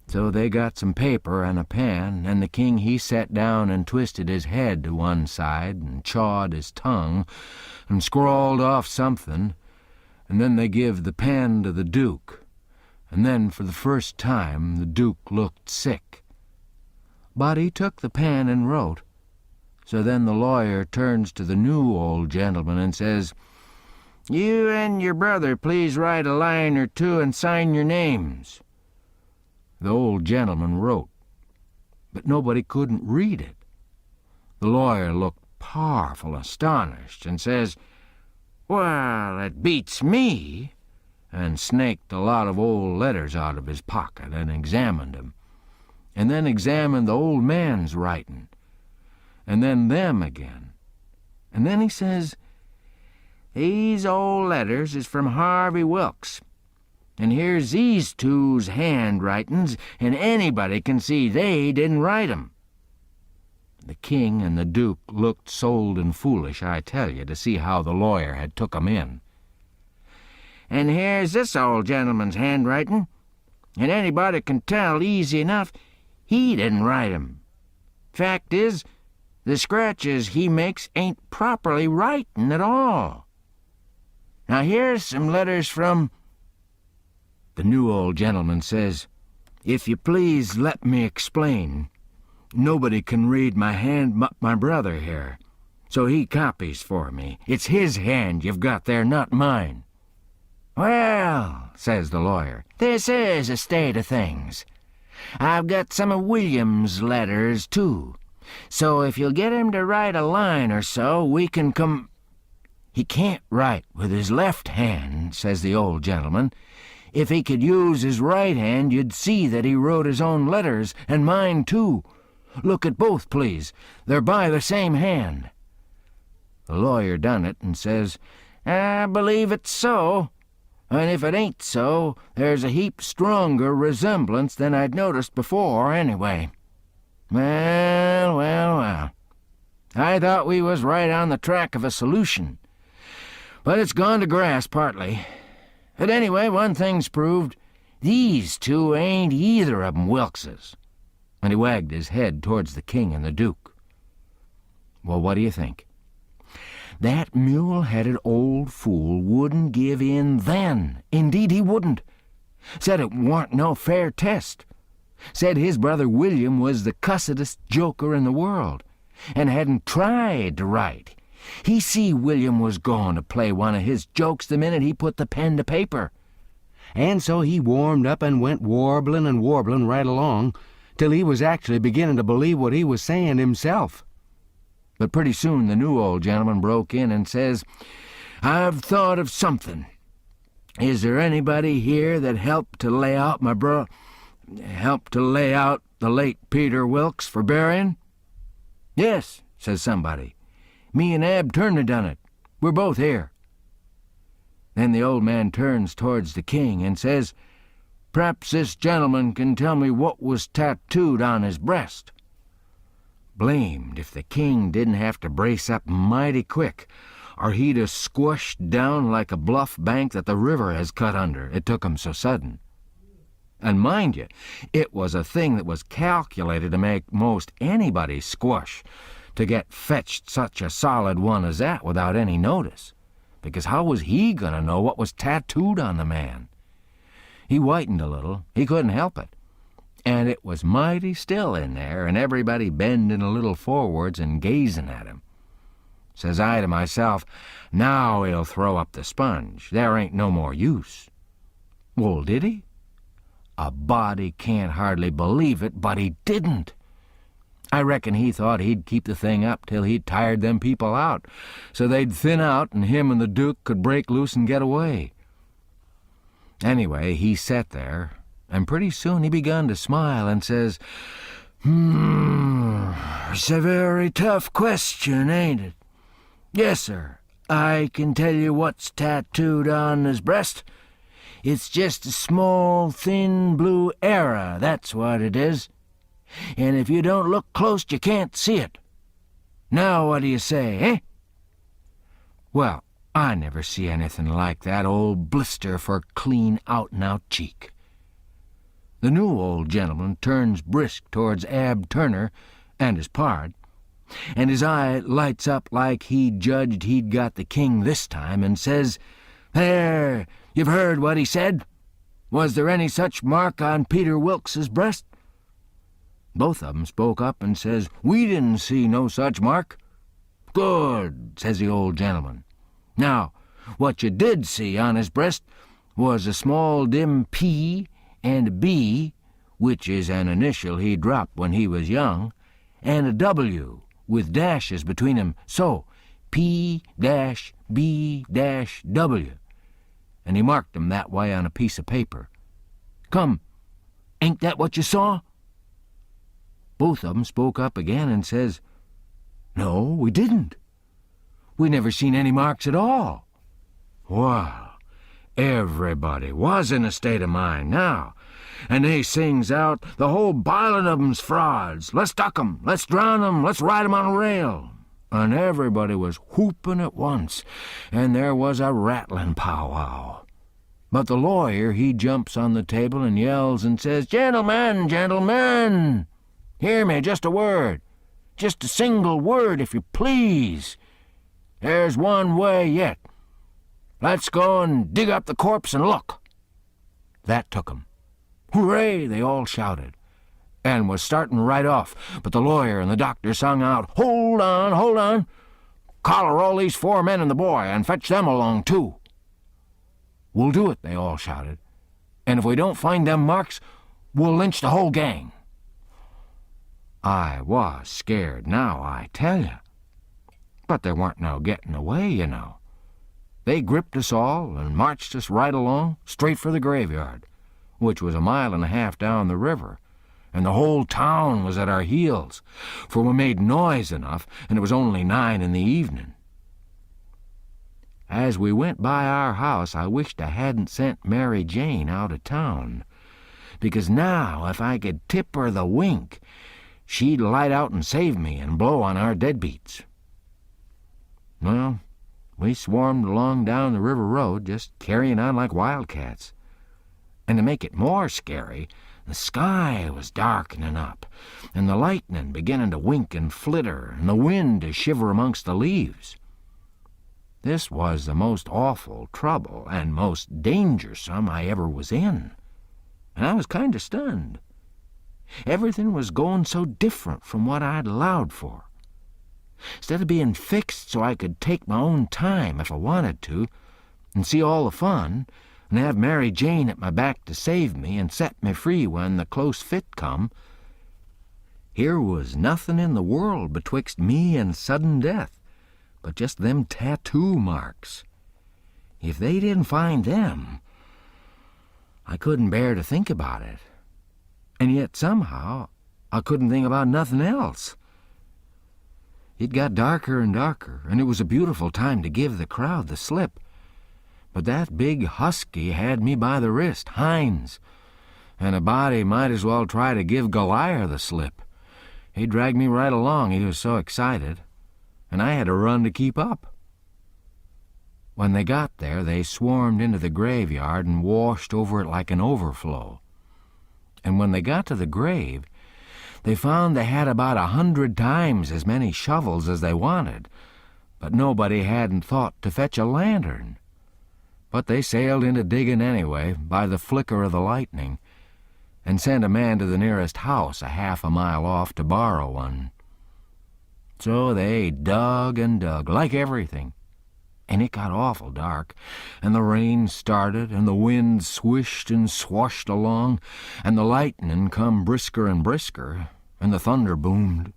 Speaker 1: So they got some paper and a pen, and the king he sat down and twisted his head to one side and chawed his tongue and scrawled off something, and then they give the pen to the Duke, and then for the first time the Duke looked sick. But he took the pen and wrote. So then the lawyer turns to the new old gentleman and says, "You and your brother please write a line or two and sign your names." The old gentleman wrote, but nobody couldn't read it. The lawyer looked powerful astonished and says, "Well, it beats me," and snaked a lot of old letters out of his pocket and examined 'em, and then examined the old man's writing, and then them again. And then he says, "These old letters is from Harvey Wilkes, and here's these two's handwritings, and anybody can see they didn't write 'em." The king and the Duke looked sold and foolish, I tell you, to see how the lawyer had took 'em in. "And here's this old gentleman's handwriting, and anybody can tell easy enough he didn't write 'em. Fact is, the scratches he makes ain't properly writing at all. Now here's some letters from—" The new old gentleman says, "If you please let me explain. Nobody can read my hand but my brother here, so he copies for me. It's his hand you've got there, not mine." "Well," says the lawyer, "this is a state of things. I've got some of William's letters, too, so if you'll get him to write a line or so, we can come—" "He can't write with his left hand," says the old gentleman. "If he could use his right hand, you'd see that he wrote his own letters, and mine, too. Look at both, please. They're by the same hand." The lawyer done it and says, "I believe it's so. And if it ain't so, there's a heap stronger resemblance than I'd noticed before, anyway. Well, well, well. I thought we was right on the track of a solution. But it's gone to grass partly. But anyway, one thing's proved. These two ain't either of 'em Wilkses." And he wagged his head towards the king and the Duke. Well, what do you think? That mule-headed old fool wouldn't give in then. Indeed, he wouldn't. Said it warn't no fair test. Said his brother William was the cussedest joker in the world, and hadn't tried to write. He see William was going to play one of his jokes the minute he put the pen to paper. And so he warmed up and went warbling and warbling right along, till he was actually beginning to believe what he was saying himself. But pretty soon the new old gentleman broke in and says, "I've thought of something. Is there anybody here that helped to lay out the late Peter Wilkes for burying?" "Yes," says somebody. "Me and Ab Turner done it. We're both here." Then the old man turns towards the king and says, "P'raps this gentleman can tell me what was tattooed on his breast." Blamed if the king didn't have to brace up mighty quick, or he'd have squashed down like a bluff bank that the river has cut under. It took him so sudden.
Speaker 2: And mind you, it was a thing that was calculated to make most anybody squash, to get fetched such a solid one as that without any notice, because how was he going to know what was tattooed on the man? He whitened a little. He couldn't help it. And it was mighty still in there, and everybody bending a little forwards and gazing at him. Says I to myself, now he'll throw up the sponge. There ain't no more use. Well, did he? A body can't hardly believe it, but he didn't. I reckon he thought he'd keep the thing up till he'd tired them people out, so they'd thin out and him and the Duke could break loose and get away. Anyway, he sat there, and pretty soon he begun to smile and says, It's a very tough question, ain't it? Yes, sir, I can tell you what's tattooed on his breast. It's just a small, thin blue arrow, that's what it is. And if you don't look close, you can't see it. Now what do you say, eh? Well, I never see anything like that old blister for clean out-and-out cheek. The new old gentleman turns brisk towards Ab Turner and his pard, and his eye lights up like he judged he'd got the king this time, and says, There, you've heard what he said. Was there any such mark on Peter Wilkes's breast? Both of 'em spoke up and says, We didn't see no such mark. Good, says the old gentleman. Now, what you did see on his breast was a small dim P and a B, which is an initial he dropped when he was young, and a W with dashes between 'em, so P-B-W. And he marked 'em that way on a piece of paper. Come, ain't that what you saw? Both of 'em spoke up again and says, No, we didn't. We never seen any marks at all. Well, everybody was in a state of mind now, and they sings out, The whole bilin' of 'em's frauds. Let's duck 'em, let's drown 'em, let's ride 'em on a rail. And everybody was whooping at once, and there was a rattling powwow. But the lawyer, he jumps on the table and yells and says, Gentlemen, gentlemen, hear me, just a word, just a single word, if you please. There's one way yet. Let's go and dig up the corpse and look. That took 'em. Hooray, they all shouted, and was starting right off, but the lawyer and the doctor sung out, Hold on, hold on. Collar all these 4 men and the boy, and fetch them along, too. We'll do it, they all shouted, and if we don't find them marks, we'll lynch the whole gang. I was scared now, I tell you. But there weren't no getting away, you know. They gripped us all and marched us right along, straight for the graveyard, which was 1.5 miles down the river, and the whole town was at our heels, for we made noise enough, and it was only 9 in the evening. As we went by our house, I wished I hadn't sent Mary Jane out of town, because now, if I could tip her the wink, she'd light out and save me and blow on our deadbeats. Well, we swarmed along down the river road, just carrying on like wildcats. And to make it more scary, the sky was darkening up, and the lightning beginning to wink and flitter, and the wind to shiver amongst the leaves. This was the most awful trouble and most dangersome I ever was in, and I was kind of stunned. Everything was going so different from what I'd allowed for. Instead of being fixed so I could take my own time if I wanted to, and see all the fun, and have Mary Jane at my back to save me and set me free when the close fit come, here was nothing in the world betwixt me and sudden death, but just them tattoo marks. If they didn't find them, I couldn't bear to think about it. And yet somehow I couldn't think about nothing else. It got darker and darker, and it was a beautiful time to give the crowd the slip. But that big husky had me by the wrist, Hines, and a body might as well try to give Goliath the slip. He dragged me right along, he was so excited, and I had to run to keep up. When they got there, they swarmed into the graveyard and washed over it like an overflow. And when they got to the grave, they found they had about 100 times as many shovels as they wanted, but nobody hadn't thought to fetch a lantern. But they sailed into digging anyway, by the flicker of the lightning, and sent a man to the nearest house a half a mile off to borrow one. So they dug and dug, like everything, and it got awful dark, and the rain started, and the wind swished and swashed along, and the lightning come brisker and brisker, and the thunder boomed.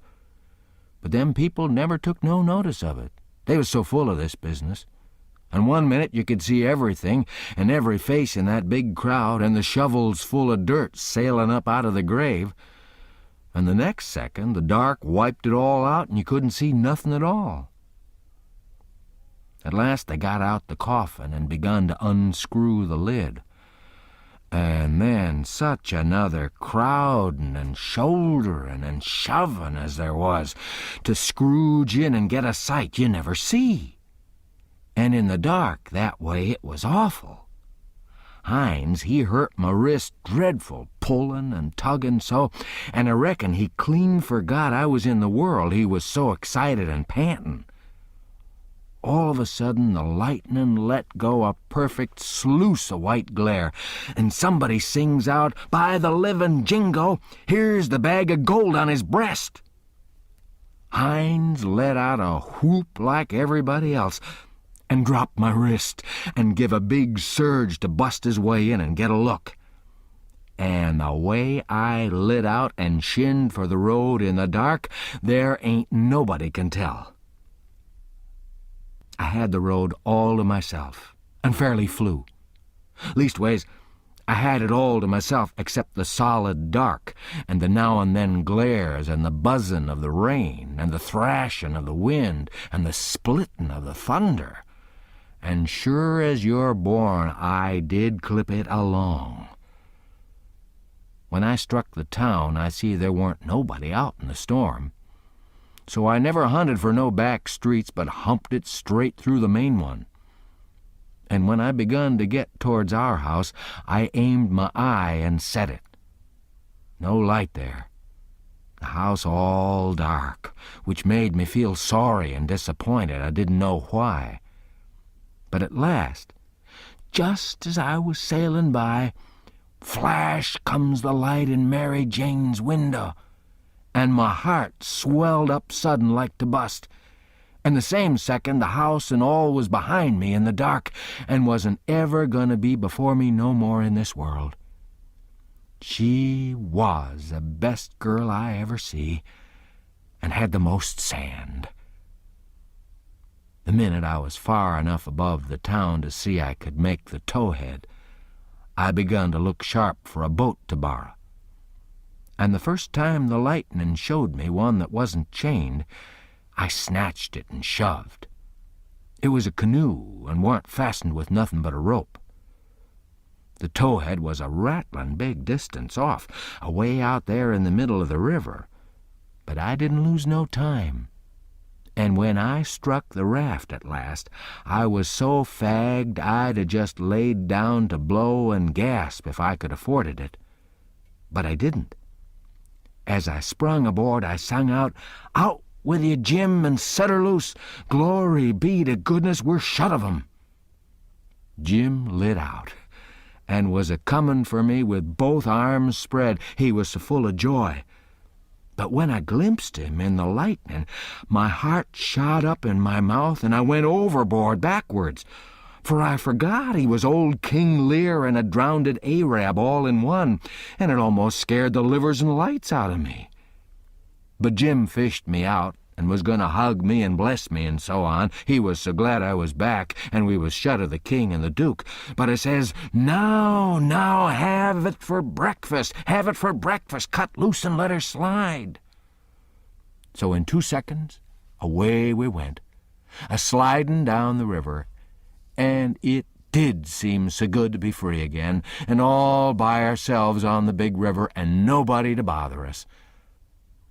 Speaker 2: But them people never took no notice of it. They was so full of this business. And one minute you could see everything and every face in that big crowd, and the shovels full of dirt sailing up out of the grave, and the next second the dark wiped it all out and you couldn't see nothing at all. At last they got out the coffin and begun to unscrew the lid. And then such another crowdin' and shoulderin' and shovin' as there was to scrooge in and get a sight you never see. And in the dark that way it was awful. Hines, he hurt my wrist dreadful, pullin' and tuggin' so, and I reckon he clean forgot I was in the world, he was so excited and pantin'. All of a sudden the lightning let go a perfect sluice of white glare, and somebody sings out, "By the livin' Jingo, here's the bag of gold on his breast." Hines let out a whoop like everybody else, and dropped my wrist, and give a big surge to bust his way in and get a look. And the way I lit out and shinned for the road in the dark, there ain't nobody can tell. I had the road all to myself, and fairly flew. Leastways, I had it all to myself except the solid dark, and the now-and-then glares, and the buzzin' of the rain, and the thrashin' of the wind, and the splittin' of the thunder. And sure as you're born, I did clip it along. When I struck the town, I see there weren't nobody out in the storm. So I never hunted for no back streets, but humped it straight through the main one. And when I begun to get towards our house, I aimed my eye and set it. No light there. The house all dark, which made me feel sorry and disappointed. I didn't know why. But at last, just as I was sailing by, flash comes the light in Mary Jane's window, and my heart swelled up sudden like to bust. And the same second the house and all was behind me in the dark, and wasn't ever going to be before me no more in this world. She was the best girl I ever see, and had the most sand. The minute I was far enough above the town to see I could make the towhead, I begun to look sharp for a boat to borrow. And the first time the lightning showed me one that wasn't chained, I snatched it and shoved. It was a canoe and warn't fastened with nothing but a rope. The towhead was a rattlin' big distance off, away out there in the middle of the river. But I didn't lose no time. And when I struck the raft at last, I was so fagged I'd 'a just laid down to blow and gasp if I could afforded it. But I didn't. As I sprung aboard, I sung out with you, Jim, and set her loose. Glory be to goodness we're shut of 'em." Jim lit out, and was a-comin' for me with both arms spread, he was so full of joy. But when I glimpsed him in the lightning, my heart shot up in my mouth, and I went overboard backwards, for I forgot he was old King Lear and a drownded Arab all in one, and it almost scared the livers and lights out of me. But Jim fished me out, and was going to hug me and bless me and so on. He was so glad I was back, and we was shut of the king and the duke. But I says, now, have it for breakfast, cut loose and let her slide." So in 2 seconds, away we went, a-slidin' down the river, and it did seem so good to be free again, and all by ourselves on the big river, and nobody to bother us.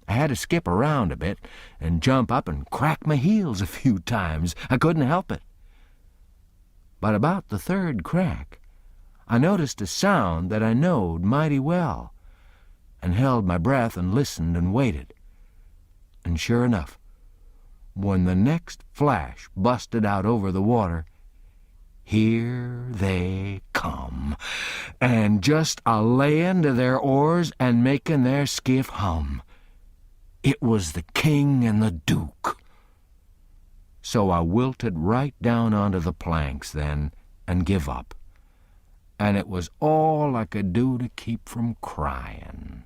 Speaker 2: I had to skip around a bit and jump up and crack my heels a few times. I couldn't help it. But about the third crack, I noticed a sound that I knowed mighty well, and held my breath and listened and waited. And sure enough, when the next flash busted out over the water, here they come, and just a-layin' to their oars and making their skiff hum. It was the king and the duke. So I wilted right down onto the planks then and give up. And it was all I could do to keep from crying.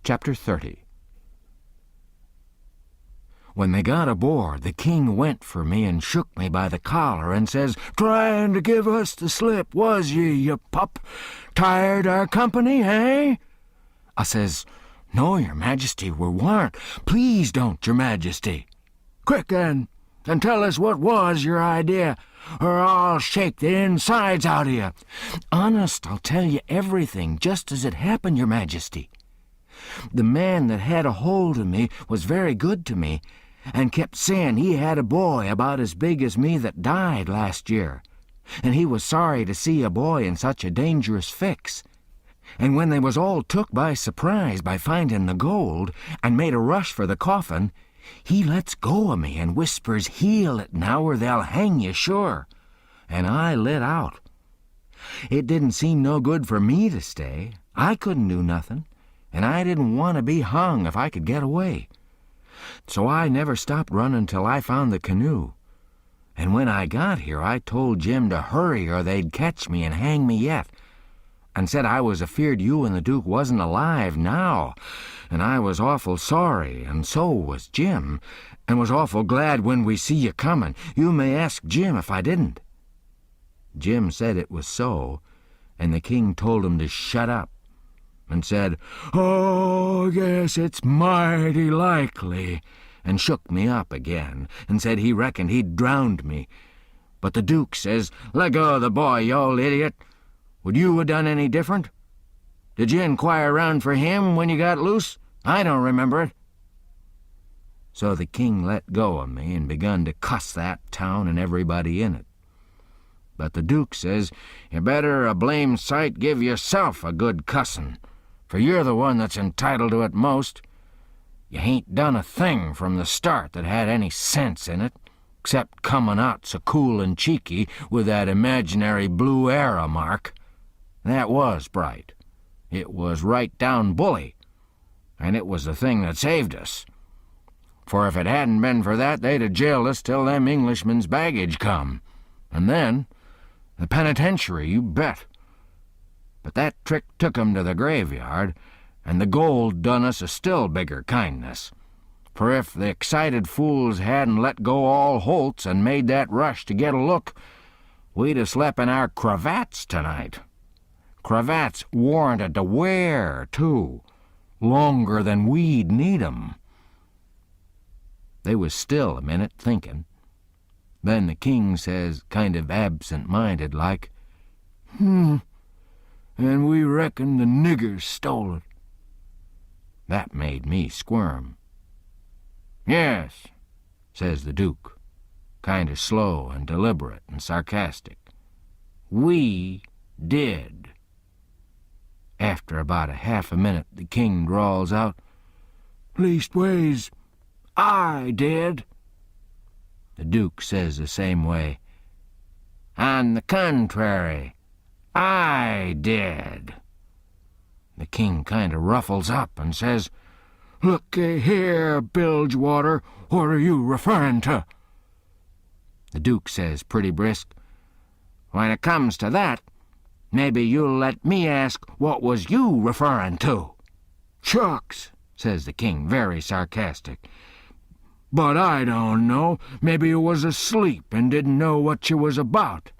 Speaker 2: Chapter 30. When they got aboard, the king went for me and shook me by the collar and says, "Trying to give us the slip, was ye, you pup? Tired our company, eh?" I says, "No, your majesty, we warn't. Please don't, your majesty." "Quick, then, and tell us what was your idea, or I'll shake the insides out of you." "Honest, I'll tell you everything, just as it happened, your majesty. The man that had a hold of me was very good to me, and kept saying he had a boy about as big as me that died last year, and he was sorry to see a boy in such a dangerous fix. And when they was all took by surprise by finding the gold, and made a rush for the coffin, he lets go of me and whispers, 'Heal it now, or they'll hang you sure.' And I lit out. It didn't seem no good for me to stay. I couldn't do nothing, and I didn't want to be hung if I could get away. So I never stopped running till I found the canoe. And when I got here, I told Jim to hurry or they'd catch me and hang me yet, and said I was afeard you and the Duke wasn't alive now, and I was awful sorry, and so was Jim, and was awful glad when we see you coming. You may ask Jim if I didn't." Jim said it was so, and the king told him to shut up, and said, "Oh, yes, it's mighty likely," and shook me up again, and said he reckoned he'd drowned me. But the Duke says, "Let go of the boy, you old idiot. Would you have done any different? Did you inquire round for him when you got loose? I don't remember it." So the king let go of me and begun to cuss that town and everybody in it. But the Duke says, "You better a blame sight give yourself a good cussin', for you're the one that's entitled to it most. You hain't done a thing from the start that had any sense in it, except comin' out so cool and cheeky with that imaginary blue arrow mark. That was bright. It was right down bully, and it was the thing that saved us. For if it hadn't been for that, they'd have jailed us till them Englishmen's baggage come, and then the penitentiary, you bet. But that trick took 'em to the graveyard, and the gold done us a still bigger kindness. For if the excited fools hadn't let go all holts and made that rush to get a look, we'd have slept in our cravats tonight. Cravats warranted to wear, too, longer than we'd need 'em." They was still a minute thinking. Then the king says, kind of absent-minded like, "And we reckon the niggers stole it." That made me squirm. "Yes," says the Duke, kind of slow and deliberate and sarcastic. "We did." After about a half a minute, the king drawls out, "Leastways, I did." The Duke says the same way, "On the contrary, I did." The king kind of ruffles up and says, "Looky here, Bilgewater, what are you referring to?" The Duke says pretty brisk, "When it comes to that, maybe you'll let me ask what was you referring to?" "Shucks," says the king, very sarcastic. "But I don't know. Maybe you was asleep and didn't know what you was about."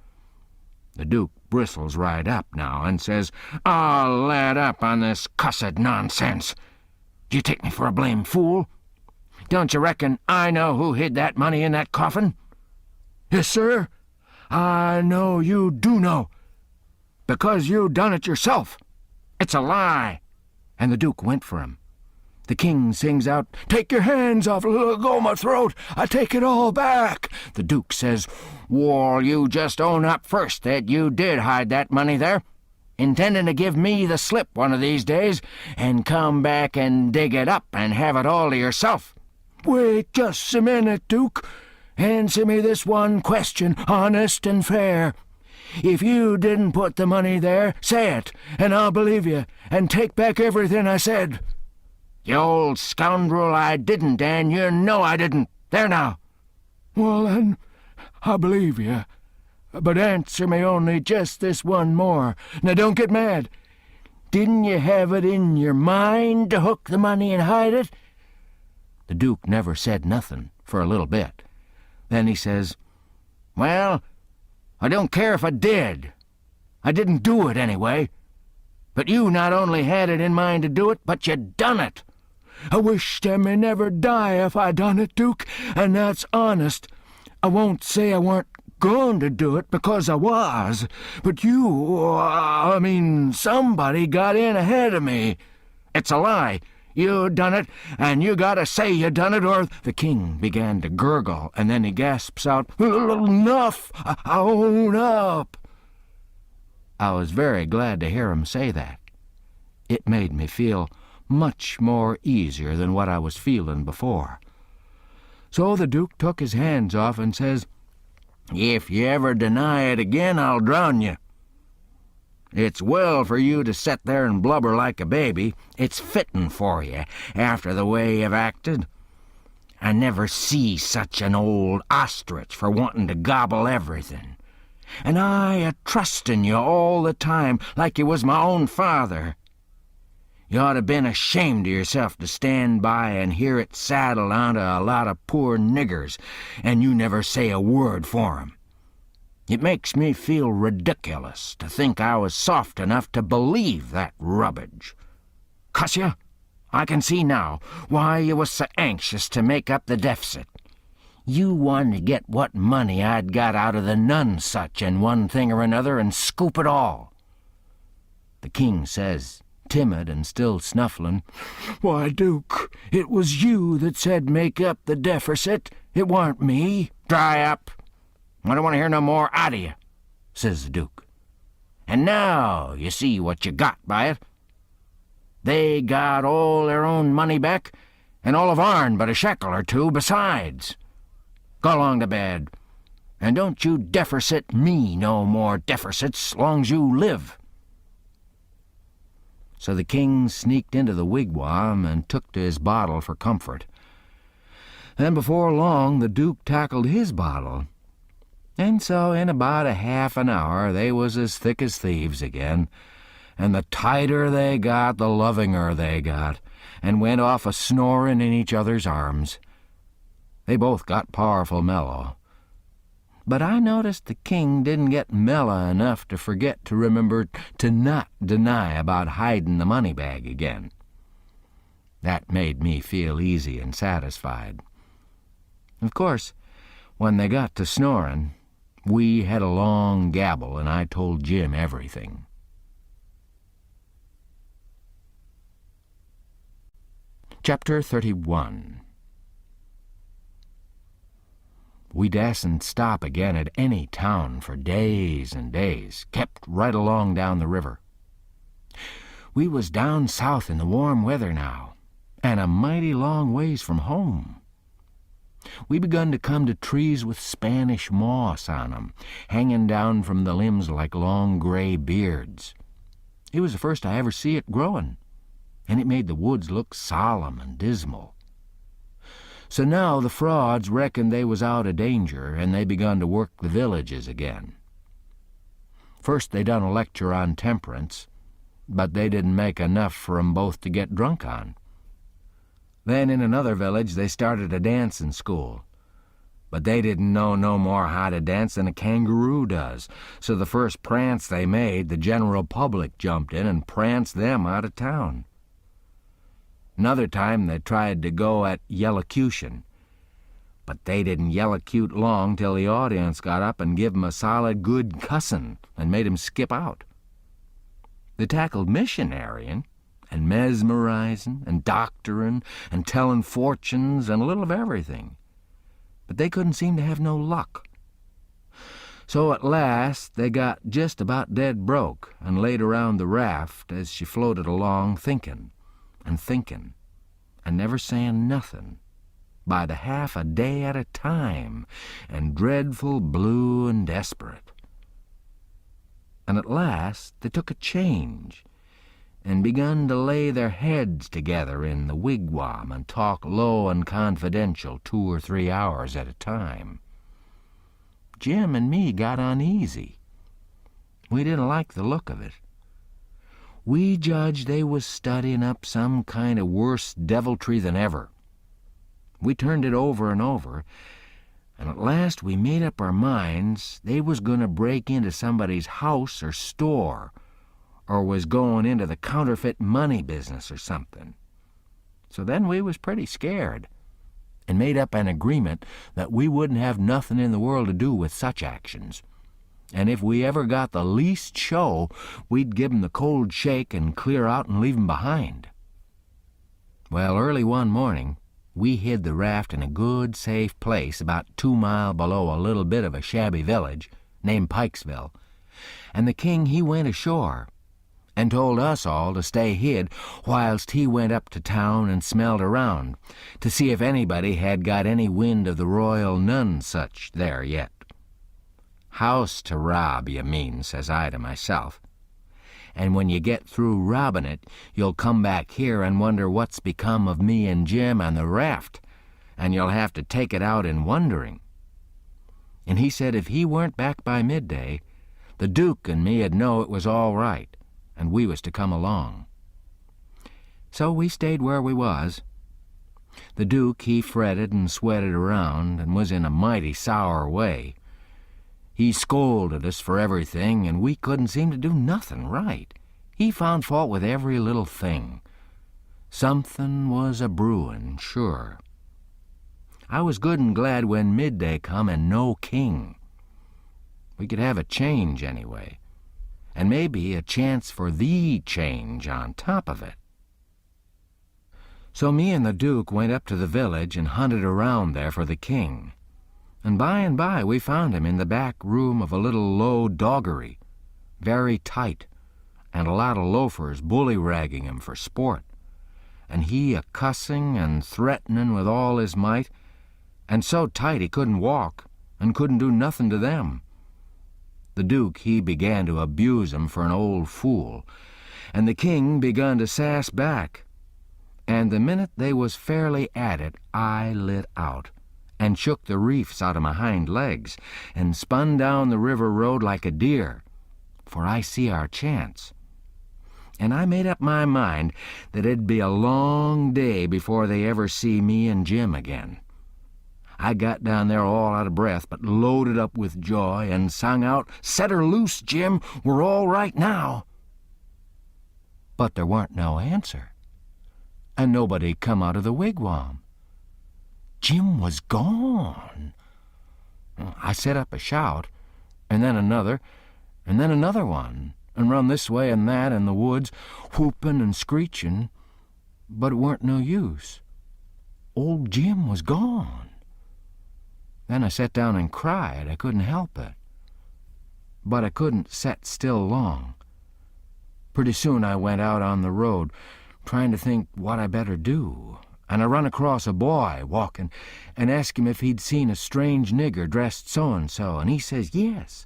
Speaker 2: The Duke bristles right up now and says, "I'll let up on this cussed nonsense. Do you take me for a blame fool? Don't you reckon I know who hid that money in that coffin?" "Yes, sir. I know you do know, because you done it yourself." "It's a lie." And the Duke went for him.
Speaker 1: The king sings out, "Take your hands off, let go my throat, I take it all back." The duke says, "Well, you just own up first that you did hide that money there, intending to give me the slip one of these days, and come back and dig it up and have it all to yourself." "Wait just a minute, Duke. Answer me this one question, honest and fair. If you didn't put the money there, say it, and I'll believe you, and take back everything I said." "You old scoundrel, I didn't, Dan. You know I didn't. There now." "Well, then, I believe you. But answer me only just this one more. Now, don't get mad. Didn't you have it in your mind to hook the money and hide it?" The Duke never said nothing for a little bit. Then he says, "Well, I don't care if I did. I didn't do it anyway. But you not only had it in mind to do it, but you done it. I wish I may never die if I done it, Duke, and that's honest. I won't say I weren't going to do it, because I was, but somebody got in ahead of me." "It's a lie. You done it, and you gotta say you done it, or—" The king began to gurgle, and then he gasps out, "Enough! I own up." I was very glad to hear him say that. It made me feel much more easier than what I was feeling before. So the Duke took his hands off and says, "If you ever deny it again, I'll drown you. It's well for you to sit there and blubber like a baby. It's fitting for you, after the way you've acted. I never see such an old ostrich for wanting to gobble everything. And I a-trusting you all the time, like you was my own father. You ought to been ashamed of yourself to stand by and hear it saddled onto a lot of poor niggers, and you never say a word for 'em. It makes me feel ridiculous to think I was soft enough to believe that rubbage. Cuss you, I can see now why you was so anxious to make up the deficit. You wanted to get what money I'd got out of the Nonesuch in one thing or another and scoop it all." The king says, timid and still snuffling, "Why, Duke, it was you that said make up the deficit. It warn't me." "Dry up. I don't want to hear no more out of you," says the Duke. "And now you see what you got by it. They got all their own money back, and all of ourn but a shekel or two besides. Go along to bed, and don't you deficit me no more deficits long's you live." So the king sneaked into the wigwam and took to his bottle for comfort. And before long the Duke tackled his bottle. And so in about a half an hour they was as thick as thieves again, and the tighter they got, the lovinger they got, and went off a-snoring in each other's arms. They both got powerful mellow. But I noticed the king didn't get mellow enough to forget to remember to not deny about hiding the money bag again. That made me feel easy and satisfied. Of course, when they got to snoring, we had a long gabble, and I told Jim everything. Chapter 31. We dasn't stop again at any town for days and days, kept right along down the river. We was down south in the warm weather now, and a mighty long ways from home. We begun to come to trees with Spanish moss on 'em, hanging down from the limbs like long gray beards. It was the first I ever see it growing, and it made the woods look solemn and dismal. So now the frauds reckoned they was out of danger, and they begun to work the villages again. First they done a lecture on temperance, but they didn't make enough for 'em both to get drunk on. Then in another village they started a dancing school, but they didn't know no more how to dance than a kangaroo does, so the first prance they made, the general public jumped in and pranced them out of town. Another time they tried to go at yellocution, but they didn't yellocute long till the audience got up and give 'em a solid good cussin' and made 'em skip out. They tackled missionarying,
Speaker 2: and mesmerizing and doctoring and telling fortunes and a little of everything. But they couldn't seem to have no luck. So at last they got just about dead broke and laid around the raft as she floated along thinking and never saying nothing, by the half a day at a time, and dreadful blue and desperate. And at last they took a change and begun to lay their heads together in the wigwam and talk low and confidential 2 or 3 hours at a time. Jim and me got uneasy. We didn't like the look of it. We judged they was studying up some kind of worse deviltry than ever. We turned it over and over, and at last we made up our minds they was going to break into somebody's house or store, or was going into the counterfeit money business or something. So then we was pretty scared, and made up an agreement that we wouldn't have nothing in the world to do with such actions. And if we ever got the least show, we'd give 'em the cold shake and clear out and leave 'em behind. Well, early one morning, we hid the raft in a good, safe place about 2 miles below a little bit of a shabby village named Pikesville, and the king he went ashore and told us all to stay hid whilst he went up to town and smelled around to see if anybody had got any wind of the royal none-such there yet. "House to rob, you mean," says I to myself. "And when you get through robbing it, you'll come back here and wonder what's become of me and Jim and the raft, and you'll have to take it out in wondering." And he said if he weren't back by midday, the Duke and me'd know it was all right, and we was to come along. So we stayed where we was. The Duke, he fretted and sweated around and was in a mighty sour way. He scolded us for everything, and we couldn't seem to do nothing right. He found fault with every little thing. Something was a-brewin', sure. I was good and glad when midday come and no king. We could have a change anyway, and maybe a chance for the change on top of it. So me and the Duke went up to the village and hunted around there for the king. And by we found him in the back room of a little low doggery, very tight, and a lot of loafers bully-ragging him for sport, and he a-cussing and threatening with all his might, and so tight he couldn't walk and couldn't do nothing to them. The Duke, he began to abuse him for an old fool, and the king begun to sass back, and the minute they was fairly at it, I lit out and shook the reefs out of my hind legs, and spun down the river road like a deer, for I see our chance. And I made up my mind that it'd be a long day before they ever see me and Jim again. I got down there all out of breath, but loaded up with joy, and sung out, "Set her loose, Jim, we're all right now." But there weren't no answer, and nobody come out of the wigwam. Jim was gone. I set up a shout, and then another one, and run this way and that in the woods, whooping and screeching, but it weren't no use. Old Jim was gone. Then I sat down and cried. I couldn't help it. But I couldn't set still long. Pretty soon I went out on the road, trying to think what I better do, and I run across a boy walking and asked him if he'd seen a strange nigger dressed so-and-so, and he says yes.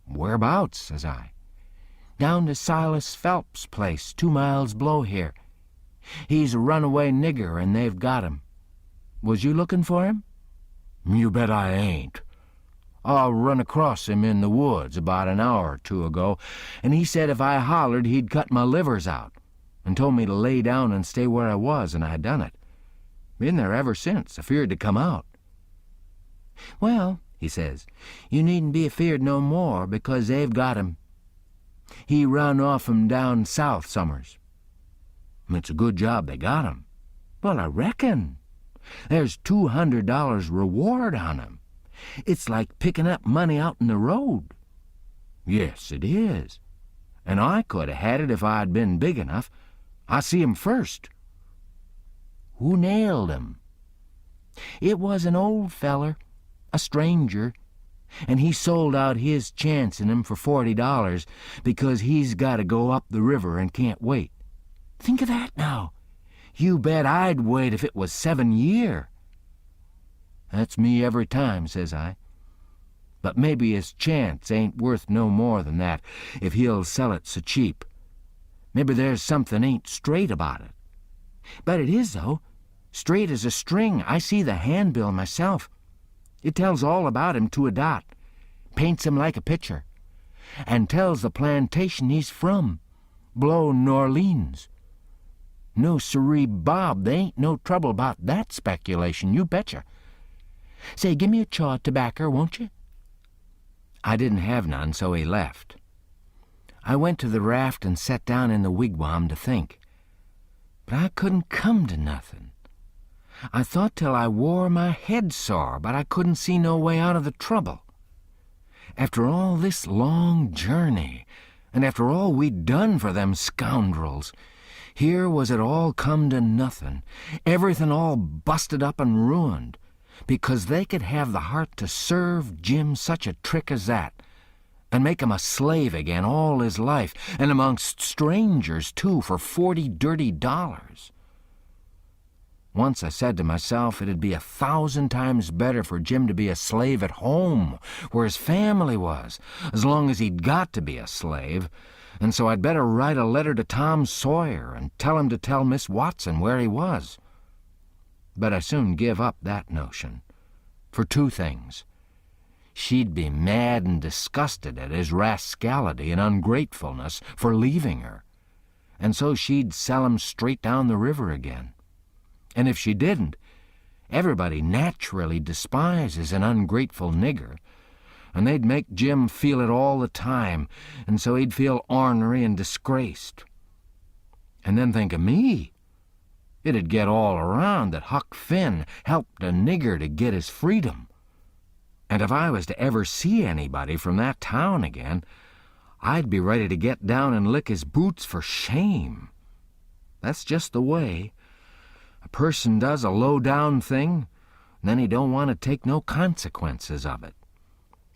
Speaker 2: "Whereabouts?" says I. "Down to Silas Phelps' place, 2 miles below here. He's a runaway nigger, and they've got him. Was you looking for him?" "You bet I ain't. I run across him in the woods about an hour or 2 ago, and he said if I hollered he'd cut my livers out, and told me to lay down and stay where I was, and I done it. Been there ever since, afeard to come out." "Well," he says, "you needn't be afeard no more, because they've got him. He run off 'em down south summers." "It's a good job they got him." "Well, I reckon. There's $200 reward on him. It's like picking up money out in the road." "Yes, it is. And I could have had it if I'd been big enough.
Speaker 1: I see him first." "Who nailed him?" "It was an old feller, a stranger, and he sold out his chance in him for $40 because he's got to go up the river and can't wait. Think of that now. You bet I'd wait if it was 7 year." "That's me every time," says I. "But maybe his chance ain't worth no more than that if he'll sell it so cheap. Maybe there's something ain't straight about it." "But it is, though. Straight as a string. I see the handbill myself. It tells all about him to a dot, paints him like a picture, and tells the plantation he's from, below N'Orleans. No siree, Bob, they ain't no trouble about that speculation, you betcha. Say, give me a chaw of tobacco, won't you?" I didn't have none, so he left. I went to the raft and sat down in the wigwam to think. But I couldn't come to nothing. I thought till I wore my head sore, but I couldn't see no way out of the trouble. After all this long journey, and after all we'd done for them scoundrels, here was it all come to nothing, everything all busted up and ruined, because they could have the heart to serve Jim such a trick as that, and make him a slave again all his life, and amongst strangers, too, for $40 dirty. Once I said to myself it'd be 1,000 times better for Jim to be a slave at home, where his family was, as long as he'd got to be a slave, and so I'd better write a letter to Tom Sawyer and tell him to tell Miss Watson where he was. But I soon give up that notion, for 2 things. She'd be mad and disgusted at his rascality and ungratefulness for leaving her, and so she'd sell him straight down the river again. And if she didn't, everybody naturally despises an ungrateful nigger, and they'd make Jim feel it all the time, and so he'd feel ornery and disgraced. And then think of me. It'd get all around that Huck Finn helped a nigger to get his freedom. And if I was to ever see anybody from that town again, I'd be ready to get down and lick his boots for shame. That's just the way. A person does a low-down thing, and then he don't want to take no consequences of it.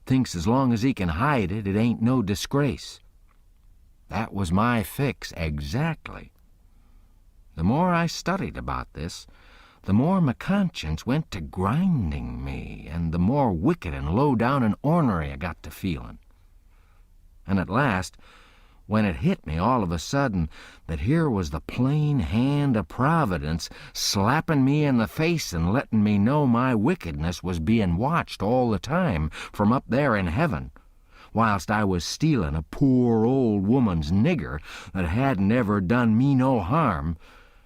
Speaker 1: Thinks as long as he can hide it, it ain't no disgrace. That was my fix exactly. The more I studied about this, the more my conscience went to grinding me, and the more wicked and low-down and ornery I got to feeling. And at last, when it hit me all of a sudden that here was the plain hand of Providence slapping me in the face and letting me know my wickedness was being watched all the time from up there in heaven, whilst I was stealing a poor old woman's nigger that hadn't ever done me no harm,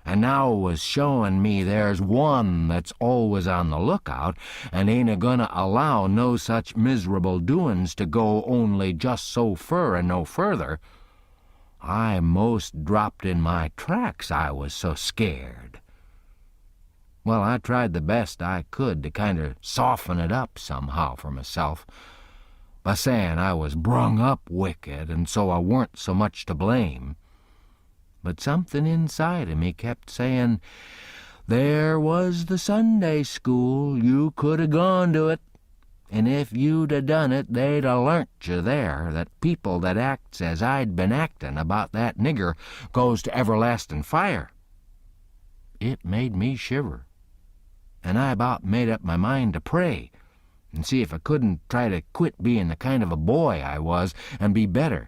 Speaker 1: and now was showing me there's one that's always on the lookout and ain't a-gonna allow no such miserable doin's to go only just so fur and no further, I most dropped in my tracks, I was so scared. Well, I tried the best I could to kind of soften it up somehow for myself, by saying I was brung up wicked and so I weren't so much to blame. But something inside of me kept saying, there was the Sunday school, you could 'a' gone to it, and if you'd 'a' done it, they'd 'a' learnt you there that people that acts as I'd been actin' about that nigger goes to everlastin' fire. It made me shiver, and I about made up my mind to pray and see if I couldn't try to quit being the kind of a boy I was and be better.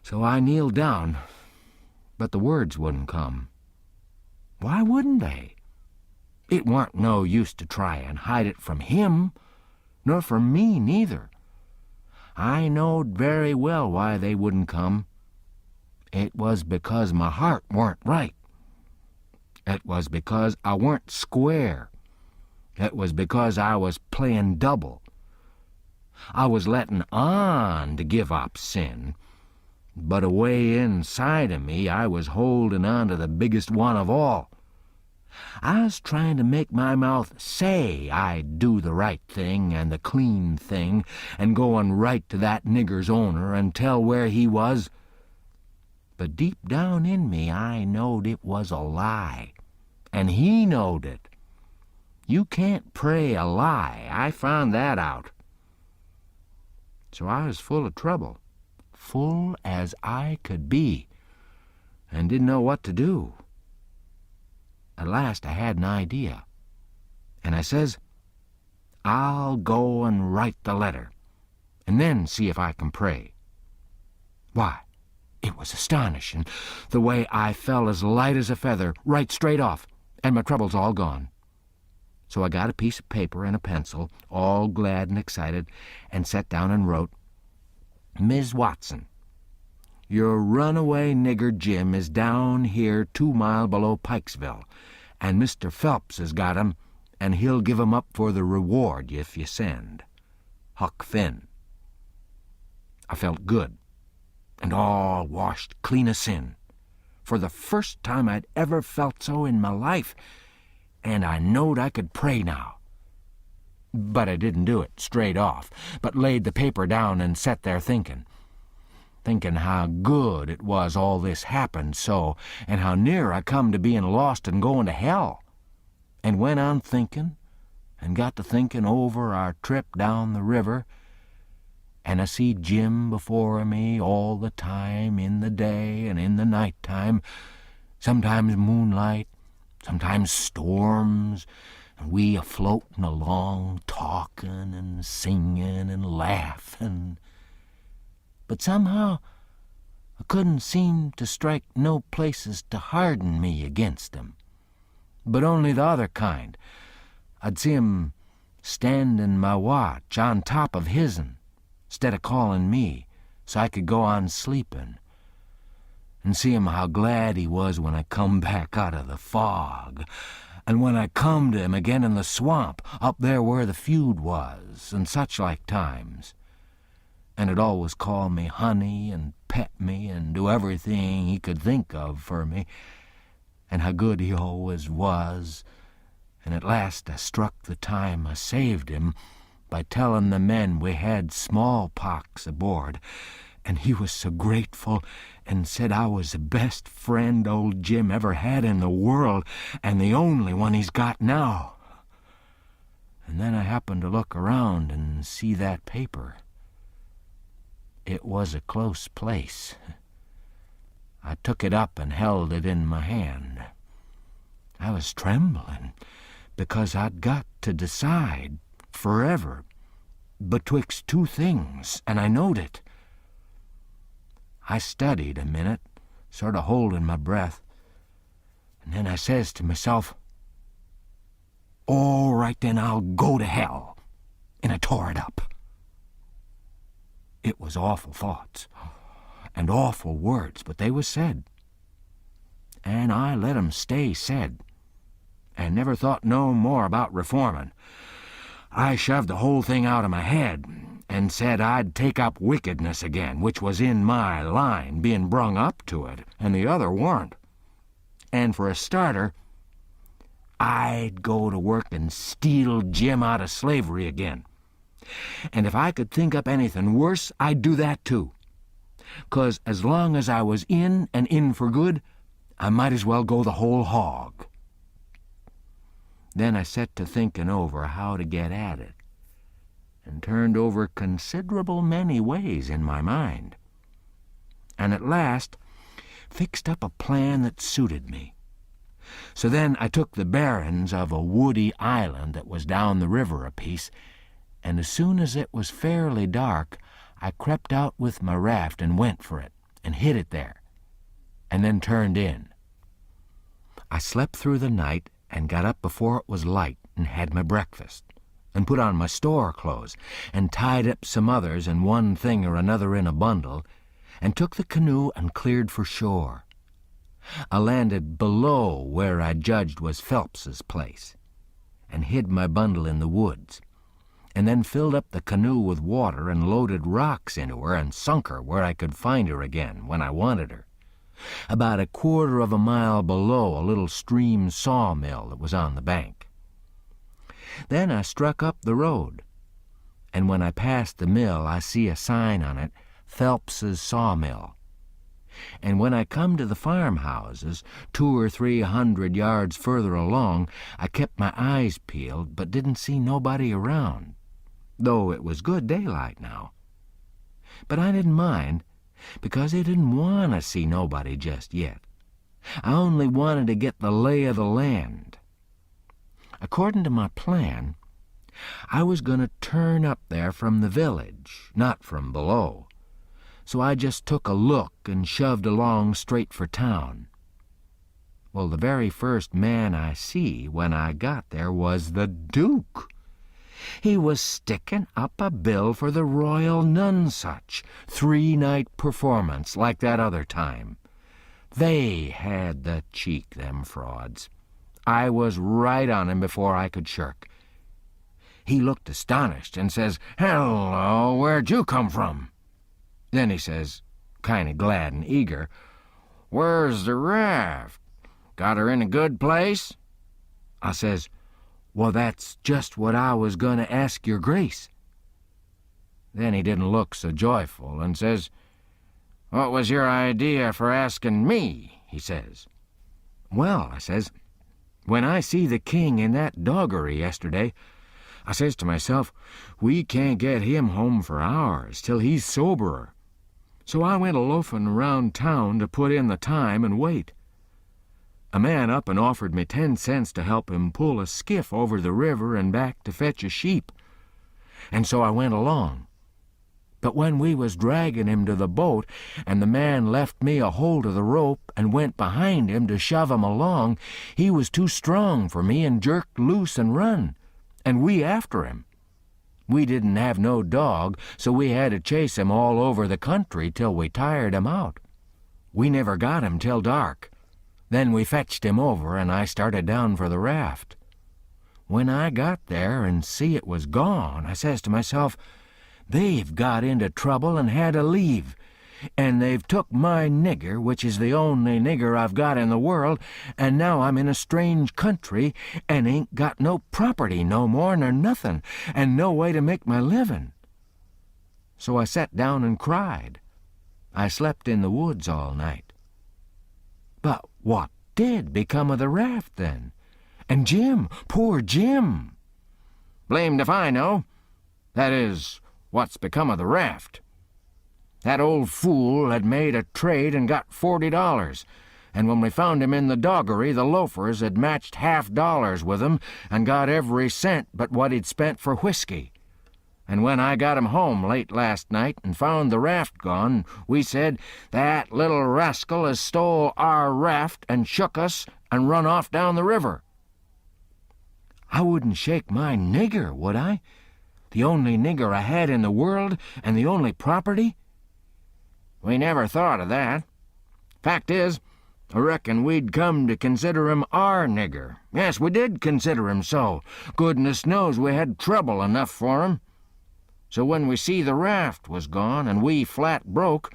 Speaker 1: So I kneeled down, but the words wouldn't come. Why wouldn't they? It warn't no use to try and hide it from him, nor from me neither. I knowed very well why they wouldn't come. It was because my heart warn't right. It was because I warn't square. It was because I was playin' double. I was letting on to give up sin, but away inside of me I was holding on to the biggest one of all. I was trying to make my mouth say I'd do the right thing and the clean thing and going right to that nigger's owner and tell where he was.
Speaker 2: But deep down in me I knowed it was a lie, and he knowed it. You can't pray a lie. I found that out. So I was full of trouble, full as I could be, and didn't know what to do. At last I had an idea, and I says, I'll go and write the letter, and then see if I can pray. Why, it was astonishing, the way I fell as light as a feather, right straight off, and my troubles all gone. So I got a piece of paper and a pencil, all glad and excited, and sat down and wrote, Ms. Watson, your runaway nigger Jim is down here 2 miles below Pikesville, and Mr. Phelps has got him, and he'll give him up for the reward if you send. Huck Finn. I felt good, and all washed clean of sin, for the first time I'd ever felt so in my life, and I knowed I could pray now. But I didn't do it straight off, but laid the paper down and sat there thinking how good it was all this happened so, and how near I come to being lost and going to hell. And went on thinking, and got to thinking over our trip down the river, and I see Jim before me all the time, in the day and in the night time, sometimes moonlight, sometimes storms, and we a-floating along, talking and singing and laughing. But somehow I couldn't seem to strike no places to harden me against him, but only the other kind. I'd see him standing my watch on top of his'n, 'stead of calling me, so I could go on sleeping, and see him how glad he was when I come back out of the fog, and when I come to him again in the swamp, up there where the feud was, and such like times. And 'd always call me honey, and pet me, and do everything he could think of for me, and how good he always was. And at last I struck the time I saved him by telling the men we had smallpox aboard, and he was so grateful and said I was the best friend old Jim ever had in the world, and the only one he's got now. And then I happened to look around and see that paper. It was a close place. I took it up and held it in my hand. I was trembling, because I'd got to decide forever betwixt two things, and I knowed it. I studied a minute, sort of holding my breath, and then I says to myself, all right, then I'll go to hell, and I tore it up. It was awful thoughts and awful words, but they was said, and I let 'em stay said, and never thought no more about reforming. I shoved the whole thing out of my head and said I'd take up wickedness again, which was in my line, being brung up to it, and the other warn't. And for a starter, I'd go to work and steal Jim out of slavery again. And if I could think up anything worse, I'd do that too. 'Cause as long as I was in, and in for good, I might as well go the whole hog. Then I set to thinking over how to get at it, and turned over considerable many ways in my mind, and at last fixed up a plan that suited me. So then I took the bearings of a woody island that was down the river a piece, and as soon as it was fairly dark, I crept out with my raft and went for it, and hid it there, and then turned in. I slept through the night, and got up before it was light, and had my breakfast, and put on my store clothes, and tied up some others and one thing or another in a bundle, and took the canoe and cleared for shore. I landed below where I judged was Phelps's place, and hid my bundle in the woods, and then filled up the canoe with water and loaded rocks into her and sunk her where I could find her again when I wanted her, about a quarter of a mile below a little stream sawmill that was on the bank. Then I struck up the road, and when I passed the mill I see a sign on it, Phelps's Sawmill. And when I come to the farmhouses, 200 or 300 yards further along, I kept my eyes peeled but didn't see nobody around, though it was good daylight now. But I didn't mind, because I didn't want to see nobody just yet. I only wanted to get the lay of the land. According to my plan, I was going to turn up there from the village, not from below. So I just took a look and shoved along straight for town. Well, the very first man I see when I got there was the Duke. He was sticking up a bill for the Royal Nonsuch, 3-night performance like that other time. They had the cheek, them frauds. I was right on him before I could shirk. He looked astonished and says, "Hello, where'd you come from?" Then he says, kind of glad and eager, "Where's the raft? Got her in a good place?" I says, "Well, that's just what I was going to ask your grace." Then he didn't look so joyful and says, "What was your idea for asking me?" he says. "Well," I says, "when I see the king in that doggery yesterday, I says to myself, we can't get him home for hours till he's soberer. So I went a-loafing around town to put in the time and wait. A man up and offered me 10 cents to help him pull a skiff over the river and back to fetch a sheep. And so I went along. But when we was dragging him to the boat, and the man left me a hold of the rope and went behind him to shove him along, he was too strong for me and jerked loose and run, and we after him. We didn't have no dog, so we had to chase him all over the country till we tired him out. We never got him till dark. Then we fetched him over, and I started down for the raft. When I got there and see it was gone, I says to myself, they've got into trouble and had to leave, and they've took my nigger, which is the only nigger I've got in the world, and now I'm in a strange country and ain't got no property no more nor nothing, and no way to make my living. So I sat down and cried. I slept in the woods all night. But what did become of the raft then? And Jim, poor Jim? Blamed if I know. That is, what's become of the raft. That old fool had made a trade and got $40, and when we found him in the doggery, the loafers had matched $50 with him and got every cent but what he'd spent for whiskey. And when I got him home late last night and found the raft gone, we said, that little rascal has stole our raft and shook us and run off down the river. I wouldn't shake my nigger, would I? The only nigger I had in the world and the only property? We never thought of that. Fact is, I reckon we'd come to consider him our nigger. Yes, we did consider him so. Goodness knows we had trouble enough for him. So when we see the raft was gone and we flat broke,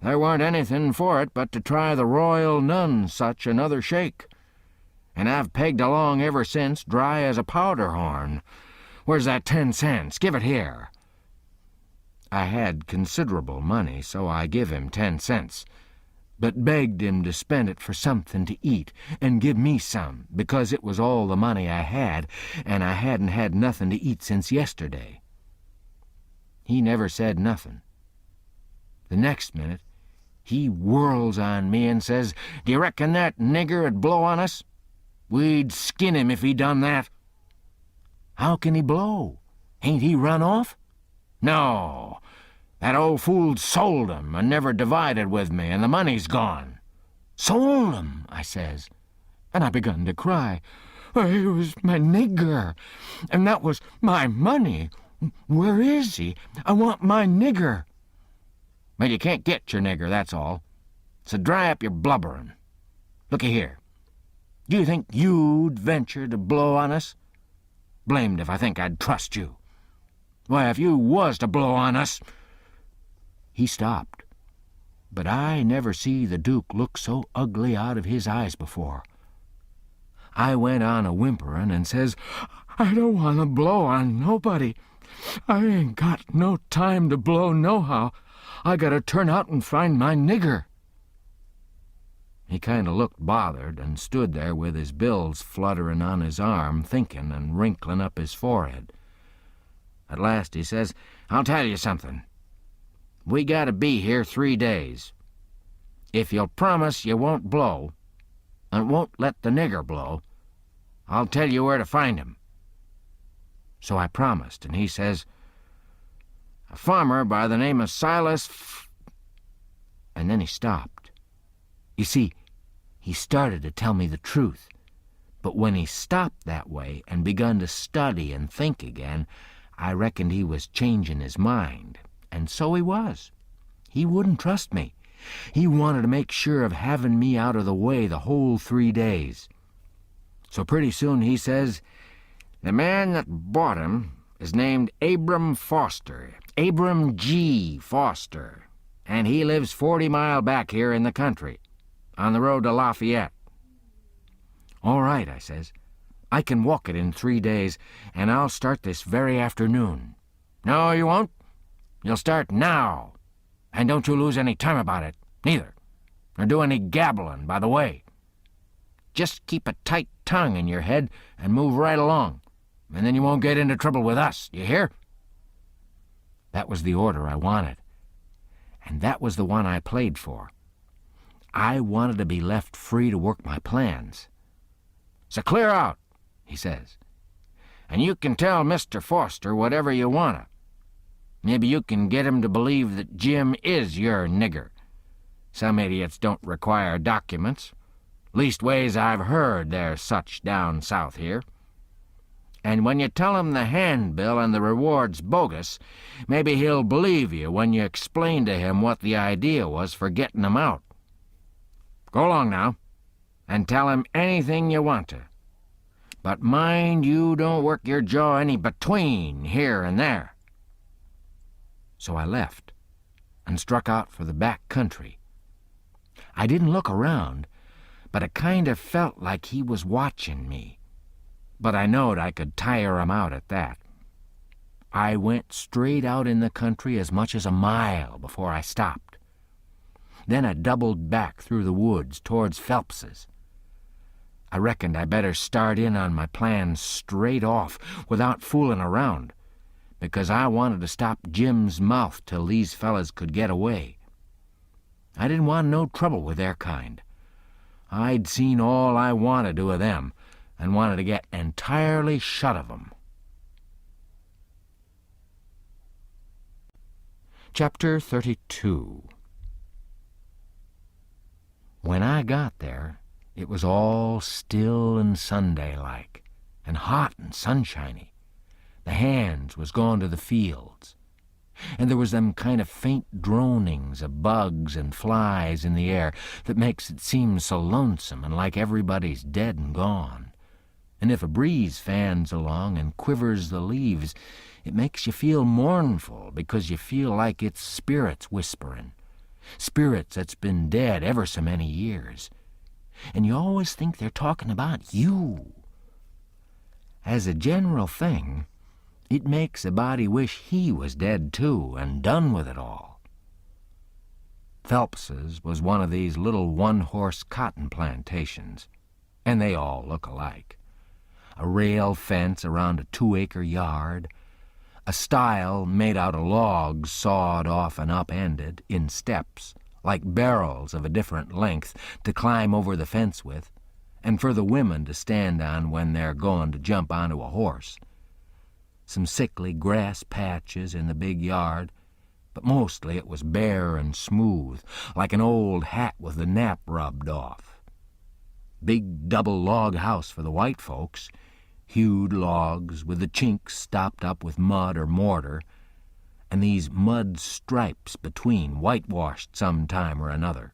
Speaker 2: there weren't anything for it but to try the Royal Nonsuch another shake. And I've pegged along ever since, dry as a powder horn. Where's that 10 cents? Give it here. I had considerable money, so I give him 10 cents, but begged him to spend it for something to eat and give me some, because it was all the money I had, and I hadn't had nothing to eat since yesterday. He never said nothing. The next minute, he whirls on me and says, "Do you reckon that nigger 'd blow on us? We'd skin him if he done that." "How can he blow? Ain't he run off?" "No. That old fool sold him and never divided with me, and the money's gone." "Sold him," I says, and I begun to cry. "It was my nigger, and that was my money. Where is he? I want my nigger." "Well, you can't get your nigger, that's all. So dry up your blubbering. Looky here. Do you think you'd venture to blow on us? Blamed if I think I'd trust you. Why, if you was to blow on us—" He stopped, but I never see the Duke look so ugly out of his eyes before. I went on a-whimpering and says, "I don't want to blow on nobody. I ain't got no time to blow nohow. I got to turn out and find my nigger." He kind of looked bothered and stood there with his bills fluttering on his arm, thinking and wrinkling up his forehead. At last he says, "I'll tell you something. We got to be here 3 days. If you'll promise you won't blow, and won't let the nigger blow, I'll tell you where to find him." So I promised, and he says, "A farmer by the name of Silas And then he stopped. You see, he started to tell me the truth, but when he stopped that way and begun to study and think again, I reckoned he was changing his mind, and so he was. He wouldn't trust me. He wanted to make sure of having me out of the way the whole 3 days. So pretty soon he says, "The man that bought him is named Abram Foster, Abram G. Foster, and he lives 40 mile back here in the country, on the road to Lafayette." "All right," I says. "I can walk it in 3 days, and I'll start this very afternoon." "No, you won't. You'll start now. And don't you lose any time about it, neither, nor do any gabbling by the way. Just keep a tight tongue in your head and move right along, and then you won't get into trouble with us, you hear?" That was the order I wanted, and that was the one I played for. I wanted to be left free to work my plans. "So clear out," he says, "and you can tell Mr. Foster whatever you want to. Maybe you can get him to believe that Jim is your nigger. Some idiots don't require documents. Leastways, I've heard there's such down south here. And when you tell him the handbill and the reward's bogus, maybe he'll believe you when you explain to him what the idea was for getting him out. Go along now, and tell him anything you want to. But mind you don't work your jaw any between here and there." So I left and struck out for the back country. I didn't look around, but it kind of felt like he was watching me. But I knowed I could tire him out at that. I went straight out in the country as much as a mile before I stopped. Then I doubled back through the woods towards Phelps's. I reckoned I better start in on my plans straight off without fooling around, because I wanted to stop Jim's mouth till these fellas could get away. I didn't want no trouble with their kind. I'd seen all I wanted to of them, and wanted to get entirely shut of 'em. Chapter 32. When I got there, it was all still and Sunday-like, and hot and sunshiny. The hands was gone to the fields, and there was them kind of faint dronings of bugs and flies in the air that makes it seem so lonesome and like everybody's dead and gone. And if a breeze fans along and quivers the leaves, it makes you feel mournful because you feel like it's spirits whispering, spirits that's been dead ever so many years. And you always think they're talking about you. As a general thing, it makes a body wish he was dead too and done with it all. Phelps's was one of these little one-horse cotton plantations, and they all look alike. A rail fence around a 2-acre yard, a stile made out of logs sawed off and upended in steps, like barrels of a different length to climb over the fence with, and for the women to stand on when they're going to jump onto a horse. Some sickly grass patches in the big yard, but mostly it was bare and smooth, like an old hat with the nap rubbed off. Big double log house for the white folks, hewed logs with the chinks stopped up with mud or mortar, and these mud stripes between whitewashed some time or another.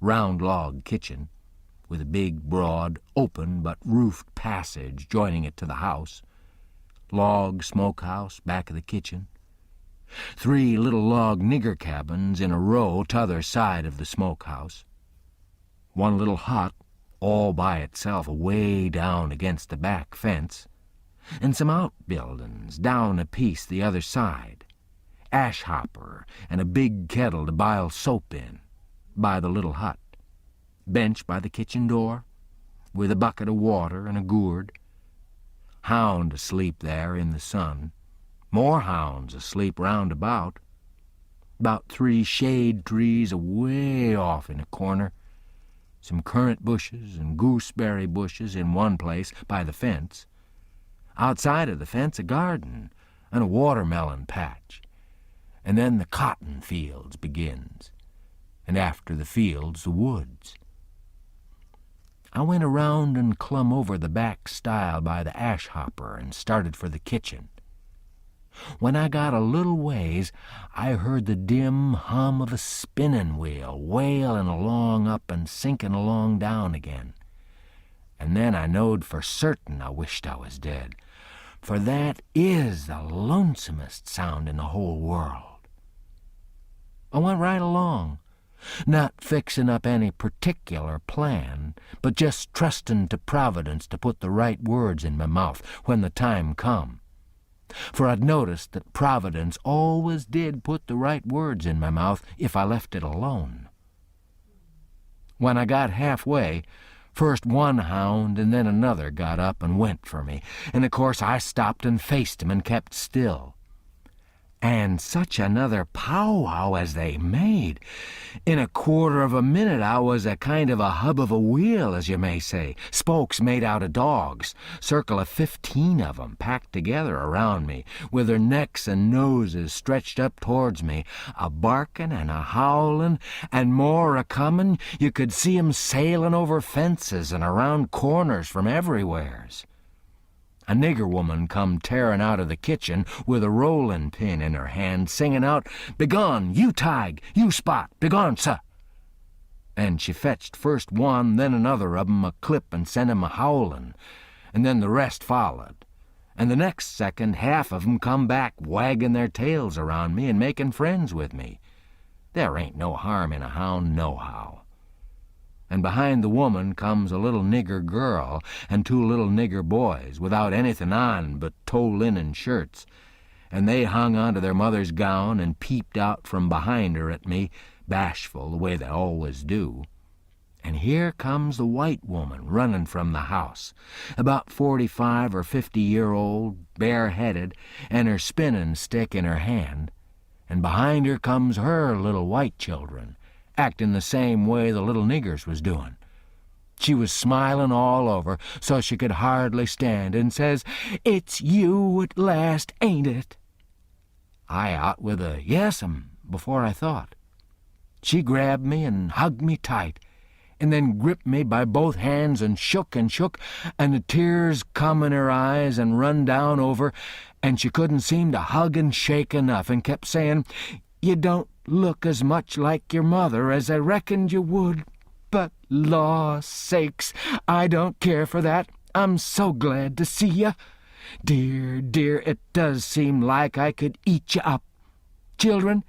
Speaker 2: Round log kitchen, with a big, broad, open but roofed passage joining it to the house. Log smokehouse back of the kitchen. 3 little log nigger cabins in a row t'other side of the smokehouse. 1 little hut all by itself away down against the back fence, and some outbuildings down a piece the other side. Ash hopper and a big kettle to bile soap in by the little hut. bench by the kitchen door, with a bucket of water and a gourd. Hound asleep there in the sun. More hounds asleep round about. About 3 shade trees away off in a corner. Some currant bushes and gooseberry bushes in one place by the fence. Outside of the fence a garden and a watermelon patch. And then the cotton fields begins. And after the fields, the woods. I went around and clumb over the back stile by the ash hopper and started for the kitchen. When I got a little ways, I heard the dim hum of a spinning wheel wailing along up and sinking along down again. And then I knowed for certain I wished I was dead, for that is the lonesomest sound in the whole world. I went right along, not fixin' up any particular plan, but just trustin' to Providence to put the right words in my mouth when the time come. For I'd noticed that Providence always did put the right words in my mouth if I left it alone. When I got halfway, first one hound and then another got up and went for me, and of course I stopped and faced 'em and kept still. And such another powwow as they made! In a quarter of a minute I was a kind of a hub of a wheel, as you may say, spokes made out of dogs, circle of 15 of 'em packed together around me, with their necks and noses stretched up towards me, a barking and a howling, and more a-comin'. You could see 'em sailing over fences and around corners from everywheres. A nigger woman come tearing out of the kitchen with a rollin' pin in her hand, singing out, "Begone, you Tige, you Spot, begone, sir!" And she fetched first one, then another of 'em a clip and sent 'em a-howlin', and then the rest followed. And the next second, half of 'em come back wagging their tails around me and making friends with me. There ain't no harm in a hound nohow. And behind the woman comes a little nigger girl and 2 little nigger boys, without anything on but tow linen shirts, and they hung onto their mother's gown and peeped out from behind her at me, bashful, the way they always do. And here comes the white woman running from the house, about 45 or 50-year-old, bareheaded, and her spinning stick in her hand, and behind her comes her little white children, acting the same way the little niggers was doing. She was smiling all over so she could hardly stand, and says, "It's you at last, ain't it?" I out with a "Yes'm" before I thought. She grabbed me and hugged me tight, and then gripped me by both hands and shook, and the tears come in her eyes and run down over, and she couldn't seem to hug and shake enough, and kept saying, "You don't look as much like your mother as I reckoned you would, but law sakes, I don't care for that. I'm so glad to see you. Dear, dear, it does seem like I could eat you up. Children,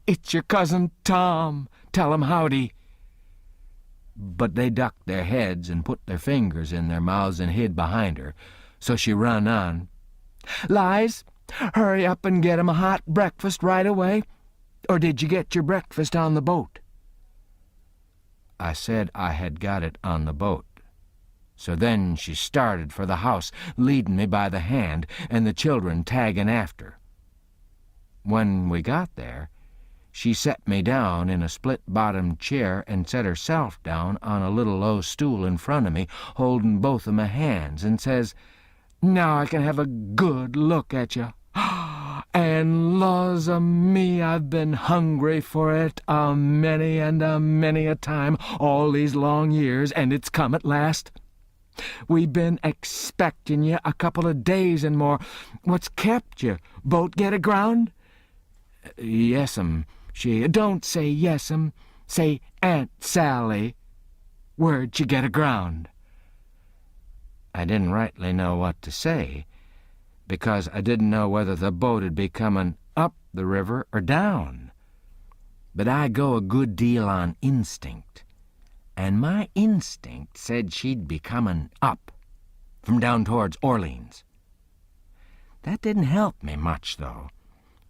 Speaker 2: it's your cousin Tom. Tell him howdy." But they ducked their heads and put their fingers in their mouths and hid behind her, so she run on. "Lize, hurry up and get 'em a hot breakfast right away. Or did you get your breakfast on the boat?" I said I had got it on the boat. So then she started for the house, leading me by the hand, and the children tagging after. When we got there, she set me down in a split-bottomed chair and set herself down on a little low stool in front of me, holding both of my hands, and says, "Now I can have a good look at you. And laws o' me, I've been hungry for it a many and a many a time all these long years, and it's come at last. We been expecting you a couple of days and more. What's kept you? Boat get aground?" "Yes'm, she—" "Don't say yes'm. Say Aunt Sally. Where'd you get aground?" I didn't rightly know what to say, because I didn't know whether the boat'd be coming up the river or down. But I go a good deal on instinct, and my instinct said she'd be coming up, from down towards Orleans. That didn't help me much, though,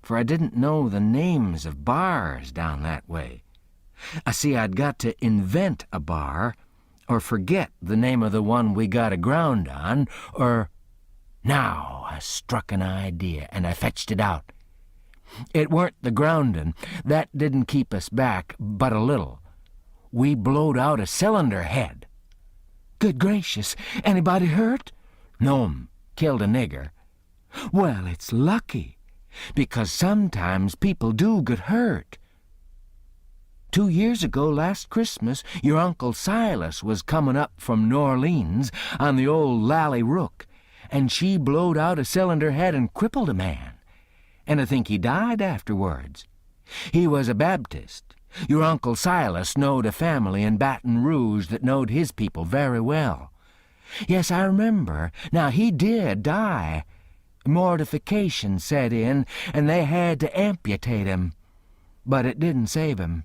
Speaker 2: for I didn't know the names of bars down that way, I see I'd got to invent a bar, or forget the name of the one we got aground on, or... Now I struck an idea, and I fetched it out. It weren't the groundin'. That didn't keep us back but a little. We blowed out a cylinder head. Good gracious, anybody hurt? No'm, killed a nigger. Well, it's lucky, because sometimes people do get hurt. 2 years ago, last Christmas, your Uncle Silas was comin' up from N'Orleans on the old Lally Rook, and she blowed out a cylinder head and crippled a man. And I think he died afterwards. He was a Baptist. Your Uncle Silas knowed a family in Baton Rouge that knowed his people very well. Yes, I remember. Now, he did die. Mortification set in, and they had to amputate him. But it didn't save him.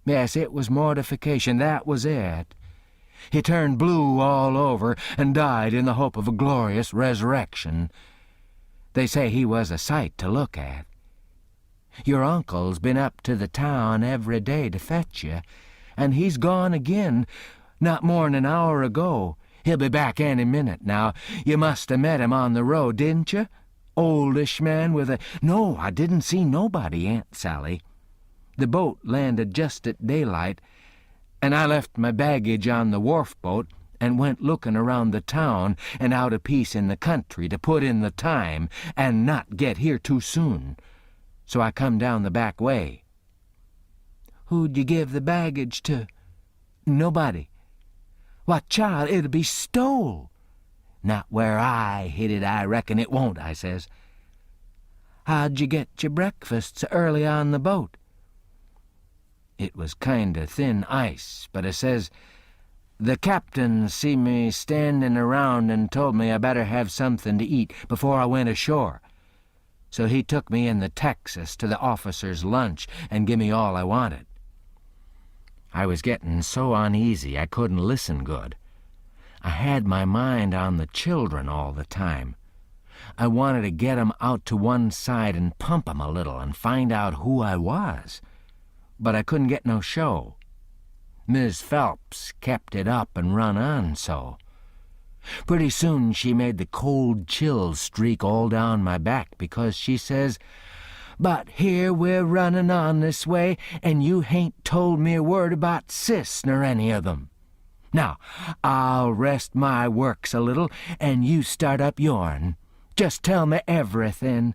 Speaker 2: Yes, it was mortification, that was it. He turned blue all over and died in the hope of a glorious resurrection. They say he was a sight to look at. Your uncle's been up to the town every day to fetch you, and he's gone again, not more'n an hour ago. He'll be back any minute now. You must have met him on the road, didn't you? Oldish man with a... No, I didn't see nobody, Aunt Sally. The boat landed just at daylight, and I left my baggage on the wharf boat and went looking around the town and out a piece in the country to put in the time and not get here too soon. So I come down the back way. Who'd you give the baggage to? Nobody. What, child, it'll be stole. Not where I hid it, I reckon it won't, I says. How'd you get your breakfast so early on the boat? It was kind of thin ice, but I says, the captain see me standing around and told me I better have something to eat before I went ashore. So he took me in the Texas to the officer's lunch and give me all I wanted. I was getting so uneasy I couldn't listen good. I had my mind on the children all the time. I wanted to get 'em out to one side and pump 'em a little and find out who I was. But I couldn't get no show. Miss Phelps kept it up and run on so. Pretty soon she made the cold chills streak all down my back because she says, "But here we're running on this way, and you hain't told me a word about Sis nor any of them. Now, I'll rest my works a little, and you start up yourn. Just tell me everything.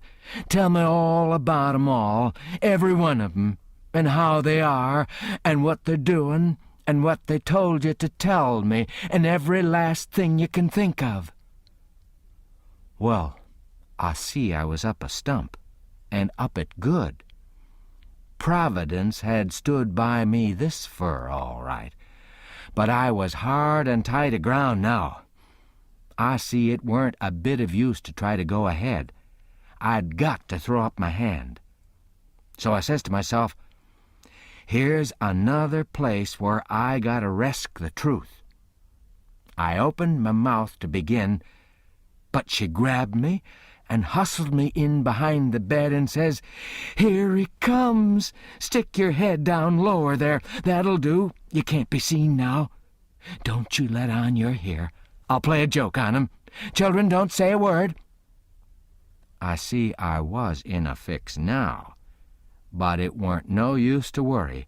Speaker 2: Tell me all about 'em all, every one of 'em, and how they are, and what they're doing, and what they told you to tell me, and every last thing you can think of." Well, I see I was up a stump, and up it good. Providence had stood by me this fur, all right, but I was hard and tight aground now. I see it weren't a bit of use to try to go ahead. I'd got to throw up my hand. So I says to myself, here's another place where I gotta resk the truth. I opened my mouth to begin, but she grabbed me and hustled me in behind the bed and says, "Here he comes. Stick your head down lower there. That'll do. You can't be seen now. Don't you let on you're here. I'll play a joke on him. Children, don't say a word." I see I was in a fix now. But it weren't no use to worry.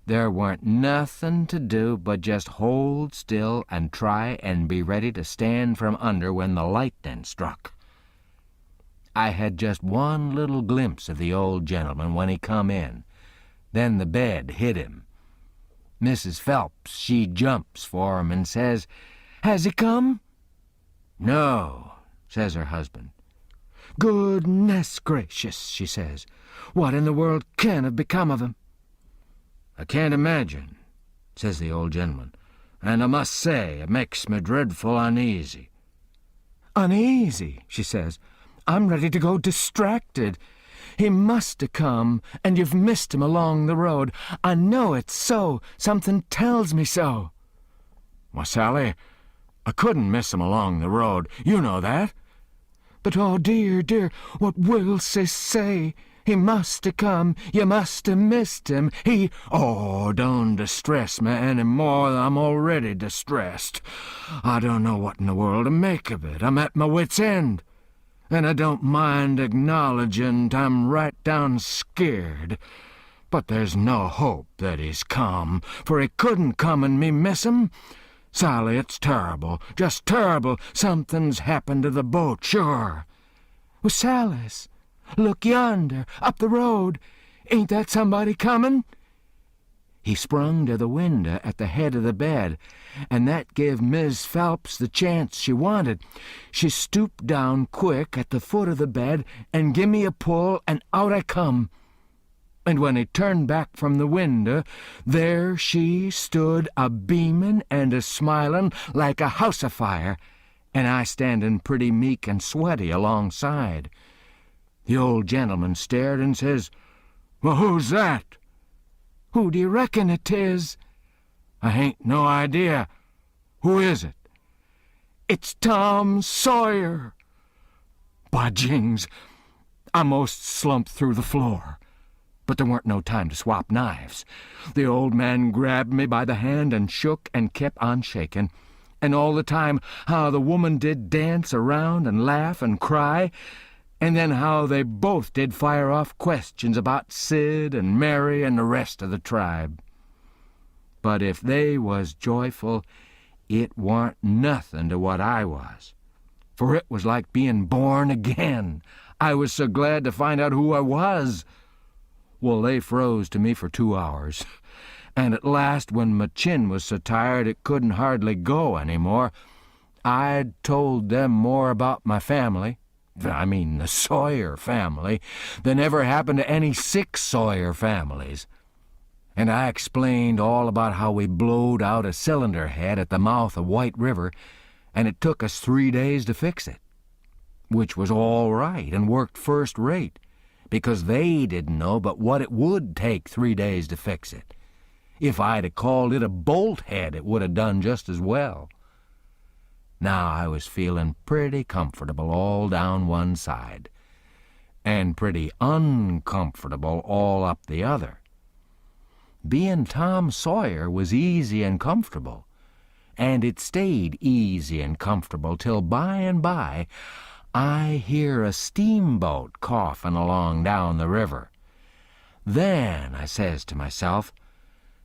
Speaker 2: There weren't nothing to do but just hold still and try and be ready to stand from under when the lightning struck. I had just one little glimpse of the old gentleman when he come in. Then the bed hit him. Mrs. Phelps, she jumps for him and says, "Has he come?" "No," says her husband. "Goodness gracious," she says. "What in the world can have become of him?" "I can't imagine," says the old gentleman, "and I must say it makes me dreadful uneasy." "Uneasy," she says. "I'm ready to go distracted. He must have come, and you've missed him along the road. I know it's so. Something tells me so." "Why, Sally, I couldn't miss him along the road. You know that." "But, oh, dear, dear, what will Sis say?"
Speaker 1: He must have come. You must have missed him. Oh, don't distress me any more than I'm already distressed. I don't know what in the world to make of it. I'm at my wit's end. And I don't mind acknowledging I'm right down scared. But there's no hope that he's come, for he couldn't come and me miss him. Sally, it's terrible, just terrible. Something's happened to the boat, sure. Well, Sallis, look yonder, up the road. Ain't that somebody coming? He sprung to the window at the head of the bed, and that gave Mis' Phelps the chance she wanted. She stooped down quick at the foot of the bed and give me a pull, and out I come. And when he turned back from the window, there she stood a-beamin' and a-smilin' like a house afire, and I standin' pretty meek and sweaty alongside. The old gentleman stared and says, "Well, who's that?" "Who do you reckon it is?" "I hain't no idea. Who is it?" "It's Tom Sawyer." By jings, I most slumped through the floor. But there weren't no time to swap knives. The old man grabbed me by the hand and shook and kept on shaking. And all the time how the woman did dance around and laugh and cry, and then how they both did fire off questions about Sid and Mary and the rest of the tribe. But if they was joyful, it warn't nothing to what I was, for it was like being born again. I was so glad to find out who I was. Well, they froze to me for 2 hours, and at last, when my chin was so tired it couldn't hardly go any more, I told them more about my family, I mean the Sawyer family, than ever happened to any 6 Sawyer families. And I explained all about how we blowed out a cylinder head at the mouth of White River, and it took us 3 days to fix it, which was all right and worked first rate, because they didn't know but what it would take 3 days to fix it. If I'd have called it a bolt head, it would have done just as well. Now I was feeling pretty comfortable all down one side, and pretty uncomfortable all up the other. Being Tom Sawyer was easy and comfortable, and it stayed easy and comfortable till by and by I hear a steamboat coughin' along down the river. Then I says to myself,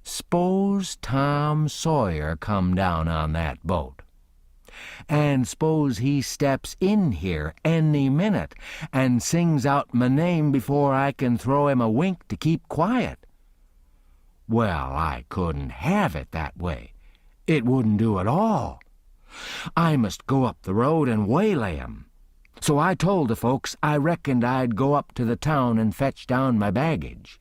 Speaker 1: s'pose Tom Sawyer come down on that boat, and s'pose he steps in here any minute and sings out my name before I can throw him a wink to keep quiet. Well, I couldn't have it that way. It wouldn't do at all. I must go up the road and waylay him. So I told the folks I reckoned I'd go up to the town and fetch down my baggage.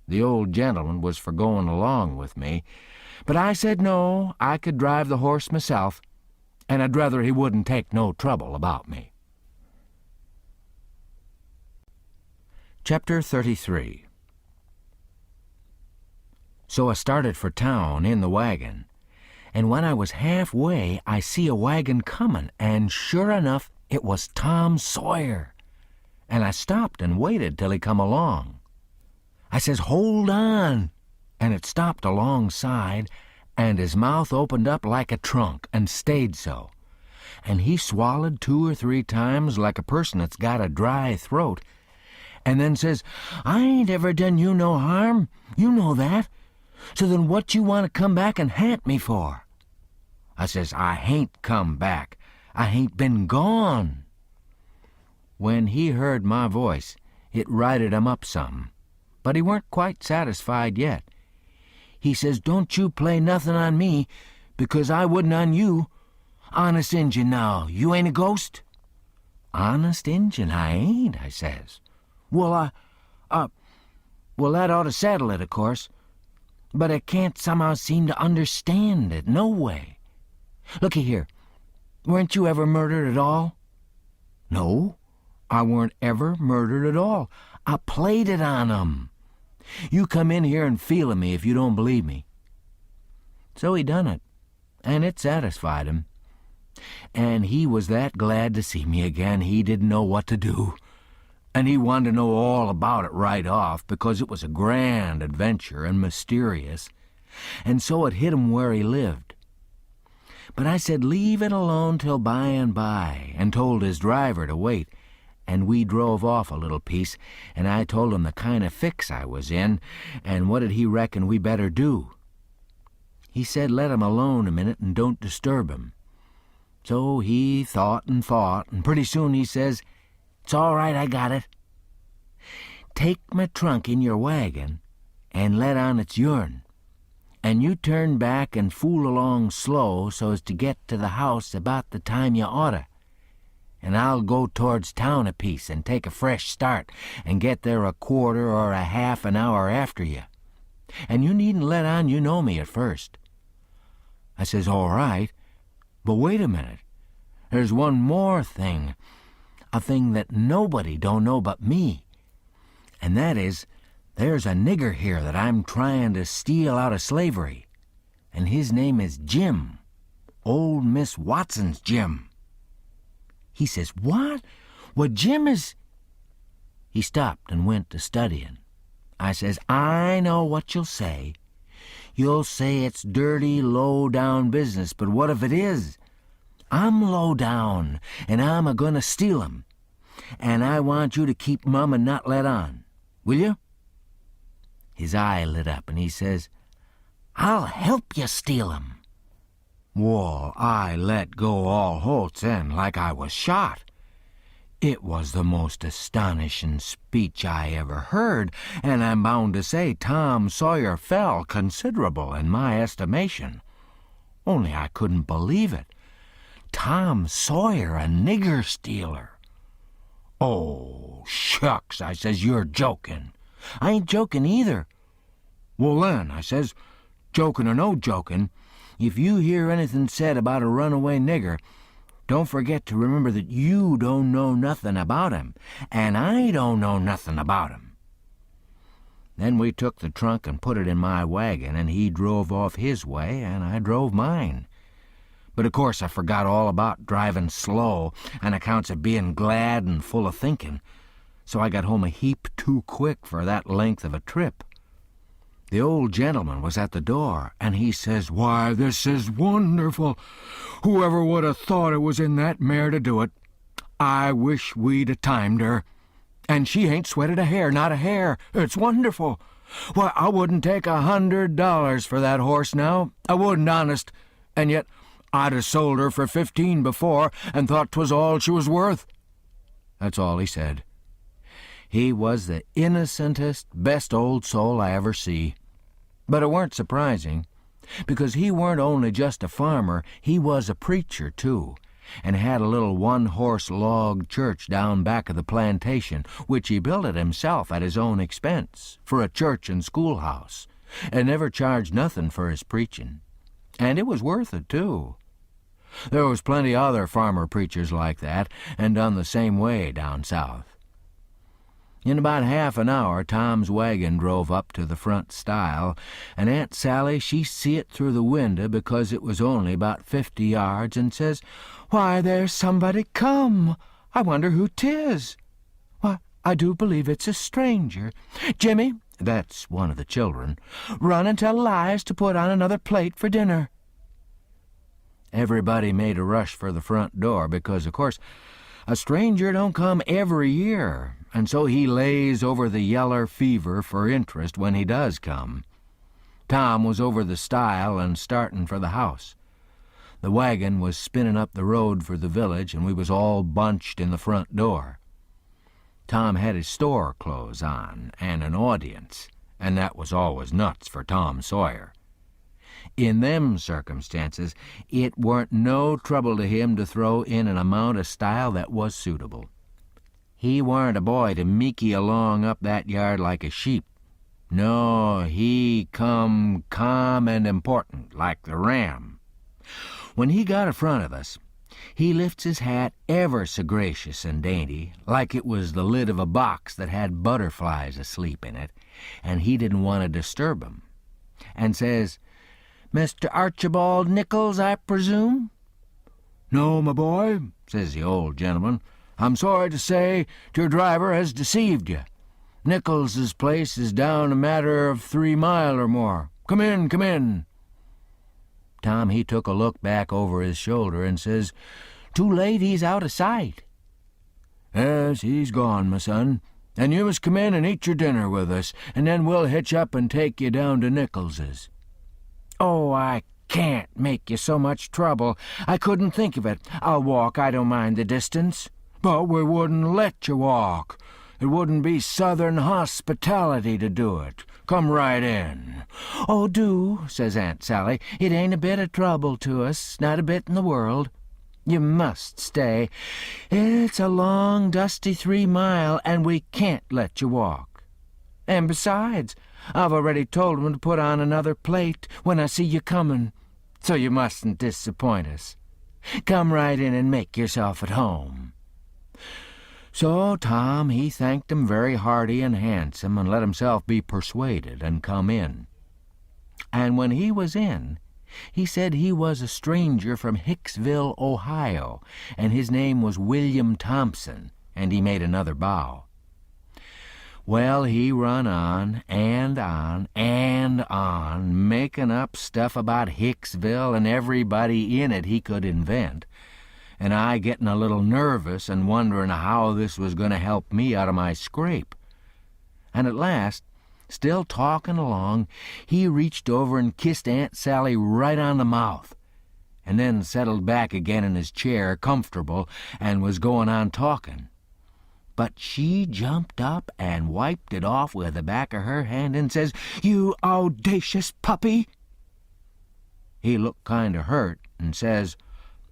Speaker 1: The old gentleman was for going along with me, but I said no, I could drive the horse myself, and I'd rather he wouldn't take no trouble about me. Chapter 33. So I started for town in the wagon, and when I was halfway I see a wagon comin', and sure enough, it was Tom Sawyer, and I stopped and waited till he come along. I says, "Hold on," and it stopped alongside, and his mouth opened up like a trunk and stayed so, and he swallowed 2 or 3 times like a person that's got a dry throat, and then says, "I ain't ever done you no harm, you know that, so then what you want to come back and haunt me for?" I says, "I hain't come back. I hain't been gone." When he heard my voice, it righted him up some, but he weren't quite satisfied yet. He says, "Don't you play nothin' on me, because I wouldn't on you. Honest Injun now, you ain't a ghost?" "Honest Injun, I ain't," I says. Well, that ought to settle it, of course, but I can't somehow seem to understand it, no way. Looky here. Weren't you ever murdered at all?" "No, I weren't ever murdered at all. I played it on 'em. You come in here and feel of me if you don't believe me." So he done it, and it satisfied him. And he was that glad to see me again he didn't know what to do. and he wanted to know all about it right off because it was a grand adventure and mysterious, and so it hit him where he lived. But I said leave it alone till by and by, and told his driver to wait, and we drove off a little piece, and I told him the kind of fix I was in, and what did he reckon we better do. He said let him alone a minute and don't disturb him. So he thought, and pretty soon he says, "It's all right, I got it. Take my trunk in your wagon and let on it's yourn, and you turn back and fool along slow so as to get to the house about the time you oughta, and I'll go towards town a piece and take a fresh start and get there a quarter or a half an hour after you. And you needn't let on you know me at first." I says, "All right, but wait a minute. There's one more thing, a thing that nobody don't know but me, and that is there's a nigger here that I'm trying to steal out of slavery, and his name is Jim, old Miss Watson's Jim." He says, "What? What, Jim is—" He stopped and went to studying. I says, "I know what you'll say. You'll say it's dirty, low-down business, but what if it is? I'm low-down, and I'm a-going to steal 'em, and I want you to keep mum and not let on. Will you?" His eye lit up, and he says, "I'll help you steal 'em." Well, I let go all holts then, like I was shot. It was the most astonishing speech I ever heard, and I'm bound to say Tom Sawyer fell considerable in my estimation. Only I couldn't believe it. Tom Sawyer, a nigger stealer. "Oh, shucks," I says, "you're joking." "I ain't joking either." "Well then," I says, "joking or no joking, if you hear anything said about a runaway nigger, don't forget to remember that you don't know nothing about him, and I don't know nothing about him." Then we took the trunk and put it in my wagon, and he drove off his way, and I drove mine. But of course I forgot all about driving slow on accounts of being glad and full of thinking, so I got home a heap too quick for that length of a trip. The old gentleman was at the door, and he says, "Why, this is wonderful. Whoever would have thought it was in that mare to do it? I wish we'd a timed her. And she ain't sweated a hair, not a hair. It's wonderful. Why, I wouldn't take $100 for that horse now. I wouldn't, honest. And yet I'd have sold her for 15 before and thought 'twas all she was worth." That's all he said. He was the innocentest, best old soul I ever see. But it weren't surprising, because he weren't only just a farmer, he was a preacher, too, and had a little one-horse log church down back of the plantation, which he built it himself at his own expense, for a church and schoolhouse, and never charged nothing for his preaching. And it was worth it, too. There was plenty other farmer preachers like that, and done the same way down south. In about half an hour, Tom's wagon drove up to the front stile, and Aunt Sally, she see it through the window because it was only about 50 yards, and says, "Why, there's somebody come. I wonder who 'tis. Why, I do believe it's a stranger. Jimmy," that's one of the children, "run and tell Elias to put on another plate for dinner." Everybody made a rush for the front door because, of course, a stranger don't come every year, and so he lays over the yeller fever for interest when he does come. Tom was over the stile and starting for the house. The wagon was spinning up the road for the village, and we was all bunched in the front door. Tom had his store clothes on and an audience, and that was always nuts for Tom Sawyer. In them circumstances, it weren't no trouble to him to throw in an amount of style that was suitable. He weren't a boy to meeky along up that yard like a sheep. No, he come calm and important, like the ram. When he got in front of us, he lifts his hat ever so gracious and dainty, like it was the lid of a box that had butterflies asleep in it, and he didn't want to disturb 'em, and says, "Mr. Archibald Nichols, I presume?" "No, my boy," says the old gentleman. I'm sorry to say your driver has deceived you. Nichols's place is down a matter of 3 mile or more. Come in, come in."
Speaker 2: Tom, he took a look back over his shoulder and says, "Too late, he's out of sight."
Speaker 1: "Yes, he's gone, my son, and you must come in and eat your dinner with us, and then we'll hitch up and take you down to Nichols's."
Speaker 2: "Oh, I can't make you so much trouble. I couldn't think of it. I'll walk. I don't mind the distance."
Speaker 1: "But we wouldn't let you walk. It wouldn't be Southern hospitality to do it. Come right in."
Speaker 2: "Oh, do," says Aunt Sally. "It ain't a bit of trouble to us, not a bit in the world. You must stay. It's a long, dusty 3 mile, and we can't let you walk. And besides, I've already told 'em to put on another plate when I see you comin', so you mustn't disappoint us. Come right in and make yourself at home."
Speaker 1: So Tom, he thanked him very hearty and handsome, and let himself be persuaded and come in.
Speaker 2: And when he was in, he said he was a stranger from Hicksville, Ohio, and his name was William Thompson, and he made another bow. Well, he run on, making up stuff about Hicksville and everybody in it he could invent, and I getting a little nervous and wondering how this was going to help me out of my scrape. And at last, still talking along, he reached over and kissed Aunt Sally right on the mouth, and then settled back again in his chair, comfortable, and was going on talking. But she jumped up and wiped it off with the back of her hand and says, "You audacious puppy!" He looked kind of hurt and says,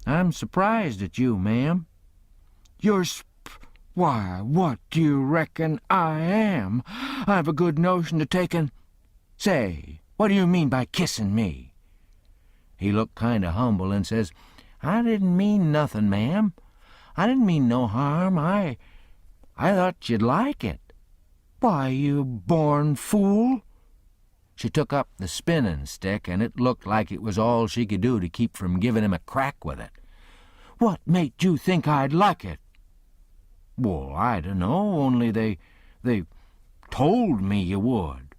Speaker 2: "I'm surprised at you, ma'am."
Speaker 1: Why, what do you reckon I am? I've a good notion to taking—"
Speaker 2: "Say, what do you mean by kissing me?" He looked kind of humble and says, "I didn't mean nothing, ma'am. I didn't mean no harm. I thought you'd like it."
Speaker 1: "Why, you born fool!"
Speaker 2: She took up the spinning stick, and it looked like it was all she could do to keep from giving him a crack with it.
Speaker 1: "What made you think I'd like it?"
Speaker 2: "Well, I dunno, only they told me you would."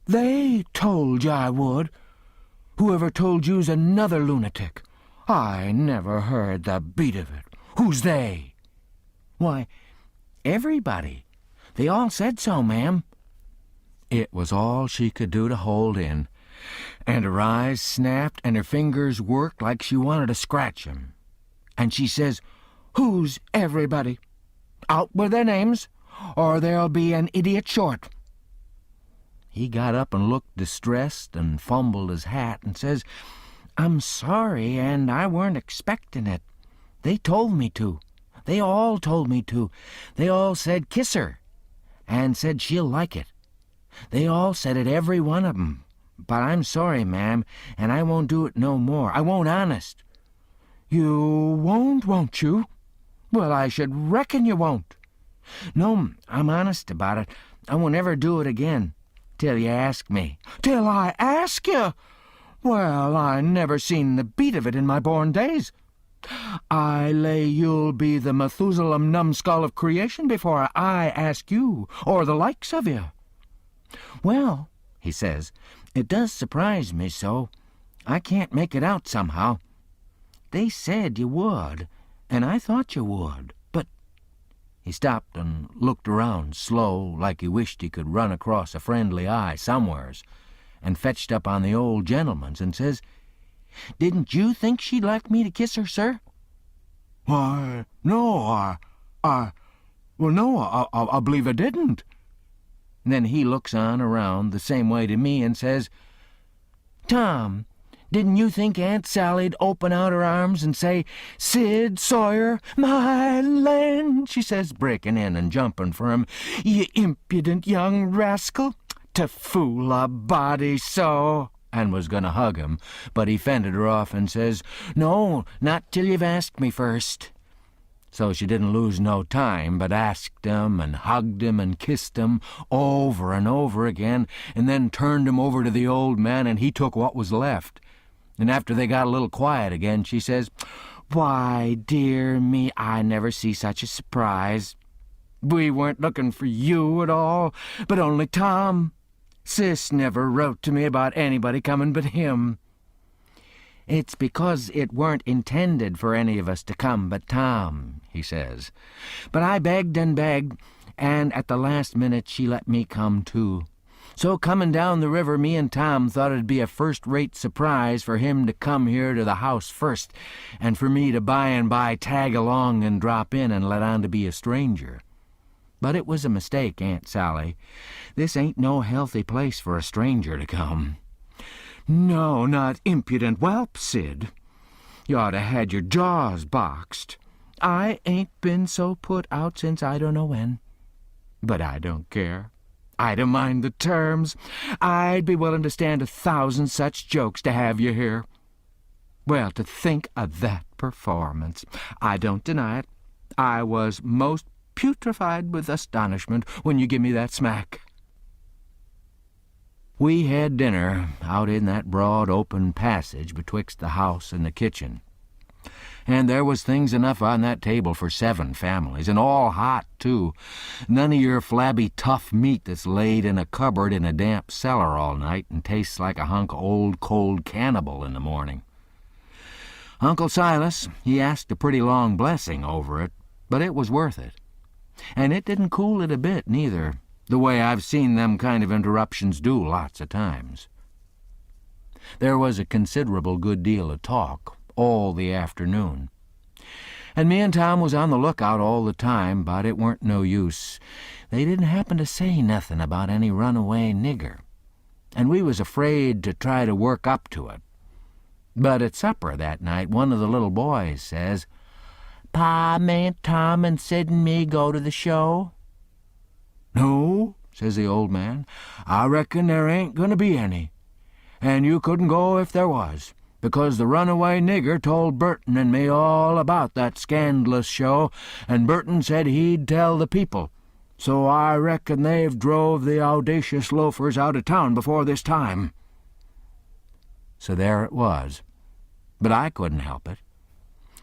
Speaker 1: "They told you I would? Whoever told you's another lunatic. I never heard the beat of it. Who's they?"
Speaker 2: "Why, everybody. They all said so, ma'am." It was all she could do to hold in, and her eyes snapped and her fingers worked like she wanted to scratch 'em. And she says,
Speaker 1: "Who's everybody? Out with their names, or there'll be an idiot short."
Speaker 2: He got up and looked distressed and fumbled his hat and says, "I'm sorry, and I weren't expecting it. They told me to. They all told me to. They all said kiss her, and said she'll like it. They all said it, every one of 'em. But I'm sorry, ma'am, and I won't do it no more. I won't, honest."
Speaker 1: "You won't you? Well, I should reckon you won't."
Speaker 2: "No, I'm honest about it. I won't ever do it again, till you ask me."
Speaker 1: "Till I ask you? Well, I never seen the beat of it in my born days. I lay you'll be the Methuselah numbskull of creation before I ask you, or the likes of you."
Speaker 2: "Well," he says, "it does surprise me so. I can't make it out somehow. They said you would, and I thought you would, but—" He stopped and looked around slow, like he wished he could run across a friendly eye somewheres, and fetched up on the old gentleman's and says, "Didn't you think she'd like me to kiss her, sir?"
Speaker 1: "Why, no, I believe I didn't."
Speaker 2: Then he looks on around the same way to me and says, "Tom, didn't you think Aunt Sally'd open out her arms and say, 'Sid Sawyer, my land,'" she says, breaking in and jumping for him, "you impudent young rascal, to fool a body so," and was going to hug him, but he fended her off and says, "No, not till you've asked me first." So she didn't lose no time, but asked him and hugged him and kissed him over and over again, and then turned him over to the old man, and he took what was left. And after they got a little quiet again, she says, Why, dear me, I never see such a surprise. We weren't looking for you at all, but only Tom. Sis never wrote to me about anybody coming but him. It's because it weren't intended for any of us to come but Tom, he says. But I begged and begged, and at the last minute she let me come too. So coming down the river, me and Tom thought it'd be a first-rate surprise for him to come here to the house first, and for me to by and by tag along and drop in and let on to be a stranger. But it was a mistake, Aunt Sally. This ain't no healthy place for a stranger to come. No, not impudent whelp, Sid. You ought to had your jaws boxed. I ain't been so put out since I don't know when. But I don't care. I don't mind the terms. I'd be willing to stand 1,000 such jokes to have you here. Well, to think of that performance. I don't deny it. I was most putrefied with astonishment when you give me that smack. We had dinner out in that broad open passage betwixt the house and the kitchen. And there was things enough on that table for 7 families, and all hot, too. None of your flabby tough meat that's laid in a cupboard in a damp cellar all night and tastes like a hunk of old cold cannibal in the morning. Uncle Silas, he asked a pretty long blessing over it, but it was worth it. And it didn't cool it a bit, neither, the way I've seen them kind of interruptions do lots of times. There was a considerable good deal of talk all the afternoon, and me and Tom was on the lookout all the time, but it weren't no use. They didn't happen to say nothing about any runaway nigger, and we was afraid to try to work up to it. But at supper that night, one of the little boys says, "Pa, mayn't Tom and Sid and me go to the show?" "No," says the old man, "I reckon there ain't going to be any. And you couldn't go if there was, because the runaway nigger told Burton and me all about that scandalous show, and Burton said he'd tell the people. So I reckon they've drove the audacious loafers out of town before this time." So there it was. But I couldn't help it.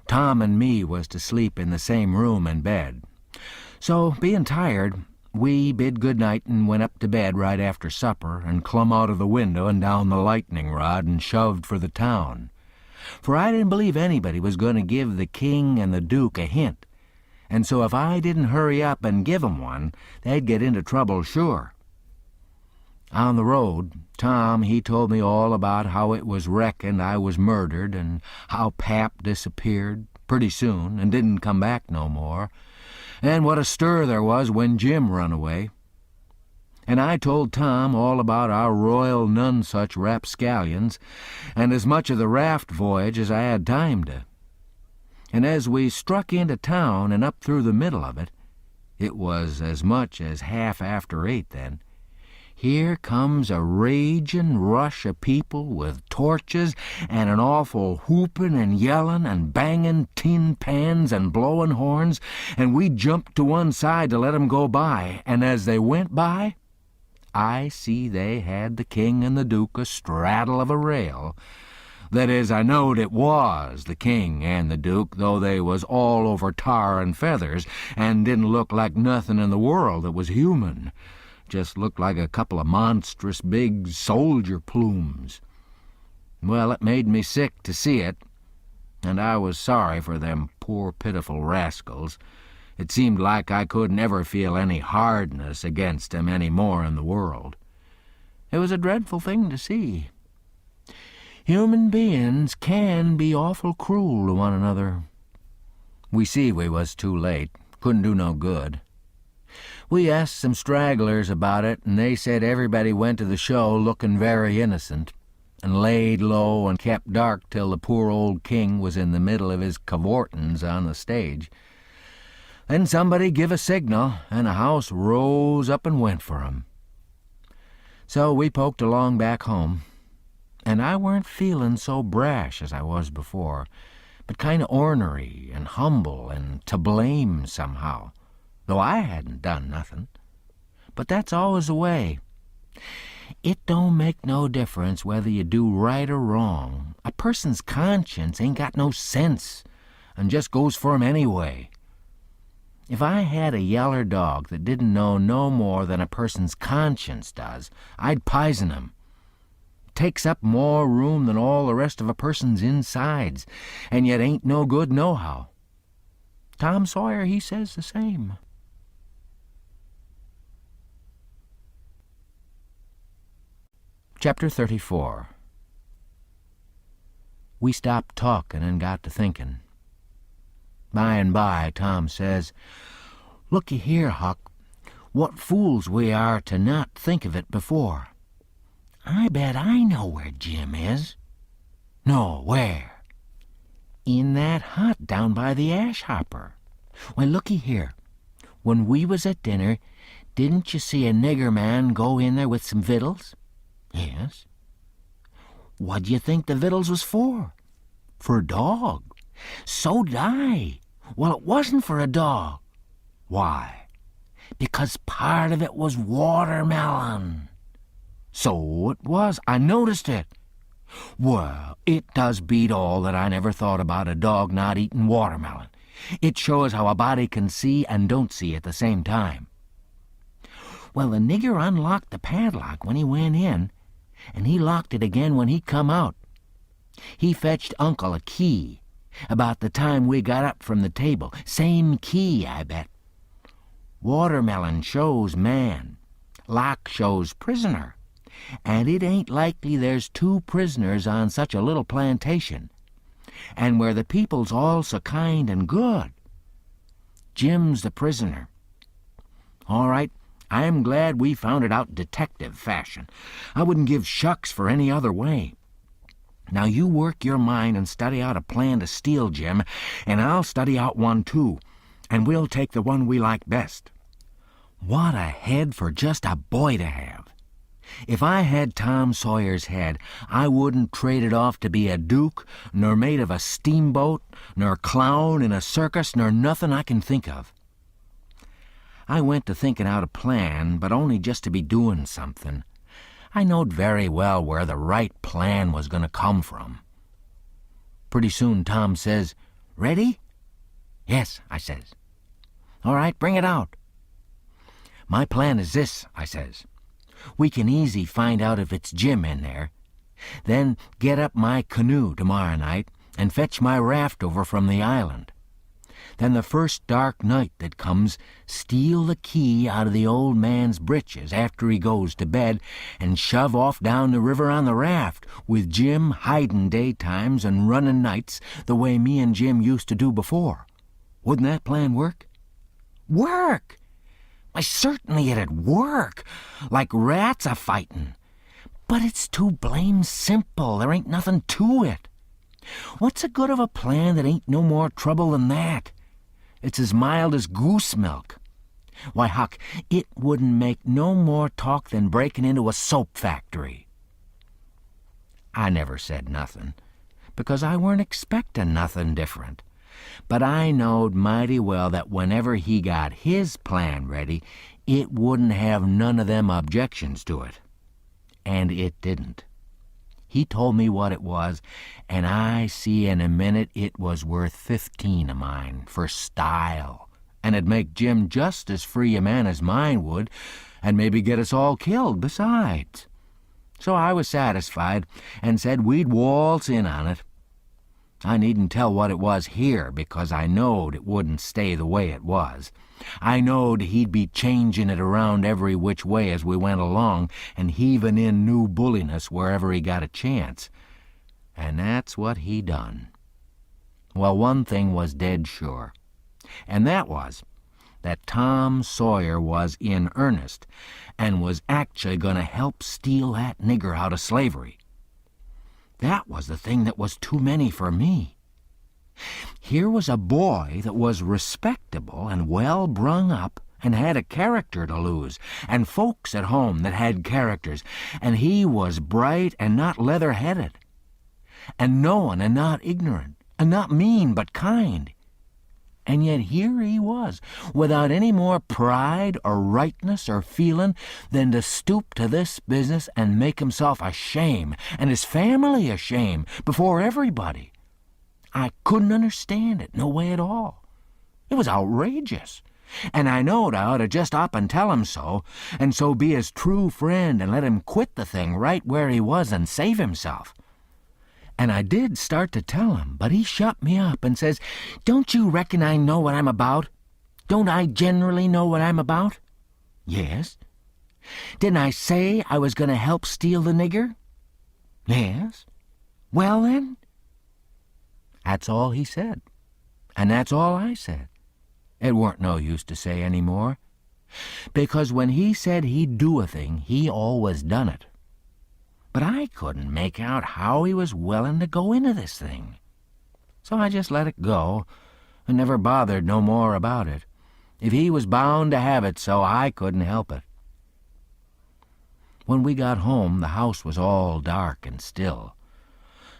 Speaker 2: Tom and me was to sleep in the same room and bed. So, being tired, we bid good night and went up to bed right after supper and clumb out of the window and down the lightning rod and shoved for the town. For I didn't believe anybody was going to give the king and the duke a hint, and so if I didn't hurry up and give 'em one, they'd get into trouble sure. On the road, Tom, he told me all about how it was reckoned I was murdered and how Pap disappeared pretty soon and didn't come back no more, and what a stir there was when Jim run away. And I told Tom all about our Royal Nonesuch rapscallions and as much of the raft voyage as I had time to. And as we struck into town and up through the middle of it, it was as much as half after 8 then, here comes a ragin' rush of people with torches and an awful whoopin' and yellin' and bangin' tin pans and blowin' horns, and we jumped to one side to let 'em go by, and as they went by, I see they had the king and the duke astraddle of a rail. That is, I knowed it was the king and the duke, though they was all over tar and feathers and didn't look like nothin' in the world that was human. Just looked like a couple of monstrous big soldier plumes. Well, it made me sick to see it, and I was sorry for them poor pitiful rascals. It seemed like I couldn't ever feel any hardness against 'em any more in the world. It was a dreadful thing to see. Human beings can be awful cruel to one another. We see we was too late, couldn't do no good. We asked some stragglers about it, and they said everybody went to the show looking very innocent, and laid low and kept dark till the poor old king was in the middle of his cavortins on the stage. Then somebody give a signal, and the house rose up and went for 'em. So we poked along back home, and I weren't feelin' so brash as I was before, but kind of ornery and humble and to blame somehow, though I hadn't done nothing. But that's always the way. It don't make no difference whether you do right or wrong. A person's conscience ain't got no sense.
Speaker 1: and just goes for 'em anyway. If I had a yeller dog that didn't know no more than a person's conscience does, I'd pison him. Takes up more room than all the rest of a person's insides, and yet ain't no good nohow. Tom Sawyer, he says the same. Chapter 34. We stopped talking and got to thinking. By and by, Tom says, "Looky here, Huck, what fools we are to not think of it before. I bet I know where Jim is." "No, where?" "In that hut down by the ash hopper. Why, looky here. When we was at dinner, didn't you see a nigger man go in there with some victuals?" "Yes." "What d'you think the victuals was for?" "For a dog." "So did I. Well, it wasn't for a dog." "Why?" "Because part of it was watermelon." "So it was. I noticed it." "Well, it does beat all that I never thought about a dog not eating watermelon. It shows how a body can see and don't see at the same time." "Well, the nigger unlocked the padlock when he went in, and he locked it again when he come out. He fetched Uncle a key about the time we got up from the table. Same key, I bet. Watermelon shows man. Lock shows prisoner. And it ain't likely there's two prisoners on such a little plantation, and where the people's all so kind and good. Jim's the prisoner. All right, I'm glad we found it out detective fashion. I wouldn't give shucks for any other way. Now you work your mind and study out a plan to steal Jim, and I'll study out one too, and we'll take the one we like best. What a head for just a boy to have. If I had Tom Sawyer's head, I wouldn't trade it off to be a duke, nor mate of a steamboat, nor clown in a circus, nor nothing I can think of. I went to thinking out a plan, but only just to be doing something. I knowed very well where the right plan was going to come from. Pretty soon Tom says, "Ready?" "Yes," I says. "All right, bring it out." "My plan is this," I says. "We can easy find out if it's Jim in there. Then get up my canoe tomorrow night and fetch my raft over from the island. Then the first dark night that comes, steal the key out of the old man's britches after he goes to bed and shove off down the river on the raft, with Jim hiding daytimes and running nights the way me and Jim used to do before. Wouldn't that plan work?" "Work? Why, certainly it'd work, like rats a-fightin'. But it's too blame simple. There ain't nothing to it. What's the good of a plan that ain't no more trouble than that? It's as mild as goose milk. Why, Huck, it wouldn't make no more talk than breaking into a soap factory." I never said nothing, because I weren't expectin' nothing different. But I knowed mighty well that whenever he got his plan ready, it wouldn't have none of them objections to it. And it didn't. He told me what it was, and I see in a minute it was worth 15 of mine, for style, and it'd make Jim just as free a man as mine would, and maybe get us all killed besides. So I was satisfied, and said we'd waltz in on it. I needn't tell what it was here, because I knowed it wouldn't stay the way it was. I knowed he'd be changing it around every which way as we went along, and heaving in new bulliness wherever he got a chance. And that's what he done. Well, one thing was dead sure, and that was that Tom Sawyer was in earnest, and was actually going to help steal that nigger out of slavery. That was the thing that was too many for me. Here was a boy that was respectable and well brung up, and had a character to lose, and folks at home that had characters, and he was bright and not leather-headed, and knowin' and not ignorant, and not mean but kind. And yet here he was, without any more pride or rightness or feelin' than to stoop to this business and make himself a shame, and his family a shame, before everybody. I couldn't understand it, no way at all. It was outrageous. And I knowed I ought to just up and tell him so, and so be his true friend and let him quit the thing right where he was and save himself. And I did start to tell him, but he shut me up and says, "Don't you reckon I know what I'm about? Don't I generally know what I'm about?" "Yes." "Didn't I say I was going to help steal the nigger?" "Yes." "Well, then?" That's all he said, and that's all I said. It weren't no use to say any more, because when he said he'd do a thing, he always done it. But I couldn't make out how he was willing to go into this thing. So I just let it go, and never bothered no more about it. If he was bound to have it so, I couldn't help it. When we got home, the house was all dark and still,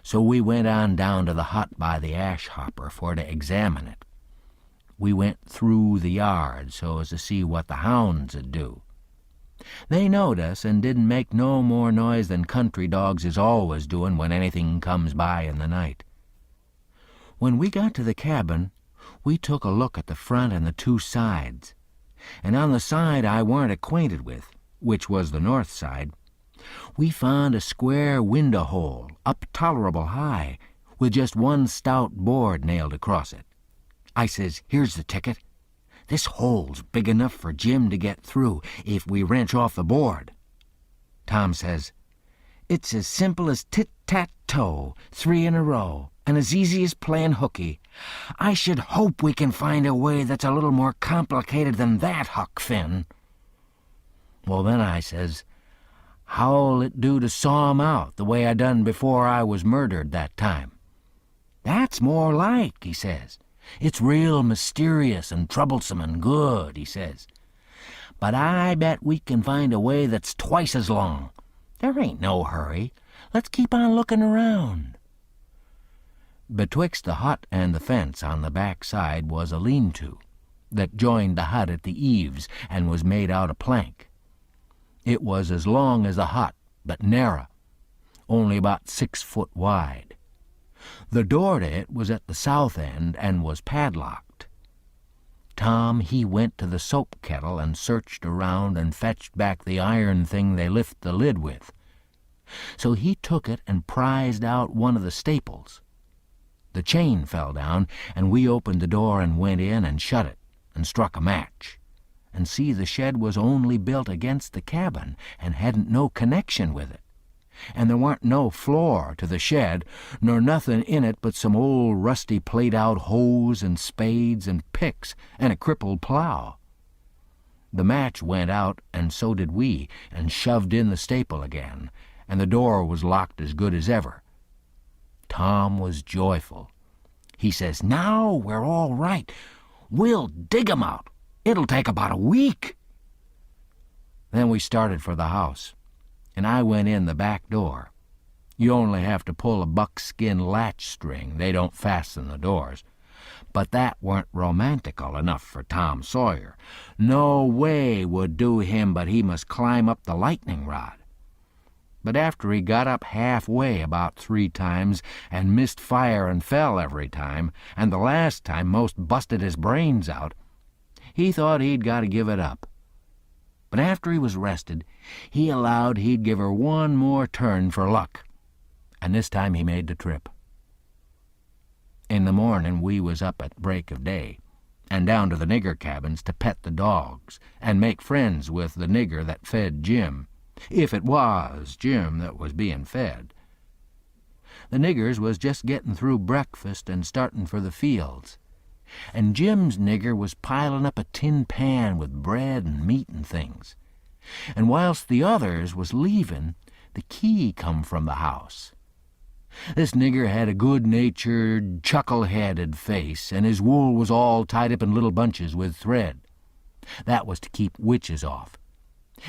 Speaker 1: so we went on down to the hut by the ash hopper for to examine it. We went through the yard so as to see what the hounds 'ud do. They knowed us and didn't make no more noise than country dogs is always doing when anything comes by in the night. When we got to the cabin, we took a look at the front and the two sides, and on the side I weren't acquainted with, which was the north side, we found a square window hole up tolerable high, with just one stout board nailed across it. I says, "Here's the ticket. This hole's big enough for Jim to get through if we wrench off the board." Tom says, "It's as simple as tit-tat-toe, 3 in a row, and as easy as playing hooky. I should hope we can find a way that's a little more complicated than that, Huck Finn." Well, then I says, "How'll it do to saw 'em out the way I done before I was murdered that time?" "That's more like," he says. "It's real mysterious and troublesome and good," he says. "But I bet we can find a way that's twice as long. There ain't no hurry. Let's keep on looking around." Betwixt the hut and the fence on the back side was a lean-to that joined the hut at the eaves and was made out of plank. It was as long as the hut, but narrow, only about 6 foot wide. The door to it was at the south end and was padlocked. Tom, he went to the soap kettle and searched around and fetched back the iron thing they lift the lid with. So he took it and prized out one of the staples. The chain fell down, and we opened the door and went in and shut it and struck a match. And see, the shed was only built against the cabin and hadn't no connection with it. And there warn't no floor to the shed, nor nothing in it but some old rusty played-out hoes and spades and picks and a crippled plow. The match went out, and so did we, and shoved in the staple again, and the door was locked as good as ever. Tom was joyful. He says, "Now we're all right. We'll dig 'em out. It'll take about a week." Then we started for the house, and I went in the back door. You only have to pull a buckskin latch string. They don't fasten the doors. But that weren't romantical enough for Tom Sawyer. No way would do him, but he must climb up the lightning rod. But after he got up halfway about 3 times and missed fire and fell every time, and the last time most busted his brains out, he thought he'd got to give it up. But after he was rested, he allowed he'd give her one more turn for luck, and this time he made the trip. In the morning we was up at break of day, and down to the nigger cabins to pet the dogs and make friends with the nigger that fed Jim, if it was Jim that was being fed. The niggers was just getting through breakfast and starting for the fields, and Jim's nigger was piling up a tin pan with bread and meat and things. And whilst the others was leaving, the key come from the house. This nigger had a good-natured, chuckle-headed face, and his wool was all tied up in little bunches with thread. That was to keep witches off.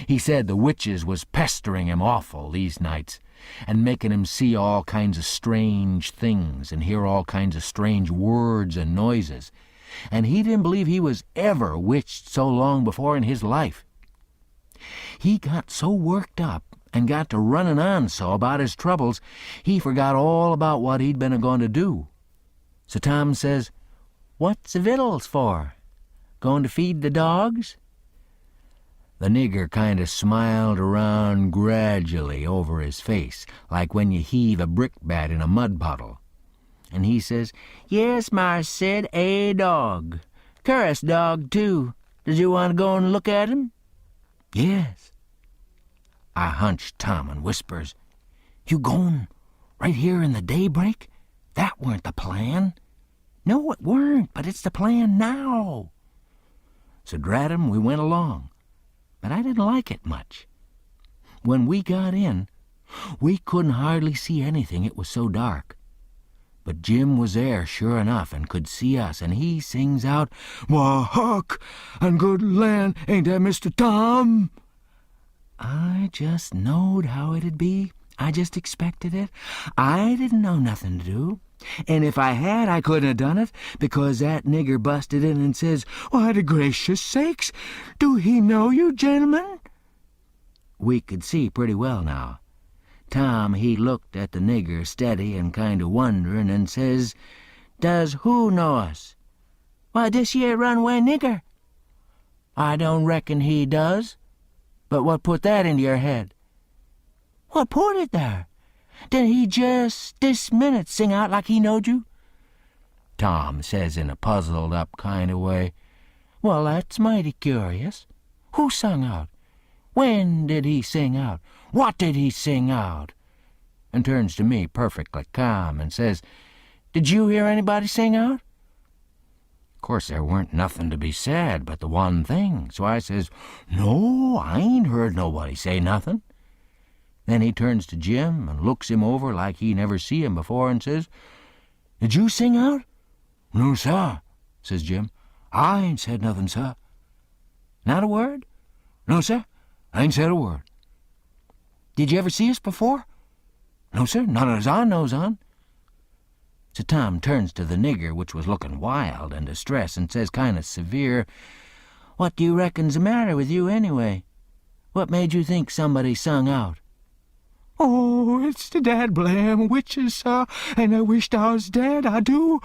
Speaker 1: He said the witches was pestering him awful these nights, and making him see all kinds of strange things and hear all kinds of strange words and noises, and he didn't believe he was ever witched so long before in his life. He got so worked up and got to running on so about his troubles, he forgot all about what he'd been a-going to do.
Speaker 2: So Tom says, "What's the victuals for? Going to feed the dogs?" The nigger kind of smiled around gradually over his face, like when you heave a brickbat in a mud puddle. And he says, "Yes, Mars Sid, a dog. Cur'us dog, too. Does you want to go and look at him?" "Yes." I hunched Tom and whispers, "You goin' right here in the daybreak? That weren't the plan." "No, it weren't, but it's the plan now." So drat 'em, we went along, but I didn't like it much. When we got in, we couldn't hardly see anything, it was so dark. But Jim was there sure enough and could see us, and he sings out, "Why, Huck, and good land, ain't that Mr. Tom?" I just knowed how it'd be. I just expected it. I didn't know nothing to do. And if I had, I couldn't have done it, because that nigger busted in and says, "Why, the gracious sakes, do he know you, gentlemen?" We could see pretty well now. Tom, he looked at the nigger steady and kind of wondering and says, "Does who know us?" "Why, this here runaway nigger." "I don't reckon he does. But what put that into your head?" "What put it there? Did he just this minute sing out like he knowed you?" Tom says in a puzzled-up kind of way, "Well, that's mighty curious. Who sung out? When did he sing out? What did he sing out?" And turns to me perfectly calm and says, "Did you hear anybody sing out?" Of course, there weren't nothing to be said but the one thing, so I says, "No, I ain't heard nobody say nothing." Then he turns to Jim and looks him over like he never see him before and says, "Did you sing out?" "No, sir," says Jim. "I ain't said nothing, sir." "Not a word?" "No, sir, I ain't said a word." "Did you ever see us before?" "No, sir, not as I knows on." So Tom turns to the nigger, which was looking wild and distressed, and says kind of severe, "What do you reckon's the matter with you anyway? What made you think somebody sung out?" "Oh, it's the dad-blam witches, sir, and I wisht I was dead, I do.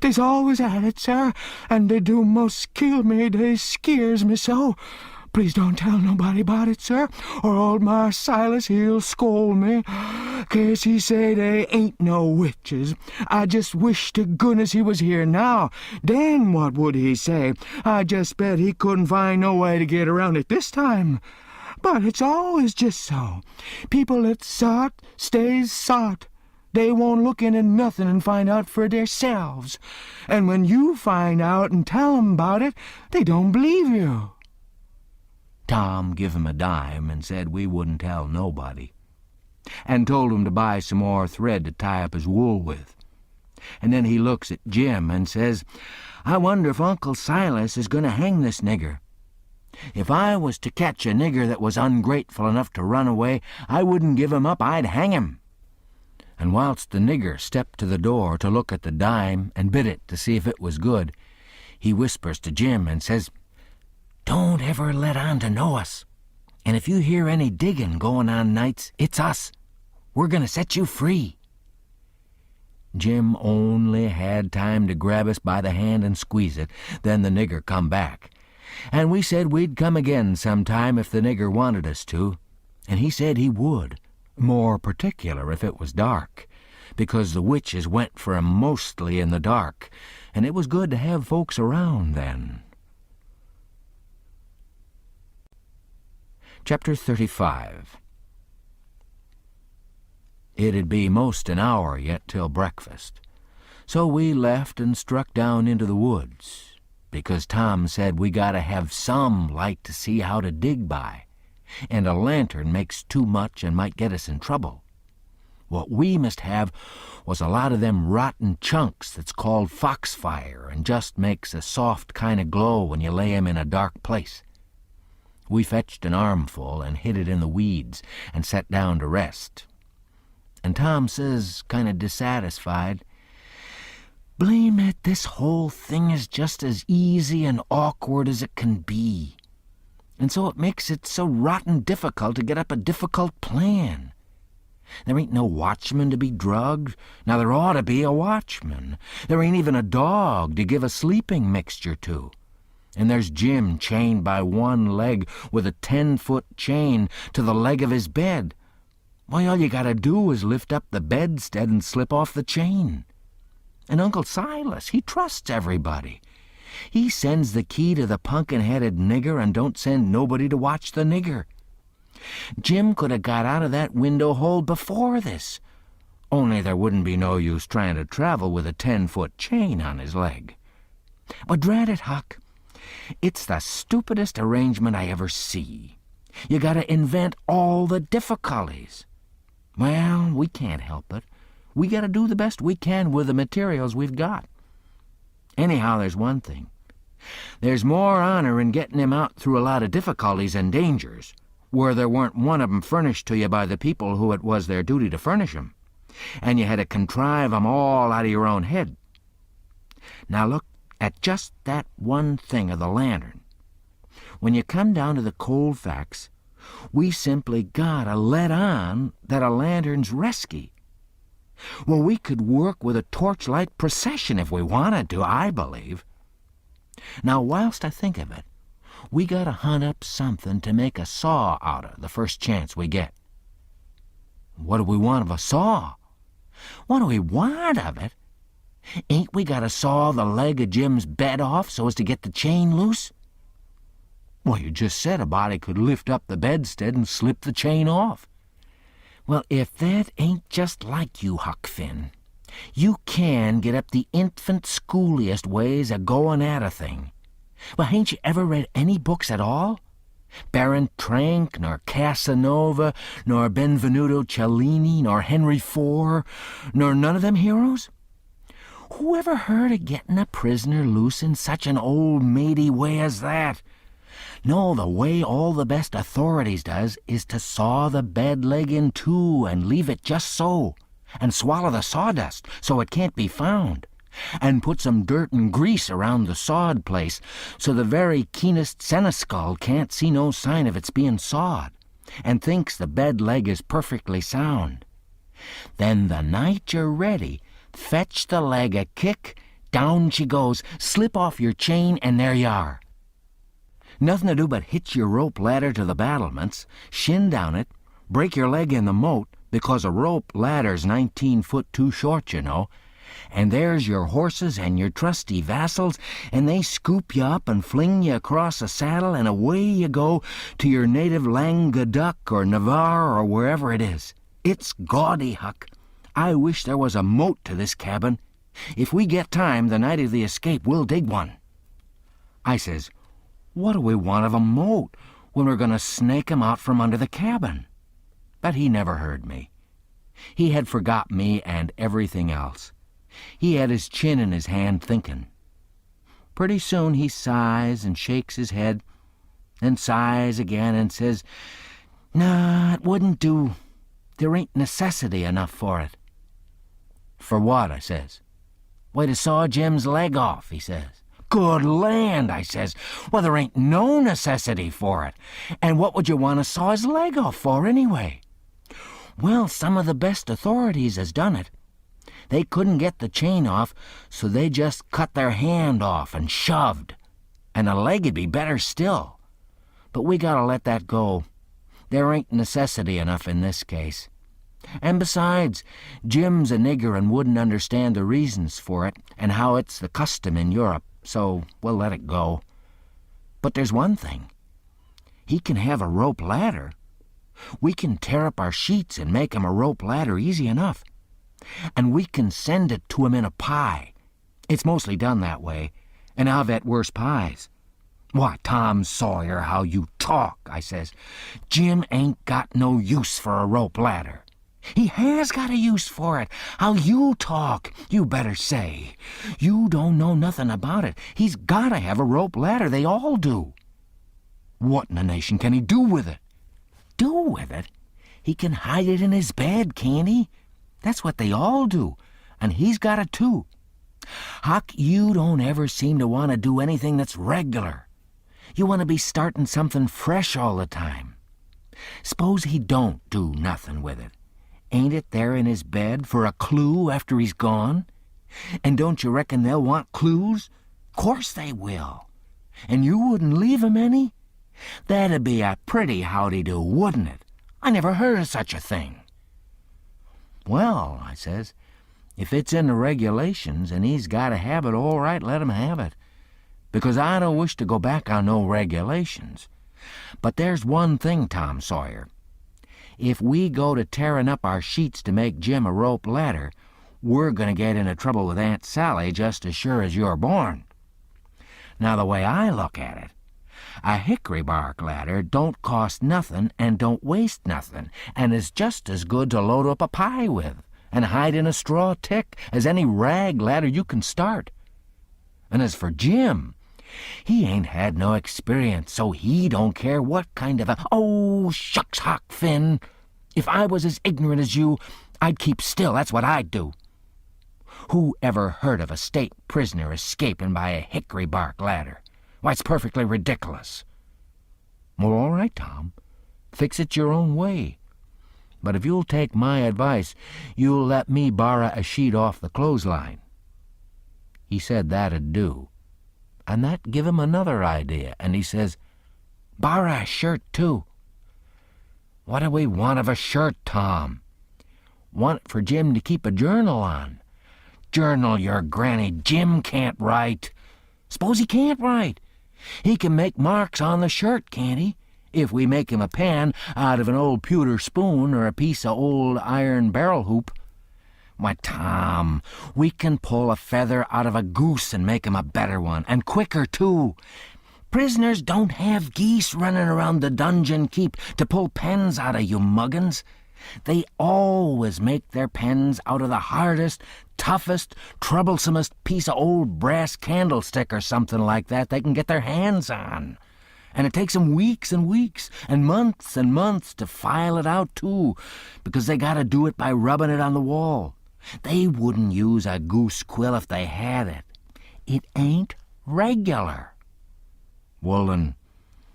Speaker 2: They's always at it, sir, and they do most kill me, they skeers me so. Please don't tell nobody about it, sir, or old Mar Silas, he'll scold me, 'case he say they ain't no witches. I just wish to goodness he was here now. Then what would he say? I just bet he couldn't find no way to get around it this time. But it's always just so. People that's sot stays sot. They won't look into nothing and find out for theirselves. And when you find out and tell 'em about it, they don't believe you." Tom give him a dime and said we wouldn't tell nobody, and told him to buy some more thread to tie up his wool with. And then he looks at Jim and says, "I wonder if Uncle Silas is going to hang this nigger. If I was to catch a nigger that was ungrateful enough to run away, I wouldn't give him up, I'd hang him." And whilst the nigger stepped to the door to look at the dime and bit it to see if it was good, he whispers to Jim and says, "Don't ever let on to know us. And if you hear any digging going on nights, it's us. We're going to set you free." Jim only had time to grab us by the hand and squeeze it. Then the nigger come back. And we said we'd come again sometime if the nigger wanted us to. And he said he would, more particular if it was dark, because the witches went for 'em mostly in the dark, and it was good to have folks around then. Chapter 35. It'd be most an hour yet till breakfast, so we left and struck down into the woods, because Tom said we gotta have some light to see how to dig by, and a lantern makes too much and might get us in trouble. What we must have was a lot of them rotten chunks that's called foxfire and just makes a soft kind of glow when you lay 'em in a dark place. We fetched an armful and hid it in the weeds and sat down to rest. And Tom says, kind of dissatisfied, "Blame it, this whole thing is just as easy and awkward as it can be. And so it makes it so rotten difficult to get up a difficult plan. There ain't no watchman to be drugged. Now there ought to be a watchman. There ain't even a dog to give a sleeping mixture to. And there's Jim chained by one leg with a 10-foot chain to the leg of his bed. Why, all you gotta do is lift up the bedstead and slip off the chain. And Uncle Silas, he trusts everybody. He sends the key to the punkin-headed nigger and don't send nobody to watch the nigger. Jim could have got out of that window hole before this, only there wouldn't be no use trying to travel with a 10-foot chain on his leg. But drat it, Huck, it's the stupidest arrangement I ever see. You gotta invent all the difficulties. Well, we can't help it. We gotta do the best we can with the materials we've got. Anyhow, there's one thing. There's more honor in getting him out through a lot of difficulties and dangers, where there weren't one of 'em furnished to you by the people who it was their duty to furnish 'em, and you had to contrive 'em all out of your own head. Now look at just that one thing of the lantern. When you come down to the cold facts, we simply gotta let on that a lantern's resky. Well, we could work with a torchlight procession if we wanted to, I believe. Now, whilst I think of it, we gotta hunt up something to make a saw out of the first chance we get. What do we want of a saw? What do we want of it? Ain't we gotta saw the leg of Jim's bed off so as to get the chain loose? Well, you just said a body could lift up the bedstead and slip the chain off. Well, if that ain't just like you, Huck Finn, you can get up the infant schooliest ways of going at a thing. Well, hain't you ever read any books at all? Baron Trenck, nor Casanova, nor Benvenuto Cellini, nor Henry IV, nor none of them heroes? Who ever heard of getting a prisoner loose in such an old matey way as that? No, the way all the best authorities does is to saw the bed leg in two and leave it just so, and swallow the sawdust so it can't be found, and put some dirt and grease around the sawed place so the very keenest seneschal can't see no sign of its being sawed, and thinks the bed leg is perfectly sound. Then the night you're ready, fetch the leg a kick, down she goes, slip off your chain, and there you are. Nothing to do but hitch your rope ladder to the battlements, shin down it, break your leg in the moat, because a rope ladder's 19 foot too short, you know, and there's your horses and your trusty vassals, and they scoop you up and fling you across a saddle, and away you go to your native Languedoc or Navarre or wherever it is. It's gaudy, Huck. I wish there was a moat to this cabin. If we get time the night of the escape, we'll dig one. I says, what do we want of a moat when we're going to snake 'em out from under the cabin? But he never heard me. He had forgot me and everything else. He had his chin in his hand thinking. Pretty soon he sighs and shakes his head, then sighs again and says, "Nah, it wouldn't do. There ain't necessity enough for it." "For what?" I says. "Why, to saw Jim's leg off," he says. "Good land," I says. "Well, there ain't no necessity for it. And what would you want to saw his leg off for, anyway?" "Well, some of the best authorities has done it. They couldn't get the chain off, so they just cut their hand off and shoved. And a leg'd be better still. But we gotta let that go. There ain't necessity enough in this case. And besides, Jim's a nigger and wouldn't understand the reasons for it and how it's the custom in Europe, so we'll let it go. But there's one thing. He can have a rope ladder. We can tear up our sheets and make him a rope ladder easy enough. And we can send it to him in a pie. It's mostly done that way, and I've et worse pies." "Why, Tom Sawyer, how you talk," I says. "Jim ain't got no use for a rope ladder." "He has got a use for it. How you talk, you better say. You don't know nothing about it. He's gotta have a rope ladder. They all do." "What in the nation can he do with it?" "Do with it? He can hide it in his bed, can't he? That's what they all do, and he's got it too. Huck, you don't ever seem to want to do anything that's regular. You want to be starting something fresh all the time. S'pose he don't do nothing with it. Ain't it there in his bed for a clue after he's gone? And don't you reckon they'll want clues? Course they will. And you wouldn't leave 'em any? That'd be a pretty howdy-do, wouldn't it? I never heard of such a thing. Well, I says, if it's in the regulations and he's got to have it, all right, let him have it. Because I don't wish to go back on no regulations. But there's one thing, Tom Sawyer. If we go to tearing up our sheets to make Jim a rope ladder, we're going to get into trouble with Aunt Sally just as sure as you're born. Now, the way I look at it, a hickory bark ladder don't cost nothing and don't waste nothing, and is just as good to load up a pie with and hide in a straw tick as any rag ladder you can start. And as for Jim, he ain't had no experience, so he don't care what kind of a... Oh, shucks, Huck Finn! If I was as ignorant as you, I'd keep still, that's what I'd do. Who ever heard of a state prisoner escaping by a hickory bark ladder? Why, it's perfectly ridiculous. Well, all right, Tom. Fix it your own way. But if you'll take my advice, you'll let me borrow a sheet off the clothesline. He said that'd do. And that give him another idea, and he says, borrow a shirt, too. What do we want of a shirt, Tom? Want for Jim to keep a journal on. Journal your granny. Jim can't write. Suppose he can't write. He can make marks on the shirt, can't he? If we make him a pen out of an old pewter spoon or a piece of old iron barrel hoop. Why, Tom, we can pull a feather out of a goose and make him a better one, and quicker, too. Prisoners don't have geese running around the dungeon keep to pull pens out of, you muggins. They always make their pens out of the hardest, toughest, troublesomest piece of old brass candlestick or something like that they can get their hands on. And it takes 'em weeks and weeks and months to file it out, too, because they got to do it by rubbing it on the wall. They wouldn't use a goose quill if they had it. It ain't regular. Well, then,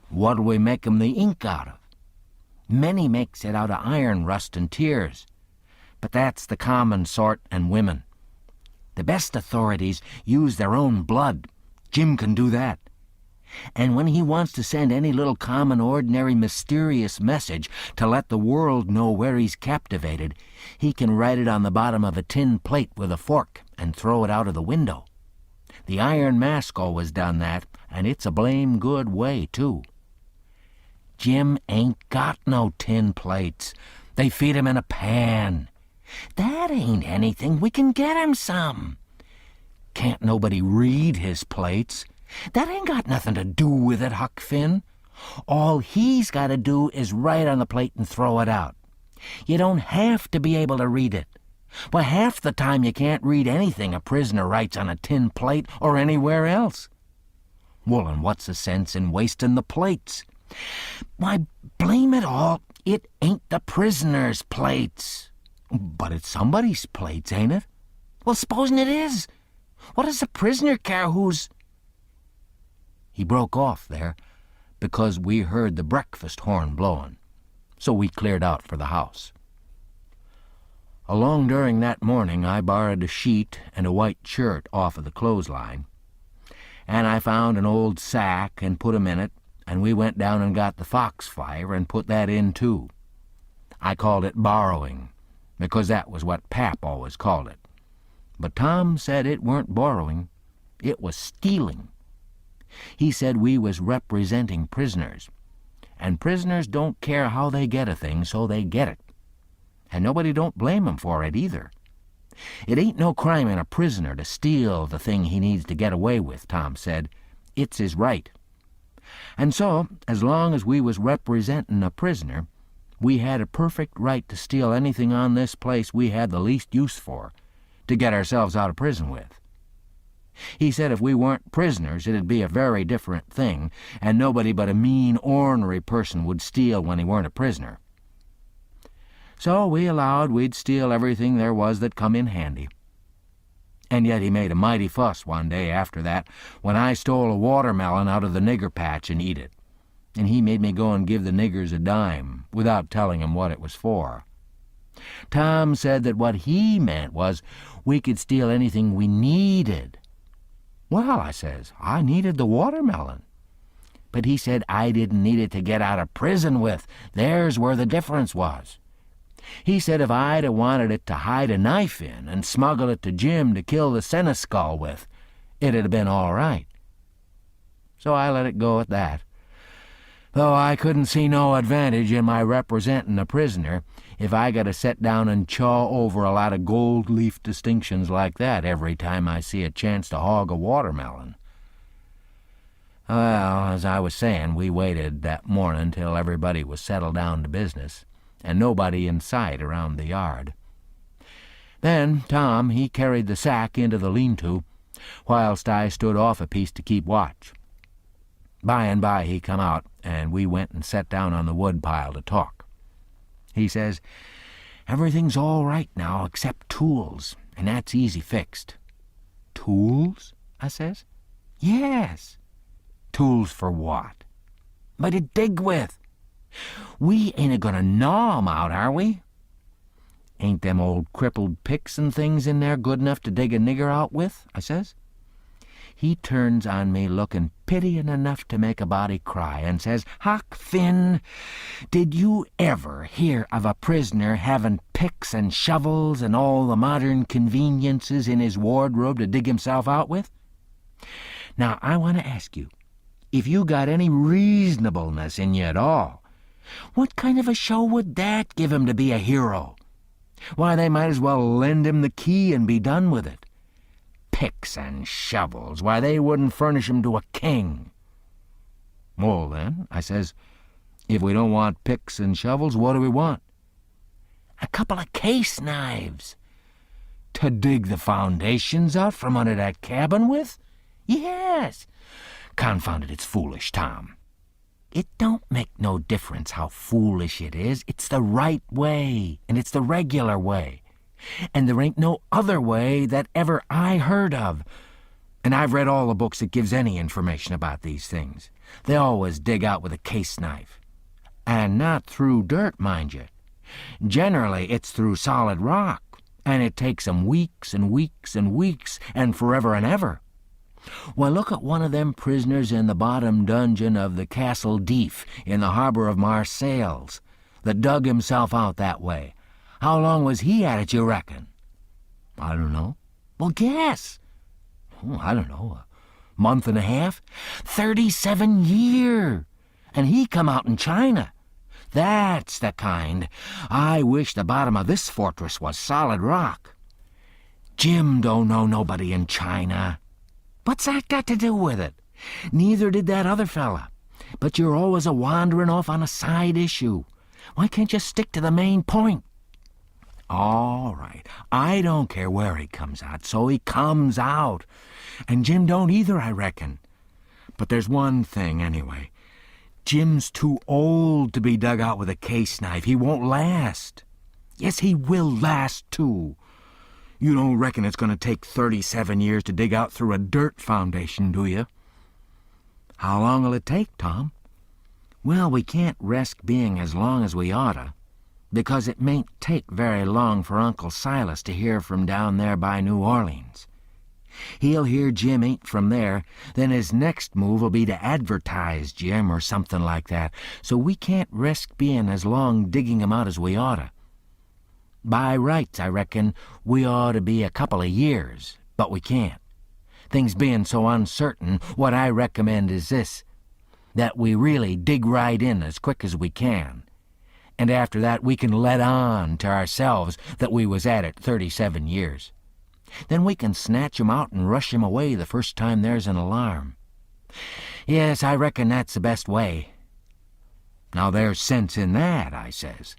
Speaker 2: what'll we make 'em the ink out of? Many makes it out of iron rust and tears, but that's the common sort and women. The best authorities use their own blood. Jim can do that. And when he wants to send any little common, ordinary, mysterious message to let the world know where he's captivated, he can write it on the bottom of a tin plate with a fork and throw it out of the window. The Iron Mask always done that, and it's a blame good way, too. Jim ain't got no tin plates. They feed him in a pan. That ain't anything. We can get him some. Can't nobody read his plates. That ain't got nothing to do with it, Huck Finn. All he's got to do is write on the plate and throw it out. You don't have to be able to read it. Why, half the time you can't read anything a prisoner writes on a tin plate or anywhere else. Well, and what's the sense in wasting the plates? Why, blame it all, it ain't the prisoner's plates. But it's somebody's plates, ain't it? Well, supposing it is. What does the prisoner care who's... He broke off there because we heard the breakfast horn blowing, so we cleared out for the house. Along during that morning I borrowed a sheet and a white shirt off of the clothesline, and I found an old sack and put 'em in it, and we went down and got the foxfire and put that in, too. I called it borrowing, because that was what Pap always called it. But Tom said it weren't borrowing, it was stealing. He said we was representing prisoners, and prisoners don't care how they get a thing, so they get it. And nobody don't blame 'em for it, either. It ain't no crime in a prisoner to steal the thing he needs to get away with, Tom said. It's his right. And so, as long as we was representing a prisoner, we had a perfect right to steal anything on this place we had the least use for, to get ourselves out of prison with. He said if we weren't prisoners, it'd be a very different thing, and nobody but a mean, ornery person would steal when he weren't a prisoner. So we allowed we'd steal everything there was that come in handy. And yet he made a mighty fuss one day after that when I stole a watermelon out of the nigger patch and eat it, and he made me go and give the niggers a dime without telling 'em what it was for. Tom said that what he meant was we could steal anything we needed. Well, I says, I needed the watermelon. But he said I didn't need it to get out of prison with. There's where the difference was. He said if I'd have wanted it to hide a knife in and smuggle it to Jim to kill the seneschal with, it'd have been all right. So I let it go at that, though I couldn't see no advantage in my representing a prisoner if I got to set down and chaw over a lot of gold leaf distinctions like that every time I see a chance to hog a watermelon. Well, as I was saying, we waited that morning till everybody was settled down to business, and nobody in sight around the yard. Then Tom, he carried the sack into the lean-to, whilst I stood off a piece to keep watch. By and by he come out, and we went and sat down on the wood pile to talk. He says, everything's all right now except tools, and that's easy fixed. Tools? I says. Yes. Tools for what? But to dig with. We ain't a-gonna gnaw 'em out, are we? Ain't them old crippled picks and things in there good enough to dig a nigger out with? I says. He turns on me looking pitying enough to make a body cry and says, Huck Finn, did you ever hear of a prisoner having picks and shovels and all the modern conveniences in his wardrobe to dig himself out with? Now, I want to ask you, if you got any reasonableness in you at all, what kind of a show would that give him to be a hero? Why, they might as well lend him the key and be done with it. Picks and shovels, why, they wouldn't furnish him to a king. Well, then, I says, if we don't want picks and shovels, what do we want? A couple of case knives. To dig the foundations out from under that cabin with? Yes. Confound it, it's foolish, Tom. It don't make no difference how foolish it is. It's the right way, and it's the regular way. And there ain't no other way that ever I heard of. And I've read all the books that gives any information about these things. They always dig out with a case knife. And not through dirt, mind you. Generally, it's through solid rock, and it takes 'em weeks and weeks and weeks and forever and ever. Well, look at one of them prisoners in the bottom dungeon of the Castle Deef in the harbor of Marseilles that dug himself out that way. How long was he at it, you reckon? I don't know. Well, guess. Oh, I don't know, a month and a half? 37 years. And he come out in China. That's the kind. I wish the bottom of this fortress was solid rock. Jim don't know nobody in China. What's that got to do with it? Neither did that other fella. But you're always a-wandering off on a side issue. Why can't you stick to the main point? All right, I don't care where he comes out, so he comes out. And Jim don't either, I reckon. But there's one thing, anyway. Jim's too old to be dug out with a case knife. He won't last. Yes, he will last, too. You don't reckon it's going to take 37 years to dig out through a dirt foundation, do you? How long'll it take, Tom? Well, we can't risk being as long as we oughta, because it mayn't take very long for Uncle Silas to hear from down there by New Orleans. He'll hear Jim ain't from there, then his next move will be to advertise Jim or something like that, so we can't risk being as long digging him out as we oughta. By rights, I reckon, we ought to be a couple of years, but we can't. Things being so uncertain, what I recommend is this, that we really dig right in as quick as we can. And after that, we can let on to ourselves that we was at it 37 years. Then we can snatch 'em out and rush 'em away the first time there's an alarm. Yes, I reckon that's the best way. Now, there's sense in that, I says.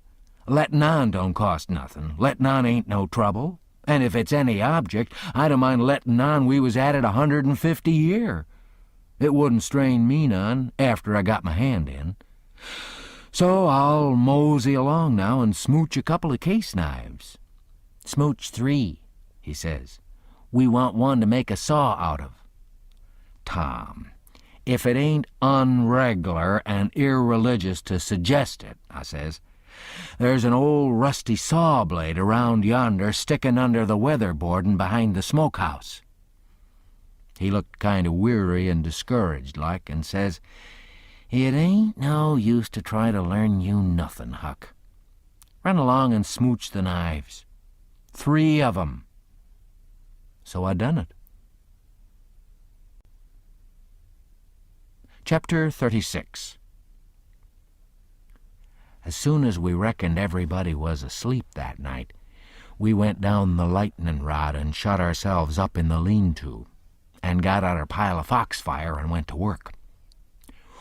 Speaker 2: Letting on don't cost nothing. Letting on ain't no trouble. And if it's any object, I don't mind letting on we was at it 150 year. It wouldn't strain me none after I got my hand in. So I'll mosey along now and smooch a couple of case knives. Smooch 3, he says. We want one to make a saw out of. Tom, if it ain't unregular and irreligious to suggest it, I says, There's an old rusty saw blade around yonder sticking under the weatherboarding behind the smokehouse." He looked kind of weary and discouraged like, and says, "It ain't no use to try to learn you nothing, Huck. Run along and smooch the knives. 3 of 'em." So I done it. Chapter 36. As soon as we reckoned everybody was asleep that night, we went down the lightning rod and shut ourselves up in the lean-to, and got out our pile of foxfire and went to work.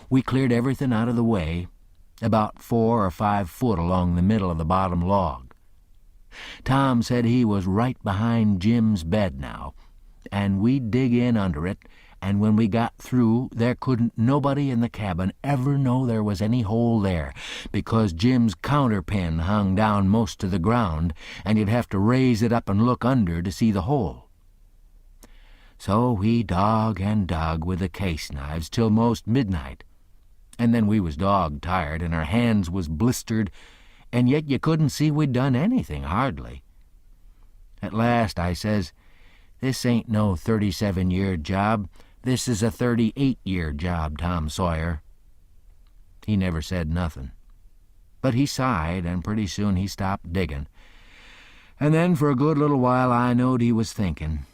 Speaker 2: We cleared everything out of the way, about 4 or 5 foot along the middle of the bottom log. Tom said he was right behind Jim's bed now, and we'd dig in under it, and when we got through, there couldn't nobody in the cabin ever know there was any hole there, because Jim's counterpin hung down most to the ground, and you'd have to raise it up and look under to see the hole. So we dug and dug with the case knives till most midnight, and then we was dog-tired, and our hands was blistered, and yet you couldn't see we'd done anything, hardly. At last I says, "This ain't no 37-year job. This is a 38-year job, Tom Sawyer." He never said nothing, but he sighed, and pretty soon he stopped digging. And then for a good little while I knowed he was thinking.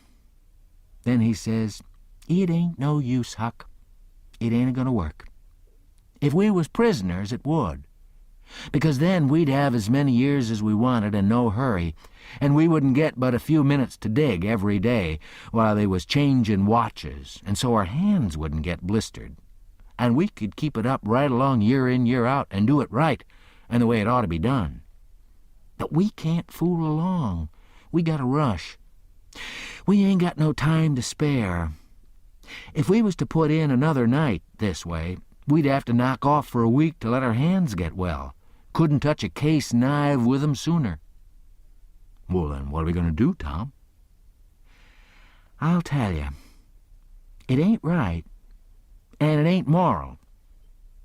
Speaker 2: Then he says, "It ain't no use, Huck. It ain't a-gonna work. If we was prisoners, it would, because then we'd have as many years as we wanted and no hurry, and we wouldn't get but a few minutes to dig every day while they was changing watches, and so our hands wouldn't get blistered, and we could keep it up right along year in, year out, and do it right, and the way it ought to be done. But we can't fool along. We gotta rush. We ain't got no time to spare. If we was to put in another night this way, we'd have to knock off for a week to let our hands get well. Couldn't touch a case knife with 'em sooner." "Well, then, what are we going to do, Tom?" "I'll tell you. It ain't right, and it ain't moral,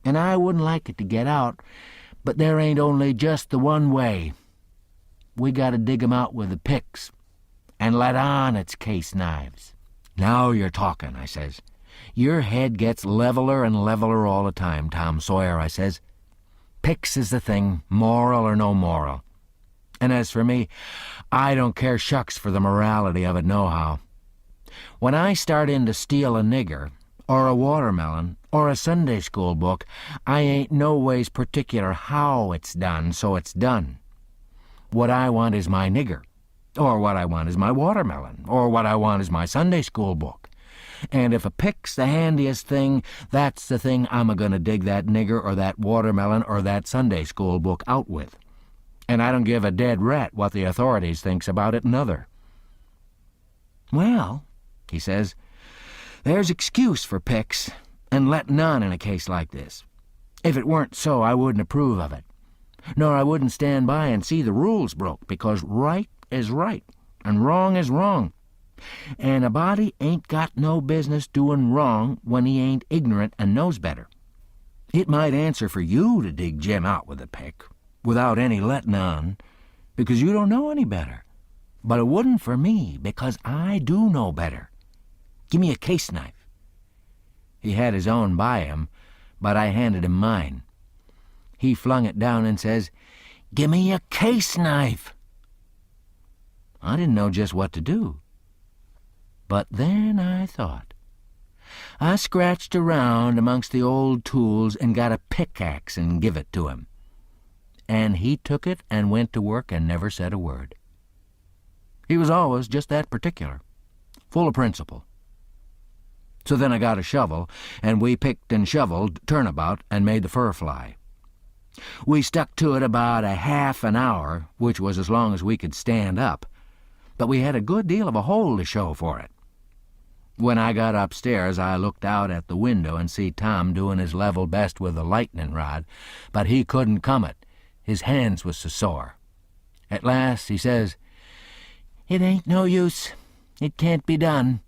Speaker 2: and I wouldn't like it to get out, but there ain't only just the one way. We got to dig 'em out with the picks and let on it's case knives." "Now you're talking," I says. "Your head gets leveler and leveler all the time, Tom Sawyer," I says. "Picks is the thing, moral or no moral. And as for me, I don't care shucks for the morality of it nohow. When I start in to steal a nigger, or a watermelon, or a Sunday school book, I ain't no ways particular how it's done, so it's done. What I want is my nigger, or what I want is my watermelon, or what I want is my Sunday school book. And if a pick's the handiest thing, that's the thing I'm a-gonna dig that nigger or that watermelon or that Sunday school book out with. And I don't give a dead rat what the authorities thinks about it nother." "Well," he says, "there's excuse for picks and letting on in a case like this. If it weren't so, I wouldn't approve of it. Nor I wouldn't stand by and see the rules broke, because right is right and wrong is wrong. And a body ain't got no business doing wrong when he ain't ignorant and knows better. It might answer for you to dig Jim out with a pick, without any letting on, because you don't know any better. But it wouldn't for me, because I do know better. Give me a case knife." He had his own by him, but I handed him mine. He flung it down and says, "Give me a case knife." I didn't know just what to do. But then I thought. I scratched around amongst the old tools and got a pickaxe and give it to him. And he took it and went to work and never said a word. He was always just that particular, full of principle. So then I got a shovel, and we picked and shoveled turnabout and made the fur fly. We stuck to it about a half an hour, which was as long as we could stand up, but we had a good deal of a hole to show for it. When I got upstairs, I looked out at the window and see Tom doing his level best with the lightning rod, but he couldn't come it. His hands was so sore. At last he says, "It ain't no use. It can't be done.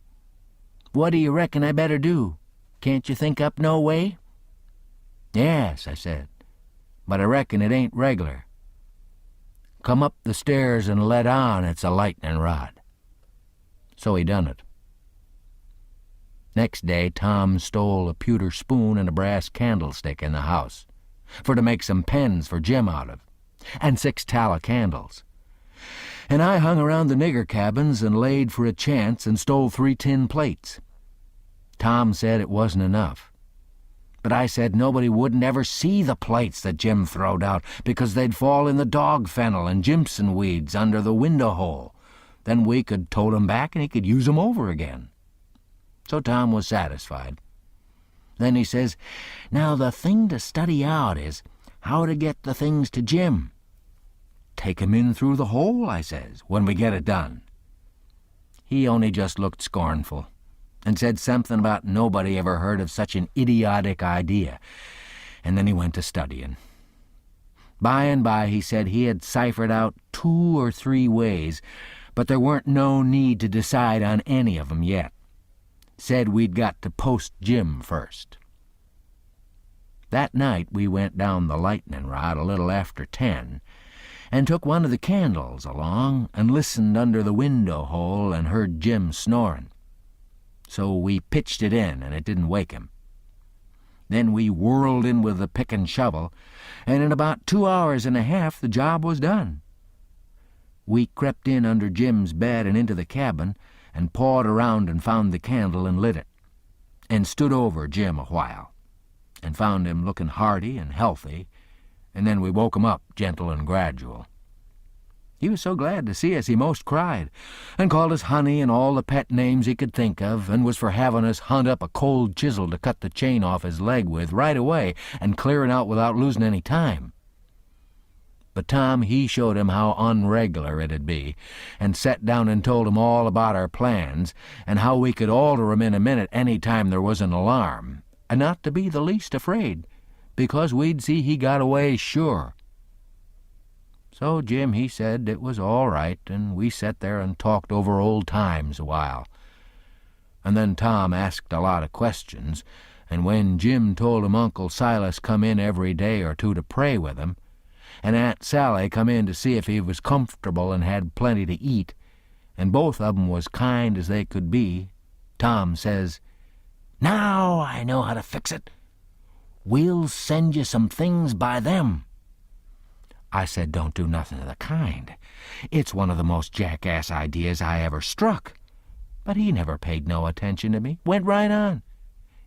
Speaker 2: What do you reckon I better do? Can't you think up no way?" "Yes," I said, "but I reckon it ain't reg'lar.
Speaker 1: Come up the stairs and let on it's a lightning rod." So he done it. Next day, Tom stole a pewter spoon and a brass candlestick in the house, for to make some pens for Jim out of, and 6 tallow candles. And I hung around the nigger cabins and laid for a chance and stole 3 tin plates. Tom said it wasn't enough. But I said nobody wouldn't ever see the plates that Jim throwed out, because they'd fall in the dog fennel and Jimson weeds under the window hole. Then we could tote 'em back and he could use 'em over again. So Tom was satisfied. Then he says, "Now the thing to study out is how to get the things to Jim." "Take 'em in through the hole," I says, "when we get it done." He only just looked scornful and said something about nobody ever heard of such an idiotic idea, and then he went to studying. By and by he said he had ciphered out 2 or 3 ways, but there weren't no need to decide on any of 'em yet. Said we'd got to post Jim first. That night we went down the lightning rod a little after 10, and took one of the candles along and listened under the window hole and heard Jim snoring. So we pitched it in, and it didn't wake him. Then we whirled in with the pick and shovel, and in about 2 hours and a half the job was done. We crept in under Jim's bed and into the cabin, and pawed around and found the candle and lit it, and stood over Jim a while, and found him looking hearty and healthy, and then we woke him up gentle and gradual. He was so glad to see us he most cried, and called us honey and all the pet names he could think of, and was for having us hunt up a cold chisel to cut the chain off his leg with right away and clearing out without losing any time. But Tom, he showed him how unregular it'd be, and set down and told him all about our plans, and how we could alter 'em in a minute any time there was an alarm, and not to be the least afraid, because we'd see he got away sure. So Jim, he said it was all right, and we sat there and talked over old times a while. And then Tom asked a lot of questions, and when Jim told him Uncle Silas come in every day or 2 to pray with him, and Aunt Sally come in to see if he was comfortable and had plenty to eat, and both of 'em was kind as they could be, Tom says, "Now I know how to fix it. We'll send you some things by them." I said, "Don't do nothing of the kind. It's one of the most jackass ideas I ever struck." But he never paid no attention to me, went right on.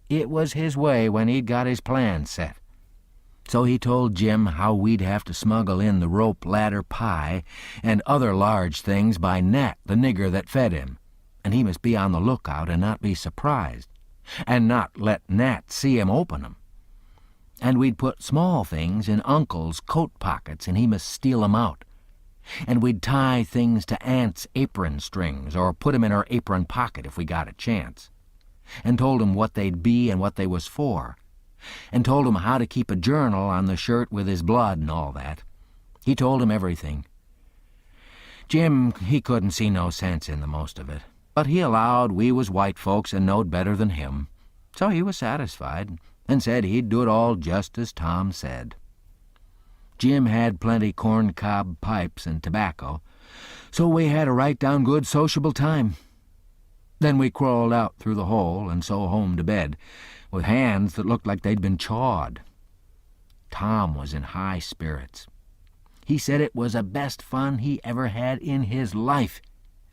Speaker 1: It was his way when he'd got his plan set. So he told Jim how we'd have to smuggle in the rope ladder pie and other large things by Nat, the nigger that fed him, and he must be on the lookout and not be surprised, and not let Nat see him open 'em. And we'd put small things in Uncle's coat pockets, and he must steal 'em out. And we'd tie things to Aunt's apron strings, or put 'em in her apron pocket if we got a chance, and told him what they'd be and what they was for, and told him how to keep a journal on the shirt with his blood and all that. He told him everything. Jim, he couldn't see no sense in the most of it, but he allowed we was white folks and knowed better than him, so he was satisfied, and said he'd do it all just as Tom said. Jim had plenty corncob pipes and tobacco, so we had a right down good sociable time. Then we crawled out through the hole and so home to bed, with hands that looked like they'd been chawed. Tom was in high spirits. He said it was the best fun he ever had in his life,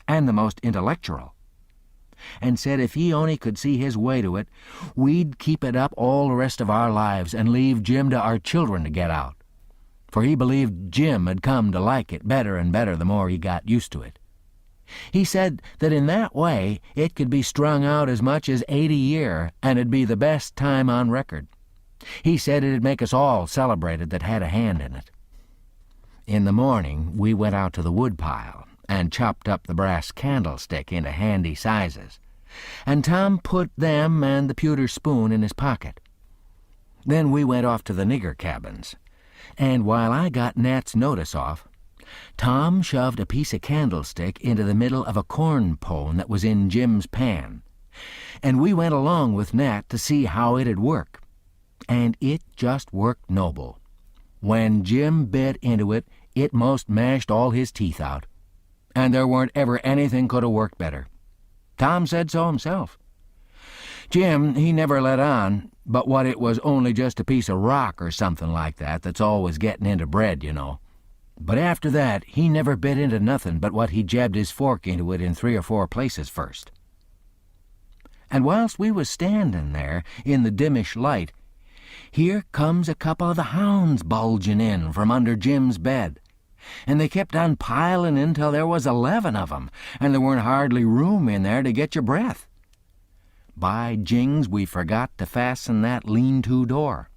Speaker 1: and the most intellectual, and said if he only could see his way to it, we'd keep it up all the rest of our lives and leave Jim to our children to get out, for he believed Jim had come to like it better and better the more he got used to it. He said that in that way it could be strung out as much as 80 year, and it'd be the best time on record. He said it'd make us all celebrated that had a hand in it. In the morning we went out to the woodpile and chopped up the brass candlestick into handy sizes, and Tom put them and the pewter spoon in his pocket. Then we went off to the nigger cabins, and while I got Nat's notice off, Tom shoved a piece of candlestick into the middle of a corn pone that was in Jim's pan, and we went along with Nat to see how it'd work. And it just worked noble. When Jim bit into it, It most mashed all his teeth out, and there weren't ever anything could have worked better. Tom said so himself. Jim, he never let on, but what it was only just a piece of rock or something like that that's always getting into bread, you know. But after that, he never bit into nothing but what he jabbed his fork into it in 3 or 4 places first. And whilst we was standing there in the dimmish light, here comes a couple of the hounds bulging in from under Jim's bed. And they kept on piling in till there was 11 of 'em, and there weren't hardly room in there to get your breath. By jings, we forgot to fasten that lean-to door.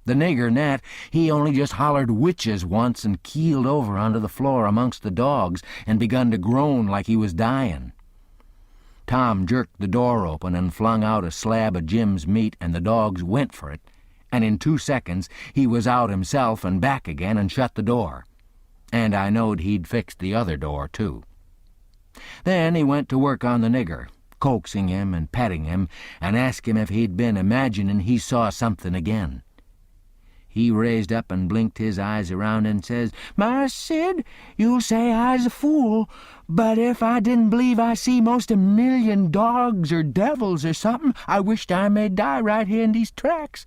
Speaker 1: The nigger, Nat, he only just hollered witches once and keeled over onto the floor amongst the dogs and begun to groan like he was dying. Tom jerked the door open and flung out a slab of Jim's meat, and the dogs went for it, and in 2 seconds he was out himself and back again and shut the door. And I knowed he'd fixed the other door, too. Then he went to work on the nigger, coaxing him and petting him, and asked him if he'd been imagining he saw something again. He raised up and blinked his eyes around and says, "Mars Sid, you'll say I's a fool, but if I didn't believe I see most 1,000,000 dogs or devils or something, I wished I may die right here in these tracks.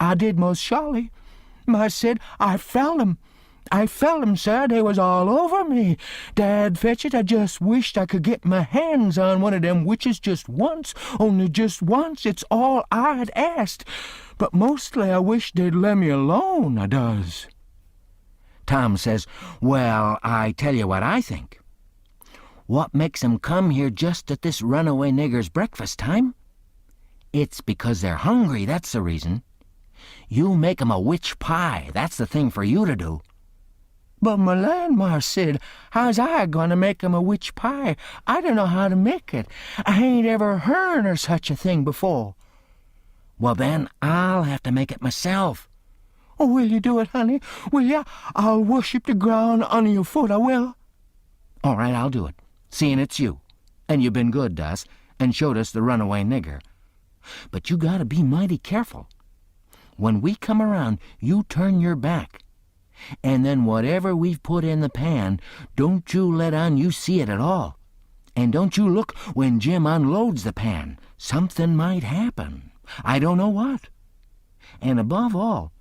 Speaker 1: I did most surely. Mars Sid, I felt 'em. I felt 'em, sir. They was all over me. Dad fetch it, I just wished I could get my hands on one of them witches just once, only just once. It's all I'd asked. But mostly I wish they'd let me alone, I does." Tom says, "Well, I tell you what I think. What makes 'em come here just at this runaway nigger's breakfast time? It's because they're hungry, that's the reason. You make 'em a witch pie, that's the thing for you to do." "But my land, Mars Sid, how's I going to make 'em a witch pie? I don't know how to make it. I ain't ever heard of such a thing before." "Well, then, I'll have to make it myself." "Oh, will you do it, honey? Will ya? I'll worship the ground under your foot, I will." "All right, I'll do it, seeing it's you, and you've been good to us and showed us the runaway nigger. But you gotta be mighty careful. When we come around, you turn your back. And then whatever we've put in the pan, don't you let on you see it at all. And don't you look when Jim unloads the pan. Something might happen. I don't know what. And above all,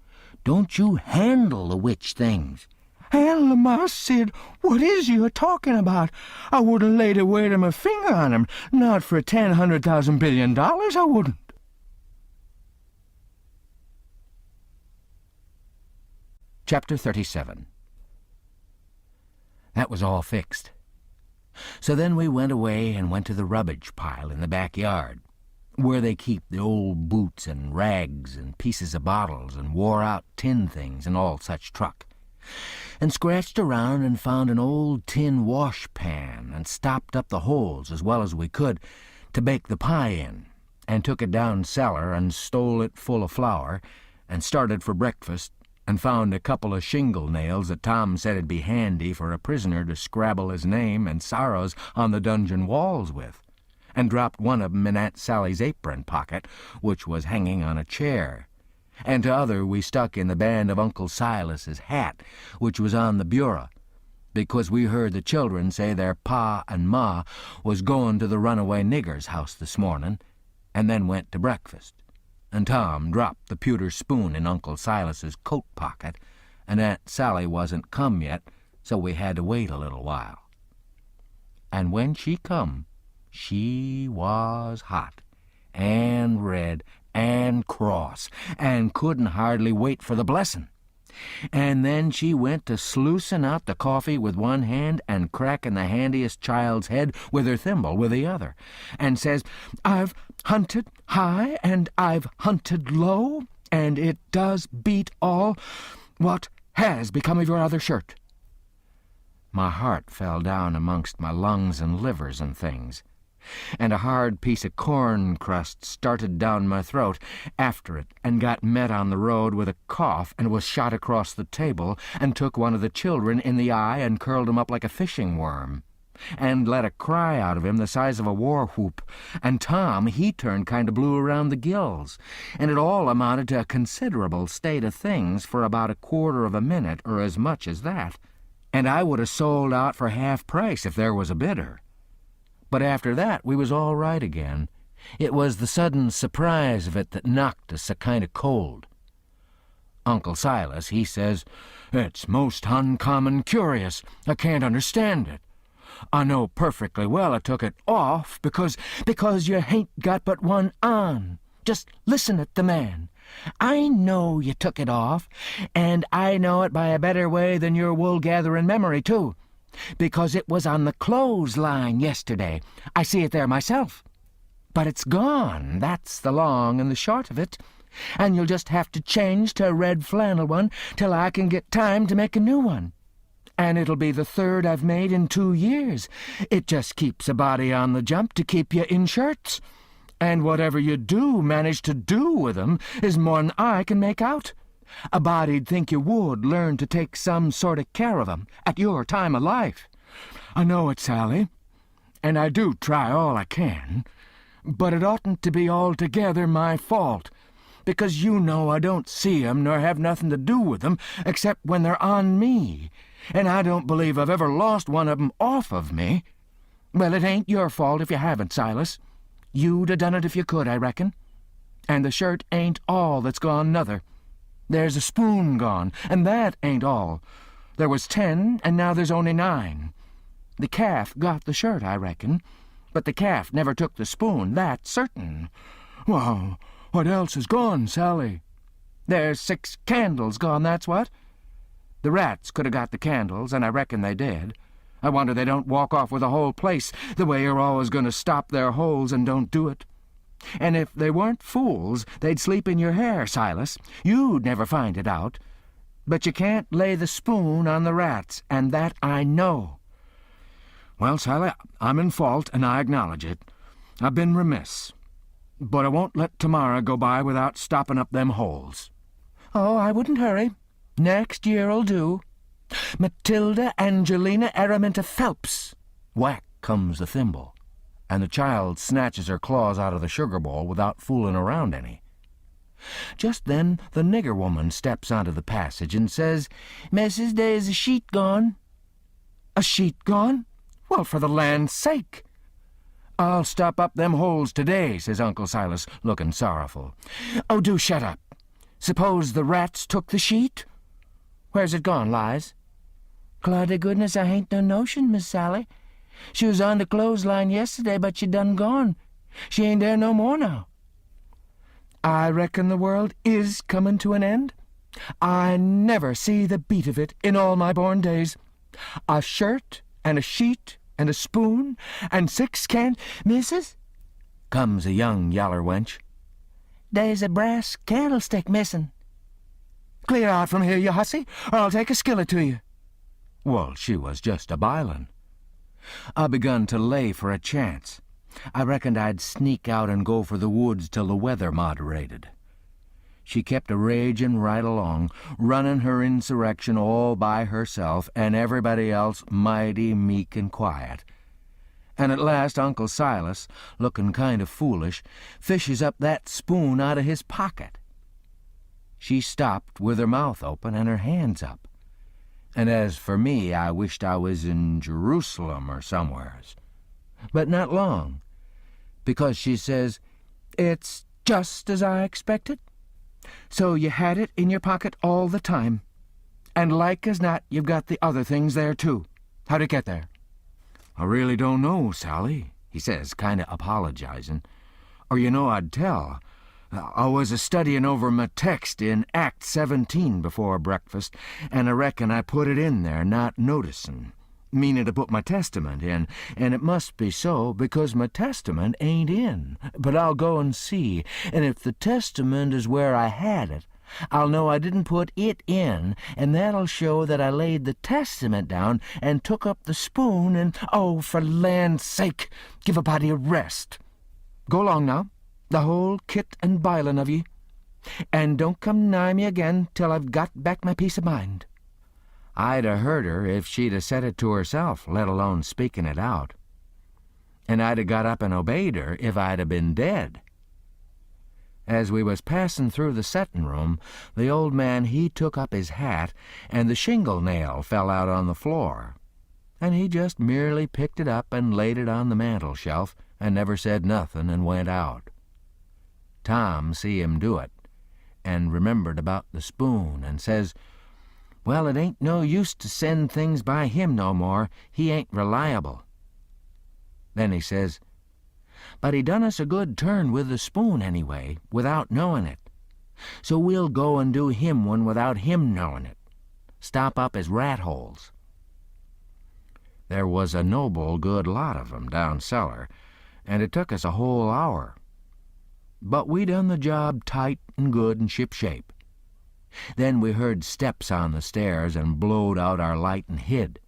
Speaker 1: don't you handle the witch things." "Handle 'em, Mars Sid? What is you a-talking about? I wouldn't lay the weight of my finger on 'em. Not for $1,000 billion, I wouldn't." Chapter 37. That was all fixed. So then we went away and went to the rubbish pile in the backyard, where they keep the old boots and rags and pieces of bottles and wore-out tin things and all such truck, and scratched around and found an old tin wash-pan and stopped up the holes as well as we could to bake the pie in, and took it down cellar and stole it full of flour and started for breakfast, and found a couple of shingle nails that Tom said it'd be handy for a prisoner to scrabble his name and sorrows on the dungeon walls with, and dropped one of 'em in Aunt Sally's apron pocket, which was hanging on a chair, and t'other we stuck in the band of Uncle Silas's hat, which was on the bureau, because we heard the children say their pa and ma was going to the runaway nigger's house this morning, and then went to breakfast. And Tom dropped the pewter spoon in Uncle Silas's coat pocket, and Aunt Sally wasn't come yet, so we had to wait a little while. And when she come, she was hot, and red, and cross, and couldn't hardly wait for the blessing. And then she went to sluicing out the coffee with one hand and cracking the handiest child's head with her thimble with the other, and says, "I've hunted high and I've hunted low, and it does beat all. What has become of your other shirt?" My heart fell down amongst my lungs and livers and things, and a hard piece of corn crust started down my throat after it and got met on the road with a cough and was shot across the table and took one of the children in the eye and curled him up like a fishing worm.
Speaker 2: and let a cry out of him the size of a war whoop, and Tom, he turned kind of blue around the gills, and it all amounted to a considerable state of things for about a quarter of a minute or as much as that, and I would have sold out for half price if there was a bidder. But after that we was all right again. It was the sudden surprise of it that knocked us a kind of cold. Uncle Silas, he says, "It's most uncommon curious. I can't understand it. I know perfectly well I took it off because you hain't got but one on. Just listen at the man. I know you took it off, and I know it by a better way than your wool-gathering memory, too, because it was on the clothesline yesterday. I see it there myself. But it's gone, that's the long and the short of it, and you'll just have to change to a red flannel one till I can get time to make a new one. And it'll be the third I've made in 2 years. It just keeps a body on the jump to keep you in shirts. And whatever you do manage to do with 'em is more'n I can make out. A body'd think you would learn to take some sort of care of 'em at your time of life. I know it, Sally, and I do try all I can, but it oughtn't to be altogether my fault, because you know I don't see 'em nor have nothing to do with 'em except when they're on me, and I don't believe I've ever lost one of 'em off of me. Well, it ain't your fault if you haven't, Silas. You'd a done it if you could, I reckon. And the shirt ain't all that's gone, nother. There's a spoon gone, and that ain't all. There was 10, and now there's only 9. The calf got the shirt, I reckon, but the calf never took the spoon, that's certain. Well, what else is gone, Sally? There's 6 candles gone, that's what. The rats could have got the candles, and I reckon they did. I wonder they don't walk off with the whole place, the way you're always going to stop their holes and don't do it. And if they weren't fools, they'd sleep in your hair, Silas. You'd never find it out. But you can't lay the spoon on the rats, and that I know. Well, Sally, I'm in fault, and I acknowledge it. I've been remiss. But I won't let tomorrow go by without stopping up them holes. Oh, I wouldn't hurry. Next year'll do. Matilda Angelina Araminta Phelps. Whack comes the thimble, and the child snatches her claws out of the sugar bowl without fooling around any. Just then the nigger woman steps onto the passage and says, "Missus, there's a sheet gone." "A sheet gone? Well, for the land's sake!" "I'll stop up them holes today," says Uncle Silas, looking sorrowful. "Oh, do shut up. Suppose the rats took the sheet? Where's it gone, Lize?" "Claw to goodness, I hain't no notion, Miss Sally. She was on the clothesline yesterday, but she done gone. She ain't there no more now." I reckon the world is coming to an end. I never see the beat of it in all my born days. A shirt and a sheet and a spoon and 6 Missus," comes a young yaller wench. "There's a brass candlestick missing." "Clear out from here, you hussy, or I'll take a skillet to you." Well, she was just a bilin'. I begun to lay for a chance. I reckoned I'd sneak out and go for the woods till the weather moderated. She kept a-ragin' right along, runnin' her insurrection all by herself, and everybody else mighty meek and quiet. And at last Uncle Silas, lookin' kind of foolish, fishes up that spoon out of his pocket. She stopped with her mouth open and her hands up. And as for me, I wished I was in Jerusalem or somewheres. But not long, because she says, "It's just as I expected. So you had it in your pocket all the time. And like as not, you've got the other things there, too. How'd it get there?" "I really don't know, Sally," he says, kind of apologizing. "Or you know I'd tell. I was a-studying over my text in Act 17 before breakfast, and I reckon I put it in there, not noticin'. Meaning to put my Testament in, and it must be so, because my Testament ain't in. But I'll go and see, and if the Testament is where I had it, I'll know I didn't put it in, and that'll show that I laid the Testament down and took up the spoon and, oh, for land's sake, give a body a rest. Go along now, the whole kit and bilin' of ye, and don't come nigh me again till I've got back my peace of mind."
Speaker 1: I'd a heard her if she'd a said it to herself, let alone speaking it out. And I'd a got up and obeyed her if I'd a been dead. As we was passing through the settin' room, the old man he took up his hat, and the shingle nail fell out on the floor, and he just merely picked it up and laid it on the mantel-shelf and never said nothin' and went out. Tom see him do it, and remembered about the spoon, and says, "Well, it ain't no use to send things by him no more. He ain't reliable." Then he says, "But he done us a good turn with the spoon anyway, without knowin' it. So we'll go and do him one without him knowin' it. Stop up his rat holes." There was a noble good lot of 'em down cellar, and it took us a whole hour. But we done the job tight and good and ship-shape. Then we heard steps on the stairs and blowed out our light and hid.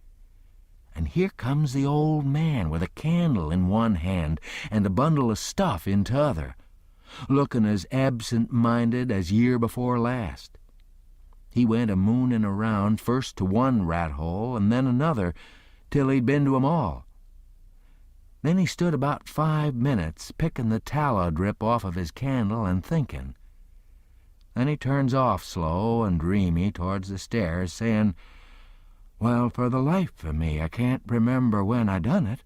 Speaker 1: And here comes the old man with a candle in one hand and a bundle of stuff in t'other, looking as absent-minded as year before last. He went a-moonin' around first to one rat-hole and then another, till he'd been to 'em all. Then he stood about 5 minutes picking the tallow drip off of his candle and thinking. Then he turns off slow and dreamy towards the stairs, saying, "Well, for the life of me, I can't remember when I done it.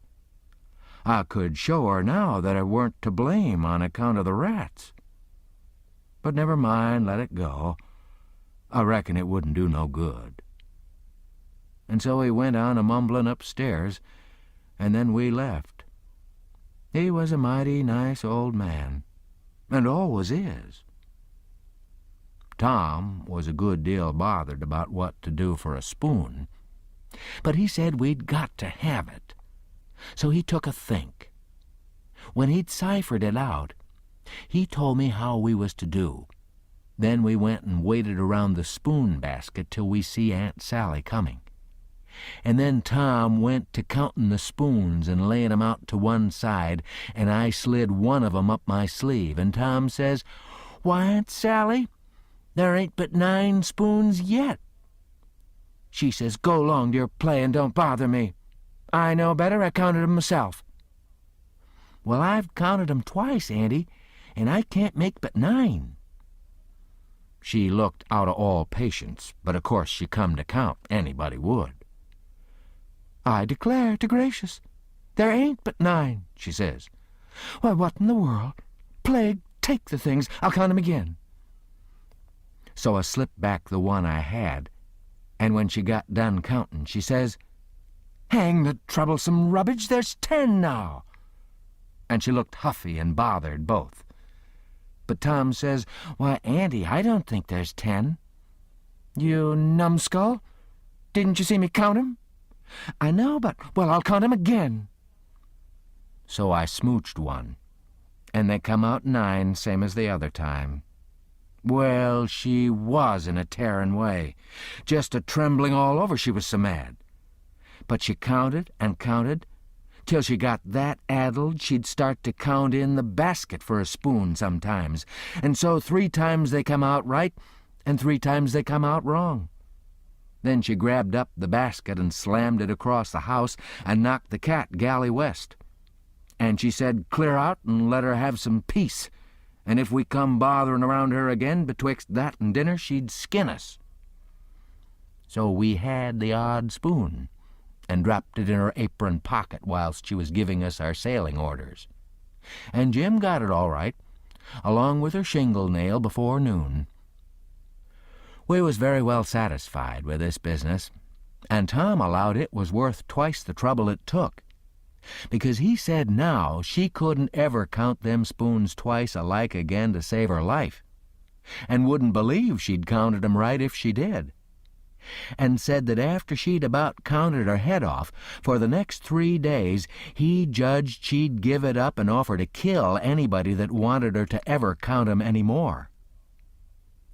Speaker 1: I could show her now that I weren't to blame on account of the rats. But never mind, let it go. I reckon it wouldn't do no good." And so he went on a-mumbling upstairs, and then we left. He was a mighty nice old man, and always is. Tom was a good deal bothered about what to do for a spoon, but he said we'd got to have it. So he took a think. When he'd ciphered it out, he told me how we was to do. Then we went and waited around the spoon basket till we see Aunt Sally coming. And then Tom went to counting the spoons and laying 'em out to one side, and I slid one of 'em up my sleeve, and Tom says, "Why, Aunt Sally, there ain't but 9 spoons yet." She says, "Go 'long to your play and don't bother me. I know better, I counted 'em myself." "Well, I've counted 'em twice, Auntie, and I can't make but 9. She looked out of all patience, but of course she come to count, anybody would. "I declare to gracious, there ain't but 9, she says. "Why, what in the world? Plague take the things, I'll count 'em again." So I slipped back the one I had, and when she got done counting, she says, "Hang the troublesome rubbage, there's 10 now." And she looked huffy and bothered both. But Tom says, "Why, Auntie, I don't think there's 10. "You numbskull, didn't you see me count 'em?" "I know, but, well, I'll count 'em again." So I smooched one, and they come out 9, same as the other time. Well, she was in a tearing way, just a-trembling all over, she was so mad. But she counted and counted, till she got that addled she'd start to count in the basket for a spoon sometimes, and so 3 times they come out right, and 3 times they come out wrong. Then she grabbed up the basket and slammed it across the house and knocked the cat galley west. And she said clear out and let her have some peace, and if we come bothering around her again betwixt that and dinner, she'd skin us. So we had the odd spoon, and dropped it in her apron pocket whilst she was giving us our sailing orders. And Jim got it all right, along with her shingle nail before noon. We was very well satisfied with this business, and Tom allowed it was worth twice the trouble it took, because he said now she couldn't ever count them spoons twice alike again to save her life, and wouldn't believe she'd counted 'em right if she did, and said that after she'd about counted her head off, for the next 3 days he judged she'd give it up and offer to kill anybody that wanted her to ever count 'em any more.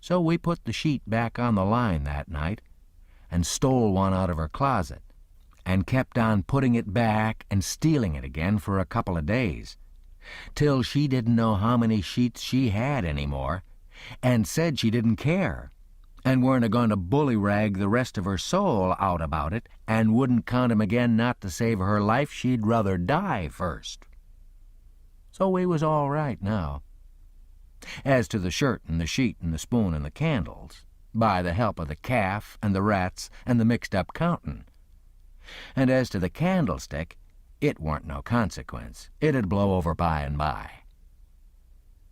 Speaker 1: So we put the sheet back on the line that night, and stole one out of her closet, and kept on putting it back and stealing it again for a couple of days, till she didn't know how many sheets she had any more, and said she didn't care,
Speaker 2: and weren't a-going to bullyrag the rest of her soul out about it, and wouldn't count him again not to save her life. She'd rather die first. So we was all right now. As to the shirt and the sheet and the spoon and the candles, by the help of the calf and the rats and the mixed-up countin'. And as to the candlestick, it warn't no consequence. It'd blow over by and by.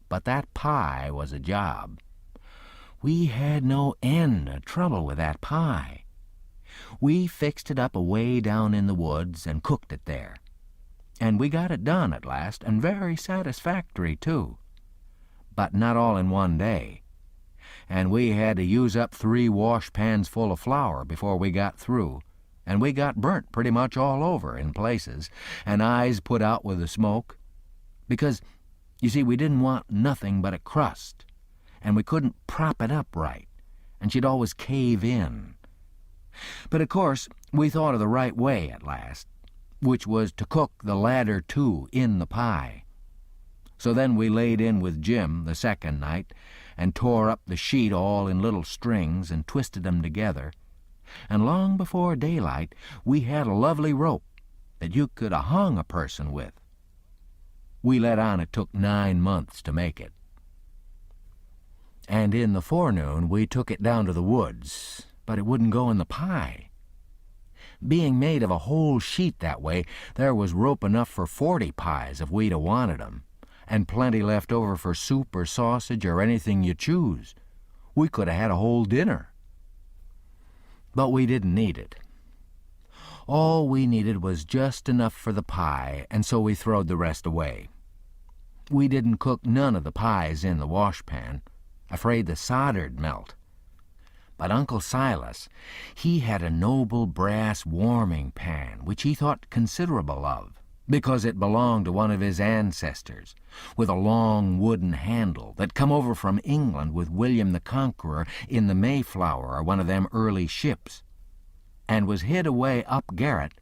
Speaker 2: But that pie was a job. We had no end of trouble with that pie. We fixed it up away down in the woods and cooked it there. And we got it done at last, and very satisfactory, too. But not all in one day. And we had to use up 3 washpans full of flour before we got through, and we got burnt pretty much all over in places, and eyes put out with the smoke. Because, you see, we didn't want nothing but a crust, and we couldn't prop it up right, and she'd always cave in. But, of course, we thought of the right way at last, which was to cook the ladder, too, in the pie. So then we laid in with Jim the second night and tore up the sheet all in little strings and twisted them together, and long before daylight we had a lovely rope that you could have hung a person with. We let on it took 9 months to make it. And in the forenoon we took it down to the woods, but it wouldn't go in the pie. Being made of a whole sheet that way, there was rope enough for 40 pies if we'd 'a' wanted 'em, and plenty left over for soup or sausage or anything you choose. We could have had a whole dinner. But we didn't need it. All we needed was just enough for the pie, and so we throwed the rest away. We didn't cook none of the pies in the washpan, afraid the solder'd melt. But Uncle Silas, he had a noble brass warming pan, which he thought considerable of, because it belonged to one of his ancestors, with a long wooden handle that come over from England with William the Conqueror in the Mayflower or one of them early ships, and was hid away up garret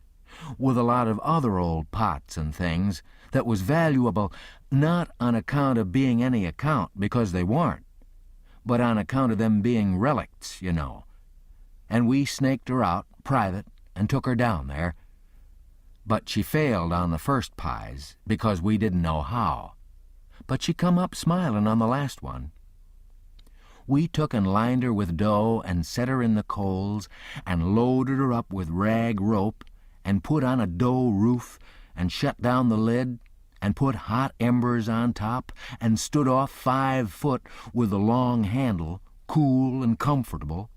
Speaker 2: with a lot of other old pots and things that was valuable not on account of being any account, because they weren't, but on account of them being relicts, you know. And we snaked her out, private, and took her down there. But she failed on the first pies, because we didn't know how. But she come up smilin' on the last one. We took and lined her with dough and set her in the coals and loaded her up with rag rope and put on a dough roof and shut down the lid and put hot embers on top and stood off 5 foot with a long handle, cool and comfortable,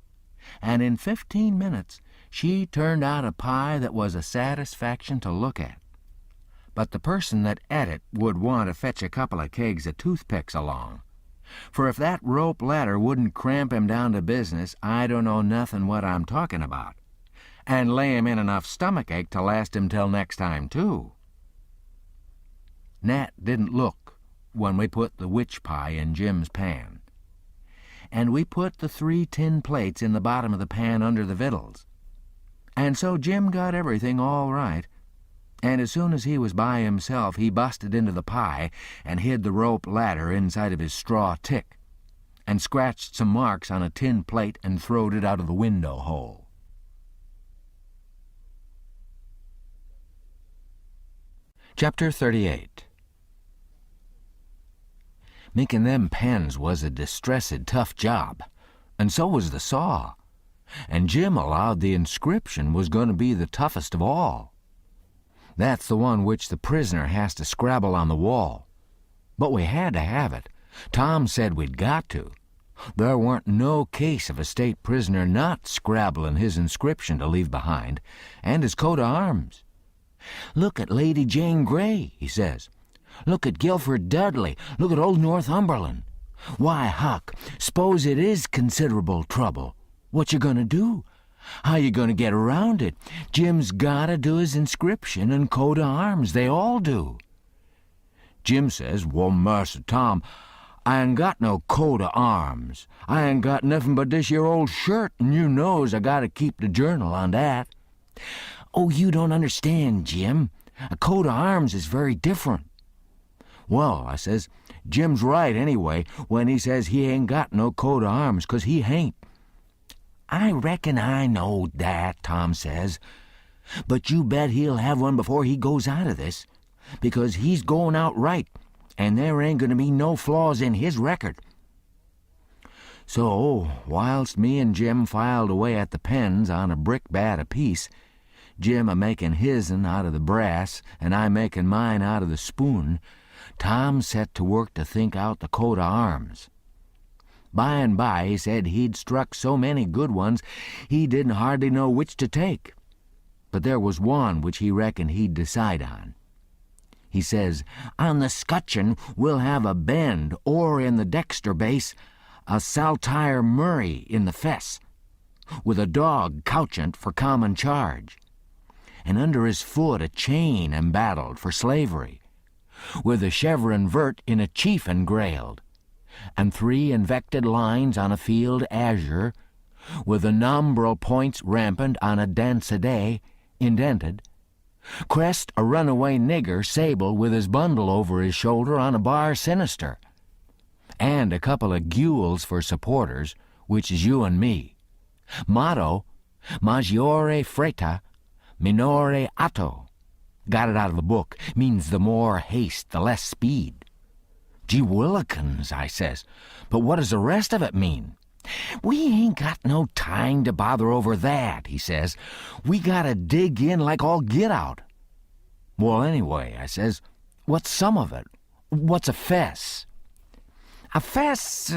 Speaker 2: and in 15 minutes she turned out a pie that was a satisfaction to look at. But the person that ate it would want to fetch a couple of kegs of toothpicks along, for if that rope ladder wouldn't cramp him down to business, I don't know nothing what I'm talking about, and lay him in enough stomachache to last him till next time, too. Nat didn't look when we put the witch pie in Jim's pan, and we put the 3 tin plates in the bottom of the pan under the victuals. And so Jim got everything all right, and as soon as he was by himself he busted into the pie and hid the rope ladder inside of his straw tick, and scratched some marks on a tin plate and throwed it out of the window hole. Chapter 38. Making them pens was a distressed tough job, and so was the saw, and Jim allowed the inscription was going to be the toughest of all. That's the one which the prisoner has to scrabble on the wall. But we had to have it. Tom said we'd got to. There weren't no case of a state prisoner not scrabbling his inscription to leave behind, and his coat of arms. "Look at Lady Jane Grey," he says. "Look at Guilford Dudley. Look at old Northumberland. Why, Huck, s'pose it is considerable trouble. What you gonna do? How you gonna get around it? Jim's gotta do his inscription and coat of arms. They all do." Jim says, "Well, Master Tom, I ain't got no coat of arms. I ain't got nothing but this here old shirt, and you knows I gotta keep the journal on that." "Oh, you don't understand, Jim. A coat of arms is very different." "Well," I says, "Jim's right anyway when he says he ain't got no coat of arms, 'cause he hain't. I reckon I know that, Tom says. But you bet he'll have one before he goes out of this, because he's going out right, and there ain't going to be no flaws in his record. So, whilst me and Jim filed away at the pens on a brickbat apiece, Jim a-making his'n out of the brass, and I making mine out of the spoon, Tom set to work to think out the coat of arms. By and by he said he'd struck so many good ones he didn't hardly know which to take. But there was one which he reckoned he'd decide on. He says, on the scutcheon we'll have a bend, or in the dexter base, a saltire Murray in the fess, with a dog couchant for common charge, and under his foot a chain embattled for slavery, with a chevron vert in a chief engrailed, and 3 invected lines on a field azure, with the nombral points rampant on a danceday indented, crest a runaway nigger sable with his bundle over his shoulder on a bar sinister, and a couple of gules for supporters, which is you and me. Motto, maggiore fretta, minore atto. Got it out of a book. Means the more haste, the less speed. Gee willikins, I says, but what does the rest of it mean? We ain't got no time to bother over that, he says. We gotta dig in like all get out. Well, anyway, I says, what's some of it? What's a fess? A fess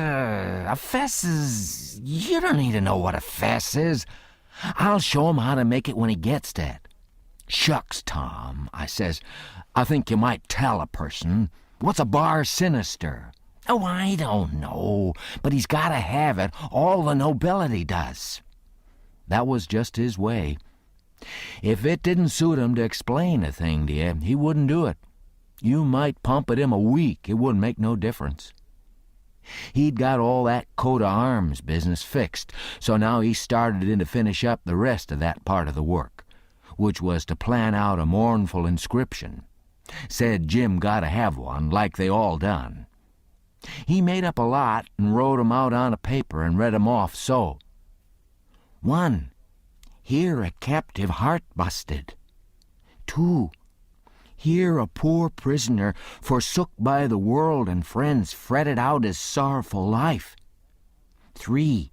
Speaker 2: is... You don't need to know what a fess is. I'll show him how to make it when he gets to it. Shucks, Tom, I says, I think you might tell a person. What's a bar sinister? Oh, I don't know, but he's got to have it. All the nobility does. That was just his way. If it didn't suit him to explain a thing to you, he wouldn't do it. You might pump at him a week, it wouldn't make no difference. He'd got all that coat of arms business fixed, so now he started in to finish up the rest of that part of the work, which was to plan out a mournful inscription. Said Jim got to have one, like they all done. He made up a lot and wrote 'em out on a paper and read 'em off so. 1. Here a captive heart busted. 2. Here a poor prisoner forsook by the world and friends fretted out his sorrowful life. 3.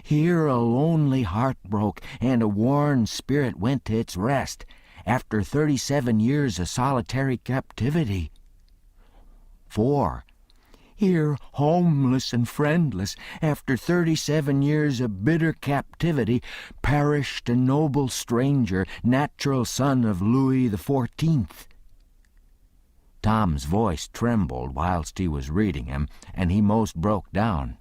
Speaker 2: Here a lonely heart broke and a worn spirit went to its rest after 37 years of solitary captivity. 4. Here, homeless and friendless, after 37 years of bitter captivity, perished a noble stranger, natural son of Louis XIV. Tom's voice trembled whilst he was reading him, and he most broke down.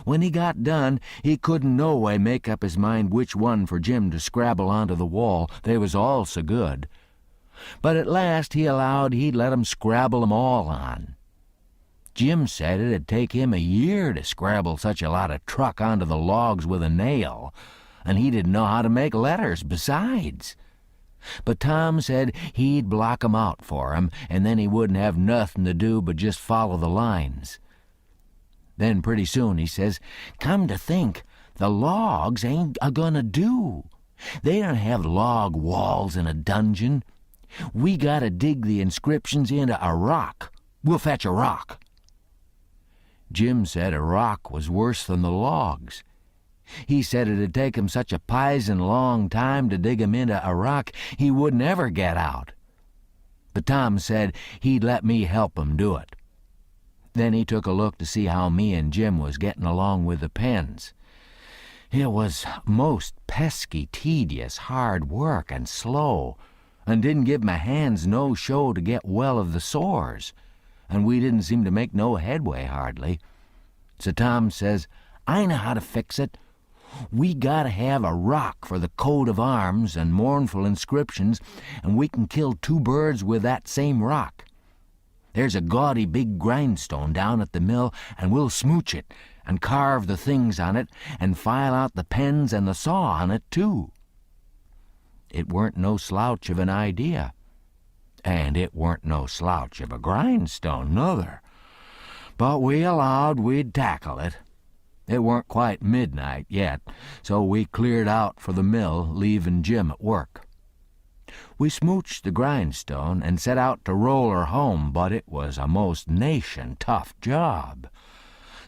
Speaker 2: When he got done, he couldn't no way make up his mind which one for Jim to scrabble onto the wall. They was all so good. But at last he allowed he'd let 'em scrabble 'em all on. Jim said it'd take him a year to scrabble such a lot of truck onto the logs with a nail, and he didn't know how to make letters besides. But Tom said he'd block 'em out for him, and then he wouldn't have nothing to do but just follow the lines. Then pretty soon he says, come to think, the logs ain't a-gonna do. They don't have log walls in a dungeon. We gotta dig the inscriptions into a rock. We'll fetch a rock. Jim said a rock was worse than the logs. He said it'd take him such a pison long time to dig 'em into a rock he wouldn't ever get out. But Tom said he'd let me help him do it. Then he took a look to see how me and Jim was getting along with the pens. It was most pesky, tedious, hard work and slow, and didn't give my hands no show to get well of the sores, and we didn't seem to make no headway hardly. So Tom says, I know how to fix it. We gotta have a rock for the coat of arms and mournful inscriptions, and we can kill 2 birds with that same rock. There's a gaudy big grindstone down at the mill, and we'll smooch it, and carve the things on it, and file out the pens and the saw on it, too. It weren't no slouch of an idea, and it weren't no slouch of a grindstone, nuther. But we allowed we'd tackle it.
Speaker 1: It weren't quite midnight yet, so we cleared out for the mill, leaving Jim at work. We smooched the grindstone and set out to roll her home, but it was a most nation tough job.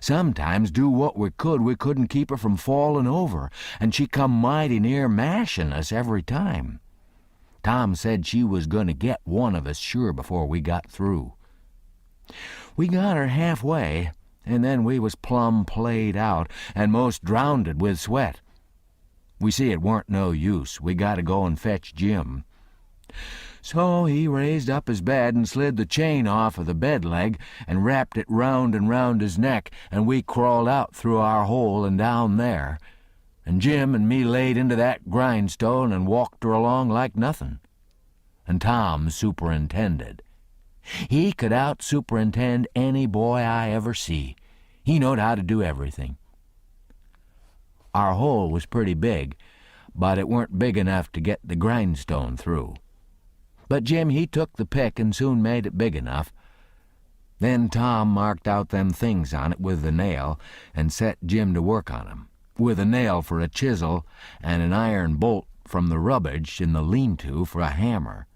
Speaker 1: Sometimes, do what we couldn't keep her from falling over, and she come mighty near mashing us every time. Tom said she was going to get one of us sure before we got through. We got her halfway, and then we was plumb played out and most drownded with sweat. We see it weren't no use. We got to go and fetch Jim. So he raised up his bed and slid the chain off of the bed leg and wrapped it round and round his neck, and we crawled out through our hole and down there, and Jim and me laid into that grindstone and walked her along like nothing. And Tom superintended. He could out-superintend any boy I ever see. He knowed how to do everything. Our hole was pretty big, but it weren't big enough to get the grindstone through. But Jim, he took the pick and soon made it big enough. Then Tom marked out them things on it with the nail and set Jim to work on 'em, with a nail for a chisel and an iron bolt from the rubbish in the lean-to for a hammer,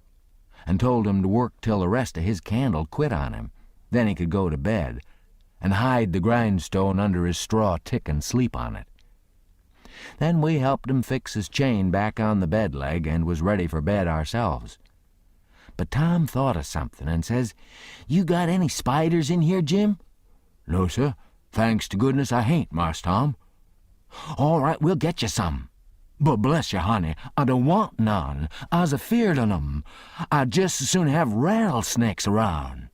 Speaker 1: and told him to work till the rest of his candle quit on him. Then he could go to bed and hide the grindstone under his straw tick and sleep on it. Then we helped him fix his chain back on the bed leg and was ready for bed ourselves. But Tom thought of something and says, "You got any spiders in here, Jim?" "No, sir. Thanks to goodness I hain't, Marse Tom." "All right, we'll get you some. But bless you, honey, I don't want none. I's afeard on 'em. I'd just as soon have rattlesnakes around."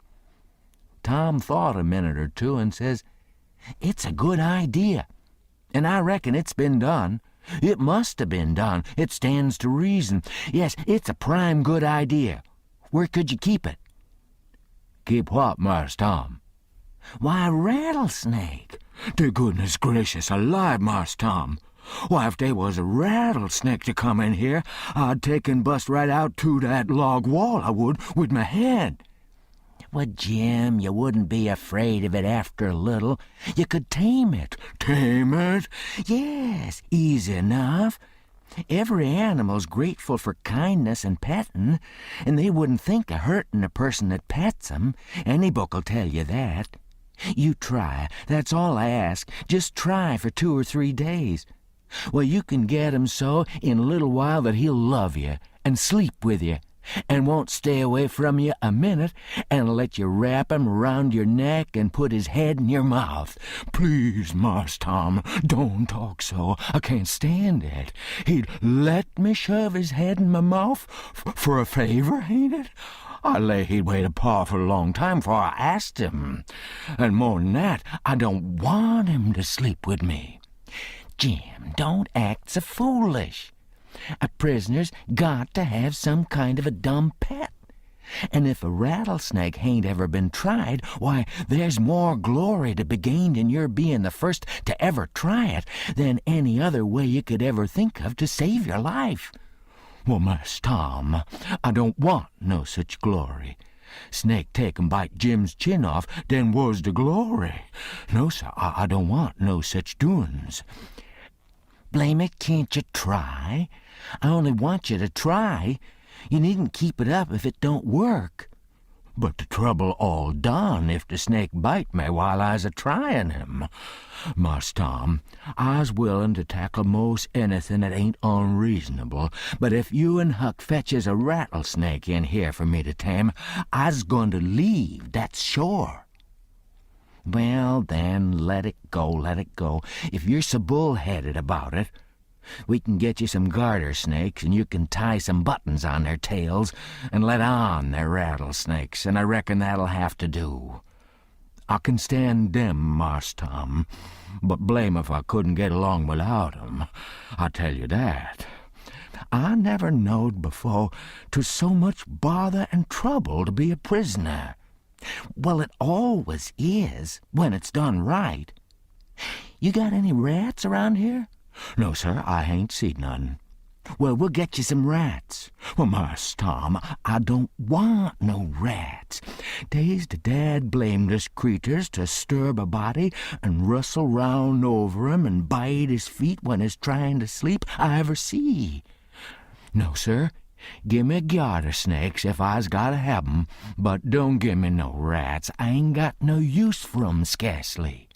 Speaker 1: Tom thought a minute or two and says, "It's a good idea, and I reckon it's been done. It must have been done. It stands to reason. Yes, it's a prime good idea. Where could you keep it?" "Keep what, Marse Tom?" "Why, rattlesnake." "De goodness gracious alive, Marse Tom. Why, if they was a rattlesnake to come in here, I'd take and bust right out to that log wall, I would, with my head." "Well, Jim, you wouldn't be afraid of it after a little. You could tame it." "Tame it?" "Yes, easy enough. Every animal's grateful for kindness and petting, and they wouldn't think of hurting a person that pets 'em. Any book'll tell you that. You try, that's all I ask. Just try for 2 or 3 days. Well, you can get him so in a little while that he'll love you and sleep with you, and won't stay away from you a minute, and let you wrap him around your neck and put his head in your mouth." "Please, Marse Tom, don't talk so. I can't stand it. He'd let me shove his head in my mouth for a favor, ain't it? I lay he'd wait a powerful long time before I asked him. And more'n that, I don't want him to sleep with me." "Jim, don't act so foolish. A prisoner's got to have some kind of a dumb pet. And if a rattlesnake hain't ever been tried, why, there's more glory to be gained in your being the first to ever try it than any other way you could ever think of to save your life." "Well, Mass Tom, I don't want no such glory. Snake take and bite Jim's chin off, then was the glory. No, sir, I don't want no such doin's." "Blame it, can't you try? I only want you to try. You needn't keep it up if it don't work." "But the trouble all done if the snake bite me while I's a-tryin' him. Marse Tom, I's willin' to tackle most anything that ain't unreasonable, but if you and Huck fetches a rattlesnake in here for me to tame, I's goin' to leave, that's sure." "Well, then, let it go. If you're so bull-headed about it, we can get you some garter snakes, and you can tie some buttons on their tails and let on they're rattlesnakes, and I reckon that'll have to do. I can stand them, Marse Tom, but blame if I couldn't get along without 'em. I tell you that. I never knowed before 'twas so much bother and trouble to be a prisoner." "Well, it always is, when it's done right. You got any rats around here?" "No, sir, I hain't seen none."
Speaker 2: Well, we'll get you some rats. Well, Marse Tom, I don't want no rats. Dey's the dad-blameless creeturs to sturb a body and rustle round over him and bite his feet when he's trying to sleep I ever see. No, sir, gimme garter snakes if I's gotta have 'em, but don't gimme no rats. I ain't got no use for 'em, scarcely.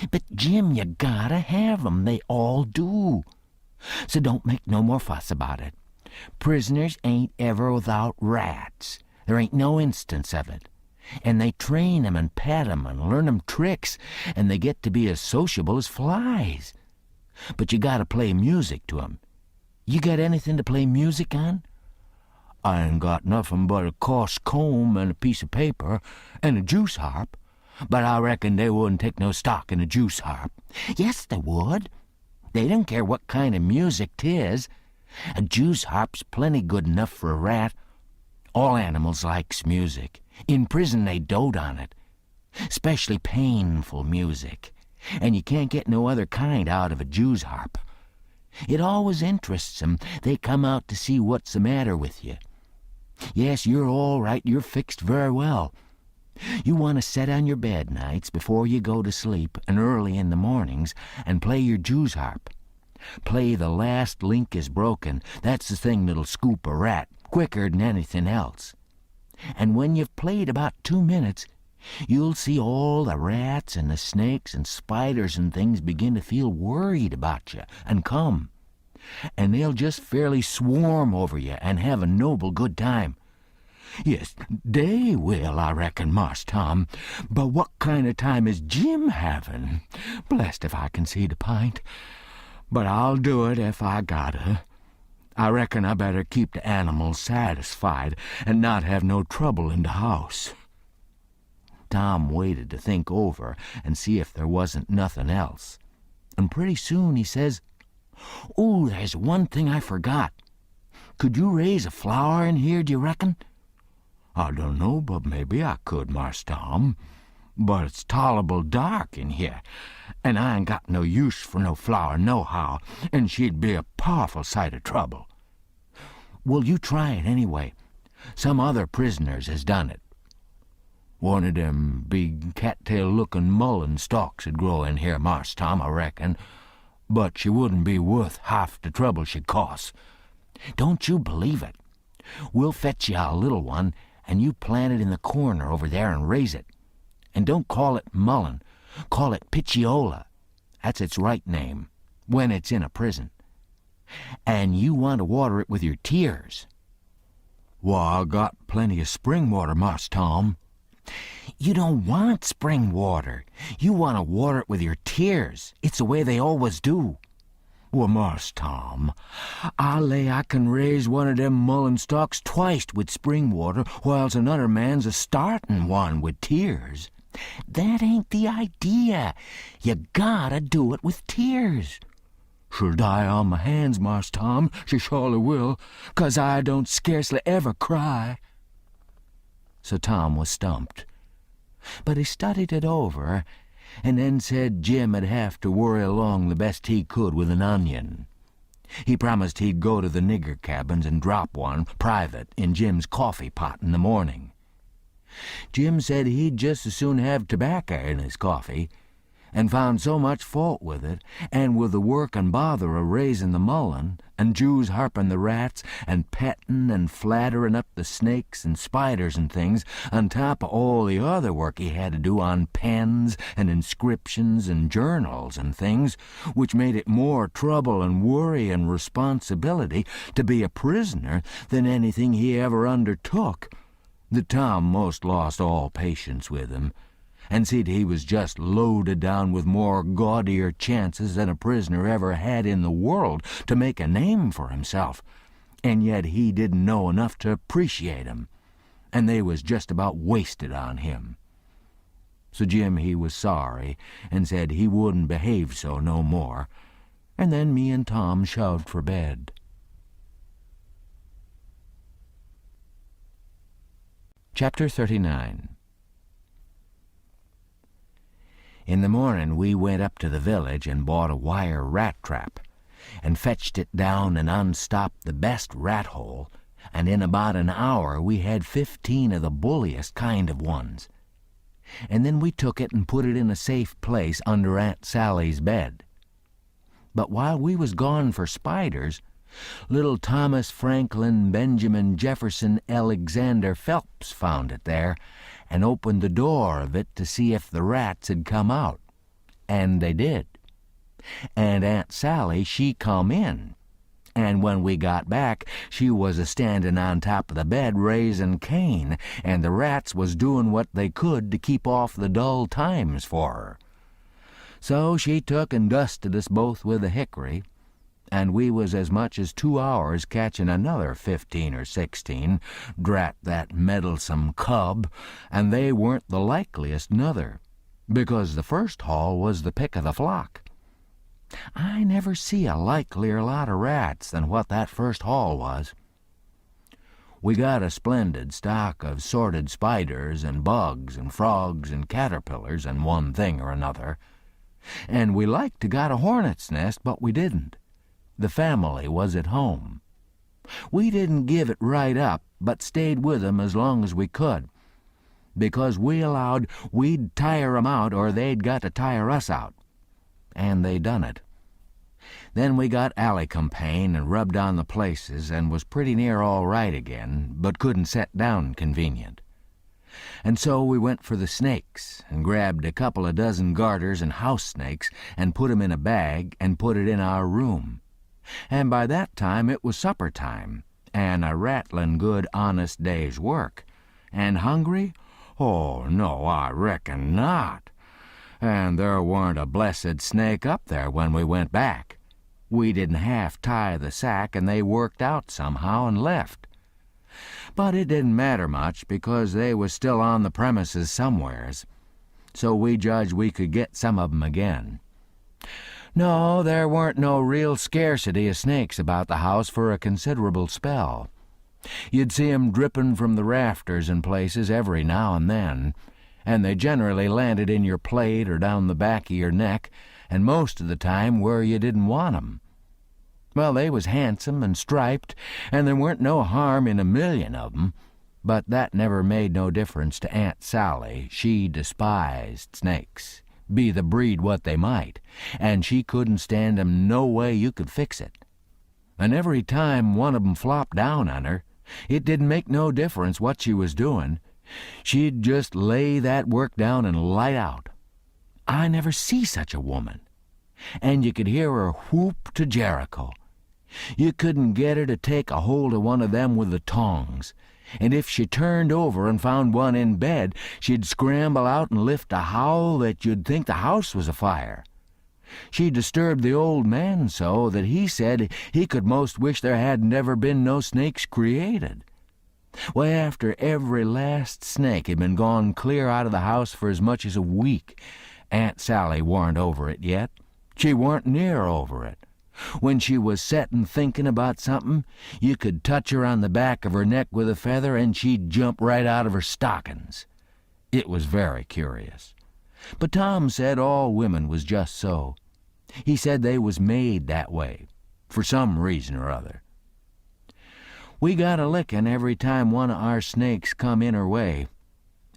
Speaker 2: But, Jim, you gotta have 'em. They all do. So don't make no more fuss about it. Prisoners ain't ever without rats. There ain't no instance of it. And they train 'em and pet 'em and learn 'em tricks, and they get to be as sociable as flies. But you gotta play music to 'em. You got anything to play music on? I ain't got nothing but a coarse comb and a piece of paper and a juice harp, but I reckon they wouldn't take no stock in a juice harp. Yes, they would. They don't care what kind of music 'tis. A juice harp's plenty good enough for a rat. All animals likes music. In prison they dote on it, 'specially painful music, and you can't get no other kind out of a juice harp. It always interests 'em. They come out to see what's the matter with you. Yes, you're all right. You're fixed very well. You want to set on your bed nights before you go to sleep and early in the mornings and play your jews harp. Play The Last Link is Broken. That's the thing that'll scoop a rat quicker than anything else. And when you've played about 2 minutes, you'll see all the rats and the snakes and spiders and things begin to feel worried about you and come. And they'll just fairly swarm over you and have a noble good time. Yes, they will, I reckon, Marse Tom. But what kind of time is Jim having? Blessed if I can see the pint. But I'll do it if I gotta. I reckon I better keep the animals satisfied and not have no trouble in the house. Tom waited to think over and see if there wasn't nothing else. And pretty soon he says, "Oh, there's one thing I forgot. Could you raise a flower in here, do you reckon?" "I don't know, but maybe I could, Marse Tom. But it's tolerable dark in here, and I ain't got no use for no flower nohow, and she'd be a powerful sight of trouble." "Well, you try it anyway. Some other prisoners has done it." "One of them big cattail-looking mullein stalks would grow in here, Marse Tom, I reckon. But she wouldn't be worth half the trouble she'd cost." "Don't you believe it. We'll fetch you a little one, and you plant it in the corner over there and raise it. And don't call it mullein. Call it pitchiola. That's its right name, when it's in a prison. And you want to water it with your tears." "Why, I got plenty of spring water, Marse Tom." "You don't want spring water. You want to water it with your tears. It's the way they always do." "Well, Marse Tom, I lay I can raise one of them mullein stalks twice with spring water, whiles another man's a-startin' one with tears." "That ain't the idea. You gotta do it with tears." "She'll die on my hands, Marse Tom. She surely will, 'cause I don't scarcely ever cry." So Tom was stumped. But he studied it over, and then said Jim'd have to worry along the best he could with an onion. He promised he'd go to the nigger cabins and drop one, private, in Jim's coffee pot in the morning. Jim said he'd just as soon have tobacco in his coffee, and found so much fault with it, and with the work and bother of raising the mullein, and Jews harping the rats, and petting and flattering up the snakes and spiders and things, on top of all the other work he had to do on pens and inscriptions and journals and things, which made it more trouble and worry and responsibility to be a prisoner than anything he ever undertook, that Tom most lost all patience with him, and said he was just loaded down with more gaudier chances than a prisoner ever had in the world to make a name for himself, and yet he didn't know enough to appreciate 'em, and they was just about wasted on him. So Jim he was sorry, and said he wouldn't behave so no more, and then me and Tom shoved for bed. Chapter 39. In the morning we went up to the village and bought a wire rat trap, and fetched it down and unstopped the best rat hole, and in about an hour we had 15 of the bulliest kind of ones. And then we took it and put it in a safe place under Aunt Sally's bed. But while we was gone for spiders, little Thomas Franklin Benjamin Jefferson Alexander Phelps found it there and opened the door of it to see if the rats had come out. And they did. And Aunt Sally, she come in. And when we got back, she was a-standing on top of the bed raisin' Cain, and the rats was doing what they could to keep off the dull times for her. So she took and dusted us both with a hickory, and we was as much as 2 hours catching another 15 or 16, drat that meddlesome cub, and they weren't the likeliest nother, because the first haul was the pick of the flock. I never see a likelier lot of rats than what that first haul was. We got a splendid stock of sorted spiders and bugs and frogs and caterpillars and one thing or another, and we liked to got a hornet's nest, but we didn't. The family was at home. We didn't give it right up, but stayed with 'em as long as we could, because we allowed we'd tire 'em out or they'd got to tire us out. And they done it. Then we got alicampane and rubbed on the places and was pretty near all right again, but couldn't set down convenient. And so we went for the snakes and grabbed a couple of dozen garters and house snakes and put 'em in a bag and put it in our room. And by that time it was supper time, and a rattlin' good honest day's work. And hungry? Oh, no, I reckon not. And there warn't a blessed snake up there when we went back. We didn't half tie the sack, and they worked out somehow and left. But it didn't matter much, because they was still on the premises somewheres, so we judged we could get some of 'em again. No, there weren't no real scarcity of snakes about the house for a considerable spell. You'd see 'em drippin' from the rafters in places every now and then, and they generally landed in your plate or down the back of your neck, and most of the time where you didn't want 'em. Well, they was handsome and striped, and there weren't no harm in 1,000,000 of 'em, but that never made no difference to Aunt Sally. She despised snakes, be the breed what they might, and she couldn't stand 'em no way you could fix it. And every time one of 'em flopped down on her, it didn't make no difference what she was doing. She'd just lay that work down and light out. I never see such a woman. And you could hear her whoop to Jericho. You couldn't get her to take a hold of one of them with the tongs, and if she turned over and found one in bed, she'd scramble out and lift a howl that you'd think the house was afire. She disturbed the old man so that he said he could most wish there hadn't ever been no snakes created. Well, after every last snake had been gone clear out of the house for as much as a week, Aunt Sally warn't over it yet. She warn't near over it. When she was settin' thinkin' about something, you could touch her on the back of her neck with a feather and she'd jump right out of her stockings. It was very curious. But Tom said all women was just so. He said they was made that way, for some reason or other. We got a lickin' every time one of our snakes come in her way,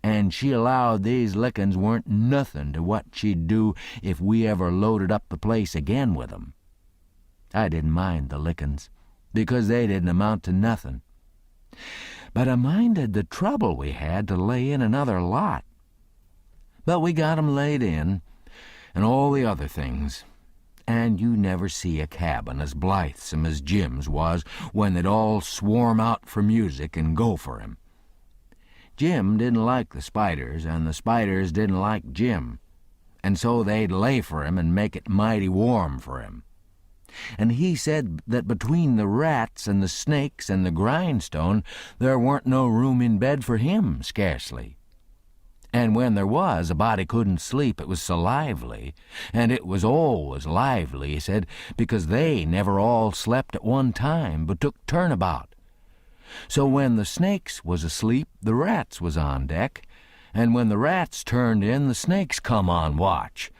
Speaker 2: and she allowed these lickin's weren't nothin' to what she'd do if we ever loaded up the place again with 'em. I didn't mind the lickin's, because they didn't amount to nothin'. But I minded the trouble we had to lay in another lot. But we got 'em laid in, and all the other things, and you never see a cabin as blithesome as Jim's was when they'd all swarm out for music and go for him. Jim didn't like the spiders, and the spiders didn't like Jim, and so they'd lay for him and make it mighty warm for him. And he said that between the rats and the snakes and the grindstone, there weren't no room in bed for him, scarcely. And when there was, a body couldn't sleep, it was so lively, and it was always lively, he said, because they never all slept at one time, but took turnabout. So when the snakes was asleep, the rats was on deck, and when the rats turned in, the snakes come on watch,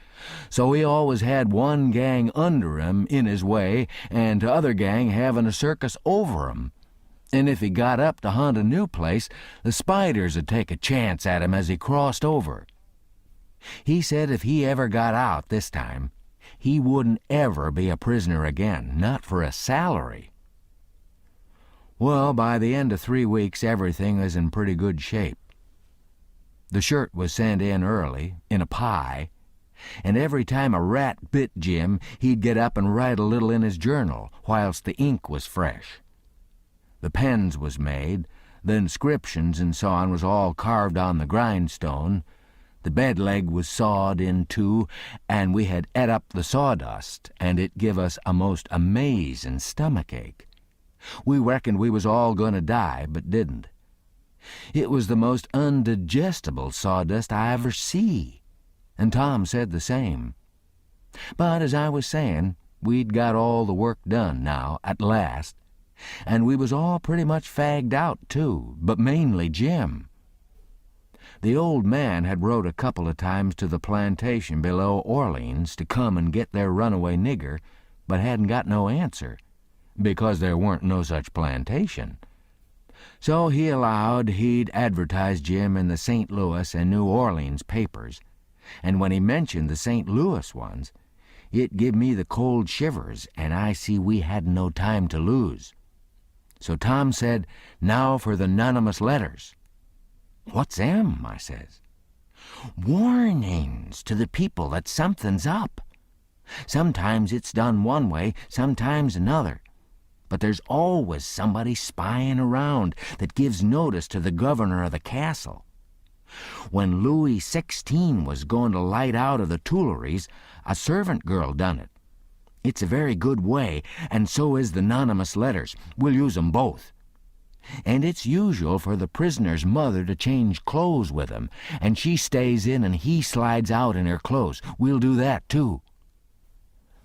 Speaker 1: So he always had one gang under him in his way and t'other gang having a circus over him. And if he got up to hunt a new place, the spiders would take a chance at him as he crossed over. He said if he ever got out this time, he wouldn't ever be a prisoner again, not for a salary. Well, by the end of 3 weeks, everything was in pretty good shape. The shirt was sent in early, in a pie, and every time a rat bit Jim, he'd get up and write a little in his journal, whilst the ink was fresh. The pens was made, the inscriptions and so on was all carved on the grindstone, the bed leg was sawed in two, and we had et up the sawdust, and it give us a most amazin' stomachache. We reckoned we was all going to die, but didn't. It was the most undigestible sawdust I ever see, and Tom said the same. But as I was saying, we'd got all the work done now, at last, and we was all pretty much fagged out, too, but mainly Jim. The old man had wrote a couple of times to the plantation below Orleans to come and get their runaway nigger, but hadn't got no answer, because there weren't no such plantation. So he allowed he'd advertise Jim in the St. Louis and New Orleans papers, and when he mentioned the St. Louis ones, it give me the cold shivers, and I see we hadn't no time to lose. So Tom said, "Now for the anonymous letters." "What's them?" I says. "Warnings to the people that something's up. Sometimes it's done one way, sometimes another. But there's always somebody spying around that gives notice to the governor of the castle. When Louis XVI was going to light out of the Tuileries, a servant girl done it. It's a very good way, and so is the anonymous letters. We'll use 'em both. And it's usual for the prisoner's mother to change clothes with him, and she stays in and he slides out in her clothes. We'll do that, too."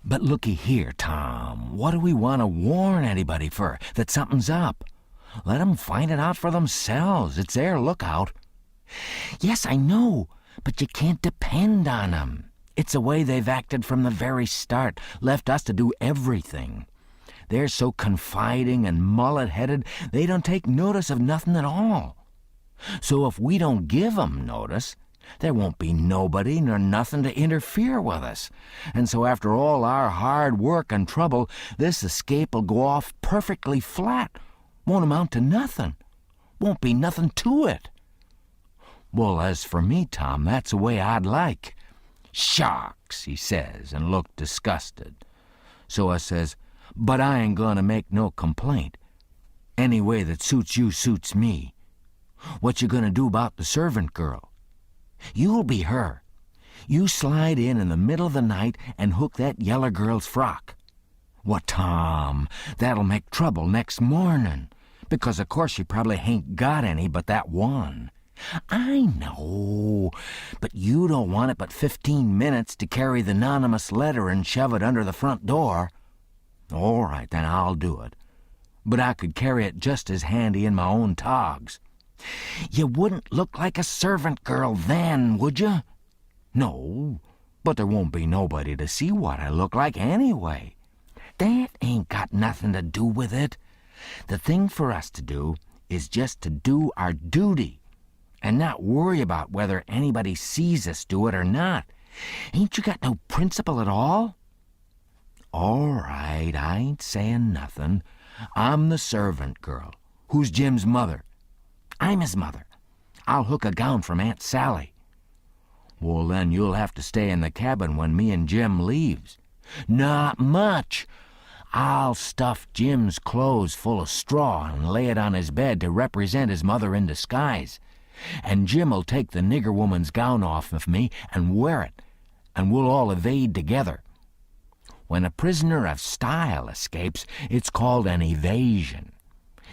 Speaker 1: "But looky here, Tom, what do we want to warn anybody for, that something's up? Let 'em find it out for themselves. It's their lookout." "Yes, I know, but you can't depend on 'em. It's the way they've acted from the very start, left us to do everything. They're so confiding and mullet-headed, they don't take notice of nothing at all. So if we don't give 'em notice, there won't be nobody nor nothing to interfere with us. And so after all our hard work and trouble, this escape'll go off perfectly flat. Won't amount to nothing. Won't be nothing to it." "Well, as for me, Tom, that's the way I'd like." "Shucks," he says, and looked disgusted. So I says, "But I ain't going to make no complaint. Any way that suits you suits me. What you going to do about the servant girl? You'll be her. You slide in the middle of the night and hook that yeller girl's frock. What, Tom, that'll make trouble next morning, because of course she probably hain't got any but that one." "I know, but you don't want it but 15 minutes to carry the anonymous letter and shove it under the front door." "All right, then I'll do it. But I could carry it just as handy in my own togs." "You wouldn't look like a servant girl then, would you?" "No, but there won't be nobody to see what I look like anyway." "That ain't got nothing to do with it. The thing for us to do is just to do our duty, and not worry about whether anybody sees us do it or not. Ain't you got no principle at all?" "All right, I ain't saying nothing. I'm the servant girl. Who's Jim's mother?" "I'm his mother. I'll hook a gown from Aunt Sally." "Well, then you'll have to stay in the cabin when me and Jim leaves." "Not much. I'll stuff Jim's clothes full of straw and lay it on his bed to represent his mother in disguise. And Jim'll take the nigger woman's gown off of me and wear it, and we'll all evade together. When a prisoner of style escapes, it's called an evasion.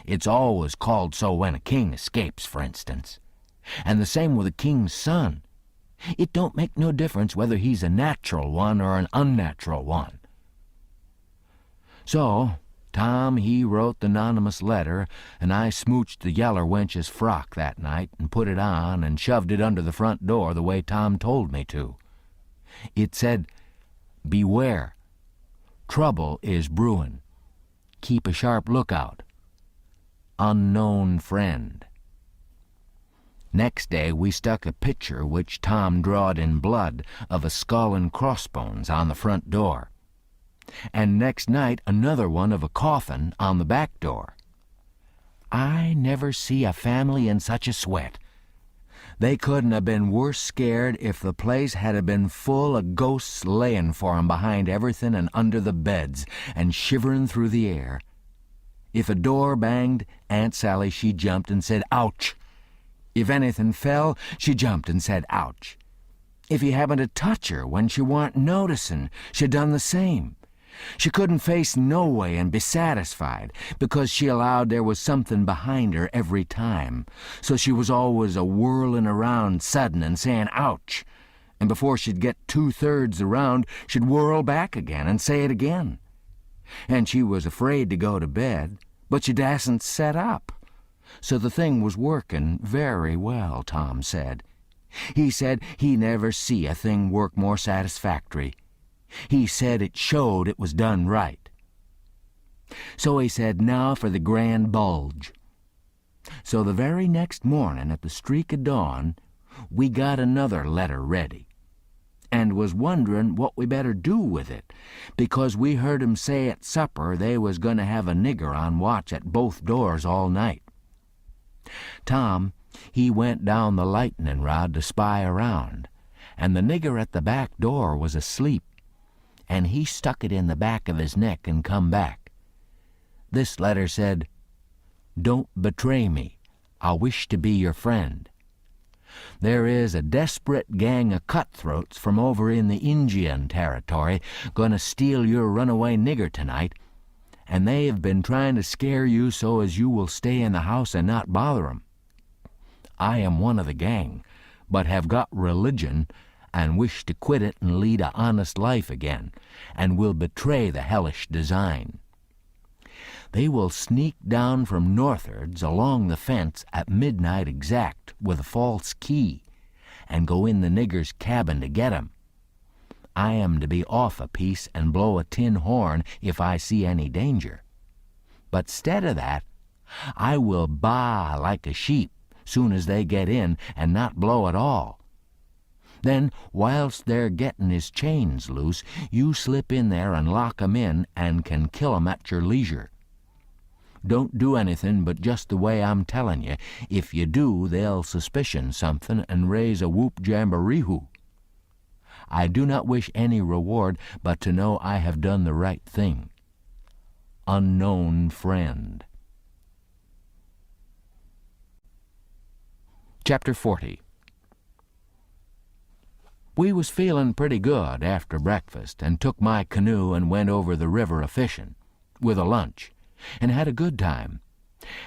Speaker 1: It's always called so when a king escapes, for instance. And the same with a king's son. It don't make no difference whether he's a natural one or an unnatural one." So Tom, he wrote the anonymous letter, and I smooched the yeller wench's frock that night and put it on and shoved it under the front door the way Tom told me to. It said, "Beware. Trouble is brewin'. Keep a sharp lookout. Unknown friend." Next day we stuck a picture which Tom drawed in blood of a skull and crossbones on the front door, and next night another one of a coffin on the back door. I never see a family in such a sweat. They couldn't have been worse scared if the place had a been full of ghosts layin' for 'em behind everything and under the beds and shiverin' through the air. If a door banged, Aunt Sally, she jumped and said, "Ouch!" If anything fell, she jumped and said, "Ouch!" If you happened to touch her when she warn't noticin', she done the same. She couldn't face no way and be satisfied, because she allowed there was something behind her every time. So she was always a-whirlin' around sudden and saying, "Ouch!" And before she'd get 2/3 around, she'd whirl back again and say it again. And she was afraid to go to bed, but she dasn't set up. So the thing was workin' very well, Tom said. He said he never see a thing work more satisfactory. He said it showed it was done right. So he said, "Now for the grand bulge." So the very next morning at the streak of dawn, we got another letter ready, and was wonderin' what we better do with it, because we heard 'em say at supper they was going to have a nigger on watch at both doors all night. Tom, he went down the lightning rod to spy around, and the nigger at the back door was asleep, and he stuck it in the back of his neck and come back. This letter said, "Don't betray me. I wish to be your friend. There is a desperate gang of cutthroats from over in the Indian territory going to steal your runaway nigger tonight, and they have been trying to scare you so as you will stay in the house and not bother 'em. I am one of the gang, but have got religion and wish to quit it and lead a honest life again, and will betray the hellish design. They will sneak down from northards along the fence at midnight exact with a false key, and go in the nigger's cabin to get 'em. I am to be off a piece and blow a tin horn if I see any danger. But 'stead of that, I will baa like a sheep soon as they get in and not blow at all. Then, whilst they're gettin' his chains loose, you slip in there and lock 'em in and can kill 'em at your leisure. Don't do anything but just the way I'm tellin' you. If you do, they'll suspicion something and raise a whoop jamboree-hoo. I do not wish any reward but to know I have done the right thing. Unknown friend. Chapter 40. We was feelin' pretty good after breakfast, and took my canoe and went over the river a-fishin', with a lunch, and had a good time,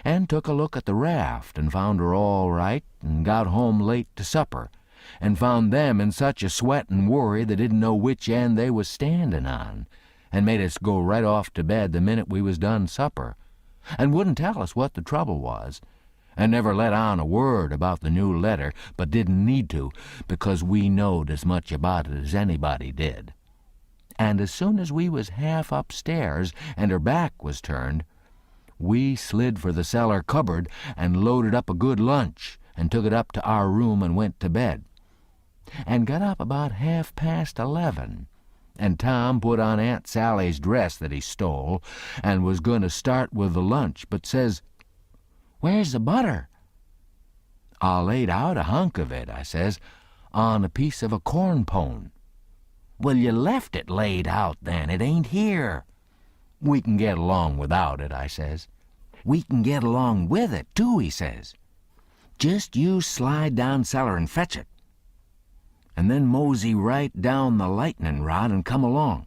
Speaker 1: and took a look at the raft and found her all right, and got home late to supper, and found them in such a sweat and worry they didn't know which end they was standin' on, and made us go right off to bed the minute we was done supper, and wouldn't tell us what the trouble was, and never let on a word about the new letter, but didn't need to, because we knowed as much about it as anybody did. And as soon as we was half upstairs and her back was turned, we slid for the cellar cupboard and loaded up a good lunch and took it up to our room and went to bed, and got up about 11:30, and Tom put on Aunt Sally's dress that he stole and was going to start with the lunch, but says, "Where's the butter?" "I laid out a hunk of it," I says, "on a piece of a corn pone." "Well, you left it laid out then. It ain't here." "We can get along without it," I says. "We can get along with it, too," he says. "Just you slide down cellar and fetch it, and then mosey right down the lightning rod and come along.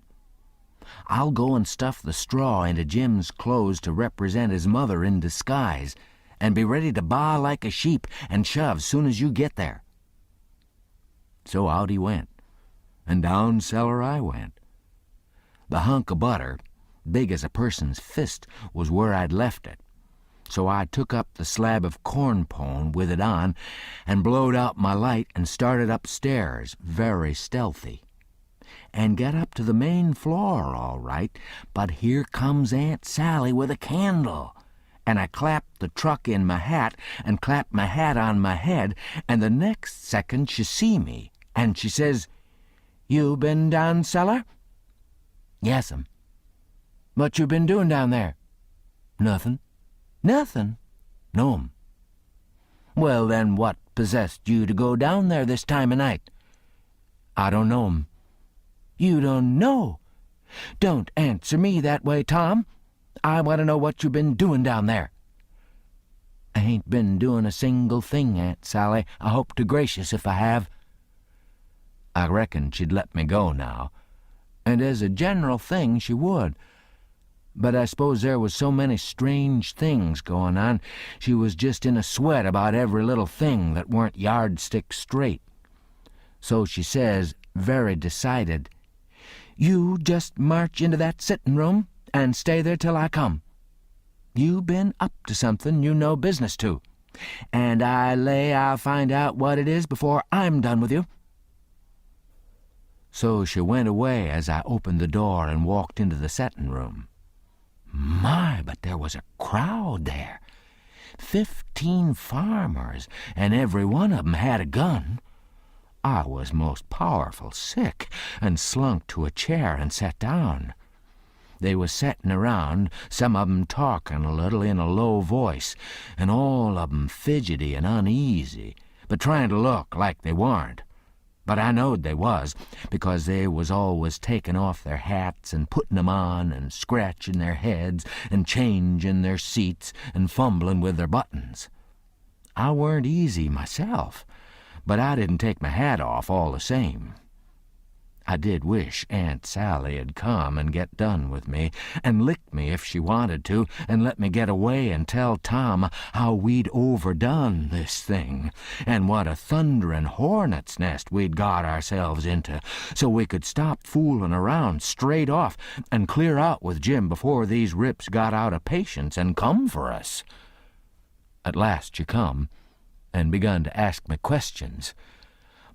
Speaker 1: I'll go and stuff the straw into Jim's clothes to represent his mother in disguise, and be ready to baa like a sheep and shove soon as you get there." So out he went, and down cellar I went. The hunk of butter, big as a person's fist, was where I'd left it, so I took up the slab of corn pone with it on and blowed out my light and started upstairs, very stealthy.
Speaker 2: and get up to the main floor all right, but here comes Aunt Sally with a candle. And I clapped the truck in my hat and clapped my hat on my head, and the next second she see me, and she says, "You been down cellar?" "Yes'm." "What you been doing down there?" "Nothing." "Nothing?" "No'm." "Well, then, what possessed you to go down there this time of night?" "I don't know'm." "You don't know? Don't answer me that way, Tom. I want to know what you been doing down there." "I ain't been doing a single thing, Aunt Sally. I hope to gracious if I have." I reckoned she'd let me go now, and as a general thing she would. But I suppose there was so many strange things going on, she was just in a sweat about every little thing that weren't yardstick straight. So she says, very decided, "You just march into that sitting room and stay there till I come. You been up to something you no business to, and I lay I'll find out what it is before I'm done with you." So she went away as I opened the door and walked into the setting room. My, but there was a crowd there. 15 farmers, and every one of 'em had a gun. I was most powerful sick and slunk to a chair and sat down. They was settin' around, some of 'em talking a little in a low voice, and all of 'em fidgety and uneasy, but trying to look like they warn't. But I knowed they was, because they was always taking off their hats and putting 'em on and scratching their heads and changing their seats and fumbling with their buttons. I weren't easy myself, but I didn't take my hat off all the same. I did wish Aunt Sally had come and get done with me, and licked me if she wanted to, and let me get away and tell Tom how we'd overdone this thing, and what a thunderin' hornet's nest we'd got ourselves into, so we could stop fooling around straight off and clear out with Jim before these rips got out of patience and come for us. At last she come, and begun to ask me questions.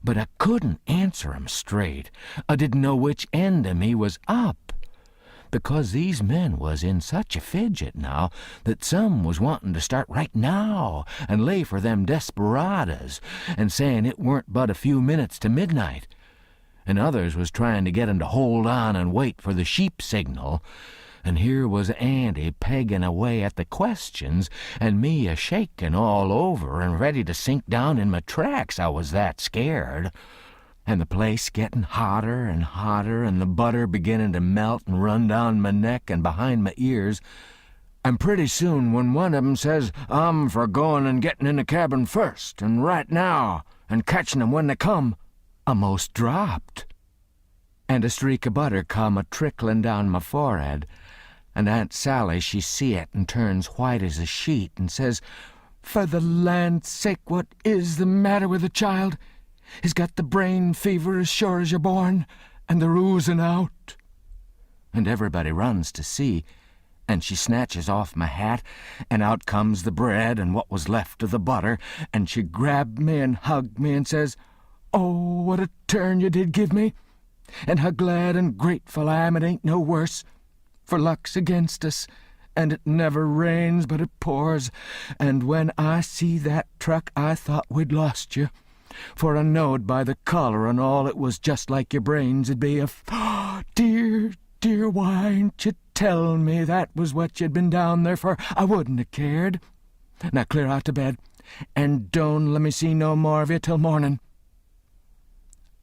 Speaker 2: But I couldn't answer 'em straight. I didn't know which end of me was up, because these men was in such a fidget now that some was wanting to start right now and lay for them desperados, and saying it weren't but a few minutes to midnight, and others was trying to get 'em to hold on and wait for the sheep signal. And here was Auntie pegging away at the questions, and me a-shaking all over and ready to sink down in my tracks, I was that scared. And the place getting hotter and hotter, and the butter beginning to melt and run down my neck and behind my ears. And pretty soon, when one of 'em says, "I'm for going and getting in the cabin first, and right now, and catching 'em when they come," I most dropped. And a streak of butter come a-trickling down my forehead, and Aunt Sally, she see it and turns white as a sheet and says, "For the land's sake, what is the matter with the child? He's got the brain fever as sure as you're born, and they're oozing out." And everybody runs to see, and she snatches off my hat, and out comes the bread and what was left of the butter, and she grabbed me and hugged me and says, "Oh, what a turn you did give me, and how glad and grateful I am it ain't no worse. For luck's against us, and it never rains but it pours, and when I see that truck I thought we'd lost you, for I knowed by the color and all it was just like your brains 'd be if, dear, dear, why ain't you tell me that was what you'd been down there for? I wouldn't have cared. Now clear out to bed, and don't let me see no more of you till morning."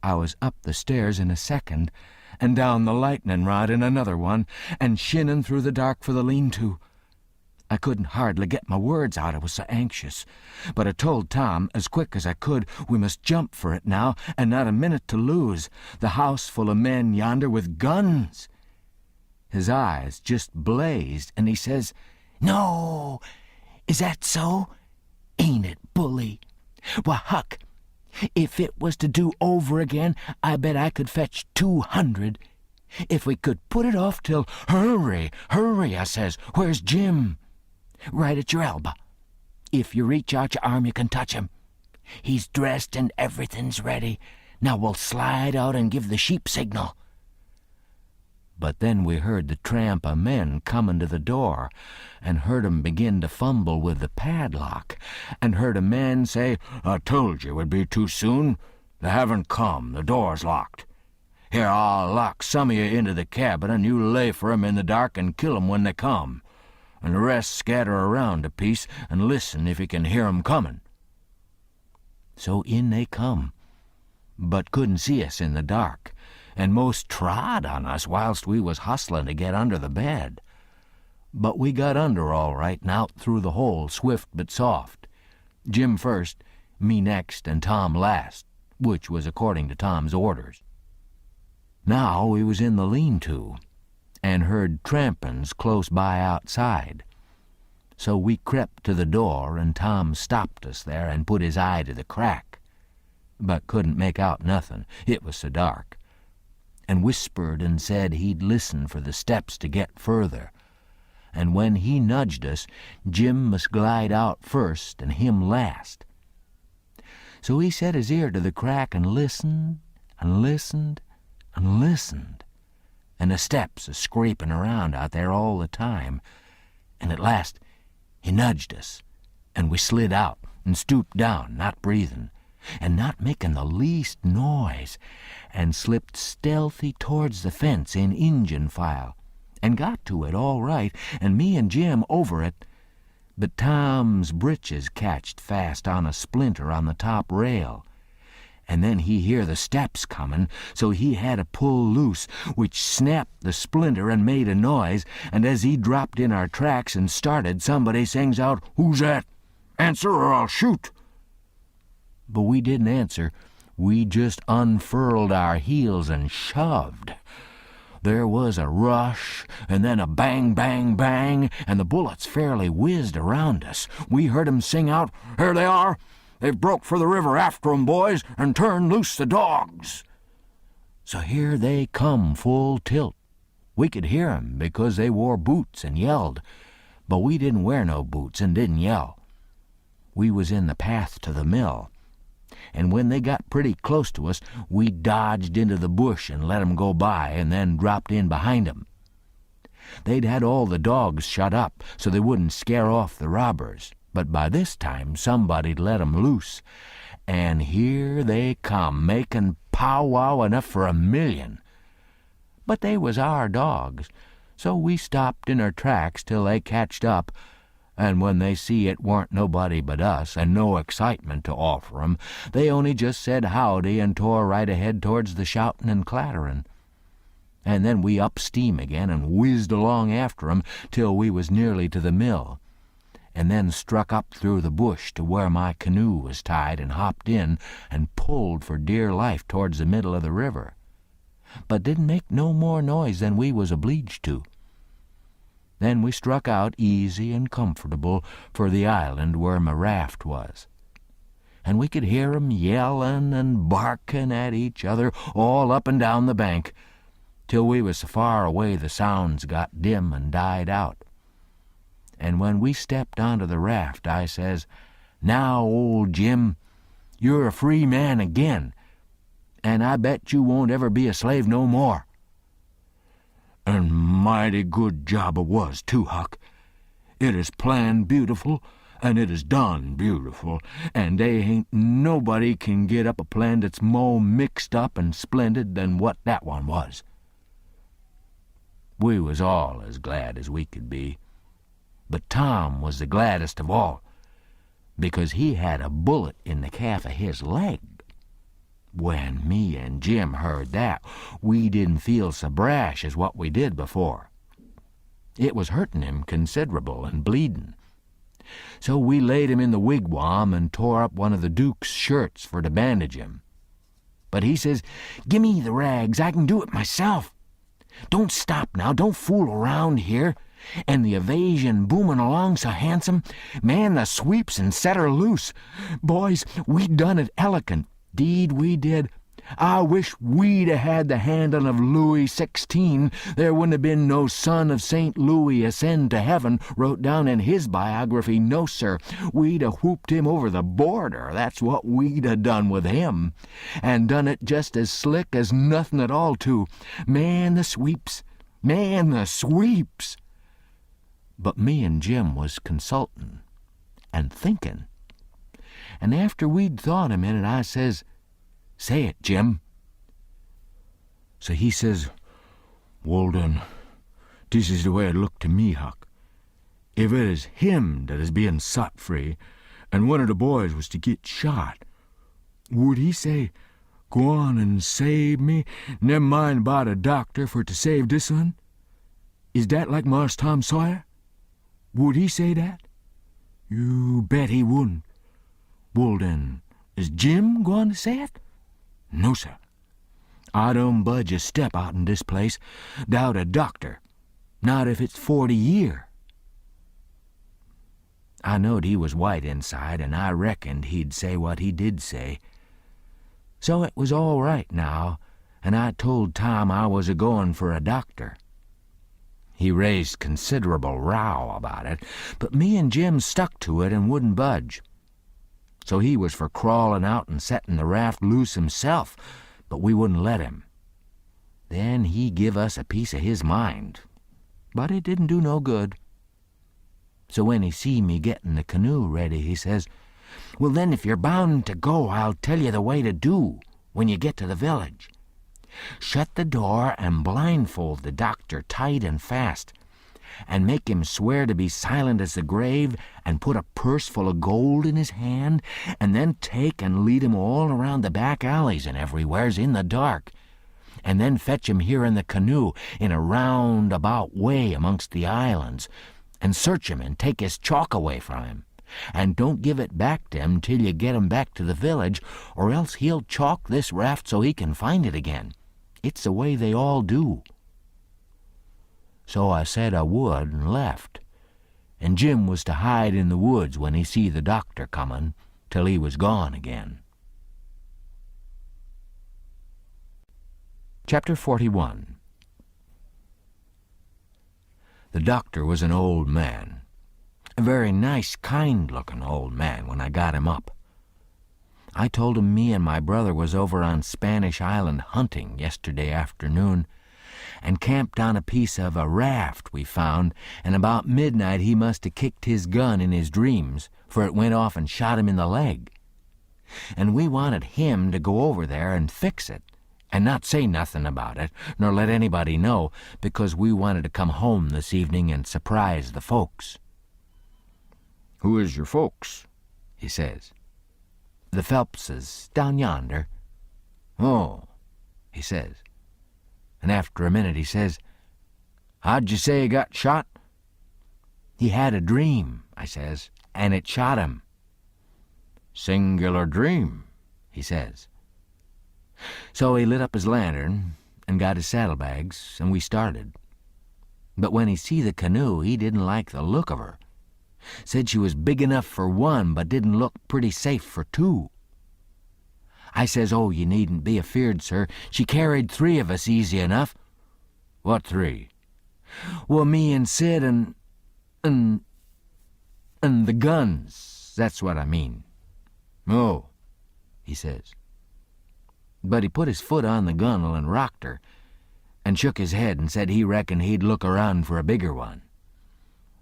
Speaker 2: I was up the stairs in a second, and down the lightning rod in another one, and shinning through the dark for the lean-to. I couldn't hardly get my words out, I was so anxious, but I told Tom as quick as I could we must jump for it now, and not a minute to lose, the house full of men yonder with guns. His eyes just blazed, and he says, "No, is that so? Ain't it bully? Why, Huck, if it was to do over again, I bet I could fetch 200. If we could put it off till—" "Hurry, hurry," I says. "Where's Jim?" "Right at your elbow. If you reach out your arm, you can touch him. He's dressed and everything's ready. Now we'll slide out and give the sheep signal. But then we heard the tramp of men comin' to the door, and heard 'em begin to fumble with the padlock, and heard a man say, "I told you it would be too soon. They haven't come. The door's locked. Here, I'll lock some of you into the cabin, and you lay for 'em in the dark and kill 'em when they come. And the rest scatter around a piece and listen if you can hear 'em comin'." So in they come, but couldn't see us in the dark, and most trod on us whilst we was hustlin' to get under the bed. But we got under all right and out through the hole, swift but soft. Jim first, me next, and Tom last, which was according to Tom's orders. Now we was in the lean-to, and heard trampin's close by outside. So we crept to the door, and Tom stopped us there and put his eye to the crack, but couldn't make out nothin', it was so dark, and whispered and said he'd listen for the steps to get further, and when he nudged us, Jim must glide out first and him last. So he set his ear to the crack and listened and listened and listened, and the steps a-scraping around out there all the time, and at last he nudged us, and we slid out and stooped down, not breathin', and not making the least noise, and slipped stealthy towards the fence in Injun file, and got to it all right, and me and Jim over it. But Tom's britches catched fast on a splinter on the top rail, and then he hear the steps comin', so he had to pull loose, which snapped the splinter and made a noise, and as he dropped in our tracks and started, somebody sings out, "Who's that? Answer or I'll shoot." But we didn't answer. We just unfurled our heels and shoved. There was a rush, and then a bang, bang, bang, and the bullets fairly whizzed around us. We heard 'em sing out, "Here they are! They've broke for the river after 'em, boys, and turned loose the dogs." So here they come full tilt. We could hear 'em because they wore boots and yelled, but we didn't wear no boots and didn't yell. We was in the path to the mill, and when they got pretty close to us, we dodged into the bush and let 'em go by, and then dropped in behind 'em. They'd had all the dogs shut up so they wouldn't scare off the robbers, but by this time somebody'd let 'em loose, and here they come, making pow-wow enough for 1,000,000. But they was our dogs, so we stopped in our tracks till they catched up, and when they see it warn't nobody but us, and no excitement to offer 'em, they only just said howdy and tore right ahead towards the shoutin' and clatterin'. And then we up steam again and whizzed along after 'em till we was nearly to the mill, and then struck up through the bush to where my canoe was tied and hopped in and pulled for dear life towards the middle of the river, but didn't make no more noise than we was obleeged to. Then we struck out easy and comfortable for the island where my raft was, and we could hear 'em yellin' and barkin' at each other all up and down the bank, till we was so far away the sounds got dim and died out. And when we stepped onto the raft, I says, "Now, old Jim, you're a free man again, and I bet you won't ever be a slave no more." "And mighty good job it was, too, Huck. It is planned beautiful, and it is done beautiful, and they ain't nobody can get up a plan that's mo' mixed up and splendid than what that one was." We was all as glad as we could be, but Tom was the gladdest of all, because he had a bullet in the calf of his leg. When me and Jim heard that, we didn't feel so brash as what we did before. It was hurtin' him considerable and bleedin'. So we laid him in the wigwam and tore up one of the Duke's shirts for to bandage him. But he says, "Gimme the rags, I can do it myself. Don't stop now, don't fool around here. And the evasion boomin' along so handsome. Man the sweeps and set her loose. Boys, we done it elegant. 'Deed we did. I wish we'd a had the handle of Louis XVI. There wouldn't have been no son of St. Louis ascend to heaven, wrote down in his biography. No, sir, we'd a whooped him over the border. That's what we'd a done with him, and done it just as slick as nothin' at all, too. Man the sweeps,
Speaker 1: Man, the sweeps! But me and Jim was consultin' and thinkin'. And after we'd thought a minute, I says, "Say it, Jim." So he says, "Well then, this is the way it looked to me, Huck. If it is him that is being set free, and one of the boys was to get shot, would he say, 'Go on and save me, never mind about a doctor for to save this one'? Is that like Marse Tom Sawyer? Would he say that? You bet he wouldn't. Well then, is Jim going to say it? No, sir. I don't budge a step out in this place, doubt a doctor, not if it's 40 year." I knowed he was white inside, and I reckoned he'd say what he did say. So it was all right now, and I told Tom I was a-goin' for a doctor. He raised considerable row about it, but me and Jim stuck to it and wouldn't budge. So he was for crawlin' out and settin' the raft loose himself, but we wouldn't let him. Then he give us a piece of his mind, but it didn't do no good. So when he see me gettin' the canoe ready, he says, "Well then, if you're bound to go, I'll tell you the way to do when you get to the village. Shut the door and blindfold the doctor tight and fast, and make him swear to be silent as the grave, and put a purse full of gold in his hand, and then take and lead him all around the back alleys and everywheres in the dark, and then fetch him here in the canoe in a roundabout way amongst the islands, and search him and take his chalk away from him. And don't give it back to him till you get him back to the village, or else he'll chalk this raft so he can find it again. It's the way they all do." So I said I would and left, and Jim was to hide in the woods when he see the doctor comin', till he was gone again. Chapter 41. The doctor was an old man, a very nice, kind-looking old man when I got him up. I told him me and my brother was over on Spanish Island hunting yesterday afternoon, and camped on a piece of a raft we found, and about midnight he must have kicked his gun in his dreams, for it went off and shot him in the leg. And we wanted him to go over there and fix it, and not say nothing about it, nor let anybody know, because we wanted to come home this evening and surprise the folks. "Who is your folks?" he says. "The Phelpses, down yonder." "Oh," he says. And after a minute he says, "How'd you say he got shot?" "He had a dream," I says, "and it shot him." "Singular dream," he says. So he lit up his lantern and got his saddlebags, and we started. But when he see the canoe, he didn't like the look of her. Said she was big enough for one, but didn't look pretty safe for two. I says, "Oh, you needn't be afeard, sir. She carried 3 of us easy enough." "What 3? "Well, me and Sid and the guns. That's what I mean." "Oh," he says. But he put his foot on the gunwale and rocked her, and shook his head and said he reckoned he'd look around for a bigger one.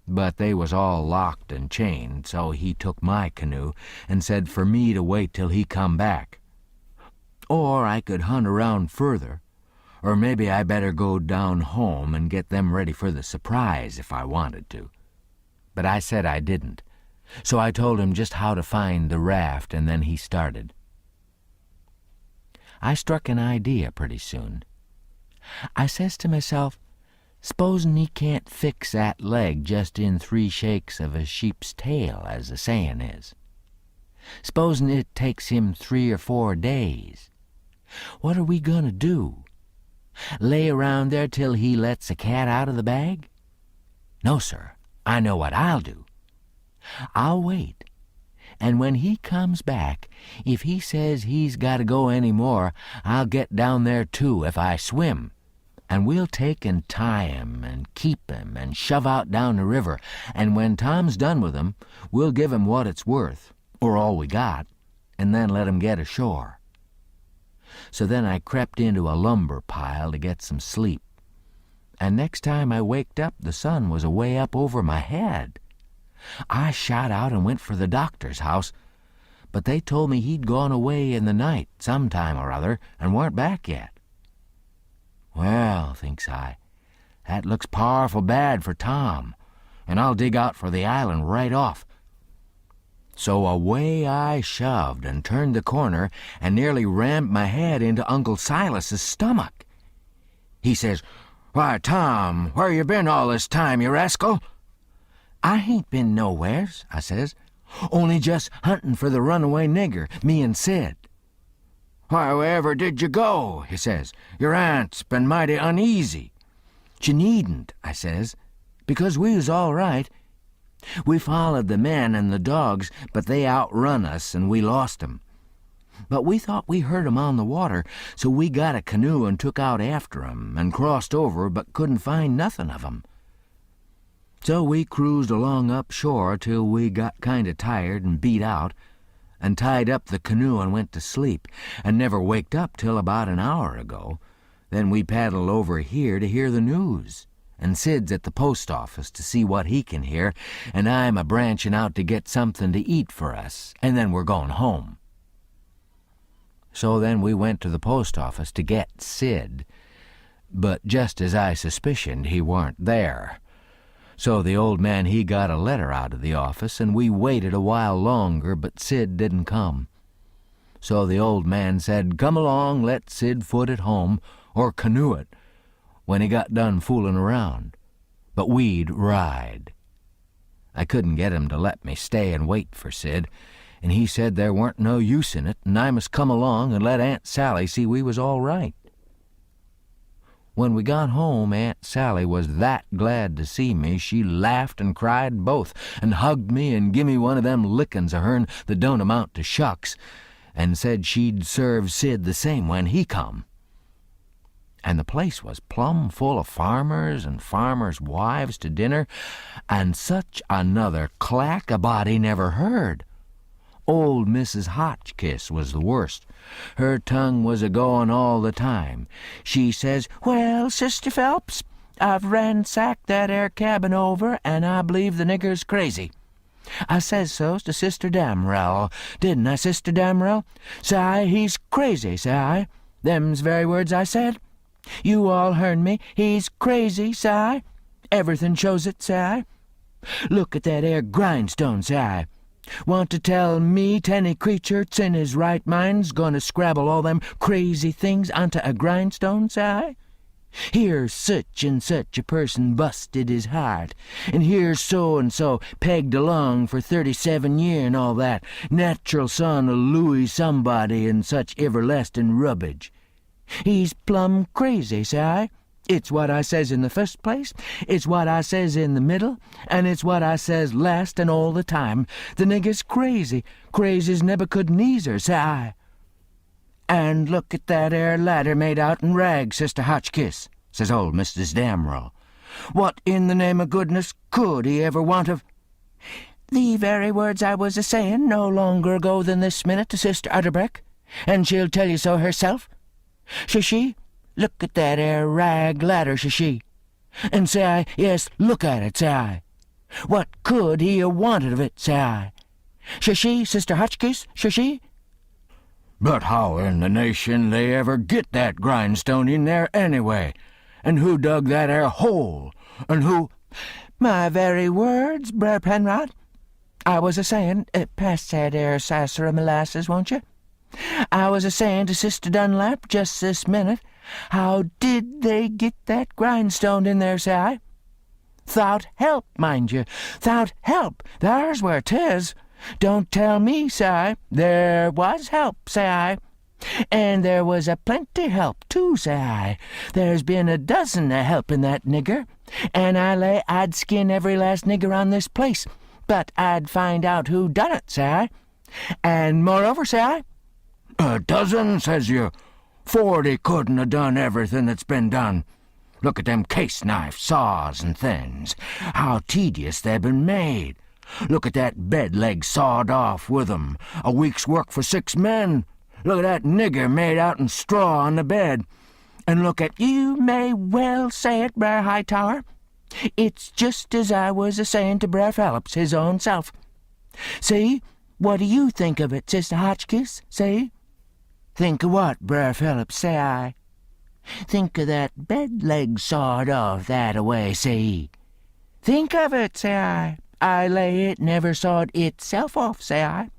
Speaker 1: But they was all locked and chained, so he took my canoe and said for me to wait till he come back. Or I could hunt around further, or maybe I better go down home and get them ready for the surprise if I wanted to. But I said I didn't, so I told him just how to find the raft, and then he started. I struck an idea pretty soon. I says to myself, "S'posen he can't fix that leg just in 3 shakes of a sheep's tail, as the sayin' is. S'posen it takes him 3 or 4 days. What are we going to do? Lay around there till he lets a cat out of the bag? No, sir. I know what I'll do. I'll wait, and when he comes back, if he says he's got to go any more, I'll get down there too if I swim. And we'll take and tie him and keep him and shove out down the river, and when Tom's done with him, we'll give him what it's worth, or all we got, and then let him get ashore." So then I crept into a lumber pile to get some sleep,
Speaker 2: and next time I waked up, the sun was away up over my head. I shot out and went for the doctor's house, but they told me he'd gone away in the night sometime or other and weren't back yet. Well, thinks I, that looks powerful bad for Tom, and I'll dig out for the island right off. So away I shoved and turned the corner and nearly rammed my head into Uncle Silas's stomach. He says, "Why, Tom, where you been all this time, you rascal?" "I hain't been nowheres," I says, "only just hunting for the runaway nigger, me and Sid." "Why, wherever did you go?" he says. "Your aunt's been mighty uneasy." "She needn't," I says, "because we was all right. We followed the men and the dogs, but they outrun us and we lost 'em. But we thought we heard 'em on the water, so we got a canoe and took out after 'em and crossed over, but couldn't find nothing of 'em. So we cruised along up shore till we got kind of tired and beat out, and tied up the canoe and went to sleep, and never waked up till about an hour ago. Then we paddled over here to hear the news, and Sid's at the post office to see what he can hear, and I'm a-branching out to get something to eat for us, and then we're going home." So then we went to the post office to get Sid, but just as I suspicioned, he warn't there. So the old man, he got a letter out of the office, and we waited a while longer, but Sid didn't come. So the old man said, "Come along, let Sid foot it home, or canoe it," when he got done fooling around. But we'd ride. I couldn't get him to let me stay and wait for Sid, and he said there weren't no use in it, and I must come along and let Aunt Sally see we was all right. When we got home, Aunt Sally was that glad to see me, she laughed and cried both, and hugged me and gimme one of them lickings of hern that don't amount to shucks, and said she'd serve Sid the same when he come. And the place was plumb full of farmers and farmers' wives to dinner, and such another clack a body never heard. Old Mrs. Hotchkiss was the worst. Her tongue was a-goin' all the time. She says, "Well, Sister Phelps, I've ransacked that 'ere cabin over, and I believe the nigger's crazy. I says so to Sister Damrell, didn't I, Sister Damrell? Say I, he's crazy, say I. Them's very words I said. You all hearn me. He's crazy, say I. Everything shows it, say I. Look at that 'ere grindstone, say I. Want to tell me 'any creature 's in his right mind's going to scrabble all them crazy things onto a grindstone, say I? Here's such and such a person busted his heart, and here's so-and-so pegged along for 37 year and all that, natural son of Louis somebody and such everlasting rubbage. He's plumb crazy, say I. It's what I says in the first place, it's what I says in the middle, and it's what I says last and all the time. The nigger's crazy, crazy's Nebuchadnezzar, say I. And look at that 'ere ladder made out'n rags, Sister Hotchkiss, says old Mrs. Damrell. What in the name of goodness could he ever want of... The very words I was a-saying no longer ago than this minute to Sister Utterbreck, and she'll tell you so herself. Says she, look at that 'ere rag ladder, says she. And say I, yes, look at it, say I. What could he have wanted of it, say I. Says she, Sister Hotchkiss, says she. But how in the nation they ever get that grindstone in there anyway? And who dug that 'ere hole? And who... My very words, Brer Penrod. I was a-saying, pass that 'ere saucer of molasses, won't you? I was a-saying to Sister Dunlap just this minute, how did they get that grindstone in there, say I? Thout help, mind you, thout help, there's where 'tis. Don't tell me, say I, there was help, say I. And there was a plenty help, too, say I. There's been a dozen a helping that nigger, and I lay I'd skin every last nigger on this place, but I'd find out who done it, say I. And moreover, say I, a dozen, says you. 40 couldn't have done everything that's been done. Look at them case knife saws and things, how tedious they've been made. Look at that bed leg sawed off with 'em, a week's work for 6 men. Look at that nigger made out'n straw on the bed. And look at you may well say it, Brer Hightower. It's just as I was a-saying to Brer Phelps his own self. See, what do you think of it, Sister Hotchkiss, see? Think of what, Brer Phelps, say I? Think of that bed leg sawed off that-a-way, see? Think of it, say I. I lay it never sawed itself off, say I.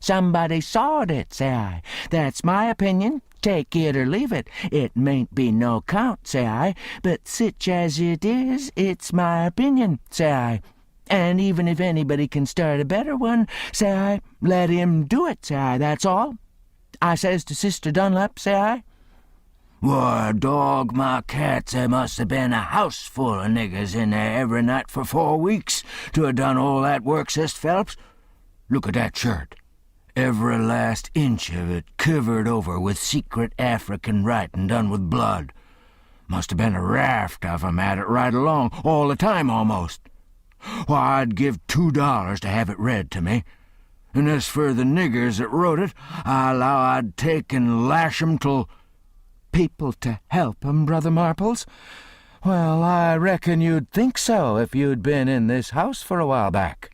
Speaker 2: Somebody sawed it, say I. That's my opinion. Take it or leave it. It mayn't be no count, say I, but sich as it is, it's my opinion, say I. And even if anybody can start a better one, say I, let him do it, say I, that's all. I says to Sister Dunlap, say I, "Why, dog my cats, there must have been a house full of niggers in there every night for 4 weeks to have done all that work," says Phelps. "Look at that shirt. Every last inch of it covered over with secret African writing done with blood. Must have been a raft of 'em at it right along, all the time almost. Why, I'd give $2 to have it read to me. And as for the niggers that wrote it, I allow I'd take and lash 'em till—" "People to help 'em, Brother Marples? Well, I reckon you'd think so if you'd been in this house for a while back.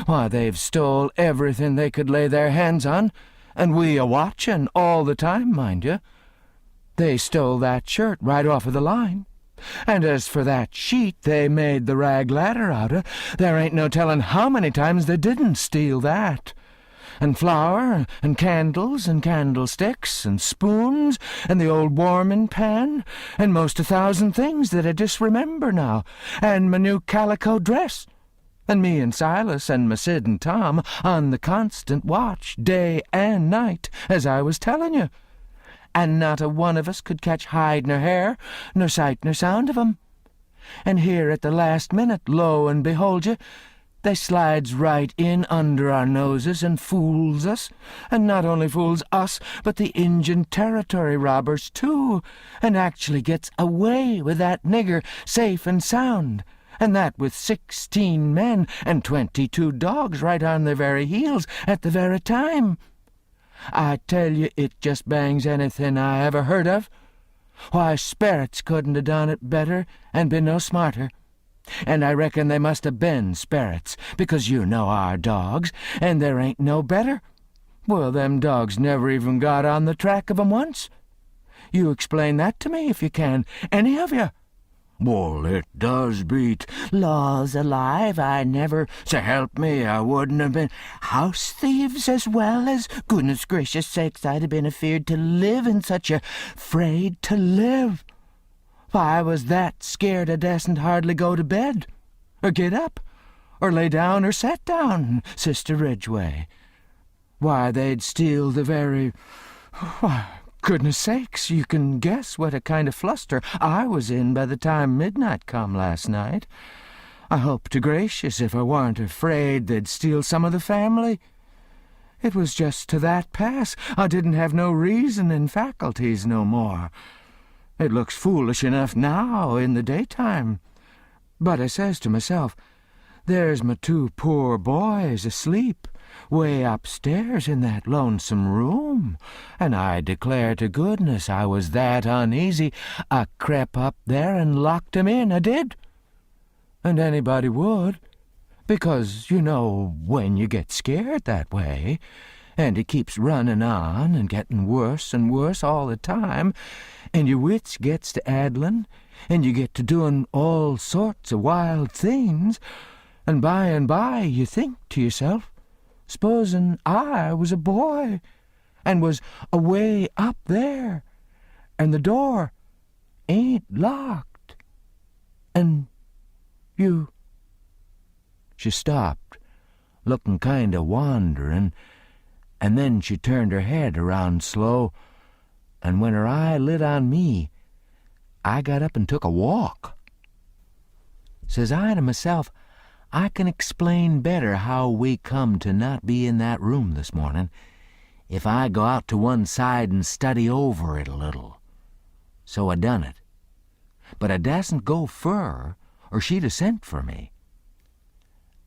Speaker 2: Why, they've stole everything they could lay their hands on, and we a-watchin' all the time, mind you. They stole that shirt right off of the line. And as for that sheet they made the rag ladder out of, there ain't no tellin' how many times they didn't steal that. And flour, and candles, and candlesticks, and spoons, and the old warmin' pan, and most 1,000 things that I disremember now, and my new calico dress. And me and Silas and my Sid and Tom on the constant watch, day and night, as I was tellin' you. And not a one of us could catch hide nor hair, nor sight nor sound of 'em. And here at the last minute, lo and behold you, they slides right in under our noses and fools us, and not only fools us, but the Injun Territory robbers, too, and actually gets away with that nigger safe and sound. And that with 16 men and 22 dogs right on their very heels at the very time. I tell you, it just bangs anything I ever heard of. Why, sperrits couldn't have done it better and been no smarter. And I reckon they must have been sperrits, because you know our dogs, and there ain't no better. Well, them dogs never even got on the track of 'em once. You explain that to me if you can, any of you. Well, it does beat. Laws alive, I never, so help me, I wouldn't have been house thieves as well as, goodness gracious sakes, I'd have been afeard to live in such a fraid to live. Why, I was that scared I dasn't hardly go to bed, or get up, or lay down or set down, Sister Ridgway. Why, they'd steal the very... Why, goodness sakes, you can guess what a kind of fluster I was in by the time midnight come last night. I hope to gracious if I warn't afraid they'd steal some of the family. It was just to that pass I didn't have no reasonin' faculties no more. It looks foolish enough now in the daytime. But I says to myself, there's my 2 poor boys asleep, way upstairs in that lonesome room, and I declare to goodness I was that uneasy I crept up there and locked 'em in, I did. And anybody would, because, you know, when you get scared that way, and it keeps running on and getting worse and worse all the time, and your wits gets to addlin', and you get to doing all sorts of wild things, and by you think to yourself, supposin' I was a boy, and was away up there, and the door ain't locked, and you—" She stopped, looking kind of wandering, and then she turned her head around slow, and when her eye lit on me, I got up and took a walk. Says I to myself, I can explain better how we come to not be in that room this morning if I go out to one side and study over it a little. So I done it. But I dasn't go fur, or she'd have sent for me.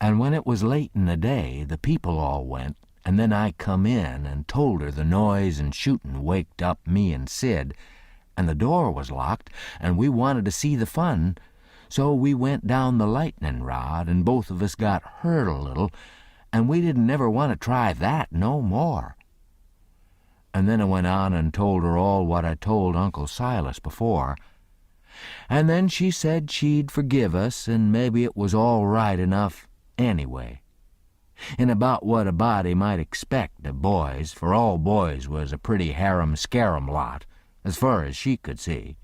Speaker 2: And when it was late in the day, the people all went, and then I come in and told her the noise and shooting waked up me and Sid, and the door was locked, and we wanted to see the fun, so we went down the lightning rod, and both of us got hurt a little, and we didn't never want to try that no more. And then I went on and told her all what I told Uncle Silas before, and then she said she'd forgive us, and maybe it was all right enough anyway. And about what a body might expect of boys, for all boys was a pretty harum-scarum lot, as far as she could see.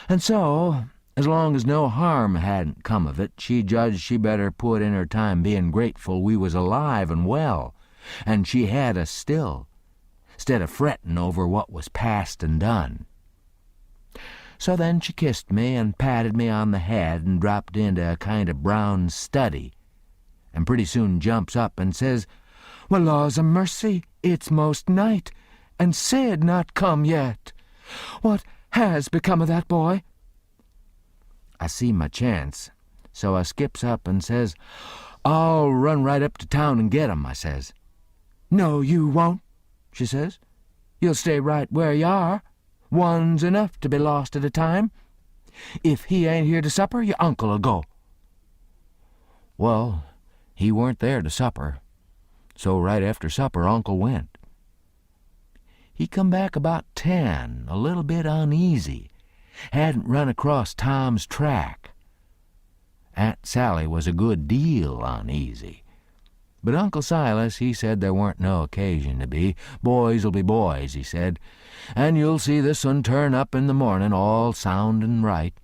Speaker 2: And so, as long as no harm hadn't come of it, she judged she better put in her time being grateful we was alive and well, and she had us still, 'stead of frettin' over what was past and done. So then she kissed me and patted me on the head and dropped into a kind of brown study, and pretty soon jumps up and says, "Well, laws a mercy, it's most night, and Sid not come yet. What has become of that boy?" I see my chance, so I skips up and says, "I'll run right up to town and get him," I says. "No, you won't," she says. "You'll stay right where you are. One's enough to be lost at a time. If he ain't here to supper, your uncle'll go." Well, he weren't there to supper, so right after supper Uncle went. He come back about 10, a little bit uneasy. Hadn't run across Tom's track. Aunt Sally was a good deal uneasy. But Uncle Silas, he said there weren't no occasion to be. Boys'll be boys, he said, and you'll see this one turn up in the morning all sound and right.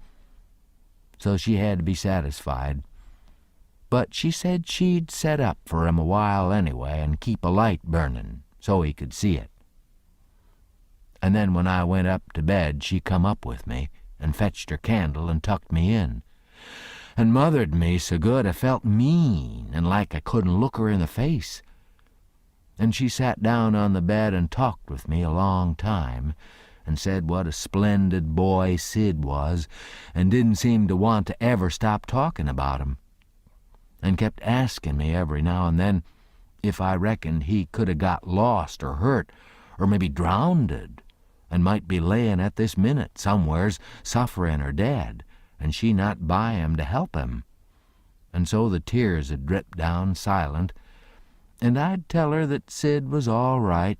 Speaker 2: So she had to be satisfied. But she said she'd set up for him a while anyway and keep a light burnin' so he could see it. And then when I went up to bed, she come up with me and fetched her candle and tucked me in, and mothered me so good I felt mean and like I couldn't look her in the face. And she sat down on the bed and talked with me a long time, and said what a splendid boy Sid was, and didn't seem to want to ever stop talking about him, and kept asking me every now and then if I reckoned he could 'a' got lost or hurt or maybe drownded, and might be layin' at this minute somewheres sufferin' or dead, and she not by him to help him. And so the tears 'd drip down silent, and I'd tell her that Sid was all right,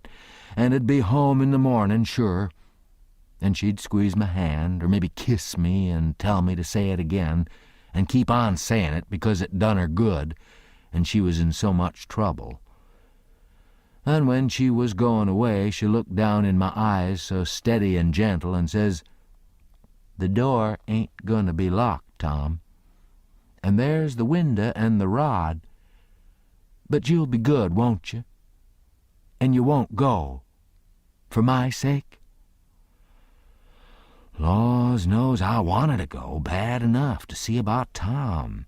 Speaker 2: and 'd be home in the mornin' sure, and she'd squeeze my hand or maybe kiss me and tell me to say it again, and keep on sayin' it because it done her good, and she was in so much trouble. And when she was goin' away, she looked down in my eyes so steady and gentle and says, "The door ain't going to be locked, Tom, and there's the window and the rod, but you'll be good, won't you? And you won't go, for my sake?" Laws knows I wanted to go bad enough to see about Tom,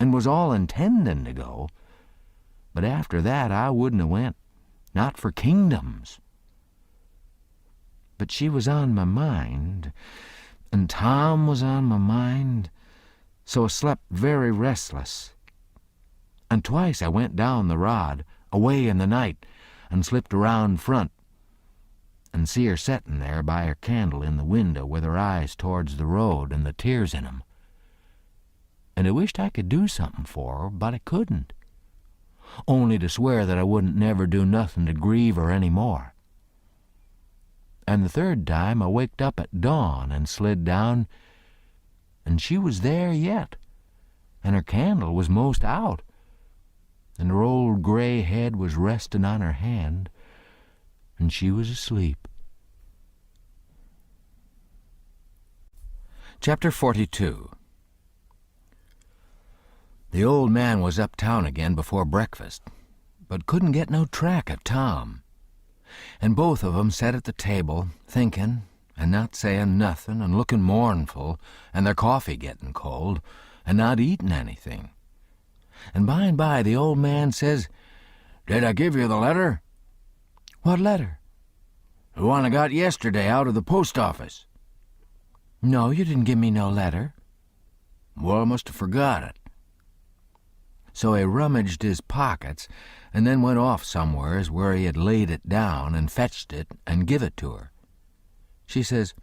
Speaker 2: and was all intendin' to go, but after that I wouldn't 'a' went. Not for kingdoms. But she was on my mind, and Tom was on my mind, so I slept very restless. And twice I went down the rod, away in the night, and slipped around front, and see her settin' there by her candle in the window with her eyes towards the road and the tears in 'em. And I wished I could do something for her, but I couldn't. Only to swear that I wouldn't never do nothing to grieve her any more. And the third time I waked up at dawn and slid down, and she was there yet, and her candle was most out, and her old gray head was restin' on her hand, and she was asleep. Chapter 42. The old man was uptown again before breakfast, but couldn't get no track of Tom. And both of 'em sat at the table, thinkin', and not sayin' nothin', and lookin' mournful, and their coffee gettin' cold, and not eatin' anything. And by and by the old man says, "Did I give you the letter?" "What letter?" "The one I got yesterday out of the post office." "No, you didn't give me no letter." "Well, I must have forgot it." So he rummaged his pockets, and then went off somewheres where he had laid it down and fetched it and give it to her. She says,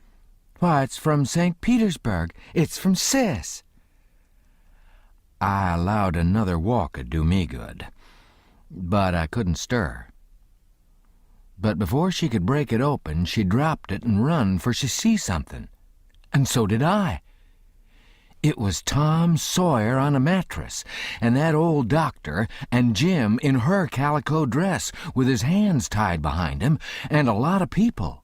Speaker 2: Why, it's from St. Petersburg. It's from Sis." I allowed another walk would do me good, but I couldn't stir. But before she could break it open, she dropped it and run, for she see something. And so did I. It was Tom Sawyer on a mattress, and that old doctor, and Jim in her calico dress, with his hands tied behind him, and a lot of people.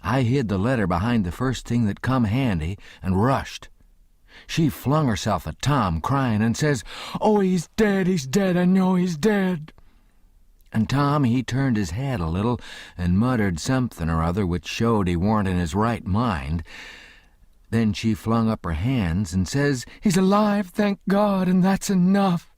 Speaker 2: I hid the letter behind the first thing that come handy and rushed. She flung herself at Tom, crying, and says, "Oh, he's dead, I know he's dead." And Tom, he turned his head a little and muttered something or other which showed he warn't in his right mind. Then she flung up her hands and says, "He's alive, thank God, and that's enough."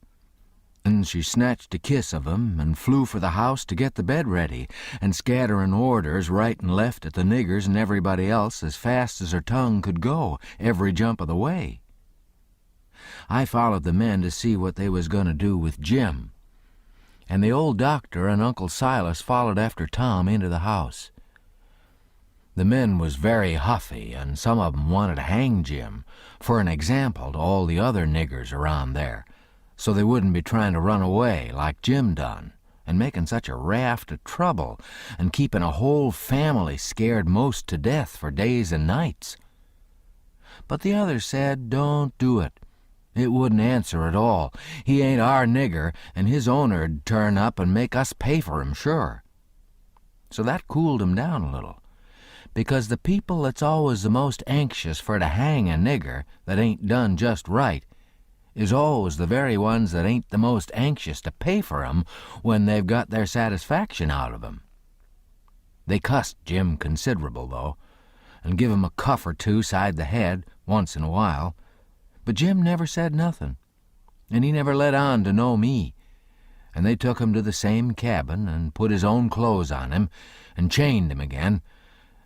Speaker 2: And she snatched a kiss of him and flew for the house to get the bed ready, and scattering orders right and left at the niggers and everybody else as fast as her tongue could go, every jump of the way. I followed the men to see what they was going to do with Jim, and the old doctor and Uncle Silas followed after Tom into the house. The men was very huffy, and some of 'em wanted to hang Jim, for an example to all the other niggers around there, so they wouldn't be trying to run away like Jim done, and making such a raft of trouble, and keeping a whole family scared most to death for days and nights. But the others said, "Don't do it. It wouldn't answer at all. He ain't our nigger, and his owner'd turn up and make us pay for him, sure." So that cooled 'em down a little, because the people that's always the most anxious for to hang a nigger that ain't done just right is always the very ones that ain't the most anxious to pay for 'em when they've got their satisfaction out of 'em. They cussed Jim considerable, though, and give him a cuff or two side the head once in a while, but Jim never said nothing, and he never let on to know me, and they took him to the same cabin and put his own clothes on him and chained him again,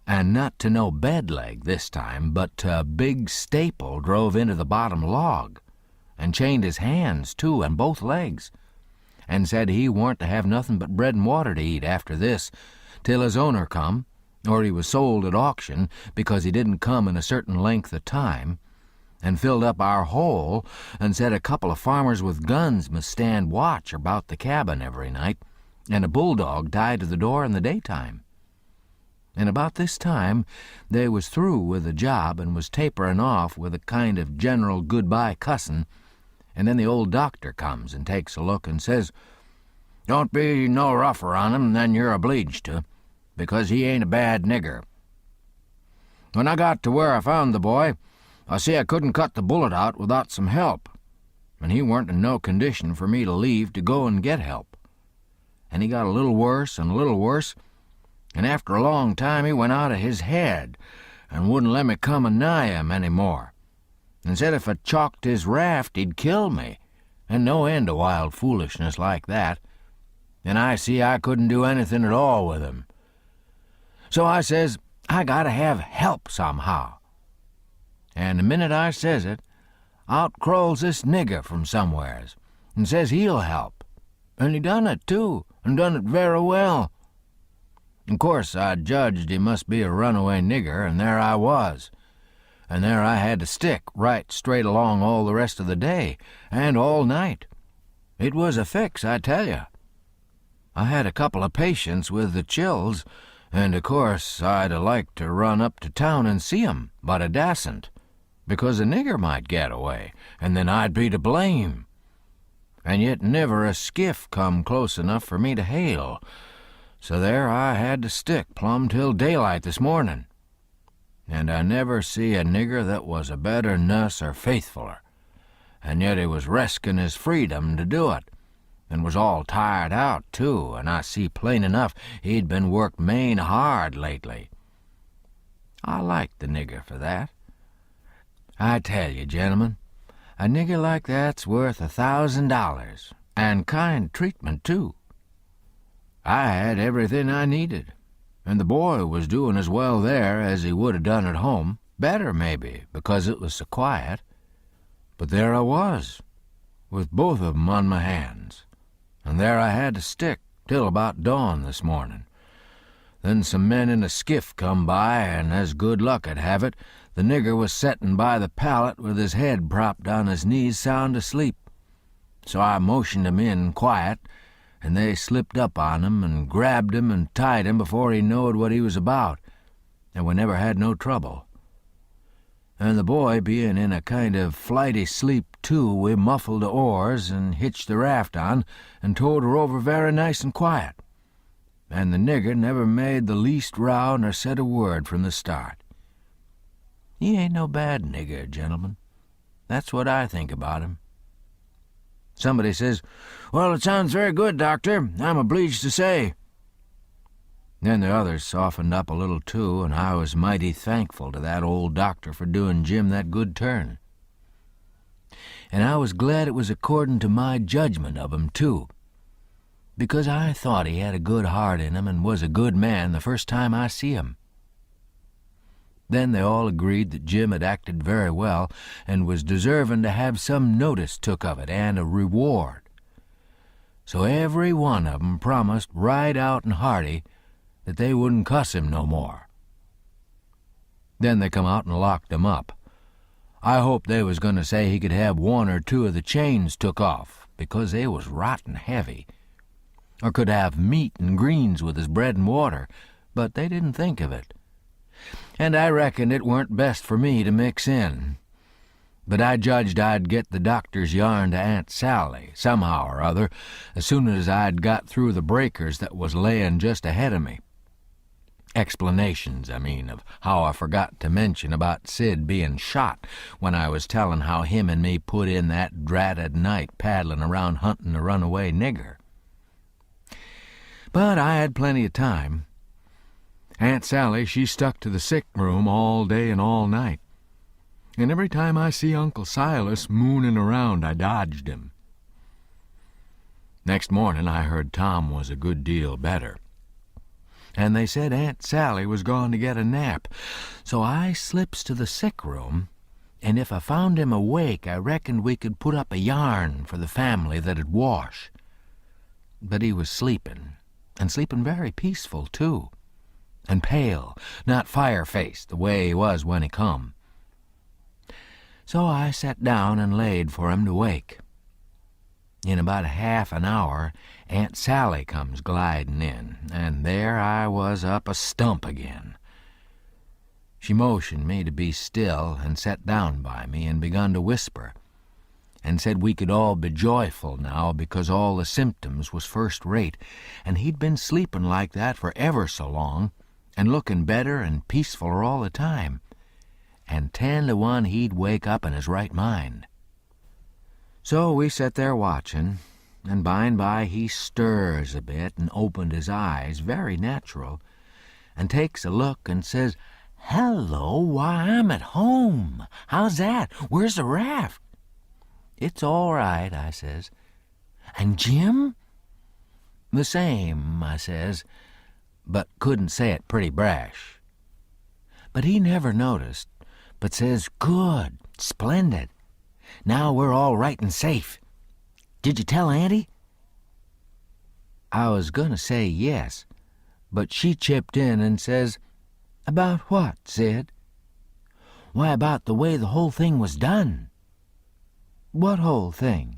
Speaker 2: and not to no bed leg this time, but to a big staple drove into the bottom log, and chained his hands, too, and both legs, and said he warn't to have nothing but bread and water to eat after this, till his owner come, or he was sold at auction because he didn't come in a certain length of time, and filled up our hole, and said a couple of farmers with guns must stand watch about the cabin every night, and a bulldog tied to the door in the daytime. And about this time they was through with the job and was tapering off with a kind of general goodbye cussin', and then the old doctor comes and takes a look and says, "Don't be no rougher on him than you're obleeged to, because he ain't a bad nigger." When I got to where I found the boy, I see I couldn't cut the bullet out without some help, and he weren't in no condition for me to leave to go and get help. And he got a little worse and a little worse, and after a long time he went out of his head and wouldn't let me come anigh him any more, and said if I chalked his raft he'd kill me, and no end of wild foolishness like that, and I see I couldn't do anything at all with him. So I says, I gotta have help somehow. And the minute I says it, out crawls this nigger from somewheres, and says he'll help, and he done it, too, and done it very well. Of course, I judged he must be a runaway nigger, and there I was. And there I had to stick right straight along all the rest of the day, and all night. It was a fix, I tell you. I had a couple of patients with the chills, and of course I'd a liked to run up to town and see 'em, but I dasn't, because a nigger might get away, and then I'd be to blame. And yet never a skiff come close enough for me to hail, so there I had to stick plumb till daylight this morning. And I never see a nigger that was a better nuss or faithfuler, and yet he was reskin' his freedom to do it, and was all tired out, too, and I see plain enough he'd been worked main hard lately. I liked the nigger for that. I tell you, gentlemen, a nigger like that's worth $1,000, and kind treatment, too. I had everything I needed, and the boy was doing as well there as he would have done at home, better maybe, because it was so quiet. But there I was, with both of 'em on my hands, and there I had to stick till about dawn this morning,
Speaker 1: Then some men in a skiff come by, and as good luck would have it, the nigger was settin' by the pallet with his head propped on his knees sound asleep. So I motioned him in quiet, and they slipped up on him and grabbed him and tied him before he knowed what he was about, and we never had no trouble. And the boy being in a kind of flighty sleep, too, we muffled the oars and hitched the raft on and towed her over very nice and quiet. And the nigger never made the least row nor said a word from the start. He ain't no bad nigger, gentlemen. That's what I think about him. Somebody says, "Well, it sounds very good, Doctor. I'm obliged to say." Then the others softened up a little, too, and I was mighty thankful to that old doctor for doing Jim that good turn. And I was glad it was according to my judgment of him, too, because I thought he had a good heart in him and was a good man the first time I see him. Then they all agreed that Jim had acted very well and was deserving to have some notice took of it and a reward. So every one of 'em promised right out and hearty that they wouldn't cuss him no more. Then they come out and locked him up. I hoped they was going to say he could have one or two of the chains took off, because they was rotten heavy, or could have meat and greens with his bread and water, but they didn't think of it. And I reckoned it weren't best for me to mix in. But I judged I'd get the doctor's yarn to Aunt Sally, somehow or other, as soon as I'd got through the breakers that was layin' just ahead of me. Explanations, I mean, of how I forgot to mention about Sid being shot when I was tellin' how him and me put in that dratted night paddlin' around huntin' a runaway nigger. But I had plenty of time. Aunt Sally, she stuck to the sick room all day and all night, and every time I see Uncle Silas moonin' around, I dodged him. Next morning I heard Tom was a good deal better, and they said Aunt Sally was gone to get a nap, so I slips to the sick room, and if I found him awake, I reckoned we could put up a yarn for the family that'd wash. But he was sleepin', and sleepin' very peaceful, too, and pale, not fire-faced the way he was when he come. So I sat down and laid for him to wake. In about half an hour, Aunt Sally comes glidin' in, and there I was up a stump again. She motioned me to be still and sat down by me and begun to whisper, and said we could all be joyful now because all the symptoms was first rate, and he'd been sleepin' like that for ever so long, and lookin' better and peacefuler all the time, and 10 to 1 he'd wake up in his right mind. So we sat there watchin', and by and by he stirs a bit and opened his eyes, very natural, and takes a look and says, "Hello, why, I'm at home. How's that? Where's the raft?" "It's all right," I says. "And Jim?" "The same," I says, but couldn't say it pretty brash. But he never noticed, but says, "Good, splendid. Now we're all right and safe. Did you tell Auntie?" I was going to say yes, but she chipped in and says, "About what, Sid?" "Why, about the way the whole thing was done." "What whole thing?"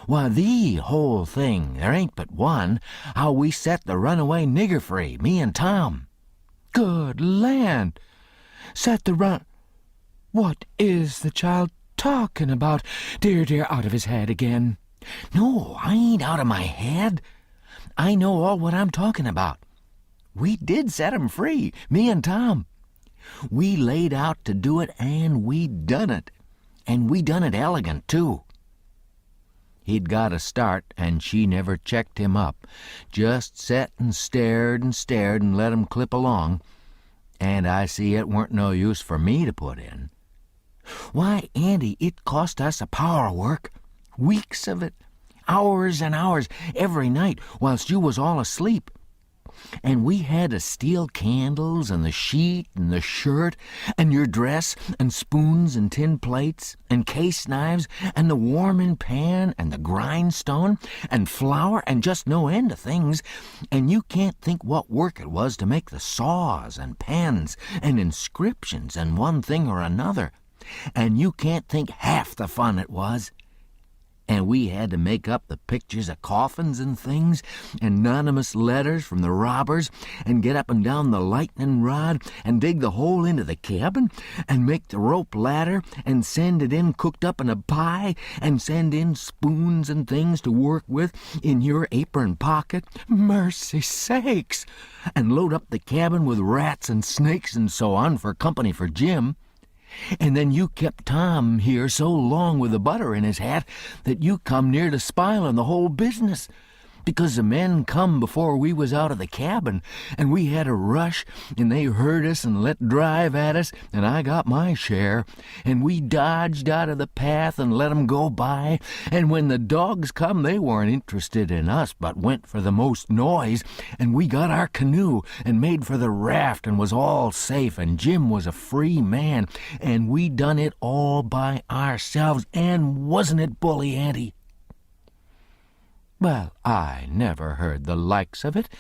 Speaker 1: "Why, the whole thing. There ain't but one. How we set the runaway nigger free, me and Tom." "Good land! Set the run... What is the child talking about? Dear, out of his head again." "No, I ain't out of my head. I know all what I'm talking about. We did set him free, me and Tom. We laid out to do it, and we done it. And we done it elegant, too." He'd got a start, and she never checked him up. Just set and stared and let him clip along. And I see it weren't no use for me to put in. "Why, Auntie, it cost us a power of work. Weeks of it. Hours and hours every night whilst you was all asleep. And we had to steal candles and the sheet and the shirt and your dress and spoons and tin plates and case knives and the warming pan and the grindstone and flour and just no end of things. And you can't think what work it was to make the saws and pens and inscriptions and one thing or another. And you can't think half the fun it was. And we had to make up the pictures of coffins and things, anonymous letters from the robbers, and get up and down the lightning rod, and dig the hole into the cabin, and make the rope ladder, and send it in cooked up in a pie, and send in spoons and things to work with in your apron pocket. Mercy sakes! And load up the cabin with rats and snakes and so on for company for Jim. And then you kept Tom here so long with the butter in his hat that you come near to spoiling the whole business, because the men come before we was out of the cabin, and we had a rush, and they heard us and let drive at us, and I got my share, and we dodged out of the path and let 'em go by, and when the dogs come they weren't interested in us but went for the most noise, and we got our canoe and made for the raft and was all safe, and Jim was a free man, and we done it all by ourselves, and wasn't it bully, Auntie? Well, I never heard the likes of it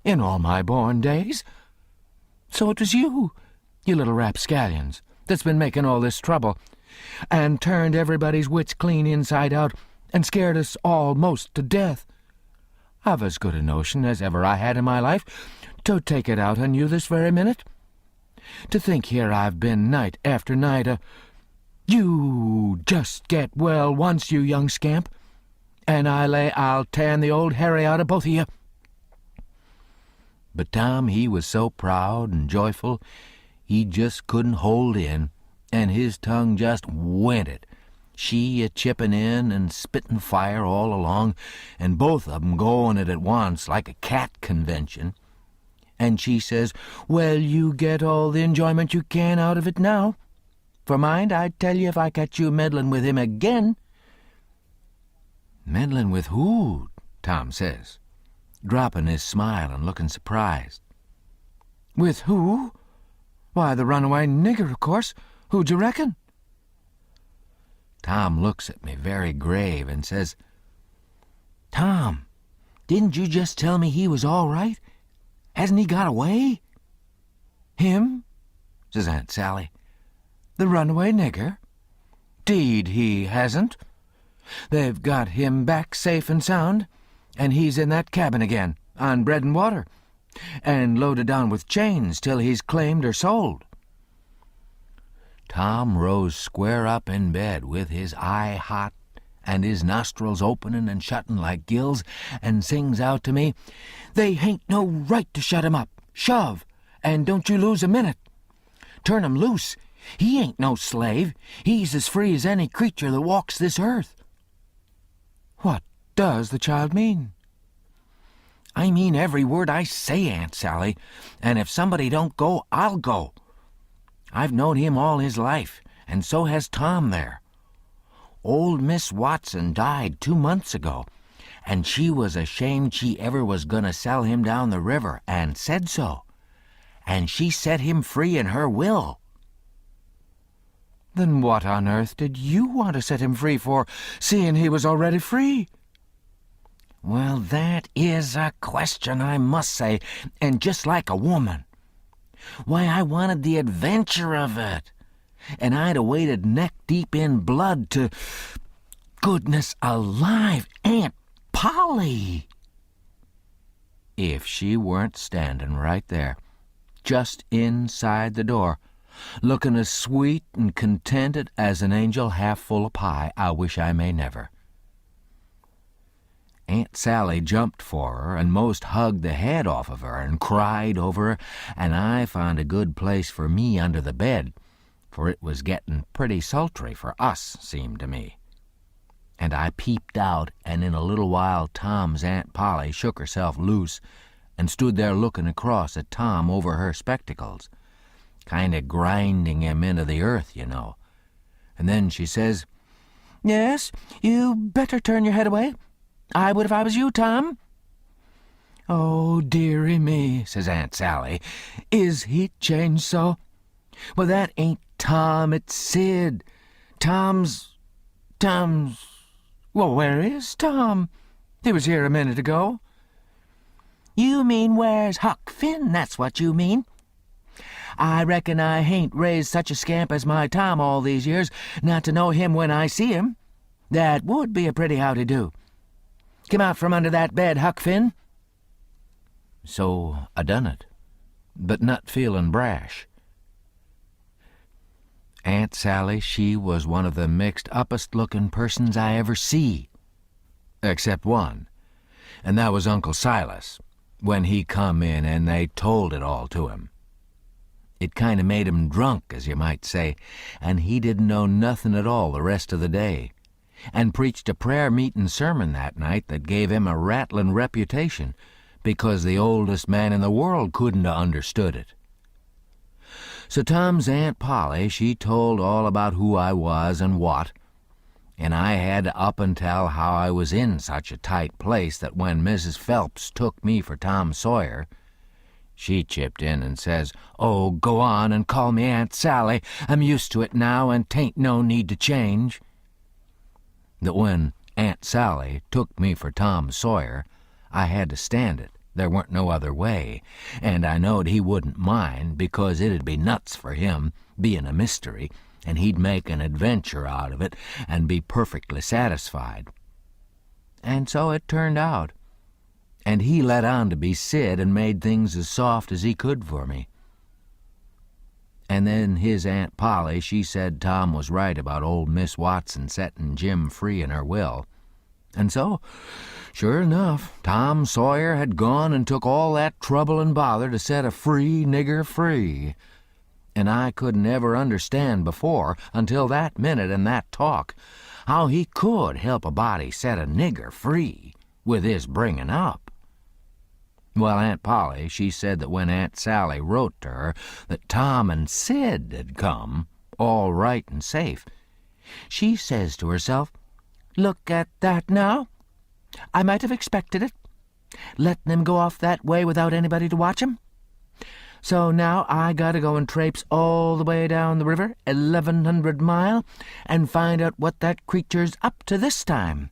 Speaker 1: in all my born days. So it was you little rapscallions, that's been making all this trouble, and turned everybody's wits clean inside out, and scared us all most to death. I've as good a notion as ever I had in my life to take it out on you this very minute. To think here I've been night after night, you just get well once, you young scamp, and I lay I'll tan the old Harry out of both of you. But Tom, he was so proud and joyful, he just couldn't hold in, and his tongue just went it, she a-chipping in and spitting fire all along, and both of 'em going it at once like a cat convention. And she says, well, you get all the enjoyment you can out of it now. For mind, I tell you, if I catch you meddling with him again— Meddling with who? Tom says, dropping his smile and looking surprised. With who? Why, the runaway nigger, of course. Who'd you reckon? Tom looks at me very grave and says, Tom, didn't you just tell me he was all right? Hasn't he got away? Him? Says Aunt Sally. The runaway nigger? 'Deed he hasn't. They've got him back safe and sound, and he's in that cabin again, on bread and water, and loaded down with chains till he's claimed or sold. Tom rose square up in bed with his eye hot and his nostrils opening and shutting like gills, and sings out to me, They hain't no right to shut him up. Shove, and don't you lose a minute. Turn him loose. He ain't no slave. He's as free as any creature that walks this earth. What does the child mean? I mean every word I say, Aunt Sally, and if somebody don't go, I'll go. I've known him all his life, and so has Tom there. Old Miss Watson died 2 months ago, and she was ashamed she ever was going to sell him down the river, and said so. And she set him free in her will. Then what on earth did you want to set him free for, seeing he was already free? Well, that is a question, I must say, and just like a woman. Why, I wanted the adventure of it, and I'd have waded neck-deep in blood to— Goodness alive, Aunt Polly! If she weren't standing right there, just inside the door, looking as sweet and contented as an angel half full of pie, I wish I may never. Aunt Sally jumped for her and most hugged the head off of her and cried over her, and I found a good place for me under the bed, for it was getting pretty sultry for us, seemed to me. And I peeped out, and in a little while Tom's Aunt Polly shook herself loose and stood there looking across at Tom over her spectacles, kind of grinding him into the earth, you know. And then she says, Yes, you better turn your head away. I would if I was you, Tom. "Oh, dearie me," says Aunt Sally. "Is he changed so? Well, that ain't Tom, it's Sid. Tom's... Well, where is Tom? He was here a minute ago." "You mean where's Huck Finn, that's what you mean. I reckon I hain't raised such a scamp as my Tom all these years not to know him when I see him. That would be a pretty howdy-do. Come out from under that bed, Huck Finn."
Speaker 2: So I done it, but not feelin' brash. Aunt Sally, she was one of the mixed-uppest-looking persons I ever see. Except one, and that was Uncle Silas, when he come in and they told it all to him. It kind of made him drunk, as you might say, and he didn't know nothing at all the rest of the day, and preached a prayer-meeting sermon that night that gave him a rattling reputation, because the oldest man in the world couldn't have understood it. So Tom's Aunt Polly, she told all about who I was and what, and I had to up and tell how I was in such a tight place that when Mrs. Phelps took me for Tom Sawyer, she chipped in and says, "Oh, go on and call me Aunt Sally. I'm used to it now, and 'tain't no need to change." That when Aunt Sally took me for Tom Sawyer, I had to stand it. There weren't no other way, and I knowed he wouldn't mind, because it'd be nuts for him, being a mystery, and he'd make an adventure out of it and be perfectly satisfied. And so it turned out, and he let on to be Sid and made things as soft as he could for me. And then his Aunt Polly, she said Tom was right about old Miss Watson setting Jim free in her will. And so, sure enough, Tom Sawyer had gone and took all that trouble and bother to set a free nigger free. And I couldn't ever understand before, until that minute and that talk, how he could help a body set a nigger free with his bringing up. Well, Aunt Polly, she said that when Aunt Sally wrote to her that Tom and Sid had come, all right and safe, she says to herself, "Look at that now. I might have expected it, letting him go off that way without anybody to watch him. So now I gotta go and traipse all the way down the river, 1,100 mile, and find out what that creature's up to this time,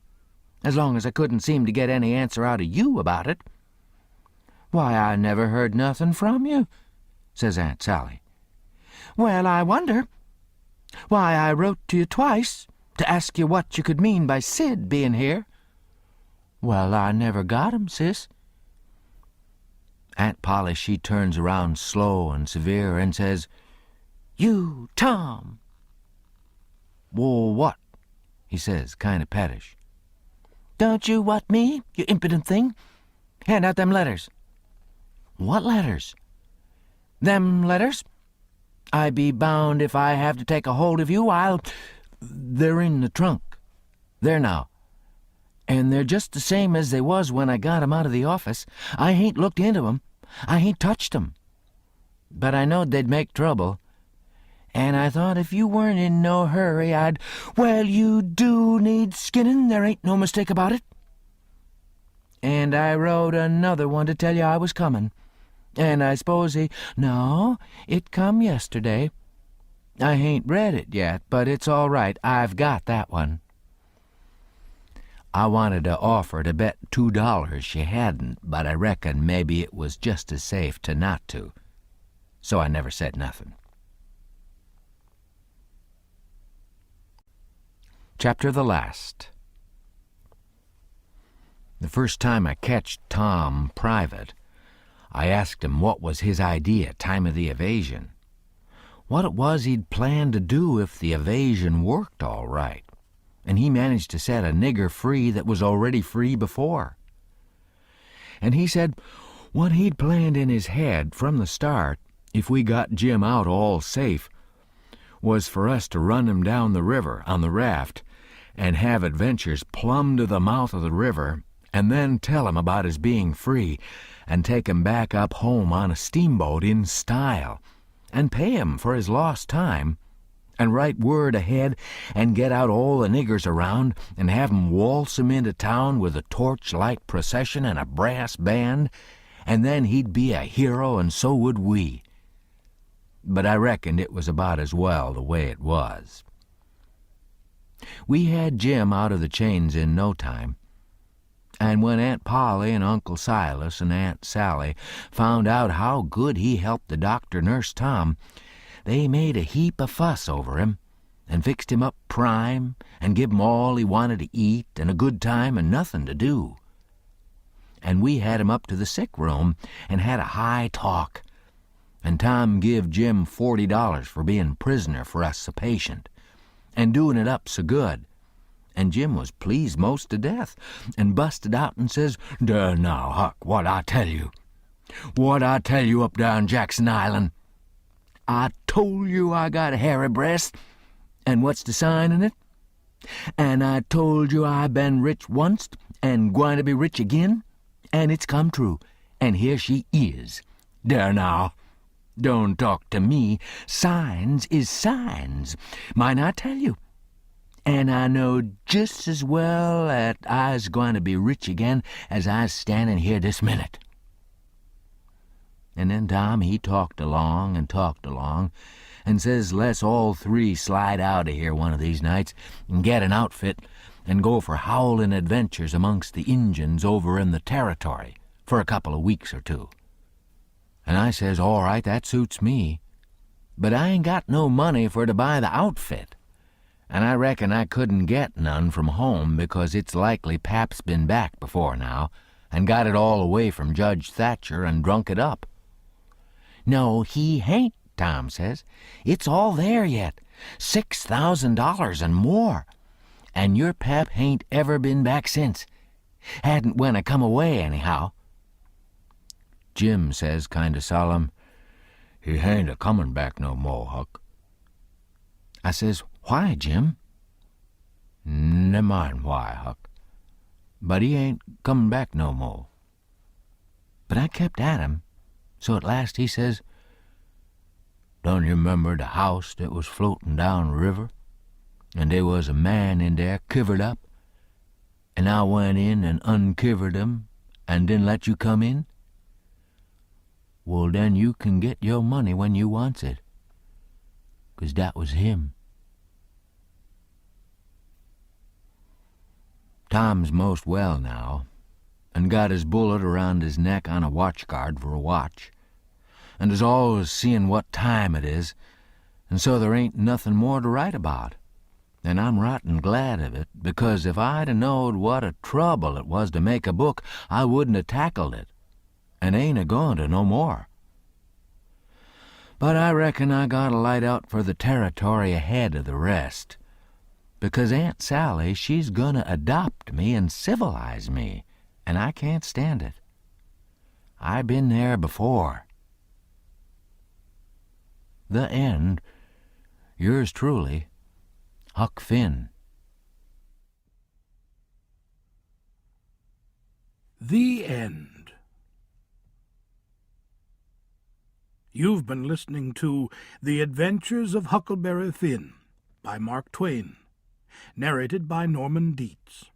Speaker 2: as long as I couldn't seem to get any answer out of you about it." "Why, I never heard nothing from you," says Aunt Sally. "Well, I wonder. Why, I wrote to you twice to ask you what you could mean by Sid being here." "Well, I never got him, sis." Aunt Polly, she turns around slow and severe and says, "You, Tom." "Well, what?" he says, kind of pettish. "Don't you what me, you impudent thing? Hand out them letters." "What letters?" "Them letters. I be bound if I have to take a hold of you, They're in the trunk. There now. And they're just the same as they was when I got 'em out of the office. I hain't looked into 'em. I hain't touched 'em. But I knowed they'd make trouble. And I thought if you weren't in no hurry, Well, you do need skinning, there ain't no mistake about it. And I wrote another one to tell you I was comin'. And I suppose No, it come yesterday. I hain't read it yet, but it's all right. I've got that one." I wanted to offer to bet $2 she hadn't, but I reckon maybe it was just as safe to not to. So I never said nothing. Chapter the last. The first time I catched Tom private, I asked him what was his idea time of the evasion. What it was he'd planned to do if the evasion worked all right, and he managed to set a nigger free that was already free before. And he said what he'd planned in his head from the start, if we got Jim out all safe, was for us to run him down the river on the raft and have adventures plumb to the mouth of the river, and then tell him about his being free and take him back up home on a steamboat in style, and pay him for his lost time,
Speaker 1: and write word ahead and get out all the niggers around and have 'em waltz him into town with a torchlight procession and a brass band, and then he'd be a hero and so would we. But I reckoned it was about as well the way it was. We had Jim out of the chains in no time, and when Aunt Polly and Uncle Silas and Aunt Sally found out how good he helped the doctor nurse Tom, they made a heap of fuss over him and fixed him up prime and give him all he wanted to eat and a good time and nothing to do. And we had him up to the sick room and had a high talk, and Tom give Jim $40 for being prisoner for us a patient and doing it up so good. And Jim was pleased most to death and busted out and says, "There now, Huck, what I tell you up down Jackson Island. I told you I got a hairy breast, and what's the sign in it? And I told you I been rich once and gwine to be rich again, and it's come true, and here she is. There now, don't talk to me. Signs is signs, mind I tell you. And I know just as well that I's gwine to be rich again as I's standing here this minute." And then Tom, he talked along, and says let's all three slide out of here one of these nights and get an outfit and go for howling adventures amongst the Injuns over in the territory for a couple of weeks or two. And I says, all right, that suits me, but I ain't got no money for to buy the outfit, and I reckon I couldn't get none from home because it's likely Pap's been back before now and got it all away from Judge Thatcher and drunk it up. "No, he hain't," Tom says. "It's all there yet, $6,000 and more, and your Pap hain't ever been back since. Hadn't when I come away, anyhow." Jim says, kind of solemn, "He hain't a-comin' back no more, Huck." I says, "Why, Jim?" "Never mind why, Huck, but he ain't comin' back no more." But I kept at him, so at last he says, "Don't you remember the house that was floating down the river, and there was a man in there kivered up, and I went in and unkivered him and didn't let you come in? Well, then you can get your money when you wants it, 'cause that was him." Tom's most well now, and got his bullet around his neck on a watch guard for a watch, and is always seeing what time it is, and so there ain't nothing more to write about. And I'm rotten glad of it, because if I'd a knowed what a trouble it was to make a book, I wouldn't have tackled it, and ain't a-going to no more. But I reckon I got to light out for the territory ahead of the rest, because Aunt Sally, she's gonna adopt me and civilize me, and I can't stand it. I been there before. The end. Yours truly, Huck Finn.
Speaker 3: The end. You've been listening to The Adventures of Huckleberry Finn by Mark Twain, narrated by Norman Dietz.